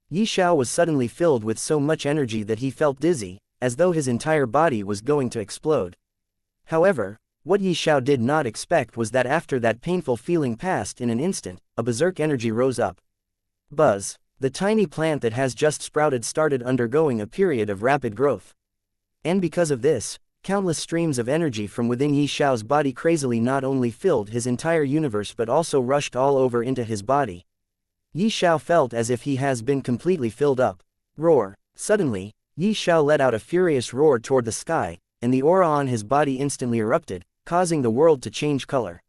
Ye Xiao was suddenly filled with so much energy that he felt dizzy, as though his entire body was going to explode. However, what Ye Xiao did not expect was that after that painful feeling passed in an instant, a berserk energy rose up. Buzz! The tiny plant that has just sprouted started undergoing a period of rapid growth. And because of this, countless streams of energy from within Ye Xiao's body crazily not only filled his entire universe but also rushed all over into his body. Ye Xiao felt as if he has been completely filled up. Roar! Suddenly, Ye Xiao let out a furious roar toward the sky, and the aura on his body instantly erupted, causing the world to change color.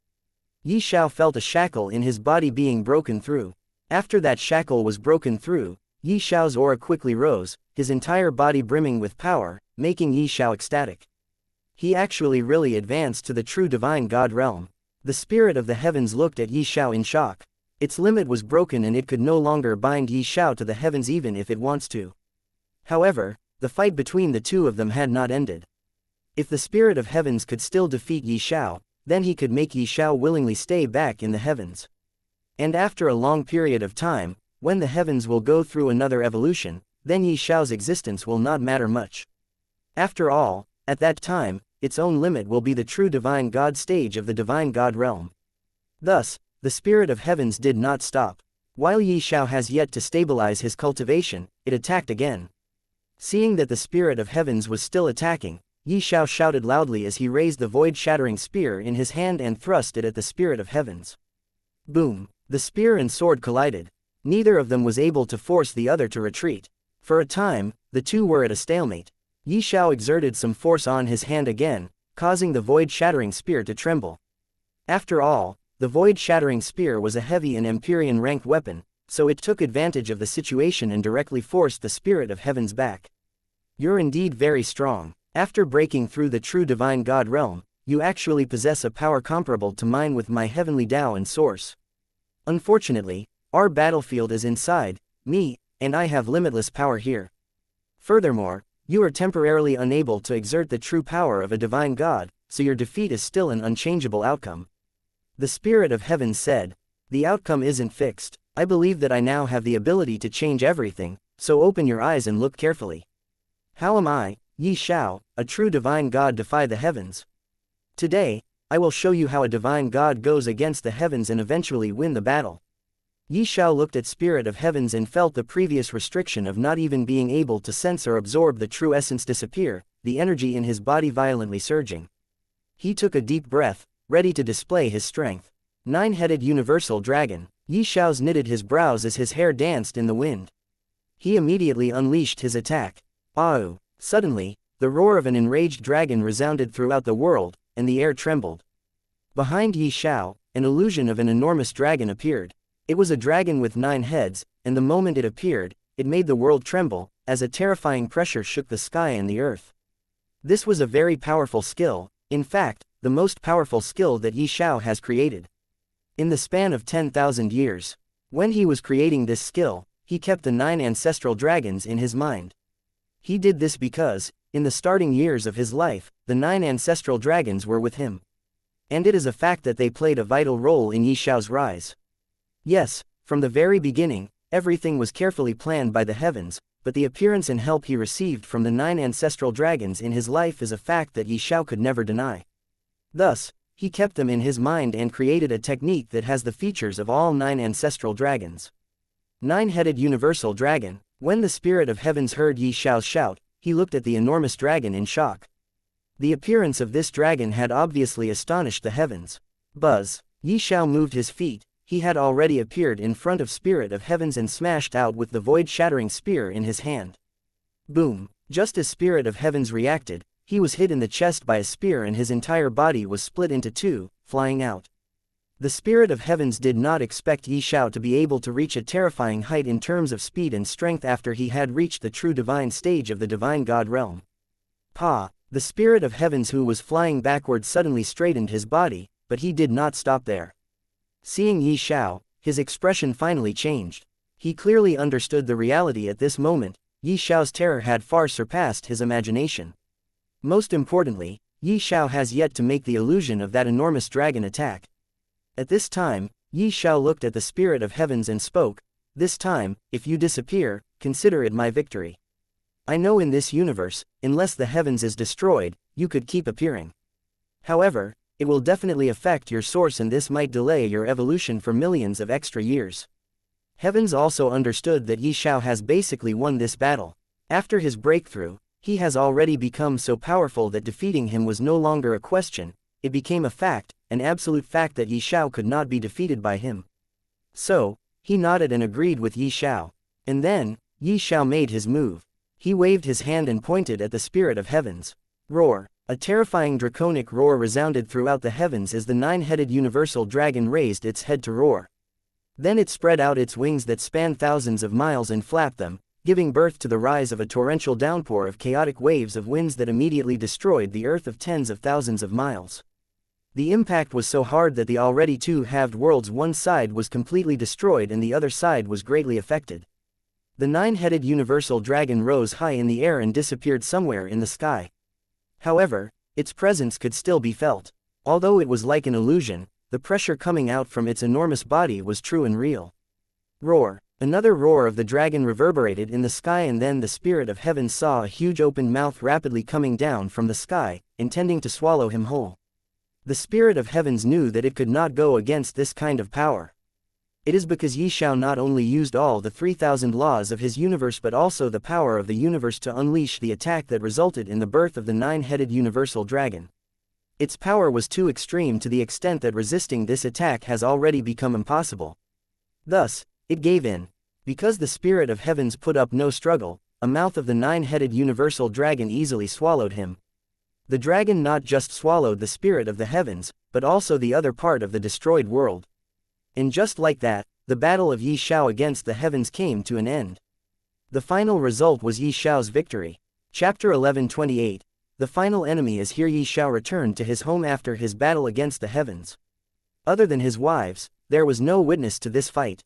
Ye Xiao felt a shackle in his body being broken through. After that shackle was broken through, Ye Xiao's aura quickly rose, his entire body brimming with power, making Ye Xiao ecstatic. He actually really advanced to the true divine god realm. The spirit of the heavens looked at Ye Xiao in shock. Its limit was broken and it could no longer bind Ye Xiao to the heavens even if it wants to. However, the fight between the two of them had not ended. If the spirit of heavens could still defeat Ye Xiao, then he could make Ye Xiao willingly stay back in the heavens. And after a long period of time, when the heavens will go through another evolution, then Ye Xiao's existence will not matter much. After all, at that time, its own limit will be the true divine god stage of the divine god realm. Thus, the spirit of heavens did not stop. While Ye Xiao has yet to stabilize his cultivation, it attacked again. Seeing that the Spirit of Heavens was still attacking, Ye Xiao shouted loudly as he raised the void-shattering spear in his hand and thrust it at the Spirit of Heavens. Boom! The spear and sword collided. Neither of them was able to force the other to retreat. For a time, the two were at a stalemate. Ye Xiao exerted some force on his hand again, causing the void-shattering spear to tremble. After all, the void-shattering spear was a heavy and Empyrean-ranked weapon, so it took advantage of the situation and directly forced the Spirit of Heavens back. You're indeed very strong. After breaking through the true divine God realm, you actually possess a power comparable to mine with my heavenly Tao and source. Unfortunately, our battlefield is inside me, and I have limitless power here. Furthermore, you are temporarily unable to exert the true power of a divine God, so your defeat is still an unchangeable outcome. The Spirit of Heaven said, "The outcome isn't fixed. I believe that I now have the ability to change everything, so open your eyes and look carefully. How am I, Ye Xiao, a true divine God, defy the heavens? Today, I will show you how a divine God goes against the heavens and eventually win the battle." Ye Xiao looked at Spirit of Heavens and felt the previous restriction of not even being able to sense or absorb the true essence disappear, the energy in his body violently surging. He took a deep breath, ready to display his strength. Nine-headed universal dragon. Ye Xiao's knitted his brows as his hair danced in the wind. He immediately unleashed his attack. Au! Suddenly, the roar of an enraged dragon resounded throughout the world, and the air trembled. Behind Ye Xiao, an illusion of an enormous dragon appeared. It was a dragon with 9 heads, and the moment it appeared, it made the world tremble, as a terrifying pressure shook the sky and the earth. This was a very powerful skill, in fact, the most powerful skill that Ye Xiao has created. In the span of 10,000 years. When he was creating this skill, he kept the 9 ancestral dragons in his mind. He did this because, in the starting years of his life, the 9 ancestral dragons were with him. And it is a fact that they played a vital role in Ye Xiao's rise. Yes, from the very beginning, everything was carefully planned by the heavens, but the appearance and help he received from the 9 ancestral dragons in his life is a fact that Ye Xiao could never deny. Thus, he kept them in his mind and created a technique that has the features of all 9 ancestral dragons. Nine-headed universal dragon. When the Spirit of Heavens heard Ye Xiao's shout, he looked at the enormous dragon in shock. The appearance of this dragon had obviously astonished the heavens. Buzz! Ye Xiao moved his feet. He had already appeared in front of Spirit of Heavens and smashed out with the void-shattering spear in his hand. Boom! Just as Spirit of Heavens reacted, he was hit in the chest by a spear and his entire body was split into 2, flying out. The Spirit of Heavens did not expect Ye Xiao to be able to reach a terrifying height in terms of speed and strength after he had reached the true divine stage of the divine God realm. Pa! The Spirit of Heavens who was flying backwards suddenly straightened his body, but he did not stop there. Seeing Ye Xiao, his expression finally changed. He clearly understood the reality at this moment. Ye Xiao's terror had far surpassed his imagination. Most importantly, Ye Xiao has yet to make the illusion of that enormous dragon attack. At this time, Ye Xiao looked at the Spirit of Heavens and spoke, "This time, if you disappear, consider it my victory. I know in this universe, unless the heavens is destroyed, you could keep appearing. However, it will definitely affect your source and this might delay your evolution for millions of extra years." Heavens also understood that Ye Xiao has basically won this battle. After his breakthrough, he has already become so powerful that defeating him was no longer a question. It became a fact, an absolute fact that Ye Xiao could not be defeated by him. So, he nodded and agreed with Ye Xiao. And then, Ye Xiao made his move. He waved his hand and pointed at the Spirit of Heavens. Roar! A terrifying draconic roar resounded throughout the heavens as the 9-headed universal dragon raised its head to roar. Then it spread out its wings that spanned thousands of miles and flapped them, giving birth to the rise of a torrential downpour of chaotic waves of winds that immediately destroyed the earth of tens of thousands of miles. The impact was so hard that the already 2-halved world's one side was completely destroyed and the other side was greatly affected. The 9-headed universal dragon rose high in the air and disappeared somewhere in the sky. However, its presence could still be felt. Although it was like an illusion, the pressure coming out from its enormous body was true and real. Roar! Another roar of the dragon reverberated in the sky and then the Spirit of Heaven saw a huge open mouth rapidly coming down from the sky, intending to swallow him whole. The Spirit of Heavens knew that it could not go against this kind of power. It is because Ye Xiao not only used all the 3,000 laws of his universe but also the power of the universe to unleash the attack that resulted in the birth of the 9-headed universal dragon. Its power was too extreme to the extent that resisting this attack has already become impossible. Thus, it gave in. Because the Spirit of Heavens put up no struggle, a mouth of the 9-headed universal dragon easily swallowed him. The dragon not just swallowed the Spirit of the Heavens, but also the other part of the destroyed world. And just like that, the battle of Ye Xiao against the heavens came to an end. The final result was Ye Xiao's victory. Chapter 11:28. The final enemy is here. Ye Xiao returned to his home after his battle against the heavens. Other than his wives, there was no witness to this fight.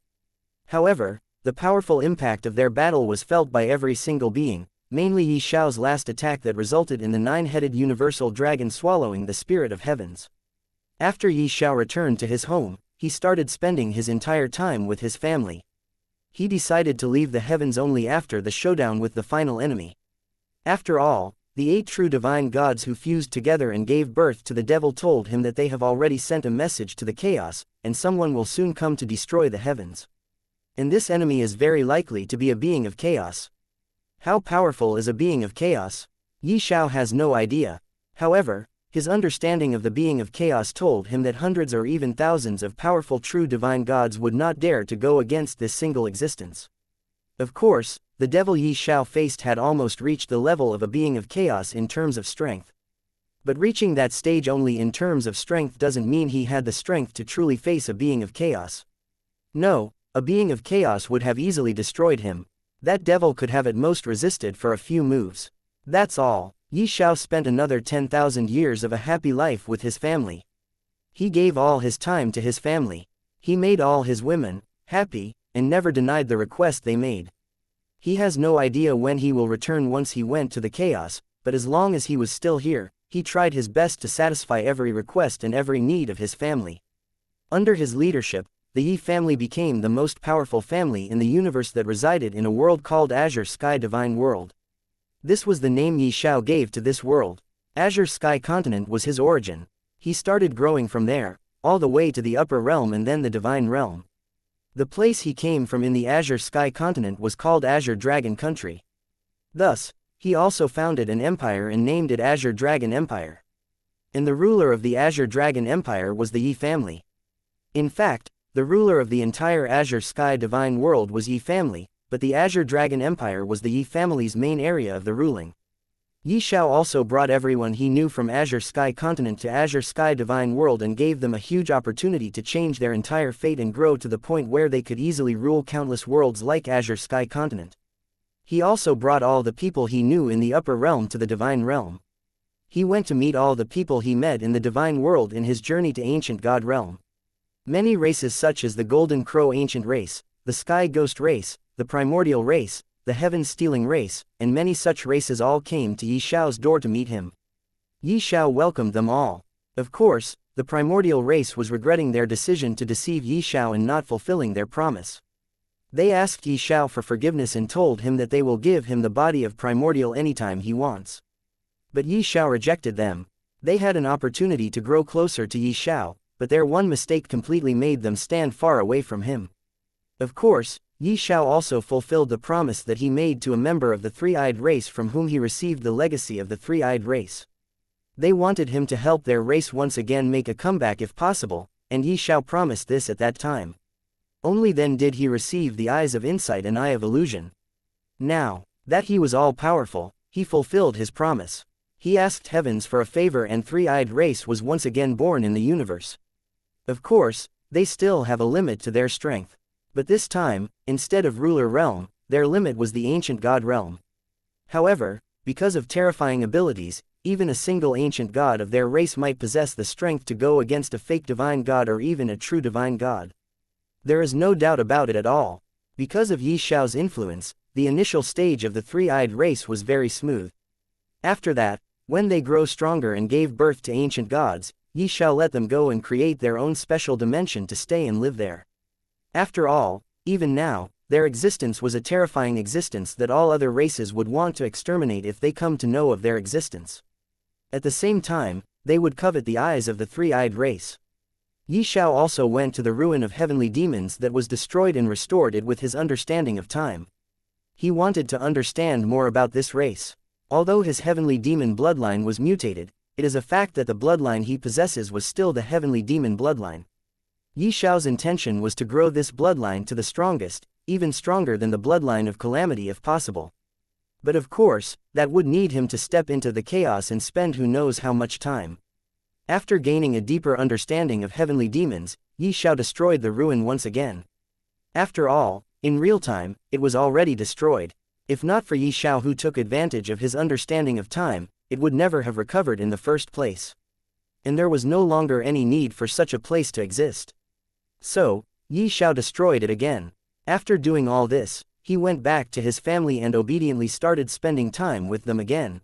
However, the powerful impact of their battle was felt by every single being, mainly Ye Xiao's last attack that resulted in the 9-headed universal dragon swallowing the Spirit of Heavens. After Ye Xiao returned to his home, he started spending his entire time with his family. He decided to leave the heavens only after the showdown with the final enemy. After all, the 8 true divine gods who fused together and gave birth to the devil told him that they have already sent a message to the chaos, and someone will soon come to destroy the heavens. And this enemy is very likely to be a being of chaos. How powerful is a being of chaos? Ye Xiao has no idea. However, his understanding of the being of chaos told him that hundreds or even thousands of powerful true divine gods would not dare to go against this single existence. Of course, the devil Ye Xiao faced had almost reached the level of a being of chaos in terms of strength. But reaching that stage only in terms of strength doesn't mean he had the strength to truly face a being of chaos. No, a being of chaos would have easily destroyed him. That devil could have at most resisted for a few moves. That's all. Ye Xiao spent another 10,000 years of a happy life with his family. He gave all his time to his family. He made all his women happy, and never denied the request they made. He has no idea when he will return once he went to the chaos, but as long as he was still here, he tried his best to satisfy every request and every need of his family. Under his leadership, the Ye family became the most powerful family in the universe that resided in a world called Azure Sky Divine World. This was the name Ye Xiao gave to this world. Azure Sky Continent was his origin. He started growing from there, all the way to the upper realm and then the divine realm. The place he came from in the Azure Sky Continent was called Azure Dragon Country. Thus, he also founded an empire and named it Azure Dragon Empire. And the ruler of the Azure Dragon Empire was the Ye family. In fact, the ruler of the entire Azure Sky Divine World was Ye family, but the Azure Dragon Empire was the Ye family's main area of the ruling. Ye Xiao also brought everyone he knew from Azure Sky Continent to Azure Sky Divine World and gave them a huge opportunity to change their entire fate and grow to the point where they could easily rule countless worlds like Azure Sky Continent. He also brought all the people he knew in the upper realm to the divine realm. He went to meet all the people he met in the divine world in his journey to ancient god realm. Many races such as the Golden Crow Ancient Race, the Sky Ghost Race, the Primordial Race, the Heaven-Stealing Race, and many such races all came to Ye Xiao's door to meet him. Ye Xiao welcomed them all. Of course, the Primordial Race was regretting their decision to deceive Ye Xiao and not fulfilling their promise. They asked Ye Xiao for forgiveness and told him that they will give him the body of Primordial anytime he wants. But Ye Xiao rejected them. They had an opportunity to grow closer to Ye Xiao, but their one mistake completely made them stand far away from him. Of course, Ye Xiao also fulfilled the promise that he made to a member of the Three-Eyed Race from whom he received the legacy of the Three-Eyed Race. They wanted him to help their race once again make a comeback if possible, and Ye Xiao promised this at that time. Only then did he receive the Eyes of Insight and Eye of Illusion. Now that he was all-powerful, he fulfilled his promise. He asked heavens for a favor and Three-Eyed Race was once again born in the universe. Of course, they still have a limit to their strength. But this time, instead of ruler realm, their limit was the ancient god realm. However, because of terrifying abilities, even a single ancient god of their race might possess the strength to go against a fake divine god or even a true divine god. There is no doubt about it at all. Because of Ye Xiao's influence, the initial stage of the Three-Eyed Race was very smooth. After that, when they grow stronger and gave birth to ancient gods, Ye Xiao let them go and create their own special dimension to stay and live there. After all, even now, their existence was a terrifying existence that all other races would want to exterminate if they come to know of their existence. At the same time, they would covet the eyes of the Three-Eyed Race. Ye Xiao also went to the ruin of heavenly demons that was destroyed and restored it with his understanding of time. He wanted to understand more about this race. Although his heavenly demon bloodline was mutated, it is a fact that the bloodline he possesses was still the heavenly demon bloodline. Ye Xiao's intention was to grow this bloodline to the strongest, even stronger than the bloodline of calamity if possible. But of course, that would need him to step into the chaos and spend who knows how much time. After gaining a deeper understanding of heavenly demons, Ye Xiao destroyed the ruin once again. After all, in real time, it was already destroyed. If not for Ye Xiao who took advantage of his understanding of time, it would never have recovered in the first place. And there was no longer any need for such a place to exist. So, Ye Xiao destroyed it again. After doing all this, he went back to his family and obediently started spending time with them again.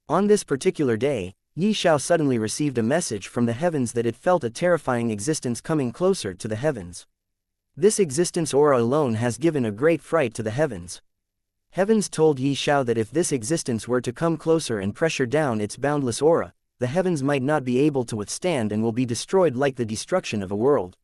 On this particular day, Ye Xiao suddenly received a message from the heavens that it felt a terrifying existence coming closer to the heavens. This existence aura alone has given a great fright to the heavens. Heavens told Ye Xiao that if this existence were to come closer and pressure down its boundless aura, the heavens might not be able to withstand and will be destroyed like the destruction of a world.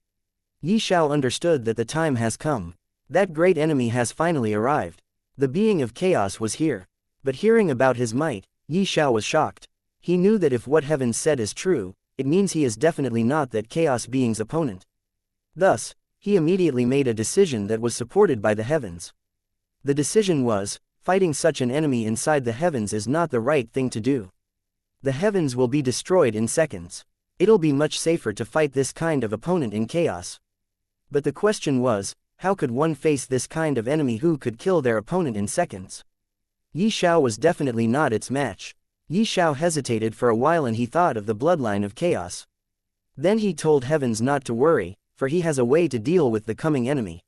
Ye Xiao understood that the time has come. That great enemy has finally arrived. The being of chaos was here. But hearing about his might, Ye Xiao was shocked. He knew that if what heavens said is true, it means he is definitely not that chaos being's opponent. Thus, he immediately made a decision that was supported by the heavens. The decision was, fighting such an enemy inside the heavens is not the right thing to do. The heavens will be destroyed in seconds. It'll be much safer to fight this kind of opponent in chaos. But the question was, how could one face this kind of enemy who could kill their opponent in seconds? Ye Xiao was definitely not its match. Ye Xiao hesitated for a while and he thought of the bloodline of chaos. Then he told heavens not to worry, for he has a way to deal with the coming enemy.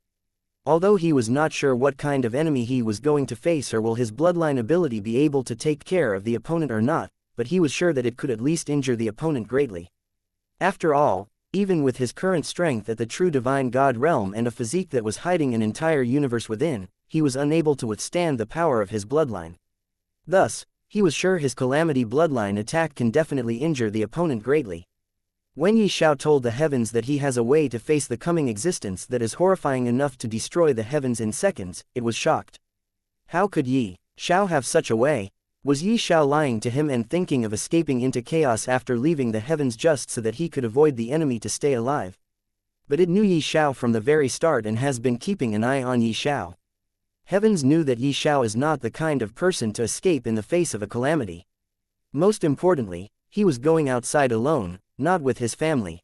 Although he was not sure what kind of enemy he was going to face or will his bloodline ability be able to take care of the opponent or not, but he was sure that it could at least injure the opponent greatly. After all, even with his current strength at the true divine god realm and a physique that was hiding an entire universe within, he was unable to withstand the power of his bloodline. Thus, he was sure his calamity bloodline attack can definitely injure the opponent greatly. When Ye Xiao told the heavens that he has a way to face the coming existence that is horrifying enough to destroy the heavens in seconds, it was shocked. How could Ye Xiao have such a way? Was Ye Xiao lying to him and thinking of escaping into chaos after leaving the heavens just so that he could avoid the enemy to stay alive? But it knew Ye Xiao from the very start and has been keeping an eye on Ye Xiao. Heavens knew that Ye Xiao is not the kind of person to escape in the face of a calamity. Most importantly, he was going outside alone, not with his family.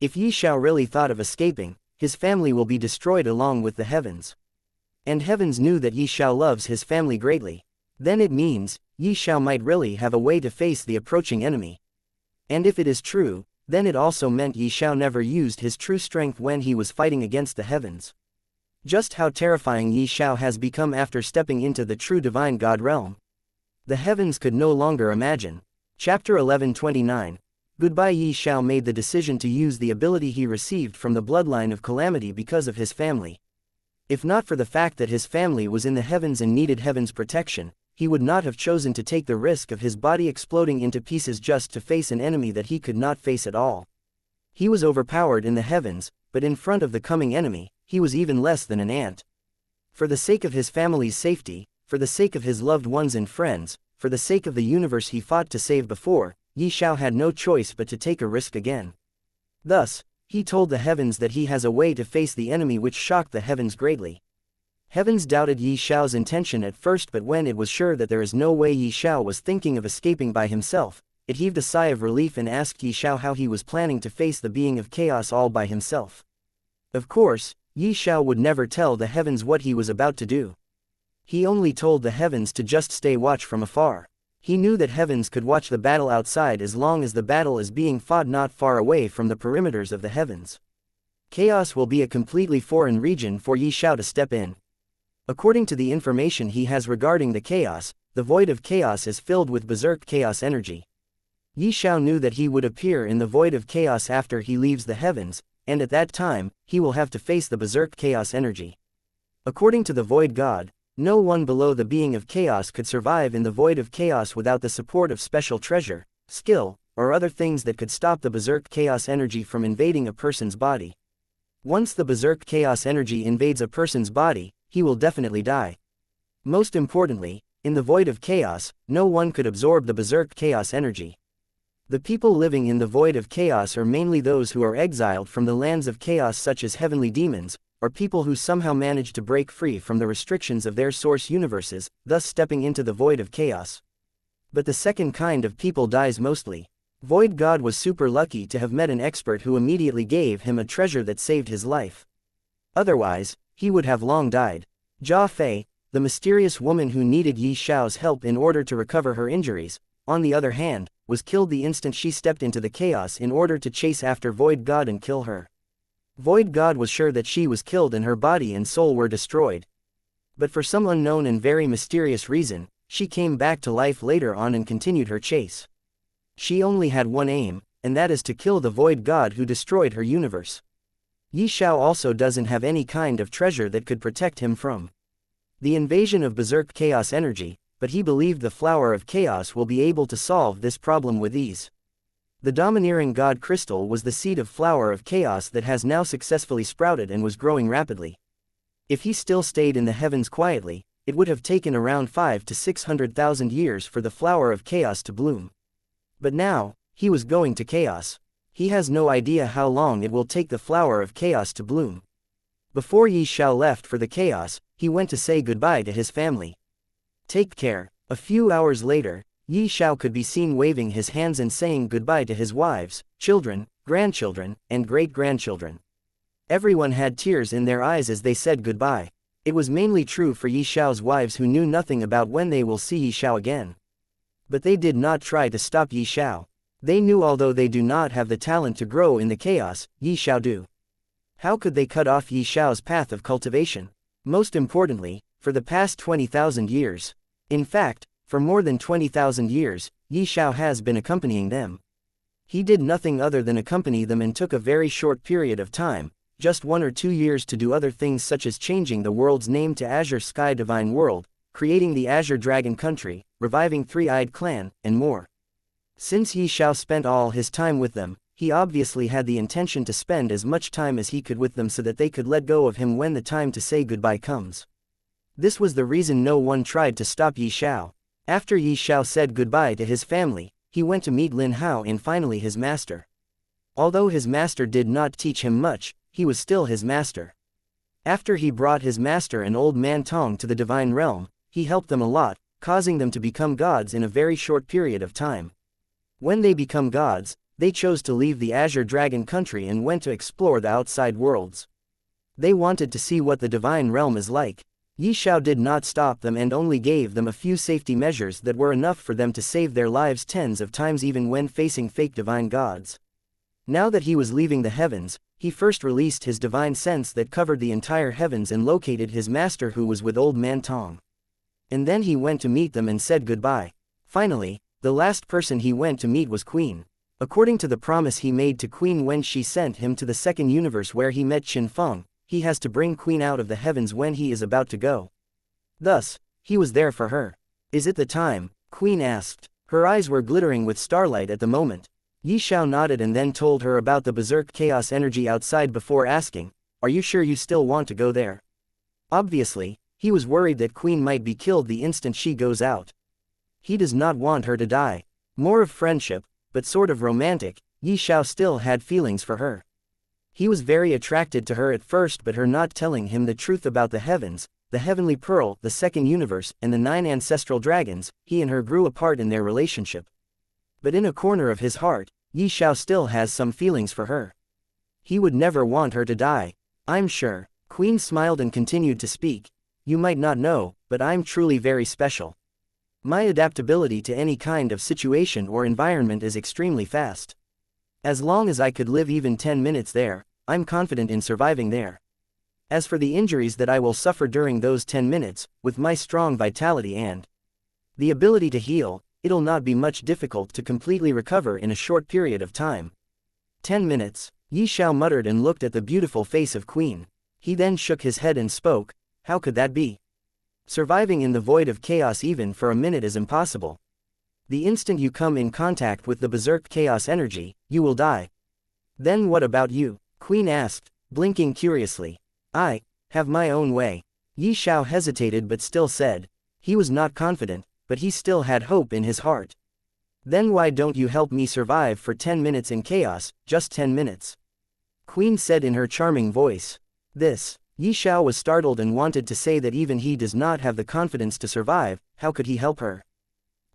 If Ye Xiao really thought of escaping, his family will be destroyed along with the heavens. And heavens knew that Ye Xiao loves his family greatly. Then it means, Ye Xiao might really have a way to face the approaching enemy. And if it is true, then it also meant Ye Xiao never used his true strength when he was fighting against the heavens. Just how terrifying Ye Xiao has become after stepping into the true divine god realm. The heavens could no longer imagine. Chapter 11:29. Goodbye. Ye Xiao made the decision to use the ability he received from the bloodline of calamity because of his family. If not for the fact that his family was in the heavens and needed heaven's protection, he would not have chosen to take the risk of his body exploding into pieces just to face an enemy that he could not face at all. He was overpowered in the heavens, but in front of the coming enemy, he was even less than an ant. For the sake of his family's safety, for the sake of his loved ones and friends, for the sake of the universe he fought to save before, Ye Xiao had no choice but to take a risk again. Thus, he told the heavens that he has a way to face the enemy, which shocked the heavens greatly. Heavens doubted Ye Xiao's intention at first, but when it was sure that there is no way Ye Xiao was thinking of escaping by himself, it heaved a sigh of relief and asked Ye Xiao how he was planning to face the being of chaos all by himself. Of course, Ye Xiao would never tell the heavens what he was about to do. He only told the heavens to just stay watch from afar. He knew that heavens could watch the battle outside as long as the battle is being fought not far away from the perimeters of the heavens. Chaos will be a completely foreign region for Ye Xiao to step in. According to the information he has regarding the chaos, the void of chaos is filled with berserk chaos energy. Ye Xiao knew that he would appear in the void of chaos after he leaves the heavens, and at that time, he will have to face the berserk chaos energy. According to the void god, no one below the being of chaos could survive in the void of chaos without the support of special treasure, skill, or other things that could stop the berserk chaos energy from invading a person's body. Once the berserk chaos energy invades a person's body, he will definitely die. Most importantly, in the void of chaos, no one could absorb the berserk chaos energy. The people living in the void of chaos are mainly those who are exiled from the lands of chaos, such as heavenly demons, or people who somehow manage to break free from the restrictions of their source universes, thus stepping into the void of chaos. But the second kind of people dies mostly. Void God was super lucky to have met an expert who immediately gave him a treasure that saved his life. Otherwise, he would have long died. Jia Fei, the mysterious woman who needed Ye Xiao's help in order to recover her injuries, on the other hand, was killed the instant she stepped into the chaos in order to chase after Void God and kill her. Void God was sure that she was killed and her body and soul were destroyed. But for some unknown and very mysterious reason, she came back to life later on and continued her chase. She only had one aim, and that is to kill the Void God who destroyed her universe. Ye Xiao also doesn't have any kind of treasure that could protect him from the invasion of berserk chaos energy, but he believed the flower of chaos will be able to solve this problem with ease. The domineering god crystal was the seed of flower of chaos that has now successfully sprouted and was growing rapidly. If he still stayed in the heavens quietly, it would have taken around 500,000 to 600,000 years for the flower of chaos to bloom. But now, he was going to chaos. He has no idea how long it will take the flower of chaos to bloom. Before Ye Xiao left for the chaos, he went to say goodbye to his family. Take care. A few hours later, Ye Xiao could be seen waving his hands and saying goodbye to his wives, children, grandchildren, and great-grandchildren. Everyone had tears in their eyes as they said goodbye. It was mainly true for Ye Xiao's wives, who knew nothing about when they will see Ye Xiao again. But they did not try to stop Ye Xiao. They knew although they do not have the talent to grow in the chaos, Ye Xiao do. How could they cut off Ye Xiao's path of cultivation? Most importantly, for the past 20,000 years. In fact, for more than 20,000 years, Ye Xiao has been accompanying them. He did nothing other than accompany them and took a very short period of time, just 1 or 2 years, to do other things such as changing the world's name to Azure Sky Divine World, creating the Azure Dragon Country, reviving Three-Eyed Clan, and more. Since Ye Xiao spent all his time with them, he obviously had the intention to spend as much time as he could with them so that they could let go of him when the time to say goodbye comes. This was the reason no one tried to stop Ye Xiao. After Ye Xiao said goodbye to his family, he went to meet Lin Hao and finally his master. Although his master did not teach him much, he was still his master. After he brought his master and old man Tong to the divine realm, he helped them a lot, causing them to become gods in a very short period of time. When they become gods, they chose to leave the Azure Dragon Country and went to explore the outside worlds. They wanted to see what the divine realm is like. Ye Xiao did not stop them and only gave them a few safety measures that were enough for them to save their lives tens of times even when facing fake divine gods. Now that he was leaving the heavens, he first released his divine sense that covered the entire heavens and located his master, who was with old man Tong. And then he went to meet them and said goodbye. Finally, the last person he went to meet was Queen. According to the promise he made to Queen when she sent him to the second universe where he met Qin Feng, he has to bring Queen out of the heavens when he is about to go. Thus, he was there for her. Is it the time? Queen asked. Her eyes were glittering with starlight at the moment. Ye Xiao nodded and then told her about the berserk chaos energy outside before asking, "Are you sure you still want to go there?" Obviously, he was worried that Queen might be killed the instant she goes out. He does not want her to die. More of friendship, but sort of romantic, Ye Xiao still had feelings for her. He was very attracted to her at first, but her not telling him the truth about the heavens, the heavenly pearl, the second universe, and the 9 ancestral dragons, he and her grew apart in their relationship. But in a corner of his heart, Ye Xiao still has some feelings for her. He would never want her to die. I'm sure. Queen smiled and continued to speak. You might not know, but I'm truly very special. My adaptability to any kind of situation or environment is extremely fast. As long as I could live even 10 minutes there, I'm confident in surviving there. As for the injuries that I will suffer during those 10 minutes, with my strong vitality and the ability to heal, it'll not be much difficult to completely recover in a short period of time. 10 minutes, Ye Xiao muttered and looked at the beautiful face of Queen. He then shook his head and spoke, how could that be? Surviving in the void of chaos even for a minute is impossible. The instant you come in contact with the berserk chaos energy, you will die. Then what about you? Queen asked, blinking curiously. I have my own way. Ye Xiao hesitated but still said. He was not confident, but he still had hope in his heart. Then why don't you help me survive for 10 minutes in chaos, just 10 minutes? Queen said in her charming voice. Ye Xiao was startled and wanted to say that even he does not have the confidence to survive, how could he help her?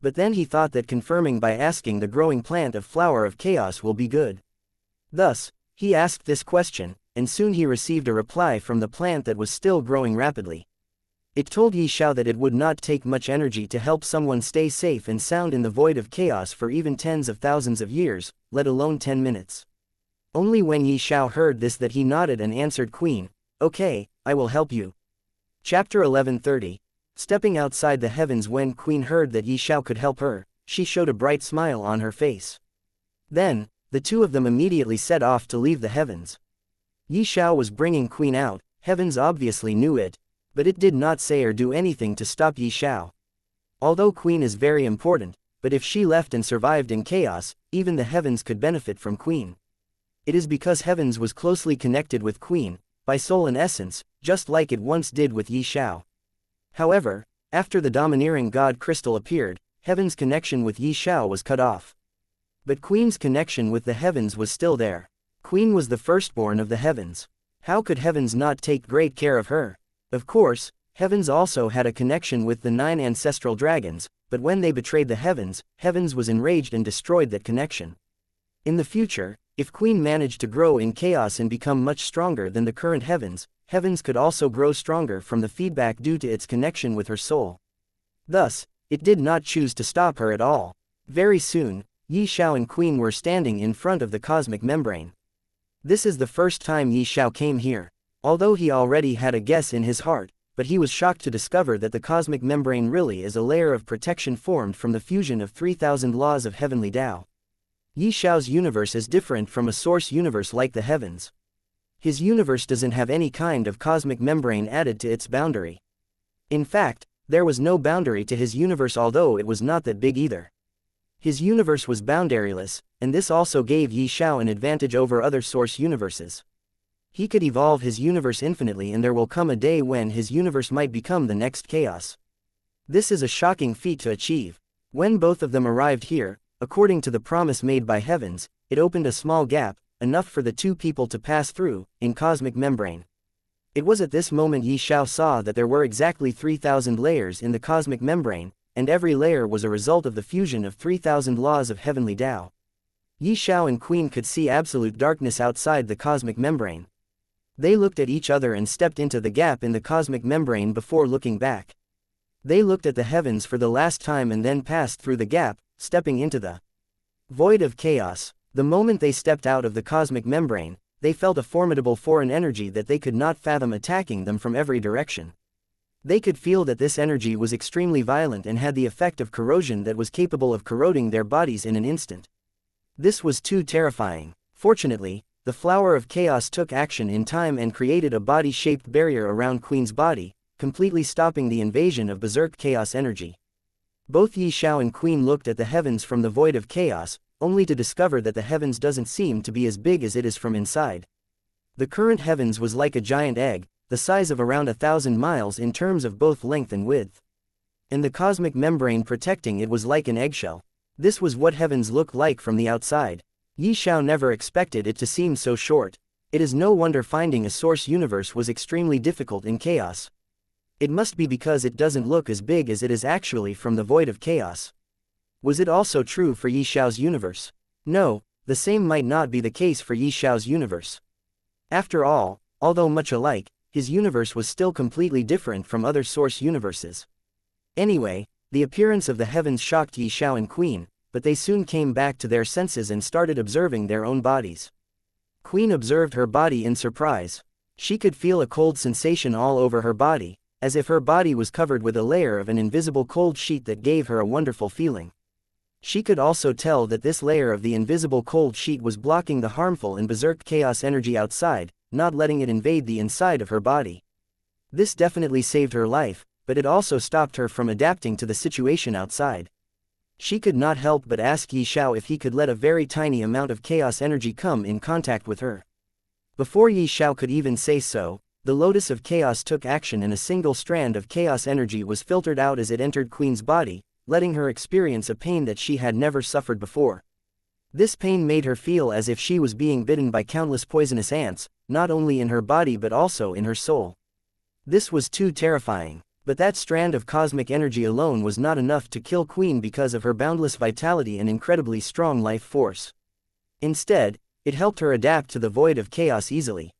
But then he thought that confirming by asking the growing plant of flower of chaos will be good. Thus, he asked this question, and soon he received a reply from the plant that was still growing rapidly. It told Ye Xiao that it would not take much energy to help someone stay safe and sound in the void of chaos for even tens of thousands of years, let alone 10 minutes. Only when Ye Xiao heard this that he nodded and answered Queen, "Okay, I will help you." Chapter 11:30. Stepping outside the heavens. When Queen heard that Ye Xiao could help her, she showed a bright smile on her face. Then, the two of them immediately set off to leave the heavens. Ye Xiao was bringing Queen out, heavens obviously knew it, but it did not say or do anything to stop Ye Xiao. Although Queen is very important, but if she left and survived in chaos, even the heavens could benefit from Queen. It is because heavens was closely connected with Queen, by soul and essence, just like it once did with Ye Xiao. However, after the domineering god crystal appeared, heaven's connection with Ye Xiao was cut off. But Queen's connection with the heavens was still there. Queen was the firstborn of the heavens. How could heavens not take great care of her? Of course, heavens also had a connection with the 9 ancestral dragons, but when they betrayed the heavens, heavens was enraged and destroyed that connection. In the future, if Queen managed to grow in chaos and become much stronger than the current heavens, heavens could also grow stronger from the feedback due to its connection with her soul. Thus, it did not choose to stop her at all. Very soon, Ye Xiao and Queen were standing in front of the cosmic membrane. This is the first time Ye Xiao came here. Although he already had a guess in his heart, but he was shocked to discover that the cosmic membrane really is a layer of protection formed from the fusion of 3,000 laws of heavenly Tao. Ye Xiao's universe is different from a source universe like the heavens. His universe doesn't have any kind of cosmic membrane added to its boundary. In fact, there was no boundary to his universe, although it was not that big either. His universe was boundaryless, and this also gave Ye Xiao an advantage over other source universes. He could evolve his universe infinitely, and there will come a day when his universe might become the next chaos. This is a shocking feat to achieve. When both of them arrived here, according to the promise made by heavens, it opened a small gap, enough for the two people to pass through, in cosmic membrane. It was at this moment Ye Xiao saw that there were exactly 3,000 layers in the cosmic membrane, and every layer was a result of the fusion of 3,000 laws of heavenly Tao. Ye Xiao and Queen could see absolute darkness outside the cosmic membrane. They looked at each other and stepped into the gap in the cosmic membrane before looking back. They looked at the heavens for the last time and then passed through the gap, stepping into the void of chaos. The moment they stepped out of the cosmic membrane, they felt a formidable foreign energy that they could not fathom attacking them from every direction. They could feel that this energy was extremely violent and had the effect of corrosion that was capable of corroding their bodies in an instant. This was too terrifying. Fortunately, the flower of chaos took action in time and created a body-shaped barrier around Queen's body, completely stopping the invasion of berserk chaos energy. Both Ye Xiao and Queen looked at the heavens from the void of chaos, only to discover that the heavens doesn't seem to be as big as it is from inside. The current heavens was like a giant egg, the size of around 1,000 miles in terms of both length and width. And the cosmic membrane protecting it was like an eggshell. This was what heavens looked like from the outside. Ye Xiao never expected it to seem so short. It is no wonder finding a source universe was extremely difficult in chaos. It must be because it doesn't look as big as it is actually from the void of chaos. Was it also true for Ye Xiao's universe? No, the same might not be the case for Ye Xiao's universe. After all, although much alike, his universe was still completely different from other source universes. Anyway, the appearance of the heavens shocked Ye Xiao and Queen, but they soon came back to their senses and started observing their own bodies. Queen observed her body in surprise. She could feel a cold sensation all over her body, as if her body was covered with a layer of an invisible cold sheet that gave her a wonderful feeling. She could also tell that this layer of the invisible cold sheet was blocking the harmful and berserk chaos energy outside, not letting it invade the inside of her body. This definitely saved her life, but it also stopped her from adapting to the situation outside. She could not help but ask Ye Xiao if he could let a very tiny amount of chaos energy come in contact with her. Before Ye Xiao could even say so, the Lotus of Chaos took action and a single strand of chaos energy was filtered out as it entered Queen's body, letting her experience a pain that she had never suffered before. This pain made her feel as if she was being bitten by countless poisonous ants, not only in her body but also in her soul. This was too terrifying, but that strand of cosmic energy alone was not enough to kill Queen because of her boundless vitality and incredibly strong life force. Instead, it helped her adapt to the void of chaos easily.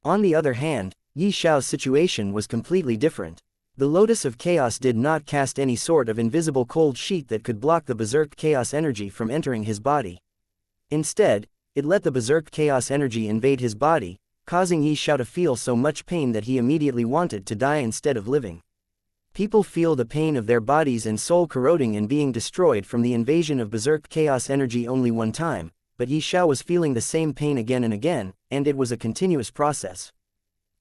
On the other hand, Ye Xiao's situation was completely different. The Lotus of Chaos did not cast any sort of invisible cold sheet that could block the berserk chaos energy from entering his body. Instead, it let the berserk chaos energy invade his body, causing Ye Xiao to feel so much pain that he immediately wanted to die instead of living. People feel the pain of their bodies and soul corroding and being destroyed from the invasion of berserk chaos energy only one time, but Ye Xiao was feeling the same pain again and again, and it was a continuous process.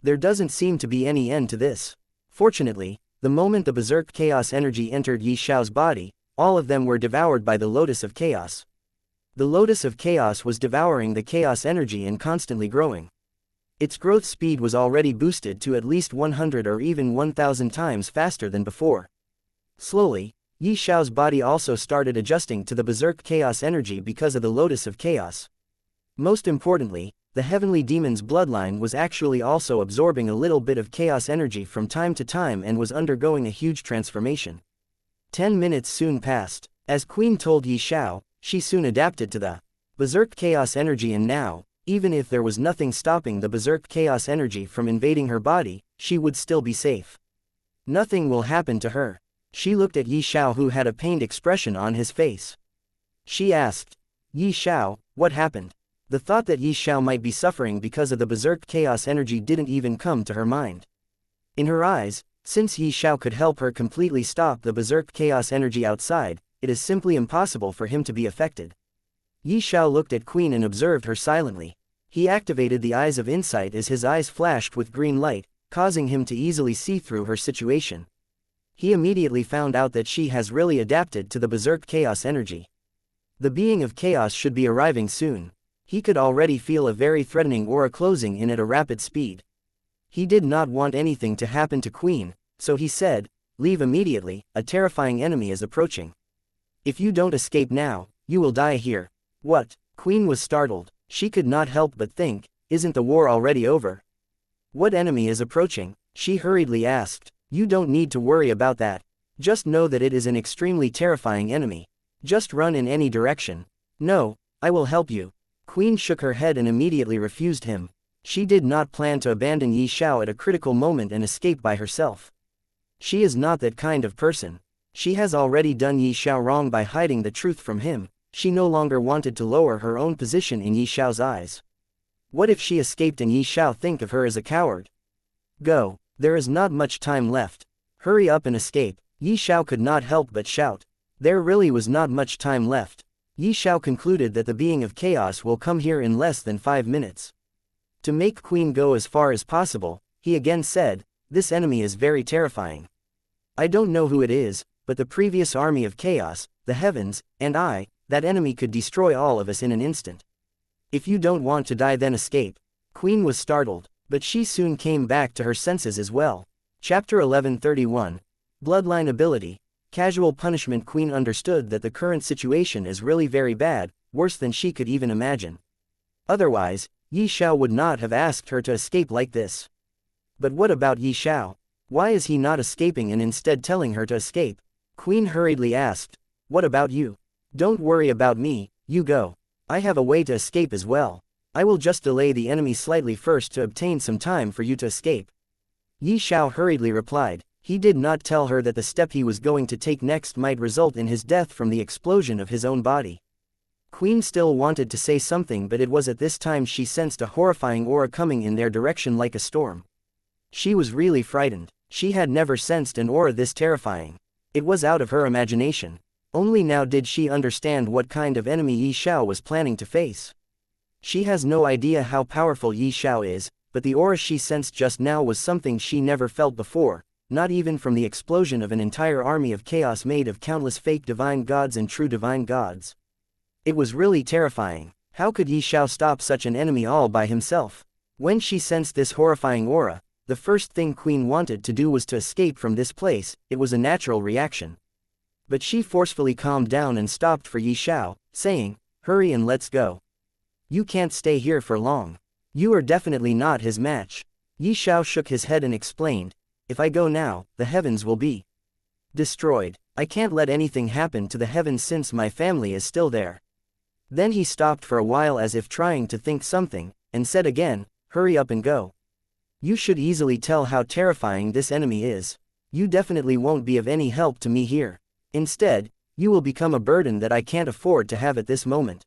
There doesn't seem to be any end to this. Fortunately, the moment the berserk chaos energy entered Ye Xiao's body, all of them were devoured by the Lotus of Chaos. The Lotus of Chaos was devouring the chaos energy and constantly growing. Its growth speed was already boosted to at least 100 or even 1,000 times faster than before. Slowly, Ye Xiao's body also started adjusting to the berserk chaos energy because of the Lotus of Chaos. Most importantly, the heavenly demon's bloodline was actually also absorbing a little bit of chaos energy from time to time and was undergoing a huge transformation. 10 minutes soon passed. As Queen told Ye Xiao, she soon adapted to the berserk chaos energy, and now, even if there was nothing stopping the berserk chaos energy from invading her body, she would still be safe. Nothing will happen to her. She looked at Ye Xiao, who had a pained expression on his face. She asked, "Ye Xiao, what happened?" The thought that Ye Xiao might be suffering because of the berserk chaos energy didn't even come to her mind. In her eyes, since Ye Xiao could help her completely stop the berserk chaos energy outside, it is simply impossible for him to be affected. Ye Xiao looked at Queen and observed her silently. He activated the eyes of insight as his eyes flashed with green light, causing him to easily see through her situation. He immediately found out that she has really adapted to the berserk chaos energy. The being of chaos should be arriving soon. He could already feel a very threatening aura closing in at a rapid speed. He did not want anything to happen to Queen, so he said, "Leave immediately, a terrifying enemy is approaching. If you don't escape now, you will die here." What? Queen was startled. She could not help but think, isn't the war already over? What enemy is approaching? She hurriedly asked. You don't need to worry about that. Just know that it is an extremely terrifying enemy. Just run in any direction. No, I will help you. Queen shook her head and immediately refused him. She did not plan to abandon Ye Xiao at a critical moment and escape by herself. She is not that kind of person. She has already done Ye Xiao wrong by hiding the truth from him. She no longer wanted to lower her own position in Ye Xiao's eyes. What if she escaped and Ye Xiao think of her as a coward? Go, there is not much time left. Hurry up and escape. Ye Xiao could not help but shout. There really was not much time left. Ye Xiao concluded that the being of chaos will come here in less than 5 minutes. To make Queen go as far as possible, he again said, "This enemy is very terrifying. I don't know who it is, but the previous army of chaos, the heavens, and that enemy could destroy all of us in an instant. If you don't want to die, then escape." Queen was startled, but she soon came back to her senses as well. Chapter 1131. Bloodline Ability. Casual punishment. Queen understood that the current situation is really very bad, worse than she could even imagine. Otherwise, Ye Xiao would not have asked her to escape like this. But what about Ye Xiao? Why is he not escaping and instead telling her to escape? Queen hurriedly asked, "What about you? Don't worry about me, you go. I have a way to escape as well. I will just delay the enemy slightly first to obtain some time for you to escape." Ye Xiao hurriedly replied. He did not tell her that the step he was going to take next might result in his death from the explosion of his own body. Queen still wanted to say something, but it was at this time she sensed a horrifying aura coming in their direction like a storm. She was really frightened. She had never sensed an aura this terrifying. It was out of her imagination. Only now did she understand what kind of enemy Ye Xiao was planning to face. She has no idea how powerful Ye Xiao is, but the aura she sensed just now was something she never felt before, not even from the explosion of an entire army of chaos made of countless fake divine gods and true divine gods. It was really terrifying. How could Ye Xiao stop such an enemy all by himself? When she sensed this horrifying aura, the first thing Queen wanted to do was to escape from this place. It was a natural reaction. But she forcefully calmed down and stopped for Ye Xiao, saying, "Hurry and let's go. You can't stay here for long. You are definitely not his match." Ye Xiao shook his head and explained, "If I go now, the heavens will be destroyed. I can't let anything happen to the heavens since my family is still there." Then he stopped for a while as if trying to think something, and said again, "Hurry up and go. You should easily tell how terrifying this enemy is. You definitely won't be of any help to me here. Instead, you will become a burden that I can't afford to have at this moment.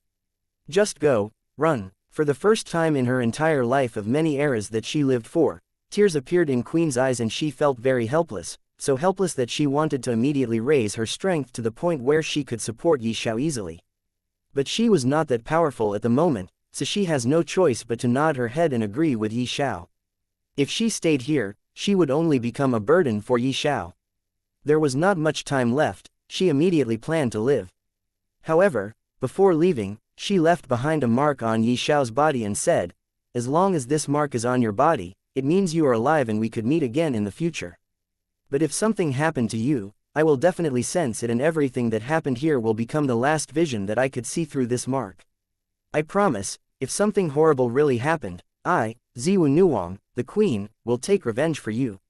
Just go, run." For the first time in her entire life of many eras that she lived for, tears appeared in Queen's eyes and she felt very helpless, so helpless that she wanted to immediately raise her strength to the point where she could support Ye Xiao easily. But she was not that powerful at the moment, so she has no choice but to nod her head and agree with Ye Xiao. If she stayed here, she would only become a burden for Ye Xiao. There was not much time left. She immediately planned to live. However, before leaving, she left behind a mark on Ye Xiao's body and said, "As long as this mark is on your body, it means you are alive and we could meet again in the future. But if something happened to you, I will definitely sense it and everything that happened here will become the last vision that I could see through this mark. I promise, if something horrible really happened, I, Ziwu Nuwang, the queen, will take revenge for you."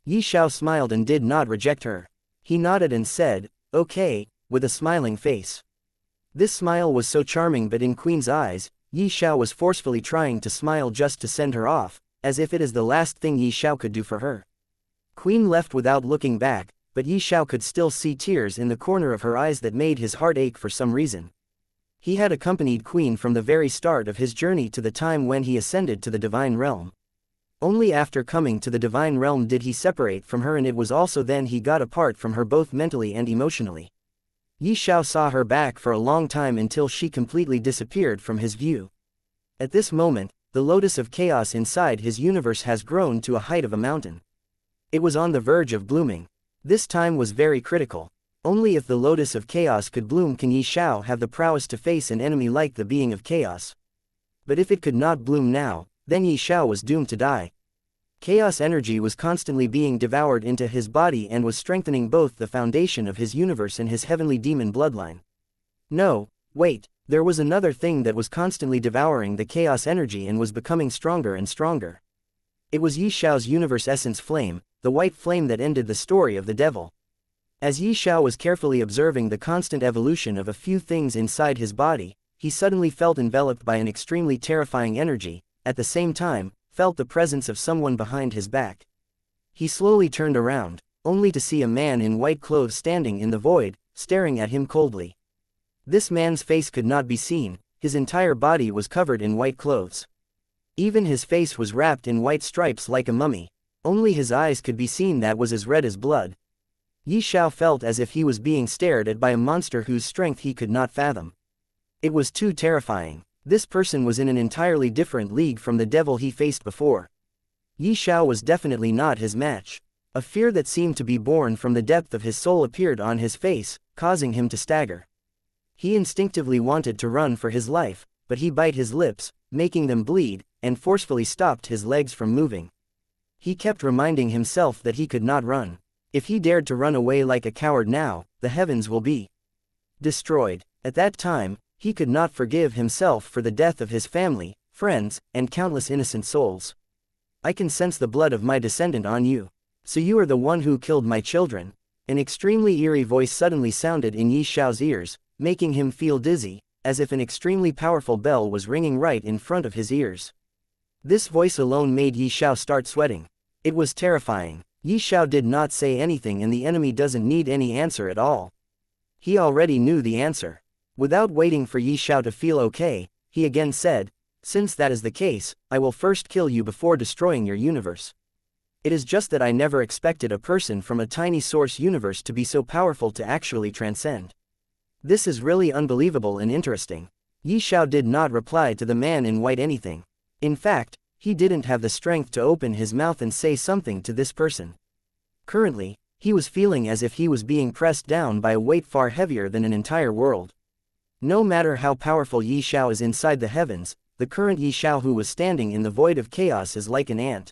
Ye Xiao smiled and did not reject her. He nodded and said, "Okay," with a smiling face. This smile was so charming, but in Queen's eyes, Ye Xiao was forcefully trying to smile just to send her off, as if it is the last thing Ye Xiao could do for her. Queen left without looking back, but Ye Xiao could still see tears in the corner of her eyes that made his heart ache for some reason. He had accompanied Queen from the very start of his journey to the time when he ascended to the divine realm. Only after coming to the divine realm did he separate from her, and it was also then he got apart from her both mentally and emotionally. Ye Xiao saw her back for a long time until she completely disappeared from his view. At this moment, the lotus of chaos inside his universe has grown to a height of a mountain. It was on the verge of blooming. This time was very critical. Only if the lotus of chaos could bloom can Ye Xiao have the prowess to face an enemy like the being of chaos. But if it could not bloom now, then Ye Xiao was doomed to die. Chaos energy was constantly being devoured into his body and was strengthening both the foundation of his universe and his heavenly demon bloodline. No, wait, there was another thing that was constantly devouring the chaos energy and was becoming stronger and stronger. It was Ye Xiao's universe essence flame, the white flame that ended the story of the devil. As Ye Xiao was carefully observing the constant evolution of a few things inside his body, he suddenly felt enveloped by an extremely terrifying energy. At the same time, felt the presence of someone behind his back. He slowly turned around, only to see a man in white clothes standing in the void, staring at him coldly. This man's face could not be seen, his entire body was covered in white clothes. Even his face was wrapped in white stripes like a mummy, only his eyes could be seen that was as red as blood. Ye Xiao felt as if he was being stared at by a monster whose strength he could not fathom. It was too terrifying. This person was in an entirely different league from the devil he faced before. Ye Xiao was definitely not his match. A fear that seemed to be born from the depth of his soul appeared on his face, causing him to stagger. He instinctively wanted to run for his life, but he bit his lips, making them bleed, and forcefully stopped his legs from moving. He kept reminding himself that he could not run. If he dared to run away like a coward now, the heavens will be destroyed. At that time, he could not forgive himself for the death of his family, friends, and countless innocent souls. "I can sense the blood of my descendant on you. So you are the one who killed my children." An extremely eerie voice suddenly sounded in Ye Xiao's ears, making him feel dizzy, as if an extremely powerful bell was ringing right in front of his ears. This voice alone made Ye Xiao start sweating. It was terrifying. Ye Xiao did not say anything, and the enemy doesn't need any answer at all. He already knew the answer. Without waiting for Ye Xiao to feel okay, he again said, "Since that is the case, I will first kill you before destroying your universe. It is just that I never expected a person from a tiny source universe to be so powerful to actually transcend. This is really unbelievable and interesting." Ye Xiao did not reply to the man in white anything. In fact, he didn't have the strength to open his mouth and say something to this person. Currently, he was feeling as if he was being pressed down by a weight far heavier than an entire world. No matter how powerful Ye Xiao is inside the heavens, the current Ye Xiao who was standing in the void of chaos is like an ant.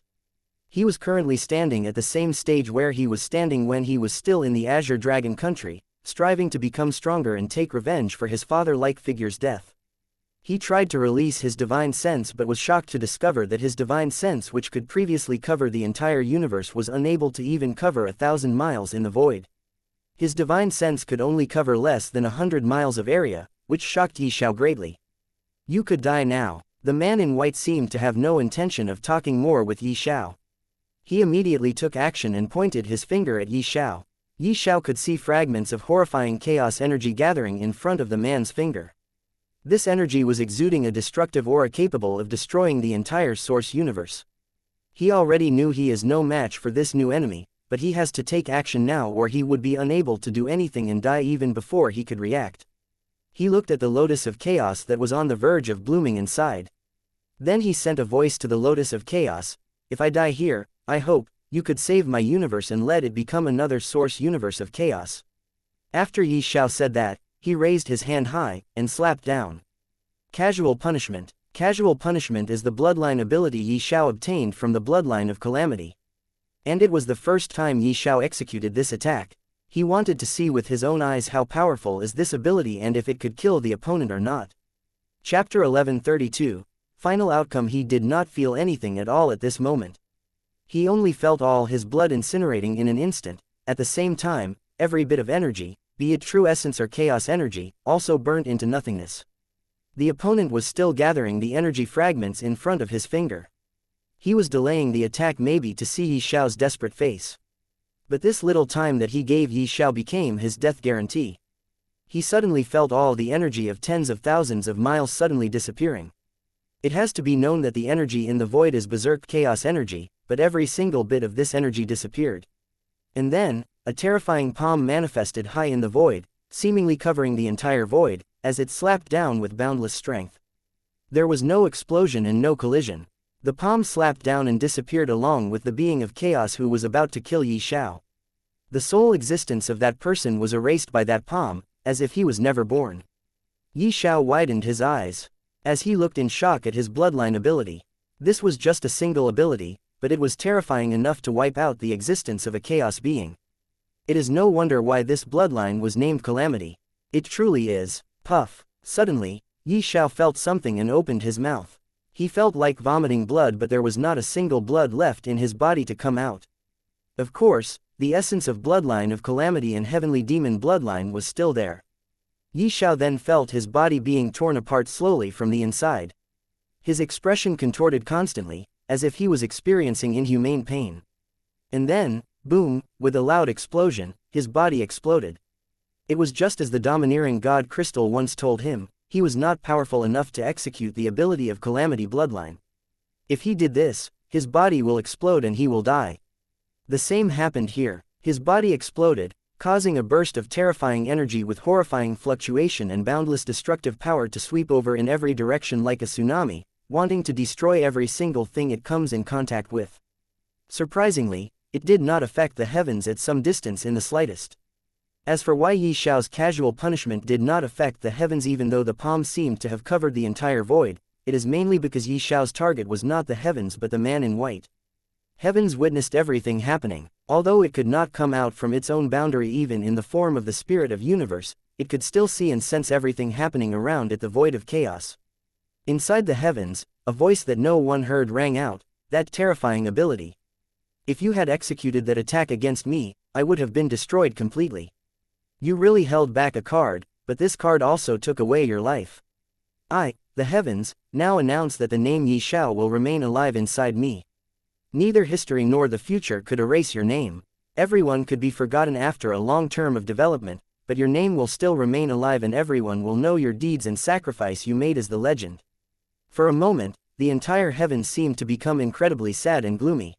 He was currently standing at the same stage where he was standing when he was still in the Azure Dragon country, striving to become stronger and take revenge for his father-like figure's death. He tried to release his divine sense but was shocked to discover that his divine sense, which could previously cover the entire universe, was unable to even cover 1,000 miles in the void. His divine sense could only cover less than 100 miles of area, which shocked Ye Xiao greatly. "You could die now." The man in white seemed to have no intention of talking more with Ye Xiao. He immediately took action and pointed his finger at Ye Xiao. Ye Xiao could see fragments of horrifying chaos energy gathering in front of the man's finger. This energy was exuding a destructive aura capable of destroying the entire source universe. He already knew he is no match for this new enemy, but he has to take action now or he would be unable to do anything and die even before he could react. He looked at the lotus of chaos that was on the verge of blooming inside. Then he sent a voice to the lotus of chaos, "If I die here, I hope you could save my universe and let it become another source universe of chaos." After Ye Xiao said that, he raised his hand high and slapped down. Casual punishment. Casual punishment is the bloodline ability Ye Xiao obtained from the bloodline of calamity. And it was the first time Ye Xiao executed this attack. He wanted to see with his own eyes how powerful is this ability and if it could kill the opponent or not. Chapter 1132. Final outcome. He did not feel anything at all at this moment. He only felt all his blood incinerating in an instant. At the same time, every bit of energy, be it true essence or chaos energy, also burnt into nothingness. The opponent was still gathering the energy fragments in front of his finger. He was delaying the attack maybe to see Ye Xiao's desperate face. But this little time that he gave Ye Xiao became his death guarantee. He suddenly felt all the energy of tens of thousands of miles suddenly disappearing. It has to be known that the energy in the void is berserk chaos energy, but every single bit of this energy disappeared. And then, a terrifying palm manifested high in the void, seemingly covering the entire void, as it slapped down with boundless strength. There was no explosion and no collision. The palm slapped down and disappeared along with the being of chaos who was about to kill Ye Xiao. The sole existence of that person was erased by that palm, as if he was never born. Ye Xiao widened his eyes, as he looked in shock at his bloodline ability. This was just a single ability, but it was terrifying enough to wipe out the existence of a chaos being. It is no wonder why this bloodline was named Calamity. It truly is. Puff. Suddenly, Ye Xiao felt something and opened his mouth. He felt like vomiting blood, but there was not a single blood left in his body to come out. Of course, the essence of bloodline of Calamity and Heavenly Demon bloodline was still there. Ye Xiao then felt his body being torn apart slowly from the inside. His expression contorted constantly, as if he was experiencing inhumane pain. And then, boom, with a loud explosion, his body exploded. It was just as the domineering god Crystal once told him, he was not powerful enough to execute the ability of Calamity bloodline. If he did this, his body will explode and he will die. The same happened here. His body exploded, causing a burst of terrifying energy with horrifying fluctuation and boundless destructive power to sweep over in every direction like a tsunami, wanting to destroy every single thing it comes in contact with. Surprisingly, it did not affect the heavens at some distance in the slightest. As for why Ye Xiao's casual punishment did not affect the heavens even though the palm seemed to have covered the entire void, it is mainly because Ye Xiao's target was not the heavens but the man in white. Heavens witnessed everything happening. Although it could not come out from its own boundary even in the form of the spirit of universe, it could still see and sense everything happening around it, the void of chaos. Inside the heavens, a voice that no one heard rang out, that terrifying ability. If you had executed that attack against me, I would have been destroyed completely. You really held back a card, but this card also took away your life. I, the heavens, now announce that the name Ye Xiao will remain alive inside me. Neither history nor the future could erase your name. Everyone could be forgotten after a long term of development, but your name will still remain alive and everyone will know your deeds and sacrifice you made as the legend. For a moment, the entire heavens seemed to become incredibly sad and gloomy.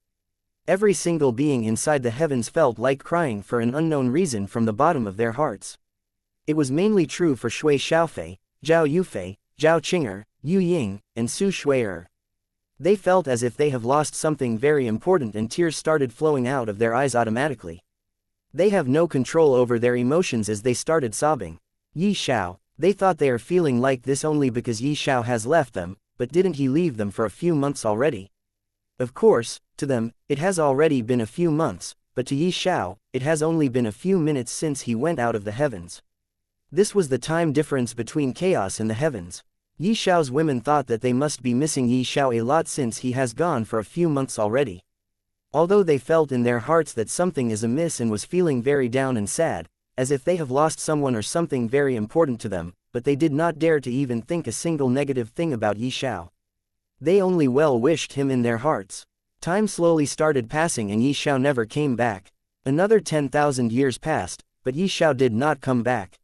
Every single being inside the heavens felt like crying for an unknown reason from the bottom of their hearts. It was mainly true for Shui Xiaofei, Zhao Yufei, Zhao Qing'er, Yu Ying, and Su Shui'er. They felt as if they have lost something very important and tears started flowing out of their eyes automatically. They have no control over their emotions as they started sobbing. Ye Xiao, they thought they are feeling like this only because Ye Xiao has left them, but didn't he leave them for a few months already? Of course, to them, it has already been a few months, but to Ye Xiao, it has only been a few minutes since he went out of the heavens. This was the time difference between chaos and the heavens. Ye Xiao's women thought that they must be missing Ye Xiao a lot since he has gone for a few months already. Although they felt in their hearts that something is amiss and was feeling very down and sad, as if they have lost someone or something very important to them, but they did not dare to even think a single negative thing about Ye Xiao. They only well wished him in their hearts. Time slowly started passing and Ye Xiao never came back. Another 10,000 years passed, but Ye Xiao did not come back.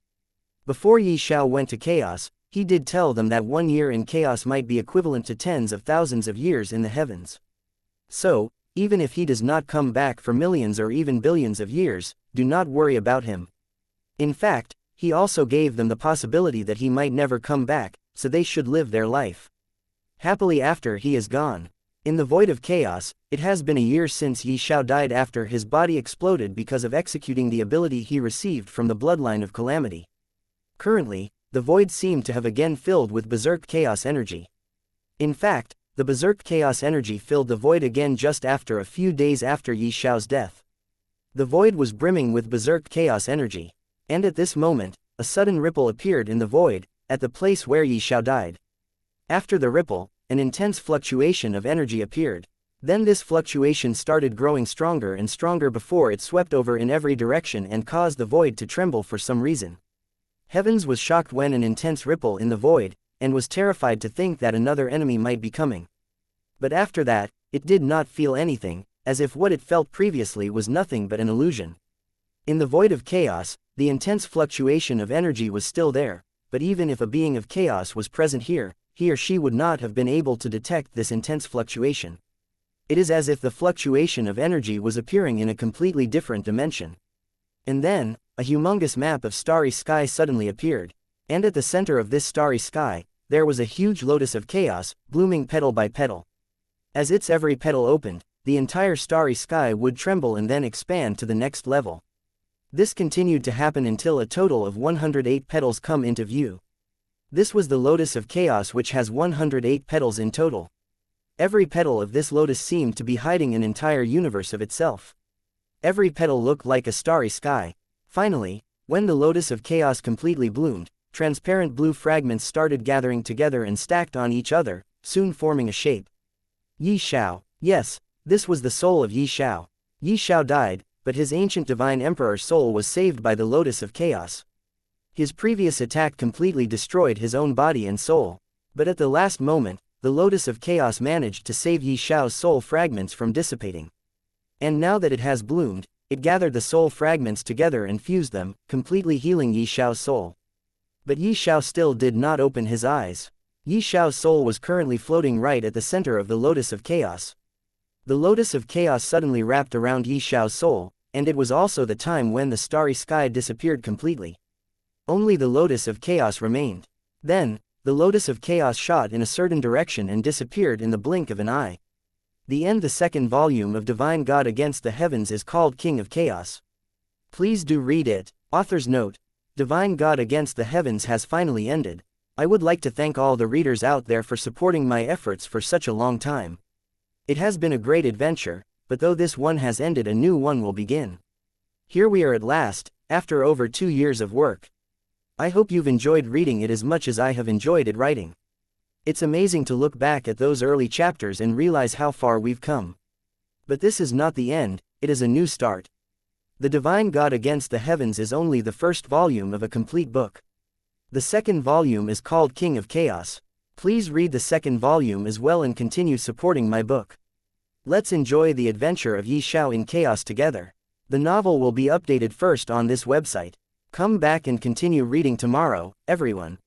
Before Ye Xiao went to chaos, he did tell them that 1 year in chaos might be equivalent to tens of thousands of years in the heavens. So, even if he does not come back for millions or even billions of years, do not worry about him. In fact, he also gave them the possibility that he might never come back, so they should live their life happily after he is gone. In the void of chaos, it has been a year since Ye Xiao died after his body exploded because of executing the ability he received from the bloodline of calamity. Currently, the void seemed to have again filled with berserk chaos energy. In fact, the berserk chaos energy filled the void again just after a few days after Ye Xiao's death. The void was brimming with berserk chaos energy. And at this moment, a sudden ripple appeared in the void, at the place where Ye Xiao died. After the ripple, an intense fluctuation of energy appeared. Then this fluctuation started growing stronger and stronger before it swept over in every direction and caused the void to tremble for some reason. Heavens was shocked when an intense ripple in the void, and was terrified to think that another enemy might be coming. But after that, it did not feel anything, as if what it felt previously was nothing but an illusion. In the void of chaos, the intense fluctuation of energy was still there, but even if a being of chaos was present here, he or she would not have been able to detect this intense fluctuation. It is as if the fluctuation of energy was appearing in a completely different dimension. And then, a humongous map of starry sky suddenly appeared. And at the center of this starry sky, there was a huge lotus of chaos, blooming petal by petal. As its every petal opened, the entire starry sky would tremble and then expand to the next level. This continued to happen until a total of 108 petals come into view. This was the lotus of chaos, which has 108 petals in total. Every petal of this lotus seemed to be hiding an entire universe of itself. Every petal looked like a starry sky. Finally, when the lotus of chaos completely bloomed, transparent blue fragments started gathering together and stacked on each other, soon forming a shape. Ye Xiao. Yes, this was the soul of Ye Xiao. Ye Xiao died, but his ancient divine emperor soul was saved by the lotus of chaos. His previous attack completely destroyed his own body and soul. But at the last moment, the lotus of chaos managed to save Ye Xiao's soul fragments from dissipating. And now that it has bloomed, it gathered the soul fragments together and fused them, completely healing Ye Xiao's soul. But Ye Xiao still did not open his eyes. Ye Xiao's soul was currently floating right at the center of the lotus of chaos. The lotus of chaos suddenly wrapped around Ye Xiao's soul, and it was also the time when the starry sky disappeared completely. Only the lotus of chaos remained. Then, the lotus of chaos shot in a certain direction and disappeared in the blink of an eye. The end. The second volume of Divine God Against the Heavens is called King of Chaos. Please do read it. Author's note: Divine God Against the Heavens has finally ended. I would like to thank all the readers out there for supporting my efforts for such a long time. It has been a great adventure, but though this one has ended, a new one will begin. Here we are at last, after over 2 years of work. I hope you've enjoyed reading it as much as I have enjoyed it writing. It's amazing to look back at those early chapters and realize how far we've come. But this is not the end, it is a new start. The Divine God Against the Heavens is only the first volume of a complete book. The second volume is called King of Chaos. Please read the second volume as well and continue supporting my book. Let's enjoy the adventure of Ye Xiao in chaos together. The novel will be updated first on this website. Come back and continue reading tomorrow, everyone.